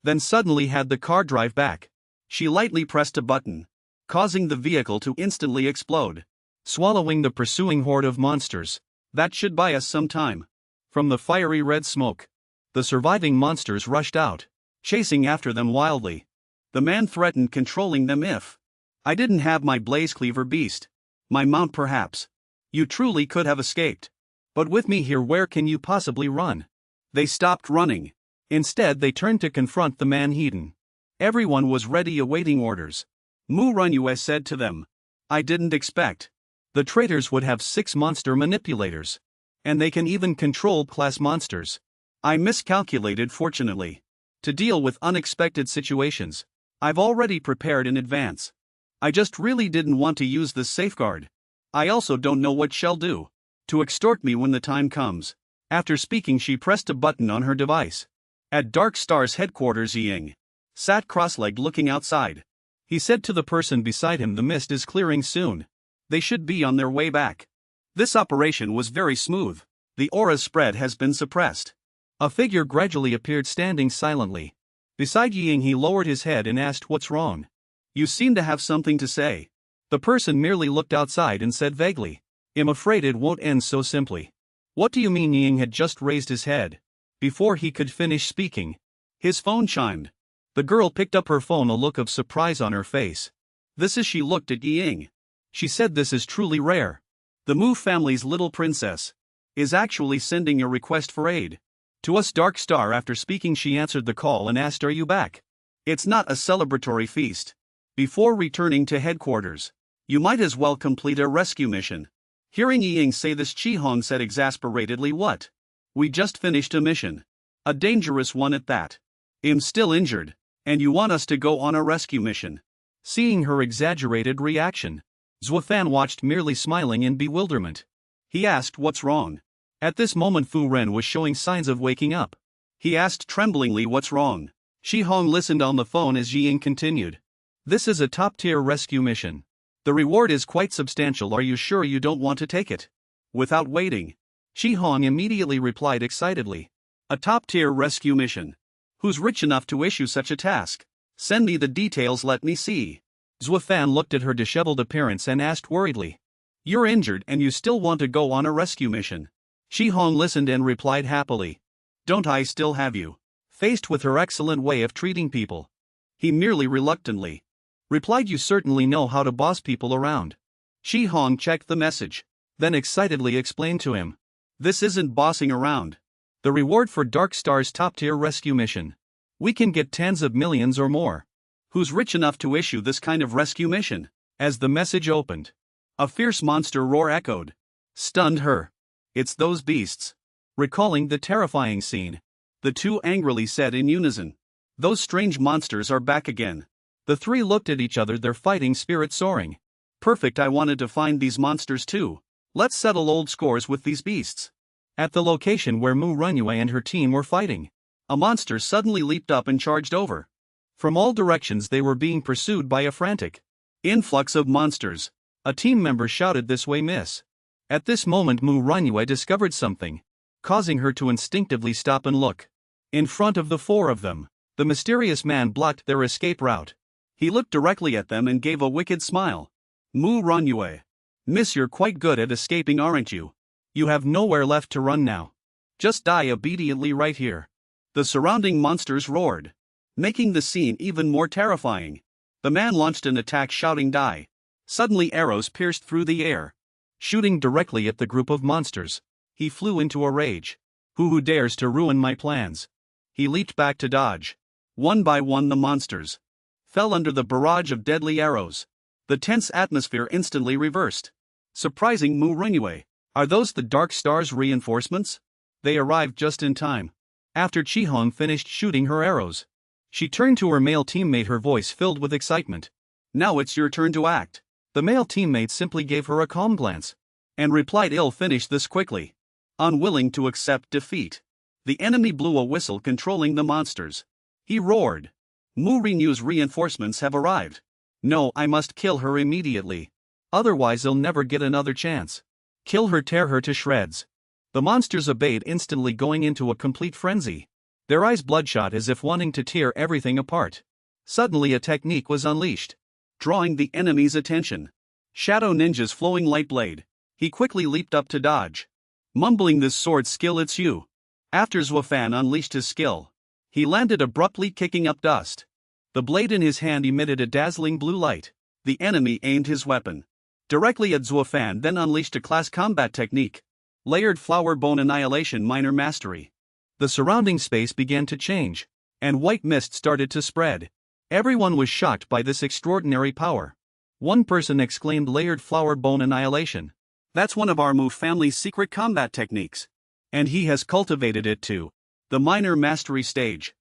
Then suddenly had the car drive back. She lightly pressed a button, causing the vehicle to instantly explode, swallowing the pursuing horde of monsters. That should buy us some time. From the fiery red smoke, the surviving monsters rushed out, chasing after them wildly. The man threatened controlling them. "If I didn't have my blaze cleaver beast, my mount perhaps, you truly could have escaped. But with me here, where can you possibly run?" They stopped running. Instead they turned to confront the man Hedon. Everyone was ready awaiting orders. Mu Runyue said to them, "I didn't expect the traitors would have 6 monster manipulators. And they can even control class monsters. I miscalculated fortunately. To deal with unexpected situations, I've already prepared in advance. I just really didn't want to use this safeguard. I also don't know what she'll do to extort me when the time comes." After speaking, she pressed a button on her device. At Dark Star's headquarters, Ying sat cross-legged looking outside. He said to the person beside him, "The mist is clearing soon. They should be on their way back." This operation was very smooth. The aura's spread has been suppressed. A figure gradually appeared standing silently beside Ying. He lowered his head and asked, "What's wrong? You seem to have something to say." The person merely looked outside and said vaguely, "I'm afraid it won't end so simply." "What do you mean?" Ying had just raised his head. Before he could finish speaking, his phone chimed. The girl picked up her phone, a look of surprise on her face. "This is..." She looked at Ying. She said, "This is truly rare. The Mu family's little princess is actually sending a request for aid to us." Dark Star, after speaking, she answered the call and asked, "Are you back? It's not a celebratory feast. Before returning to headquarters, you might as well complete a rescue mission." Hearing Ying say this, Chi Hong said exasperatedly, "What? We just finished a mission. A dangerous one at that. I'm still injured, and you want us to go on a rescue mission?" Seeing her exaggerated reaction, Zuo Fan watched, merely smiling in bewilderment. He asked, "What's wrong?" At this moment Fu Ren was showing signs of waking up. He asked tremblingly, "What's wrong?" Chi Hong listened on the phone as Ying continued. "This is a top-tier rescue mission. The reward is quite substantial. Are you sure you don't want to take it?" Without waiting, Chi Hong immediately replied excitedly, "A top-tier rescue mission? Who's rich enough to issue such a task? Send me the details, let me see." Zuo Fan looked at her disheveled appearance and asked worriedly, "You're injured and you still want to go on a rescue mission?" Chi Hong listened and replied happily, "Don't I still have you?" Faced with her excellent way of treating people, he merely reluctantly replied, "You certainly know how to boss people around." Chi Hong checked the message, then excitedly explained to him, "This isn't bossing around. The reward for Dark Star's top-tier rescue mission. We can get tens of millions or more. Who's rich enough to issue this kind of rescue mission?" As the message opened, a fierce monster roar echoed, stunned her. "It's those beasts." Recalling the terrifying scene, the two angrily said in unison, "Those strange monsters are back again." The three looked at each other, their fighting spirit soaring. "Perfect, I wanted to find these monsters too. Let's settle old scores with these beasts." At the location where Mu Runyue and her team were fighting, a monster suddenly leaped up and charged over. From all directions they were being pursued by a frantic influx of monsters. A team member shouted, "This way, miss." At this moment Mu Runyue discovered something, causing her to instinctively stop and look. In front of the four of them, the mysterious man blocked their escape route. He looked directly at them and gave a wicked smile. "Mu Runyue, miss, you're quite good at escaping, aren't you? You have nowhere left to run now. Just die obediently right here." The surrounding monsters roared, making the scene even more terrifying. The man launched an attack, shouting, "Die!" Suddenly arrows pierced through the air, shooting directly at the group of monsters. He flew into a rage. Who dares to ruin my plans?" He leaped back to dodge. One by one the monsters fell under the barrage of deadly arrows. The tense atmosphere instantly reversed. Surprising Mu Runyue. Are those the Dark Star's reinforcements? They arrived just in time. After Chi Hong finished shooting her arrows, she turned to her male teammate, her voice filled with excitement. "Now it's your turn to act." The male teammate simply gave her a calm glance. and replied ill finish this quickly. Unwilling to accept defeat, the enemy blew a whistle controlling the monsters. He roared. Mu Renew's reinforcements have arrived. No, I must kill her immediately. Otherwise I'll never get another chance. Kill her, tear her to shreds. The monsters obeyed instantly, going into a complete frenzy. Their eyes bloodshot as if wanting to tear everything apart. Suddenly a technique was unleashed, drawing the enemy's attention. Shadow Ninja's flowing light blade. He quickly leaped up to dodge. Mumbling this sword skill, it's you. After Zuo Fan unleashed his skill, he landed abruptly, kicking up dust. The blade in his hand emitted a dazzling blue light. The enemy aimed his weapon directly at Zuo Fan, then unleashed a class combat technique. Layered Flower Bone Annihilation Minor Mastery. The surrounding space began to change, and white mist started to spread. Everyone was shocked by this extraordinary power. One person exclaimed, Layered Flower Bone Annihilation. That's one of our Mu family's secret combat techniques. And he has cultivated it to the minor mastery stage.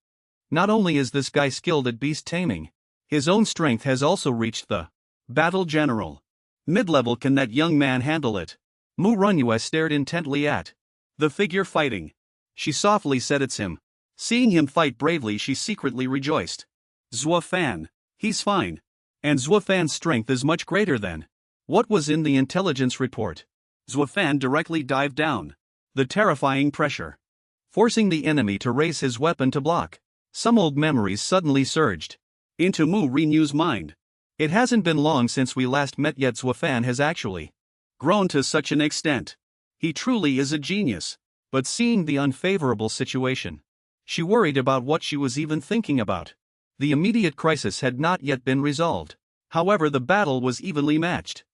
Not only is this guy skilled at beast taming, his own strength has also reached the battle general. Mid-level, can that young man handle it? Mu Renue stared intently at the figure fighting. She softly said, it's him. Seeing him fight bravely, she secretly rejoiced. Zuo Fan, he's fine. And Zuo Fan's strength is much greater than what was in the intelligence report. Zuo Fan directly dived down. The terrifying pressure, forcing the enemy to raise his weapon to block. Some old memories suddenly surged into Mu Renue's mind. It hasn't been long since we last met, yet Zuo Fan has actually grown to such an extent. He truly is a genius. But seeing the unfavorable situation, she worried about what she was even thinking about. The immediate crisis had not yet been resolved. However, the battle was evenly matched.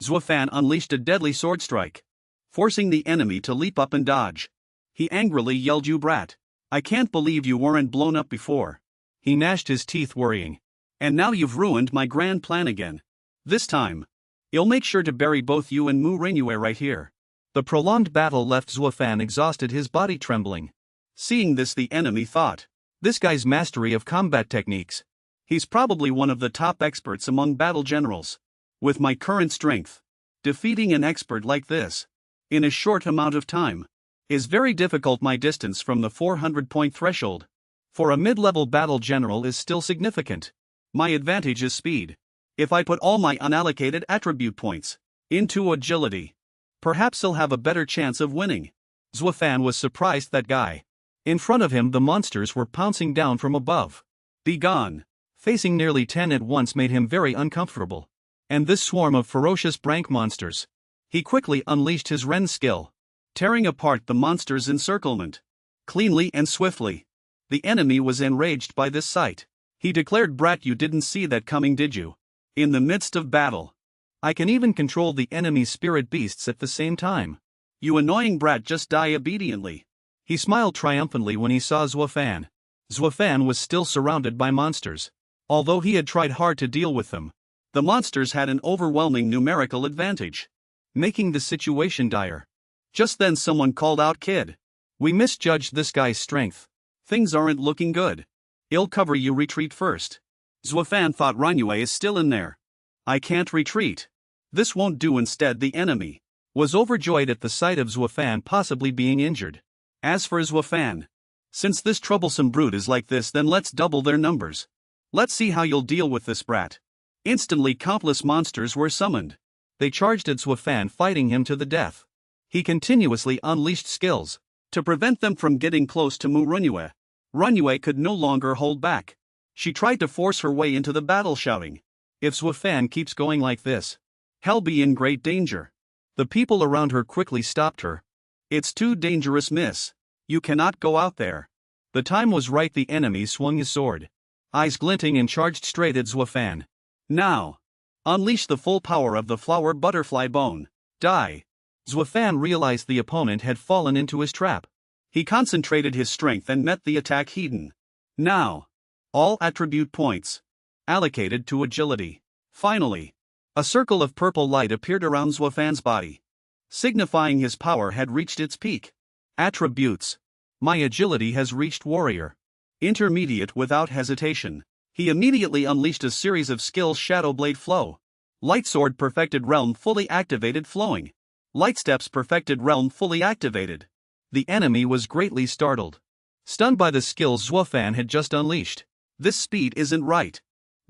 Zuo Fan unleashed a deadly sword strike, forcing the enemy to leap up and dodge. He angrily yelled, you brat. I can't believe you weren't blown up before. He gnashed his teeth, worrying. And now you've ruined my grand plan again. This time, I'll make sure to bury both you and Mu Renue right here. The prolonged battle left Zuo Fan exhausted, his body trembling. Seeing this, the enemy thought, this guy's mastery of combat techniques. He's probably one of the top experts among battle generals. With my current strength, defeating an expert like this, in a short amount of time, is very difficult. My distance from the 400-point threshold for a mid-level battle general is still significant. My advantage is speed. If I put all my unallocated attribute points into agility, perhaps he'll have a better chance of winning. Zuo Fan was surprised that guy. In front of him, the monsters were pouncing down from above. Be gone. Facing nearly 10 at once made him very uncomfortable. And this swarm of ferocious brank monsters. He quickly unleashed his Ren skill, tearing apart the monsters' encirclement cleanly and swiftly. The enemy was enraged by this sight. He declared, brat, you didn't see that coming, did you? In the midst of battle, I can even control the enemy's spirit beasts at the same time. You annoying brat, just die obediently. He smiled triumphantly when he saw Zuo Fan. Zuo Fan was still surrounded by monsters. Although he had tried hard to deal with them, the monsters had an overwhelming numerical advantage, making the situation dire. Just then someone called out, kid. We misjudged this guy's strength. Things aren't looking good. I'll cover you, retreat first. Zuo Fan thought, Renue is still in there. I can't retreat. This won't do. Instead, the enemy was overjoyed at the sight of Zuo Fan possibly being injured. As for Zuo Fan, since this troublesome brute is like this, then let's double their numbers. Let's see how you'll deal with this brat. Instantly, countless monsters were summoned. They charged at Zuo Fan, fighting him to the death. He continuously unleashed skills to prevent them from getting close to Mu Renue. Renue could no longer hold back. She tried to force her way into the battle, shouting, if Zuo Fan keeps going like this, he'll be in great danger. The people around her quickly stopped her. It's too dangerous, miss. You cannot go out there. The time was right. The enemy swung his sword, eyes glinting, and charged straight at Zuo Fan. Now, unleash the full power of the flower butterfly bone. Die. Zuo Fan realized the opponent had fallen into his trap. He concentrated his strength and met the attack head-on. Now, all attribute points allocated to agility. Finally, a circle of purple light appeared around Zuo Fan's body, signifying his power had reached its peak. Attributes. My agility has reached warrior intermediate without hesitation. He immediately unleashed a series of skills: Shadow Blade Flow, Light Sword, Perfected Realm, fully activated, flowing Lightstep's perfected realm fully activated. The enemy was greatly startled. Stunned by the skills Zuo Fan had just unleashed. This speed isn't right.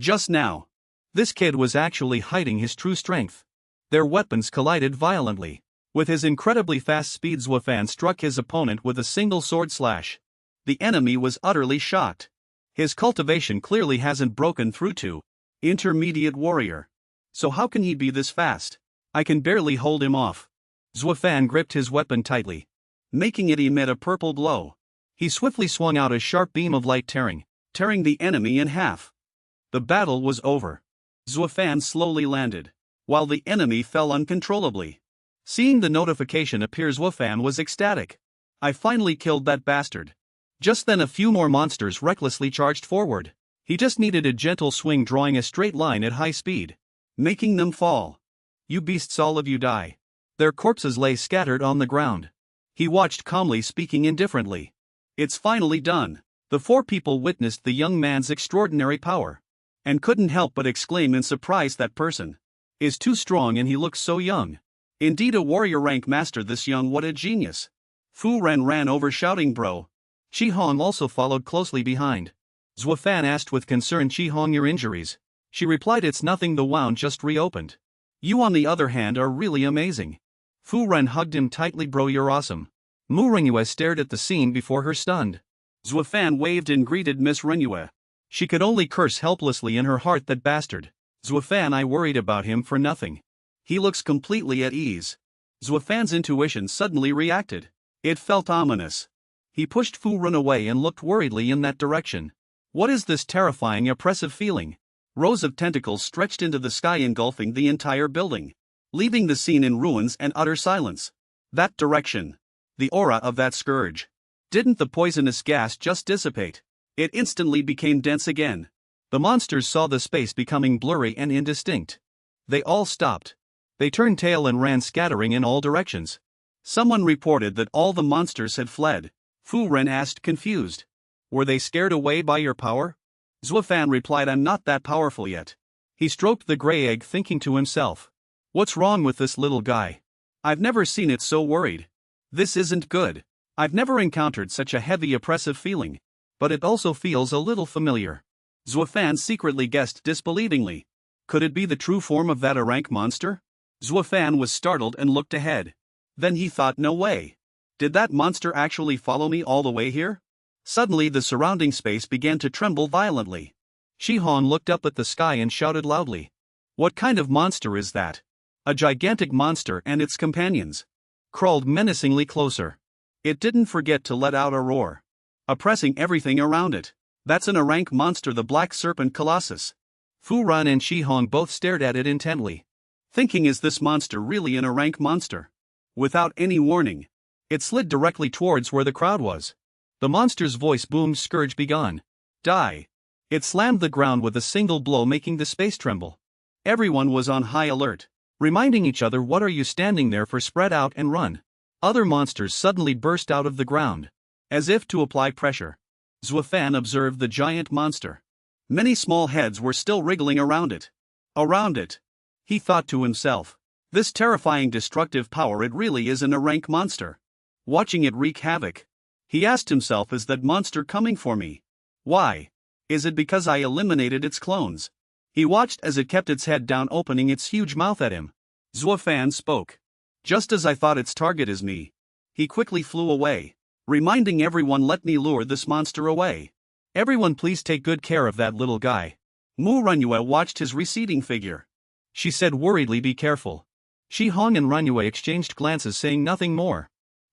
Just now. This kid was actually hiding his true strength. Their weapons collided violently. With his incredibly fast speed, Zuo Fan struck his opponent with a single sword slash. The enemy was utterly shocked. His cultivation clearly hasn't broken through to intermediate warrior. So how can he be this fast? I can barely hold him off. Zuo Fan gripped his weapon tightly, making it emit a purple glow. He swiftly swung out a sharp beam of light tearing the enemy in half. The battle was over. Zuo Fan slowly landed, while the enemy fell uncontrollably. Seeing the notification appear, Zuo Fan was ecstatic. I finally killed that bastard. Just then a few more monsters recklessly charged forward. He just needed a gentle swing, drawing a straight line at high speed, making them fall. You beasts, all of you die. Their corpses lay scattered on the ground. He watched calmly, speaking indifferently. It's finally done. The four people witnessed the young man's extraordinary power, and couldn't help but exclaim in surprise, that person is too strong and he looks so young. Indeed, a warrior rank master this young, what a genius. Fu Ren ran over shouting, bro. Chi Hong also followed closely behind. Zuo Fan asked with concern, Chi Hong, your injuries? She replied, it's nothing, the wound just reopened. You on the other hand are really amazing. Fu Ren hugged him tightly, bro, you're awesome. Mu Rengyue stared at the scene before her, stunned. Zuo Fan waved and greeted Miss Rengyue. She could only curse helplessly in her heart, that bastard. Zuo Fan, I worried about him for nothing. He looks completely at ease. Zuo Fan's intuition suddenly reacted. It felt ominous. He pushed Fu Ren away and looked worriedly in that direction. What is this terrifying, oppressive feeling? Rows of tentacles stretched into the sky, engulfing the entire building, leaving the scene in ruins and utter silence. That direction. The aura of that scourge. Didn't the poisonous gas just dissipate? It instantly became dense again. The monsters saw the space becoming blurry and indistinct. They all stopped. They turned tail and ran, scattering in all directions. Someone reported that all the monsters had fled. Fu Ren asked, confused. Were they scared away by your power? Zuo Fan replied, I'm not that powerful yet. He stroked the gray egg, thinking to himself. What's wrong with this little guy? I've never seen it so worried. This isn't good. I've never encountered such a heavy, oppressive feeling. But it also feels a little familiar. Zuo Fan secretly guessed disbelievingly. Could it be the true form of that rank monster? Zuo Fan was startled and looked ahead. Then he thought, no way. Did that monster actually follow me all the way here? Suddenly the surrounding space began to tremble violently. Chi Hong looked up at the sky and shouted loudly. What kind of monster is that? A gigantic monster and its companions crawled menacingly closer. It didn't forget to let out a roar, oppressing everything around it. That's an rank monster, the Black Serpent Colossus. Fu Ren and Chi Hong both stared at it intently, thinking, is this monster really an rank monster? Without any warning, it slid directly towards where the crowd was. The monster's voice boomed, Scourge, be gone. Die. It slammed the ground with a single blow, making the space tremble. Everyone was on high alert, reminding each other, what are you standing there for, spread out and run. Other monsters suddenly burst out of the ground, as if to apply pressure. Zuo Fan observed the giant monster. Many small heads were still wriggling around it. He thought to himself. This terrifying destructive power, it really is an rank monster. Watching it wreak havoc, he asked himself, is that monster coming for me? Why? Is it because I eliminated its clones? He watched as it kept its head down, opening its huge mouth at him. Zuo Fan spoke. Just as I thought, its target is me. He quickly flew away, reminding everyone, let me lure this monster away. Everyone please take good care of that little guy. Mu Rengyue watched his receding figure. She said worriedly, be careful. Chi Hong and Rengyue exchanged glances, saying nothing more.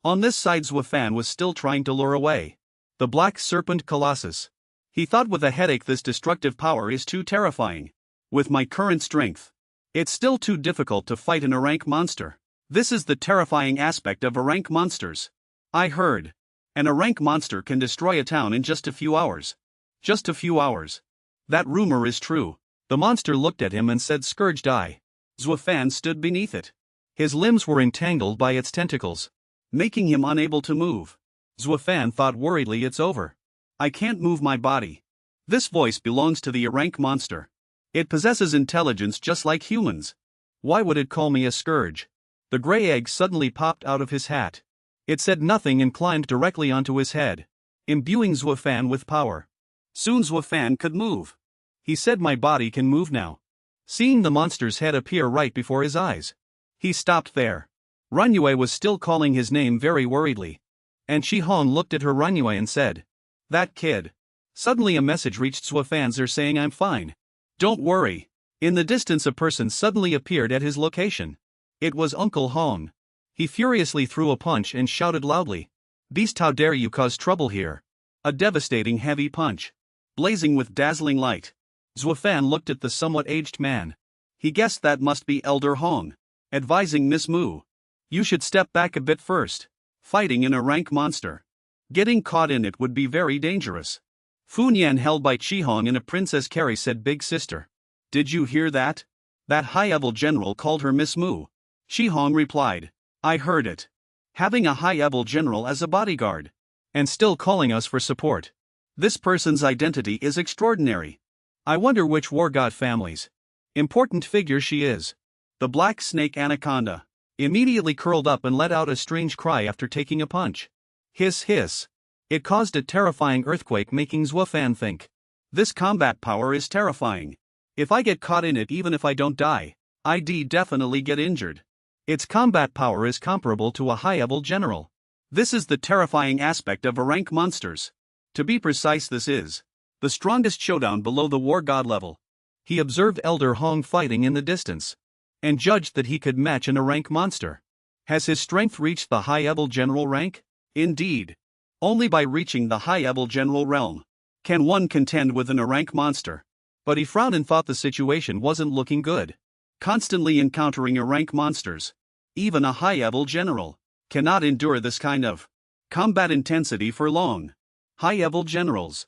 On this side, Zuo Fan was still trying to lure away the Black Serpent Colossus. He thought with a headache, this destructive power is too terrifying. With my current strength, it's still too difficult to fight an rank monster. This is the terrifying aspect of rank monsters. I heard an rank monster can destroy a town in just a few hours. Just a few hours. That rumor is true. The monster looked at him and said, Scourge, die. Zuo Fan stood beneath it. His limbs were entangled by its tentacles, making him unable to move. Zuo Fan thought worriedly, it's over. I can't move my body. This voice belongs to the rank monster. It possesses intelligence just like humans. Why would it call me a scourge? The gray egg suddenly popped out of his hat. It said nothing and climbed directly onto his head, imbuing Zuo Fan with power. Soon Zuo Fan could move. He said, "My body can move now." Seeing the monster's head appear right before his eyes, he stopped there. Runyue was still calling his name very worriedly. And Shi Hong looked at her Runyue and said, "That kid." Suddenly a message reached Zuo Fan's ear saying, "I'm fine. Don't worry." In the distance a person suddenly appeared at his location. It was Uncle Hong. He furiously threw a punch and shouted loudly, "Beast, how dare you cause trouble here!" A devastating heavy punch, blazing with dazzling light. Zuo Fan looked at the somewhat aged man. He guessed that must be Elder Hong, advising Miss Mu. "You should step back a bit first. Fighting in a rank monster. Getting caught in it would be very dangerous." Fu Nian, held by Chi Hong in a princess carry, said, "Big sister. Did you hear that? That high-level general called her Miss Mu." Chi Hong replied, "I heard it. Having a high-level general as a bodyguard. And still calling us for support. This person's identity is extraordinary. I wonder which war god family's important figure she is." The black snake anaconda immediately curled up and let out a strange cry after taking a punch. Hiss hiss. It caused a terrifying earthquake, making Zuo Fan think, "This combat power is terrifying. If I get caught in it, even if I don't die, I'd definitely get injured. Its combat power is comparable to a high-level general. This is the terrifying aspect of a rank monsters. To be precise, this is the strongest showdown below the war god level." He observed Elder Hong fighting in the distance, and judged that he could match in a rank monster. Has his strength reached the high-level general rank? Indeed. Only by reaching the high-level general realm can one contend with a rank monster. But he frowned and thought the situation wasn't looking good. Constantly encountering a rank monsters, even a high-level general, cannot endure this kind of combat intensity for long. High-level generals'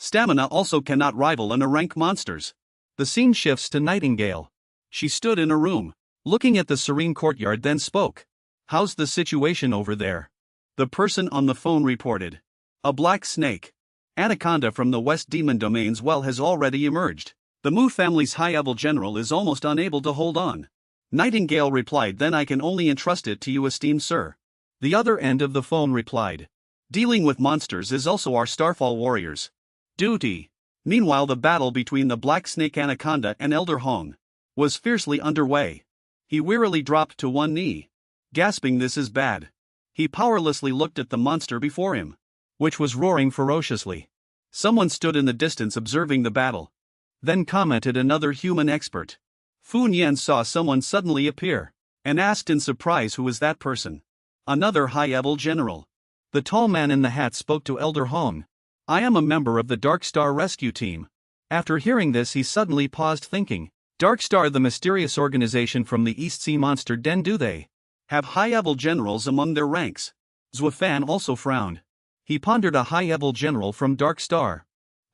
stamina also cannot rival a rank monsters. The scene shifts to Nightingale. She stood in a room, looking at the serene courtyard, then spoke. "How's the situation over there?" The person on the phone reported, "A black snake anaconda from the West Demon Domain's well has already emerged. The Mu family's high-level general is almost unable to hold on." Nightingale replied, "Then I can only entrust it to you, esteemed sir." The other end of the phone replied, "Dealing with monsters is also our Starfall warriors' duty." Meanwhile, the battle between the black snake anaconda and Elder Hong was fiercely underway. He wearily dropped to one knee, gasping, "This is bad." He powerlessly looked at the monster before him, which was roaring ferociously. Someone stood in the distance observing the battle. Then commented another human expert. Fu Nian saw someone suddenly appear, and asked in surprise, "Who is that person?" "Another high-level general." The tall man in the hat spoke to Elder Hong. "I am a member of the Dark Star rescue team." After hearing this, he suddenly paused, thinking, Dark Star, the mysterious organization from the East Sea Monster Den, do they have high-level generals among their ranks? Zuo Fan also frowned. He pondered, a high-level general from Dark Star.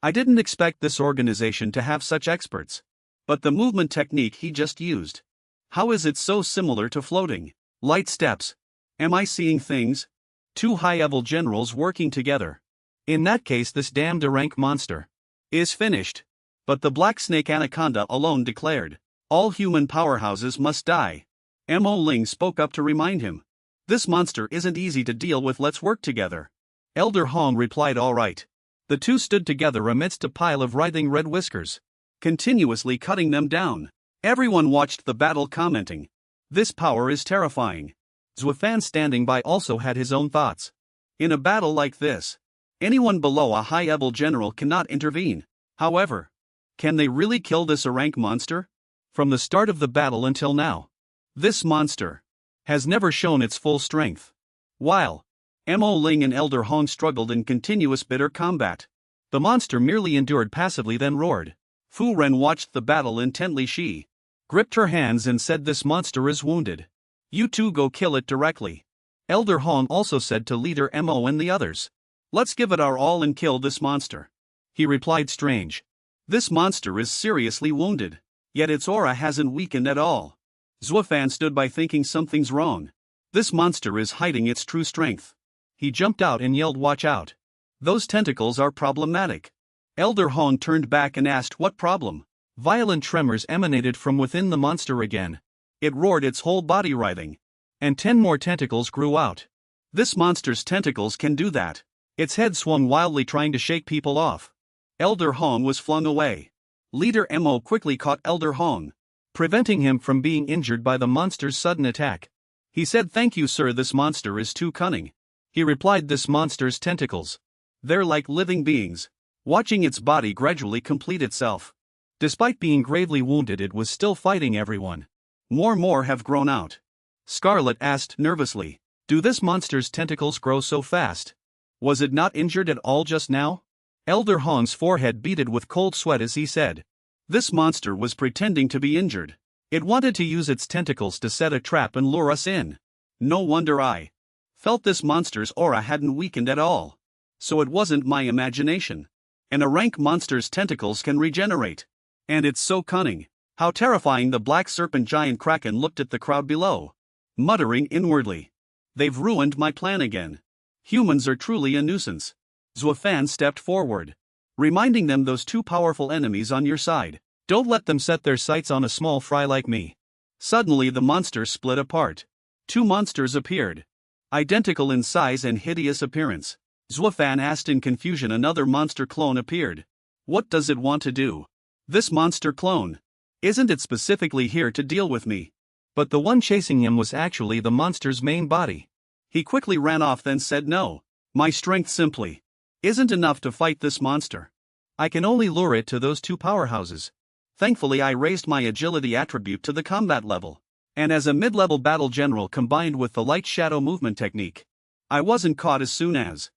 I didn't expect this organization to have such experts. But the movement technique he just used. How is it so similar to floating light steps? Am I seeing things? Two high-level generals working together. In that case, this damned rank monster is finished. But the black snake anaconda alone declared, "All human powerhouses must die." Mo Ling spoke up to remind him, "This monster isn't easy to deal with, let's work together." Elder Hong replied, "All right." The two stood together amidst a pile of writhing red whiskers, continuously cutting them down. Everyone watched the battle, commenting, "This power is terrifying." Zuo Fan, standing by, also had his own thoughts. In a battle like this, anyone below a high-level general cannot intervene. However, can they really kill this rank monster? From the start of the battle until now, this monster has never shown its full strength. While Mo Ling and Elder Hong struggled in continuous bitter combat, the monster merely endured passively, then roared. Fu Ren watched the battle intently. She gripped her hands and said, "This monster is wounded. You two go kill it directly." Elder Hong also said to leader Mo and the others, "Let's give it our all and kill this monster." He replied, "Strange. This monster is seriously wounded, yet its aura hasn't weakened at all." Zuo Fan stood by, thinking something's wrong. This monster is hiding its true strength. He jumped out and yelled, "Watch out. Those tentacles are problematic." Elder Hong turned back and asked, "What problem?" Violent tremors emanated from within the monster again. It roared, its whole body writhing, and 10 more tentacles grew out. This monster's tentacles can do that. Its head swung wildly trying to shake people off. Elder Hong was flung away. Leader Mo quickly caught Elder Hong, preventing him from being injured by the monster's sudden attack. He said, "Thank you, sir, this monster is too cunning." He replied, "This monster's tentacles. They're like living beings." Watching its body gradually complete itself. Despite being gravely wounded, it was still fighting everyone. More have grown out. Scarlet asked nervously, "Do this monster's tentacles grow so fast? Was it not injured at all just now?" Elder Hong's forehead beaded with cold sweat as he said, "This monster was pretending to be injured. It wanted to use its tentacles to set a trap and lure us in. No wonder I felt this monster's aura hadn't weakened at all. So it wasn't my imagination. And a rank monster's tentacles can regenerate. And it's so cunning. How terrifying." The black serpent giant Kraken looked at the crowd below, muttering inwardly, "They've ruined my plan again. Humans are truly a nuisance." Zuo Fan stepped forward, reminding them, "Those two powerful enemies on your side. Don't let them set their sights on a small fry like me." Suddenly the monsters split apart. Two monsters appeared, identical in size and hideous appearance. Zuo Fan asked in confusion. Another monster clone appeared. "What does it want to do? This monster clone? Isn't it specifically here to deal with me?" But the one chasing him was actually the monster's main body. He quickly ran off, then said, "No. My strength simply isn't enough to fight this monster. I can only lure it to those two powerhouses." Thankfully I raised my agility attribute to the combat level. And as a mid-level battle general combined with the light shadow movement technique, I wasn't caught. As soon as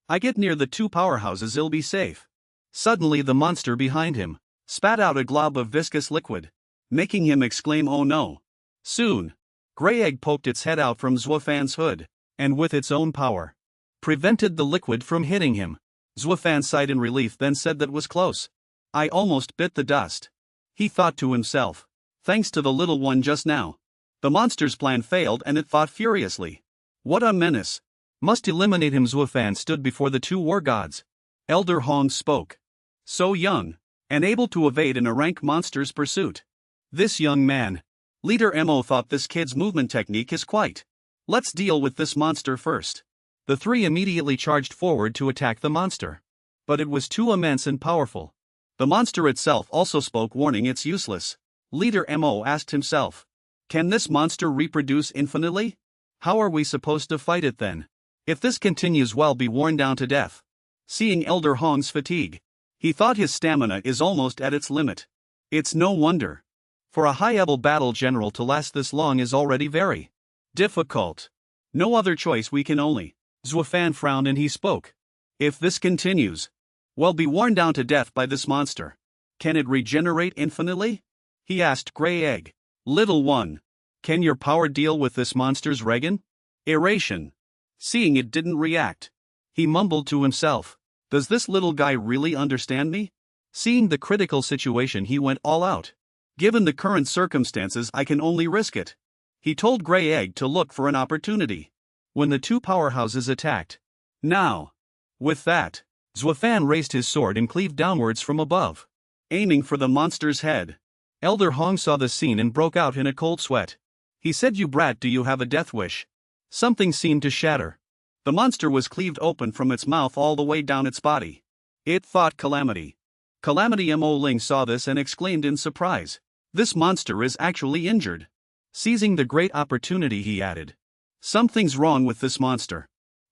I get near the two powerhouses, I'll be safe. Suddenly the monster behind him spat out a glob of viscous liquid, making him exclaim, "Oh no." Soon, Grey Egg poked its head out from Zuo Fan's hood, and with its own power, prevented the liquid from hitting him. Zuo Fan sighed in relief, then said, "That was close. I almost bit the dust." He thought to himself, "Thanks to the little one just now, the monster's plan failed," and it thought furiously, "What a menace. Must eliminate him." Zuo Fan stood before the two war gods. Elder Hong spoke. "So young, and able to evade in a rank monster's pursuit. This young man." Leader Mo thought, "This kid's movement technique is quite. Let's deal with this monster first." The three immediately charged forward to attack the monster. But it was too immense and powerful. The monster itself also spoke, warning it's useless. Leader Mo asked himself, "Can this monster reproduce infinitely? How are we supposed to fight it then? If this continues, we'll be worn down to death." Seeing Elder Hong's fatigue, he thought his stamina is almost at its limit. It's no wonder. For a high-level battle general to last this long is already very difficult. No other choice, we can only. Zuo Fan frowned and he spoke. "If this continues, we'll be worn down to death by this monster. Can it regenerate infinitely?" He asked Grey Egg. "Little one, can your power deal with this monster's regeneration?" Seeing it didn't react, he mumbled to himself, "Does this little guy really understand me?" Seeing the critical situation, he went all out. "Given the current circumstances, I can only risk it." He told Grey Egg to look for an opportunity when the two powerhouses attacked. Now, with that, Zuo Fan raised his sword and cleaved downwards from above, aiming for the monster's head. Elder Hong saw the scene and broke out in a cold sweat. He said, "You brat, do you have a death wish?" Something seemed to shatter. The monster was cleaved open from its mouth all the way down its body. It thought Calamity. Calamity Mo Ling saw this and exclaimed in surprise, "This monster is actually injured." Seizing the great opportunity, he added, "Something's wrong with this monster.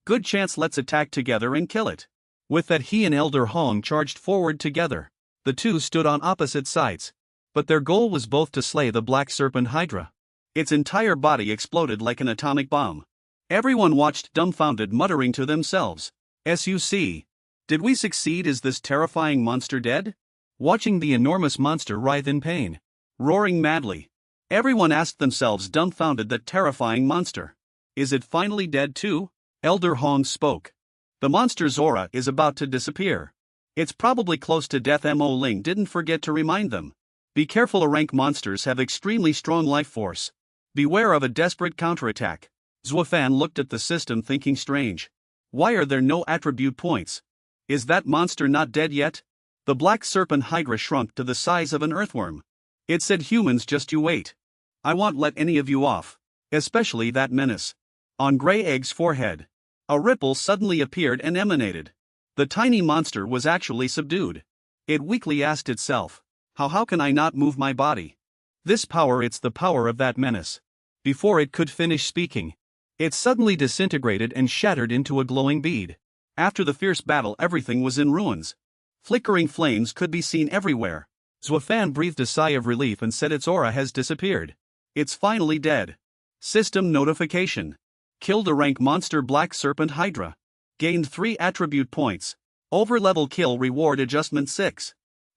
Good chance, let's attack together and kill it." With that, he and Elder Hong charged forward together. The two stood on opposite sides, but their goal was both to slay the Black Serpent Hydra. Its entire body exploded like an atomic bomb. Everyone watched dumbfounded, muttering to themselves, "SUC. Did we succeed? Is this terrifying monster dead?" Watching the enormous monster writhe in pain, roaring madly, everyone asked themselves, dumbfounded, that terrifying monster. Is it finally dead too? Elder Hong spoke. "The monster's aura is about to disappear. It's probably close to death." Mo Ling didn't forget to remind them. "Be careful, rank monsters have extremely strong life force. Beware of a desperate counterattack." Zuo Fan looked at the system, thinking, strange. Why are there no attribute points? Is that monster not dead yet? The Black Serpent Hydra shrunk to the size of an earthworm. It said, "Humans, just you wait. I won't let any of you off." especially that menace. On Grey Egg's forehead, a ripple suddenly appeared and emanated. The tiny monster was actually subdued. It weakly asked itself, how can I not move my body? This power, it's the power of that menace. Before it could finish speaking, it suddenly disintegrated and shattered into a glowing bead. After the fierce battle, everything was in ruins. Flickering flames could be seen everywhere. Zuo Fan breathed a sigh of relief and said its aura has disappeared. It's finally dead. System notification. Killed a rank monster Black Serpent Hydra. Gained 3 attribute points. Overlevel kill reward adjustment 6.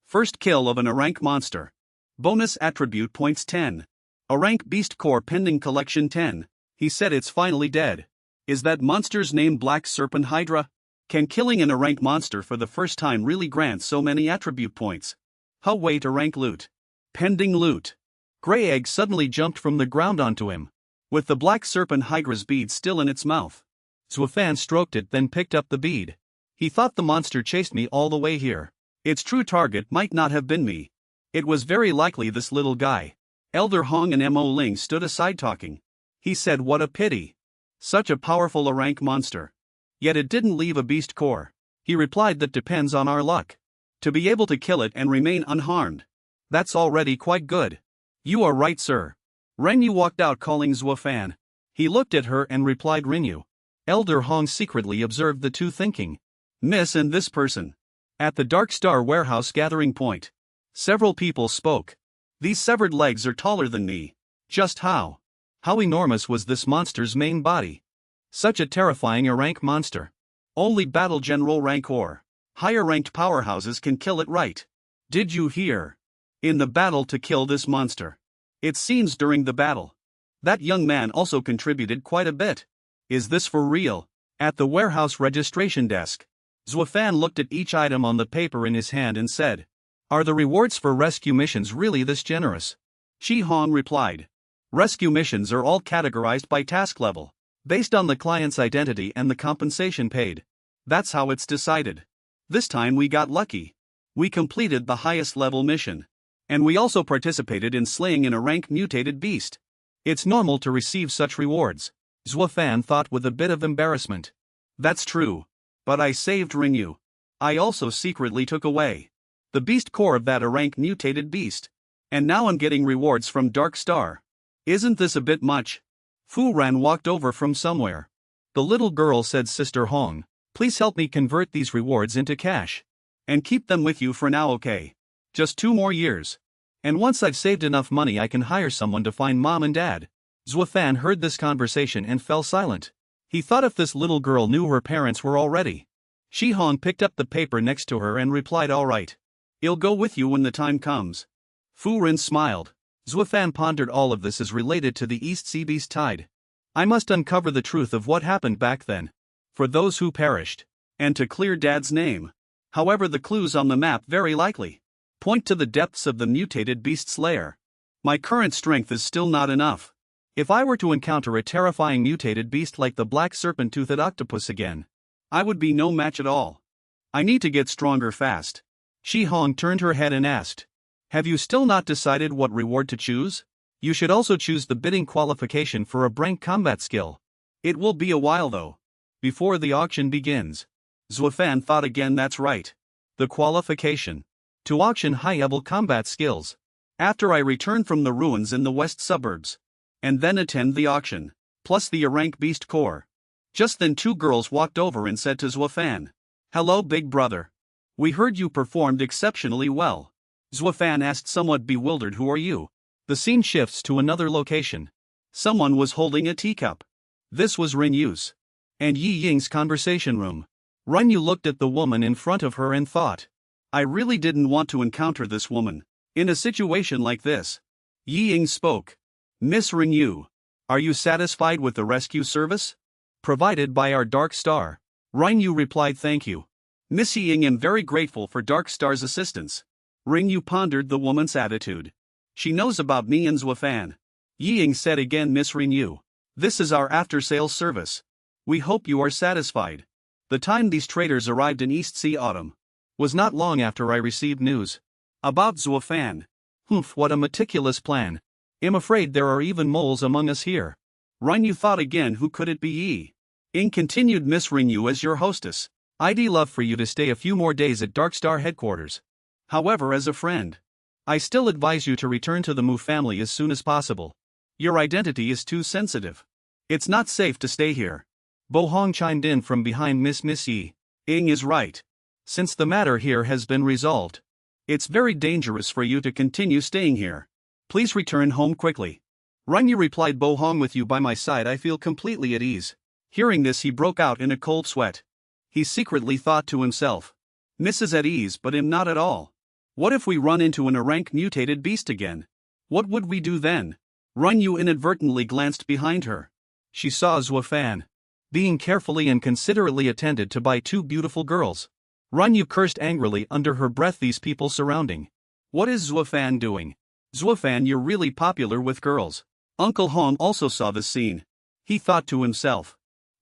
First kill of an A rank monster. Bonus attribute points 10. A rank beast core pending collection 10. He said it's finally dead. Is that monster's name Black Serpent Hydra? Can killing an A rank monster for the first time really grant so many attribute points? Wait, A rank loot. Pending loot. Grey Egg suddenly jumped from the ground onto him, with the Black Serpent Hydra's bead still in its mouth. Zuo Fan stroked it, then picked up the bead. He thought the monster chased me all the way here. Its true target might not have been me. It was very likely this little guy. Elder Hong and Mo Ling stood aside talking. He said, what a pity. Such a powerful A rank monster. Yet it didn't leave a beast core. He replied, that depends on our luck. To be able to kill it and remain unharmed. That's already quite good. You are right, sir. Renyu walked out calling Zuo Fan. He looked at her and replied, Renyu. Elder Hong secretly observed the two, thinking, Miss and this person. At the Dark Star warehouse gathering point, several people spoke. These severed legs are taller than me. Just how? How enormous was this monster's main body? Such a terrifying A rank monster. Only Battle General rank or higher ranked powerhouses can kill it, right? Did you hear? In the battle to kill this monster. It seems during the battle, that young man also contributed quite a bit. Is this for real? At the warehouse registration desk, Zuo Fan looked at each item on the paper in his hand and said, are the rewards for rescue missions really this generous? Chi Hong replied, rescue missions are all categorized by task level, based on the client's identity and the compensation paid. That's how it's decided. This time we got lucky. We completed the highest level mission. And we also participated in slaying an A rank mutated beast. It's normal to receive such rewards, Zuo Fan thought with a bit of embarrassment. That's true. But I saved Renyu. I also secretly took away the beast core of that A rank mutated beast. And now I'm getting rewards from Dark Star. Isn't this a bit much? Fu Ran walked over from somewhere. The little girl said, Sister Hong, please help me convert these rewards into cash. And keep them with you for now, okay? Just 2 more years. And once I've saved enough money, I can hire someone to find mom and dad. Zuo Fan heard this conversation and fell silent. He thought if this little girl knew her parents were already. Chi Hong picked up the paper next to her and replied, all right. I'll go with you when the time comes. Fu Rin smiled. Zuo Fan pondered all of this as related to the East Sea Beast Tide. I must uncover the truth of what happened back then. For those who perished. And to clear Dad's name. However, the clues on the map very likely point to the depths of the mutated beast's lair. My current strength is still not enough. If I were to encounter a terrifying mutated beast like the black serpent-toothed octopus again, I would be no match at all. I need to get stronger fast. Chi Hong turned her head and asked, have you still not decided what reward to choose? You should also choose the bidding qualification for a rank combat skill. It will be a while though, before the auction begins. Zuo Fan thought again, that's right. The qualification. To auction high-level combat skills. After I return from the ruins in the west suburbs. And then attend the auction. Plus the A rank beast core. Just then 2 girls walked over and said to Zuo Fan, hello big brother. We heard you performed exceptionally well. Zuo Fan asked, somewhat bewildered, who are you? The scene shifts to another location. Someone was holding a teacup. This was Renyu's and Yi Ying's conversation room. Renyu looked at the woman in front of her and thought, I really didn't want to encounter this woman in a situation like this. Yi Ying spoke. Miss Renyu, are you satisfied with the rescue service provided by our Dark Star? Renyu replied, thank you. Miss Yi Ying, am very grateful for Dark Star's assistance. Renyu pondered the woman's attitude. She knows about me and Zuo Fan. Yi Ying said again, Miss Renyu, this is our after-sales service. We hope you are satisfied. The time these traders arrived in East Sea Autumn was not long after I received news about Zuo Fan. What a meticulous plan. I'm afraid there are even moles among us here. Run you thought again, who could it be ye? In continued Miss Ring you as your hostess. I'd love for you to stay a few more days at Dark Star headquarters. However, as a friend, I still advise you to return to the Mu family as soon as possible. Your identity is too sensitive. It's not safe to stay here. Bo Hong chimed in from behind Miss Yi. Ing is right. Since the matter here has been resolved, it's very dangerous for you to continue staying here. Please return home quickly. Run you, replied Bo Hong, with you by my side I feel completely at ease. Hearing this he broke out in a cold sweat. He secretly thought to himself. Mrs. at ease, but him not at all. What if we run into an rank mutated beast again? What would we do then? Run you inadvertently glanced behind her. She saw Zuo Fan being carefully and considerately attended to by two beautiful girls. Run you cursed angrily under her breath, these people surrounding. What is Zuo Fan doing? Zuo Fan, you're really popular with girls. Uncle Hong also saw this scene. He thought to himself.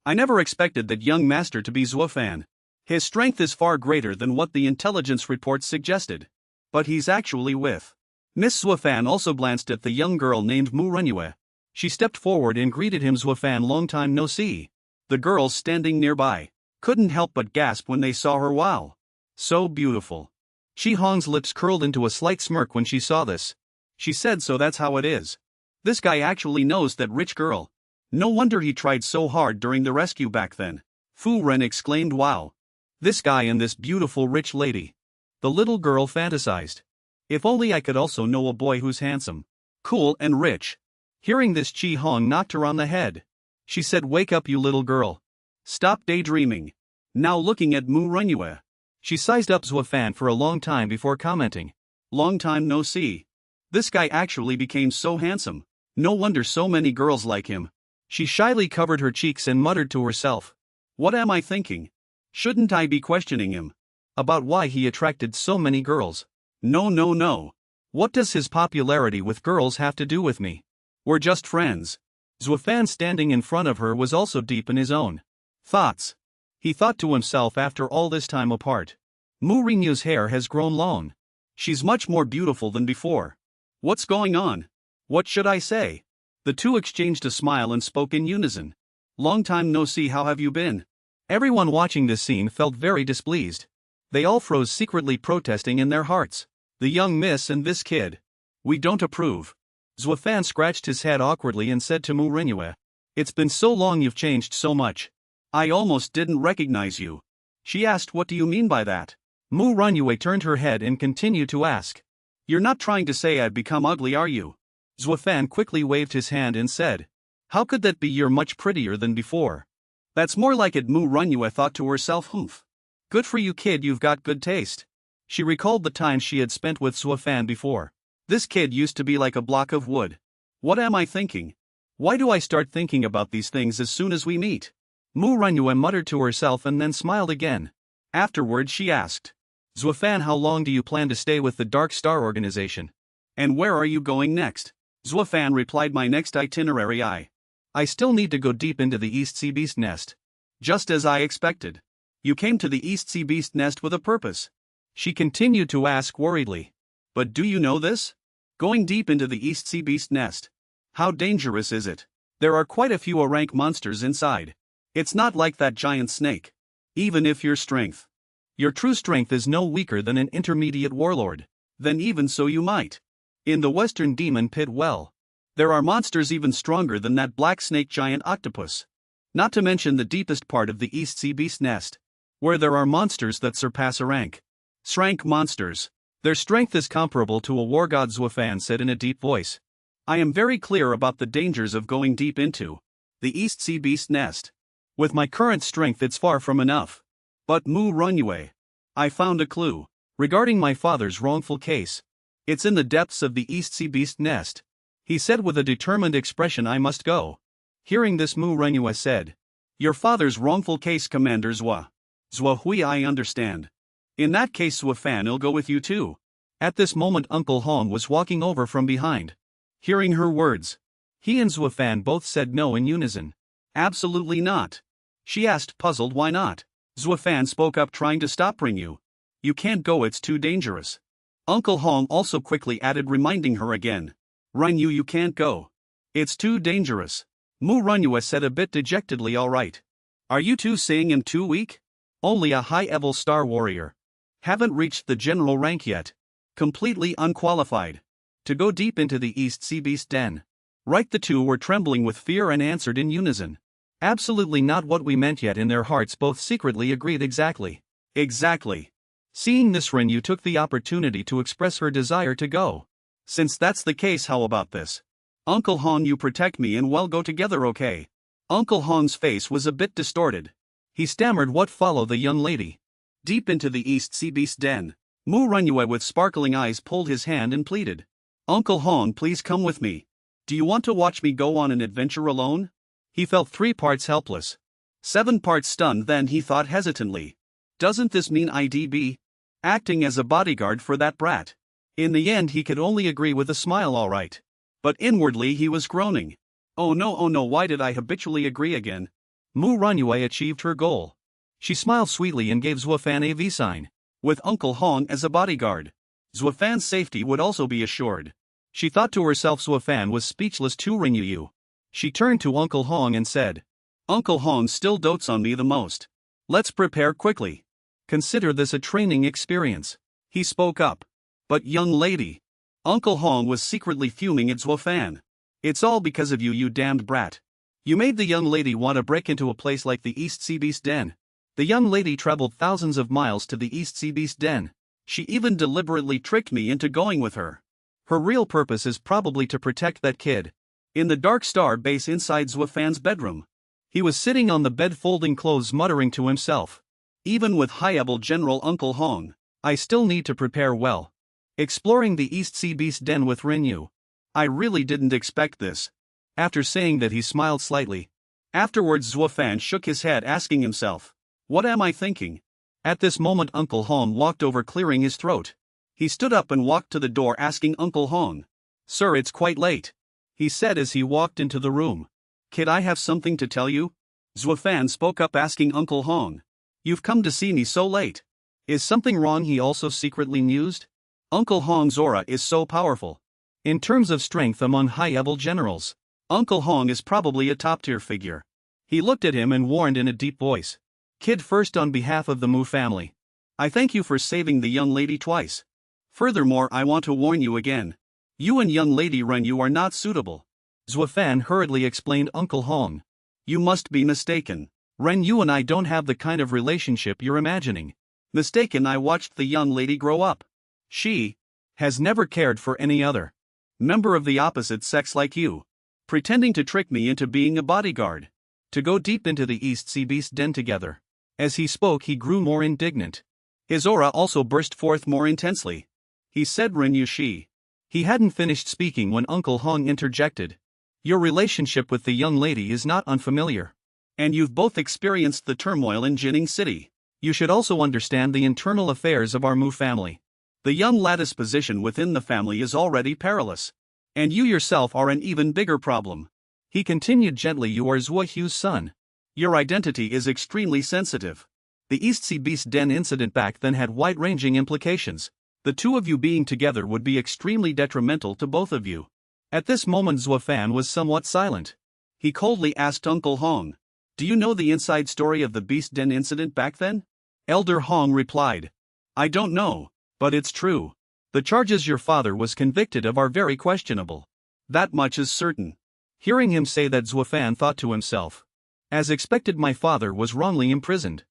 I never expected that young master to be Zuo Fan. His strength is far greater than what the intelligence reports suggested. But he's actually with. Miss Zuo Fan also glanced at the young girl named Mu Renyue. She stepped forward and greeted him. Zuo Fan, long time no see. The girls standing nearby couldn't help but gasp when they saw her. Wow. So beautiful. Shi Hong's lips curled into a slight smirk when she saw this. She said, so that's how it is. This guy actually knows that rich girl. No wonder he tried so hard during the rescue back then. Fu Ren exclaimed, wow. This guy and this beautiful rich lady. The little girl fantasized. If only I could also know a boy who's handsome, cool and rich. Hearing this, Chi Hong knocked her on the head. She said, wake up, you little girl. Stop daydreaming. Now looking at Mu Renyue, she sized up Zuo Fan for a long time before commenting. Long time no see. This guy actually became so handsome. No wonder so many girls like him. She shyly covered her cheeks and muttered to herself. What am I thinking? Shouldn't I be questioning him about why he attracted so many girls? No. What does his popularity with girls have to do with me? We're just friends. Zuo Fan, standing in front of her, was also deep in his own thoughts. He thought to himself, after all this time apart, Mu Renyue's hair has grown long. She's much more beautiful than before. What's going on? What should I say? The two exchanged a smile and spoke in unison. Long time no see, how have you been? Everyone watching this scene felt very displeased. They all froze, secretly protesting in their hearts. The young miss and this kid. We don't approve. Zuo Fan scratched his head awkwardly and said to Mu Renyue. It's been so long, you've changed so much. I almost didn't recognize you. She asked, what do you mean by that? Mu Renyue turned her head and continued to ask. You're not trying to say I've become ugly, are you? Zuo Fan quickly waved his hand and said. How could that be? You're much prettier than before. That's more like it, Mu Renyue thought to herself. Humph. Good for you, kid, you've got good taste. She recalled the time she had spent with Zuo Fan before. This kid used to be like a block of wood. What am I thinking? Why do I start thinking about these things as soon as we meet? Mu Renyue muttered to herself and then smiled again. Afterward she asked. Zuo Fan, how long do you plan to stay with the Dark Star organization? And where are you going next? Zuo Fan replied, my next itinerary I still need to go deep into the East Sea Beast Nest. Just as I expected. You came to the East Sea Beast Nest with a purpose. She continued to ask worriedly. But do you know this? Going deep into the East Sea Beast Nest. How dangerous is it? There are quite a few rank monsters inside. It's not like that giant snake. Even if your true strength is no weaker than an intermediate warlord, then even so you might. In the Western Demon Pit, well, there are monsters even stronger than that black snake giant octopus. Not to mention the deepest part of the East Sea Beast Nest, where there are monsters that surpass a rank. Srank monsters. Their strength is comparable to a war god, Zuo Fan said in a deep voice. I am very clear about the dangers of going deep into the East Sea Beast Nest. With my current strength it's far from enough. But Mu Renyue, I found a clue regarding my father's wrongful case. It's in the depths of the East Sea Beast Nest. He said with a determined expression. I must go. Hearing this, Mu Renyue said. Your father's wrongful case, Commander Zuo. Zuo Hui, I understand. In that case, Zuo Fan, I'll go with you too. At this moment Uncle Hong was walking over from behind. Hearing her words, he and Zuo Fan both said no in unison. Absolutely not. She asked, puzzled, why not? Zuo Fan spoke up, trying to stop Ringyu. You can't go, it's too dangerous. Uncle Hong also quickly added, reminding her again. Ringyu, you can't go. It's too dangerous. Mu Runua said a bit dejectedly. Alright. Are you two saying I'm too weak? Only a high-level star warrior. Haven't reached the general rank yet. Completely unqualified. To go deep into the East Sea Beast Den. Right, the two were trembling with fear and answered in unison. Absolutely not what we meant, yet in their hearts both secretly agreed. Exactly. Exactly. Seeing this, Rinyu took the opportunity to express her desire to go. Since that's the case, how about this? Uncle Hong, you protect me and we'll go together, okay? Uncle Hong's face was a bit distorted. He stammered what followed. The young lady. Deep into the East Sea Beast Den, Mu Runua with sparkling eyes pulled his hand and pleaded. Uncle Hong, please come with me. Do you want to watch me go on an adventure alone? He felt 3 parts helpless. 7 parts stunned. Then he thought hesitantly. Doesn't this mean I'd be acting as a bodyguard for that brat? In the end he could only agree with a smile. Alright. But inwardly he was groaning. Oh no, why did I habitually agree again? Mu Runua achieved her goal. She smiled sweetly and gave Zuo Fan a V sign. With Uncle Hong as a bodyguard, Zuo Fan's safety would also be assured. She thought to herself. Zuo Fan was speechless to Rinyu. She turned to Uncle Hong and said, Uncle Hong still dotes on me the most. Let's prepare quickly. Consider this a training experience. He spoke up. But young lady. Uncle Hong was secretly fuming at Zuo Fan. It's all because of you, you damned brat. You made the young lady want to break into a place like the East Sea Beast Den. The young lady traveled thousands of miles to the East Sea Beast Den. She even deliberately tricked me into going with her. Her real purpose is probably to protect that kid. In the Dark Star base inside Zuo Fan's bedroom. He was sitting on the bed folding clothes, muttering to himself. Even with high-level General Uncle Hong, I still need to prepare well. Exploring the East Sea Beast Den with Rinyu. I really didn't expect this. After saying that, he smiled slightly. Afterwards Zuo Fan shook his head, asking himself, what am I thinking? At this moment Uncle Hong walked over, clearing his throat. He stood up and walked to the door, asking Uncle Hong. Sir, it's quite late. He said as he walked into the room. Kid, I have something to tell you. Zuo Fan spoke up, asking Uncle Hong. You've come to see me so late. Is something wrong? He also secretly mused. Uncle Hong's aura is so powerful. In terms of strength among high-level generals, Uncle Hong is probably a top-tier figure. He looked at him and warned in a deep voice. Kid, first, on behalf of the Mu family, I thank you for saving the young lady twice. Furthermore, I want to warn you again. You and young lady Rinyu are not suitable. Zuo Fan hurriedly explained. Uncle Hong. You must be mistaken. Rinyu and I don't have the kind of relationship you're imagining. Mistaken? I watched the young lady grow up. She has never cared for any other member of the opposite sex like you. Pretending to trick me into being a bodyguard. To go deep into the East Sea Beast Den together. As he spoke, he grew more indignant. His aura also burst forth more intensely. He said, Rinyu, she. He hadn't finished speaking when Uncle Hong interjected. Your relationship with the young lady is not unfamiliar. And you've both experienced the turmoil in Jining City. You should also understand the internal affairs of our Mu family. The young lad's position within the family is already perilous. And you yourself are an even bigger problem. He continued gently. You are Zuo Hu's son. Your identity is extremely sensitive. The East Sea Beast Den incident back then had wide-ranging implications. The two of you being together would be extremely detrimental to both of you. At this moment Zuo Fan was somewhat silent. He coldly asked Uncle Hong. Do you know the inside story of the Beast Den incident back then? Elder Hong replied. I don't know, but it's true. The charges your father was convicted of are very questionable. That much is certain. Hearing him say that, Zuo Fan thought to himself. As expected, my father was wrongly imprisoned.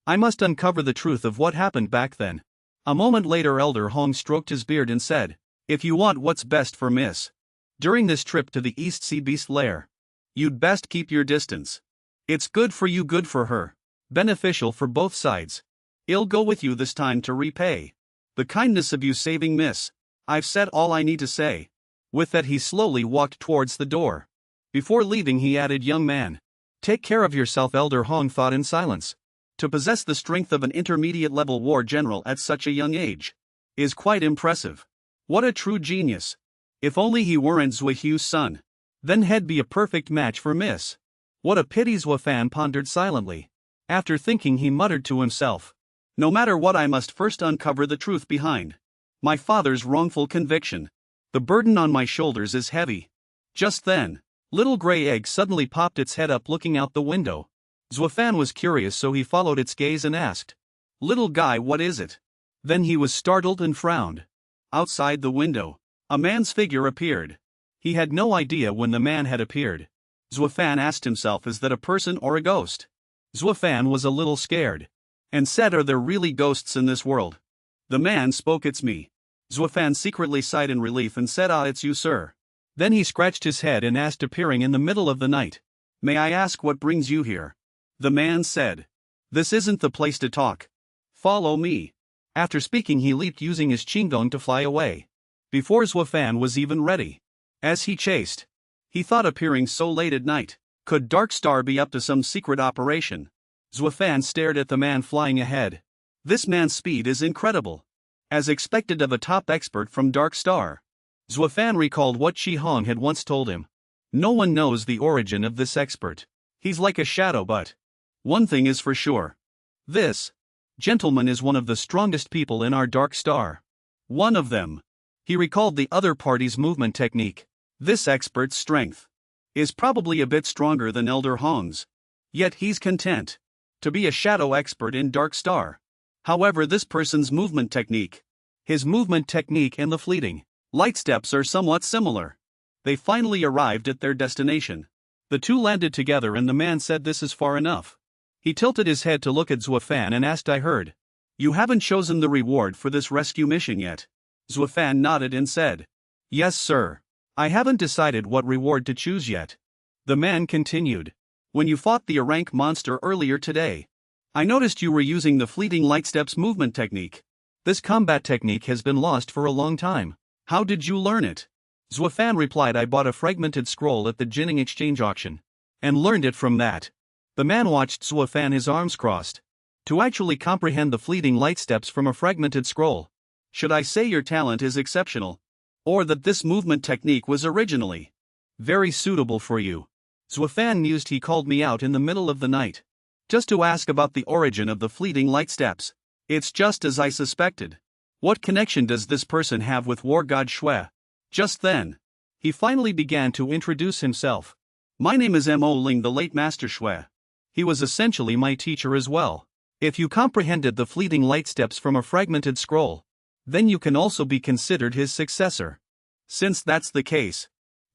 I must uncover the truth of what happened back then. A moment later Elder Hong stroked his beard and said, if you want what's best for Miss during this trip to the East Sea Beast lair, you'd best keep your distance. It's good for you, good for her. Beneficial for both sides. I'll go with you this time to repay the kindness of you saving Miss. I've said all I need to say. With that he slowly walked towards the door. Before leaving he added, young man. Take care of yourself. Elder Hong thought in silence. To possess the strength of an intermediate-level war general at such a young age is quite impressive. What a true genius. If only he weren't Zuo Hu's son. Then he'd be a perfect match for Miss. What a pity. Zuo Fan pondered silently. After thinking he muttered to himself. No matter what, I must first uncover the truth behind my father's wrongful conviction. The burden on my shoulders is heavy. Just then, Little gray egg suddenly popped its head up looking out the window. Zuo Fan was curious, so he followed its gaze and asked, "Little guy, what is it?" Then he was startled and frowned. Outside the window, a man's figure appeared. He had no idea when the man had appeared. Zuo Fan asked himself, is that a person or a ghost? Zuo Fan was a little scared and said, "Are there really ghosts in this world?" The man spoke, "It's me." Zuo Fan secretly sighed in relief and said, "Ah, it's you, sir." Then he scratched his head and asked, appearing in the middle of the night, "May I ask what brings you here?" The man said, "This isn't the place to talk. Follow me." After speaking, he leaped, using his qingdong to fly away. Before Zuo Fan was even ready, as he chased, he thought, appearing so late at night, could Dark Star be up to some secret operation? Zuo Fan stared at the man flying ahead. This man's speed is incredible, as expected of a top expert from Dark Star. Zuo Fan recalled what Shi Hong had once told him. No one knows the origin of this expert. He's like a shadow, but one thing is for sure. This gentleman is one of the strongest people in our Dark Star. One of them. He recalled the other party's movement technique. This expert's strength is probably a bit stronger than Elder Hong's. Yet he's content to be a shadow expert in Dark Star. However, this person's movement technique, his movement technique and the fleeting light steps are somewhat similar. They finally arrived at their destination. The two landed together and the man said, "This is far enough." He tilted his head to look at Zuo Fan and asked, "I heard you haven't chosen the reward for this rescue mission yet?" Zuo Fan nodded and said, "Yes, sir. I haven't decided what reward to choose yet." The man continued, "When you fought the rank monster earlier today, I noticed you were using the fleeting light steps movement technique. This combat technique has been lost for a long time. How did you learn it?" Zuo Fan replied, "I bought a fragmented scroll at the Jinning exchange auction and learned it from that." The man watched Zuo Fan, his arms crossed. To actually comprehend the fleeting light steps from a fragmented scroll. Should I say your talent is exceptional? Or that this movement technique was originally very suitable for you? Zuo Fan mused. He called me out in the middle of the night just to ask about the origin of the fleeting light steps. It's just as I suspected. What connection does this person have with War God Shui? Just then, he finally began to introduce himself. "My name is Mo Ling, the late Master Shui. He was essentially my teacher as well. If you comprehended the fleeting light steps from a fragmented scroll, then you can also be considered his successor. Since that's the case,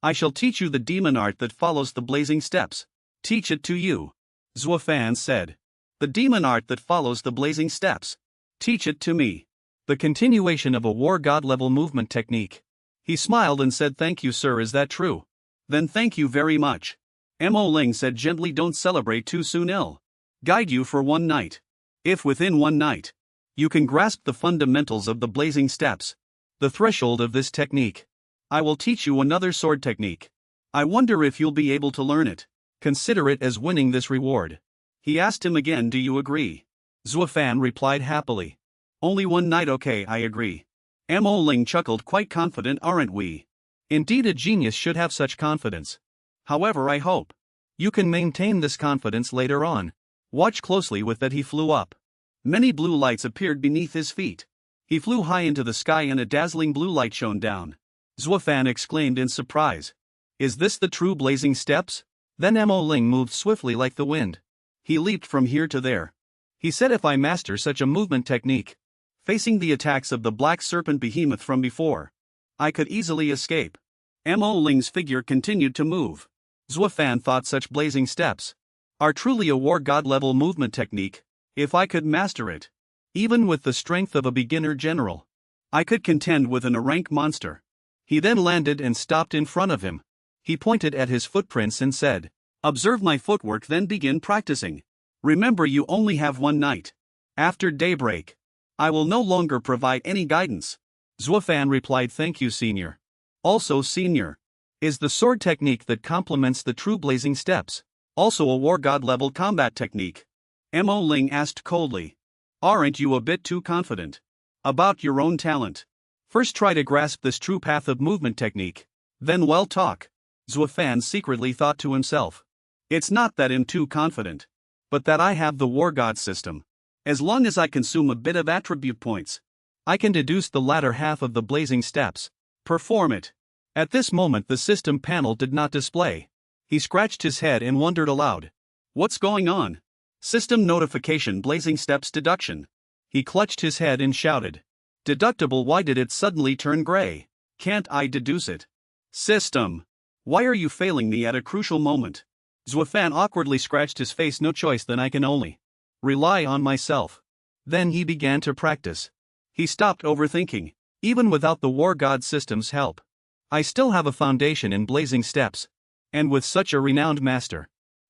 I shall teach you the demon art that follows the blazing steps." "Teach it to you," Zuo Fan said. "The demon art that follows the blazing steps. Teach it to me." The continuation of a war god level movement technique. He smiled and said, "Thank you, sir. Is that true? Then thank you very much." Mo Ling said gently, "Don't celebrate too soon. I'll guide you for one night. If within one night you can grasp the fundamentals of the blazing steps, the threshold of this technique, I will teach you another sword technique. I wonder if you'll be able to learn it. Consider it as winning this reward." He asked him again, "Do you agree?" Zuo Fan replied happily, "Only one night, okay, I agree." Mo Ling chuckled, "Quite confident, aren't we?" Indeed, a genius should have such confidence. However, I hope you can maintain this confidence later on. Watch closely with that. He flew up. Many blue lights appeared beneath his feet. He flew high into the sky and a dazzling blue light shone down. Zuo Fan exclaimed in surprise, "Is this the true blazing steps?" Then Mo Ling moved swiftly like the wind. He leaped from here to there. He said, "If I master such a movement technique, facing the attacks of the black serpent behemoth from before, I could easily escape." Mo Ling's figure continued to move. Zuo Fan thought such blazing steps are truly a war god level movement technique. If I could master it, even with the strength of a beginner general, I could contend with an rank monster. He then landed and stopped in front of him. He pointed at his footprints and said, "Observe my footwork, then begin practicing. Remember, you only have one night. After daybreak, I will no longer provide any guidance." Zuo Fan replied, "Thank you, senior." Also, senior is the sword technique that complements the true blazing steps also a war god level combat technique? Mo Ling asked coldly. "Aren't you a bit too confident about your own talent? First try to grasp this true path of movement technique, then well talk." Zuo Fan secretly thought to himself, "It's not that I'm too confident, but that I have the war god system. As long as I consume a bit of attribute points, I can deduce the latter half of the blazing steps. Perform it." At this moment the system panel did not display. He scratched his head and wondered aloud. What's going on? System notification blazing steps deduction. He clutched his head and shouted. Deductible, why did it suddenly turn gray? Can't I deduce it? System. Why are you failing me at a crucial moment? Zuo Fan awkwardly scratched his face. No choice then, I can only rely on myself. Then he began to practice. He stopped overthinking. Even without the War God system's help, I still have a foundation in blazing steps. And with such a renowned master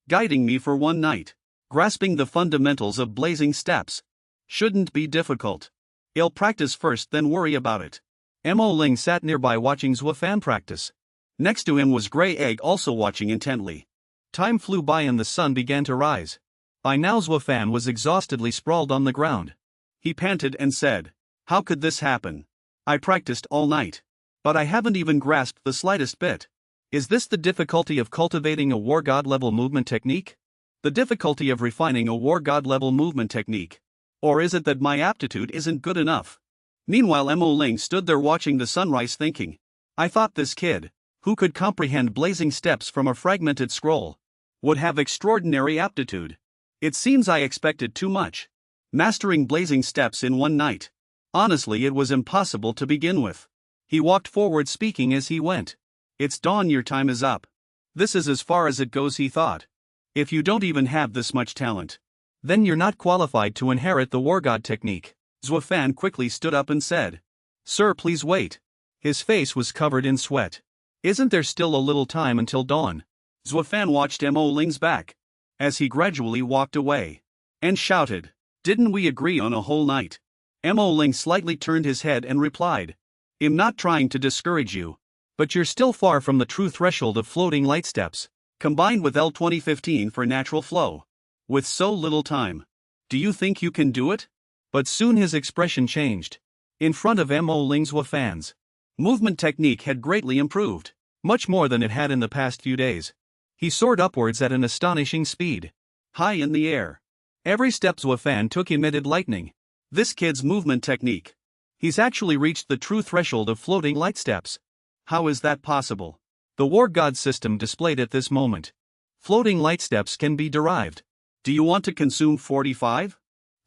guiding me for one night, grasping the fundamentals of blazing steps shouldn't be difficult. I'll practice first, then worry about it. Mo Ling sat nearby watching Zuo Fan practice. Next to him was Grey Egg, also watching intently. Time flew by and the sun began to rise. By now Zuo Fan was exhaustedly sprawled on the ground. He panted and said, how could this happen? I practiced all night, but I haven't even grasped the slightest bit. Is this the difficulty of cultivating a War God level movement technique? The difficulty of refining a War God level movement technique? Or is it that my aptitude isn't good enough? Meanwhile Mo Ling stood there watching the sunrise thinking, I thought this kid, who could comprehend blazing steps from a fragmented scroll, would have extraordinary aptitude. It seems I expected too much. Mastering blazing steps in one night. Honestly, it was impossible to begin with. He walked forward speaking as he went. It's dawn, your time is up. This is as far as it goes, he thought. If you don't even have this much talent, then you're not qualified to inherit the War God technique. Zuo Fan quickly stood up and said, Sir, please wait. His face was covered in sweat. Isn't there still a little time until dawn? Zuo Fan watched Mo Ling's back as he gradually walked away and shouted, didn't we agree on a whole night? Mo Ling slightly turned his head and replied, I'm not trying to discourage you, but you're still far from the true threshold of floating light steps, combined with L 2015 for natural flow. With so little time, do you think you can do it? But soon his expression changed. In front of Mo Ling's Zuo Fan's movement technique had greatly improved, much more than it had in the past few days. He soared upwards at an astonishing speed, high in the air. Every step Zuo Fan took emitted lightning. This kid's movement technique. He's actually reached the true threshold of floating light steps. How is that possible? The War God system displayed at this moment. Floating light steps can be derived. Do you want to consume 45?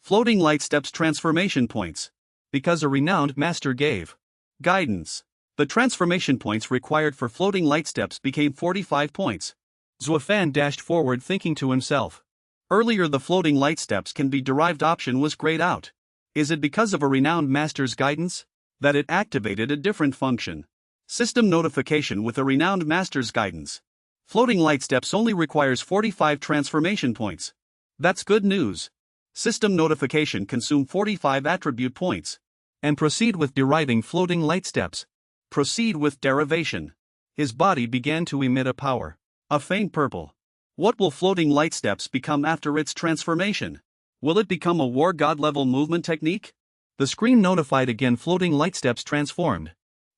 Floating light steps transformation points. Because a renowned master gave guidance, the transformation points required for floating light steps became 45 points. Zuo Fan dashed forward thinking to himself. Earlier the floating light steps can be derived option was grayed out. Is it because of a renowned master's guidance that it activated a different function? System notification with a renowned master's guidance. Floating light steps only requires 45 transformation points. That's good news. System notification consume 45 attribute points. And proceed with deriving floating light steps. Proceed with derivation. His body began to emit a power. A faint purple. What will floating light steps become after its transformation? Will it become a War God level movement technique? The screen notified again. Floating light steps transformed.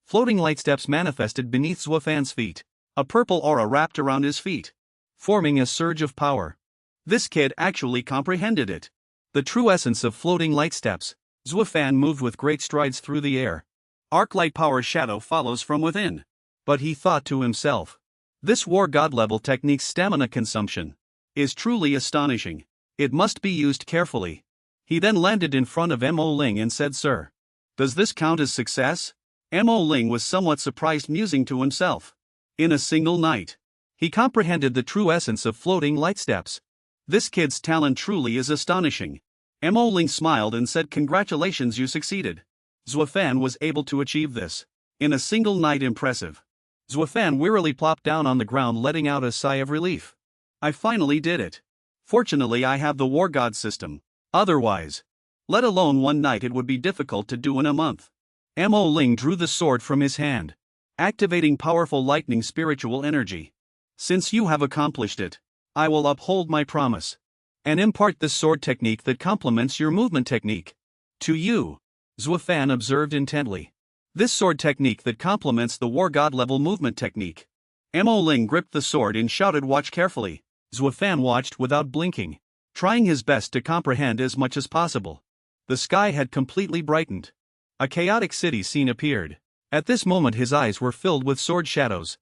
Floating light steps manifested beneath Zuo Fan's feet. A purple aura wrapped around his feet, forming a surge of power. This kid actually comprehended it. The true essence of floating light steps. Zuo Fan moved with great strides through the air. Arc light power shadow follows from within. But he thought to himself, this War God level technique's stamina consumption is truly astonishing. It must be used carefully. He then landed in front of Mo Ling and said, Sir, does this count as success? Mo Ling was somewhat surprised, musing to himself. In a single night, he comprehended the true essence of floating light steps. This kid's talent truly is astonishing. Mo Ling smiled and said, congratulations, you succeeded. Zuo Fan was able to achieve this in a single night. Impressive. Zuo Fan wearily plopped down on the ground, letting out a sigh of relief. I finally did it. Fortunately, I have the War God system. Otherwise, let alone one night, it would be difficult to do in a month. Mo Ling drew the sword from his hand, activating powerful lightning spiritual energy. Since you have accomplished it, I will uphold my promise and impart this sword technique that complements your movement technique to you. Zuo Fan observed intently. This sword technique that complements the War God level movement technique. Mo Ling gripped the sword and shouted, watch carefully. Zuo Fan watched without blinking, trying his best to comprehend as much as possible. The sky had completely brightened. A chaotic city scene appeared. At this moment his eyes were filled with sword shadows.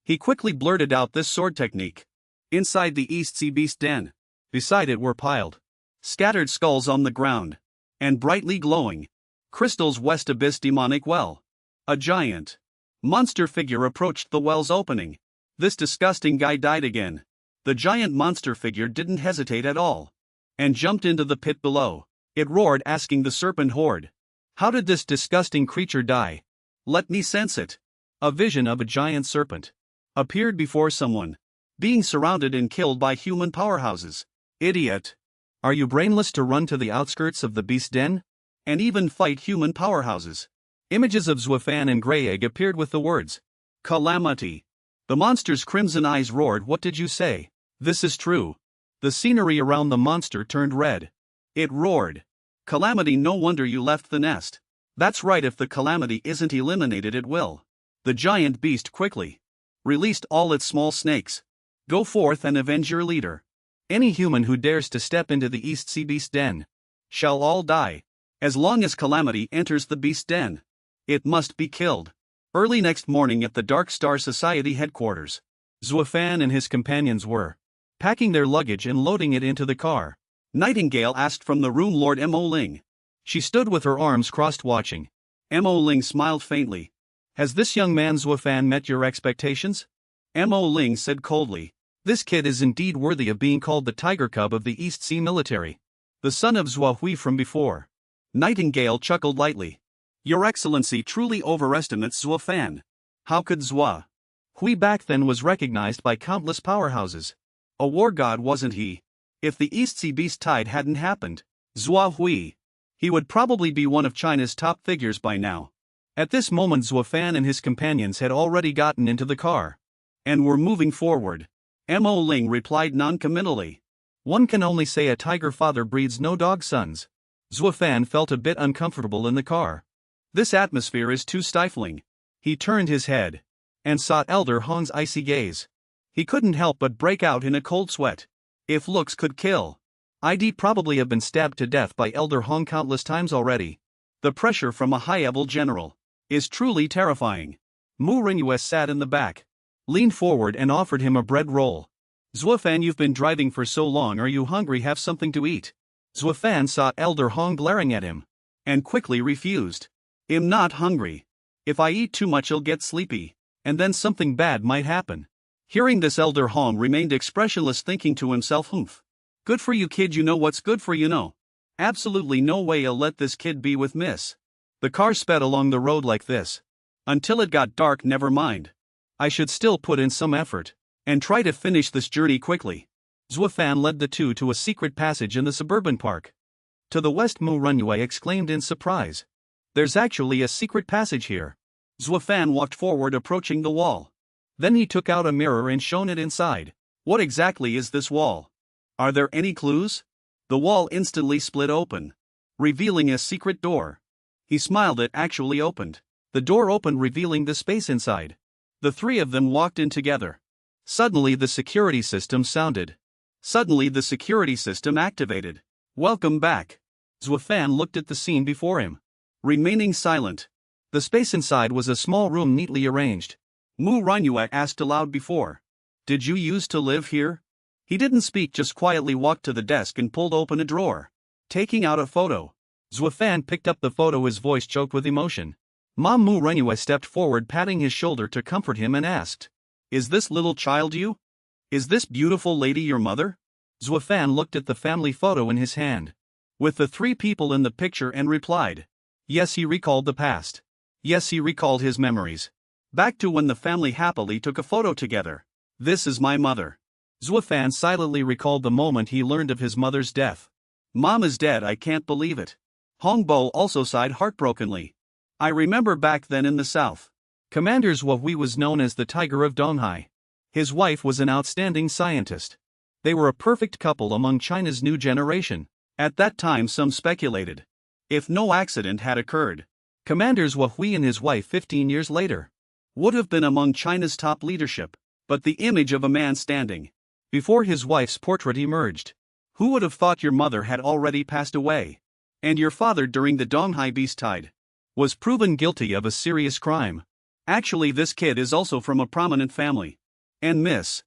He quickly blurted out this sword technique. Inside the East Sea Beast den, beside it were piled scattered skulls on the ground, and brightly glowing crystals west abyss demonic well. A giant monster figure approached the well's opening. This disgusting guy died again. The giant monster figure didn't hesitate at all, and jumped into the pit below. It roared, asking the serpent horde, "How did this disgusting creature die? Let me sense it." A vision of a giant serpent appeared before someone, being surrounded and killed by human powerhouses. Idiot! Are you brainless to run to the outskirts of the beast den? And even fight human powerhouses? Images of Zuo Fan and Grey Egg appeared with the words, "Calamity." The monster's crimson eyes roared, "What did you say? This is true." The scenery around the monster turned red. It roared, "Calamity, no wonder you left the nest." That's right, if the calamity isn't eliminated it will. The giant beast quickly released all its small snakes. "Go forth and avenge your leader. Any human who dares to step into the East Sea Beast den shall all die. As long as calamity enters the beast den, it must be killed." Early next morning at the Dark Star Society headquarters, Zuo Fan and his companions were packing their luggage and loading it into the car. Nightingale asked from the room Lord Mo Ling. She stood with her arms crossed watching. Mo Ling smiled faintly. "Has this young man Zuo Fan met your expectations?" Mo Ling said coldly, "This kid is indeed worthy of being called the tiger cub of the East Sea military. The son of Zuo Hui from before." Nightingale chuckled lightly. "Your Excellency truly overestimates Zuo Fan. How could Zuo Hui back then was recognized by countless powerhouses? A war god, wasn't he? If the East Sea Beast tide hadn't happened, Zuo Hui, he would probably be one of China's top figures by now." At this moment Zuo Fan and his companions had already gotten into the car and were moving forward. Mo Ling replied non-committally, "One can only say a tiger father breeds no dog sons." Zuo Fan felt a bit uncomfortable in the car. This atmosphere is too stifling. He turned his head and sought Elder Hong's icy gaze. He couldn't help but break out in a cold sweat. If looks could kill, I'd probably have been stabbed to death by Elder Hong countless times already. The pressure from a high-level general is truly terrifying. Mu Renyue sat in the back, leaned forward and offered him a bread roll. "Zuo Fan, you've been driving for so long, are you hungry? Have something to eat." Zuo Fan saw Elder Hong glaring at him and quickly refused. "I'm not hungry. If I eat too much I'll get sleepy, and then something bad might happen." Hearing this, Elder Hong remained expressionless, thinking to himself, "Humph. Good for you, kid, you know what's good for you know. Absolutely no way I'll let this kid be with Miss." The car sped along the road like this until it got dark. "Never mind. I should still put in some effort and try to finish this journey quickly." Zuo Fan led the two to a secret passage in the suburban park. To the west, Mu Renyue exclaimed in surprise, "There's actually a secret passage here." Zuo Fan walked forward, approaching the wall. Then he took out a mirror and shone it inside. "What exactly is this wall? Are there any clues?" The wall instantly split open, revealing a secret door. He smiled. It actually opened. The door opened, revealing the space inside. The three of them walked in together. Suddenly the security system sounded. Suddenly the security system activated. "Welcome back." Zuo Fan looked at the scene before him, remaining silent. The space inside was a small room neatly arranged. Mu Renyue asked aloud before, "Did you used to live here?" He didn't speak, just quietly walked to the desk and pulled open a drawer, taking out a photo. Zuo Fan picked up the photo, his voice choked with emotion. Mu Renyue stepped forward, patting his shoulder to comfort him, and asked, "Is this little child you? Is this beautiful lady your mother?" Zuo Fan looked at the family photo in his hand, with the three people in the picture, and replied, "Yes." He recalled the past. Yes, he recalled his memories. Back to when the family happily took a photo together. "This is my mother." Zuo Fan silently recalled the moment he learned of his mother's death. "Mom is dead, I can't believe it." Hong Bo also sighed heartbrokenly. "I remember back then in the south, Commander Zuo Hui was known as the Tiger of Donghai. His wife was an outstanding scientist. They were a perfect couple among China's new generation. At that time some speculated, if no accident had occurred, Commander Zuo Hui and his wife 15 years later would have been among China's top leadership. But the image of a man standing before his wife's portrait emerged. "Who would have thought your mother had already passed away? And your father, during the Donghai beast tide, was proven guilty of a serious crime. Actually, this kid is also from a prominent family. And Miss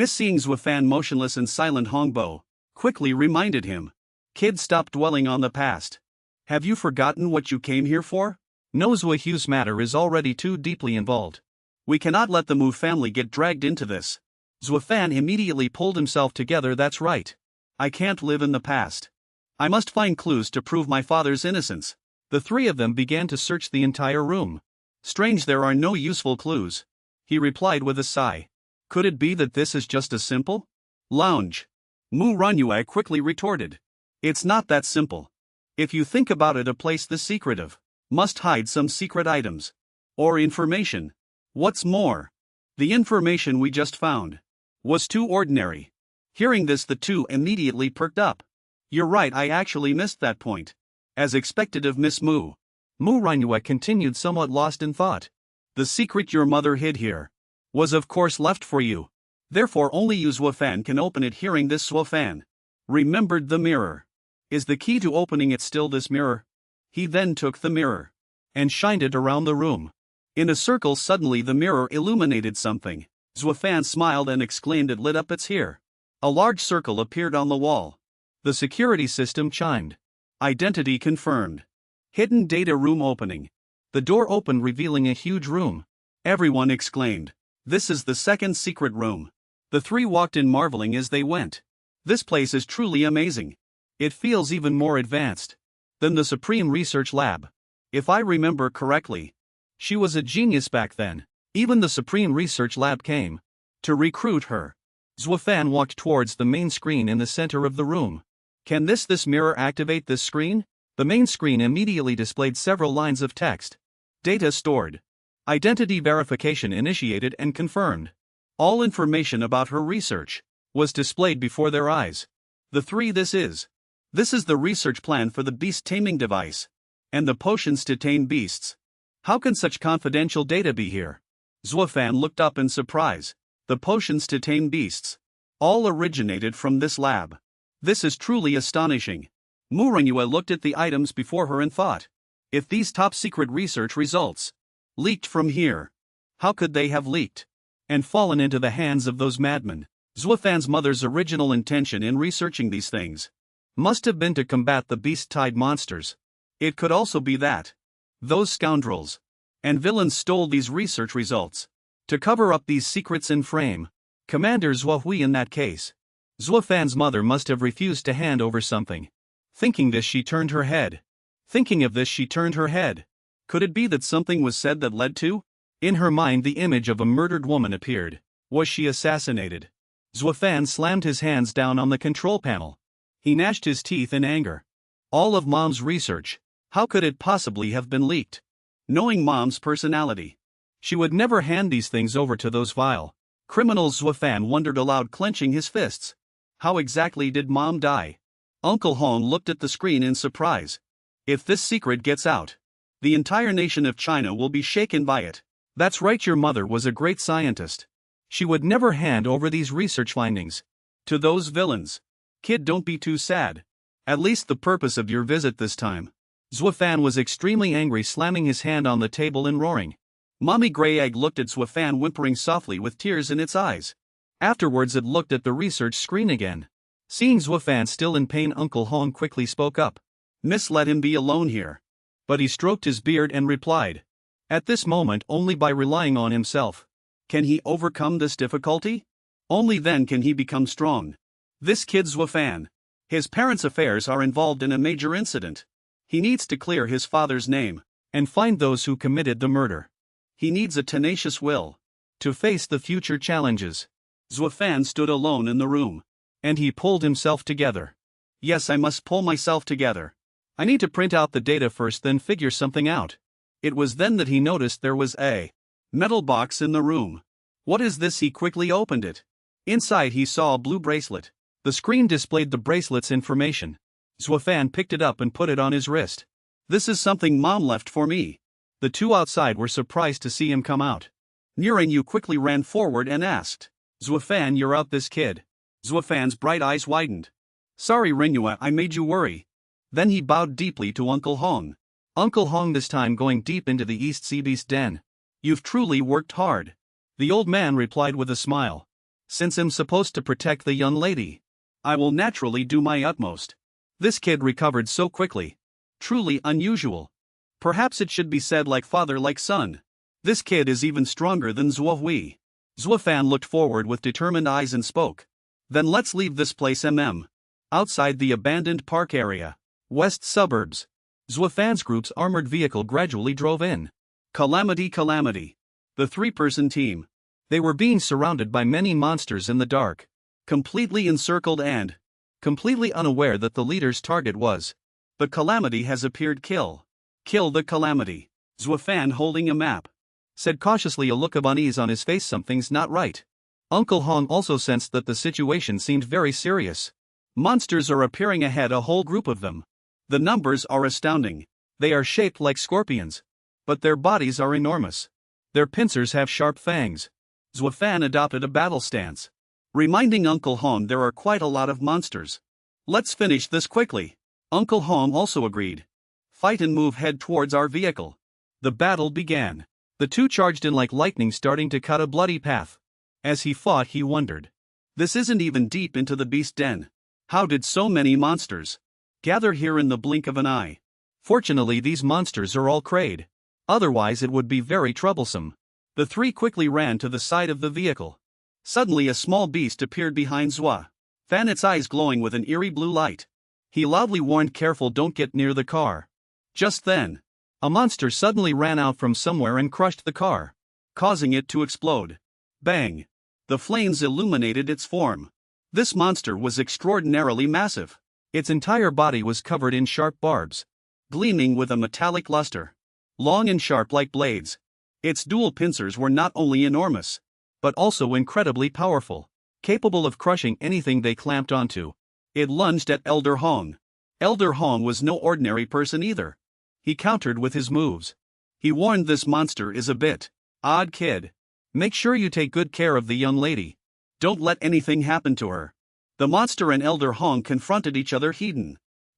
seeing Zuo Fan motionless and silent, Hongbo quickly reminded him. Kid, stop dwelling on the past. Have you forgotten what you came here for? No, Zuo Hu's matter is already too deeply involved. We cannot let the Mu family get dragged into this. Zuo Fan immediately pulled himself together. That's right. I can't live in the past. I must find clues to prove my father's innocence. The three of them began to search the entire room. Strange, there are no useful clues. He replied with a sigh. Could it be that this is just a simple lounge? Mu Ranyue quickly retorted. It's not that simple. If you think about it, a place this secretive must hide some secret items. Or information. What's more, the information we just found was too ordinary. Hearing this, the two immediately perked up. You're right, I actually missed that point. As expected of Miss Mu. Mu Ranyue continued, somewhat lost in thought. The secret your mother hid here was of course left for you. Therefore only you, Zuo Fan, can open it. Hearing this, Zuo Fan remembered the mirror. Is the key to opening it still this mirror? He then took the mirror and shined it around the room. In a circle, suddenly the mirror illuminated something. Zuo Fan smiled and exclaimed, it lit up, it's here. A large circle appeared on the wall. The security system chimed. Identity confirmed. Hidden data room opening. The door opened, revealing a huge room. Everyone exclaimed. This is the second secret room. The three walked in, marveling as they went. This place is truly amazing. It feels even more advanced than the Supreme Research Lab. If I remember correctly, she was a genius back then. Even the Supreme Research Lab came to recruit her. Zuo Fan walked towards the main screen in the center of the room. Can this mirror activate this screen? The main screen immediately displayed several lines of text. Data stored. Identity verification initiated and confirmed. All information about her research was displayed before their eyes. The three, this is the research plan for the beast taming device and the potions to tame beasts. How can such confidential data be here? Zuo Fan looked up in surprise. The potions to tame beasts all originated from this lab. This is truly astonishing. Mu Rangyue looked at the items before her and thought, if these top secret research results leaked from here, how could they have leaked and fallen into the hands of those madmen? Zuo Fan's mother's original intention in researching these things must have been to combat the beast-tide monsters. It could also be that those scoundrels and villains stole these research results to cover up these secrets in frame. Commander Zuo Hui, in that case, Zuo Fan's mother must have refused to hand over something. Thinking this, she turned her head. Thinking of this, she turned her head. Could it be that something was said that led to? In her mind, the image of a murdered woman appeared. Was she assassinated? Zuo Fan slammed his hands down on the control panel. He gnashed his teeth in anger. All of Mom's research. How could it possibly have been leaked? Knowing Mom's personality, she would never hand these things over to those vile criminals. Zuo Fan wondered aloud, clenching his fists. How exactly did Mom die? Uncle Hong looked at the screen in surprise. If this secret gets out, the entire nation of China will be shaken by it. That's right, your mother was a great scientist. She would never hand over these research findings to those villains. Kid, don't be too sad. At least the purpose of your visit this time. Zuo Fan was extremely angry, slamming his hand on the table and roaring. Mommy Grey Egg looked at Zuo Fan, whimpering softly with tears in its eyes. Afterwards, it looked at the research screen again. Seeing Zuo Fan still in pain, Uncle Hong quickly spoke up. Miss, let him be alone here. But he stroked his beard and replied. At this moment, only by relying on himself can he overcome this difficulty. Only then can he become strong. This kid Zuo Fan, his parents' affairs are involved in a major incident. He needs to clear his father's name and find those who committed the murder. He needs a tenacious will to face the future challenges. Zuo Fan stood alone in the room, and he pulled himself together. Yes, I must pull myself together. I need to print out the data first, then figure something out. It was then that he noticed there was a metal box in the room. What is this? He quickly opened it. Inside he saw a blue bracelet. The screen displayed the bracelet's information. Zuo Fan picked it up and put it on his wrist. This is something Mom left for me. The two outside were surprised to see him come out. Niren Yu quickly ran forward and asked, Zuo Fan, you're out this kid? Zuo Fan's bright eyes widened. Sorry Ringyue, I made you worry. Then he bowed deeply to Uncle Hong. Uncle Hong, this time going deep into the East Sea Beast den. You've truly worked hard. The old man replied with a smile. Since I'm supposed to protect the young lady, I will naturally do my utmost. This kid recovered so quickly. Truly unusual. Perhaps it should be said like father like son. This kid is even stronger than Zuo Hui. Zuo Fan looked forward with determined eyes and spoke. Then let's leave this place outside the abandoned park area. West suburbs. Zuo Fan's group's armored vehicle gradually drove in. Calamity, calamity. The three-person team. They were being surrounded by many monsters in the dark. Completely encircled and completely unaware that the leader's target was. The calamity has appeared. Kill the calamity. Zuo Fan, holding a map, said cautiously, a look of unease on his face. Something's not right. Uncle Hong also sensed that the situation seemed very serious. Monsters are appearing ahead, a whole group of them. The numbers are astounding. They are shaped like scorpions, but their bodies are enormous. Their pincers have sharp fangs. Zuo Fan adopted a battle stance, reminding Uncle Hong there are quite a lot of monsters. Let's finish this quickly. Uncle Hong also agreed. Fight and move, head towards our vehicle. The battle began. The two charged in like lightning, starting to cut a bloody path. As he fought, he wondered. This isn't even deep into the beast den. How did so many monsters gather here in the blink of an eye? Fortunately, these monsters are all crayed. Otherwise it would be very troublesome. The three quickly ran to the side of the vehicle. Suddenly a small beast appeared behind Zuo Fan, its eyes glowing with an eerie blue light. He loudly warned, careful, don't get near the car. Just then, a monster suddenly ran out from somewhere and crushed the car, causing it to explode. Bang! The flames illuminated its form. This monster was extraordinarily massive. Its entire body was covered in sharp barbs, gleaming with a metallic luster. Long and sharp like blades. Its dual pincers were not only enormous, but also incredibly powerful, capable of crushing anything they clamped onto. It lunged at Elder Hong. Elder Hong was no ordinary person either. He countered with his moves. He warned, this monster is a bit odd, kid. Make sure you take good care of the young lady. Don't let anything happen to her. The monster and Elder Hong confronted each other.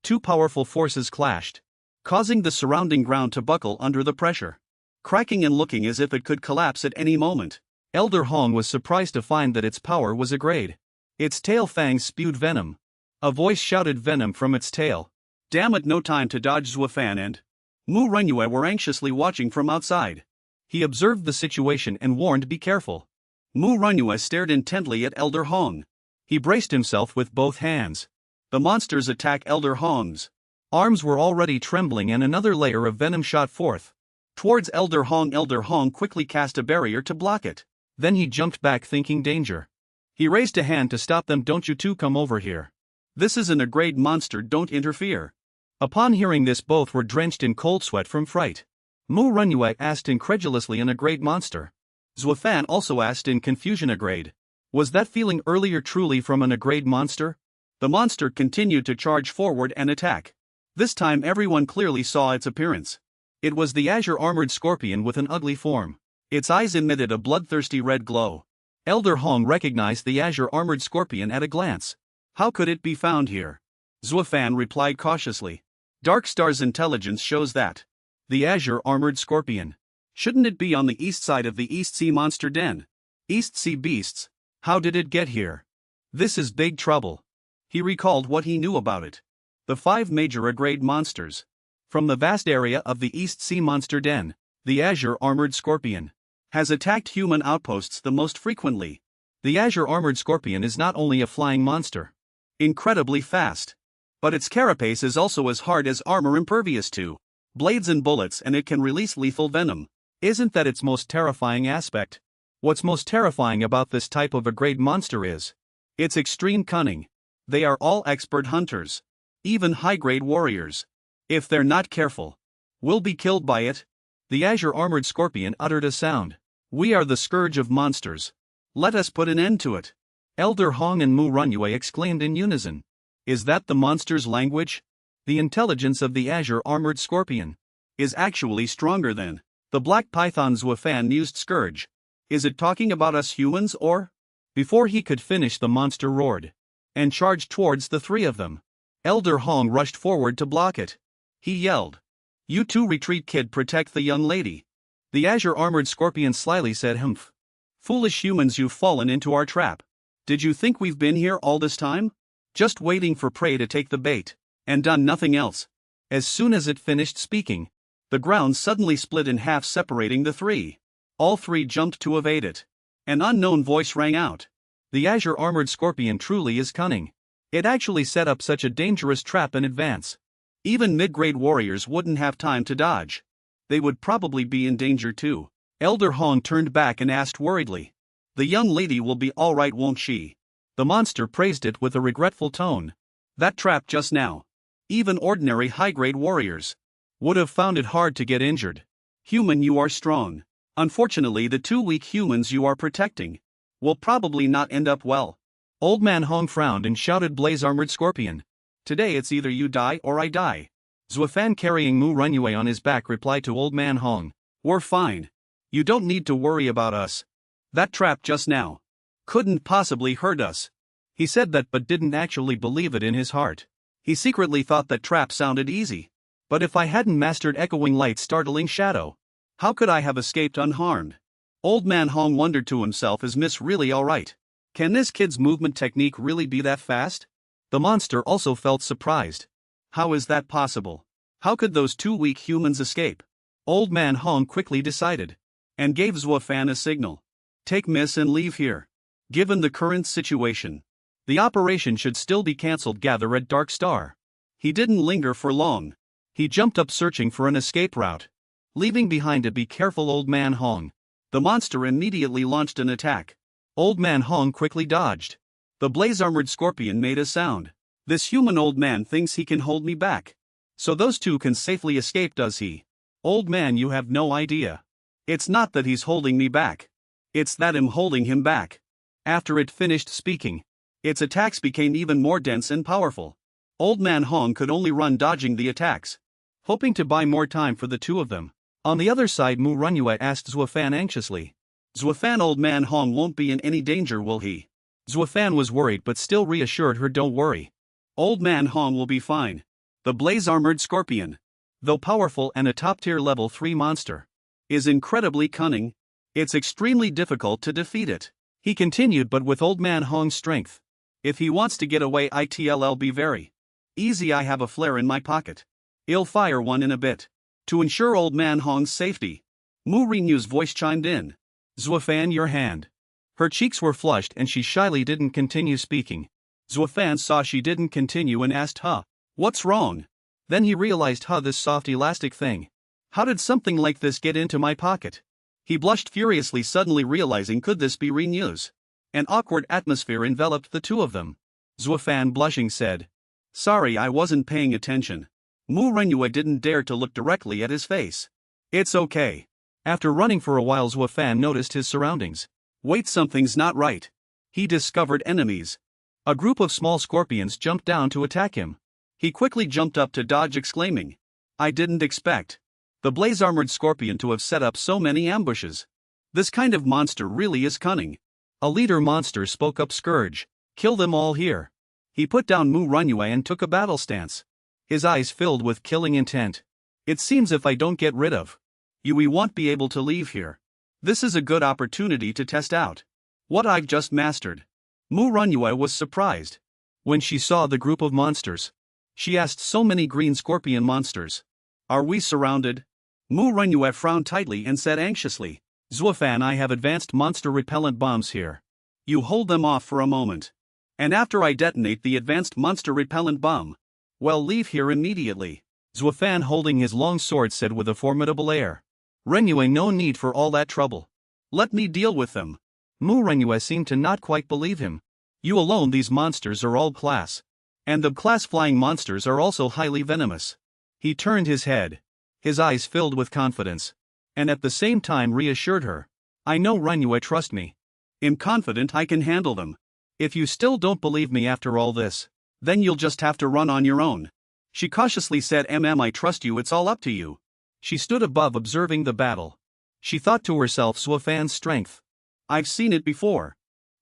Two powerful forces clashed, causing the surrounding ground to buckle under the pressure, cracking and looking as if it could collapse at any moment. Elder Hong was surprised to find that its power was a grade. Its tail fangs spewed venom. A voice shouted venom from its tail. Damn it, no time to dodge. Zuo Fan and Mu Renyue were anxiously watching from outside. He observed the situation and warned, be careful. Mu Renyue stared intently at Elder Hong. He braced himself with both hands. The monster's attack. Elder Hong's arms were already trembling and another layer of venom shot forth towards Elder Hong. Elder Hong quickly cast a barrier to block it. Then he jumped back, thinking danger. He raised a hand to stop them. Don't you two come over here. This isn't a great monster, don't interfere. Upon hearing this, both were drenched in cold sweat from fright. Mu Renyue asked incredulously, a great monster? Zuo Fan also asked in confusion, a grade? Was that feeling earlier truly from a grade monster? The monster continued to charge forward and attack. This time everyone clearly saw its appearance. It was the azure armored scorpion with an ugly form. Its eyes emitted a bloodthirsty red glow. Elder Hong recognized the azure armored scorpion at a glance. How could it be found here? Zuo Fan replied cautiously. Dark Star's intelligence shows that the azure armored scorpion. Shouldn't it be on the east side of the East Sea monster den? East Sea beasts. How did it get here? This is big trouble. He recalled what he knew about it. The 5 major A-grade monsters. From the vast area of the East Sea monster den, the azure armored scorpion has attacked human outposts the most frequently. The azure armored scorpion is not only a flying monster, incredibly fast, but its carapace is also as hard as armor, impervious to blades and bullets, and it can release lethal venom. Isn't that its most terrifying aspect? What's most terrifying about this type of A-grade monster is its extreme cunning. They are all expert hunters, even high-grade warriors. If they're not careful, will be killed by it. The azure armored scorpion uttered a sound. We are the scourge of monsters. Let us put an end to it. Elder Hong and Mu Renyue exclaimed in unison. Is that the monster's language? The intelligence of the azure armored scorpion is actually stronger than the black python Zuo Fan used scourge. Is it talking about us humans, or? Before he could finish, the monster roared and charged towards the 3 of them. Elder Hong rushed forward to block it. He yelled, "You two retreat, kid, protect the young lady." The azure-armored scorpion slyly said, "Humph. Foolish humans, you've fallen into our trap. Did you think we've been here all this time? Just waiting for prey to take the bait, and done nothing else." As soon as it finished speaking, the ground suddenly split in half, separating the three. All three jumped to evade it. An unknown voice rang out. "The azure-armored scorpion truly is cunning. It actually set up such a dangerous trap in advance. Even mid-grade warriors wouldn't have time to dodge. They would probably be in danger too." Elder Hong turned back and asked worriedly, "The young lady will be all right, won't she?" The monster praised it with a regretful tone. "That trap just now. Even ordinary high-grade warriors would have found it hard to get injured. Human, you are strong. Unfortunately, the two weak humans you are protecting will probably not end up well." Old Man Hong frowned and shouted, "Blaze-armored scorpion. Today it's either you die or I die." Zuo Fan, carrying Mu Runyue on his back, replied to Old Man Hong, "We're fine. You don't need to worry about us. That trap just now couldn't possibly hurt us." He said that but didn't actually believe it in his heart. He secretly thought that trap sounded easy. But if I hadn't mastered echoing light, startling shadow, how could I have escaped unharmed? Old Man Hong wondered to himself, is Miss really alright? Can this kid's movement technique really be that fast? The monster also felt surprised. How is that possible? How could those two weak humans escape? Old Man Hong quickly decided, and gave Zuo Fan a signal. "Take Miss and leave here. Given the current situation, the operation should still be cancelled. Gather at Dark Star." He didn't linger for long. He jumped up, searching for an escape route, leaving behind a "Be careful, Old Man Hong." The monster immediately launched an attack. Old Man Hong quickly dodged. The blaze-armored scorpion made a sound. "This human old man thinks he can hold me back. So those two can safely escape, does he? Old man, you have no idea. It's not that he's holding me back. It's that I'm holding him back." After it finished speaking, its attacks became even more dense and powerful. Old Man Hong could only run, dodging the attacks, hoping to buy more time for the two of them. On the other side, Mu Runyue asked Zuo Fan anxiously, "Zuo Fan, Old Man Hong won't be in any danger, will he?" Zuo Fan was worried but still reassured her, "Don't worry. Old Man Hong will be fine. The blaze-armored scorpion, though powerful and a top-tier level 3 monster, is incredibly cunning. It's extremely difficult to defeat it." He continued, "But with Old Man Hong's strength, if he wants to get away, it'll be very easy. I have a flare in my pocket. I'll fire one in a bit, to ensure Old Man Hong's safety." Mu Runyue's voice chimed in. "Zuo Fan, your hand." Her cheeks were flushed and she shyly didn't continue speaking. Zuo Fan saw she didn't continue and asked, "Huh, what's wrong?" Then he realized, "Huh, this soft elastic thing. How did something like this get into my pocket?" He blushed furiously, suddenly realizing, could this be Runyue's? An awkward atmosphere enveloped the two of them. Zuo Fan, blushing, said, "Sorry, I wasn't paying attention." Mu Runyue didn't dare to look directly at his face. "It's okay." After running for a while, Zuo Fan noticed his surroundings. Wait, something's not right. He discovered enemies. A group of small scorpions jumped down to attack him. He quickly jumped up to dodge, exclaiming, "I didn't expect the blaze-armored scorpion to have set up so many ambushes. This kind of monster really is cunning." A leader monster spoke up, "Scourge, kill them all here." He put down Mu Runyue and took a battle stance. His eyes filled with killing intent. "It seems if I don't get rid of you, we won't be able to leave here. This is a good opportunity to test out what I've just mastered." Mu Runyue was surprised when she saw the group of monsters. She asked, "So many green scorpion monsters. Are we surrounded?" Mu Runyue frowned tightly and said anxiously, "Zuo Fan, I have advanced monster repellent bombs here. You hold them off for a moment. And after I detonate the advanced monster repellent bomb, well, leave here immediately." Zuo Fan, holding his long sword, said with a formidable air, "Runyue, no need for all that trouble. Let me deal with them." Mu Runyue seemed to not quite believe him. "You alone, these monsters are all class. And the class flying monsters are also highly venomous." He turned his head. His eyes filled with confidence, and at the same time reassured her. "I know, Runyue, trust me. I'm confident I can handle them. If you still don't believe me after all this, then you'll just have to run on your own." She cautiously said, I trust you, it's all up to you." She stood above, observing the battle. She thought to herself, Zuo Fan's strength, I've seen it before.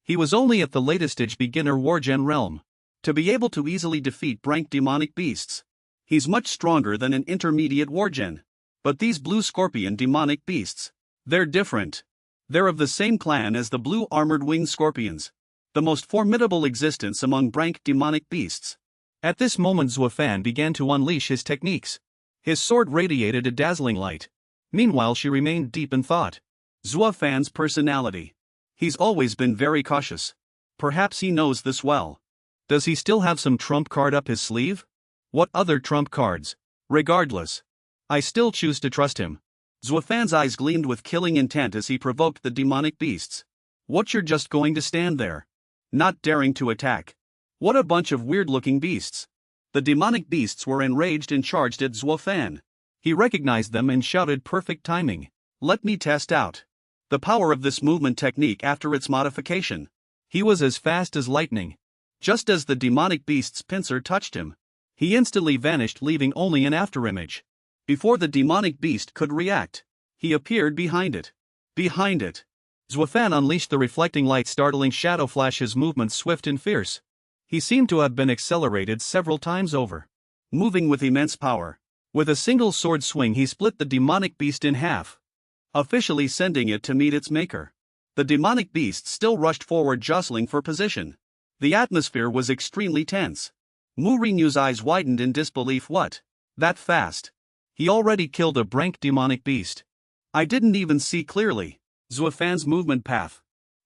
He was only at the latest stage beginner wargen realm. To be able to easily defeat rank demonic beasts, he's much stronger than an intermediate wargen. But these blue scorpion demonic beasts They're different. They're of the same clan as the blue armored winged scorpions, the most formidable existence among rank demonic beasts. At this moment Zuo Fan began to unleash his techniques. His sword radiated a dazzling light. Meanwhile she remained deep in thought. Zuo Fan's personality. He's always been very cautious. Perhaps he knows this well. Does he still have some trump card up his sleeve? What other trump cards? Regardless, I still choose to trust him. Zuo Fan's eyes gleamed with killing intent as he provoked the demonic beasts. What, you're just going to stand there? Not daring to attack? What a bunch of weird-looking beasts. The demonic beasts were enraged and charged at Zuo Fan. He recognized them and shouted, perfect timing. Let me test out the power of this movement technique after its modification. He was as fast as lightning. Just as the demonic beast's pincer touched him, he instantly vanished, leaving only an afterimage. Before the demonic beast could react, he appeared behind it. Behind it, Zuo Fan unleashed the reflecting light, startling shadow flash, his movements swift and fierce. He seemed to have been accelerated several times over. Moving with immense power, with a single sword swing he split the demonic beast in half, officially sending it to meet its maker. The demonic beast still rushed forward, jostling for position. The atmosphere was extremely tense. Mu Renyu's eyes widened in disbelief. What? That fast? He already killed a rank demonic beast. I didn't even see clearly Zuo Fan's movement path.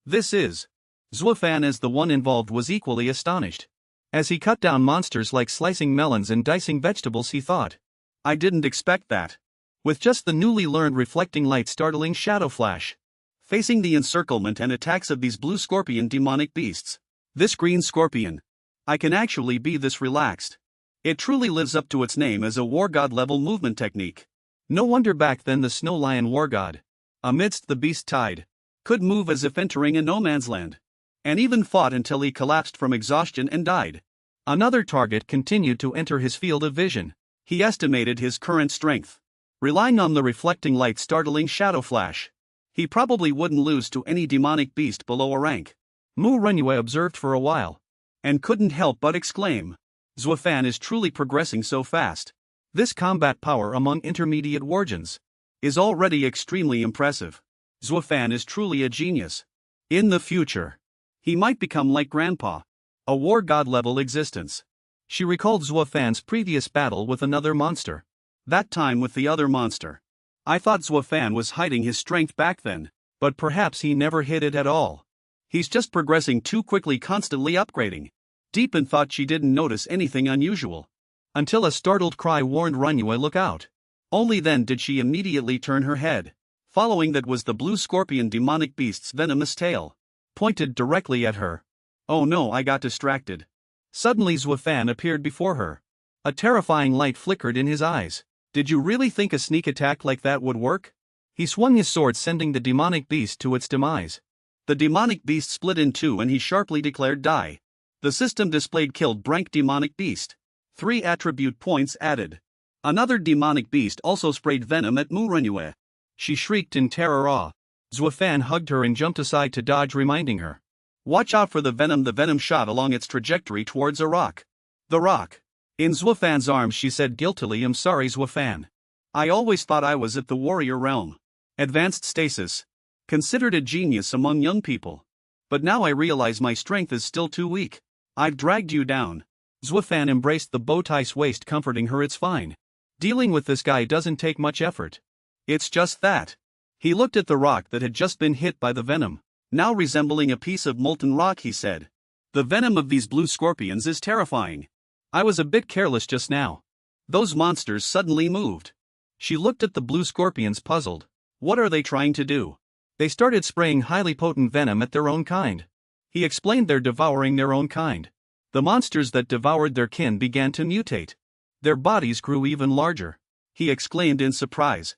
This is Zuo Fan, as the one involved, was equally astonished. As he cut down monsters like slicing melons and dicing vegetables, he thought, I didn't expect that. With just the newly learned reflecting light, startling shadow flash, facing the encirclement and attacks of these blue scorpion demonic beasts, this green scorpion, I can actually be this relaxed. It truly lives up to its name as a war god level movement technique. No wonder back then the snow lion war god, amidst the beast tide, could move as if entering a no man's land, and even fought until he collapsed from exhaustion and died. Another target continued to enter his field of vision. He estimated his current strength. Relying on the reflecting light, startling shadow flash, he probably wouldn't lose to any demonic beast below a rank. Mu Renyue observed for a while, and couldn't help but exclaim, Zuo Fan is truly progressing so fast. This combat power among intermediate wargens is already extremely impressive. Zuo Fan is truly a genius. In the future, he might become like Grandpa, a war god level existence. She recalled Zuo Fan's previous battle with another monster. That time with the other monster, I thought Zuo Fan was hiding his strength back then, but perhaps he never hid it at all. He's just progressing too quickly, constantly upgrading. Deep in thought, she didn't notice anything unusual, until a startled cry warned Renyue, look out. Only then did she immediately turn her head. Following that was the blue scorpion demonic beast's venomous tail, pointed directly at her. Oh no, I got distracted. Suddenly Zuo Fan appeared before her. A terrifying light flickered in his eyes. Did you really think a sneak attack like that would work? He swung his sword, sending the demonic beast to its demise. The demonic beast split in two and he sharply declared, die. The system displayed killed rank demonic beast. 3 attribute points added. Another demonic beast also sprayed venom at Mu Renyue. She shrieked in terror. Zuo Fan hugged her and jumped aside to dodge, reminding her, watch out for the venom. The venom shot along its trajectory towards a rock. The rock. In Zuo Fan's arms, she said guiltily, I'm sorry, Zuo Fan. I always thought I was at the warrior realm. Advanced stasis. Considered a genius among young people. But now I realize my strength is still too weak. I've dragged you down. Zuo Fan embraced the bow tie's waist, comforting her. It's fine. Dealing with this guy doesn't take much effort. It's just that. He looked at the rock that had just been hit by the venom, now resembling a piece of molten rock. He said, the venom of these blue scorpions is terrifying. I was a bit careless just now. Those monsters suddenly moved. She looked at the blue scorpions, puzzled. What are they trying to do? They started spraying highly potent venom at their own kind. He explained, they're devouring their own kind. The monsters that devoured their kin began to mutate. Their bodies grew even larger. He exclaimed in surprise.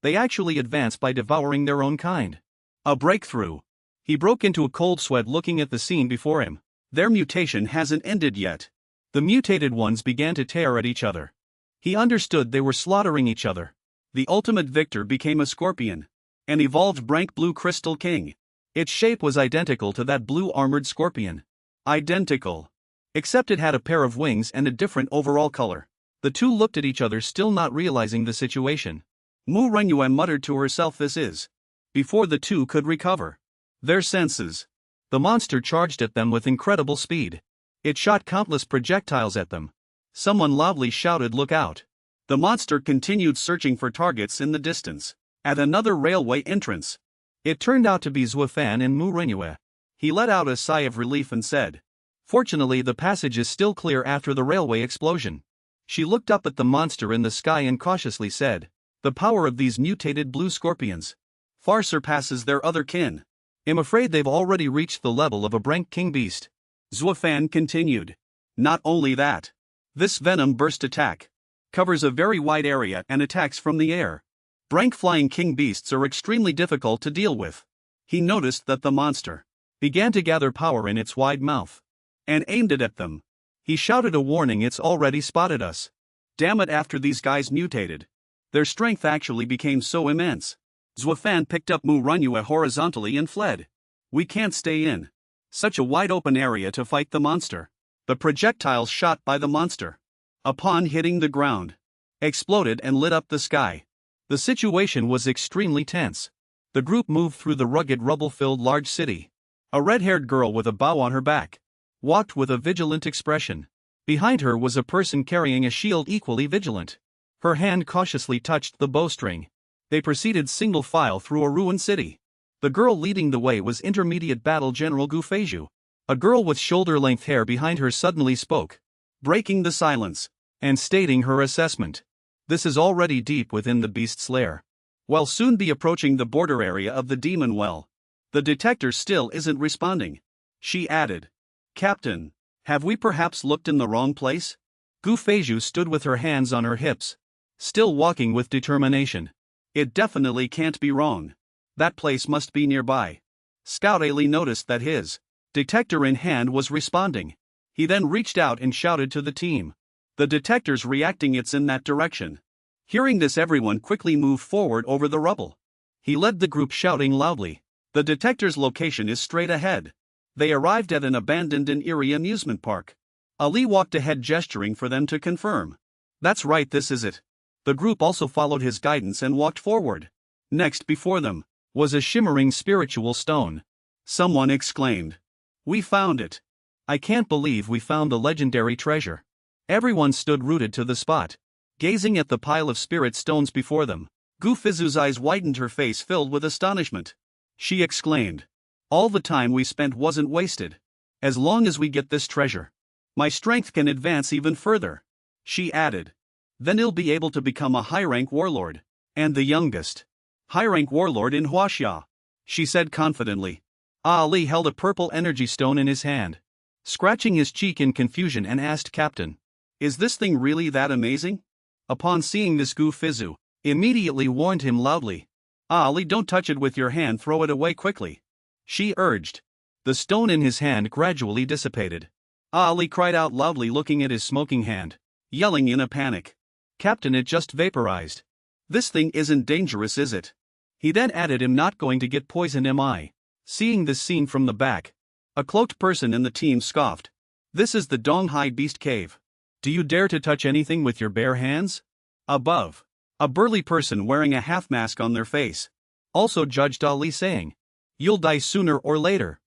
They actually advanced by devouring their own kind. A breakthrough. He broke into a cold sweat looking at the scene before him. Their mutation hasn't ended yet. The mutated ones began to tear at each other. He understood they were slaughtering each other. The ultimate victor became a scorpion. An evolved rank blue crystal king. Its shape was identical to that blue armored scorpion. Identical. Except it had a pair of wings and a different overall color. The two looked at each other, still not realizing the situation. Mu Renyue muttered to herself, this is before the two could recover their senses. The monster charged at them with incredible speed. It shot countless projectiles at them. Someone loudly shouted, "Look out!" The monster continued searching for targets in the distance. At another railway entrance, it turned out to be Zuo Fan in Manhwa. He let out a sigh of relief and said, "Fortunately, the passage is still clear after the railway explosion." She looked up at the monster in the sky and cautiously said, "The power of these mutated blue scorpions far surpasses their other kin. I'm afraid they've already reached the level of a rank king beast." Zuo Fan continued, "Not only that, this venom burst attack covers a very wide area and attacks from the air. Rank flying king beasts are extremely difficult to deal with." He noticed that the monster began to gather power in its wide mouth and aimed it at them. He shouted a warning, "It's already spotted us. Damn it, after these guys mutated, their strength actually became so immense." Zuo Fan picked up Manhwa horizontally and fled. "We can't stay in such a wide open area to fight the monster." The projectiles shot by the monster, upon hitting the ground, exploded and lit up the sky. The situation was extremely tense. The group moved through the rugged rubble-filled large city. A red-haired girl with a bow on her back walked with a vigilant expression. Behind her was a person carrying a shield equally vigilant. Her hand cautiously touched the bowstring. They proceeded single file through a ruined city. The girl leading the way was Intermediate Battle General Gu Feizhu. A girl with shoulder-length hair behind her suddenly spoke, breaking the silence, and stating her assessment. "This is already deep within the beast's lair. We'll soon be approaching the border area of the demon well. The detector still isn't responding." She added, "Captain, have we perhaps looked in the wrong place?" Gu Feizhu stood with her hands on her hips, still walking with determination. "It definitely can't be wrong. That place must be nearby." Scout Ali noticed that his detector in hand was responding. He then reached out and shouted to the team, "The detector's reacting, it's in that direction." Hearing this, everyone quickly moved forward over the rubble. He led the group shouting loudly, "The detector's location is straight ahead." They arrived at an abandoned and eerie amusement park. Ali walked ahead gesturing for them to confirm. "That's right, this is it." The group also followed his guidance and walked forward. Next before them was a shimmering spiritual stone. Someone exclaimed, "We found it. I can't believe we found the legendary treasure." Everyone stood rooted to the spot, gazing at the pile of spirit stones before them. Gu Feizhu's eyes widened, her face filled with astonishment. She exclaimed, "All the time we spent wasn't wasted. As long as we get this treasure, my strength can advance even further." She added, "Then he'll be able to become a high-rank warlord, and the youngest high-rank warlord in Huaxia," she said confidently. Ali held a purple energy stone in his hand, scratching his cheek in confusion, and asked, "Captain, is this thing really that amazing?" Upon seeing this, Gu Feizhu immediately warned him loudly, "Ali, don't touch it with your hand, throw it away quickly," she urged. The stone in his hand gradually dissipated. Ali cried out loudly, looking at his smoking hand, yelling in a panic, "Captain, it just vaporized. This thing isn't dangerous, is it?" He then added, "I'm not going to get poisoned, am I?" Seeing this scene from the back, a cloaked person in the team scoffed, "This is the Donghai Beast Cave. Do you dare to touch anything with your bare hands?" Above, a burly person wearing a half mask on their face also judged Ali, saying, "You'll die sooner or later.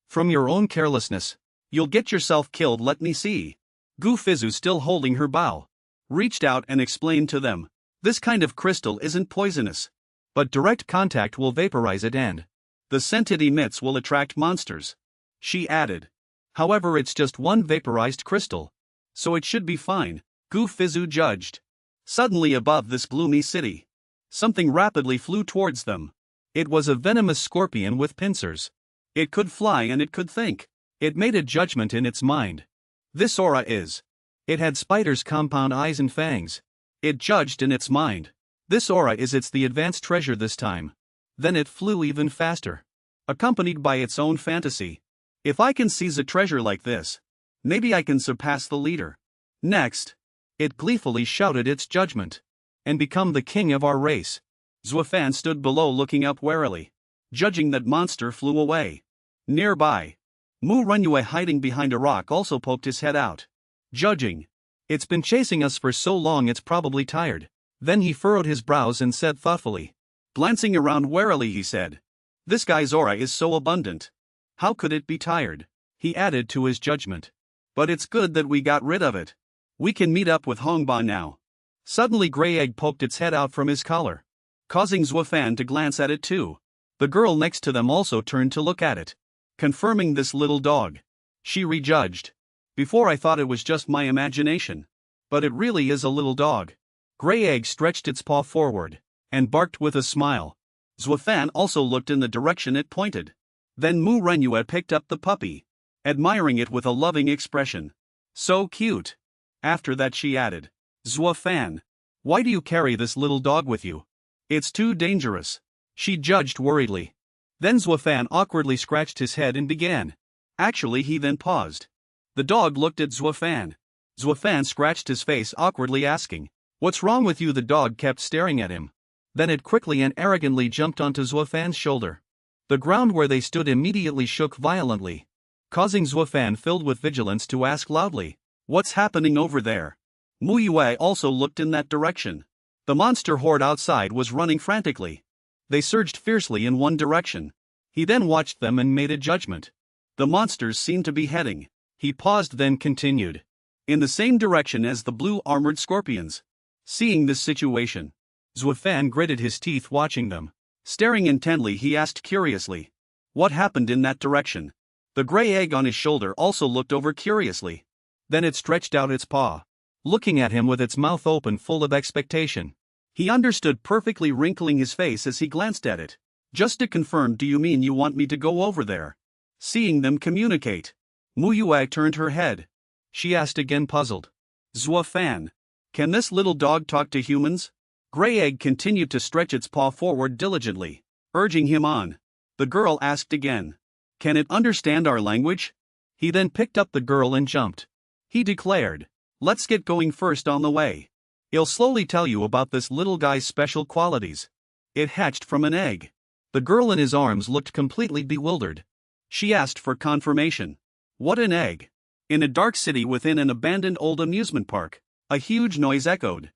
From your own carelessness, you'll get yourself killed, let me see." Gu Feizhu, still holding her bow, reached out and explained to them, "This kind of crystal isn't poisonous, but direct contact will vaporize it and the scent it emits will attract monsters." She added, "However, it's just one vaporized crystal, so it should be fine," Gu Feizhu judged. Suddenly, above this gloomy city, something rapidly flew towards them. It was a venomous scorpion with pincers. It could fly and it could think. It made a judgment in its mind. "This aura is." It had spider's compound eyes and fangs. It judged in its mind, "This aura is it's the advanced treasure this time." Then it flew even faster, accompanied by its own fantasy. "If I can seize a treasure like this, maybe I can surpass the leader. Next," it gleefully shouted its judgment, "and become the king of our race." Zuo Fan stood below looking up warily, judging that monster flew away. Nearby, Manhwa, hiding behind a rock, also poked his head out, judging, "It's been chasing us for so long it's probably tired." Then he furrowed his brows and said thoughtfully, glancing around warily, he said, This guy's aura is so abundant. How could it be tired? He added to his judgment. But it's good that we got rid of it. We can meet up with Hongba now. Suddenly Grey Egg poked its head out from his collar, causing Zuo Fan to glance at it too. The girl next to them also turned to look at it, confirming this little dog. She rejudged. Before I thought it was just my imagination. But it really is a little dog. Grey Egg stretched its paw forward and barked with a smile. Zuo Fan also looked in the direction it pointed. Then Manhwa picked up the puppy, admiring it with a loving expression. So cute. After that she added, Zuo Fan, why do you carry this little dog with you? It's too dangerous. She judged worriedly. Then Zuo Fan awkwardly scratched his head and began. Actually he then paused. The dog looked at Zuo Fan. Zuo Fan scratched his face awkwardly asking, what's wrong with you? The dog kept staring at him. Then it quickly and arrogantly jumped onto Zuo Fan's shoulder. The ground where they stood immediately shook violently, causing Zuo Fan, filled with vigilance, to ask loudly, what's happening over there? Manhwa also looked in that direction. The monster horde outside was running frantically. They surged fiercely in one direction. He then watched them and made a judgment. The monsters seemed to be heading. He paused then continued. In the same direction as the blue armored scorpions. Seeing this situation, Zuo Fan gritted his teeth watching them. Staring intently he asked curiously, what happened in that direction? The Grey Egg on his shoulder also looked over curiously. Then it stretched out its paw, looking at him with its mouth open full of expectation. He understood perfectly, wrinkling his face as he glanced at it. Just to confirm, do you mean you want me to go over there? Seeing them communicate, Manhwa turned her head. She asked again, puzzled. Zuo Fan, can this little dog talk to humans? Grey Egg continued to stretch its paw forward diligently, urging him on. The girl asked again, can it understand our language? He then picked up the girl and jumped. He declared, let's get going first on the way. I'll slowly tell you about this little guy's special qualities. It hatched from an egg. The girl in his arms looked completely bewildered. She asked for confirmation. What an egg! In a dark city within an abandoned old amusement park, a huge noise echoed.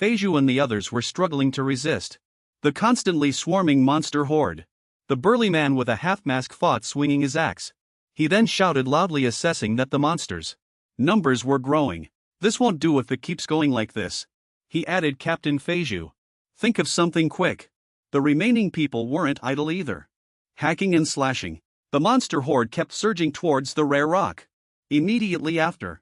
Feiju and the others were struggling to resist the constantly swarming monster horde. The burly man with a half-mask fought, swinging his axe. He then shouted loudly, assessing that the monsters' numbers were growing. This won't do if it keeps going like this, he added. Captain Feiju, think of something quick. The remaining people weren't idle either. Hacking and slashing, the monster horde kept surging towards the rare rock. Immediately after,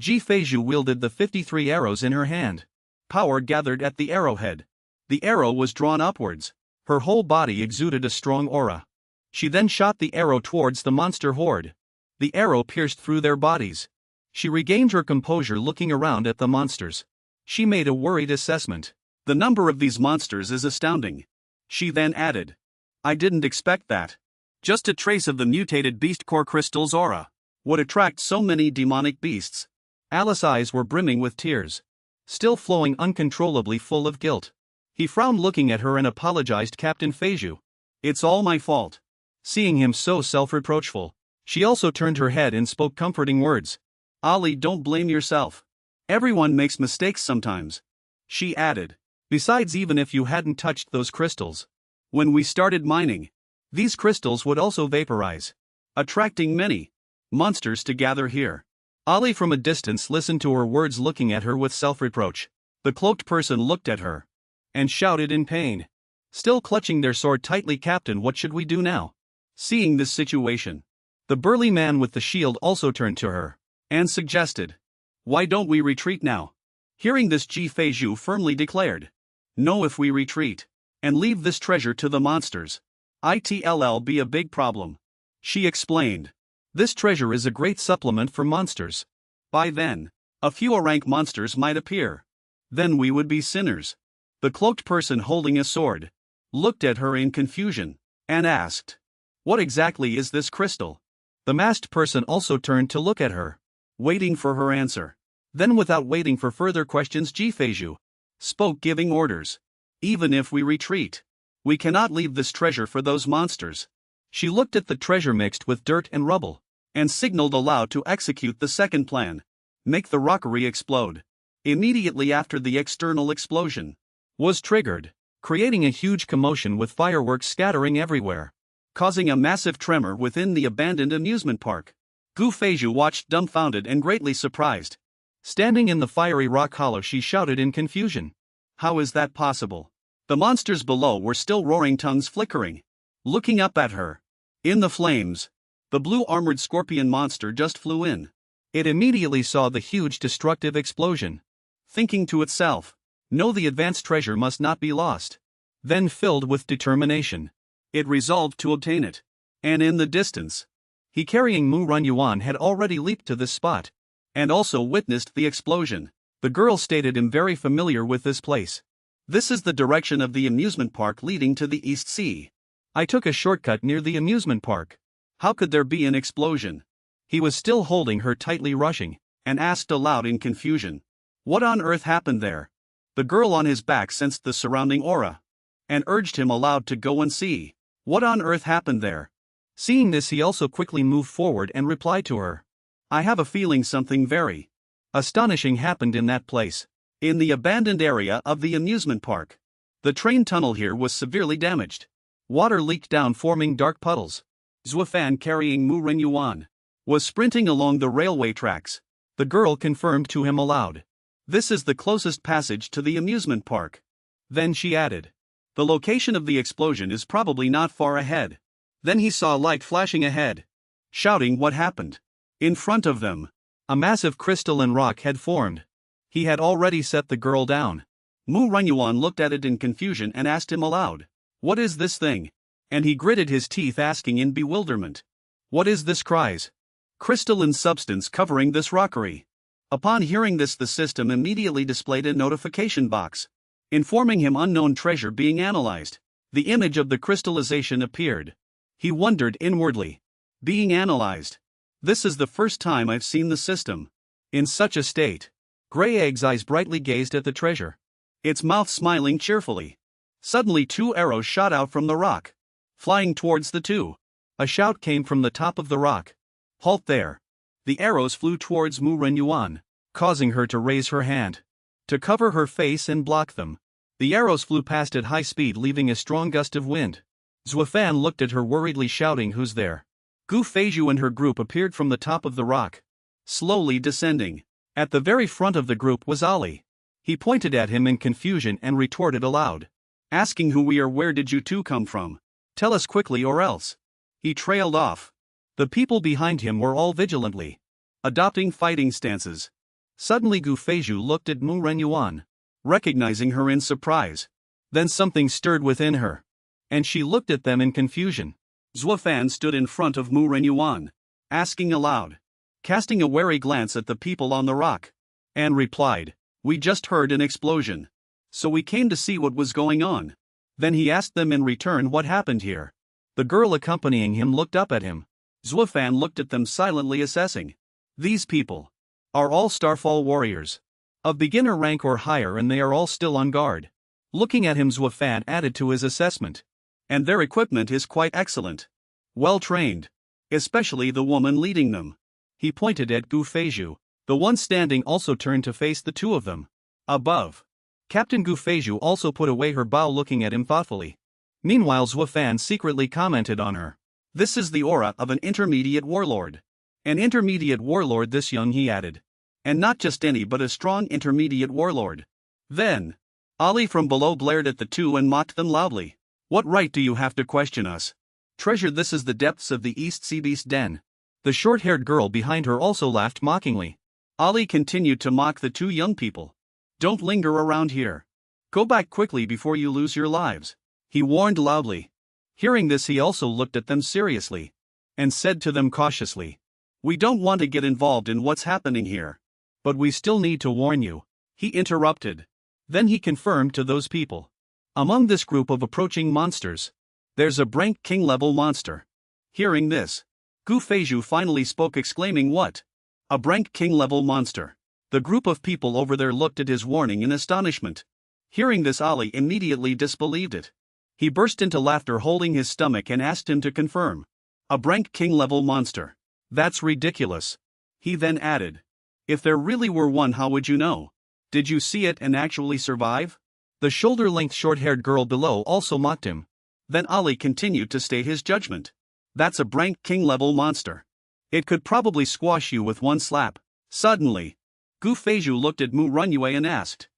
Feiju wielded the 53 arrows in her hand. Power gathered at the arrowhead. The arrow was drawn upwards. Her whole body exuded a strong aura. She then shot the arrow towards the monster horde. The arrow pierced through their bodies. She regained her composure, looking around at the monsters. She made a worried assessment. The number of these monsters is astounding. She then added, I didn't expect that. Just a trace of the mutated beast core crystal's aura would attract so many demonic beasts. Alice's eyes were brimming with tears, still flowing uncontrollably, full of guilt. He frowned, looking at her, and apologized. Captain Feiju, it's all my fault. Seeing him so self-reproachful, she also turned her head and spoke comforting words. Ali, don't blame yourself. Everyone makes mistakes sometimes. She added, besides, even if you hadn't touched those crystals, when we started mining, these crystals would also vaporize, attracting many monsters to gather here. Ali from a distance listened to her words, looking at her with self-reproach. The cloaked person looked at her and shouted in pain, still clutching their sword tightly, Captain, what should we do now? Seeing this situation, the burly man with the shield also turned to her and suggested, why don't we retreat now? Hearing this, Feiju firmly declared, no, if we retreat and leave this treasure to the monsters, it'll be a big problem. She explained, this treasure is a great supplement for monsters. By then, a few rank monsters might appear. Then we would be sinners. The cloaked person holding a sword looked at her in confusion and asked, what exactly is this crystal? The masked person also turned to look at her, waiting for her answer. Then, without waiting for further questions, Feiju spoke, giving orders. Even if we retreat, we cannot leave this treasure for those monsters. She looked at the treasure mixed with dirt and rubble and signaled aloud to execute the second plan. Make the rockery explode. Immediately after, the external explosion was triggered, creating a huge commotion with fireworks scattering everywhere. causing a massive tremor within the abandoned amusement park. Gu Feizhu watched dumbfounded and greatly surprised. Standing in the fiery rock hollow, she shouted in confusion. How is that possible? The monsters below were still roaring, tongues flickering. Looking up at her. In the flames. The blue armored scorpion monster just flew in. It immediately saw the huge destructive explosion. Thinking to itself, no, the advanced treasure must not be lost. Then filled with determination, it resolved to obtain it. And in the distance, he carrying Mu Runyuan had already leaped to this spot, and also witnessed the explosion. The girl stated him very familiar with this place. This is the direction of the amusement park leading to the East Sea. I took a shortcut near the amusement park. How could there be an explosion? He was still holding her tightly, rushing, and asked aloud in confusion. What on earth happened there? The girl on his back sensed the surrounding aura, and urged him aloud to go and see. What on earth happened there? Seeing this, he also quickly moved forward and replied to her. I have a feeling something very astonishing happened in that place. In the abandoned area of the amusement park. The train tunnel here was severely damaged. Water leaked down, forming dark puddles. Zuo Fan, carrying Mu Runyuan, was sprinting along the railway tracks. The girl confirmed to him aloud. This is the closest passage to the amusement park. Then she added. The location of the explosion is probably not far ahead. Then he saw light flashing ahead. Shouting, what happened? In front of them, a massive crystalline rock had formed. He had already set the girl down. Mu Runyuan looked at it in confusion and asked him aloud. What is this thing? And he gritted his teeth, asking in bewilderment. What is this? Cries. Crystalline substance covering this rockery. Upon hearing this, the system immediately displayed a notification box, informing him unknown treasure being analyzed. The image of the crystallization appeared. He wondered inwardly. Being analyzed. This is the first time I've seen the system in such a state. Gray Egg's eyes brightly gazed at the treasure, its mouth smiling cheerfully. Suddenly 2 arrows shot out from the rock, flying towards the two. A shout came from the top of the rock. Halt there. The arrows flew towards Mu Runyuan, causing her to raise her hand to cover her face and block them. The arrows flew past at high speed, leaving a strong gust of wind. Zuo Fan looked at her worriedly, shouting, who's there? Gu Feizhu and her group appeared from the top of the rock, slowly descending. At the very front of the group was Ali. He pointed at him in confusion and retorted aloud, asking who we are. Where did you two come from? Tell us quickly or else. He trailed off. The people behind him were all vigilantly adopting fighting stances. Suddenly Gu Feizhu looked at Mu Runyuan, recognizing her in surprise. Then something stirred within her, and she looked at them in confusion. Zuo Fan stood in front of Mu Runyuan, asking aloud, casting a wary glance at the people on the rock, and replied, we just heard an explosion, so we came to see what was going on. Then he asked them in return what happened here. The girl accompanying him looked up at him. Zuo Fan looked at them silently, assessing. These people are all Starfall warriors, of beginner rank or higher, and they are all still on guard. Looking at him, Zuo Fan added to his assessment. And their equipment is quite excellent. Well trained. Especially the woman leading them. He pointed at Gu Feizhu. The one standing also turned to face the two of them. Above. Captain Gu Feizhu also put away her bow, looking at him thoughtfully. Meanwhile, Zuo Fan secretly commented on her. This is the aura of an intermediate warlord. An intermediate warlord, this young, he added. And not just any, but a strong intermediate warlord. Then, Ali from below glared at the two and mocked them loudly. What right do you have to question us? Treasure, this is the depths of the East Sea Beast Den. The short-haired girl behind her also laughed mockingly. Ali continued to mock the two young people. Don't linger around here. Go back quickly before you lose your lives, he warned loudly. Hearing this, he also looked at them seriously, and said to them cautiously, we don't want to get involved in what's happening here, but we still need to warn you, he interrupted. Then he confirmed to those people. Among this group of approaching monsters, there's a Brank King level monster. Hearing this, Gu Feizhu finally spoke, exclaiming, what? A Brank King level monster? The group of people over there looked at his warning in astonishment. Hearing this, Ali immediately disbelieved it. He burst into laughter, holding his stomach, and asked him to confirm. A Brank King level monster? That's ridiculous. He then added. If there really were one, how would you know? Did you see it and actually survive? The shoulder-length short-haired girl below also mocked him. Then Ali continued to state his judgment. That's a rank king level monster. It could probably squash you with one slap. Suddenly, Gu Feiju looked at Mu Runyue and asked,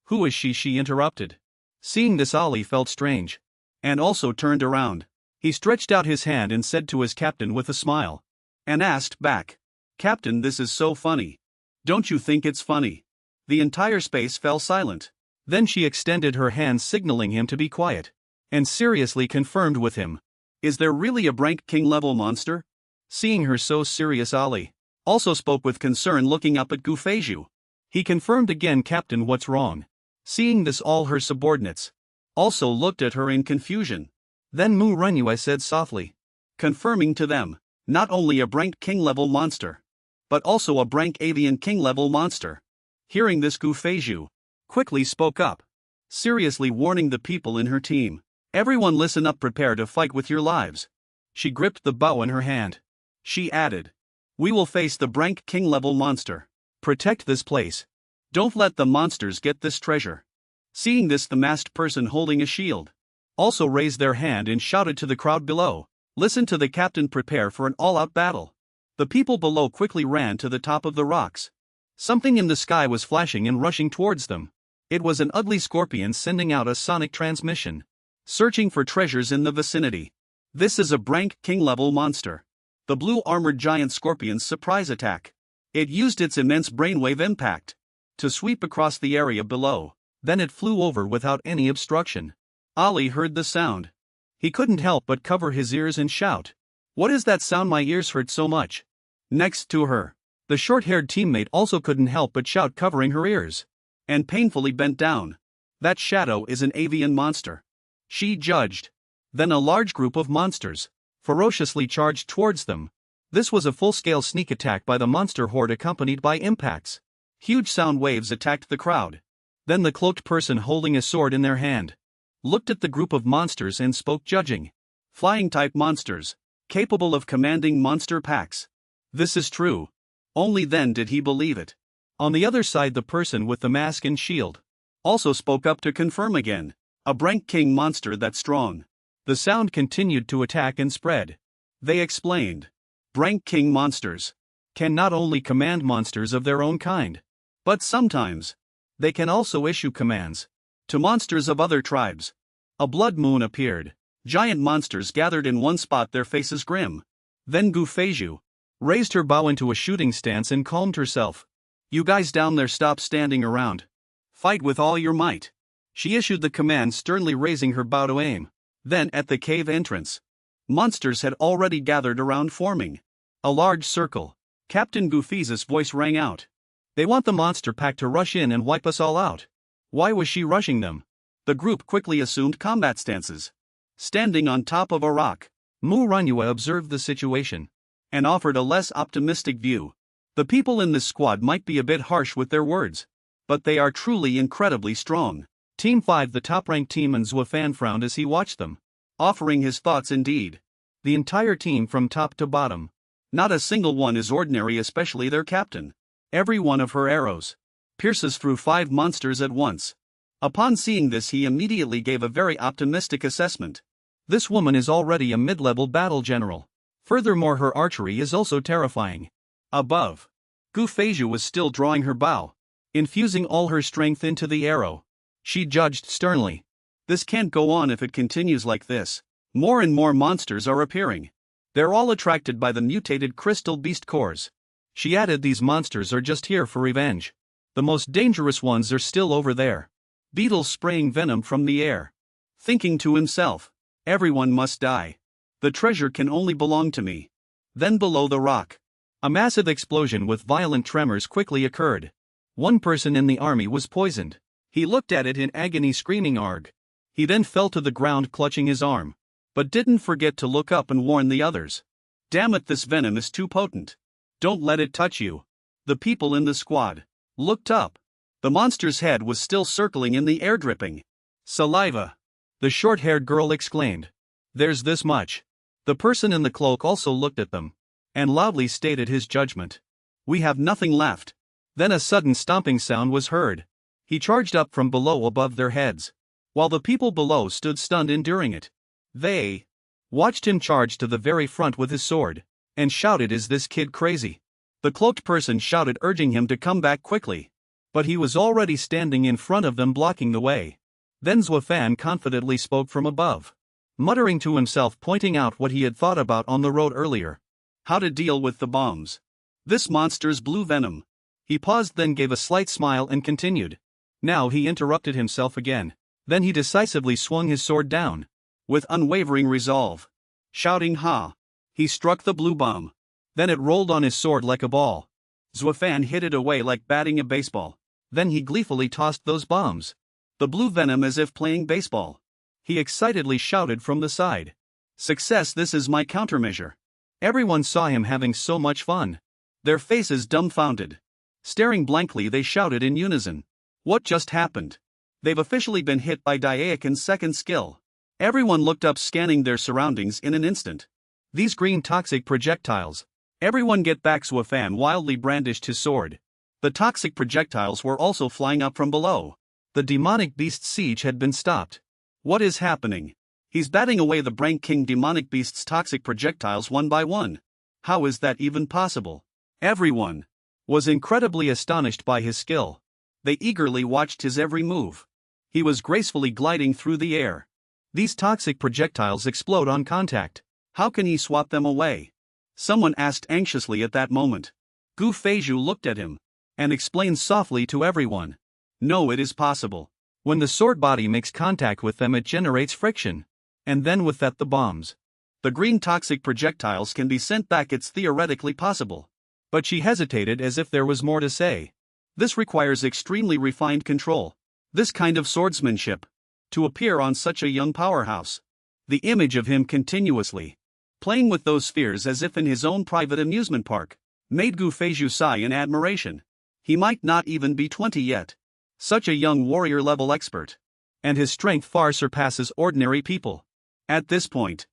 "Who is she?" She interrupted. Seeing this, Ali felt strange. And also turned around. He stretched out his hand and said to his captain with a smile. And asked back, "Captain, this is so funny. Don't you think it's funny?" The entire space fell silent. Then she extended her hand signaling him to be quiet. And seriously confirmed with him. "Is there really a rank king level monster?" Seeing her so serious, Ali also spoke with concern, looking up at Gu Feiju. He confirmed again, "Captain, what's wrong?" Seeing this, all her subordinates also looked at her in confusion. Then Mu Runyue said softly, confirming to them, not only a rank king level monster, but also a rank avian king level monster. Hearing this, Gu Feiju quickly spoke up, seriously warning the people in her team, "Everyone listen up, prepare to fight with your lives." She gripped the bow in her hand. She added, "We will face the rank king level monster. Protect this place. Don't let the monsters get this treasure." Seeing this, the masked person holding a shield also raised their hand and shouted to the crowd below, "Listen to the captain, prepare for an all-out battle." The people below quickly ran to the top of the rocks. Something in the sky was flashing and rushing towards them. It was an ugly scorpion sending out a sonic transmission, searching for treasures in the vicinity. This is a rank king level monster. The blue armored giant scorpion's surprise attack. It used its immense brainwave impact to sweep across the area below. Then it flew over without any obstruction. Ali heard the sound. He couldn't help but cover his ears and shout, "What is that sound? My ears hurt so much." Next to her, the short-haired teammate also couldn't help but shout, covering her ears, and painfully bent down. "That shadow is an avian monster," she judged. Then a large group of monsters ferociously charged towards them. This was a full-scale sneak attack by the monster horde accompanied by impacts. Huge sound waves attacked the crowd. Then the cloaked person holding a sword in their hand looked at the group of monsters and spoke, judging. "Flying-type monsters, capable of commanding monster packs. This is true." Only then did he believe it. On the other side, the person with the mask and shield also spoke up to confirm again, "A rank king monster that strong." The sound continued to attack and spread. They explained, "Rank king monsters can not only command monsters of their own kind, but sometimes they can also issue commands to monsters of other tribes." A blood moon appeared. Giant monsters gathered in one spot, their faces grim. Then Gu Feiju raised her bow into a shooting stance and calmed herself. "You guys down there, stop standing around. Fight with all your might." She issued the command, sternly raising her bow to aim. Then at the cave entrance, monsters had already gathered around, forming a large circle. Captain Goofy's voice rang out. "They want the monster pack to rush in and wipe us all out." Why was she rushing them? The group quickly assumed combat stances. Standing on top of a rock, Mu Runyue observed the situation and offered a less optimistic view. "The people in this squad might be a bit harsh with their words, but they are truly incredibly strong." Team 5, the top-ranked team, and Zuo Fan frowned as he watched them, offering his thoughts. Indeed, the entire team from top to bottom, not a single one is ordinary, especially their captain. Every one of her arrows pierces through 5 monsters at once. Upon seeing this, he immediately gave a very optimistic assessment. This woman is already a mid-level battle general. Furthermore, her archery is also terrifying. Above, Gu Feiju was still drawing her bow, infusing all her strength into the arrow. She judged sternly, "This can't go on if it continues like this. More and more monsters are appearing. They're all attracted by the mutated crystal beast cores." She added, "These monsters are just here for revenge. The most dangerous ones are still over there." Beetles spraying venom from the air. Thinking to himself, "Everyone must die. The treasure can only belong to me." Then below the rock, a massive explosion with violent tremors quickly occurred. One person in the army was poisoned. He looked at it in agony, screaming "Arg." He then fell to the ground, clutching his arm, but didn't forget to look up and warn the others. "Damn it, this venom is too potent. Don't let it touch you." The people in the squad looked up. The monster's head was still circling in the air, dripping saliva. The short-haired girl exclaimed, "There's this much." The person in the cloak also looked at them and loudly stated his judgment. "We have nothing left." Then a sudden stomping sound was heard. He charged up from below above their heads, while the people below stood stunned, enduring it. They watched him charge to the very front with his sword, and shouted, "Is this kid crazy?" The cloaked person shouted, urging him to come back quickly. But he was already standing in front of them, blocking the way. Then Zuo Fan confidently spoke from above, muttering to himself, pointing out what he had thought about on the road earlier. How to deal with the bombs. This monster's blue venom. He paused, then gave a slight smile and continued. Now he interrupted himself again. Then he decisively swung his sword down, with unwavering resolve. Shouting "Ha!" he struck the blue bomb. Then it rolled on his sword like a ball. Zuo Fan hit it away like batting a baseball. Then he gleefully tossed those bombs, the blue venom, as if playing baseball. He excitedly shouted from the side. "Success! This is my countermeasure." Everyone saw him having so much fun. Their faces dumbfounded. Staring blankly, they shouted in unison. What just happened? They've officially been hit by Awakens' second skill. Everyone looked up, scanning their surroundings in an instant. These green toxic projectiles. Everyone get back! Zuo Fan wildly brandished his sword. The toxic projectiles were also flying up from below. The demonic beast's siege had been stopped. What is happening? He's batting away the Brank King demonic beast's toxic projectiles one by one. How is that even possible? Everyone was incredibly astonished by his skill. They eagerly watched his every move. He was gracefully gliding through the air. These toxic projectiles explode on contact. How can he swat them away? Someone asked anxiously at that moment. Gu Feizhu looked at him and explained softly to everyone. No, it is possible. When the sword body makes contact with them, it generates friction. And then with that, the bombs, the green toxic projectiles, can be sent back. It's theoretically possible. But she hesitated, as if there was more to say. This requires extremely refined control. This kind of swordsmanship. To appear on such a young powerhouse. The image of him continuously playing with those spheres as if in his own private amusement park made Gu Feizhu sigh in admiration. He might not even be 20 yet. Such a young warrior level expert. And his strength far surpasses ordinary people. At this point,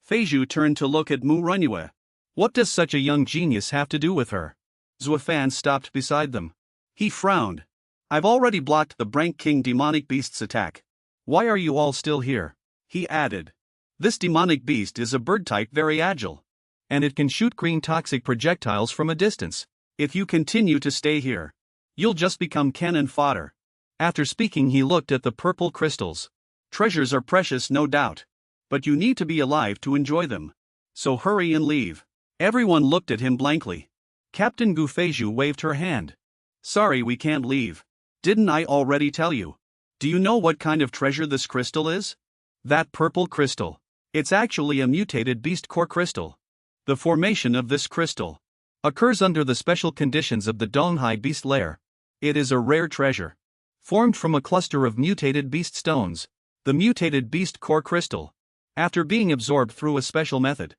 Feizhu turned to look at Manhwa. What does such a young genius have to do with her? Zuo Fan stopped beside them. He frowned. I've already blocked the Brank King demonic beast's attack. Why are you all still here? He added. This demonic beast is a bird type, very agile. And it can shoot green toxic projectiles from a distance. If you continue to stay here, you'll just become cannon fodder. After speaking, he looked at the purple crystals. Treasures are precious, no doubt. But you need to be alive to enjoy them. So hurry and leave. Everyone looked at him blankly. Captain Gu Feizhu waved her hand. Sorry, we can't leave. Didn't I already tell you? Do you know what kind of treasure this crystal is? That purple crystal. It's actually a mutated beast core crystal. The formation of this crystal occurs under the special conditions of the Donghai beast lair. It is a rare treasure, formed from a cluster of mutated beast stones. The mutated beast core crystal, after being absorbed through a special method,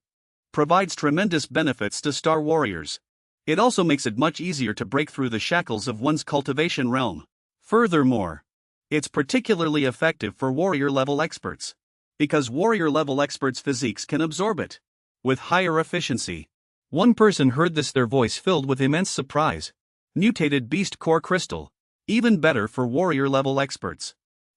provides tremendous benefits to star warriors. It also makes it much easier to break through the shackles of one's cultivation realm. Furthermore, it's particularly effective for warrior level experts, because warrior level experts' physiques can absorb it with higher efficiency. One person heard this, their voice filled with immense surprise. Mutated beast core crystal, even better for warrior level experts.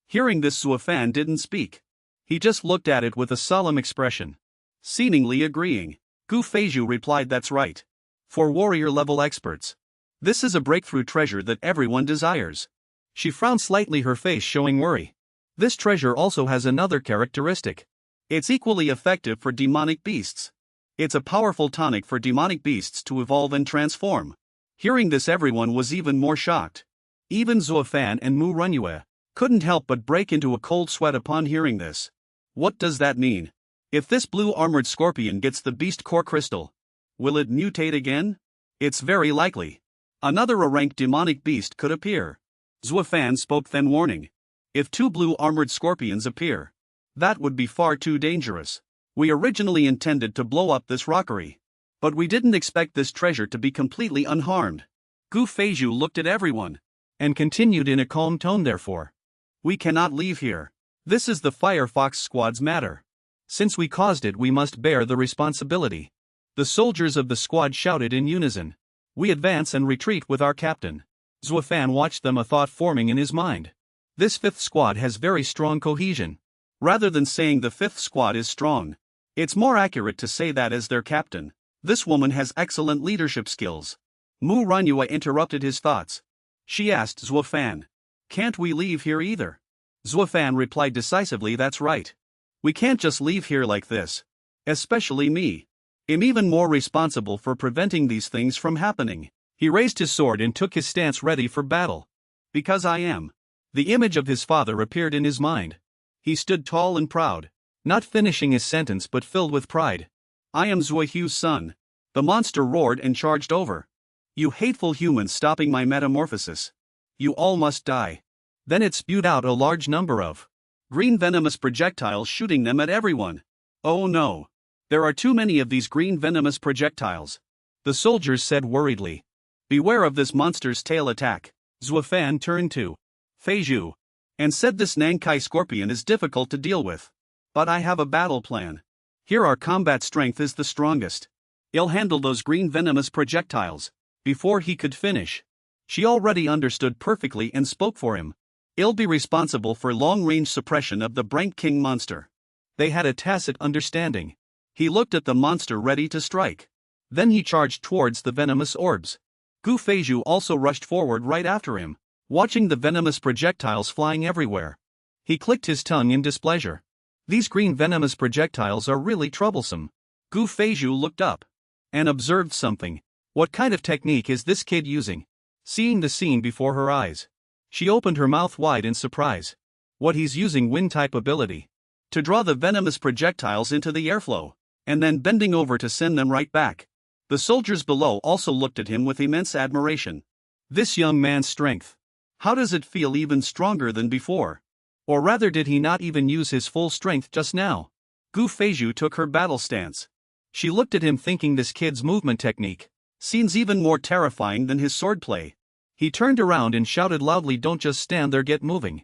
Hearing this, Zuo Fan didn't speak. He just looked at it with a solemn expression, seemingly agreeing. Gu Feizhu replied, that's right. For warrior level experts, this is a breakthrough treasure that everyone desires. She frowned slightly, her face showing worry. This treasure also has another characteristic. It's equally effective for demonic beasts. It's a powerful tonic for demonic beasts to evolve and transform. Hearing this, everyone was even more shocked. Even Zuo Fan and Manhwa couldn't help but break into a cold sweat upon hearing this. What does that mean? If this blue armored scorpion gets the beast core crystal, will it mutate again? It's very likely. Another ranked demonic beast could appear. Zuo Fan spoke, then warning. If two blue armored scorpions appear, that would be far too dangerous. We originally intended to blow up this rockery, but we didn't expect this treasure to be completely unharmed. Gu Feizhu looked at everyone and continued in a calm tone, therefore, we cannot leave here. This is the Firefox squad's matter. Since we caused it, we must bear the responsibility. The soldiers of the squad shouted in unison. We advance and retreat with our captain. Zuo Fan watched them, a thought forming in his mind. This fifth squad has very strong cohesion. Rather than saying the 5th squad is strong, it's more accurate to say that as their captain, this woman has excellent leadership skills. Manhwa interrupted his thoughts. She asked Zuo Fan, "Can't we leave here either?" Zuo Fan replied decisively, "That's right. We can't just leave here like this. Especially me. I'm even more responsible for preventing these things from happening." He raised his sword and took his stance ready for battle. "Because I am." The image of his father appeared in his mind. He stood tall and proud, not finishing his sentence but filled with pride. "I am Zuohu's son." The monster roared and charged over. "You hateful humans stopping my metamorphosis. You all must die." Then it spewed out a large number of green venomous projectiles, shooting them at everyone. "Oh no. There are too many of these green venomous projectiles," the soldiers said worriedly. "Beware of this monster's tail attack." Zuo Fan turned to Feizhu and said, "This Nankai scorpion is difficult to deal with. But I have a battle plan. Here our combat strength is the strongest. I'll handle those green venomous projectiles." Before he could finish, she already understood perfectly and spoke for him. "I'll be responsible for long-range suppression of the Brank King monster." They had a tacit understanding. He looked at the monster ready to strike. Then he charged towards the venomous orbs. Gu Feizhu also rushed forward right after him, watching the venomous projectiles flying everywhere. He clicked his tongue in displeasure. These green venomous projectiles are really troublesome. Gu Feizhu looked up and observed something. What kind of technique is this kid using? Seeing the scene before her eyes, she opened her mouth wide in surprise. What, he's using wind-type ability to draw the venomous projectiles into the airflow, and then bending over to send them right back. The soldiers below also looked at him with immense admiration. This young man's strength. How does it feel even stronger than before? Or rather, did he not even use his full strength just now? Gu Feizhu took her battle stance. She looked at him thinking, this kid's movement technique seems even more terrifying than his swordplay. He turned around and shouted loudly, "Don't just stand there, get moving."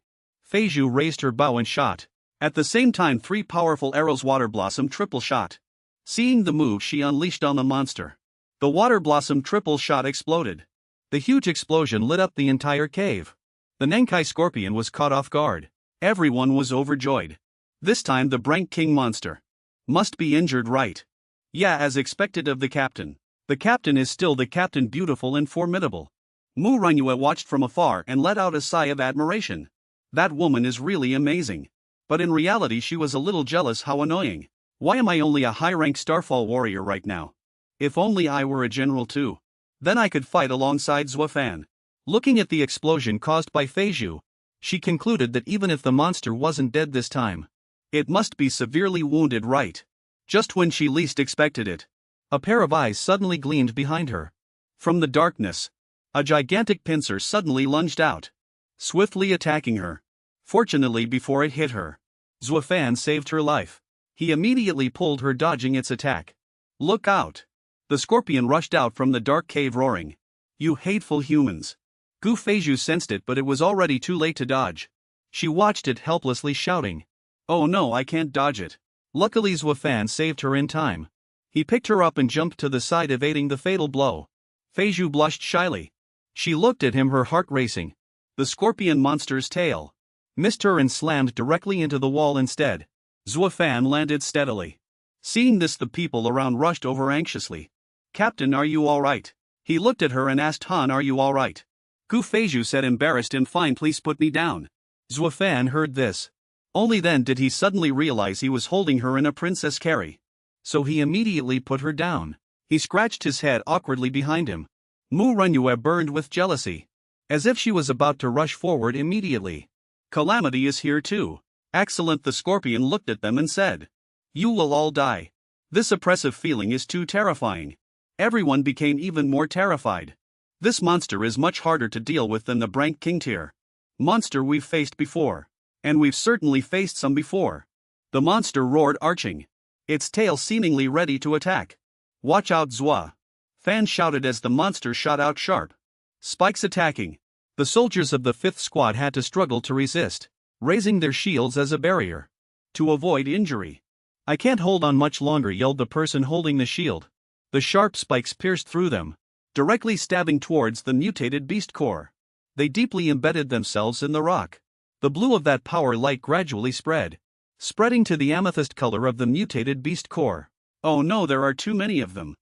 Feizhu raised her bow and shot. At the same time, 3 powerful arrows water blossom triple shot. Seeing the move she unleashed on the monster, the water blossom triple shot exploded. The huge explosion lit up the entire cave. The Nankai scorpion was caught off guard. Everyone was overjoyed. This time the Brank King monster must be injured, right? Yeah, as expected of the captain. The captain is still the captain, beautiful and formidable. Manhwa watched from afar and let out a sigh of admiration. That woman is really amazing. But in reality she was a little jealous. How annoying. Why am I only a high-rank Starfall warrior right now? If only I were a general too. Then I could fight alongside Zuo Fan. Looking at the explosion caused by Feizhu, she concluded that even if the monster wasn't dead this time, it must be severely wounded, right? Just when she least expected it, a pair of eyes suddenly gleamed behind her. From the darkness, a gigantic pincer suddenly lunged out, swiftly attacking her. Fortunately, before it hit her, Zuo Fan saved her life. He immediately pulled her, dodging its attack. "Look out!" The scorpion rushed out from the dark cave, roaring, "You hateful humans!" Gu Feizhu sensed it, but it was already too late to dodge. She watched it helplessly, shouting, "Oh no, I can't dodge it." Luckily Zuo Fan saved her in time. He picked her up and jumped to the side, evading the fatal blow. Feizhu blushed shyly. She looked at him, her heart racing. The scorpion monster's tail missed her and slammed directly into the wall instead. Zuo Fan landed steadily. Seeing this, the people around rushed over anxiously. "Captain, are you alright?" He looked at her and asked, "Han, are you alright?" Gu Feizhu said, embarrassed, "I'm fine, please put me down." Zuo Fan heard this. Only then did he suddenly realize he was holding her in a princess carry. So he immediately put her down. He scratched his head awkwardly behind him. Manhwa burned with jealousy, as if she was about to rush forward immediately. "Calamity is here too." "Excellent." The scorpion looked at them and said, "You will all die." This oppressive feeling is too terrifying. Everyone became even more terrified. This monster is much harder to deal with than the Brank King tier monster we've faced before. And we've certainly faced some before. The monster roared, arching its tail, seemingly ready to attack. "Watch out, Zuo Fan shouted as the monster shot out sharp spikes, attacking. The soldiers of the 5th squad had to struggle to resist, raising their shields as a barrier to avoid injury. "I can't hold on much longer," yelled the person holding the shield. The sharp spikes pierced through them, directly stabbing towards the mutated beast core. They deeply embedded themselves in the rock. The blue of that power light gradually spread, spreading to the amethyst color of the mutated beast core. Oh no, there are too many of them.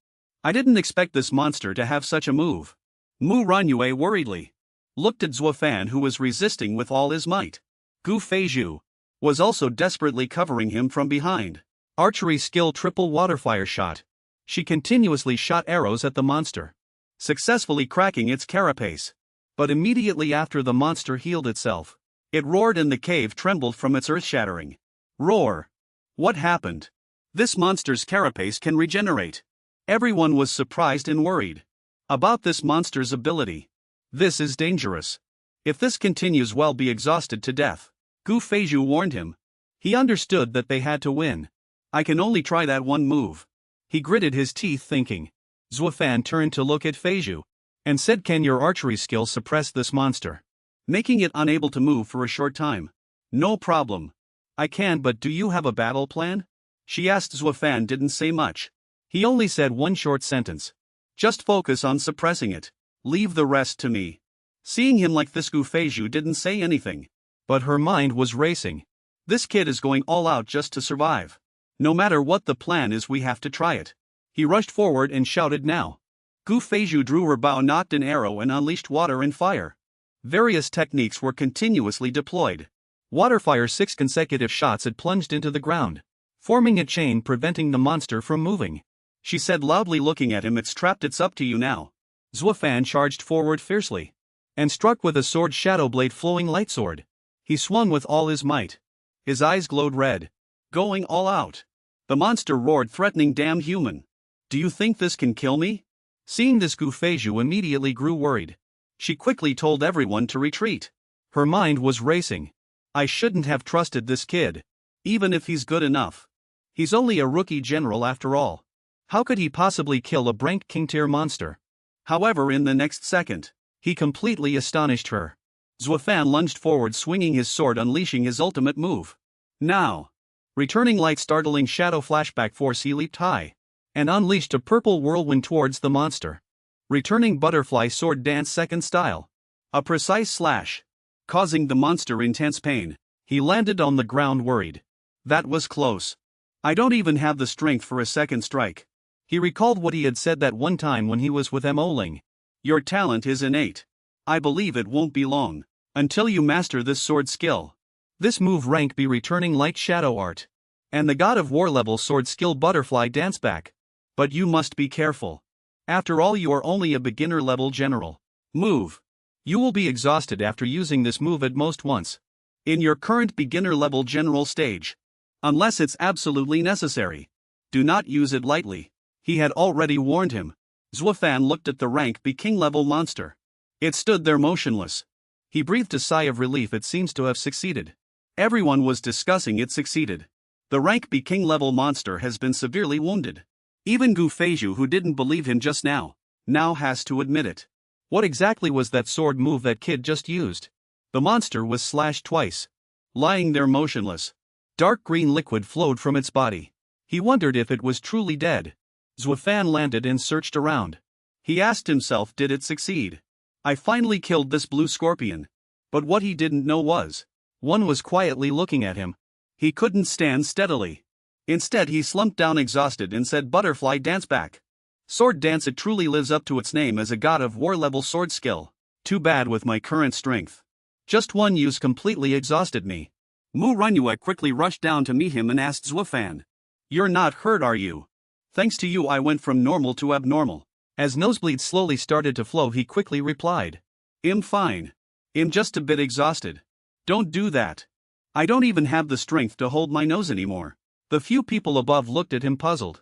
I didn't expect this monster to have such a move. Mu Ranyue worriedly looked at Zuo Fan, who was resisting with all his might. Gu Feizhu was also desperately covering him from behind. Archery skill triple waterfire shot. She continuously shot arrows at the monster, successfully cracking its carapace. But immediately after the monster healed itself, it roared and the cave trembled from its earth-shattering roar. What happened? This monster's carapace can regenerate. Everyone was surprised and worried about this monster's ability. This is dangerous. If this continues, we'll be exhausted to death. Gu Feizhu warned him. He understood that they had to win. I can only try that one move. He gritted his teeth thinking. Zuo Fan turned to look at Feizhu and said, "Can your archery skill suppress this monster, making it unable to move for a short time?" "No problem. I can, but do you have a battle plan?" she asked. Zuo Fan didn't say much. He only said one short sentence. "Just focus on suppressing it. Leave the rest to me." Seeing him like this, Gu Feizhu didn't say anything. But her mind was racing. This kid is going all out just to survive. No matter what the plan is, we have to try it. He rushed forward and shouted now. Gu Feizhu drew her bow, knocked an arrow and unleashed water and fire. Various techniques were continuously deployed. Waterfire 6 consecutive shots had plunged into the ground, forming a chain preventing the monster from moving. She said loudly, looking at him, "It's trapped, it's up to you now." Zuo Fan charged forward fiercely and struck with a sword, shadow blade flowing light sword. He swung with all his might. His eyes glowed red. Going all out. The monster roared, threatening, "Damn human. Do you think this can kill me?" Seeing this, Gu Feizhu immediately grew worried. She quickly told everyone to retreat. Her mind was racing. I shouldn't have trusted this kid. Even if he's good enough, he's only a rookie general after all. How could he possibly kill a rank king tier monster? However, in the next second, he completely astonished her. Zuo Fan lunged forward, swinging his sword, unleashing his ultimate move. Now, returning light, startling shadow flashback force, he leaped high and unleashed a purple whirlwind towards the monster. Returning butterfly sword dance second style. A precise slash, causing the monster intense pain. He landed on the ground, worried. That was close. I don't even have the strength for a second strike. He recalled what he had said that one time when he was with Mo Ling. Your talent is innate. I believe it won't be long until you master this sword skill. This move rank B, returning light shadow art. And the God of War level sword skill, butterfly dance back. But you must be careful. After all, you are only a beginner level general. Move. You will be exhausted after using this move at most once. In your current beginner level general stage. Unless it's absolutely necessary. Do not use it lightly. He had already warned him. Zuo Fan looked at the rank B king level monster. It stood there motionless. He breathed a sigh of relief. It seems to have succeeded. Everyone was discussing it succeeded. The rank B king level monster has been severely wounded. Even Gu Feizhu, who didn't believe him just now has to admit it. What exactly was that sword move that kid just used? The monster was slashed twice. Lying there motionless. Dark green liquid flowed from its body. He wondered if it was truly dead. Zuo Fan landed and searched around. He asked himself, did it succeed? I finally killed this blue scorpion. But what he didn't know was, one was quietly looking at him. He couldn't stand steadily. Instead, he slumped down exhausted and said, butterfly dance back. Sword dance, it truly lives up to its name as a God of War level sword skill. Too bad with my current strength. Just one use completely exhausted me. Mu Ranyue quickly rushed down to meet him and asked Zuo Fan. You're not hurt, are you? Thanks to you I went from normal to abnormal. As nosebleeds slowly started to flow, he quickly replied. I'm fine. I'm just a bit exhausted. Don't do that. I don't even have the strength to hold my nose anymore. The few people above looked at him puzzled.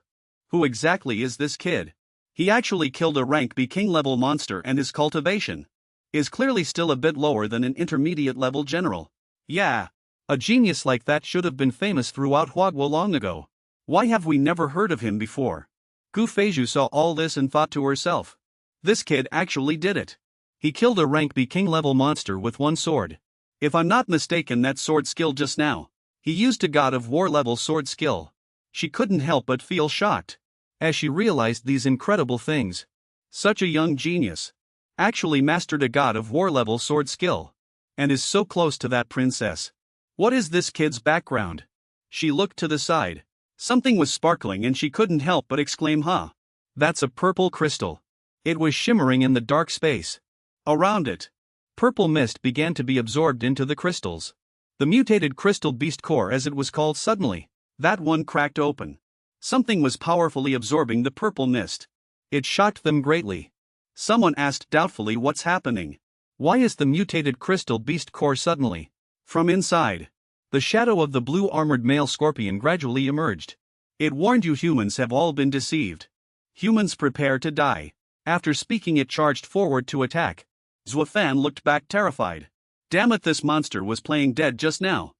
Who exactly is this kid? He actually killed a rank B king level monster and his cultivation is clearly still a bit lower than an intermediate level general. Yeah. A genius like that should have been famous throughout Huagwo long ago. Why have we never heard of him before? Gu Feizhu saw all this and thought to herself. This kid actually did it. He killed a rank B king level monster with one sword. If I'm not mistaken, that sword skill just now, he used a God of War level sword skill. She couldn't help but feel shocked as she realized these incredible things. Such a young genius actually mastered a God of War level sword skill and is so close to that princess. What is this kid's background? She looked to the side. Something was sparkling and she couldn't help but exclaim, "Huh! That's a purple crystal." It was shimmering in the dark space. Around it, purple mist began to be absorbed into the crystals. The mutated crystal beast core, as it was called, suddenly, that one cracked open. Something was powerfully absorbing the purple mist. It shocked them greatly. Someone asked doubtfully, "What's happening? Why is the mutated crystal beast core suddenly?" From inside, the shadow of the blue armored male scorpion gradually emerged. "It warned you, humans have all been deceived. Humans prepare to die." After speaking, it charged forward to attack. Zuo Fan looked back terrified. Damn it, this monster was playing dead just now.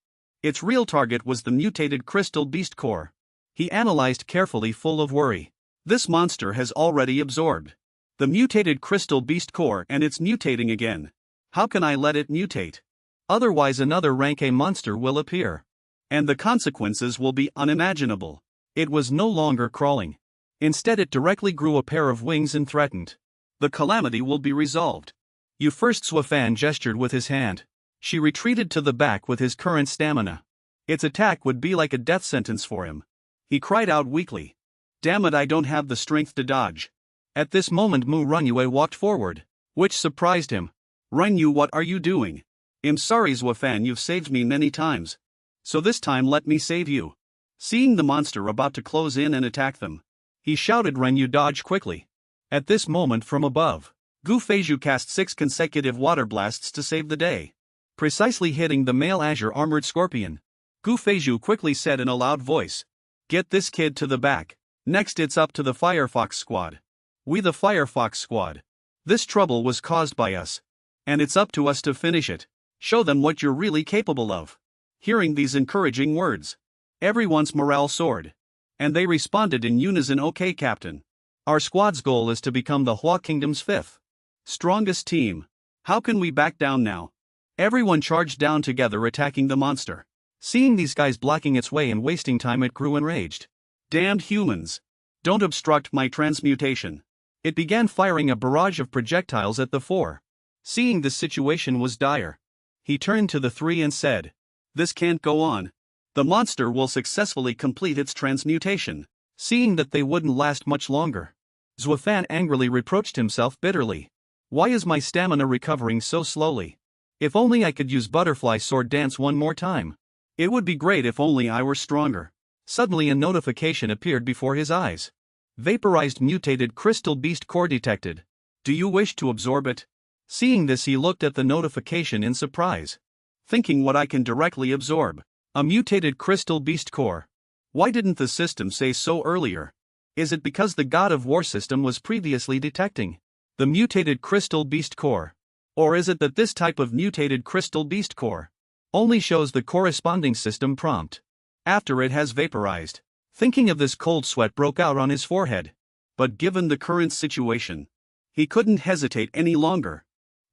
Its real target was the mutated crystal beast core. He analyzed carefully, full of worry. This monster has already absorbed the mutated crystal beast core and it's mutating again. How can I let it mutate? Otherwise another rank A monster will appear. And the consequences will be unimaginable. It was no longer crawling. Instead it directly grew a pair of wings and threatened. The calamity will be resolved. "You first," Zuo Fan gestured with his hand. She retreated to the back with his current stamina. Its attack would be like a death sentence for him. He cried out weakly. "Damn it, I don't have the strength to dodge." At this moment Mu Runyue walked forward, which surprised him. "Runyu, what are you doing?" "I'm sorry, Zuo Fan, you've saved me many times. So this time let me save you." Seeing the monster about to close in and attack them, he shouted, "Runyu, dodge quickly." At this moment from above, Gu Feizhu cast 6 consecutive water blasts to save the day, precisely hitting the male azure armored scorpion. Gu Feizhu quickly said in a loud voice, "Get this kid to the back. Next it's up to the Firefox squad. We the Firefox squad. This trouble was caused by us. And it's up to us to finish it. Show them what you're really capable of." Hearing these encouraging words, everyone's morale soared. And they responded in unison, "Okay, Captain. Our squad's goal is to become the Hua Kingdom's 5th strongest team. How can we back down now?" Everyone charged down together, attacking the monster. Seeing these guys blocking its way and wasting time, it grew enraged. "Damned humans! Don't obstruct my transmutation." It began firing a barrage of projectiles at the 4. Seeing the situation was dire, he turned to the 3 and said, "This can't go on. The monster will successfully complete its transmutation." Seeing that they wouldn't last much longer, Zuo Fan angrily reproached himself bitterly. "Why is my stamina recovering so slowly? If only I could use butterfly sword dance one more time. It would be great if only I were stronger." Suddenly a notification appeared before his eyes. "Vaporized mutated crystal beast core detected. Do you wish to absorb it?" Seeing this, he looked at the notification in surprise. Thinking, what I can directly absorb? A mutated crystal beast core. Why didn't the system say so earlier? Is it because the God of War system was previously detecting the mutated crystal beast core? Or is it that this type of mutated crystal beast core only shows the corresponding system prompt after it has vaporized? Thinking of this, cold sweat broke out on his forehead. But given the current situation, he couldn't hesitate any longer.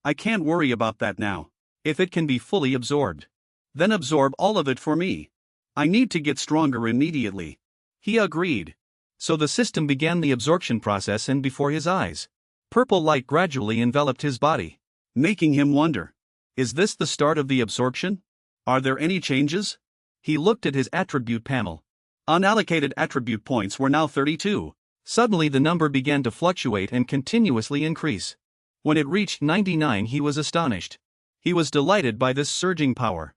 "I can't worry about that now. If it can be fully absorbed, then absorb all of it for me. I need to get stronger immediately." He agreed. So the system began the absorption process, and before his eyes, purple light gradually enveloped his body, making him wonder, is this the start of the absorption? Are there any changes? He looked at his attribute panel. Unallocated attribute points were now 32. Suddenly the number began to fluctuate and continuously increase. When it reached 99, he was astonished. He was delighted by this surging power.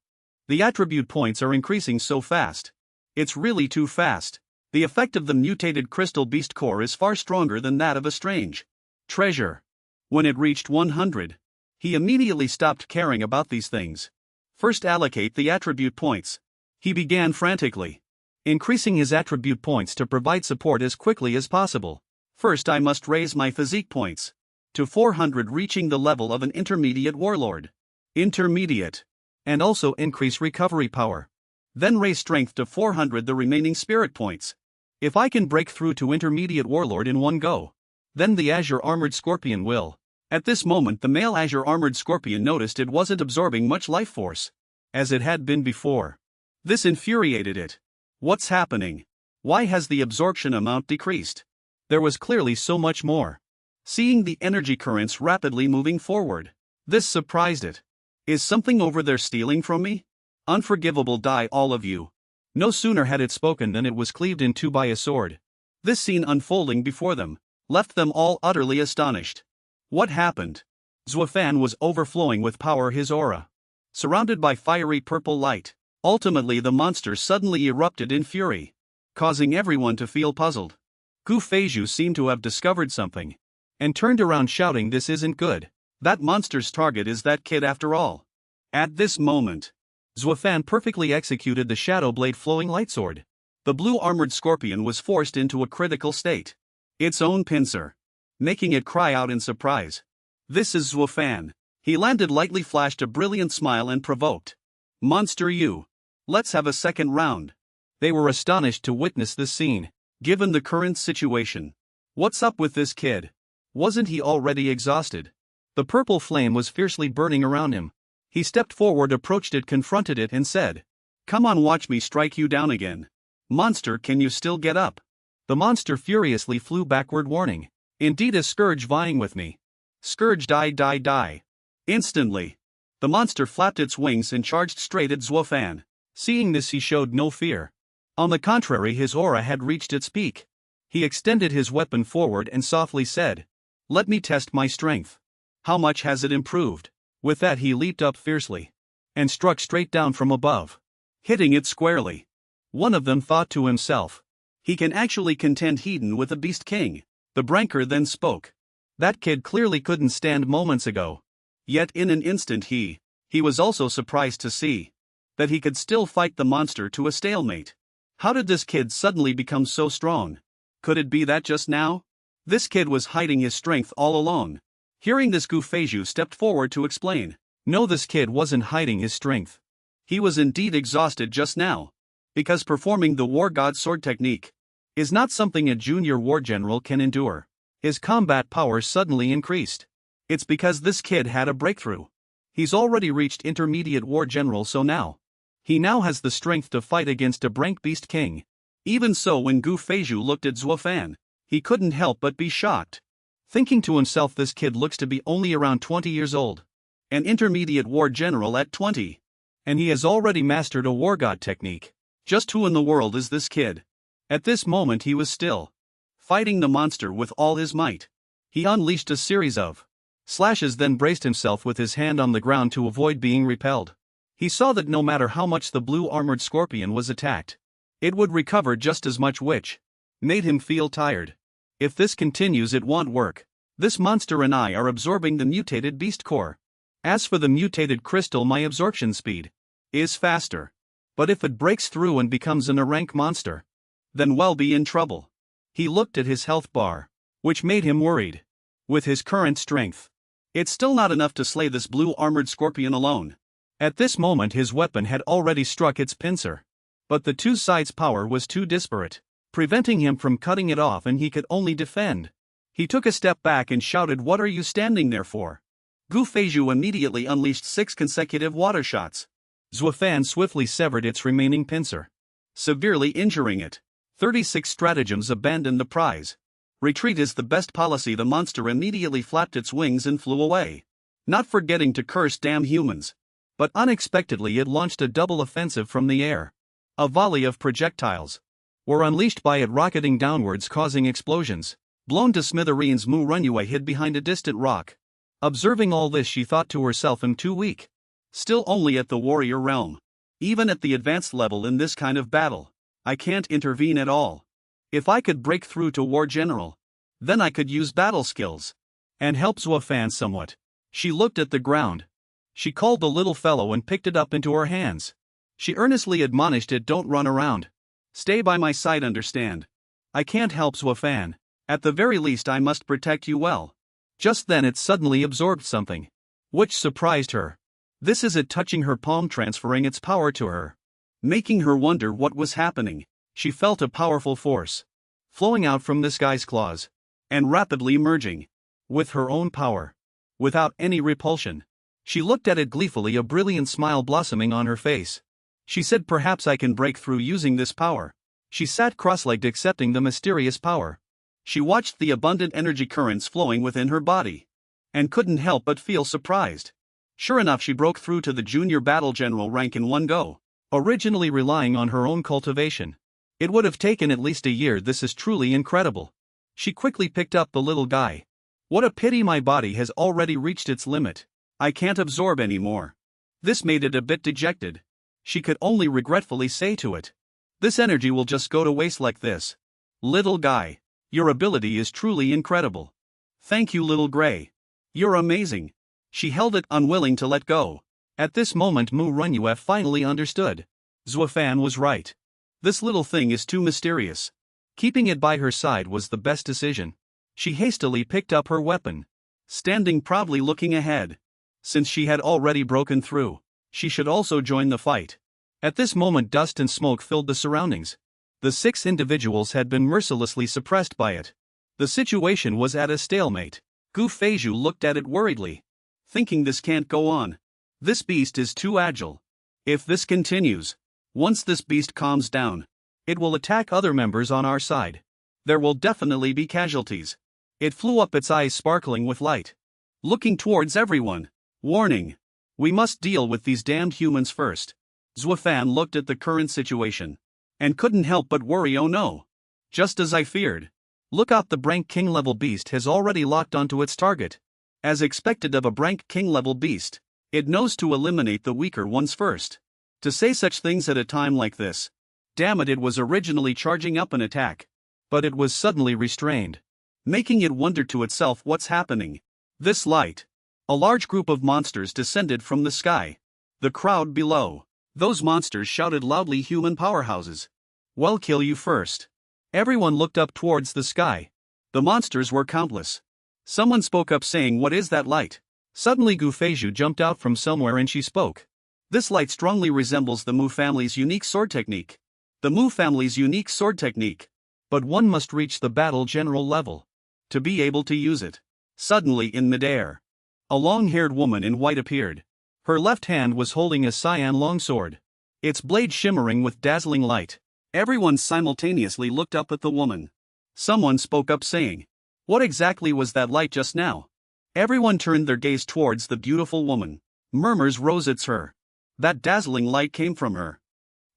The attribute points are increasing so fast. It's really too fast. The effect of the mutated crystal beast core is far stronger than that of a strange treasure. When it reached 100, he immediately stopped caring about these things. First, allocate the attribute points. He began frantically increasing his attribute points to provide support as quickly as possible. First, I must raise my physique points to 400, reaching the level of an intermediate warlord. Intermediate. And also increase recovery power. Then raise strength to 400, the remaining spirit points. If I can break through to intermediate warlord in one go, then the azure armored scorpion will. At this moment the male azure armored scorpion noticed it wasn't absorbing much life force, as it had been before. This infuriated it. What's happening? Why has the absorption amount decreased? There was clearly so much more. Seeing the energy currents rapidly moving forward, this surprised it. Is something over there stealing from me? Unforgivable, die all of you. No sooner had it spoken than it was cleaved in two by a sword. This scene unfolding before them left them all utterly astonished. What happened? Zuo Fan was overflowing with power, his aura surrounded by fiery purple light. Ultimately the monster suddenly erupted in fury, causing everyone to feel puzzled. Gu Feizhu seemed to have discovered something and turned around shouting, "This isn't good. That monster's target is that kid after all." At this moment, Zuo Fan perfectly executed the Shadow Blade flowing lightsword. The blue armored scorpion was forced into a critical state. Its own pincer, making it cry out in surprise. "This is Zuo Fan." He landed lightly, flashed a brilliant smile and provoked, "Monster you. Let's have a second round." They were astonished to witness this scene, given the current situation. What's up with this kid? Wasn't he already exhausted? The purple flame was fiercely burning around him. He stepped forward, approached it, confronted it and said, "Come on, watch me strike you down again. Monster, can you still get up?" The monster furiously flew backward, warning, "Indeed a scourge vying with me. Scourge, die, die, die." Instantly, the monster flapped its wings and charged straight at Zuo Fan. Seeing this, he showed no fear. On the contrary, his aura had reached its peak. He extended his weapon forward and softly said, "Let me test my strength. How much has it improved?" With that he leaped up fiercely and struck straight down from above, hitting it squarely. One of them thought to himself, "He can actually contend head-on with a beast king." The Branker then spoke. "That kid clearly couldn't stand moments ago. Yet in an instant he was also surprised to see that he could still fight the monster to a stalemate. How did this kid suddenly become so strong? Could it be that just now this kid was hiding his strength all along?" Hearing this, Gu Feizhu stepped forward to explain. No, this kid wasn't hiding his strength. He was indeed exhausted just now, because performing the War God Sword technique is not something a junior war general can endure. His combat power suddenly increased. It's because this kid had a breakthrough. He's already reached intermediate war general, so now he has the strength to fight against a Brank Beast King. Even so, when Gu Feizhu looked at Zuo Fan, he couldn't help but be shocked, thinking to himself, this kid looks to be only around 20 years old. An intermediate war general at 20. And he has already mastered a war god technique. Just who in the world is this kid? At this moment he was still fighting the monster with all his might. He unleashed a series of slashes, then braced himself with his hand on the ground to avoid being repelled. He saw that no matter how much the blue armored scorpion was attacked, it would recover just as much, which made him feel tired. If this continues, it won't work. This monster and I are absorbing the mutated beast core. As for the mutated crystal, my absorption speed is faster. But if it breaks through and becomes an rank monster, then we'll be in trouble. He looked at his health bar, which made him worried. With his current strength, it's still not enough to slay this blue armored scorpion alone. At this moment his weapon had already struck its pincer, but the two sides' power was too disparate, preventing him from cutting it off, and he could only defend. He took a step back and shouted, "What are you standing there for?" Gu Feizhu immediately unleashed 6 consecutive water shots. Zuo Fan swiftly severed its remaining pincer, severely injuring it. 36 stratagems abandoned the prize. Retreat is the best policy. The monster immediately flapped its wings and flew away, not forgetting to curse damn humans. But unexpectedly it launched a double offensive from the air. A volley of projectiles were unleashed by it, rocketing downwards, causing explosions. Blown to smithereens, Manhwa hid behind a distant rock. Observing all this, she thought to herself, "I'm too weak. Still only at the warrior realm. Even at the advanced level in this kind of battle, I can't intervene at all. If I could break through to war general, then I could use battle skills and help Zuo Fan somewhat." She looked at the ground. She called the little fellow and picked it up into her hands. She earnestly admonished it, "Don't run around. Stay by my side, understand? I can't help Zuo Fan. At the very least I must protect you well." Just then it suddenly absorbed something, which surprised her. This is it touching her palm, transferring its power to her, making her wonder what was happening. She felt a powerful force flowing out from this guy's claws and rapidly merging with her own power, without any repulsion. She looked at it gleefully, a brilliant smile blossoming on her face. She said, "Perhaps I can break through using this power." She sat cross-legged, accepting the mysterious power. She watched the abundant energy currents flowing within her body and couldn't help but feel surprised. Sure enough, she broke through to the junior battle general rank in one go. originally relying on her own cultivation. It would have taken at least a year. This is truly incredible. She quickly picked up the little guy. What a pity, my body has already reached its limit. I can't absorb any more. This made it a bit dejected. She could only regretfully say to it, this energy will just go to waste like this. Little guy, your ability is truly incredible. Thank you, little gray. You're amazing. She held it, unwilling to let go. At this moment Manhwa finally understood. Zuo Fan was right. This little thing is too mysterious. Keeping it by her side was the best decision. She hastily picked up her weapon, standing proudly looking ahead. Since she had already broken through, she should also join the fight. At this moment dust and smoke filled the surroundings. The 6 individuals had been mercilessly suppressed by it. The situation was at a stalemate. Gu Feizhu looked at it worriedly, thinking this can't go on. This beast is too agile. If this continues, once this beast calms down, it will attack other members on our side. There will definitely be casualties. It flew up, its eyes sparkling with light, looking towards everyone. Warning. We must deal with these damned humans first. Zuo Fan looked at the current situation and couldn't help but worry. Oh no. Just as I feared. Look out, the Brank King level beast has already locked onto its target. As expected of a Brank King level beast, it knows to eliminate the weaker ones first. To say such things at a time like this. Damn it, it was originally charging up an attack, but it was suddenly restrained, making it wonder to itself what's happening. This light. A large group of monsters descended from the sky. The crowd below. Those monsters shouted loudly, human powerhouses. Well, kill you first. Everyone looked up towards the sky. The monsters were countless. Someone spoke up saying, what is that light? Suddenly Gu Feizhu jumped out from somewhere and she spoke. This light strongly resembles the Mu family's unique sword technique. The Mu family's unique sword technique. But one must reach the battle general level to be able to use it. Suddenly in midair, a long-haired woman in white appeared. Her left hand was holding a cyan longsword, its blade shimmering with dazzling light. Everyone simultaneously looked up at the woman. Someone spoke up saying, what exactly was that light just now? Everyone turned their gaze towards the beautiful woman. Murmurs rose, it's her. That dazzling light came from her.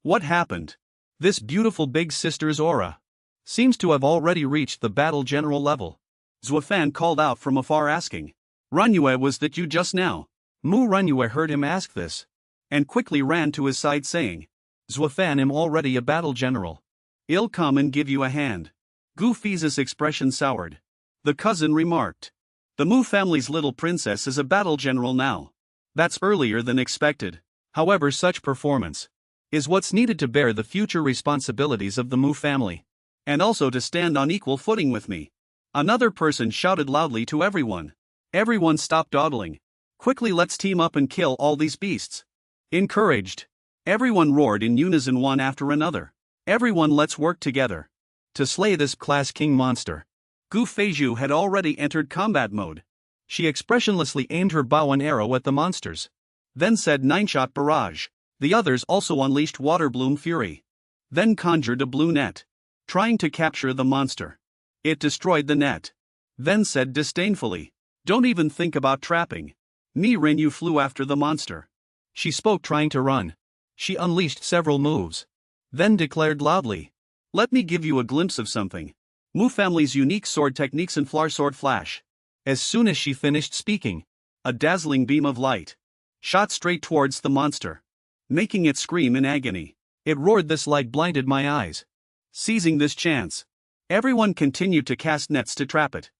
What happened? This beautiful big sister's aura seems to have already reached the battle general level. Zuo Fan called out from afar asking, Manhwa, was that you just now? Manhwa heard him ask this, and quickly ran to his side saying, Zuo Fan, am already a battle general. I'll come and give you a hand. Gu Feizhu's expression soured. The cousin remarked, the Mu family's little princess is a battle general now. That's earlier than expected. However, such performance is what's needed to bear the future responsibilities of the Mu family, and also to stand on equal footing with me. Another person shouted loudly to everyone. Everyone stopped dawdling. Quickly, let's team up and kill all these beasts. Encouraged, everyone roared in unison, one after another. Everyone, let's work together to slay this class king monster. Gu Feizhu had already entered combat mode. She expressionlessly aimed her bow and arrow at the monsters, then said 9-shot barrage. The others also unleashed water bloom fury, then conjured a blue net, trying to capture the monster. It destroyed the net, then said disdainfully, don't even think about trapping. Me Renyu flew after the monster. She spoke, trying to run. She unleashed several moves, then declared loudly, let me give you a glimpse of something. Mu family's unique sword techniques and Flar sword flash. As soon as she finished speaking, a dazzling beam of light shot straight towards the monster, making it scream in agony. It roared, this light blinded my eyes. Seizing this chance, everyone continued to cast nets to trap it.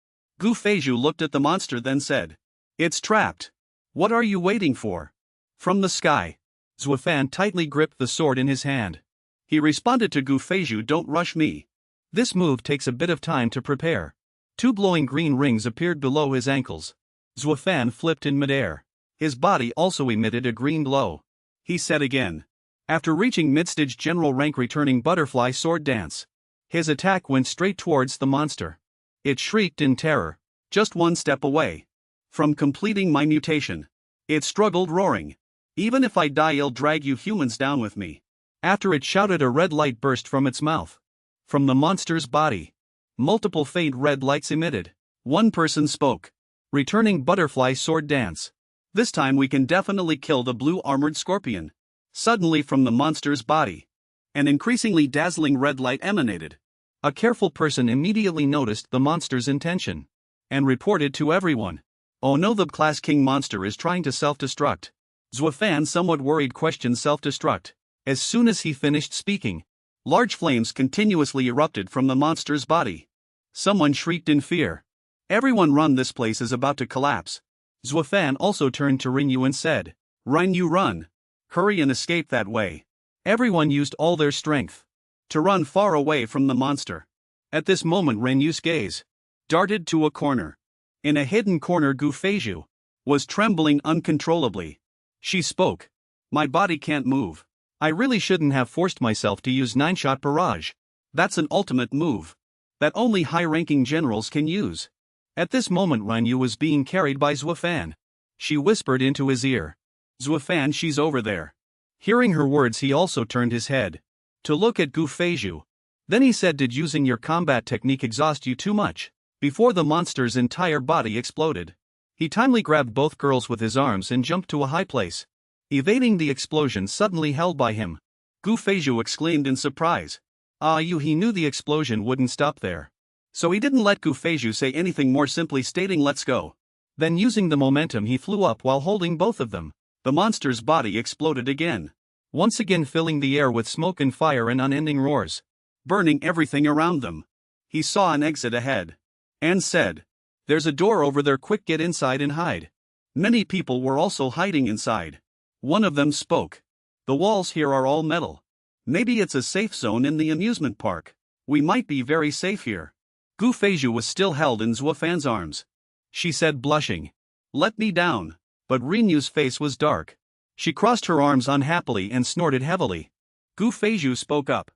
Gu Feizhu looked at the monster, then said, it's trapped. What are you waiting for? From the sky, Zuo Fan tightly gripped the sword in his hand. He responded to Gu Feizhu, don't rush me. This move takes a bit of time to prepare. 2 glowing green rings appeared below his ankles. Zuo Fan flipped in midair. His body also emitted a green glow. He said again, after reaching mid-stage general rank, returning butterfly sword dance. His attack went straight towards the monster. It shrieked in terror, just one step away from completing my mutation. It struggled, roaring, even if I die, I'll drag you humans down with me. After it shouted, a red light burst from its mouth. From the monster's body, multiple faint red lights emitted. One person spoke, returning butterfly sword dance. This time we can definitely kill the blue armored scorpion. Suddenly from the monster's body, an increasingly dazzling red light emanated. A careful person immediately noticed the monster's intention and reported to everyone. "Oh no, the class king monster is trying to self-destruct." Zuo Fan, somewhat worried, questioned self-destruct. As soon as he finished speaking, large flames continuously erupted from the monster's body. Someone shrieked in fear. "Everyone run, this place is about to collapse." Zuo Fan also turned to Rinyu and said, "Rinyu, run. Hurry and escape that way." Everyone used all their strength to run far away from the monster. At this moment Rinyu's gaze darted to a corner. In a hidden corner Gu Feizhu was trembling uncontrollably. She spoke. "My body can't move. I really shouldn't have forced myself to use 9-shot barrage. That's an ultimate move that only high-ranking generals can use." At this moment Rinyu was being carried by Zuo Fan. She whispered into his ear, "Zuo Fan, she's over there." Hearing her words, he also turned his head to look at Gu Feizhu. Then he said, "Did using your combat technique exhaust you too much?" Before the monster's entire body exploded, he timely grabbed both girls with his arms and jumped to a high place, evading the explosion suddenly held by him. Gu Feizhu exclaimed in surprise. He knew the explosion wouldn't stop there. So he didn't let Gu Feizhu say anything more, simply stating, "Let's go." Then using the momentum he flew up while holding both of them. The monster's body exploded again, once again filling the air with smoke and fire and unending roars, burning everything around them. He saw an exit ahead and said, "There's a door over there, quick, get inside and hide." Many people were also hiding inside. One of them spoke. "The walls here are all metal. Maybe it's a safe zone in the amusement park. We might be very safe here." Gu Feizhu was still held in Zuo Fan's arms. She said, blushing, "Let me down." But Rinyu's face was dark. She crossed her arms unhappily and snorted heavily. Gu Feizhu spoke up.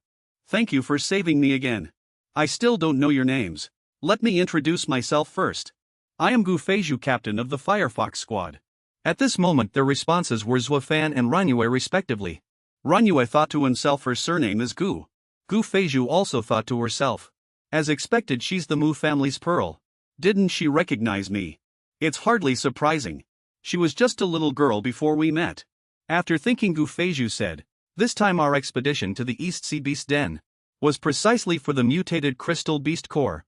"Thank you for saving me again. I still don't know your names. Let me introduce myself first. I am Gu Feizhu, captain of the Firefox squad." At this moment their responses were Zuo Fan and Rinyu respectively. Rinyu thought to himself, her surname is Gu. Gu Feizhu also thought to herself, "As expected, she's the Mu family's pearl. Didn't she recognize me? It's hardly surprising. She was just a little girl before we met." After thinking, Gu Feizhu said, "This time our expedition to the East Sea Beast Den was precisely for the mutated crystal beast core.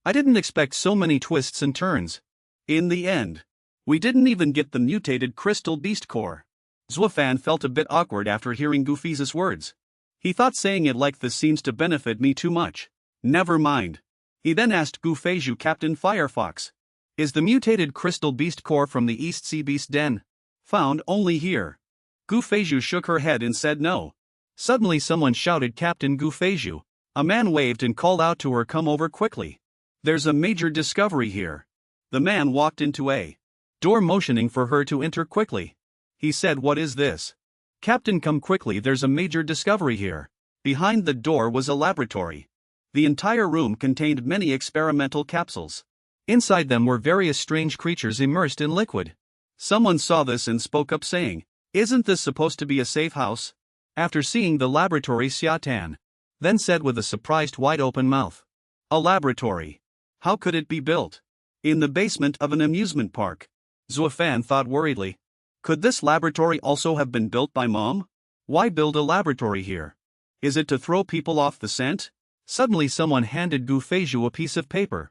I didn't expect so many twists and turns. In the end, we didn't even get the mutated crystal beast core." Zuo Fan felt a bit awkward after hearing Gu Feizhu's words. He thought saying it like this seems to benefit me too much. Never mind. He then asked Gu Feizhu, "Captain Firefox, is the mutated crystal beast core from the East Sea Beast Den found only here?" Gu Feizhu shook her head and said no. Suddenly someone shouted, "Captain Gu Feizhu." A man waved and called out to her, "Come over quickly. There's a major discovery here." The man walked into a door, motioning for her to enter quickly. He said, "What is this?" "Captain, come quickly, there's a major discovery here." Behind the door was a laboratory. The entire room contained many experimental capsules. Inside them were various strange creatures immersed in liquid. Someone saw this and spoke up, saying, "Isn't this supposed to be a safe house?" After seeing the laboratory, Xiatan then said with a surprised wide-open mouth, "A laboratory? How could it be built in the basement of an amusement park?" Zuo Fan thought worriedly. Could this laboratory also have been built by Mom? Why build a laboratory here? Is it to throw people off the scent? Suddenly someone handed Gu Feizhu a piece of paper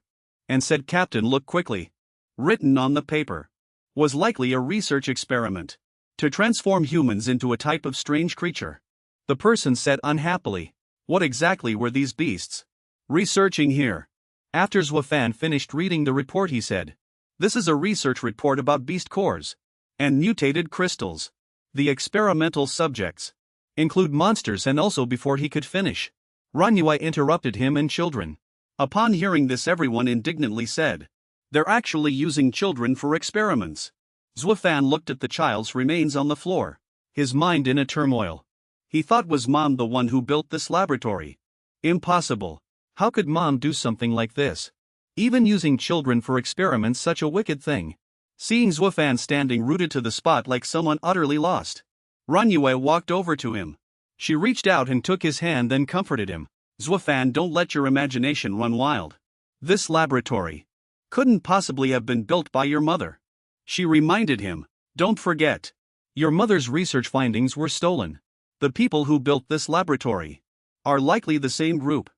and said, "Captain, look quickly." Written on the paper was likely a research experiment to transform humans into a type of strange creature. The person said unhappily, "What exactly were these beasts researching here?" After Zuo Fan finished reading the report, he said, "This is a research report about beast cores and mutated crystals. The experimental subjects include monsters." And also, before he could finish, Ranyue interrupted him, "and children." Upon hearing this, everyone indignantly said, "They're actually using children for experiments." Zuo Fan looked at the child's remains on the floor, his mind in a turmoil. He thought, was Mom the one who built this laboratory? Impossible. How could Mom do something like this? Even using children for experiments, such a wicked thing. Seeing Zuo Fan standing rooted to the spot like someone utterly lost, Ranyue walked over to him. She reached out and took his hand, then comforted him. "Zuo Fan, don't let your imagination run wild. This laboratory couldn't possibly have been built by your mother." She reminded him, "Don't forget, your mother's research findings were stolen. The people who built this laboratory are likely the same group.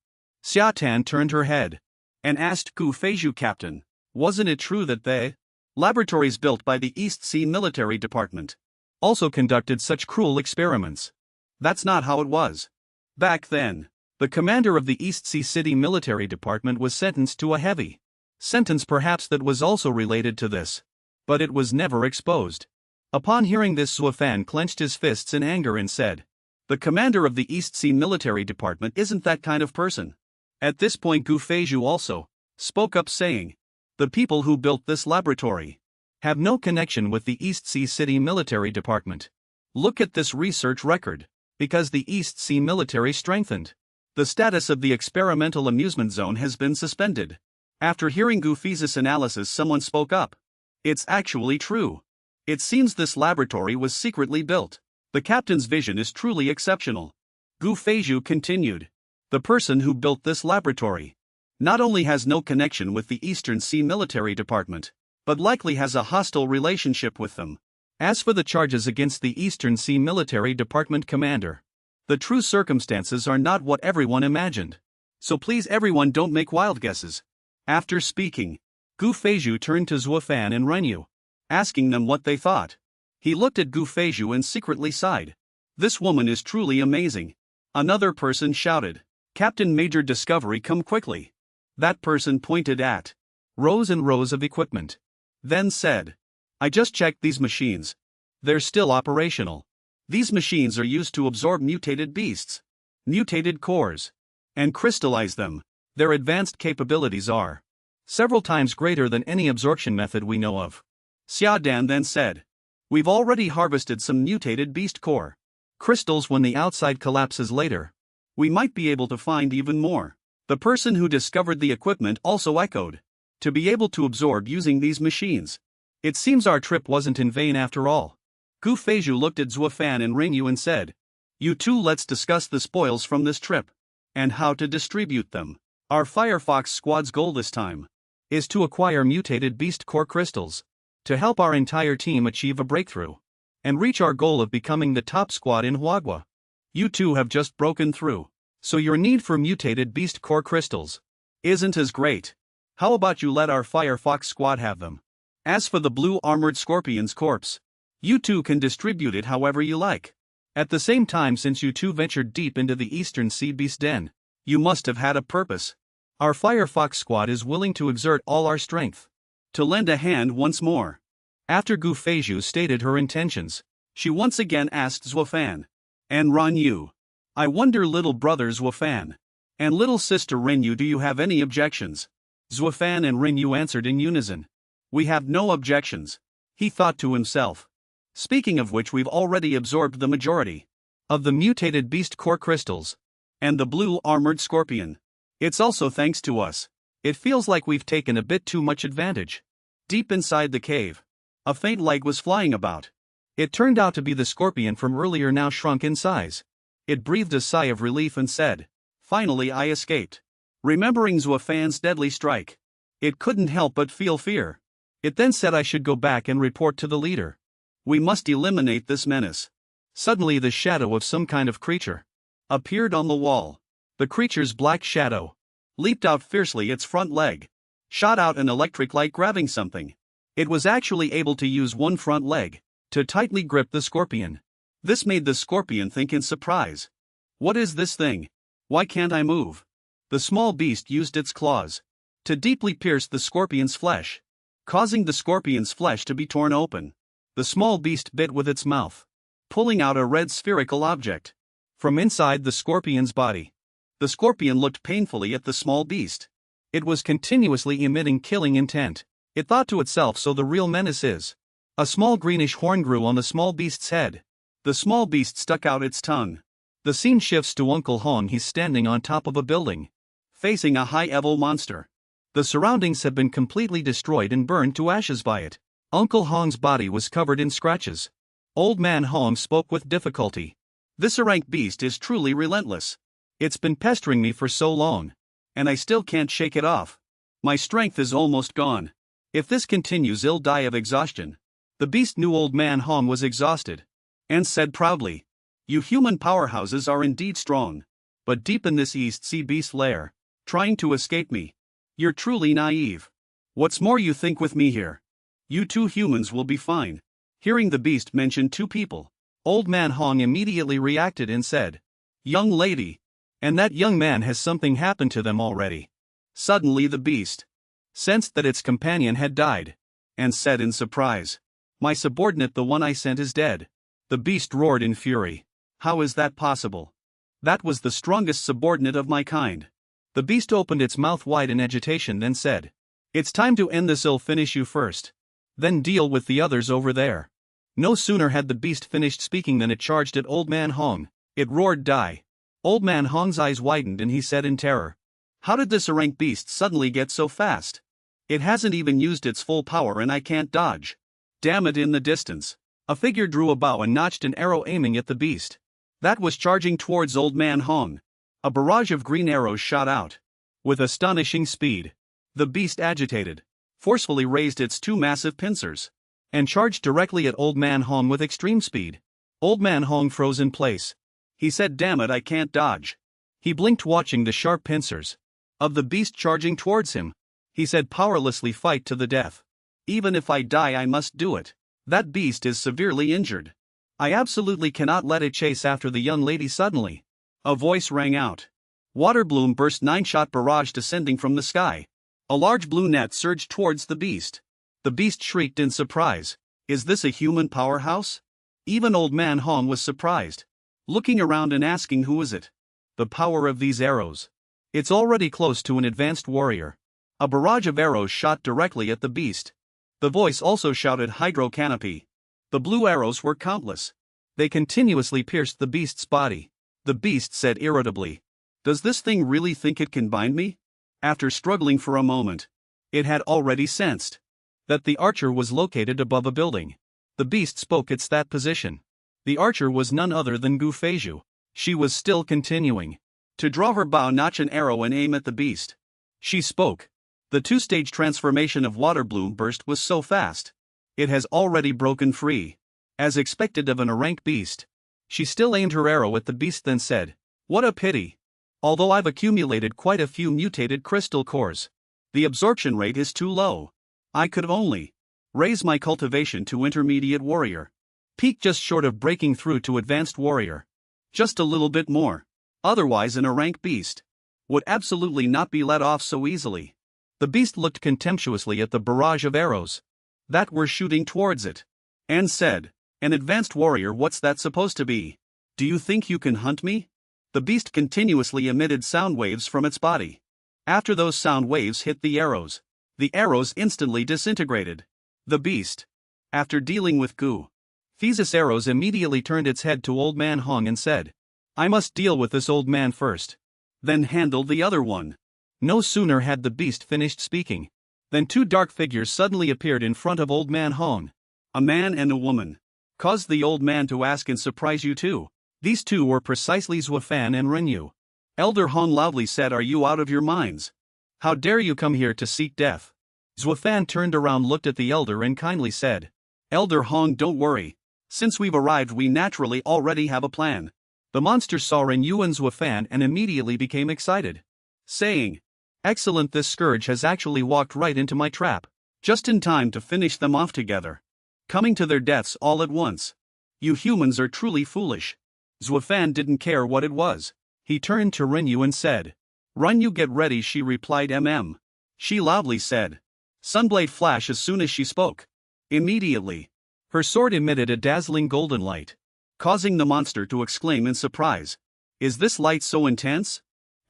Xia Tan turned her head and asked Gu Feizhu, Captain, wasn't it true that they, laboratories built by the East Sea Military Department, also conducted such cruel experiments? That's not how it was. Back then, the commander of the East Sea City Military Department was sentenced to a heavy sentence, perhaps that was also related to this. But it was never exposed. Upon hearing this, Zuo Fan clenched his fists in anger and said, the commander of the East Sea Military Department isn't that kind of person. At this point, Gu Feizhu also spoke up, saying, the people who built this laboratory have no connection with the East Sea City Military Department. Look at this research record. Because the East Sea Military strengthened, the status of the experimental amusement zone has been suspended. After hearing Gu Feizhu's analysis, someone spoke up. It's actually true. It seems this laboratory was secretly built. The captain's vision is truly exceptional. Gu Feizhu continued. The person who built this laboratory not only has no connection with the Eastern Sea Military Department, but likely has a hostile relationship with them. As for the charges against the Eastern Sea Military Department commander, the true circumstances are not what everyone imagined. So please everyone, don't make wild guesses. After speaking, Gu Feizhu turned to Zuo Fan and Renyu, asking them what they thought. He looked at Gu Feizhu and secretly sighed. This woman is truly amazing. Another person shouted, Captain, Major discovery, come quickly. That person pointed at rows and rows of equipment, then said, I just checked these machines. They're still operational. These machines are used to absorb mutated beasts, mutated cores, and crystallize them. Their advanced capabilities are several times greater than any absorption method we know of. Xia Dan then said, we've already harvested some mutated beast core crystals. When the outside collapses later, we might be able to find even more. The person who discovered the equipment also echoed, to be able to absorb using these machines. It seems our trip wasn't in vain after all. Gu Feizhu looked at Zuo Fan and Renyu and said, you two, let's discuss the spoils from this trip and how to distribute them. Our Firefox squad's goal this time is to acquire mutated beast core crystals to help our entire team achieve a breakthrough and reach our goal of becoming the top squad in Huagua. You two have just broken through, so your need for mutated beast core crystals isn't as great. How about you let our Firefox squad have them? As for the blue armored scorpion's corpse, you two can distribute it however you like. At the same time, since you two ventured deep into the Eastern Sea Beast Den, you must have had a purpose. Our Firefox squad is willing to exert all our strength to lend a hand once more. After Gu Feizhu stated her intentions, she once again asked Zuo Fan and Renyu, I wonder, little brother Zuo Fan and little sister Renyu, do you have any objections? Zuo Fan and Renyu answered in unison, we have no objections. He thought to himself. Speaking of which, we've already absorbed the majority of the mutated beast core crystals and the blue armored scorpion. It's also thanks to us. It feels like we've taken a bit too much advantage. Deep inside the cave, a faint light was flying about. It turned out to be the scorpion from earlier, now shrunk in size. It breathed a sigh of relief and said, finally I escaped. Remembering Zuo Fan's deadly strike, it couldn't help but feel fear. It then said I should go back and report to the leader. We must eliminate this menace. Suddenly the shadow of some kind of creature appeared on the wall. The creature's black shadow leaped out fiercely. Its front leg shot out an electric light, grabbing something. It was actually able to use one front leg to tightly grip the scorpion. This made the scorpion think in surprise. What is this thing? Why can't I move? The small beast used its claws to deeply pierce the scorpion's flesh, causing the scorpion's flesh to be torn open. The small beast bit with its mouth, pulling out a red spherical object from inside the scorpion's body. The scorpion looked painfully at the small beast. It was continuously emitting killing intent. It thought to itself, so the real menace is. A small greenish horn grew on the small beast's head. The small beast stuck out its tongue. The scene shifts to Uncle Hong. He's standing on top of a building, facing a high-level monster. The surroundings have been completely destroyed and burned to ashes by it. Uncle Hong's body was covered in scratches. Old Man Hong spoke with difficulty. This rank beast is truly relentless. It's been pestering me for so long, and I still can't shake it off. My strength is almost gone. If this continues, I'll die of exhaustion. The beast knew Old Man Hong was exhausted, and said proudly, You human powerhouses are indeed strong. But deep in this East Sea beast lair, trying to escape me. You're truly naive. What's more, you think with me here. You two humans will be fine. Hearing the beast mention two people, Old Man Hong immediately reacted and said, Young lady. And that young man has something happened to them already. Suddenly the beast sensed that its companion had died, and said in surprise, My subordinate, the one I sent, is dead. The beast roared in fury. How is that possible? That was the strongest subordinate of my kind. The beast opened its mouth wide in agitation, then said, It's time to end this. I'll finish you first. Then deal with the others over there. No sooner had the beast finished speaking than it charged at Old Man Hong. It roared, Die. Old Man Hong's eyes widened and he said in terror, How did this rank beast suddenly get so fast? It hasn't even used its full power and I can't dodge. Damn it. In the distance, a figure drew a bow and notched an arrow aiming at the beast. That was charging towards Old Man Hong. A barrage of green arrows shot out. With astonishing speed, the beast, agitated, forcefully raised its two massive pincers and charged directly at Old Man Hong with extreme speed. Old Man Hong froze in place. He said, Damn it, I can't dodge. He blinked, watching the sharp pincers of the beast charging towards him. He said powerlessly, Fight to the death. Even if I die, I must do it. That beast is severely injured. I absolutely cannot let it chase after the young lady. Suddenly, a voice rang out. Water bloom burst, 9-shot barrage descending from the sky. A large blue net surged towards the beast. The beast shrieked in surprise. Is this a human powerhouse? Even Old Man Hong was surprised, looking around and asking, Who is it? The power of these arrows. It's already close to an advanced warrior. A barrage of arrows shot directly at the beast. The voice also shouted, Hydro canopy. The blue arrows were countless. They continuously pierced the beast's body. The beast said irritably, Does this thing really think it can bind me? After struggling for a moment, it had already sensed that the archer was located above a building. The beast spoke, It's that position. The archer was none other than Gu Feizhu. She was still continuing to draw her bow, notch an arrow and aim at the beast. She spoke. The two-stage transformation of water bloom burst was so fast. It has already broken free. As expected of an rank beast. She still aimed her arrow at the beast, then said, What a pity. Although I've accumulated quite a few mutated crystal cores, the absorption rate is too low. I could only raise my cultivation to intermediate warrior. Peak just short of breaking through to advanced warrior. Just a little bit more. Otherwise a rank beast would absolutely not be let off so easily. The beast looked contemptuously at the barrage of arrows that were shooting towards it, and said, An advanced warrior, what's that supposed to be? Do you think you can hunt me? The beast continuously emitted sound waves from its body. After those sound waves hit the arrows instantly disintegrated. The beast, after dealing with Gu Feizhu's arrows, immediately turned its head to Old Man Hong and said, I must deal with this old man first, then handle the other one. No sooner had the beast finished speaking than two dark figures suddenly appeared in front of Old Man Hong. A man and a woman caused the old man to ask in surprise, You too? These two were precisely Zuo Fan and Renyu. Elder Hong loudly said, Are you out of your minds? How dare you come here to seek death? Zuo Fan turned around, looked at the elder and kindly said, Elder Hong, don't worry. Since we've arrived, we naturally already have a plan. The monster saw Renyu and Zuo Fan and immediately became excited, saying, Excellent, this scourge has actually walked right into my trap. Just in time to finish them off together, coming to their deaths all at once. You humans are truly foolish. Zuo Fan didn't care what it was. He turned to Renyu and said, Renyu, get ready. She replied, She loudly said, Sunblade flash as soon as she spoke. Immediately, her sword emitted a dazzling golden light, causing the monster to exclaim in surprise, Is this light so intense?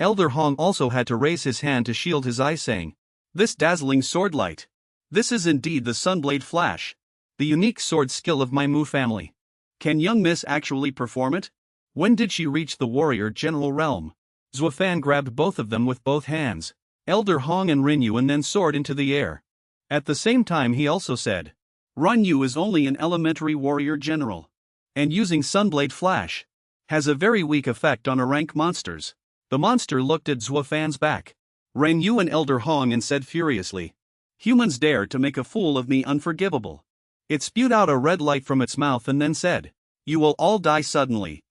Elder Hong also had to raise his hand to shield his eyes, saying, This dazzling sword light. This is indeed the Sunblade flash, the unique sword skill of my Mu family. Can young miss actually perform it? When did she reach the warrior general realm? Zuo Fan grabbed both of them with both hands, Elder Hong and Renyu, and then soared into the air. At the same time he also said, Renyu is only an elementary warrior general, and using Sunblade flash has a very weak effect on rank monsters. The monster looked at Zuo Fan's back, Renyu and Elder Hong, and said furiously, Humans dare to make a fool of me, unforgivable. It spewed out a red light from its mouth and then said, You will all die suddenly.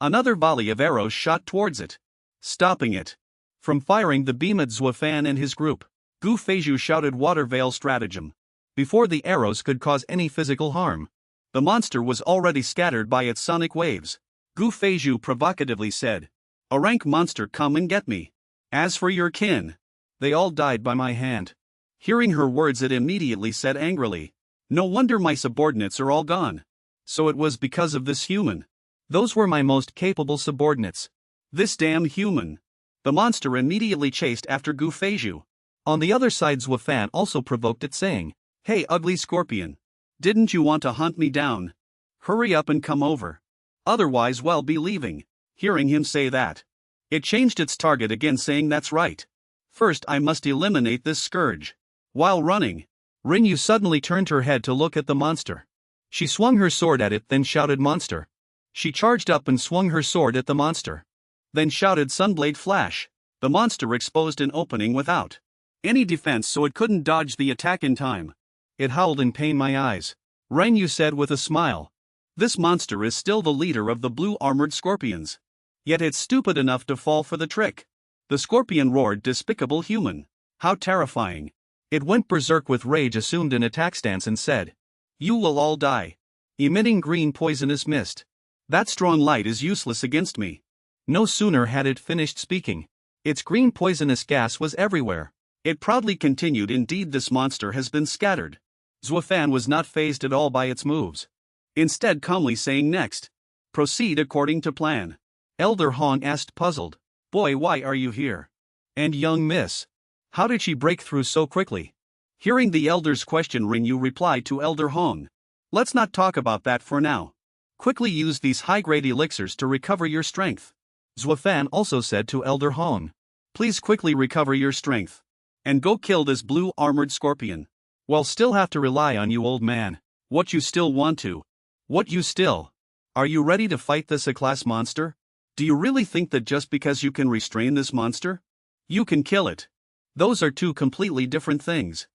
Another volley of arrows shot towards it, stopping it from firing the beam at Zuo Fan and his group. Gu Feizhu shouted water veil stratagem. Before the arrows could cause any physical harm, the monster was already scattered by its sonic waves. Gu Feizhu provocatively said, "A rank monster, come and get me. As for your kin, they all died by my hand." Hearing her words, it immediately said angrily, "No wonder my subordinates are all gone. So it was because of this human. Those were my most capable subordinates. This damn human." The monster immediately chased after Gu Feizhu. On the other side, Zuo Fan also provoked it, saying, "Hey ugly scorpion. Didn't you want to hunt me down? Hurry up and come over. Otherwise we'll be leaving." Hearing him say that, it changed its target again, saying, "That's right. First I must eliminate this scourge." While running, Rinyu suddenly turned her head to look at the monster. She swung her sword at it, then shouted, "Monster." She charged up and swung her sword at the monster, then shouted, "Sunblade flash." The monster exposed an opening without any defense, so it couldn't dodge the attack in time. It howled in pain. "My eyes," Rinyu said with a smile. "This monster is still the leader of the blue armored scorpions. Yet it's stupid enough to fall for the trick." The scorpion roared, "Despicable human. How terrifying." It went berserk with rage, assumed an attack stance and said, "You will all die," emitting green poisonous mist. "That strong light is useless against me." No sooner had it finished speaking, its green poisonous gas was everywhere. It proudly continued, "Indeed, this monster has been scattered." Zuo Fan was not fazed at all by its moves, instead calmly saying, "Next. Proceed according to plan." Elder Hong asked, puzzled, "Boy, why are you here? And young miss? How did she break through so quickly?" Hearing the elder's question, Rinyu replied to Elder Hong, "Let's not talk about that for now. Quickly use these high-grade elixirs to recover your strength." Zuo Fan also said to Elder Hong, "Please quickly recover your strength and go kill this blue armored scorpion. We'll still have to rely on you, old man." "What, you still want to? What, you still? Are you ready to fight this A-class monster? Do you really think that just because you can restrain this monster, you can kill it? Those are two completely different things."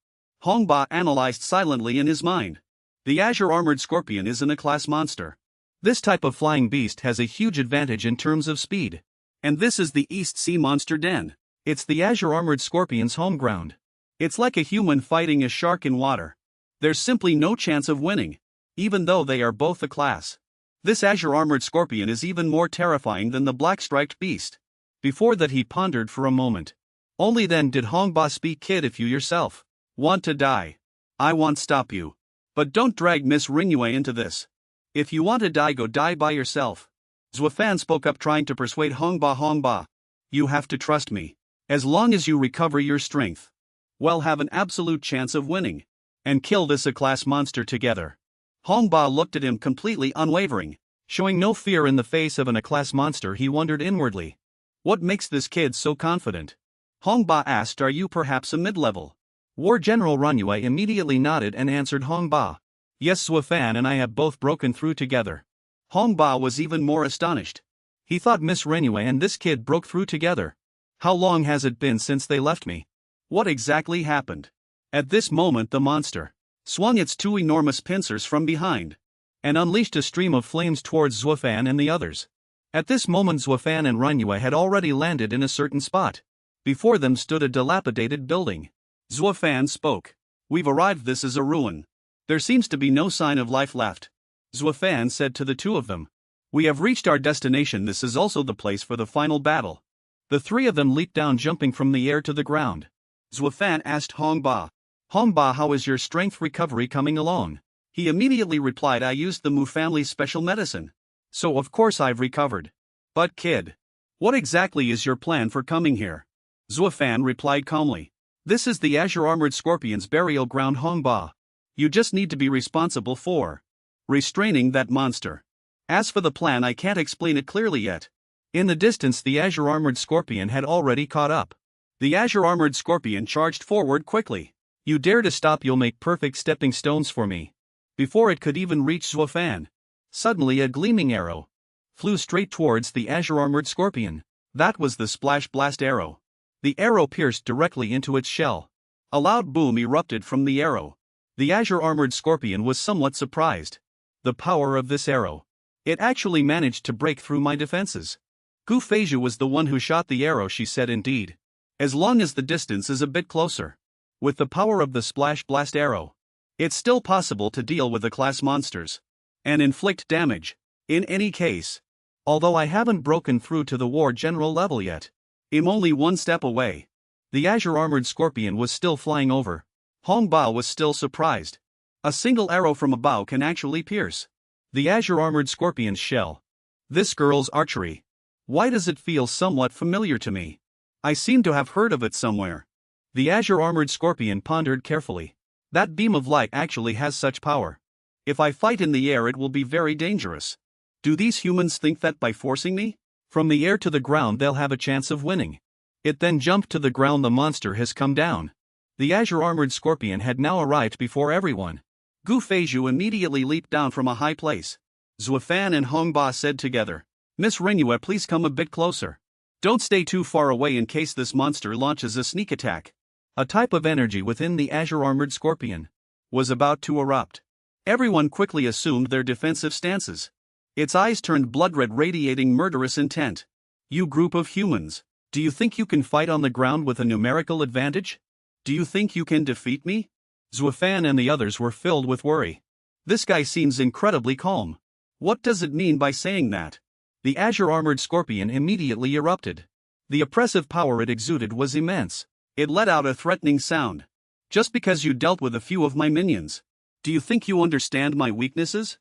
Hongba analyzed silently in his mind. The azure armored scorpion is an A-class monster. This type of flying beast has a huge advantage in terms of speed. And this is the East Sea Monster Den. It's the azure armored scorpion's home ground. It's like a human fighting a shark in water. There's simply no chance of winning, even though they are both A-class. This azure armored scorpion is even more terrifying than the black striped beast. Before that, he pondered for a moment. Only then did Hongba speak. "Kid, if you yourself want to die, I won't stop you. But don't drag Miss Ringyue into this. If you want to die, go die by yourself." Zuo Fan spoke up, trying to persuade Hongba. "Hongba, you have to trust me. As long as you recover your strength, we'll have an absolute chance of winning and kill this A-class monster together." Hongba looked at him completely unwavering, showing no fear in the face of an A-class monster. He wondered inwardly, what makes this kid so confident? Hongba asked, "Are you perhaps a mid-level?" War General Rinyu immediately nodded and answered Hongba, "Yes, Zuo Fan and I have both broken through together." Hongba was even more astonished. He thought Miss Rinyu and this kid broke through together. How long has it been since they left me? What exactly happened? At this moment, the monster swung its two enormous pincers from behind and unleashed a stream of flames towards Zuo Fan and the others. At this moment, Zuo Fan and Rinyu had already landed in a certain spot. Before them stood a dilapidated building. Zuo Fan spoke. "We've arrived. This is a ruin. There seems to be no sign of life left." Zuo Fan said to the two of them, "We have reached our destination. This is also the place for the final battle." The three of them leaped down, jumping from the air to the ground. Zuo Fan asked Hongba, "Hongba, how is your strength recovery coming along?" He immediately replied, "I used the Mu family's special medicine, so of course I've recovered." "But kid, what exactly is your plan for coming here?" Zuo Fan replied calmly, "This is the azure armored scorpion's burial ground, Hongba. You just need to be responsible for restraining that monster. As for the plan, I can't explain it clearly yet." In the distance, the azure armored scorpion had already caught up. The azure armored scorpion charged forward quickly. "You dare to stop, you'll make perfect stepping stones for me." Before it could even reach Zuo Fan, suddenly a gleaming arrow flew straight towards the azure armored scorpion. That was the splash blast arrow. The arrow pierced directly into its shell. A loud boom erupted from the arrow. The azure armored scorpion was somewhat surprised. The power of this arrow. It actually managed to break through my defenses. Gu Feizhu was the one who shot the arrow, she said. Indeed. As long as the distance is a bit closer. With the power of the Splash Blast arrow, it's still possible to deal with the class monsters and inflict damage. In any case, although I haven't broken through to the war general level yet, I'm only one step away. The Azure Armored Scorpion was still flying over. Hong Bao was still surprised. A single arrow from a bow can actually pierce the Azure Armored Scorpion's shell. This girl's archery. Why does it feel somewhat familiar to me? I seem to have heard of it somewhere. The Azure Armored Scorpion pondered carefully. That beam of light actually has such power. If I fight in the air, it will be very dangerous. Do these humans think that by forcing me from the air to the ground they'll have a chance of winning? It then jumped to the ground. The monster has come down. The Azure Armored Scorpion had now arrived before everyone. Gu Feizhu immediately leaped down from a high place. Zuo Fan and Hong Ba said together, Miss Renhua, please come a bit closer. Don't stay too far away in case this monster launches a sneak attack. A type of energy within the Azure Armored Scorpion was about to erupt. Everyone quickly assumed their defensive stances. Its eyes turned blood-red, radiating murderous intent. You group of humans, do you think you can fight on the ground with a numerical advantage? Do you think you can defeat me? Zuo Fan and the others were filled with worry. This guy seems incredibly calm. What does it mean by saying that? The Azure Armored Scorpion immediately erupted. The oppressive power it exuded was immense. It let out a threatening sound. Just because you dealt with a few of my minions, do you think you understand my weaknesses?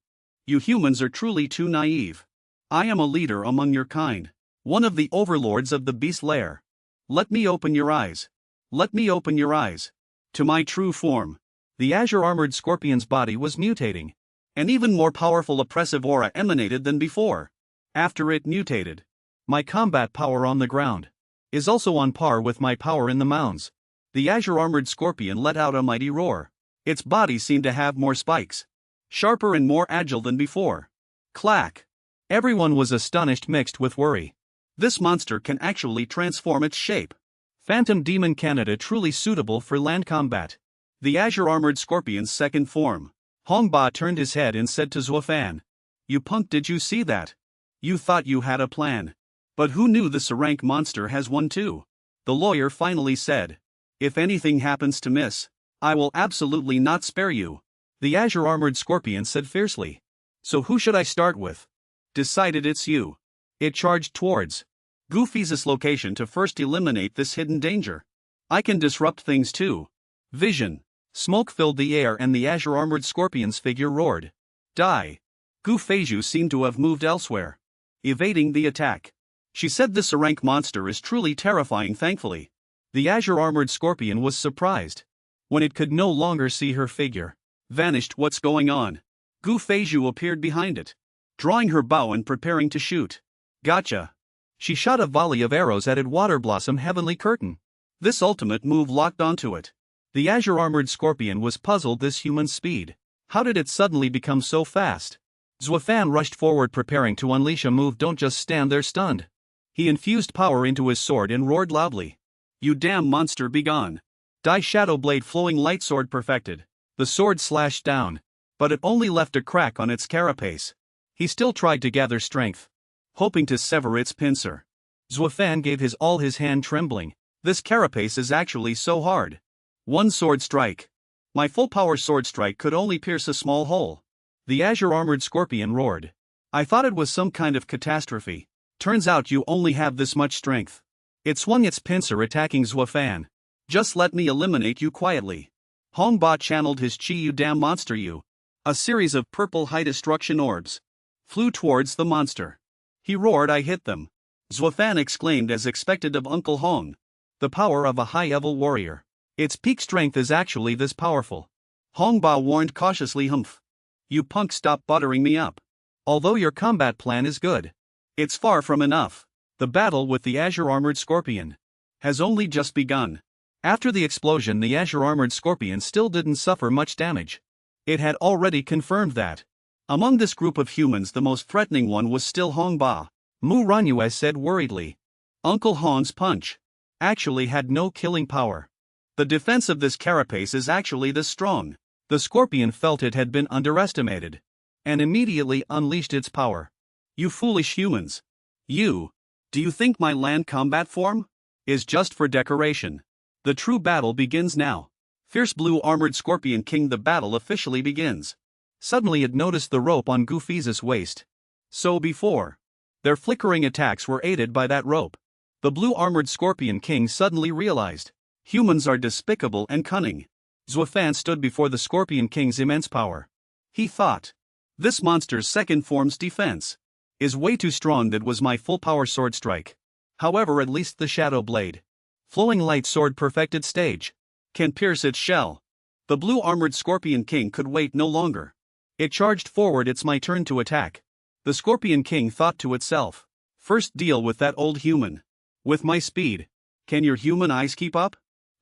You humans are truly too naive. I am a leader among your kind, one of the overlords of the beast lair. Let me open your eyes. Let me open your eyes to my true form. The Azure Armored Scorpion's body was mutating. An even more powerful oppressive aura emanated than before. After it mutated, my combat power on the ground is also on par with my power in the mounds. The Azure Armored Scorpion let out a mighty roar. Its body seemed to have more spikes, sharper and more agile than before. Clack! Everyone was astonished mixed with worry. This monster can actually transform its shape. Phantom Demon Canada truly suitable for land combat. The Azure Armored Scorpion's second form. Hong Ba turned his head and said to Zuo Fan, You punk, did you see that? You thought you had a plan. But who knew this rank monster has one too? The lawyer finally said, If anything happens to Miss, I will absolutely not spare you. The Azure Armored Scorpion said fiercely. So who should I start with? Decided it's you. It charged towards Goofy's location to first eliminate this hidden danger. I can disrupt things too. Vision. Smoke filled the air and the Azure Armored Scorpion's figure roared. Die. Gu Feizhu seemed to have moved elsewhere, evading the attack. She said this rank monster is truly terrifying. Thankfully, the Azure Armored Scorpion was surprised when it could no longer see her figure. Vanished. What's going on? Gu Feizhu appeared behind it, drawing her bow and preparing to shoot. Gotcha. She shot a volley of arrows at it. Water Blossom Heavenly Curtain. This ultimate move locked onto it. The Azure Armored Scorpion was puzzled. This human speed. How did it suddenly become so fast? Zuo Fan rushed forward preparing to unleash a move. Don't just stand there stunned. He infused power into his sword and roared loudly. You damn monster, be gone. Die. Shadow Blade Flowing Light Sword perfected. The sword slashed down, but it only left a crack on its carapace. He still tried to gather strength, hoping to sever its pincer. Zuo Fan gave his all, his hand trembling. This carapace is actually so hard. One sword strike. My full power sword strike could only pierce a small hole. The Azure Armored Scorpion roared. I thought it was some kind of catastrophe. Turns out you only have this much strength. It swung its pincer attacking Zuo Fan. Just let me eliminate you quietly. Hong Ba channeled his chi. You damn monster, you. A series of purple high destruction orbs flew towards the monster. He roared. I hit them. Zuo Fan exclaimed as expected of Uncle Hong. The power of a high-level warrior. Its peak strength is actually this powerful. Hong Ba warned cautiously. Humph. You punk, stop buttering me up. Although your combat plan is good, it's far from enough. The battle with the Azure Armored Scorpion has only just begun. After the explosion, the Azure Armored Scorpion still didn't suffer much damage. It had already confirmed that. Among this group of humans, the most threatening one was still Hong Ba. Mu Ranyue said worriedly. Uncle Hong's punch actually had no killing power. The defense of this carapace is actually this strong. The scorpion felt it had been underestimated and immediately unleashed its power. You foolish humans. Do you think my land combat form is just for decoration? The true battle begins now. Fierce blue armored Scorpion King. The battle officially begins. Suddenly it noticed the rope on Goofy's waist. So before, their flickering attacks were aided by that rope. The blue armored Scorpion King suddenly realized, humans are despicable and cunning. Zuo Fan stood before the Scorpion King's immense power. He thought, this monster's second form's defense is way too strong. That was my full power sword strike. However, at least the Shadow Blade, flowing light sword perfected stage, can pierce its shell. The blue armored Scorpion King could wait no longer. It charged forward. It's my turn to attack. The Scorpion King thought to itself, first deal with that old human. With my speed, can your human eyes keep up?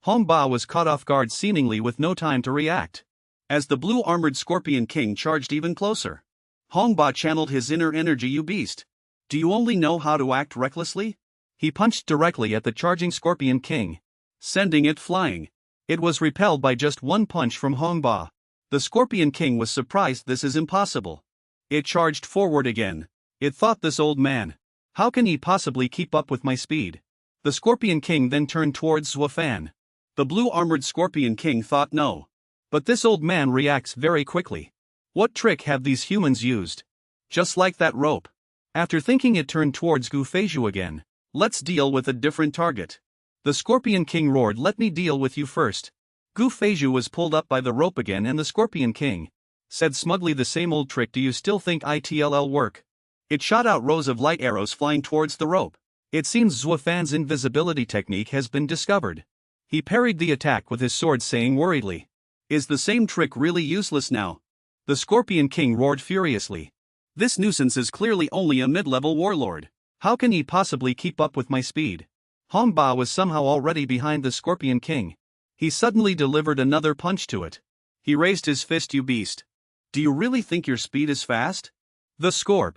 Hong Ba was caught off guard, seemingly with no time to react. As the blue armored Scorpion King charged even closer, Hong Ba channeled his inner energy. You beast! Do you only know how to act recklessly? He punched directly at the charging Scorpion King, sending it flying. It was repelled by just one punch from Hong Ba. The Scorpion King was surprised. This is impossible. It charged forward again. It thought, this old man, how can he possibly keep up with my speed? The Scorpion King then turned towards Zuo Fan. The blue armored Scorpion King thought, no. But this old man reacts very quickly. What trick have these humans used? Just like that rope. After thinking, it turned towards Gu Feizhu again. Let's deal with a different target. The Scorpion King roared, let me deal with you first. Gu Feizhu was pulled up by the rope again, and the Scorpion King said smugly, the same old trick. Do you still think it'll work? It shot out rows of light arrows flying towards the rope. It seems Zuo Fan's invisibility technique has been discovered. He parried the attack with his sword, saying worriedly, is the same trick really useless now? The Scorpion King roared furiously. This nuisance is clearly only a mid-level warlord. How can he possibly keep up with my speed? Hong Ba was somehow already behind the Scorpion King. He suddenly delivered another punch to it. He raised his fist. You beast! Do you really think your speed is fast? The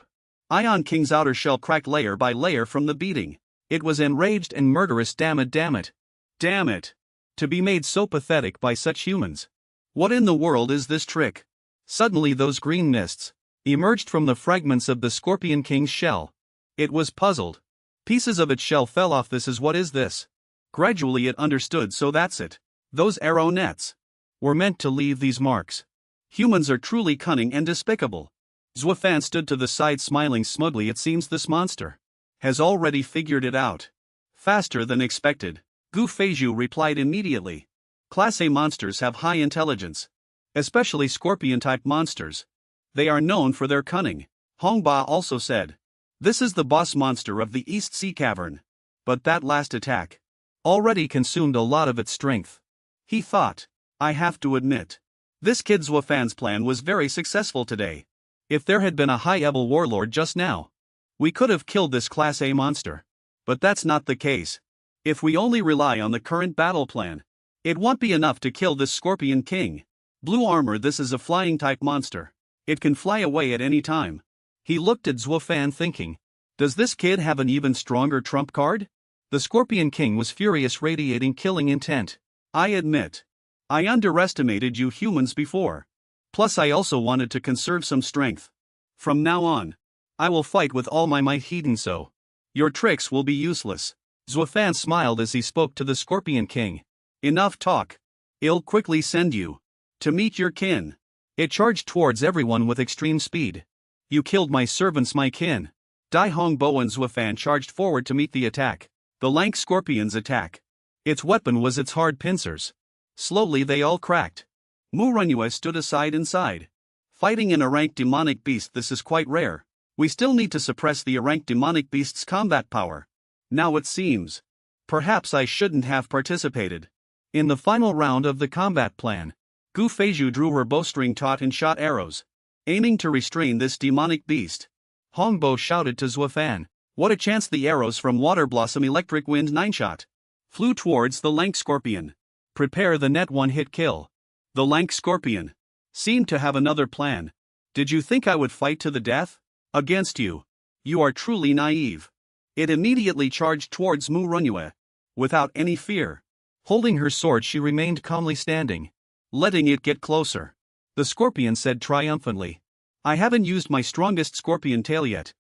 Ion King's outer shell cracked layer by layer from the beating. It was enraged and murderous. Damn it! Damn it! To be made so pathetic by such humans. What in the world is this trick? Suddenly those green mists emerged from the fragments of the Scorpion King's shell. It was puzzled. Pieces of its shell fell off. What is this? Gradually it understood. So that's it. Those arrow nets were meant to leave these marks. Humans are truly cunning and despicable. Zuo Fan stood to the side, smiling smugly. It seems this monster has already figured it out. Faster than expected. Gu Feizhu replied immediately. Class A monsters have high intelligence. Especially Scorpion-type monsters. They are known for their cunning. Hong Ba also said, this is the boss monster of the East Sea Cavern. But that last attack already consumed a lot of its strength. He thought, I have to admit, this kid Zuo Fan's plan was very successful today. If there had been a high-level warlord just now, we could have killed this Class A monster. But that's not the case. If we only rely on the current battle plan, it won't be enough to kill this Scorpion King. Blue armor. This is a flying-type monster. It can fly away at any time. He looked at Zuo Fan thinking, does this kid have an even stronger trump card? The Scorpion King was furious, radiating killing intent. I admit, I underestimated you humans before. Plus I also wanted to conserve some strength. From now on, I will fight with all my might. So your tricks will be useless. Zuo Fan smiled as he spoke to the Scorpion King. Enough talk. I'll quickly send you to meet your kin. It charged towards everyone with extreme speed. You killed my servants, my kin. Dai Hongbo and Zuo Fan charged forward to meet the attack. The lank scorpion's attack. Its weapon was its hard pincers. Slowly they all cracked. Manhwa stood aside inside. Fighting an ranked demonic beast, this is quite rare. We still need to suppress the ranked demonic beast's combat power. Now it seems, perhaps I shouldn't have participated in the final round of the combat plan. Gu Feizhu drew her bowstring taut and shot arrows, aiming to restrain this demonic beast. Hongbo shouted to Zuo Fan, what a chance! The arrows from Water Blossom Electric Wind 9-shot flew towards the lank scorpion. Prepare the net one-hit kill. The lank scorpion seemed to have another plan. Did you think I would fight to the death against you? You are truly naive. It immediately charged towards Manhwa. Without any fear, holding her sword, she remained calmly standing, letting it get closer. The scorpion said triumphantly, I haven't used my strongest scorpion tail yet.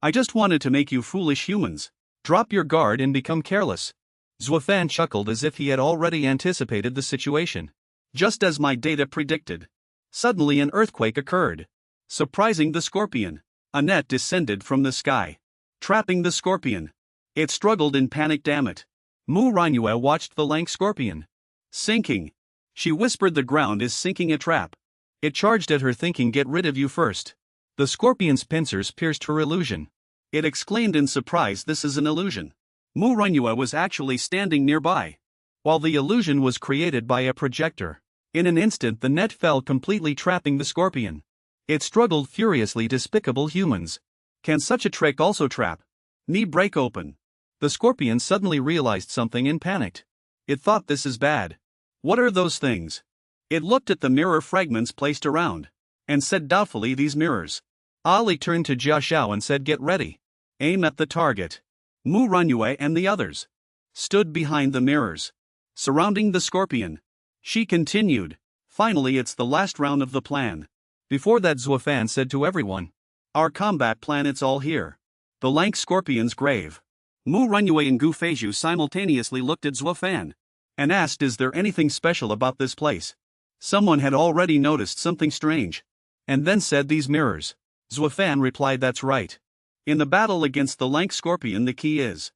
I just wanted to make you foolish humans drop your guard and become careless. Zuo Fan chuckled as if he had already anticipated the situation. Just as my data predicted. Suddenly an earthquake occurred, surprising the scorpion. A net descended from the sky, trapping the scorpion. It struggled in panic. Damn it. Manhwa watched the lank scorpion sinking. She whispered, the ground is sinking, a trap. It charged at her, thinking, get rid of you first. The scorpion's pincers pierced her illusion. It exclaimed in surprise, this is an illusion. Manhwa was actually standing nearby, while the illusion was created by a projector. In an instant the net fell completely, trapping the scorpion. It struggled furiously. Despicable humans. Can such a trick also trap? Knee break open. The scorpion suddenly realized something and panicked. It thought, this is bad. What are those things? It looked at the mirror fragments placed around, and said doubtfully, these mirrors. Ali turned to Jia Xiao and said, get ready. Aim at the target. Manhwa and the others stood behind the mirrors, surrounding the scorpion. She continued, finally it's the last round of the plan. Before that, Zuo Fan said to everyone, our combat plan, it's all here. The lank scorpion's grave. Manhwa and Gu Feizhu simultaneously looked at Zuo Fan and asked, is there anything special about this place? Someone had already noticed something strange, and then said, these mirrors. Zuo Fan replied, that's right. In the battle against the lank scorpion, the key is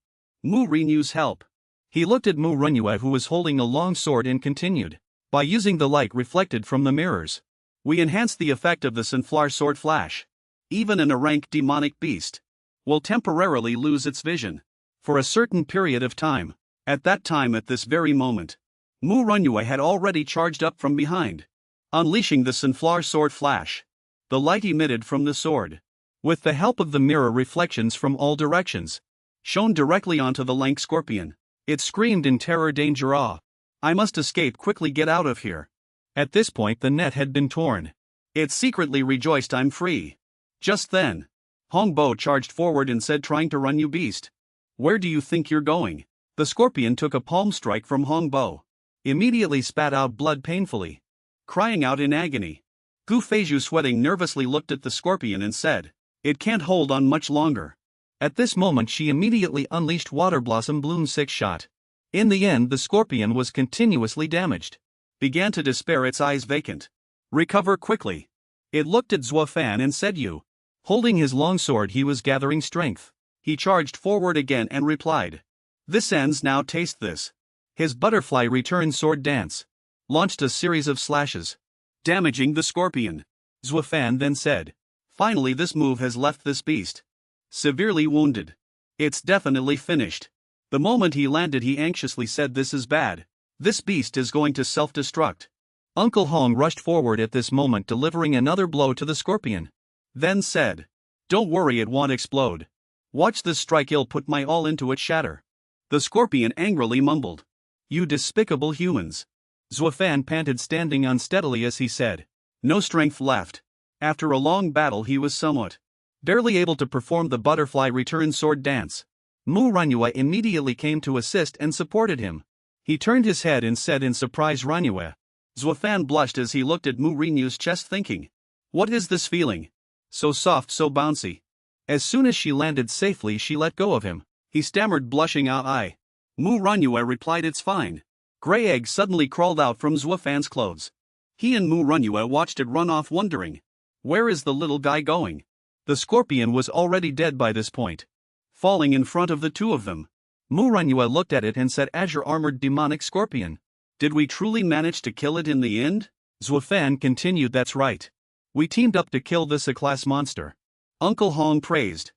Manhwa's help. He looked at Manhwa, who was holding a long sword, and continued, by using the light reflected from the mirrors, we enhance the effect of the sunflower sword flash. Even a rank demonic beast will temporarily lose its vision for a certain period of time. At that time, at this very moment, Manhwa had already charged up from behind, unleashing the sunflower sword flash. The light emitted from the sword, with the help of the mirror reflections from all directions, shone directly onto the lank scorpion. It screamed in terror, danger, ah! I must escape quickly, get out of here. At this point the net had been torn. It secretly rejoiced, I'm free. Just then, Hongbo charged forward and said, trying to run, you beast. Where do you think you're going? The scorpion took a palm strike from Hongbo, immediately spat out blood painfully, crying out in agony. Gu Feizhu, sweating nervously, looked at the scorpion and said, it can't hold on much longer. At this moment she immediately unleashed Water Blossom Bloom 6 shot. In the end the scorpion was continuously damaged. Began to despair, its eyes vacant. Recover quickly. It looked at Zuo Fan and said, you. Holding his long sword he was gathering strength. He charged forward again and replied, this ends now, taste this. His butterfly return sword dance launched a series of slashes, damaging the scorpion. Zuo Fan then said, finally this move has left this beast severely wounded. It's definitely finished. The moment he landed he anxiously said, this is bad. This beast is going to self-destruct. Uncle Hong rushed forward at this moment, delivering another blow to the scorpion. Then said, don't worry, it won't explode. Watch this strike, I'll put my all into it, shatter. The scorpion angrily mumbled, you despicable humans. Zuo Fan panted, standing unsteadily as he said, no strength left. After a long battle he was somewhat barely able to perform the butterfly return sword dance. Manhwa immediately came to assist and supported him. He turned his head and said in surprise, Manhwa. Zuo Fan blushed as he looked at Manhwa's chest, thinking, what is this feeling? So soft, so bouncy. As soon as she landed safely she let go of him. He stammered, blushing, I. Manhwa replied, it's fine. Gray egg suddenly crawled out from Zuo Fan's clothes. He and Manhwa watched it run off, wondering, where is the little guy going? The scorpion was already dead by this point, falling in front of the two of them. Manhwa looked at it and said, azure armored demonic scorpion. Did we truly manage to kill it in the end? Zuo Fan continued, that's right. We teamed up to kill this A-class monster. Uncle Hong praised.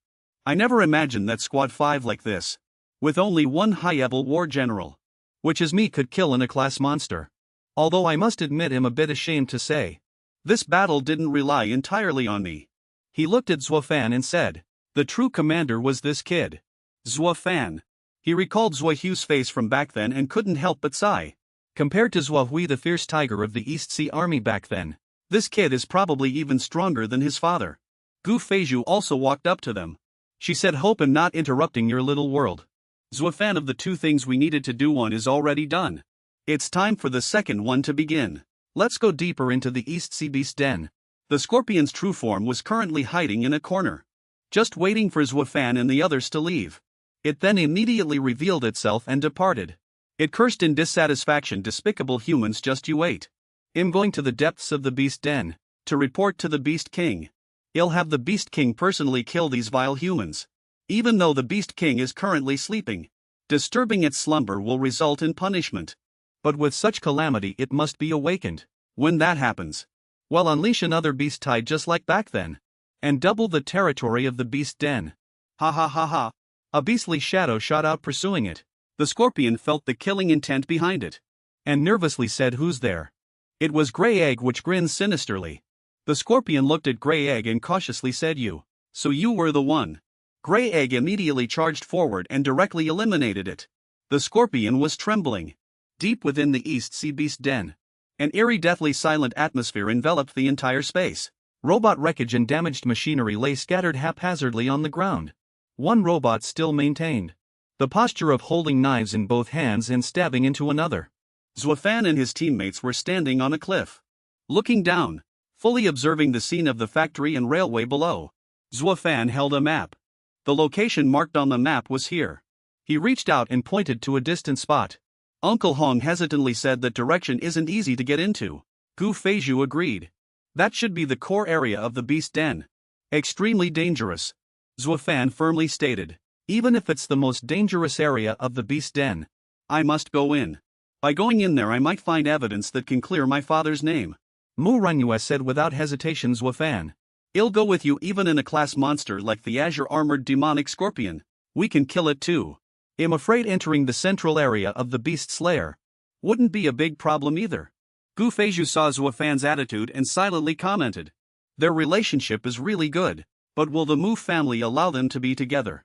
I never imagined that Squad 5 like this, with only one high-level war general, which is me, could kill an A-class monster. Although I must admit I'm a bit ashamed to say, this battle didn't rely entirely on me. He looked at Zuo Fan and said, the true commander was this kid. Zuo Fan. He recalled Zuo Hu's face from back then and couldn't help but sigh. Compared to Zuo Hui, the fierce tiger of the East Sea Army back then, this kid is probably even stronger than his father. Gu Feizhu also walked up to them. She said, hope I'm not interrupting your little world. Zuo Fan, of the two things we needed to do, one is already done. It's time for the second one to begin. Let's go deeper into the East Sea Beast Den. The scorpion's true form was currently hiding in a corner. just waiting for Zuo Fan and the others to leave. It then immediately revealed itself and departed. It cursed in dissatisfaction, "Despicable humans, just you wait. I'm going to the depths of the beast den, to report to the Beast King. I'll have the Beast King personally kill these vile humans. Even though the Beast King is currently sleeping, disturbing its slumber will result in punishment. But with such calamity it must be awakened. When that happens, well, unleash another beast tide just like back then, and double the territory of the beast den." Ha ha ha ha. A beastly shadow shot out pursuing it. The scorpion felt the killing intent behind it, and nervously said, "Who's there?" It was Grey Egg, which grinned sinisterly. The scorpion looked at Grey Egg and cautiously said, "You. So you were the one." Grey Egg immediately charged forward and directly eliminated it. The scorpion was trembling. Deep within the East Sea Beast Den, an eerie, deathly silent atmosphere enveloped the entire space. Robot wreckage and damaged machinery lay scattered haphazardly on the ground. One robot still maintained the posture of holding knives in both hands and stabbing into another. Zuo Fan and his teammates were standing on a cliff, looking down, fully observing the scene of the factory and railway below. Zuo Fan held a map. The location marked on the map was here. He reached out and pointed to a distant spot. Uncle Hong hesitantly said that direction isn't easy to get into. Gu Feizhu agreed. That should be the core area of the beast den. Extremely dangerous, Zuo Fan firmly stated. Even if it's the most dangerous area of the beast den, I must go in. By going in there I might find evidence that can clear my father's name. Manhwa said without hesitation. Zuo Fan, I'll go with you even in a class monster like the azure-armored demonic scorpion. We can kill it too. I'm afraid entering the central area of the beast's lair wouldn't be a big problem either. Gu Feizhu saw Zuo Fan's attitude and silently commented. Their relationship is really good, but will the Mu family allow them to be together?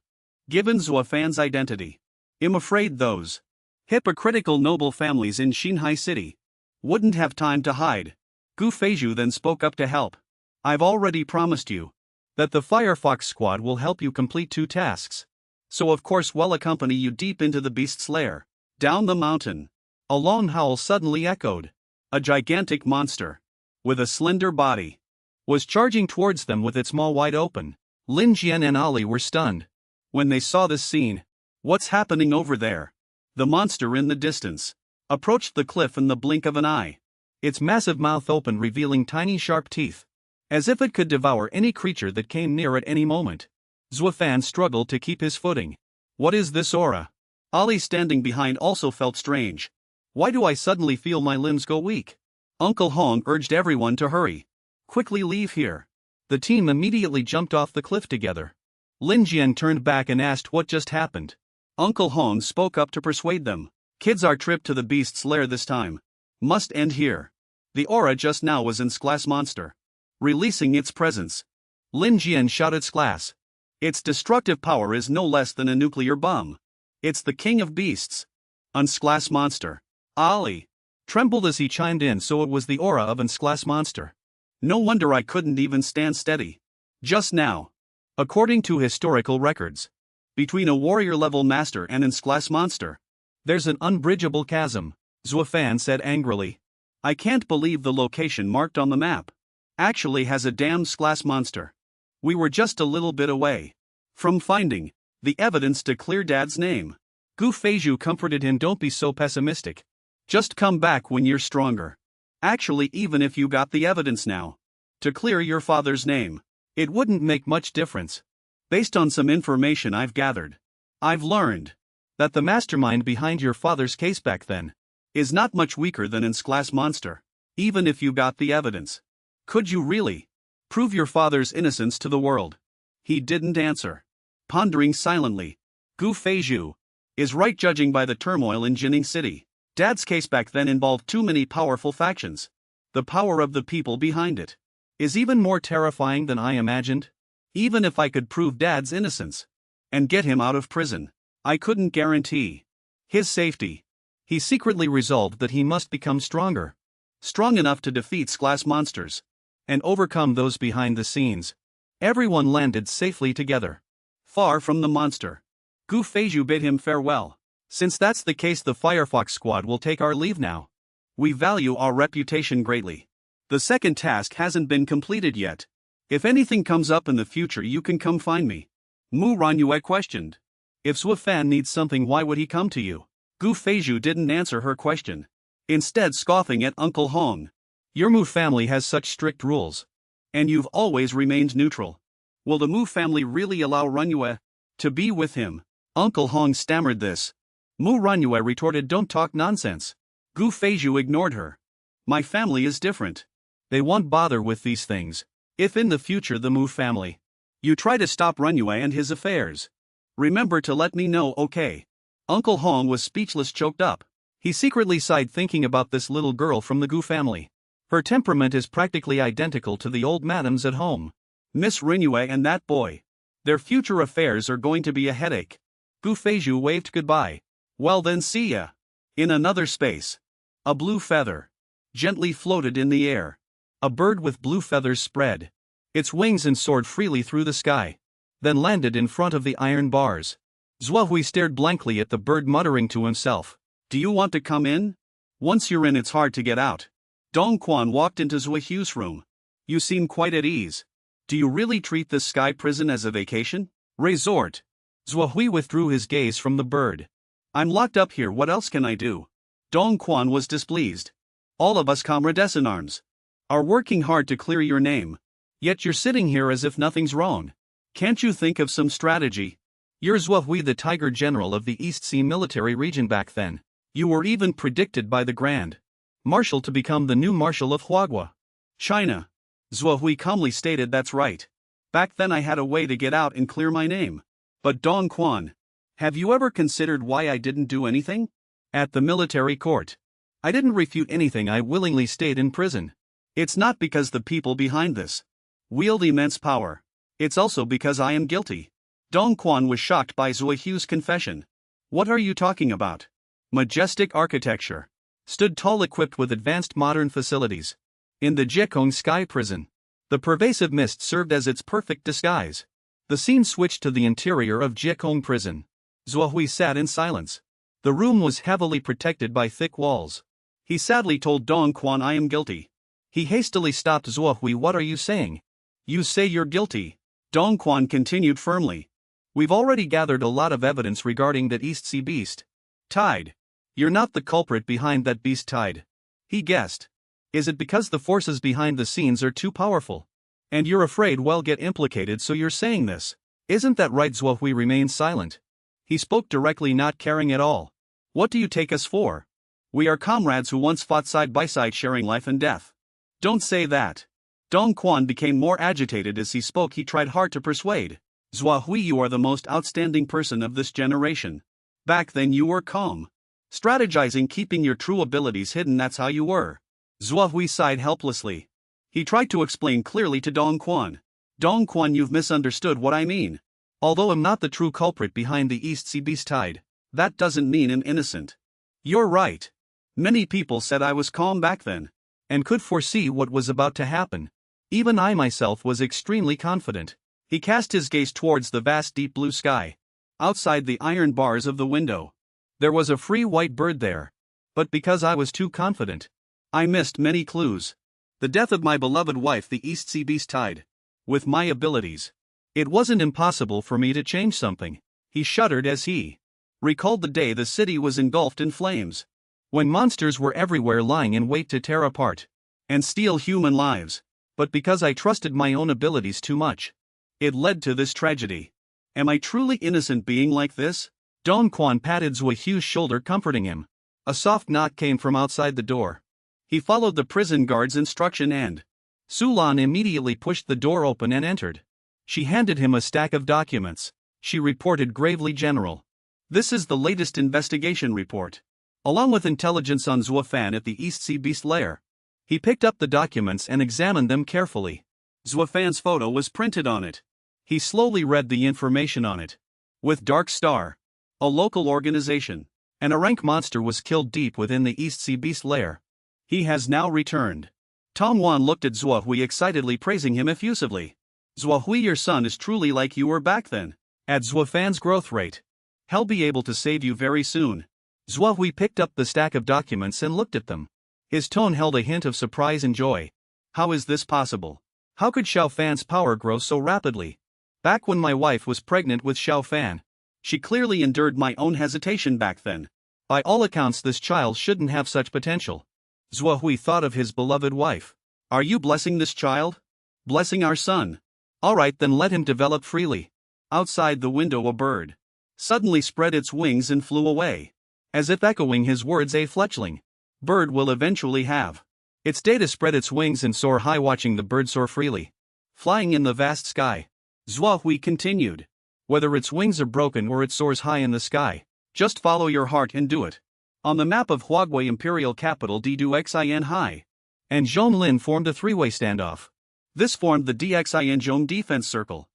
Given Zuo Fan's identity, I'm afraid those hypocritical noble families in Xinhai City wouldn't have time to hide. Gu Feizhu then spoke up to help. I've already promised you that the Firefox squad will help you complete 2 tasks. So of course we'll accompany you deep into the beast's lair. Down the mountain. A long howl suddenly echoed. A gigantic monster, with a slender body, was charging towards them with its maw wide open. Lin Jian and Ali were stunned when they saw this scene. What's happening over there? The monster in the distance approached the cliff in the blink of an eye. Its massive mouth open, revealing tiny sharp teeth, as if it could devour any creature that came near at any moment. Zuo Fan struggled to keep his footing. What is this aura? Ali, standing behind, also felt strange. Why do I suddenly feel my limbs go weak? Uncle Hong urged everyone to hurry. Quickly leave here. The team immediately jumped off the cliff together. Lin Jian turned back and asked what just happened. Uncle Hong spoke up to persuade them. Kids, our trip to the beast's lair this time must end here. The aura just now was in Sklass monster, releasing its presence. Lin Jian shouted, Sklass. Its destructive power is no less than a nuclear bomb. It's the king of beasts. Unsklass monster. Ali trembled as he chimed in. So it was the aura of Unsklass monster. No wonder I couldn't even stand steady just now. According to historical records, between a warrior-level master and Unsklass monster, there's an unbridgeable chasm, Zuo Fan said angrily. I can't believe the location marked on the map actually has a damn Sklass monster. We were just a little bit away from finding the evidence to clear Dad's name. Gu Feizhu comforted him. Don't be so pessimistic. Just come back when you're stronger. Actually, even if you got the evidence now to clear your father's name, it wouldn't make much difference. Based on some information I've gathered, I've learned that the mastermind behind your father's case back then is not much weaker than Unsklass monster. Even if you got the evidence, could you really prove your father's innocence to the world? He didn't answer. Pondering silently, Gu Feizhu is right, judging by the turmoil in Jining City. Dad's case back then involved too many powerful factions. The power of the people behind it is even more terrifying than I imagined. Even if I could prove Dad's innocence and get him out of prison, I couldn't guarantee his safety. He secretly resolved that he must become stronger, strong enough to defeat Sklass monsters and overcome those behind the scenes. Everyone landed safely together, far from the monster. Gu Feizhu bid him farewell. Since that's the case, the Firefox squad will take our leave now. We value our reputation greatly. The second task hasn't been completed yet. If anything comes up in the future, you can come find me. Mu Ranyue questioned. If Zuo Fan needs something, why would he come to you? Gu Feizhu didn't answer her question, instead scoffing at Uncle Hong. Your Mu family has such strict rules. And you've always remained neutral. Will the Mu family really allow Ranyue to be with him? Uncle Hong stammered this. Mu Ranyue retorted, don't talk nonsense. Gu Feizhu ignored her. My family is different. They won't bother with these things. If in the future the Mu family, you try to stop Ranyue and his affairs, remember to let me know, okay? Uncle Hong was speechless, choked up. He secretly sighed thinking about this little girl from the Gu family. Her temperament is practically identical to the old madams at home. Miss Ranyue and that boy. Their future affairs are going to be a headache. Gu Feizhu waved goodbye. Well then, see ya. In another space, a blue feather gently floated in the air. A bird with blue feathers spread its wings and soared freely through the sky, then landed in front of the iron bars. Zuo Hui stared blankly at the bird, muttering to himself, do you want to come in? Once you're in, it's hard to get out. Dong Quan walked into Zuo Hui's room. You seem quite at ease. Do you really treat this sky prison as a vacation? Resort. Zuo Hui withdrew his gaze from the bird. I'm locked up here, what else can I do? Dong Quan was displeased. All of us comrades in arms are working hard to clear your name. Yet you're sitting here as if nothing's wrong. Can't you think of some strategy? You're Zuo Hui, the Tiger General of the East Sea Military Region back then. You were even predicted by the Grand Marshal to become the new Marshal of Huagua, China. Zuo Hui calmly stated, that's right. Back then I had a way to get out and clear my name. But Dong Quan, have you ever considered why I didn't do anything? At the military court, I didn't refute anything, I willingly stayed in prison. It's not because the people behind this wield immense power. It's also because I am guilty. Dong Quan was shocked by Zuo Hui's confession. What are you talking about? Majestic architecture stood tall, equipped with advanced modern facilities. In the Jiekong Sky Prison, the pervasive mist served as its perfect disguise. The scene switched to the interior of Jiekong Prison. Zuo Hui sat in silence. The room was heavily protected by thick walls. He sadly told Dong Quan, I am guilty. He hastily stopped Zuo Hui. What are you saying? You say you're guilty. Dong Quan continued firmly. We've already gathered a lot of evidence regarding that East Sea beast tide. You're not the culprit behind that beast tide. He guessed. Is it because the forces behind the scenes are too powerful? And you're afraid we'll get implicated, so you're saying this. Isn't that right? Zuo Hui remained silent. He spoke directly, not caring at all. What do you take us for? We are comrades who once fought side by side, sharing life and death. Don't say that. Dong Quan became more agitated as he spoke. He tried hard to persuade. Zuo Hui, you are the most outstanding person of this generation. Back then you were calm, strategizing, keeping your true abilities hidden, that's how you were. Zuo Hui sighed helplessly. He tried to explain clearly to Dong Quan. Dong Quan, you've misunderstood what I mean. Although I'm not the true culprit behind the East Sea beast tide, that doesn't mean I'm innocent. You're right. Many people said I was calm back then, and could foresee what was about to happen. Even I myself was extremely confident. He cast his gaze towards the vast deep blue sky. Outside the iron bars of the window, there was a free white bird there. But because I was too confident, I missed many clues. The death of my beloved wife, the East Sea beast tide. With my abilities, it wasn't impossible for me to change something. He shuddered as he recalled the day the city was engulfed in flames, when monsters were everywhere lying in wait to tear apart and steal human lives. But because I trusted my own abilities too much, it led to this tragedy. Am I truly innocent being like this? Dong Quan patted Zuo Hui's shoulder, comforting him. A soft knock came from outside the door. He followed the prison guard's instruction and Su Lan immediately pushed the door open and entered. She handed him a stack of documents. She reported gravely, General. This is the latest investigation report, along with intelligence on Zuo Fan at the East Sea Beast Lair. He picked up the documents and examined them carefully. Zuo Fan's photo was printed on it. He slowly read the information on it. With Dark Star, a local organization, and a rank monster was killed deep within the East Sea Beast Lair. He has now returned. Tong Wan looked at Zuo Hui, excitedly praising him effusively. Zuo Hui, your son is truly like you were back then. At Zuo Fan's growth rate, he'll be able to save you very soon. Zuo Hui picked up the stack of documents and looked at them. His tone held a hint of surprise and joy. How is this possible? How could Zuo Fan's power grow so rapidly? Back when my wife was pregnant with Zuo Fan, she clearly endured my own hesitation back then. By all accounts, this child shouldn't have such potential. Zuo Hui thought of his beloved wife. Are you blessing this child? Blessing our son? Alright, then let him develop freely. Outside the window, a bird suddenly spread its wings and flew away. As if echoing his words, a fletchling bird will eventually have its day to spread its wings and soar high. Watching the bird soar freely, flying in the vast sky, Zuo Hui continued. Whether its wings are broken or it soars high in the sky, just follow your heart and do it. On the map of Huaguo imperial capital, Xin Hai and Zhonglin formed a three-way standoff. This formed the Xin defense circle.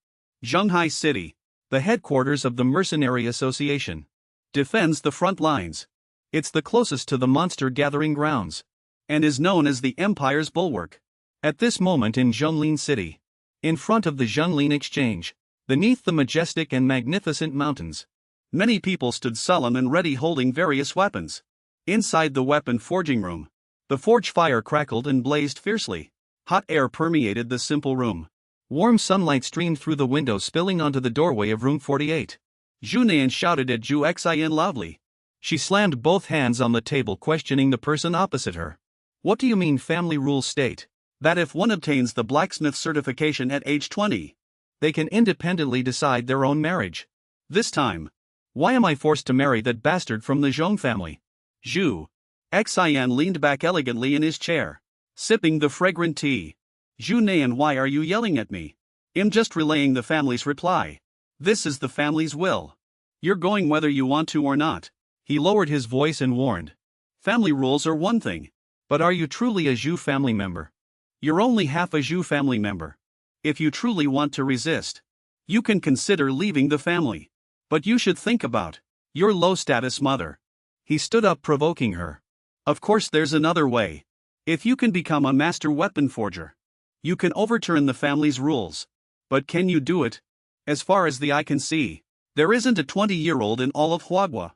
Zhonghai City, the headquarters of the Mercenary Association, defends the front lines. It's the closest to the monster gathering grounds, and is known as the Empire's bulwark. At this moment in Zhonglin City, in front of the Zhonglin Exchange, beneath the majestic and magnificent mountains, many people stood solemn and ready, holding various weapons. Inside the weapon forging room, the forge fire crackled and blazed fiercely. Hot air permeated the simple room. Warm sunlight streamed through the window, spilling onto the doorway of room 48. Junayan shouted at Xin loudly. She slammed both hands on the table, questioning the person opposite her. What do you mean? Family rules state that if one obtains the blacksmith certification at age 20, they can independently decide their own marriage. This time, why am I forced to marry that bastard from the Zhong family? Xin leaned back elegantly in his chair, sipping the fragrant tea. Junayan, why are you yelling at me? I'm just relaying the family's reply. This is the family's will. You're going whether you want to or not. He lowered his voice and warned. Family rules are one thing, but are you truly a Zhu family member? You're only half a Zhu family member. If you truly want to resist, you can consider leaving the family. But you should think about your low-status mother. He stood up, provoking her. Of course, there's another way. If you can become a master weapon forger, you can overturn the family's rules. But can you do it? As far as the eye can see, there isn't a 20-year-old in all of Huaguo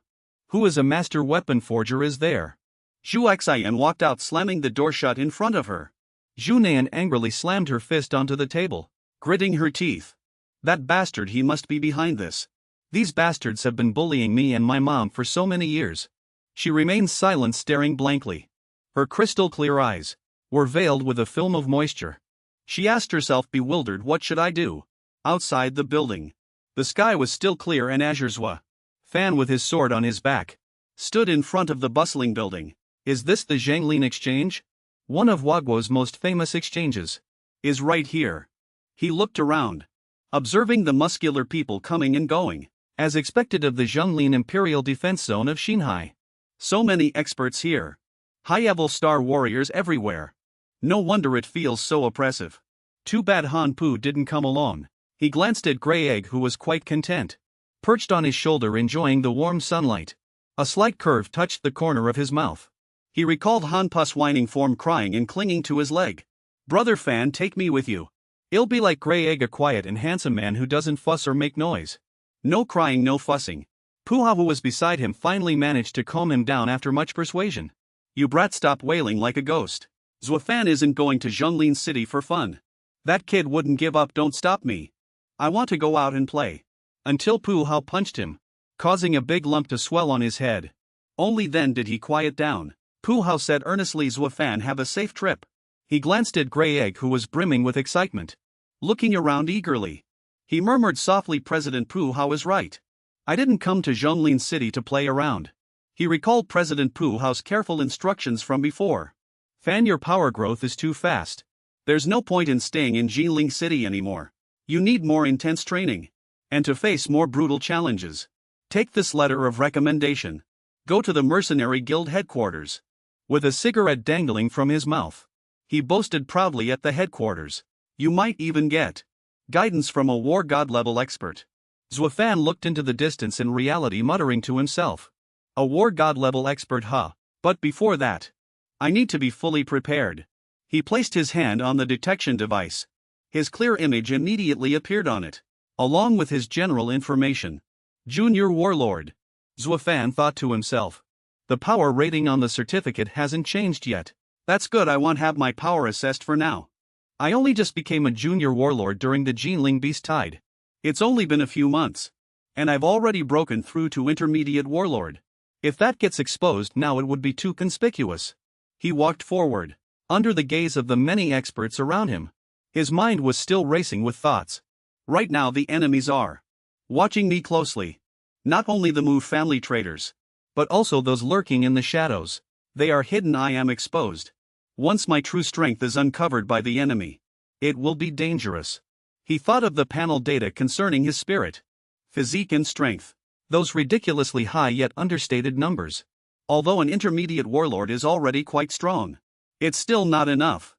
who is a master weapon forger, is there? Xin walked out, slamming the door shut in front of her. Junayan angrily slammed her fist onto the table, gritting her teeth. That bastard, he must be behind this. These bastards have been bullying me and my mom for so many years. She remained silent, staring blankly. Her crystal-clear eyes were veiled with a film of moisture. She asked herself, bewildered, what should I do? Outside the building, the sky was still clear, and Zuo Fan, with his sword on his back, stood in front of the bustling building. Is this the Zhonglin Exchange? One of Huaguo's most famous exchanges is right here. He looked around, observing the muscular people coming and going, as expected of the Zhonglin Imperial Defense Zone of Xinhai. So many experts here. High-level star warriors everywhere. No wonder it feels so oppressive. Too bad Han Pu didn't come along. He glanced at Grey Egg, who was quite content, perched on his shoulder enjoying the warm sunlight. A slight curve touched the corner of his mouth. He recalled Han Pu's whining form, crying and clinging to his leg. Brother Fan, take me with you. I'll be like Grey Egg, a quiet and handsome man who doesn't fuss or make noise. No crying, no fussing. Puha, who was beside him, finally managed to calm him down after much persuasion. You brat, stop wailing like a ghost. Zuo Fan isn't going to Zhonglin City for fun. That kid wouldn't give up. Don't stop me. I want to go out and play. Until Puha punched him, causing a big lump to swell on his head. Only then did he quiet down. Puha said earnestly, Zuo Fan, have a safe trip. He glanced at Grey Egg, who was brimming with excitement, looking around eagerly. He murmured softly, President Puha is right. I didn't come to Zhonglin City to play around. He recalled President Puha's careful instructions from before. Fan, your power growth is too fast. There's no point in staying in Zhonglin City anymore. You need more intense training, and to face more brutal challenges. Take this letter of recommendation. Go to the Mercenary Guild headquarters. With a cigarette dangling from his mouth, he boasted proudly at the headquarters. You might even get guidance from a war god level expert. Zuo Fan looked into the distance in reality, muttering to himself. A war god level expert, huh? But before that, I need to be fully prepared. He placed his hand on the detection device. His clear image immediately appeared on it, along with his general information. Junior Warlord. Zuo Fan thought to himself. The power rating on the certificate hasn't changed yet. That's good, I won't have my power assessed for now. I only just became a junior warlord during the Jinling Beast Tide. It's only been a few months. And I've already broken through to intermediate warlord. If that gets exposed now, it would be too conspicuous. He walked forward, under the gaze of the many experts around him. His mind was still racing with thoughts. Right now the enemies are watching me closely. Not only the Mu family traitors, but also those lurking in the shadows. They are hidden, I am exposed. Once my true strength is uncovered by the enemy, it will be dangerous. He thought of the panel data concerning his spirit, physique and strength. Those ridiculously high yet understated numbers. Although an intermediate warlord is already quite strong, it's still not enough.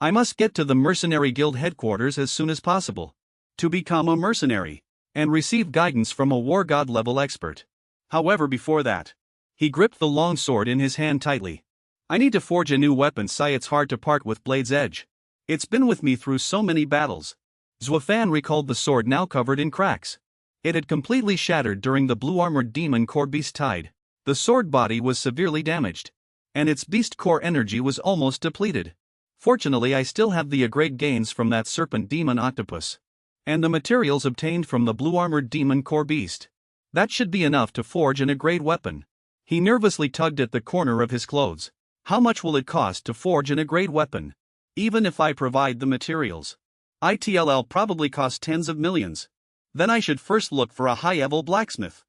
I must get to the mercenary guild headquarters as soon as possible to become a mercenary and receive guidance from a war god level expert. However, before that, he gripped the long sword in his hand tightly. I need to forge a new weapon, sigh. It's hard to part with Blade's Edge. It's been with me through so many battles. Zuo Fan recalled the sword, now covered in cracks. It had completely shattered during the blue-armored demon core beast tide. The sword body was severely damaged, and its beast core energy was almost depleted. Fortunately, I still have the great gains from that serpent demon octopus, and the materials obtained from the blue-armored demon core beast. That should be enough to forge a great weapon. He nervously tugged at the corner of his clothes. How much will it cost to forge a great weapon? Even if I provide the materials, it'll probably cost tens of millions. Then I should first look for a high-level blacksmith.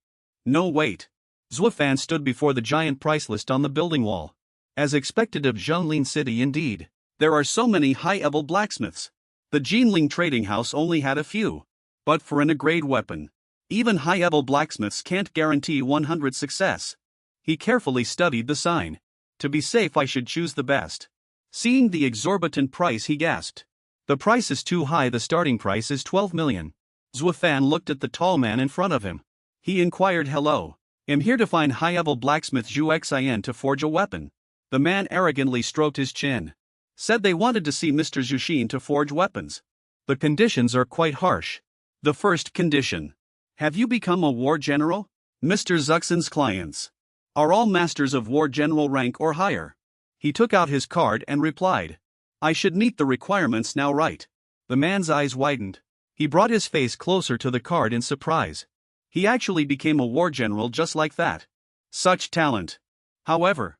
No, wait. Zuo Fan stood before the giant price list on the building wall. As expected of Zhonglin City, indeed, there are so many high-level blacksmiths. The Jinling trading house only had a few. But for a grade weapon, even high-level blacksmiths can't guarantee 100 success. He carefully studied the sign. To be safe, I should choose the best. Seeing the exorbitant price, he gasped. The price is too high. The starting price is 12 million. Zuo Fan looked at the tall man in front of him. He inquired, hello. I'm here to find high-level blacksmith Zhu Xin to forge a weapon. The man arrogantly stroked his chin. Said they wanted to see Mr. Zhu to forge weapons. The conditions are quite harsh. The first condition. Have you become a war general? Mr. Zuxin's clients are all masters of war general rank or higher. He took out his card and replied. I should meet the requirements now, right? The man's eyes widened. He brought his face closer to the card in surprise. He actually became a war general just like that. Such talent. However,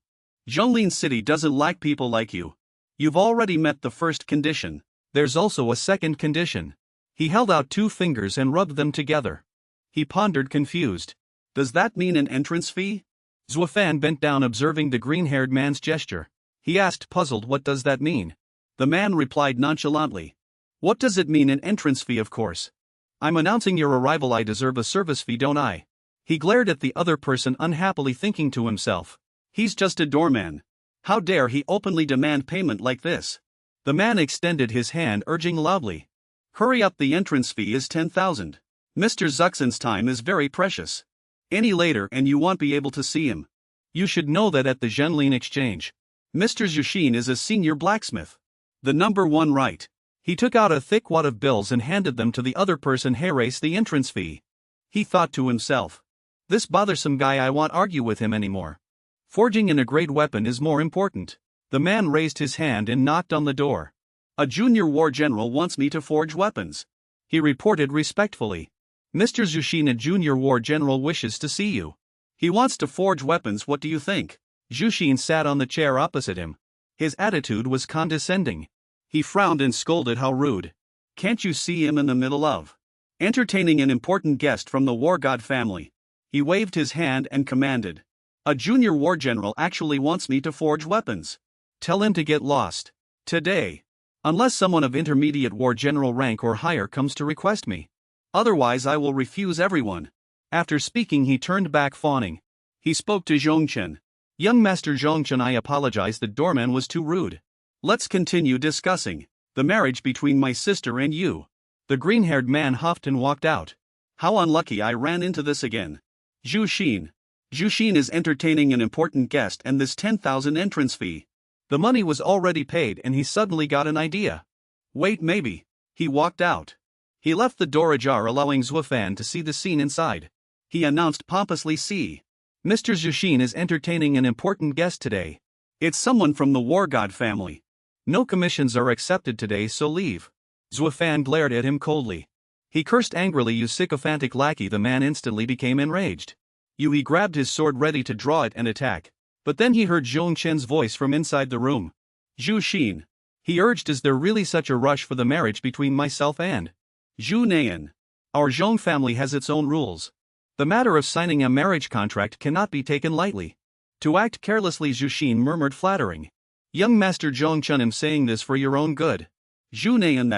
Zhonglin City doesn't lack people like you. You've already met the first condition. There's also a second condition. He held out two fingers and rubbed them together. He pondered, confused. Does that mean an entrance fee? Zuo Fan bent down, observing the green-haired man's gesture. He asked, puzzled, what does that mean? The man replied nonchalantly. What does it mean, an entrance fee? Of course. I'm announcing your arrival. I deserve a service fee, don't I? He glared at the other person unhappily, thinking to himself. He's just a doorman. How dare he openly demand payment like this? The man extended his hand, urging loudly. Hurry up, the entrance fee is 10,000. Mr. Zuxin's time is very precious. Any later and you won't be able to see him. You should know that at the Zhenlin exchange, Mr. Zhu is a senior blacksmith. The number one, right? He took out a thick wad of bills and handed them to the other person. Hey, raise the entrance fee. He thought to himself. This bothersome guy, I won't argue with him anymore. Forging a great weapon is more important. The man raised his hand and knocked on the door. A junior war general wants me to forge weapons. He reported respectfully. Mr. Zhu, a junior war general, wishes to see you. He wants to forge weapons. What do you think? Zhu sat on the chair opposite him. His attitude was condescending. He frowned and scolded, how rude. Can't you see him in the middle of entertaining an important guest from the war god family? He waved his hand and commanded. A junior war general actually wants me to forge weapons. Tell him to get lost. Today. Unless someone of intermediate war general rank or higher comes to request me. Otherwise I will refuse everyone. After speaking, he turned back, fawning. He spoke to Zhongchen. Young Master Zhongchen, I apologize, the doorman was too rude. Let's continue discussing the marriage between my sister and you. The green-haired man huffed and walked out. How unlucky, I ran into this again. Zhu is entertaining an important guest, and this 10,000 entrance fee. The money was already paid and he suddenly got an idea. Wait, maybe. He walked out. He left the door ajar, allowing Zuo Fan to see the scene inside. He announced pompously, see. Mr. Zhu is entertaining an important guest today. It's someone from the war god family. No commissions are accepted today, so leave. Zuo Fan glared at him coldly. He cursed angrily, "You sycophantic lackey." The man instantly became enraged. He grabbed his sword ready to draw it and attack. But then he heard Zhong Chen's voice from inside the room. "Zhu Xin," he urged, "is there really such a rush for the marriage between myself and Zhu Nian? Our Zhong family has its own rules. The matter of signing a marriage contract cannot be taken lightly." To act carelessly, Zhu Xin murmured, flattering. "Young Master Zhong Chen, am saying this for your own good. Zhu Nian,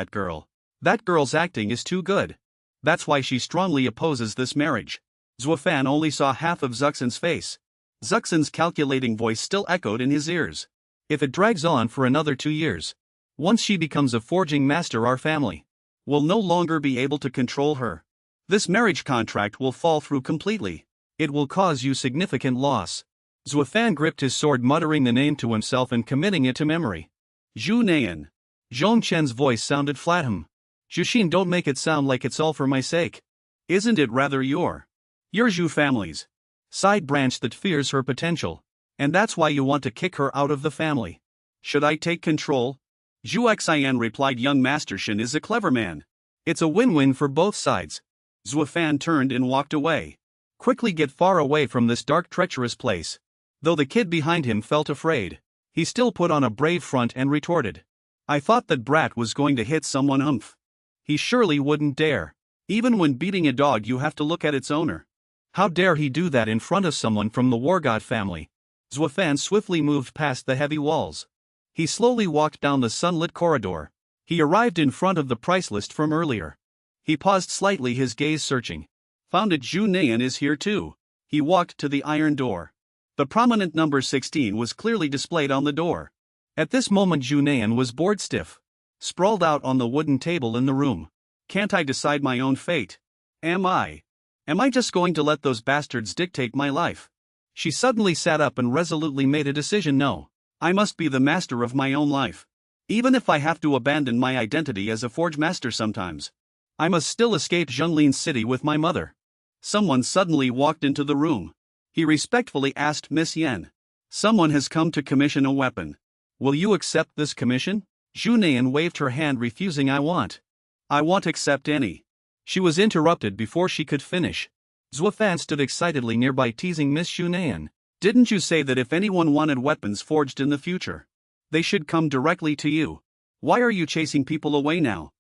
that girl's acting is too good. That's why she strongly opposes this marriage." Zuo Fan only saw half of Zuxin's face. Zuxin's calculating voice still echoed in his ears. "If it drags on for another 2 years, once she becomes a forging master, our family will no longer be able to control her. This marriage contract will fall through completely. It will cause you significant loss." Zuo Fan gripped his sword, muttering the name to himself and committing it to memory. "Zhu Nian." Zhong Chen's voice sounded flat. "Zhu Xin, don't make it sound like it's all for my sake. Isn't it rather your Zhu family's side branch that fears her potential? And that's why you want to kick her out of the family. Should I take control?" "Zhu Xian," replied young Master Shin, "is a clever man. It's a win-win for both sides." Zuo Fan turned and walked away. "Quickly get far away from this dark, treacherous place." Though the kid behind him felt afraid, he still put on a brave front and retorted, "I thought that brat was going to hit someone. He surely wouldn't dare. Even when beating a dog, you have to look at its owner. How dare he do that in front of someone from the War God family?" Zuo Fan swiftly moved past the heavy walls. He slowly walked down the sunlit corridor. He arrived in front of the price list from earlier. He paused slightly, his gaze searching. Found it. Zhu Nian is here too. He walked to the iron door. The prominent number 16 was clearly displayed on the door. At this moment, Zhu Nian was bored stiff, sprawled out on the wooden table in the room. "Can't I decide my own fate? Am I just going to let those bastards dictate my life?" She suddenly sat up and resolutely made a decision. "No. I must be the master of my own life. Even if I have to abandon my identity as a forge master sometimes. I must still escape Zhonglin City with my mother." Someone suddenly walked into the room. He respectfully asked Miss Yen, "Someone has come to commission a weapon. Will you accept this commission?" Zhu Nian waved her hand, refusing. I won't accept any." She was interrupted before she could finish. Zuo Fan stood excitedly nearby, teasing Miss Zhu Nian. "Didn't you say that if anyone wanted weapons forged in the future, they should come directly to you? Why are you chasing people away now?"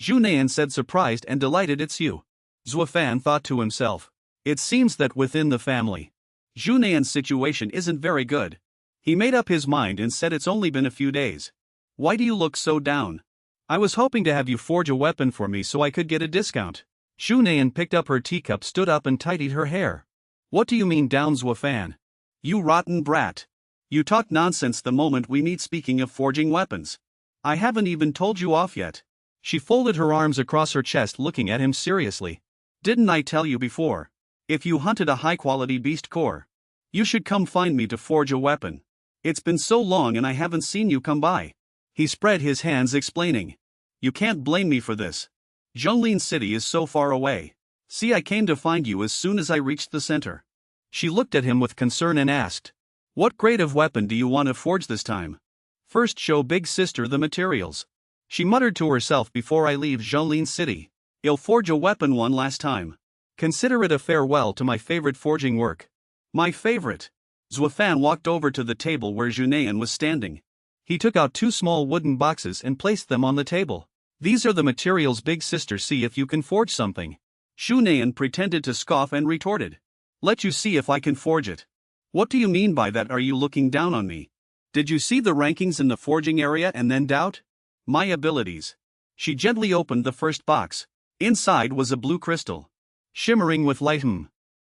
Zhu Nian said, surprised and delighted. "It's you." Zuo Fan thought to himself. It seems that within the family, Zhu Nian's situation isn't very good. He made up his mind and said, "It's only been a few days. Why do you look so down? I was hoping to have you forge a weapon for me so I could get a discount." Zhu Nian picked up her teacup, stood up and tidied her hair. "What do you mean down, Zuo Fan? You rotten brat. You talk nonsense the moment we meet, speaking of forging weapons. I haven't even told you off yet." She folded her arms across her chest, looking at him seriously. "Didn't I tell you before? If you hunted a high-quality beast core, you should come find me to forge a weapon. It's been so long and I haven't seen you come by." He spread his hands, explaining, "You can't blame me for this. Zhonglin City is so far away. See, I came to find you as soon as I reached the center." She looked at him with concern and asked, "What grade of weapon do you want to forge this time? First show big sister the materials." She muttered to herself, "Before I leave Zhonglin City, I'll forge a weapon one last time. Consider it a farewell to my favorite forging work." "My favorite?" Zuo Fan walked over to the table where Zhu Nian was standing. He took out 2 small wooden boxes and placed them on the table. "These are the materials, big sister. See if you can forge something." Zhu Nian pretended to scoff and retorted, "Let you see if I can forge it. What do you mean by that? Are you looking down on me? Did you see the rankings in the forging area and then doubt my abilities?" She gently opened the first box. Inside was a blue crystal, shimmering with light.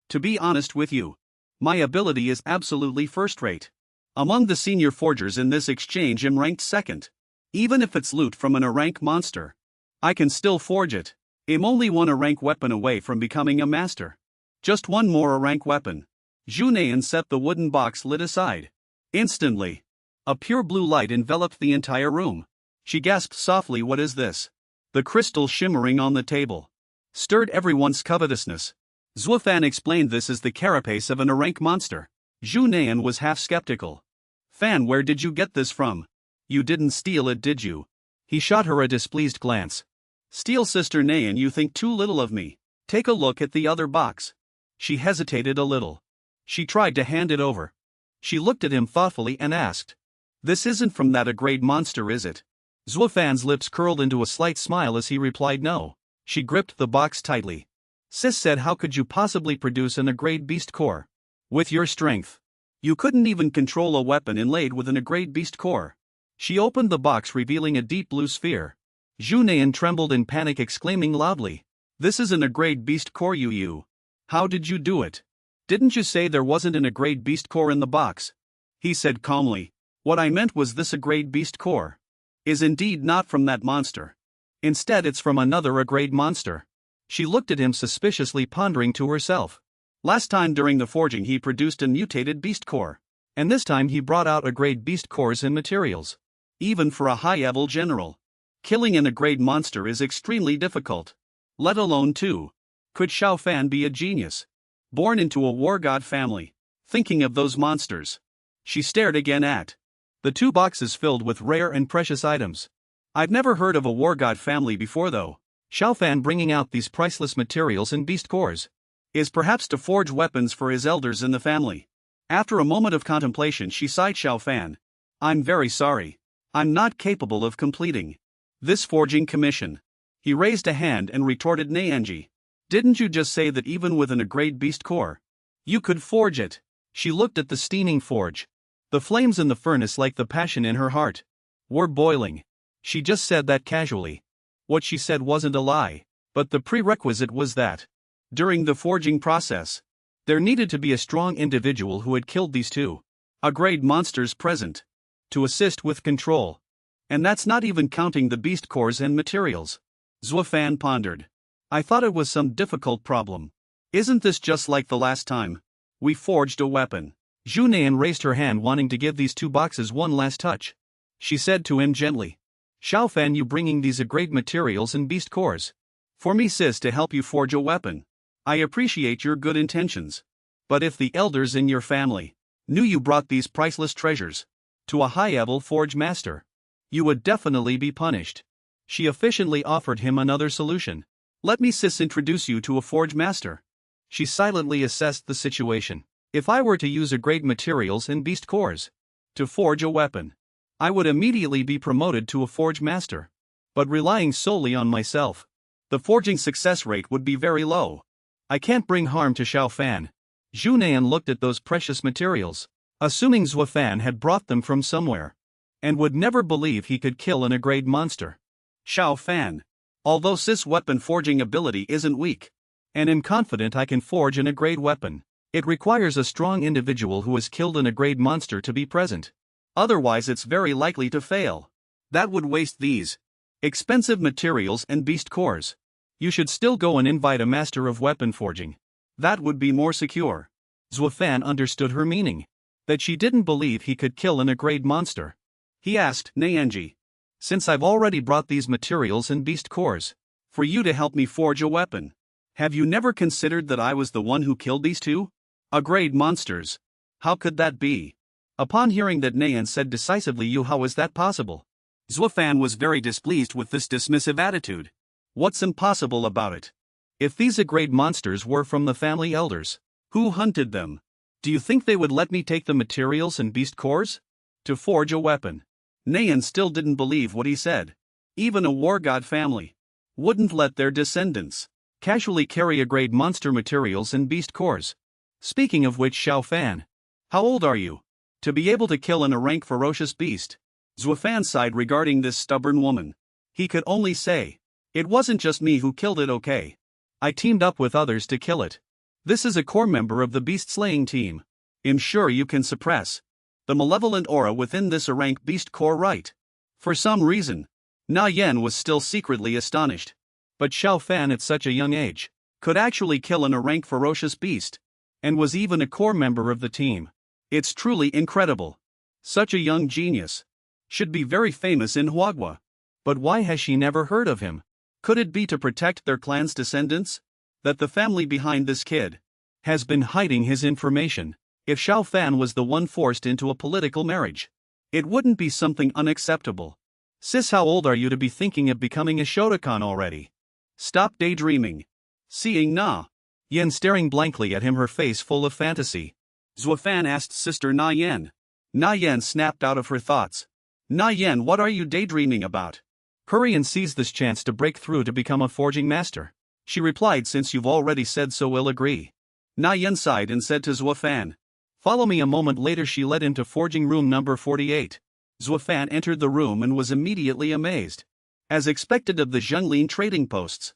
To be honest with you, my ability is absolutely first-rate. Among the senior forgers in this exchange, I'm ranked second. Even if it's loot from an A-rank monster, I can still forge it. I'm only one A-rank weapon away from becoming a master. Just one more A-rank weapon." Zhu Nian set the wooden box lid aside. Instantly, a pure blue light enveloped the entire room. She gasped softly, "What is this?" The crystal shimmering on the table stirred everyone's covetousness. Zuo Fan explained, "This is the carapace of an A-rank monster." Zhu Nian was half skeptical. "Fan, where did you get this from? You didn't steal it, did you? He shot her a displeased glance. Steal, Sister Nayan, you think too little of me. Take a look at the other box. She hesitated a little. She tried to hand it over. She looked at him thoughtfully and asked. This isn't from that A-grade monster, is it? Zuo Fan's lips curled into a slight smile as he replied no. She gripped the box tightly. Sis said, how could you possibly produce an A-grade beast core? With your strength. You couldn't even control a weapon inlaid with an A-grade beast core. She opened the box, revealing a deep blue sphere. Zhu Nayan trembled in panic, exclaiming loudly. This is an A-grade beast core, you. How did you do it? Didn't you say there wasn't an A-grade beast core in the box? He said calmly. What I meant was this A-grade beast core is indeed not from that monster. Instead, it's from another A-grade monster. She looked at him suspiciously, pondering to herself. Last time during the forging he produced a mutated beast core. And this time he brought out A-grade beast cores and materials. Even for a high-level general, killing an A-grade monster is extremely difficult. Let alone two. Could Zuo Fan be a genius? Born into a war god family. Thinking of those monsters. She stared again at the two boxes filled with rare and precious items. I've never heard of a war god family before though. Zuo Fan bringing out these priceless materials and beast cores is perhaps to forge weapons for his elders in the family. After a moment of contemplation she sighed. Zuo Fan. I'm very sorry. I'm not capable of completing this forging commission. He raised a hand and retorted, Nayanji. Didn't you just say that even with an A-grade beast core, you could forge it? She looked at the steaming forge. The flames in the furnace, like the passion in her heart, were boiling. She just said that casually. What she said wasn't a lie, but the prerequisite was that, during the forging process, there needed to be a strong individual who had killed these two A-grade monsters present, to assist with control. And that's not even counting the beast cores and materials. Zuo Fan pondered. I thought it was some difficult problem. Isn't this just like the last time we forged a weapon? Zhu Nayan raised her hand, wanting to give these two boxes one last touch. She said to him gently. Zuo Fan, you bringing these A-grade materials and beast cores for me, sis, to help you forge a weapon. I appreciate your good intentions. But if the elders in your family knew you brought these priceless treasures to a high-level forge master, you would definitely be punished. She efficiently offered him another solution. Let me, sis, introduce you to a forge master. She silently assessed the situation. If I were to use A-grade materials and beast cores to forge a weapon, I would immediately be promoted to a forge master. But relying solely on myself, the forging success rate would be very low. I can't bring harm to Zuo Fan. Zhu Nayan looked at those precious materials, assuming Zuo Fan had brought them from somewhere, and would never believe he could kill an A-grade monster. Zuo Fan. Although sis' weapon forging ability isn't weak, and am confident I can forge an A-grade weapon, it requires a strong individual who has killed an A-grade monster to be present. Otherwise it's very likely to fail. That would waste these expensive materials and beast cores. You should still go and invite a master of weapon forging. That would be more secure. Zuo Fan understood her meaning. That she didn't believe he could kill an A-grade monster. He asked, Nayanji. Since I've already brought these materials and beast cores for you to help me forge a weapon, have you never considered that I was the one who killed these two A-grade monsters? How could that be? Upon hearing that, Nayan said decisively, how is that possible? Zuo Fan was very displeased with this dismissive attitude. What's impossible about it? If these A-grade monsters were from the family elders, who hunted them? Do you think they would let me take the materials and beast cores to forge a weapon? Nayan still didn't believe what he said. Even a war god family wouldn't let their descendants casually carry A-grade monster materials and beast cores. Speaking of which, Zuo Fan, how old are you to be able to kill an A-rank ferocious beast? Zuo Fan sighed regarding this stubborn woman. He could only say, it wasn't just me who killed it, okay? I teamed up with others to kill it. This is a core member of the beast-slaying team. I'm sure you can suppress the malevolent aura within this A-rank beast core, right? For some reason, Na Yan was still secretly astonished. But Zuo Fan at such a young age could actually kill an A-rank ferocious beast, and was even a core member of the team. It's truly incredible. Such a young genius should be very famous in Huagua. But why has she never heard of him? Could it be to protect their clan's descendants? That the family behind this kid has been hiding his information? If Zuo Fan was the one forced into a political marriage, It wouldn't be something unacceptable. Sis, how old are you to be thinking of becoming a Shotokan already? Stop daydreaming. Seeing Na Yen staring blankly at him, her face full of fantasy, Zuo Fan asked Sister Na Yen. Na Yen snapped out of her thoughts. Na Yen, what are you daydreaming about? Hurry and seize this chance to break through to become a forging master. She replied, since you've already said so, we'll agree. Na Yen sighed and said to Zuo Fan, follow me. A moment later she led him to forging room number 48. Zuo Fan entered the room and was immediately amazed. As expected of the Zhonglin trading posts,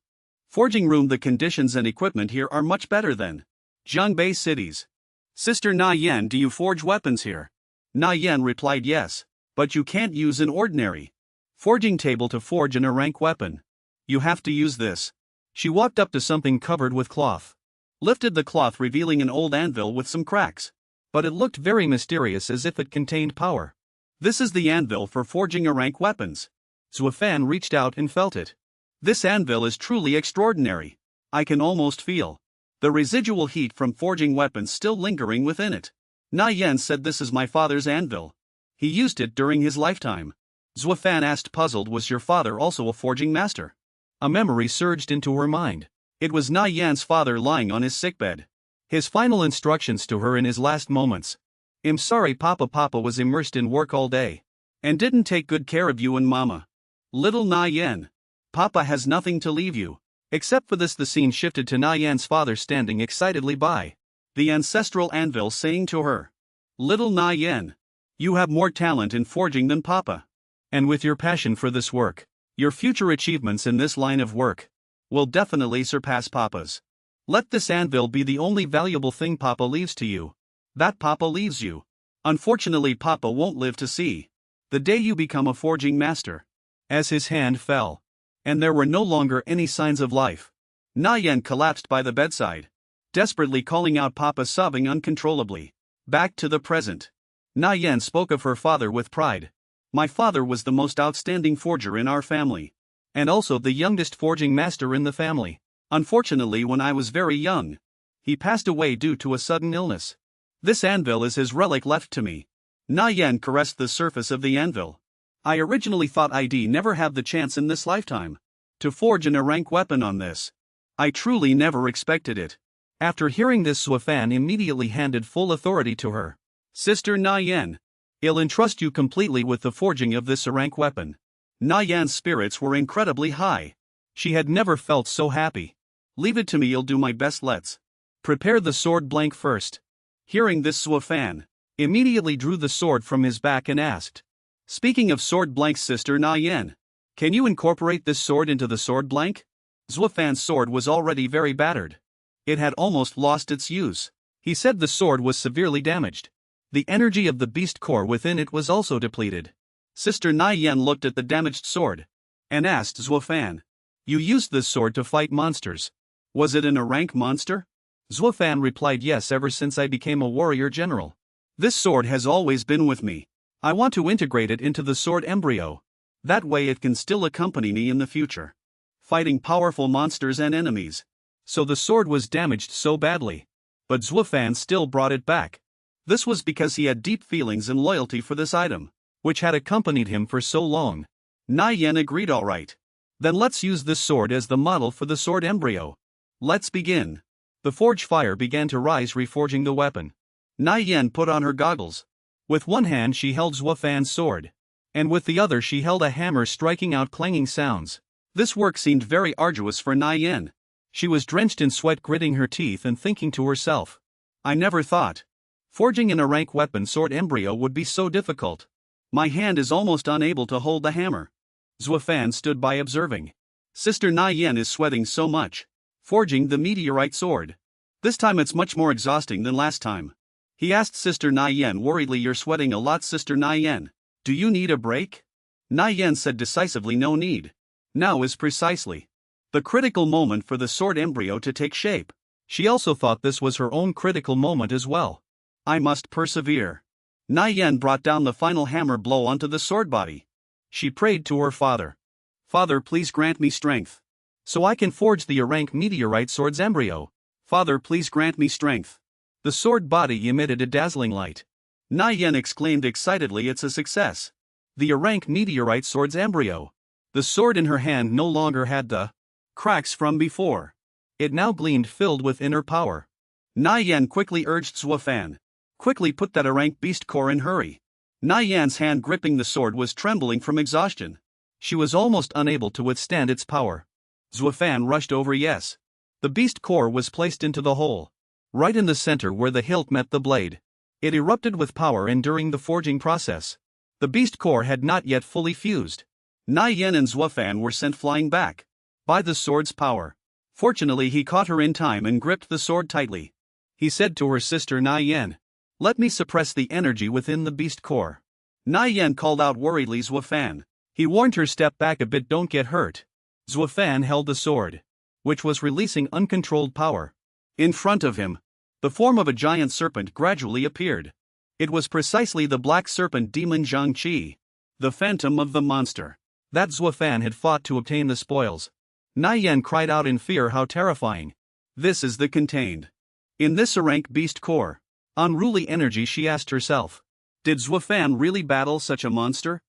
forging room, the conditions and equipment here are much better than Zhongbei cities. Sister Na Yen, do you forge weapons here? Na Yen replied, yes, but you can't use an ordinary forging table to forge an rank weapon. You have to use this. She walked up to something covered with cloth, lifted the cloth, revealing an old anvil with some cracks, but it looked very mysterious, as if it contained power. This is the anvil for forging rank weapons. Zuo Fan reached out and felt it. This anvil is truly extraordinary. I can almost feel the residual heat from forging weapons still lingering within it. Na Yen said, this is my father's anvil. He used it during his lifetime. Zuo Fan asked, puzzled, was your father also a forging master? A memory surged into her mind. It was Na Yan's father lying on his sickbed. His final instructions to her in his last moments. I'm sorry, Papa. Papa was immersed in work all day and didn't take good care of you and Mama. Little Na Yen. Papa has nothing to leave you. Except for this. The scene shifted to Na Yan's father standing excitedly by the ancestral anvil, saying to her, little Na Yen, you have more talent in forging than Papa. And with your passion for this work, your future achievements in this line of work will definitely surpass Papa's. Let this anvil be the only valuable thing Papa leaves to you. That Papa leaves you. Unfortunately, Papa won't live to see the day you become a forging master. As his hand fell, and there were no longer any signs of life, Na Yen collapsed by the bedside, desperately calling out Papa, sobbing uncontrollably. Back to the present. Na Yen spoke of her father with pride. My father was the most outstanding forger in our family, and also the youngest forging master in the family. Unfortunately, when I was very young, he passed away due to a sudden illness. This anvil is his relic left to me. Na Yen caressed the surface of the anvil. I originally thought I'd never have the chance in this lifetime to forge an rank weapon on this. I truly never expected it. After hearing this, Zuo Fan immediately handed full authority to her. Sister Na Yen, I'll entrust you completely with the forging of this rank weapon. Na Yan's spirits were incredibly high. She had never felt so happy. Leave it to me, I'll do my best. Let's prepare the sword blank first. Hearing this, Zuo Fan immediately drew the sword from his back and asked, speaking of sword blanks, Sister Na Yen, can you incorporate this sword into the sword blank? Zuo Fan's sword was already very battered. It had almost lost its use. He said the sword was severely damaged. The energy of the beast core within it was also depleted. Sister Na Yen looked at the damaged sword and asked Zuo Fan, you used this sword to fight monsters. Was it a rank monster? Zuo Fan replied, yes, ever since I became a warrior general. This sword has always been with me. I want to integrate it into the sword embryo. That way it can still accompany me in the future, fighting powerful monsters and enemies. So the sword was damaged so badly, but Zuo Fan still brought it back. This was because he had deep feelings and loyalty for this item, which had accompanied him for so long. Na Yen agreed, all right. Then let's use this sword as the model for the sword embryo. Let's begin. The forge fire began to rise, reforging the weapon. Na Yen put on her goggles. With one hand she held Zuo Fan's sword, and with the other she held a hammer, striking out clanging sounds. This work seemed very arduous for Na Yen. She was drenched in sweat, gritting her teeth and thinking to herself, I never thought forging a rank weapon sword embryo would be so difficult. My hand is almost unable to hold the hammer. Zuo Fan stood by observing. Sister Na Yen is sweating so much, forging the meteorite sword. This time it's much more exhausting than last time. He asked Sister Na Yen worriedly, you're sweating a lot, Sister Na Yen. Do you need a break? Na Yen said decisively, no need. Now is precisely the critical moment for the sword embryo to take shape. She also thought this was her own critical moment as well. I must persevere. Na Yen brought down the final hammer blow onto the sword body. She prayed to her father. Father, please grant me strength, so I can forge the rank meteorite sword's embryo. Father, please grant me strength. The sword body emitted a dazzling light. Na Yen exclaimed excitedly, it's a success. The Arank meteorite sword's embryo. The sword in her hand no longer had the cracks from before. It now gleamed, filled with inner power. Na Yen quickly urged Zuo Fan. Quickly put that Arank beast core in, hurry. Na Yan's hand gripping the sword was trembling from exhaustion. She was almost unable to withstand its power. Zuo Fan rushed over. Yes. The beast core was placed into the hole. Right in the center where the hilt met the blade. It erupted with power, and during the forging process, the beast core had not yet fully fused. Na Yen and Zuo Fan were sent flying back by the sword's power. Fortunately, he caught her in time and gripped the sword tightly. He said to her sister Na Yen, let me suppress the energy within the beast core. Na Yen called out worriedly Zuo Fan. He warned her, step back a bit, don't get hurt. Zuo Fan held the sword, which was releasing uncontrolled power. In front of him, the form of a giant serpent gradually appeared. It was precisely the black serpent demon Zhang Qi, the phantom of the monster that Zuo Fan had fought to obtain the spoils. Na Yen cried out in fear, how terrifying. This is the contained in this Arank beast core unruly energy, she asked herself. Did Zuo Fan really battle such a monster?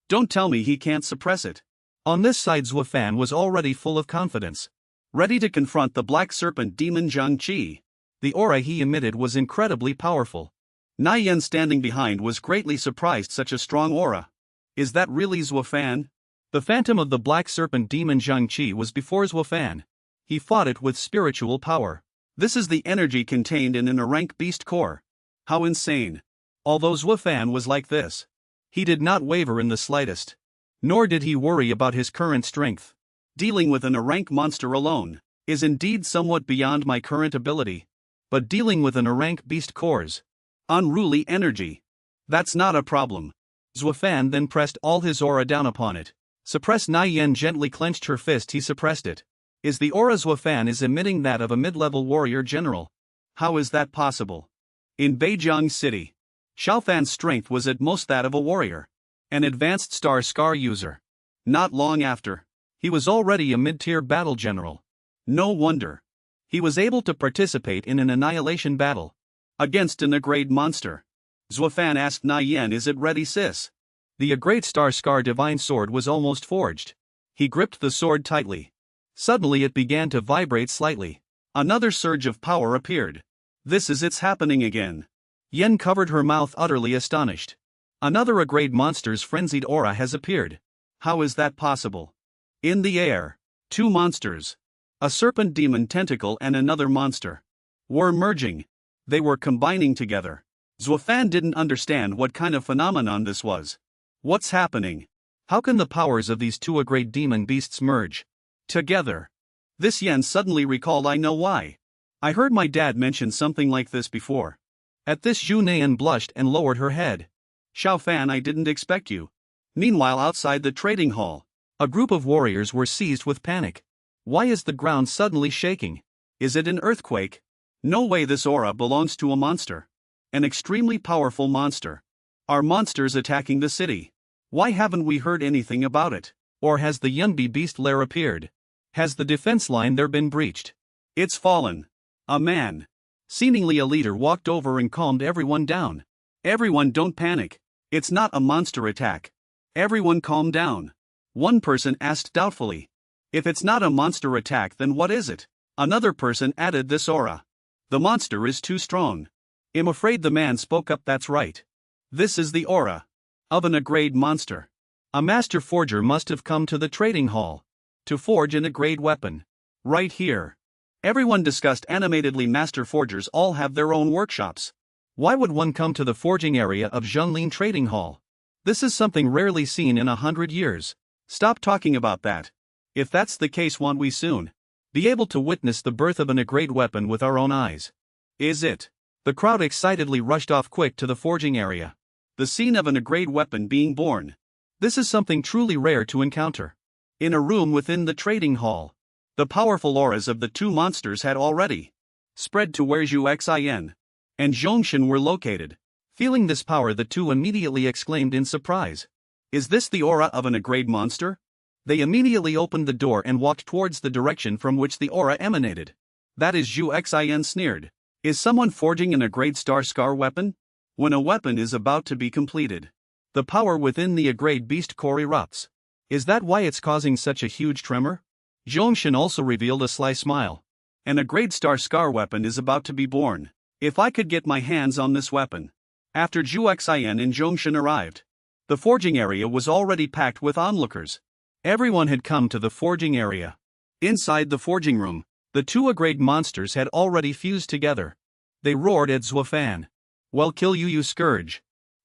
Don't tell me he can't suppress it. On this side, Zuo Fan was already full of confidence, ready to confront the black serpent demon Zhang Qi. The aura he emitted was incredibly powerful. Na Yen, standing behind, was greatly surprised. Such a strong aura. Is that really Zuo Fan? The phantom of the black serpent demon Zhang Qi was before Zuo Fan. He fought it with spiritual power. This is the energy contained in an Arank beast core. How insane. Although Zuo Fan was like this, he did not waver in the slightest. Nor did he worry about his current strength. Dealing with an Arank monster alone is indeed somewhat beyond my current ability. But dealing with an Arank beast core's unruly energy, that's not a problem. Zuo Fan then pressed all his aura down upon it. Suppress. Na Yen gently clenched her fist. He suppressed it. Is the aura Zuo Fan is emitting that of a mid-level warrior general? How is that possible? In Beijiang City, Xiao Fan's strength was at most that of a warrior, an advanced star scar user. Not long after, he was already a mid-tier battle general. No wonder. He was able to participate in an annihilation battle against an A-grade monster. Zuo Fan asked Na Yen, is it ready, sis? The A-grade star scar divine sword was almost forged. He gripped the sword tightly. Suddenly it began to vibrate slightly. Another surge of power appeared. This is it's happening again. Yen covered her mouth, utterly astonished. Another A-grade monster's frenzied aura has appeared. How is that possible? In the air, two monsters, a serpent demon tentacle and another monster, were merging. They were combining together. Zuo Fan didn't understand what kind of phenomenon this was. What's happening? How can the powers of these two A-grade demon beasts merge together? This Yen suddenly recalled, I know why. I heard my dad mention something like this before. At this, Zhu Nayan blushed and lowered her head. Xiao Fan, I didn't expect you. Meanwhile, outside the trading hall, a group of warriors were seized with panic. Why is the ground suddenly shaking? Is it an earthquake? No way, this aura belongs to a monster. An extremely powerful monster. Are monsters attacking the city? Why haven't we heard anything about it? Or has the Yunbi beast lair appeared? Has the defense line there been breached? It's fallen. A man, seemingly a leader, walked over and calmed everyone down. Everyone, don't panic. It's not a monster attack. Everyone calm down. One person asked doubtfully. If it's not a monster attack, then what is it? Another person added, this aura. The monster is too strong. I'm afraid the man spoke up, that's right. This is the aura of an A-grade monster. A master forger must have come to the trading hall to forge an A-grade weapon. Right here. Everyone discussed animatedly. Master forgers all have their own workshops. Why would one come to the forging area of Zhonglin Trading Hall? This is something rarely seen in 100 years. Stop talking about that. If that's the case, won't we soon be able to witness the birth of an A-grade weapon with our own eyes? Is it? The crowd excitedly rushed off quick to the forging area. The scene of an A-grade weapon being born. This is something truly rare to encounter. In a room within the trading hall, the powerful auras of the two monsters had already spread to where Zhu Xin and Zhongshan were located. Feeling this power, the two immediately exclaimed in surprise. Is this the aura of an A-grade monster? They immediately opened the door and walked towards the direction from which the aura emanated. That is, Zhu Xin sneered. Is someone forging an A-grade star scar weapon? When a weapon is about to be completed, the power within the grade beast core erupts. Is that why it's causing such a huge tremor? Zhongshan also revealed a sly smile. And a grade star scar weapon is about to be born. If I could get my hands on this weapon. After Zhu Xian and Zhongshan arrived, the forging area was already packed with onlookers. Everyone had come to the forging area. Inside the forging room, the two A-grade monsters had already fused together. They roared at Zuo Fan. "Well, kill you, you scourge."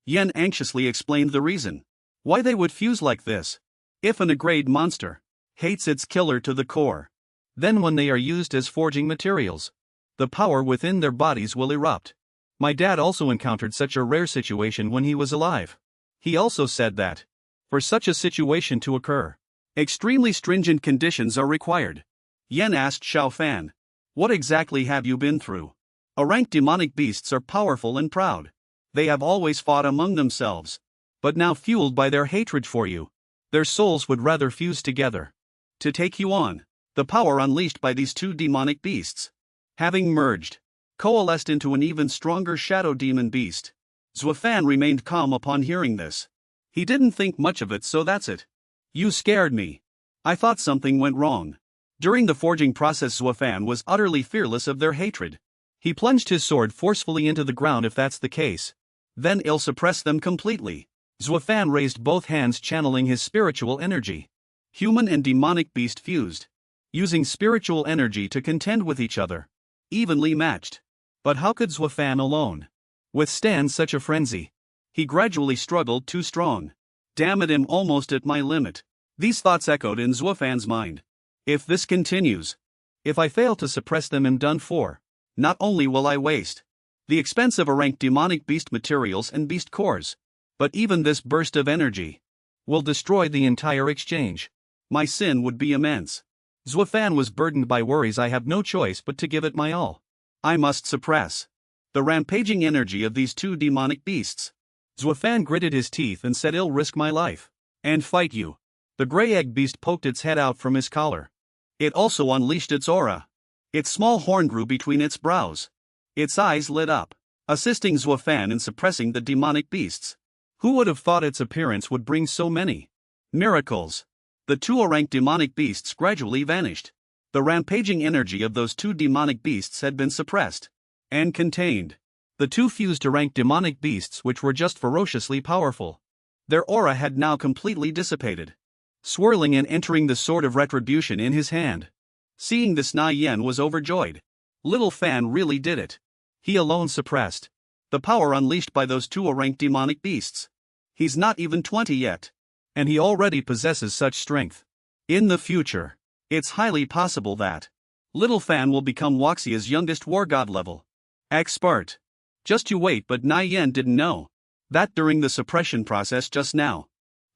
Yen anxiously explained the reason. Why they would fuse like this. If an A-grade monster hates its killer to the core, then when they are used as forging materials, the power within their bodies will erupt. My dad also encountered such a rare situation when he was alive. He also said that, for such a situation to occur, extremely stringent conditions are required. Yen asked Xiao Fan, "What exactly have you been through?" A-ranked demonic beasts are powerful and proud. They have always fought among themselves. But now, fueled by their hatred for you, their souls would rather fuse together to take you on. The power unleashed by these two demonic beasts, having merged, coalesced into an even stronger shadow demon beast. Zuo Fan remained calm upon hearing this. He didn't think much of it, so that's it. "You scared me. I thought something went wrong." During the forging process, Zuo Fan was utterly fearless of their hatred. He plunged his sword forcefully into the ground. If that's the case, then it'll suppress them completely. Zuo Fan raised both hands, channeling his spiritual energy. Human and demonic beast fused, using spiritual energy to contend with each other. Evenly matched. But how could Zuo Fan alone withstand such a frenzy? He gradually struggled. Too strong. Damn it, I'm almost at my limit. These thoughts echoed in Zuo Fan's mind. If this continues, if I fail to suppress them, I'm done for. Not only will I waste the expensive ranked demonic beast materials and beast cores, but even this burst of energy will destroy the entire exchange. My sin would be immense. Zuo Fan was burdened by worries. I have no choice but to give it my all. I must suppress the rampaging energy of these two demonic beasts. Zuo Fan gritted his teeth and said, "I'll risk my life and fight you." The gray egg beast poked its head out from his collar. It also unleashed its aura. Its small horn grew between its brows. Its eyes lit up, assisting Zuo Fan in suppressing the demonic beasts. Who would have thought its appearance would bring so many miracles? The two ranked demonic beasts gradually vanished. The rampaging energy of those two demonic beasts had been suppressed and contained. The two fused to ranked demonic beasts, which were just ferociously powerful. Their aura had now completely dissipated. Swirling and entering the sword of retribution in his hand. Seeing this, Na Yen was overjoyed. Little Fan really did it. He alone suppressed the power unleashed by those two ranked demonic beasts. He's not even 20 yet, and he already possesses such strength. In the future, it's highly possible that Little Fan will become Wuxia's youngest war god level expert. Just you wait. But Na Yen didn't know that during the suppression process just now,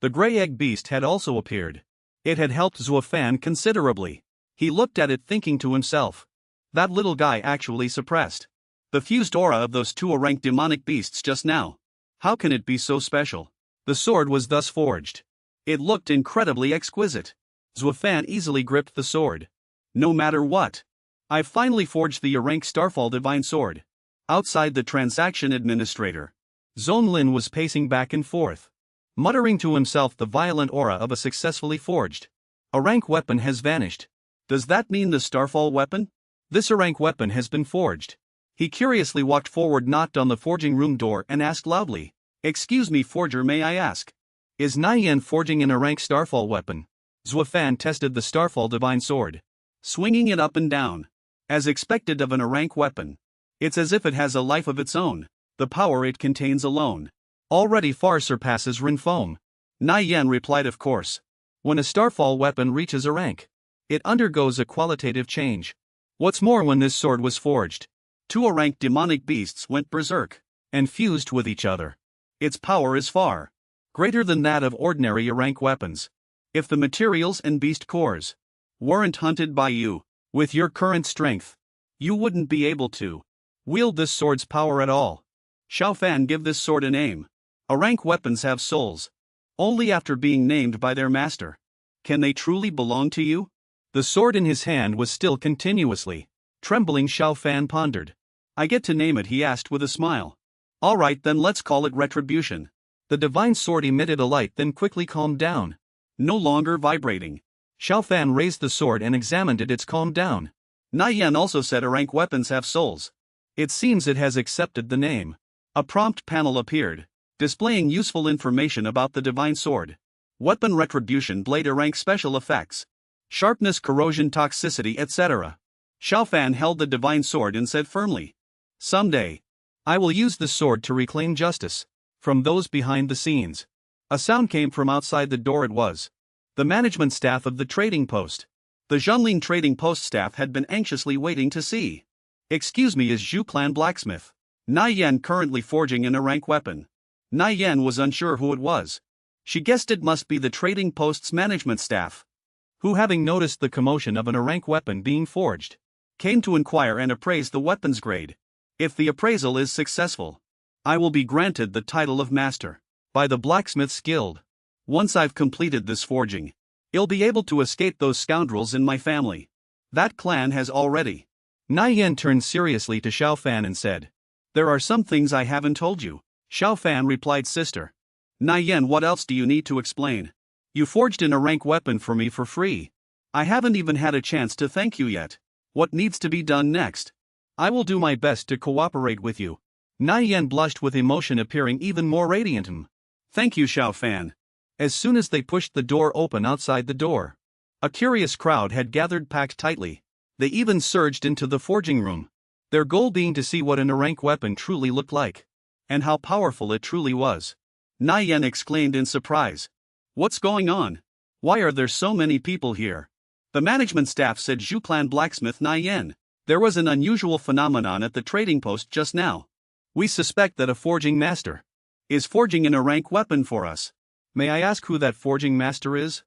the gray egg beast had also appeared. It had helped Zuo Fan considerably. He looked at it, thinking to himself, that little guy actually suppressed the fused aura of those two ranked demonic beasts just now. How can it be so special? The sword was thus forged. It looked incredibly exquisite. Zuo Fan easily gripped the sword. No matter what, I've finally forged the rank Starfall Divine Sword. Outside the transaction administrator, Zonlin was pacing back and forth, muttering to himself. The violent aura of a successfully forged a rank weapon has vanished. Does that mean the Starfall weapon? This rank weapon has been forged. He curiously walked forward, knocked on the forging room door, and asked loudly, "Excuse me, forger, may I ask, is Na Yen forging in a rank Starfall weapon?" Zuo Fan tested the Starfall Divine Sword, swinging it up and down. As expected of an A-rank weapon, it's as if it has a life of its own. The power it contains alone already far surpasses Rin Foam. Na Yen replied, "Of course. When a Starfall weapon reaches a rank, it undergoes a qualitative change. What's more, when this sword was forged, two A-ranked demonic beasts went berserk and fused with each other. Its power is far greater than that of ordinary A-rank weapons. If the materials and beast cores weren't hunted by you, with your current strength, you wouldn't be able to wield this sword's power at all. Xiao Fan, give this sword a name. A-rank weapons have souls only after being named by their master. Can they truly belong to you?" The sword in his hand was still continuously trembling. Xiao Fan pondered. "I get to name it?" he asked with a smile. Alright then, let's call it retribution. The divine sword emitted a light then quickly calmed down. No longer vibrating. Zuo Fan raised the sword and examined it. It's calmed down. Nian also said rank weapons have souls. It seems it has accepted the name. A prompt panel appeared, displaying useful information about the divine sword. Weapon retribution, blade rank, special effects, sharpness, corrosion, toxicity, etc. Zuo Fan held the divine sword and said firmly, "Someday, I will use this sword to reclaim justice." From those behind the scenes, a sound came from outside the door. It was the management staff of the trading post. The Zhonglin trading post staff had been anxiously waiting to see. "Excuse me, is Zhu Clan blacksmith Nian currently forging an rank weapon?" Nian was unsure who it was. She guessed it must be the trading post's management staff, who, having noticed the commotion of an rank weapon being forged, came to inquire and appraise the weapon's grade. If the appraisal is successful, I will be granted the title of master by the blacksmith's guild. Once I've completed this forging, I'll be able to escape those scoundrels in my family. That clan has already. Nian turned seriously to Zuo Fan and said, "There are some things I haven't told you." Zuo Fan replied, "Sister Nian, what else do you need to explain? You forged in a rank weapon for me for free. I haven't even had a chance to thank you yet. What needs to be done next? I will do my best to cooperate with you." Nian blushed with emotion, appearing even more radiant. "Thank you, Zuo Fan." As soon as they pushed the door open, outside the door, a curious crowd had gathered, packed tightly. They even surged into the forging room, their goal being to see what an rank weapon truly looked like, and how powerful it truly was. Nian exclaimed in surprise, "What's going on? Why are there so many people here?" The management staff said, "Zhu Clan blacksmith Nian, there was an unusual phenomenon at the trading post just now. We suspect that a forging master is forging in a rank weapon for us." "May I ask who that forging master is?"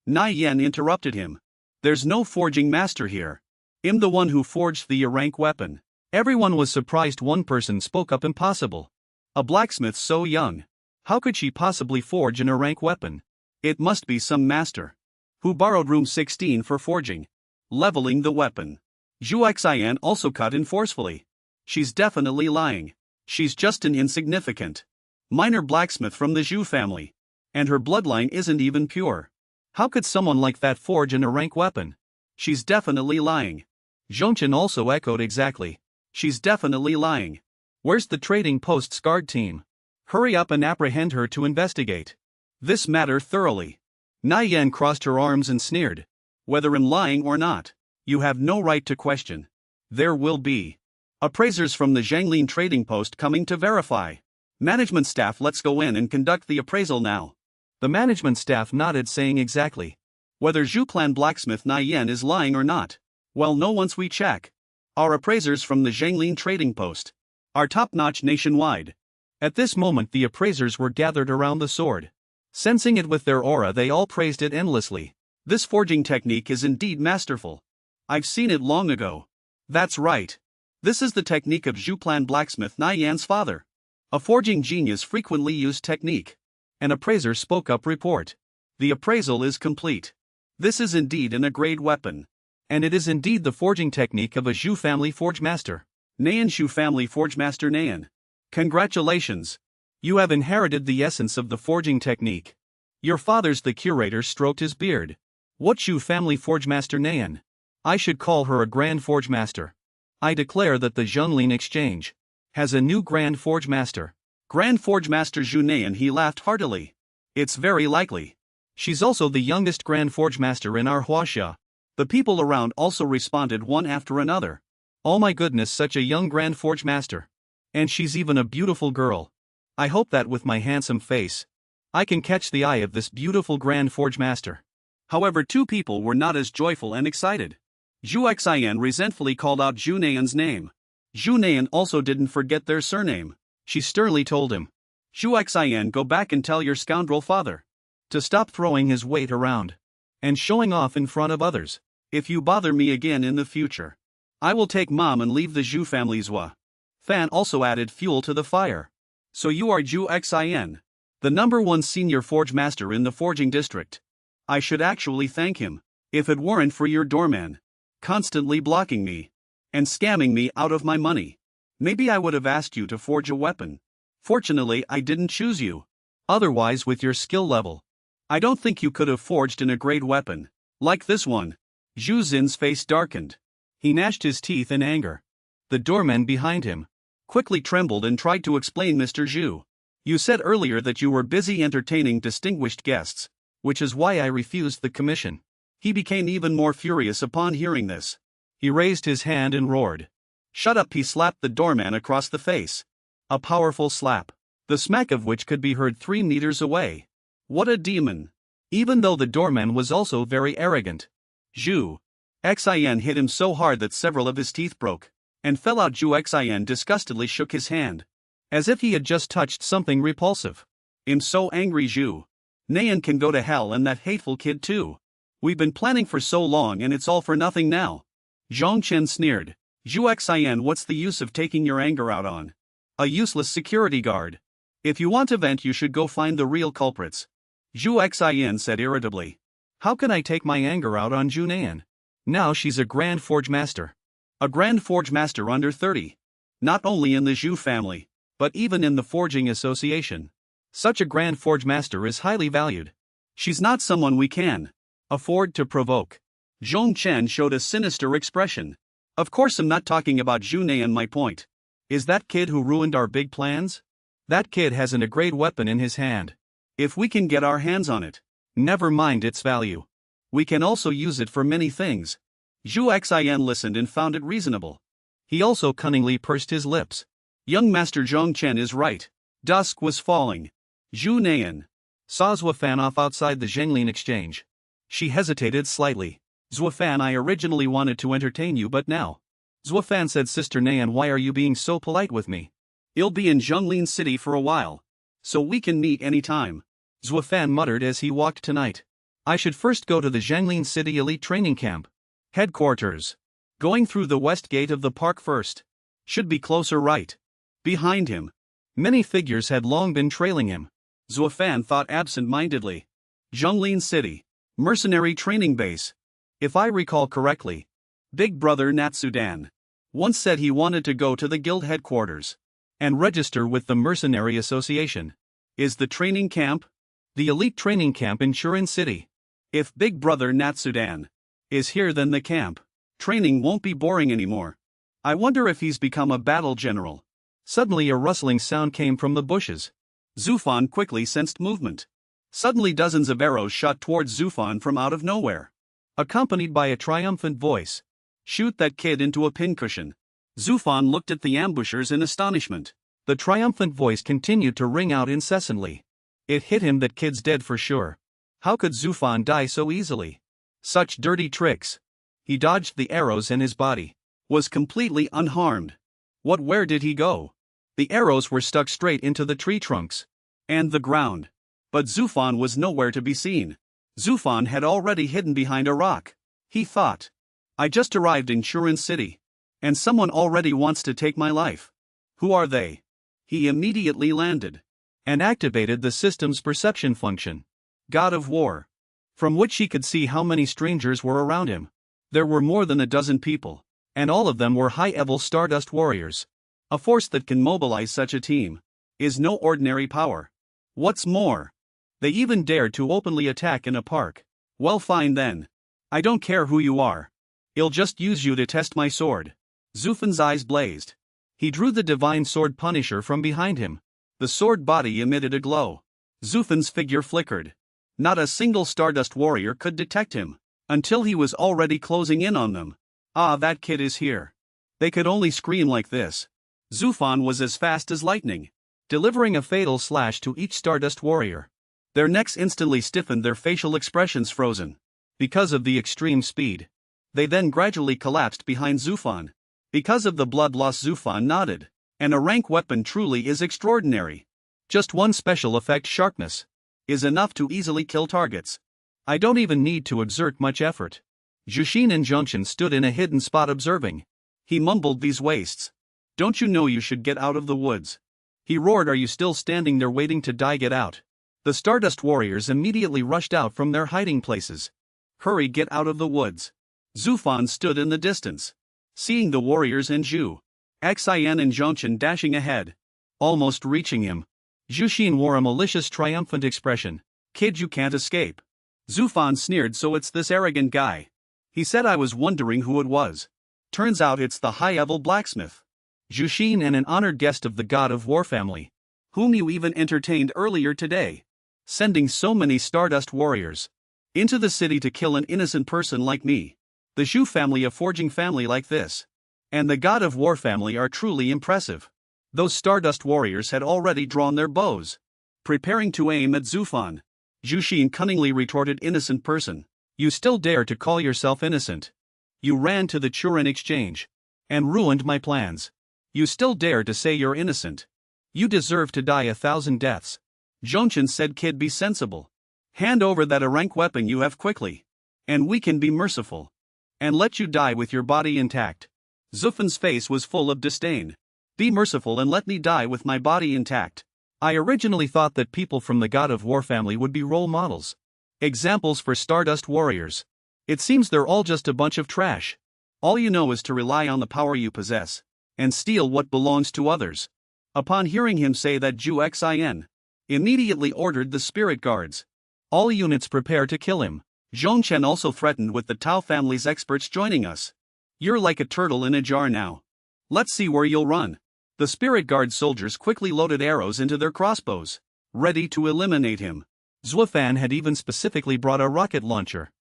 Nian interrupted him. "There's no forging master here. I'm the one who forged the rank weapon." Everyone was surprised. One person spoke up, "Impossible. A blacksmith so young. How could she possibly forge an rank weapon? It must be some master who borrowed room 16 for forging, leveling the weapon." Zhu Xian also cut in forcefully. "She's definitely lying. She's just an insignificant minor blacksmith from the Zhu family, and her bloodline isn't even pure. How could someone like that forge an rank weapon? She's definitely lying." Zhongchen also echoed, "Exactly. She's definitely lying. Where's the trading post's guard team? Hurry up and apprehend her to investigate this matter thoroughly." Nian crossed her arms and sneered, "Whether I'm lying or not, you have no right to question. There will be appraisers from the Zhanglin trading post coming to verify. Management staff, let's go in and conduct the appraisal now." The management staff nodded, saying, "Exactly. Whether Zhu Clan blacksmith Nian is lying or not, well, no, once we check. Our appraisers from the Zhanglin trading post are top-notch nationwide." At this moment the appraisers were gathered around the sword. Sensing it with their aura, they all praised it endlessly. "This forging technique is indeed masterful. I've seen it long ago." "That's right. This is the technique of Zhu Clan blacksmith Nian's father. A forging genius frequently used technique." An appraiser spoke up, "Report. The appraisal is complete. This is indeed a grade weapon. And it is indeed the forging technique of a Zhu family forge master. Nian Zhu family forge master Nian. Congratulations. You have inherited the essence of the forging technique. Your father's." The curator stroked his beard. "What Zhu family forge master Nian? I should call her a grand forge master. I declare that the Zhonglin exchange has a new grand forge master." "Grand forge master Zhu Nian," he laughed heartily. "It's very likely. She's also the youngest grand forge master in our Huaxia." The people around also responded one after another. "Oh my goodness, such a young grand forge master. And she's even a beautiful girl. I hope that with my handsome face, I can catch the eye of this beautiful grand forge master." However, two people were not as joyful and excited. Zhu Xian resentfully called out Zhu Nian's name. Zhu Nian also didn't forget their surname. She sternly told him, "Zhu Xian, go back and tell your scoundrel father to stop throwing his weight around and showing off in front of others. If you bother me again in the future, I will take mom and leave the Zhu family." Zuo Fan also added fuel to the fire. "So you are Zhu Xian, the #1 senior forge master in the forging district. I should actually thank him. If it weren't for your doorman constantly blocking me and scamming me out of my money, maybe I would have asked you to forge a weapon." Fortunately I didn't choose you. Otherwise with your skill level, I don't think you could have forged in a great weapon. Like this one. Zhu Xin's face darkened. He gnashed his teeth in anger. The doorman behind him quickly trembled and tried to explain. Mr. Zhu, you said earlier that you were busy entertaining distinguished guests, which is why I refused the commission. He became even more furious upon hearing this. He raised his hand and roared. Shut up! He slapped the doorman across the face. A powerful slap, the smack of which could be heard 3 meters away. What a demon! Even though the doorman was also very arrogant. Zhu Xin hit him so hard that several of his teeth broke and fell out. Zhu Xin disgustedly shook his hand, as if he had just touched something repulsive. I'm so angry. Zhu Nayan can go to hell, and that hateful kid too. We've been planning for so long and it's all for nothing now. Zhang Chen sneered. Zhu Xin, what's the use of taking your anger out on a useless security guard? If you want to vent, you should go find the real culprits. Zhu Xin said irritably. How can I take my anger out on Zhu Nayan? Now she's a Grand Forge Master. A Grand Forge Master under 30. Not only in the Zhu family, but even in the Forging Association. Such a Grand Forge Master is highly valued. She's not someone we can afford to provoke. Zhong Chen showed a sinister expression. Of course I'm not talking about Zhu Nayan. My point is that kid who ruined our big plans? That kid hasn't a great weapon in his hand. If we can get our hands on it, never mind its value, we can also use it for many things. Zhu Xin listened and found it reasonable. He also cunningly pursed his lips. Young Master Zhong Chen is right. Dusk was falling. Zhu Nayan saw Zuo Fan off outside the Zhenglin exchange. She hesitated slightly. Zuo Fan, I originally wanted to entertain you, but now. Zuo Fan said, Sister Nayan, why are you being so polite with me? I'll be in Zhenglin City for a while, so we can meet anytime. Zuo Fan muttered as he walked tonight. I should first go to the Zhenglin City Elite Training Camp headquarters. Going through the west gate of the park first. Should be closer right behind him. Many figures had long been trailing him. Zuo Fan thought absent-mindedly. Zhenglin City mercenary training base. If I recall correctly, Big Brother Natsudan once said he wanted to go to the guild headquarters and register with the Mercenary Association. Is the training camp the elite training camp in Shurin City? If Big Brother Natsudan is here, then the camp training won't be boring anymore. I wonder if he's become a battle general. Suddenly a rustling sound came from the bushes. Zuo Fan quickly sensed movement. Suddenly dozens of arrows shot towards Zuo Fan from out of nowhere, accompanied by a triumphant voice. Shoot that kid into a pincushion. Zuo Fan looked at the ambushers in astonishment. The triumphant voice continued to ring out incessantly. It hit him that kid's dead for sure. How could Zuo Fan die so easily? Such dirty tricks. He dodged the arrows and his body was completely unharmed. Where did he go? The arrows were stuck straight into the tree trunks and the ground. But Zuo Fan was nowhere to be seen. Zuo Fan had already hidden behind a rock. He thought, I just arrived in Shurin City, and someone already wants to take my life. Who are they? He immediately landed and activated the system's perception function, God of War, from which he could see how many strangers were around him. There were more than a dozen people, and all of them were high-level Stardust warriors. A force that can mobilize such a team is no ordinary power. What's more, they even dared to openly attack in a park. Well, fine then. I don't care who you are. I'll just use you to test my sword. Zuo Fan's eyes blazed. He drew the divine sword Punisher from behind him. The sword body emitted a glow. Zuo Fan's figure flickered. Not a single Stardust warrior could detect him, until he was already closing in on them. Ah, that kid is here. They could only scream like this. Zuo Fan was as fast as lightning, delivering a fatal slash to each Stardust warrior. Their necks instantly stiffened, their facial expressions frozen because of the extreme speed. They then gradually collapsed behind Zuo Fan. Because of the blood loss, Zuo Fan nodded. And a rank weapon truly is extraordinary. Just one special effect, sharpness, is enough to easily kill targets. I don't even need to exert much effort. Jushin and Zhongchen stood in a hidden spot observing. He mumbled these wastes. Don't you know you should get out of the woods? He roared, are you still standing there waiting to die? Get out. The Stardust warriors immediately rushed out from their hiding places. Hurry, get out of the woods. Zuo Fan stood in the distance, seeing the warriors and Zhu Xin and Zhongchen dashing ahead. Almost reaching him, Zhu wore a malicious triumphant expression. "Kid, you can't escape." Zuo Fan sneered, "So it's this arrogant guy. He said I was wondering who it was. Turns out it's the high-level blacksmith. Zhu and an honored guest of the God of War family, whom you even entertained earlier today. Sending so many Stardust warriors into the city to kill an innocent person like me. The Zhu family, a forging family like this, and the God of War family are truly impressive." Those Stardust warriors had already drawn their bows, preparing to aim at Zuo Fan. Zhu cunningly retorted, "Innocent person? You still dare to call yourself innocent? You ran to the Turin exchange and ruined my plans. You still dare to say you're innocent? You deserve to die 1,000 deaths." Zhongchen said, "Kid, be sensible. Hand over that rank weapon you have quickly, and we can be merciful and let you die with your body intact." Zuo Fan's face was full of disdain. "Be merciful and let me die with my body intact. I originally thought that people from the God of War family would be role models, examples for Stardust warriors. It seems they're all just a bunch of trash. All you know is to rely on the power you possess and steal what belongs to others." Upon hearing him say that, Zhu Xin immediately ordered the spirit guards. "All units prepare to kill him." Zhongchen also threatened, "With the Tao family's experts joining us, you're like a turtle in a jar now. Let's see where you'll run." The spirit guard soldiers quickly loaded arrows into their crossbows, ready to eliminate him. Zuo Fan had even specifically brought a rocket launcher.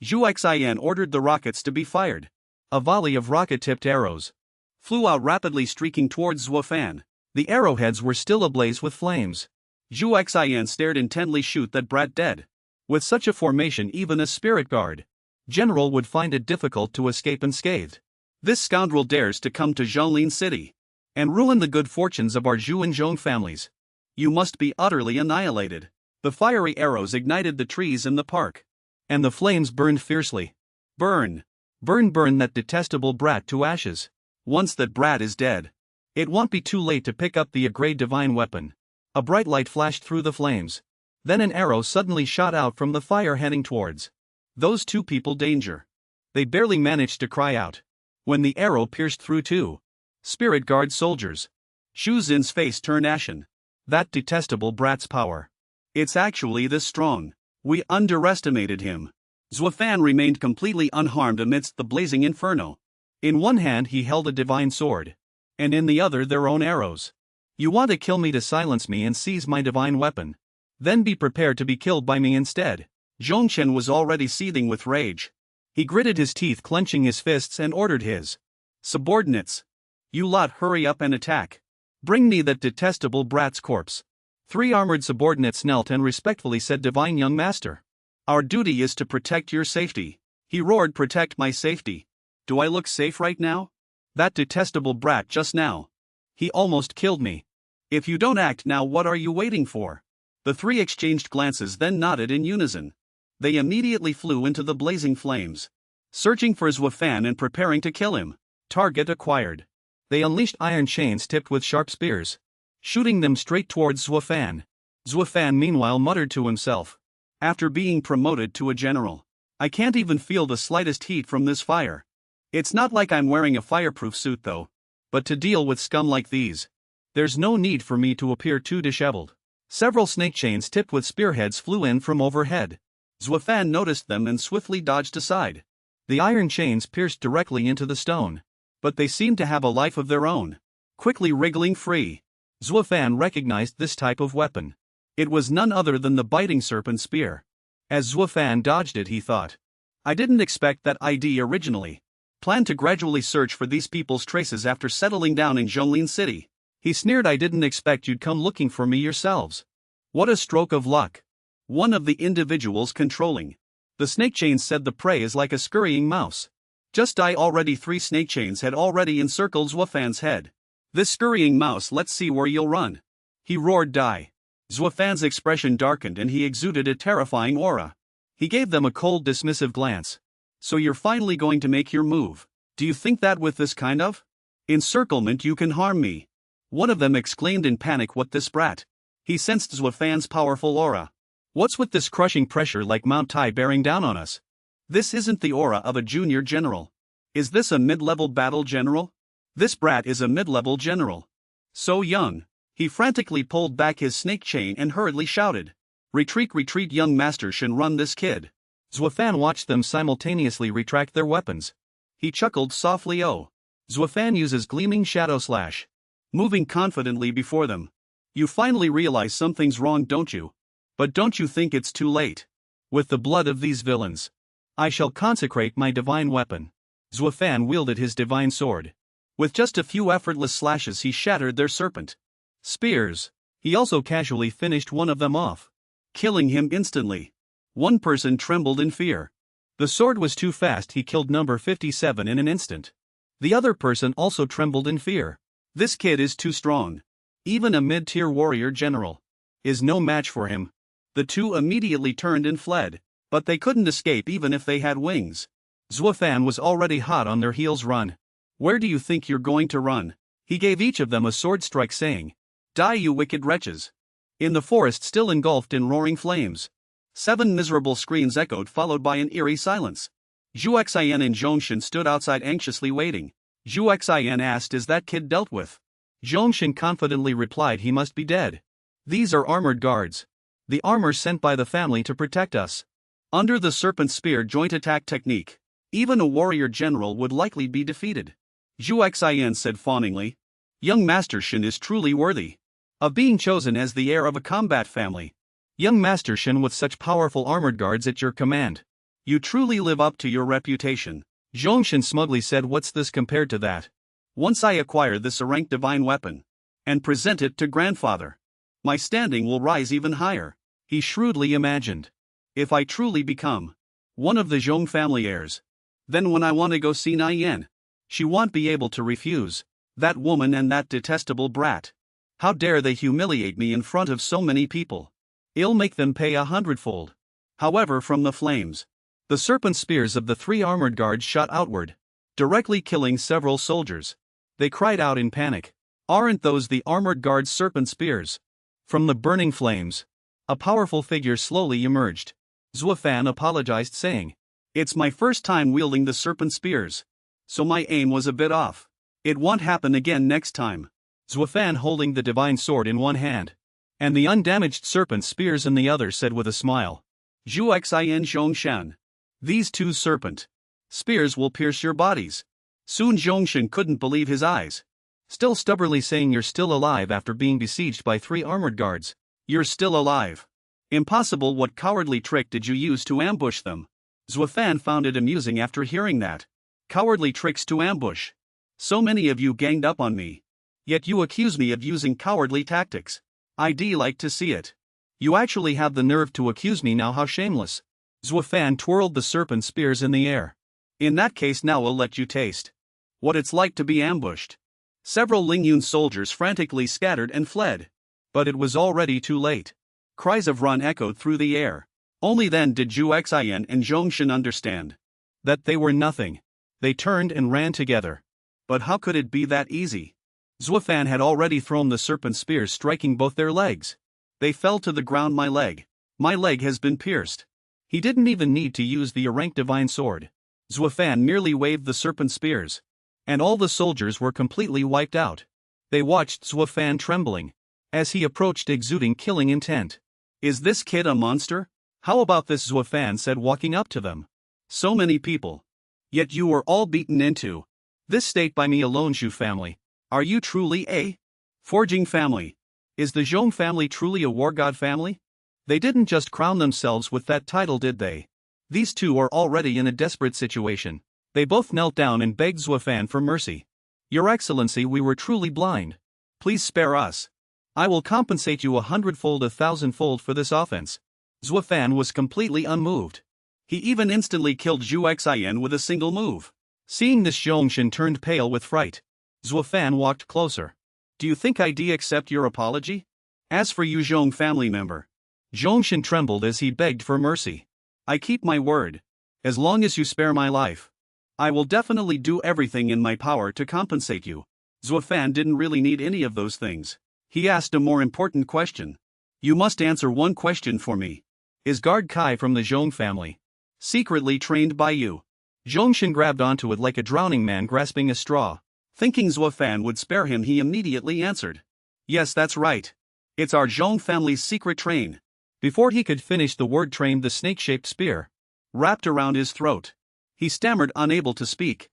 Zhu Xin ordered the rockets to be fired. A volley of rocket-tipped arrows flew out, rapidly streaking towards Zuo Fan. The arrowheads were still ablaze with flames. Zhu Xin stared intently. "Shoot that brat dead." With such a formation, even a spirit guard general would find it difficult to escape unscathed. "This scoundrel dares to come to Zhonglin City and ruin the good fortunes of our Zhu and Zhong families. You must be utterly annihilated." The fiery arrows ignited the trees in the park, and the flames burned fiercely. "Burn! Burn, burn that detestable brat to ashes. Once that brat is dead, it won't be too late to pick up the great divine weapon." A bright light flashed through the flames. Then an arrow suddenly shot out from the fire, heading towards those two people. "Danger!" They barely managed to cry out when the arrow pierced through two spirit guard soldiers. Shu Xin's face turned ashen. "That detestable brat's power. It's actually this strong. We underestimated him." Zuo Fan remained completely unharmed amidst the blazing inferno. In one hand he held a divine sword, and in the other their own arrows. "You want to kill me to silence me and seize my divine weapon? Then be prepared to be killed by me instead." Zhongchen was already seething with rage. He gritted his teeth, clenching his fists, and ordered his subordinates, "You lot, hurry up and attack. Bring me that detestable brat's corpse." 3 armored subordinates knelt and respectfully said, "Divine young master, our duty is to protect your safety." He roared, "Protect my safety? Do I look safe right now? That detestable brat just now, he almost killed me. If you don't act now, what are you waiting for?" The 3 exchanged glances, then nodded in unison. They immediately flew into the blazing flames, searching for Zuo Fan and preparing to kill him. Target acquired. They unleashed iron chains tipped with sharp spears, shooting them straight towards Zuo Fan. Zuo Fan meanwhile muttered to himself, "After being promoted to a general, I can't even feel the slightest heat from this fire. It's not like I'm wearing a fireproof suit though. But to deal with scum like these, there's no need for me to appear too disheveled." Several snake chains tipped with spearheads flew in from overhead. Zuo Fan noticed them and swiftly dodged aside. The iron chains pierced directly into the stone, but they seemed to have a life of their own, quickly wriggling free. Zuo Fan recognized this type of weapon. It was none other than the biting serpent spear. As Zuo Fan dodged it, he thought, "I didn't expect that ID originally. Planned to gradually search for these people's traces after settling down in Zhonglin City." He sneered, "I didn't expect you'd come looking for me yourselves. What a stroke of luck." One of the individuals controlling the snake chains said, "The prey is like a scurrying mouse. Just die already." 3 snake chains had already encircled Zuo Fan's head. "This scurrying mouse, let's see where you'll run." He roared, "Die." Zuo Fan's expression darkened and he exuded a terrifying aura. He gave them a cold, dismissive glance. "So you're finally going to make your move? Do you think that with this kind of encirclement you can harm me?" One of them exclaimed in panic, "What, this brat?" He sensed Zuo Fan's powerful aura. "What's with this crushing pressure like Mount Tai bearing down on us? This isn't the aura of a junior general. Is this a mid-level battle general? This brat is a mid-level general. So young. He frantically pulled back his snake chain and hurriedly shouted, "Retreat, retreat, young master Shin, run this kid." Zuo Fan watched them simultaneously retract their weapons. He chuckled softly. Oh. Zuo Fan uses gleaming shadow slash. Moving confidently before them. You finally realize something's wrong, don't you? But don't you think it's too late? With the blood of these villains, I shall consecrate my divine weapon. Zuo Fan wielded his divine sword. With just a few effortless slashes he shattered their serpent spears. He also casually finished one of them off, killing him instantly. One person trembled in fear. The sword was too fast, he killed number 57 in an instant. The other person also trembled in fear. This kid is too strong. Even a mid-tier warrior general is no match for him. The two immediately turned and fled, but they couldn't escape even if they had wings. Zuo Fan was already hot on their heels. Run. Where do you think you're going to run? He gave each of them a sword strike, saying, "Die, you wicked wretches." In the forest still engulfed in roaring flames, 7 miserable screams echoed, followed by an eerie silence. Zhuo Xian and Zhongshan stood outside anxiously waiting. Zhuo Xian asked, "Is that kid dealt with?" Zhongshan confidently replied, "He must be dead. These are armored guards. The armor sent by the family to protect us." Under the serpent spear joint attack technique, even a warrior general would likely be defeated. Zhuo Xian said fawningly, "Young Master Shin is truly worthy of being chosen as the heir of a combat family. Young Master Shin, with such powerful armored guards at your command, you truly live up to your reputation." Zhongshan smugly said, "What's this compared to that? Once I acquire this ranked divine weapon and present it to grandfather, my standing will rise even higher." He shrewdly imagined, if I truly become one of the Zhong family heirs, then when I want to go see Nian, she won't be able to refuse. That woman and that detestable brat. How dare they humiliate me in front of so many people? I'll make them pay 100-fold. However, from the flames, the serpent spears of the 3 armored guards shot outward, directly killing several soldiers. They cried out in panic, "Aren't those the armored guards' serpent spears?" From the burning flames, a powerful figure slowly emerged. Zuo Fan apologized, saying, "It's my first time wielding the serpent spears, so my aim was a bit off. It won't happen again next time." Zuo Fan, holding the divine sword in one hand and the undamaged serpent spears in the other, said with a smile, "Zhuo Xian Zhongshan, these 2 serpent spears will pierce your bodies." Soon Zhongshan couldn't believe his eyes. Still stubbornly saying, "You're still alive after being besieged by 3 armored guards? You're still alive? Impossible. What cowardly trick did you use to ambush them?" Zuo Fan found it amusing after hearing that. Cowardly tricks to ambush. So many of you ganged up on me. Yet you accuse me of using cowardly tactics. I'd like to see it. You actually have the nerve to accuse me now, how shameless. Zuo Fan twirled the serpent spears in the air. In that case, now I'll let you taste what it's like to be ambushed. Several Lingyun soldiers frantically scattered and fled. But it was already too late. Cries of "Run" echoed through the air. Only then did Zhuo Xian and Zhongshan understand that they were nothing. They turned and ran together. But how could it be that easy? Zuo Fan had already thrown the serpent spears, striking both their legs. They fell to the ground. My leg has been pierced." He didn't even need to use the ranked divine sword. Zuo Fan merely waved the serpent spears, and all the soldiers were completely wiped out. They watched Zuo Fan trembling as he approached, exuding killing intent. "Is this kid a monster? How about this?" Zuo Fan said, walking up to them. "So many people. Yet you were all beaten into this state by me alone. Zhu family, are you truly a forging family? Is the Zhong family truly a war god family? They didn't just crown themselves with that title, did they?" These two are already in a desperate situation. They both knelt down and begged Zuo Fan for mercy. "Your Excellency, we were truly blind. Please spare us. I will compensate you 100-fold, 1,000-fold for this offense." Zuo Fan was completely unmoved. He even instantly killed Zhuo Xian with a single move. Seeing this, Zhongshan turned pale with fright. Zuo Fan walked closer. "Do you think I'd accept your apology? As for you, Zhong family member." Zhongshan trembled as he begged for mercy. "I keep my word. As long as you spare my life, I will definitely do everything in my power to compensate you." Zuo Fan didn't really need any of those things. He asked a more important question. "You must answer one question for me. Is Guard Kai from the Zhong family secretly trained by you?" Zhongshan grabbed onto it like a drowning man grasping a straw. Thinking Zuo Fan would spare him, he immediately answered, Yes, that's right. It's our Zhong family's secret train. Before he could finish the word train, the snake-shaped spear wrapped around his throat. He stammered, unable to speak.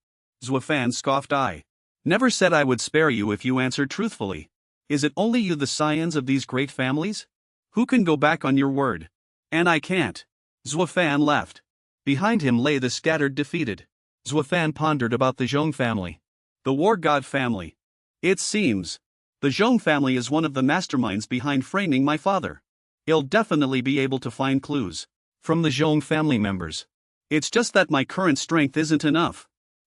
Zuo Fan scoffed. I never said I would spare you if you answered truthfully. Is it only you, the scions of these great families? Who can go back on your word? And I can't. Zuo Fan left. Behind him lay the scattered defeated. Zuo Fan pondered about the Zhong family. The war god family. It seems the Zhong family is one of the masterminds behind framing my father. He'll definitely be able to find clues from the Zhong family members. It's just that my current strength isn't enough.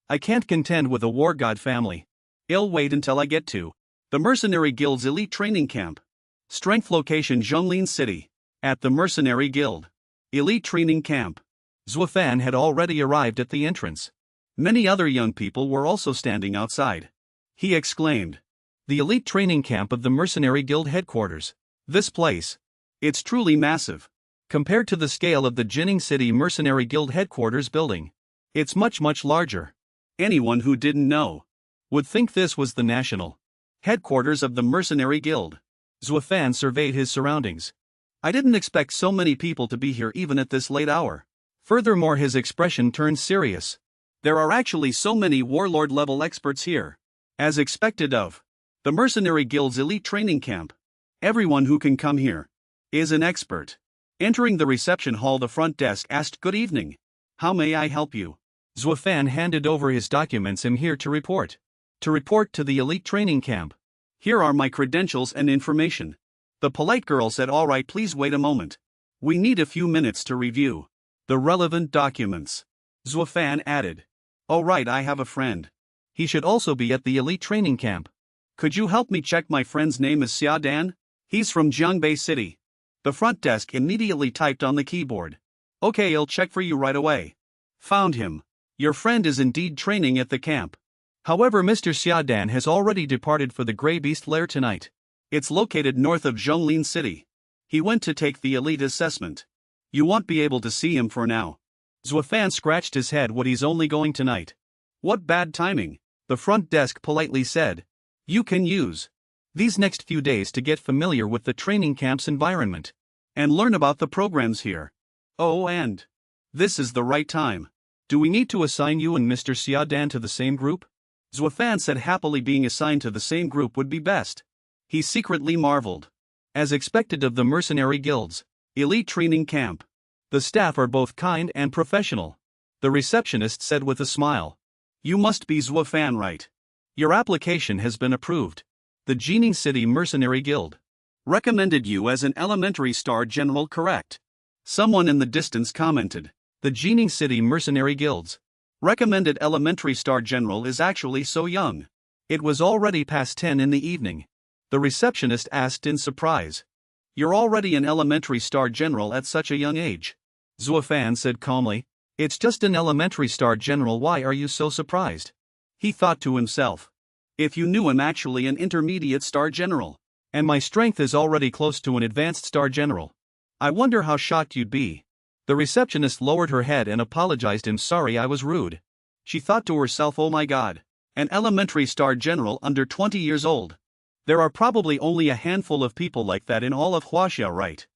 I can't contend with a war god family. I'll wait until I get to the Mercenary Guild's elite training camp. Strength location: Zhonglin City. At the Mercenary Guild elite training camp, Zuo Fan had already arrived at the entrance. Many other young people were also standing outside. He exclaimed, "The elite training camp of the Mercenary Guild headquarters. This place. It's truly massive. Compared to the scale of the Jinning City Mercenary Guild headquarters building, it's much larger." Anyone who didn't know would think this was the national headquarters of the Mercenary Guild. Zuo Fan surveyed his surroundings. I didn't expect so many people to be here even at this late hour. Furthermore, his expression turned serious. There are actually so many warlord-level experts here. As expected of the Mercenary Guild's elite training camp, everyone who can come here is an expert. Entering the reception hall, the front desk asked, "Good evening. How may I help you?" Zuo Fan handed over his documents. "I'm here to report. To report to the elite training camp. Here are my credentials and information." The polite girl said, "All right, please wait a moment. We need a few minutes to review the relevant documents." Zuo Fan added, "Oh right, I have a friend. He should also be at the elite training camp. Could you help me check? My friend's name is Xia Dan. He's from Jiangbei City." The front desk immediately typed on the keyboard. "Okay, I'll check for you right away." "Found him. Your friend is indeed training at the camp. However, Mr. Xiaodan has already departed for the Grey Beast Lair tonight. It's located north of Zhonglin City. He went to take the elite assessment. You won't be able to see him for now." Zuo Fan scratched his head. "What, he's only going tonight? What bad timing." The front desk politely said, "You can use these next few days to get familiar with the training camp's environment and learn about the programs here. Oh, and this is the right time. Do we need to assign you and Mr. Xiaodan to the same group?" Zuo Fan said happily being assigned to the same group would be best. He secretly marveled. As expected of the Mercenary Guild's elite training camp, the staff are both kind and professional. The receptionist said with a smile, "You must be Zuo Fan, right? Your application has been approved. The Jining City Mercenary Guild recommended you as an elementary star general, correct?" Someone in the distance commented. The Jining City Mercenary Guild's recommended elementary star general is actually so young. It was already past 10 in the evening. The receptionist asked in surprise, "You're already an elementary star general at such a young age?" Zuo Fan said calmly, "It's just an elementary star general. Why are you so surprised?" He thought to himself, "If you knew, I'm actually an intermediate star general, and my strength is already close to an advanced star general. I wonder how shocked you'd be." The receptionist lowered her head and apologized. "I'm sorry, I was rude." She thought to herself, "Oh my god, an elementary star general under 20 years old. There are probably only a handful of people like that in all of Huaxia, right?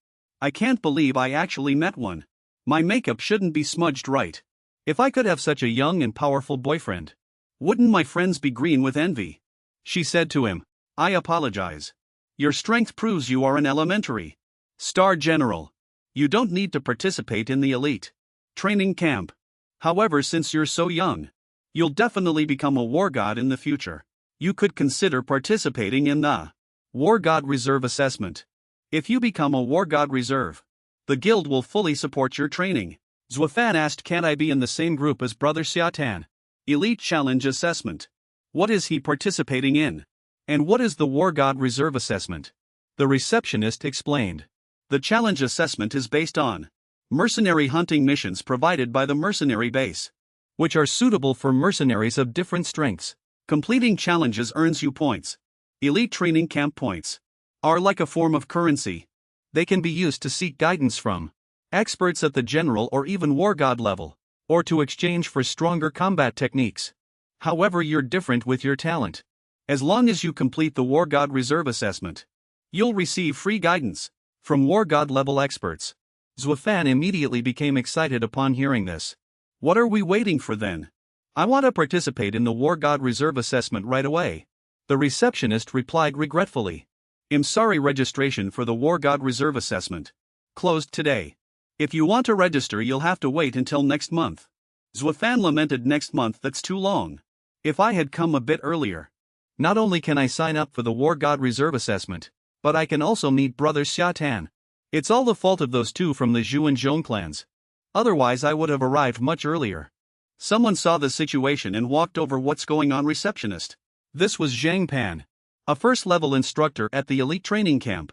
I can't believe I actually met one. My makeup shouldn't be smudged, right? If I could have such a young and powerful boyfriend, wouldn't my friends be green with envy?" She said to him, "I apologize. Your strength proves you are an elementary star general. You don't need to participate in the elite training camp. However, since you're so young, you'll definitely become a war god in the future. You could consider participating in the War God Reserve assessment. If you become a War God Reserve, the guild will fully support your training." Zuo Fan asked, "Can't I be in the same group as Brother Xiatan? Elite Challenge Assessment. What is he participating in? And what is the War God Reserve assessment?" The receptionist explained. The challenge assessment is based on mercenary hunting missions provided by the mercenary base, which are suitable for mercenaries of different strengths. Completing challenges earns you points. Elite training camp points are like a form of currency. They can be used to seek guidance from experts at the general or even war god level, or to exchange for stronger combat techniques. However, you're different with your talent. As long as you complete the War God Reserve Assessment, you'll receive free guidance from War God level experts. Zuo Fan immediately became excited upon hearing this. What are we waiting for then? I want to participate in the War God Reserve Assessment right away. The receptionist replied regretfully. I'm sorry, registration for the War God Reserve Assessment closed today. If you want to register, you'll have to wait until next month. Zuo Fan lamented. Next month, that's too long. If I had come a bit earlier. Not only can I sign up for the War God Reserve Assessment, but I can also meet Brother Xia Tan. It's all the fault of those two from the Zhu and Zhong clans. Otherwise I would have arrived much earlier. Someone saw the situation and walked over. What's going on, receptionist? This was Zhang Pan, a first-level instructor at the elite training camp.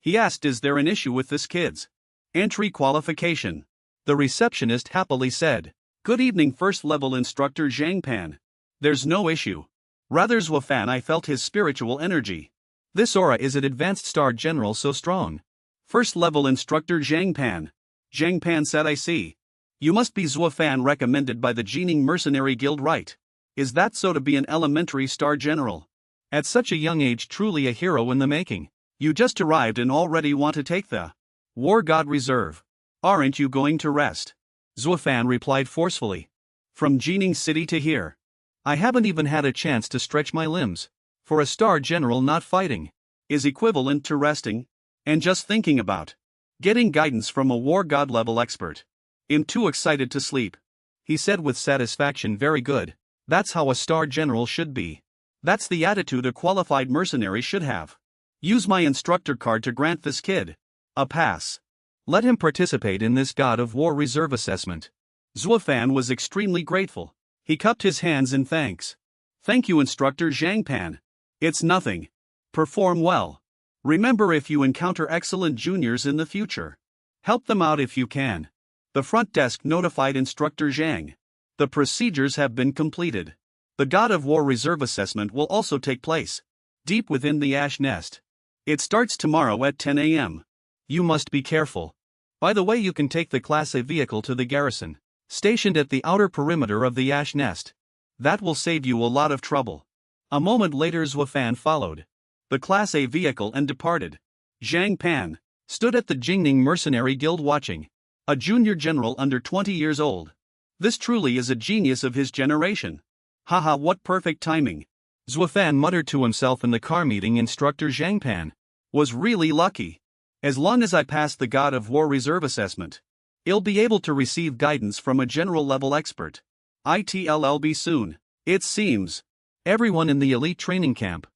He asked, is there an issue with this kid's entry qualification? The receptionist happily said, good evening, first-level instructor Zhang Pan. There's no issue. Rather, Zuo Fan, I felt his spiritual energy. This aura is an advanced star general so strong. First-level instructor Zhang Pan. Zhang Pan said, I see. You must be Zuo Fan, recommended by the Jining Mercenary Guild, right? Is that so? To be an elementary star general at such a young age, truly a hero in the making. You just arrived and already want to take the War God Reserve. Aren't you going to rest? Zuo Fan replied forcefully. From Jining City to here, I haven't even had a chance to stretch my limbs. For a star general, not fighting is equivalent to resting and just thinking about getting guidance from a War God level expert. I'm too excited to sleep, he said with satisfaction. Very good. That's how a star general should be. That's the attitude a qualified mercenary should have. Use my instructor card to grant this kid a pass. Let him participate in this God of War Reserve Assessment. Zuo Fan was extremely grateful. He cupped his hands in thanks. Thank you, instructor Zhang Pan. It's nothing. Perform well. Remember, if you encounter excellent juniors in the future, help them out if you can. The front desk notified instructor Zhang. The procedures have been completed. The God of War Reserve Assessment will also take place deep within the ash nest. It starts tomorrow at 10 a.m. You must be careful. By the way, you can take the Class A vehicle to the garrison, stationed at the outer perimeter of the ash nest. That will save you a lot of trouble. A moment later, Zuo Fan followed the Class A vehicle and departed. Zhang Pan stood at the Jingning Mercenary Guild watching a junior general under 20 years old. This truly is a genius of his generation. Haha, what perfect timing. Zuo Fan muttered to himself in the car meeting. Instructor Zhang Pan was really lucky. As long as I pass the God of War Reserve Assessment, he'll be able to receive guidance from a general level expert. ITLLB soon. It seems. Everyone in the elite training camp.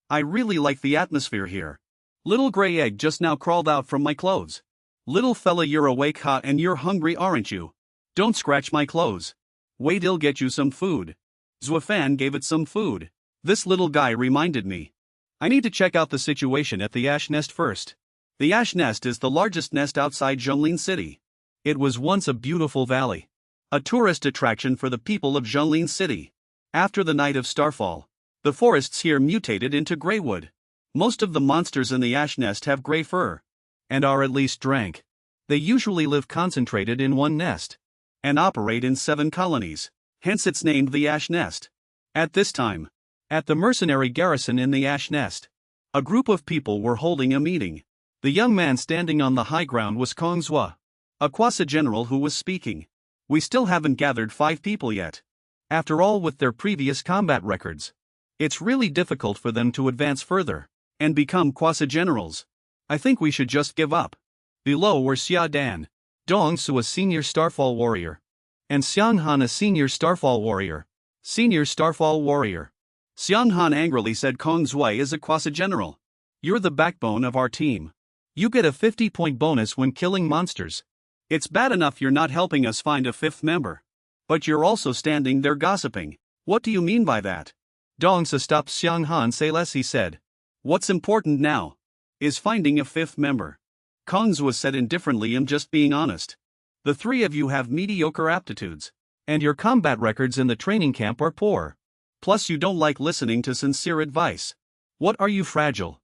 I really like the atmosphere here. Little gray egg just now crawled out from my clothes. Little fella, you're awake, ha, and you're hungry, aren't you? Don't scratch my clothes. Wait, I'll get you some food. Zuo Fan gave it some food. This little guy reminded me. I need to check out the situation at the ash nest first. The ash nest is the largest nest outside Zhonglin City. It was once a beautiful valley, a tourist attraction for the people of Zhonglin City. After the night of starfall, the forests here mutated into greywood. Most of the monsters in the ash nest have grey fur, and are at least drank. They usually live concentrated in one nest, and operate in 7 colonies, hence it's named the ash nest. At this time, at the mercenary garrison in the ash nest, a group of people were holding a meeting. The young man standing on the high ground was Kong Zhua, a quasi-general who was speaking. We still haven't gathered 5 people yet. After all, with their previous combat records, it's really difficult for them to advance further and become quasi-generals. I think we should just give up. Below were Xia Dan, Dong Su, a senior Starfall warrior, and Xiang Han, a senior Starfall warrior. Senior Starfall warrior. Xiang Han angrily said, Kong Zhui is a quasi-general. You're the backbone of our team. You get a 50-point bonus when killing monsters. It's bad enough you're not helping us find a 5th member, but you're also standing there gossiping. What do you mean by that? Dong Su stopped Xiang Han. Say less, he said. What's important now is finding a 5th member. Kong Zhui said indifferently, I'm just being honest. The 3 of you have mediocre aptitudes, and your combat records in the training camp are poor. Plus you don't like listening to sincere advice. What are you, fragile?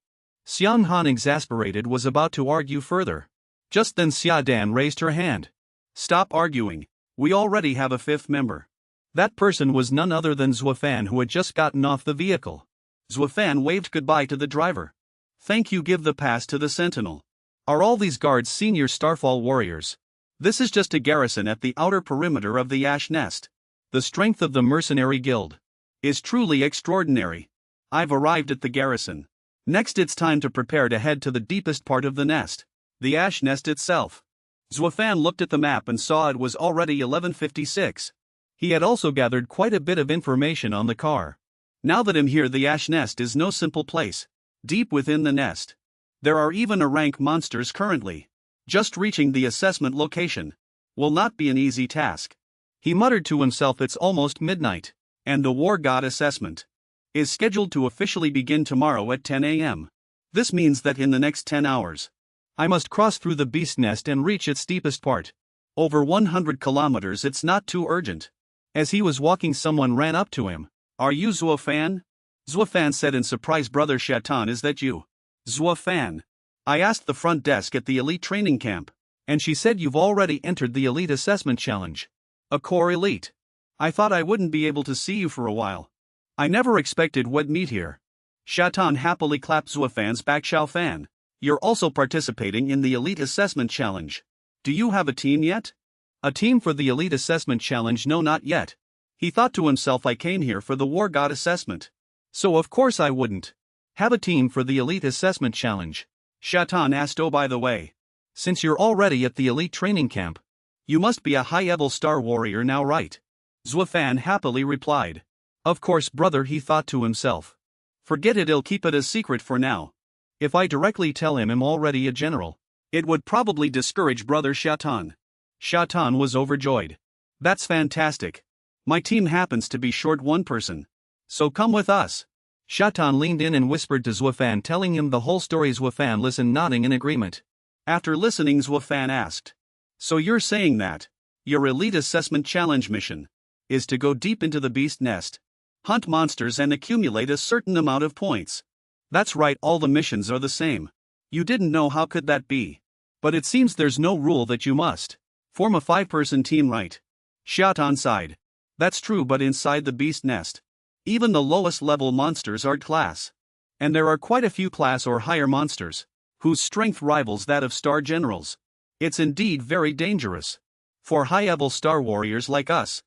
Xiang Han, exasperated, was about to argue further. Just then Xia Dan raised her hand. Stop arguing. We already have a 5th member. That person was none other than Zuo Fan, who had just gotten off the vehicle. Zuo Fan waved goodbye to the driver. Thank you, give the pass to the sentinel. Are all these guards senior Starfall warriors? This is just a garrison at the outer perimeter of the Ash Nest. The strength of the mercenary guild is truly extraordinary. I've arrived at the garrison. Next it's time to prepare to head to the deepest part of the nest, the Ash Nest itself. Zuo Fan looked at the map and saw it was already 11:56. He had also gathered quite a bit of information on the car. Now that I'm here, the Ash Nest is no simple place. Deep within the nest, there are even a rank monsters currently. Just reaching the assessment location will not be an easy task. He muttered to himself, it's almost midnight, and the War God assessment is scheduled to officially begin tomorrow at 10 a.m. This means that in the next 10 hours, I must cross through the beast nest and reach its deepest part. Over 100 kilometers, it's not too urgent. As he was walking, someone ran up to him. Are you Zuo Fan? Zuo Fan said in surprise, Brother Shatan, is that you? Zuo Fan. I asked the front desk at the elite training camp, and she said you've already entered the elite assessment challenge. A core elite. I thought I wouldn't be able to see you for a while. I never expected we'd meet here. Shatan happily clapped Zuo Fan's back. Xiao Fan, you're also participating in the elite assessment challenge. Do you have a team yet? A team for the elite assessment challenge? No, not yet. He thought to himself, I came here for the War God assessment, so of course I wouldn't have a team for the elite assessment challenge. Shatan asked, oh, by the way, since you're already at the elite training camp, you must be a high-level star warrior now, right? Zuo Fan happily replied. Of course, brother, he thought to himself. Forget it, I'll keep it a secret for now. If I directly tell him I'm already a general, it would probably discourage Brother Shatan. Shatan was overjoyed. That's fantastic. My team happens to be short one person, so come with us. Shatan leaned in and whispered to Zuo Fan, telling him the whole story. Zuo Fan listened, nodding in agreement. After listening, Zuo Fan asked, so you're saying that your elite assessment challenge mission is to go deep into the beast nest, hunt monsters and accumulate a certain amount of points? That's right, all the missions are the same. You didn't know? How could that be? But it seems there's no rule that you must form a 5-person team, right? Shatan sighed. That's true, but inside the beast nest, even the lowest level monsters are class. And there are quite a few class or higher monsters whose strength rivals that of star generals. It's indeed very dangerous. For high-level star warriors like us,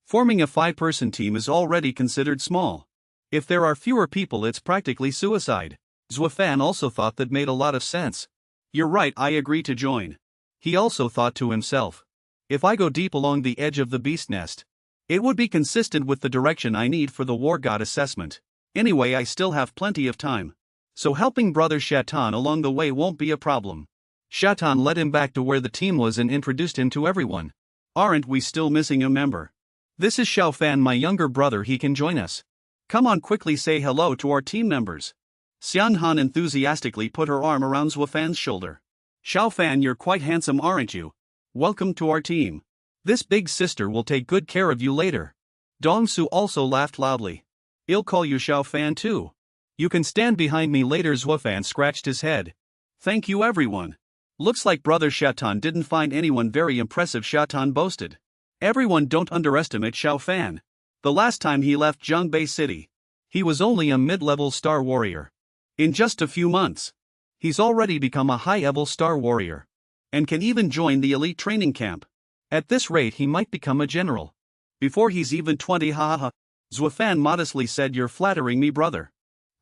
forming a 5-person team is already considered small. If there are fewer people, it's practically suicide. Zuo Fan also thought that made a lot of sense. You're right, I agree to join. He also thought to himself, if I go deep along the edge of the beast nest, it would be consistent with the direction I need for the War God assessment. Anyway, I still have plenty of time, so helping Brother Shatan along the way won't be a problem. Shatan led him back to where the team was and introduced him to everyone. Aren't we still missing a member? This is Xiao Fan, my younger brother. He can join us. Come on, quickly say hello to our team members. Xian Han enthusiastically put her arm around Zuo Fan's shoulder. Xiao Fan, you're quite handsome, aren't you? Welcome to our team. This big sister will take good care of you later. Dong Su also laughed loudly. I'll call you Xiao Fan too. You can stand behind me later. Zuo Fan scratched his head. Thank you, everyone. Looks like Brother Shatan didn't find anyone very impressive. Shatan boasted. Everyone, don't underestimate Xiao Fan. The last time he left Zhongbei City, he was only a mid-level star warrior. In just a few months, he's already become a high-level star warrior, and can even join the elite training camp. At this rate, he might become a general before he's even 20. Ha ha. Zuo Fan modestly said, you're flattering me, brother.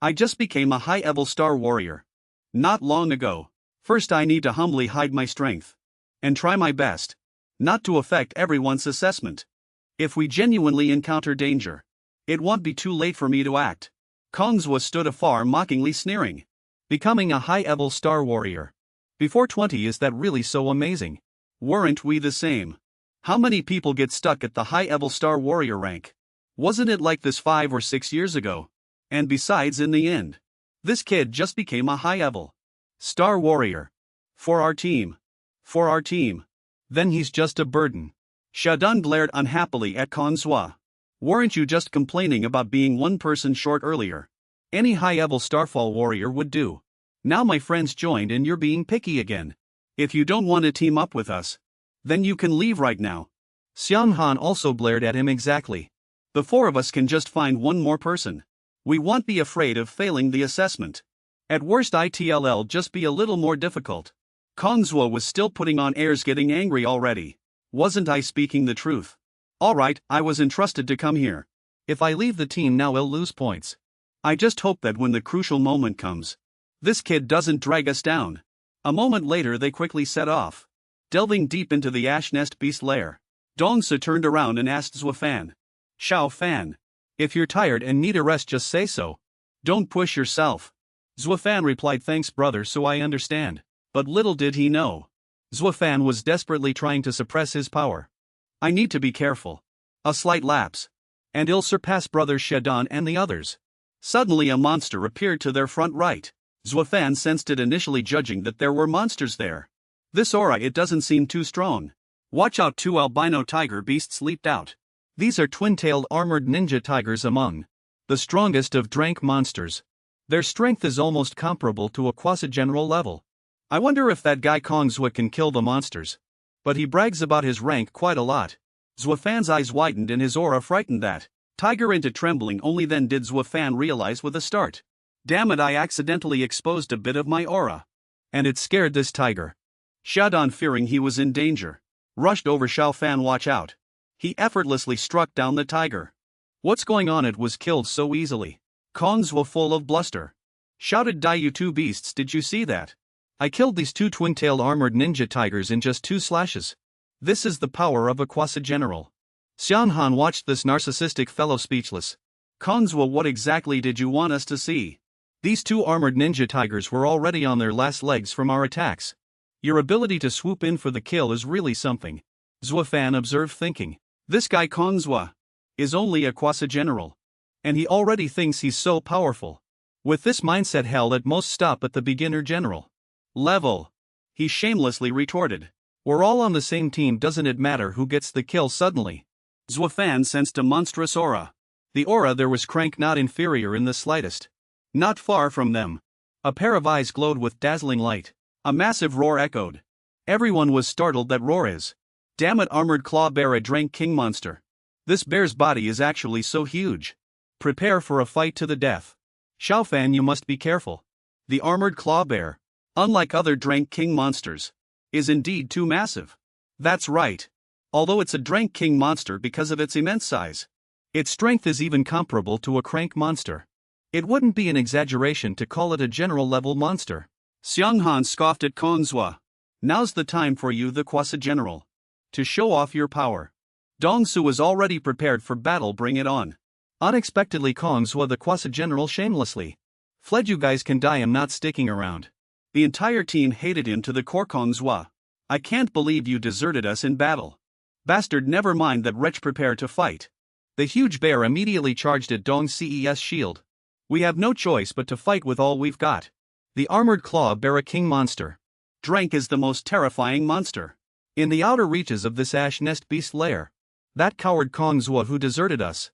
I just became a high-level star warrior not long ago. First, I need to humbly hide my strength and try my best not to affect everyone's assessment. If we genuinely encounter danger, it won't be too late for me to act. Kong Zuo stood afar, mockingly sneering. Becoming a high-level star warrior before 20, is that really so amazing? Weren't we the same? How many people get stuck at the high-level star warrior rank? Wasn't it like this 5 or 6 years ago? And besides, in the end, this kid just became a high-level star warrior. For our team. For our team. Then he's just a burden. Shadun glared unhappily at Kong Zuo. Weren't you just complaining about being one person short earlier? Any high-level Starfall warrior would do. Now my friends joined and you're being picky again. If you don't want to team up with us, then you can leave right now. Xiang Han also glared at him. Exactly. The 4 of us can just find one more person. We won't be afraid of failing the assessment. At worst it'll just be a little more difficult. Kong Zuo was still putting on airs, getting angry already. Wasn't I speaking the truth? Alright, I was entrusted to come here. If I leave the team now I'll lose points. I just hope that when the crucial moment comes, this kid doesn't drag us down. A moment later they quickly set off, delving deep into the ash nest beast lair. Dongsu turned around and asked Zuo Fan. Xiao Fan. If you're tired and need a rest just say so. Don't push yourself. Zuo Fan replied, thanks brother, so I understand. But little did he know, Zuo Fan was desperately trying to suppress his power. I need to be careful. A slight lapse, and he'll surpass brother Shedon and the others. Suddenly a monster appeared to their front right. Zuo Fan sensed it initially, judging that there were monsters there. This aura, it doesn't seem too strong. Watch out, 2 albino tiger beasts leaped out. These are twin-tailed armored ninja tigers, among the strongest of drank monsters. Their strength is almost comparable to a quasi-general level. I wonder if that guy Kong Zuo can kill the monsters. But he brags about his rank quite a lot. Zuo Fan's eyes widened and his aura frightened that tiger into trembling. Only then did Zuo Fan realize with a start. Damn it, I accidentally exposed a bit of my aura. And it scared this tiger. Shadon, fearing he was in danger, rushed over. Xiao Fan, watch out. He effortlessly struck down the tiger. What's going on? It was killed so easily. Kong Zuo, full of bluster, shouted, die you two beasts, did you see that? I killed these 2 twin-tailed armored ninja tigers in just 2 slashes. This is the power of a quasi-general. Xianhan watched this narcissistic fellow speechless. Kong Zuo, what exactly did you want us to see? These 2 armored ninja tigers were already on their last legs from our attacks. Your ability to swoop in for the kill is really something, Zuo Fan observed, thinking. This guy Kong Zuo is only a quasi-general. And he already thinks he's so powerful. With this mindset, hell at most stop at the beginner general level. He shamelessly retorted. We're all on the same team, doesn't it matter who gets the kill? Suddenly, Zuo Fan sensed a monstrous aura. The aura there was crank, not inferior in the slightest. Not far from them, a pair of eyes glowed with dazzling light. A massive roar echoed. Everyone was startled. That roar is, damn it, armored claw bear, a drank king monster. This bear's body is actually so huge. Prepare for a fight to the death. Xiao Fan, you must be careful. The armored claw bear, unlike other drank king monsters, is indeed too massive. That's right. Although it's a drank king monster because of its immense size, its strength is even comparable to a crank monster. It wouldn't be an exaggeration to call it a general level monster. Xianghan scoffed at Kong Zuo. Now's the time for you, the quasi-general, to show off your power. Dongsu was already prepared for battle. Bring it on. Unexpectedly, Kong Zuo, the quasi-general, shamelessly fled. You guys can die, I'm not sticking around. The entire team hated him to the core. Kong Zuo, I can't believe you deserted us in battle. Bastard, never mind that wretch, prepare to fight. The huge bear immediately charged at Dong's shield. We have no choice but to fight with all we've got. The armored claw bear, a king monster. Drank is the most terrifying monster in the outer reaches of this ash nest beast lair. That coward Kong Zuo who deserted us.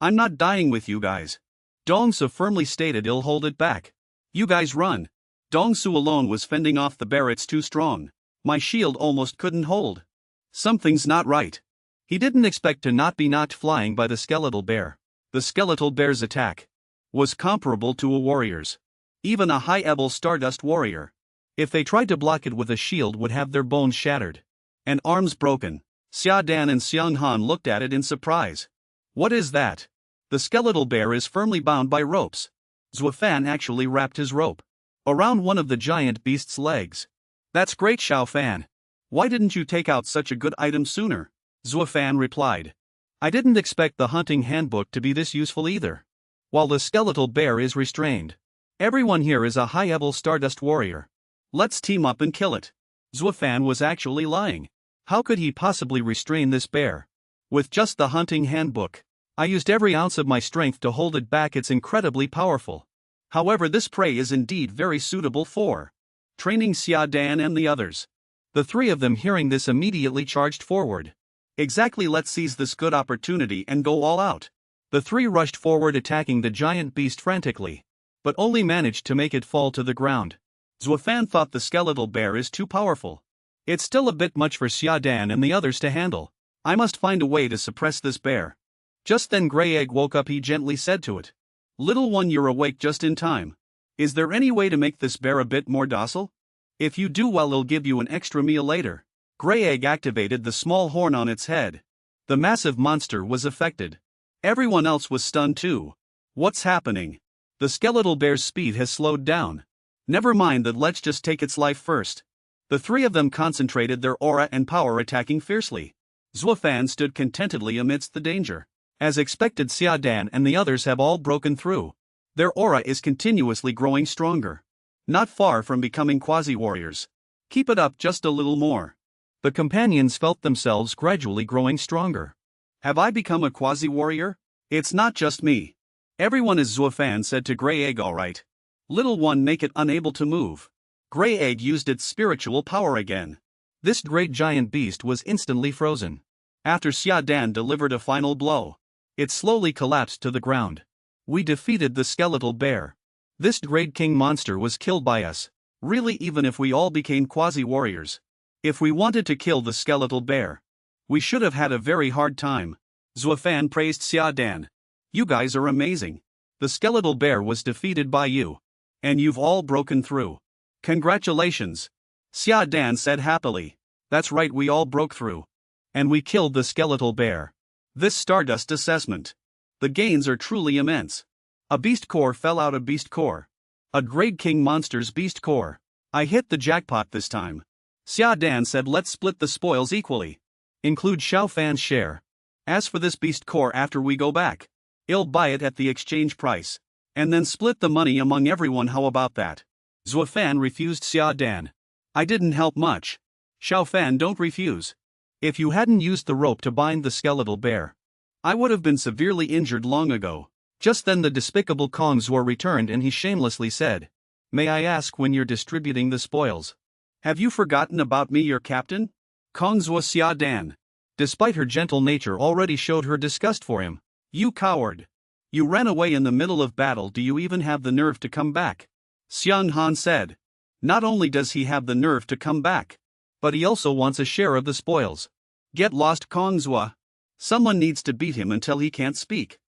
I'm not dying with you guys, Dongsu firmly stated. He'll hold it back. You guys run. Dongsu alone was fending off the bear. It's too strong. My shield almost couldn't hold. Something's not right. He didn't expect to not be knocked flying by the skeletal bear. The skeletal bear's attack was comparable to a warrior's. Even a high-level Stardust warrior, if they tried to block it with a shield, would have their bones shattered and arms broken. Xia Dan and Xianghan looked at it in surprise. What is that? The skeletal bear is firmly bound by ropes. Zuo Fan actually wrapped his rope around one of the giant beast's legs. That's great, Xiao Fan. Why didn't you take out such a good item sooner? Zuo Fan replied. I didn't expect the hunting handbook to be this useful either. While the skeletal bear is restrained, everyone here is a high-level Stardust warrior. Let's team up and kill it. Zuo Fan was actually lying. How could he possibly restrain this bear? With just the hunting handbook, I used every ounce of my strength to hold it back. It's incredibly powerful. However, this prey is indeed very suitable for training Xia Dan and the others. The 3 of them, hearing this, immediately charged forward. Exactly, let's seize this good opportunity and go all out. The 3 rushed forward, attacking the giant beast frantically, but only managed to make it fall to the ground. Zuo Fan thought the skeletal bear is too powerful. It's still a bit much for Xia Dan and the others to handle. I must find a way to suppress this bear. Just then Grey Egg woke up. He gently said to it, Little one, you're awake just in time. Is there any way to make this bear a bit more docile? If you do well, it'll give you an extra meal later. Grey Egg activated the small horn on its head. The massive monster was affected. Everyone else was stunned too. What's happening? The skeletal bear's speed has slowed down. Never mind that, let's just take its life first. The three of them concentrated their aura and power, attacking fiercely. Zuo Fan stood contentedly amidst the danger. As expected, Xia Dan and the others have all broken through. Their aura is continuously growing stronger. Not far from becoming quasi-warriors. Keep it up just a little more. The companions felt themselves gradually growing stronger. Have I become a quasi-warrior? It's not just me. Everyone is, Zuo Fan said to Grey Egg. Alright. Little one, make it unable to move. Grey Egg used its spiritual power again. This great giant beast was instantly frozen. After Xia Dan delivered a final blow, it slowly collapsed to the ground. We defeated the skeletal bear. This great king monster was killed by us. Really, even if we all became quasi-warriors. If we wanted to kill the skeletal bear, we should have had a very hard time. Zuo Fan praised Xia Dan. You guys are amazing. The skeletal bear was defeated by you. And you've all broken through. Congratulations. Xia Dan said happily. That's right, we all broke through. And we killed the skeletal bear. This Stardust assessment. The gains are truly immense. A beast core fell out of beast core. A great king monster's beast core. I hit the jackpot this time. Xia Dan said, let's split the spoils equally. Include Xiao Fan's share. As for this beast core, after we go back, I'll buy it at the exchange price. And then split the money among everyone. How about that? Zuo Fan refused Xia Dan. I didn't help much. Xiao Fan, don't refuse. If you hadn't used the rope to bind the skeletal bear, I would have been severely injured long ago. Just then the despicable Kong Zuo returned and he shamelessly said, may I ask when you're distributing the spoils? Have you forgotten about me, your captain? Kong Zuo Xia Dan, despite her gentle nature, already showed her disgust for him. You coward. You ran away in the middle of battle. Do you even have the nerve to come back? Xiang Han said. Not only does he have the nerve to come back, but he also wants a share of the spoils. Get lost, Kong Zuo. Someone needs to beat him until he can't speak.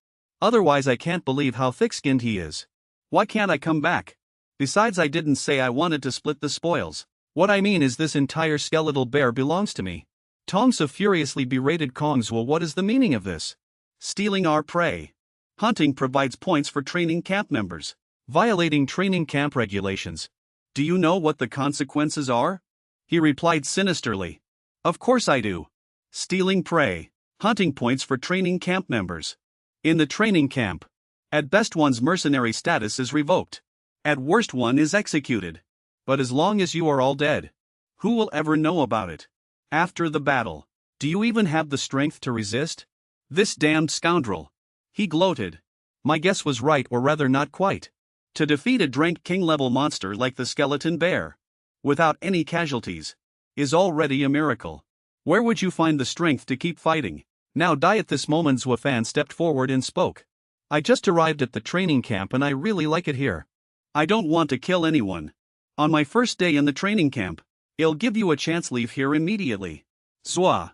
Otherwise I can't believe how thick-skinned he is. Why can't I come back? Besides, I didn't say I wanted to split the spoils. What I mean is this entire skeletal bear belongs to me. Tongsa furiously berated Kong Zuo. What is the meaning of this? Stealing our prey. Hunting provides points for training camp members. Violating training camp regulations. Do you know what the consequences are? He replied sinisterly. Of course I do. Stealing prey. Hunting points for training camp members. In the training camp, at best one's mercenary status is revoked. At worst one is executed. But as long as you are all dead, who will ever know about it? After the battle, do you even have the strength to resist? This damned scoundrel. He gloated. My guess was right, or rather not quite. To defeat a Drank King-level monster like the skeleton bear, without any casualties, is already a miracle. Where would you find the strength to keep fighting? Now die. At this moment Zuo Fan stepped forward and spoke. I just arrived at the training camp and I really like it here. I don't want to kill anyone. On my first day in the training camp, I'll give you a chance. Leave here immediately. Zuo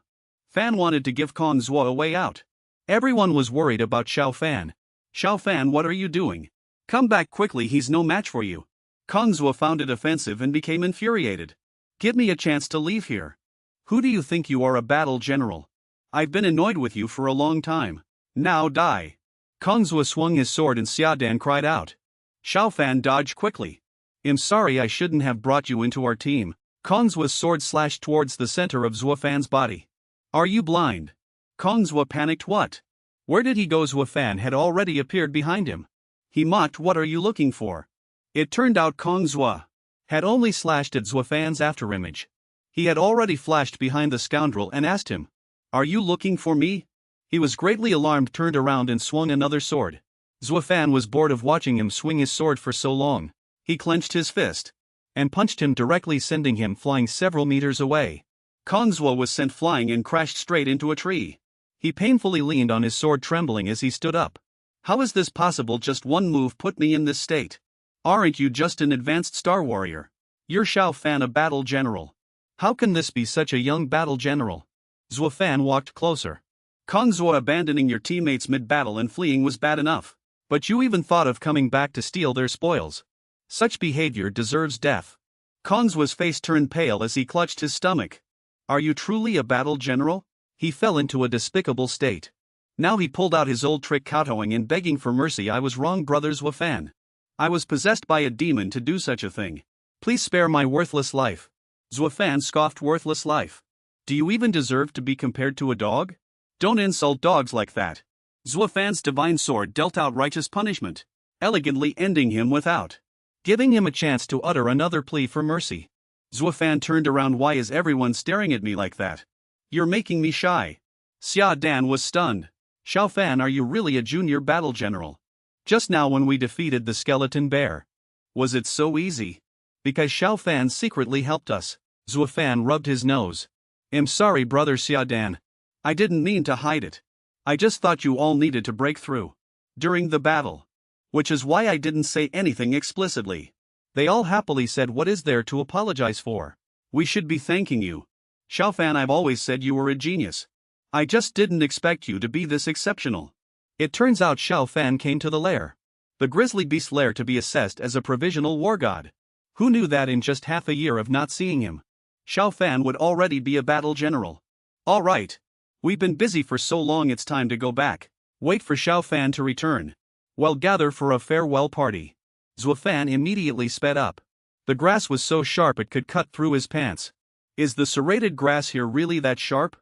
Fan wanted to give Kong Zuo a way out. Everyone was worried about Xiao Fan. Xiao Fan, what are you doing? Come back quickly, he's no match for you. Kong Zuo found it offensive and became infuriated. Give me a chance to leave here. Who do you think you are, a battle general? I've been annoyed with you for a long time. Now die. Kong Zuo swung his sword and Xia Dan cried out. Xiao Fan dodged quickly. I'm sorry, I shouldn't have brought you into our team. Kong Zuo's sword slashed towards the center of Zuo Fan's body. Are you blind? Kong Zuo panicked. What? Where did he go? Zuo Fan had already appeared behind him. He mocked, what are you looking for? It turned out Kong Zuo had only slashed at Zuo Fan's afterimage. He had already flashed behind the scoundrel and asked him, are you looking for me? He was greatly alarmed, turned around and swung another sword. Zuo Fan was bored of watching him swing his sword for so long. He clenched his fist and punched him directly, sending him flying several meters away. Kong Zuo was sent flying and crashed straight into a tree. He painfully leaned on his sword, trembling as he stood up. How is this possible? Just one move put me in this state. Aren't you just an advanced star warrior? You're Xiao Fan, a battle general. How can this be, such a young battle general? Zuo Fan walked closer. Kong Zuo, abandoning your teammates mid-battle and fleeing was bad enough. But you even thought of coming back to steal their spoils. Such behavior deserves death. Kong's face turned pale as he clutched his stomach. Are you truly a battle general? He fell into a despicable state. Now he pulled out his old trick, kowtowing and begging for mercy. I was wrong, brother Zuo Fan. I was possessed by a demon to do such a thing. Please spare my worthless life. Zuo Fan scoffed. Worthless life? Do you even deserve to be compared to a dog? Don't insult dogs like that. Zuo Fan's divine sword dealt out righteous punishment, elegantly ending him without giving him a chance to utter another plea for mercy. Zuo Fan turned around. Why is everyone staring at me like that? You're making me shy. Xia Dan was stunned. Xiao Fan, are you really a junior battle general? Just now when we defeated the skeleton bear. Was it so easy? Because Xiao Fan secretly helped us. Zuo Fan rubbed his nose. I'm sorry, brother Xia Dan. I didn't mean to hide it. I just thought you all needed to break through during the battle. Which is why I didn't say anything explicitly. They all happily said, what is there to apologize for? We should be thanking you. Xiao Fan, I've always said you were a genius. I just didn't expect you to be this exceptional. It turns out Xiao Fan came to the lair. The grizzly beast lair to be assessed as a provisional war god. Who knew that in just half a year of not seeing him, Xiao Fan would already be a battle general? Alright. We've been busy for so long, it's time to go back. Wait for Xiao Fan to return. Well, gather for a farewell party. Zuo Fan immediately sped up. The grass was so sharp it could cut through his pants. Is the serrated grass here really that sharp?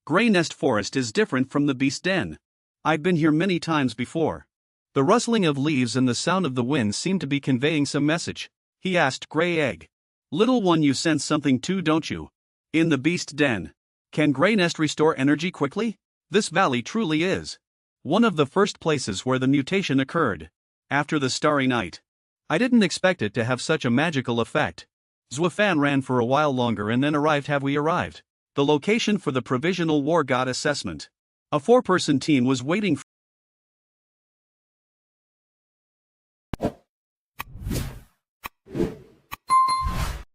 Grey Nest Forest is different from the Beast Den. I've been here many times before. The rustling of leaves and the sound of the wind seemed to be conveying some message. He asked Grey Egg. Little one, you sense something too, don't you? In the Beast Den. Can Grey Nest restore energy quickly? This valley truly is one of the first places where the mutation occurred. After the Starry Night. I didn't expect it to have such a magical effect. Zuo Fan ran for a while longer and then arrived. Have we arrived? The location for the provisional war god assessment. A 4-person team was waiting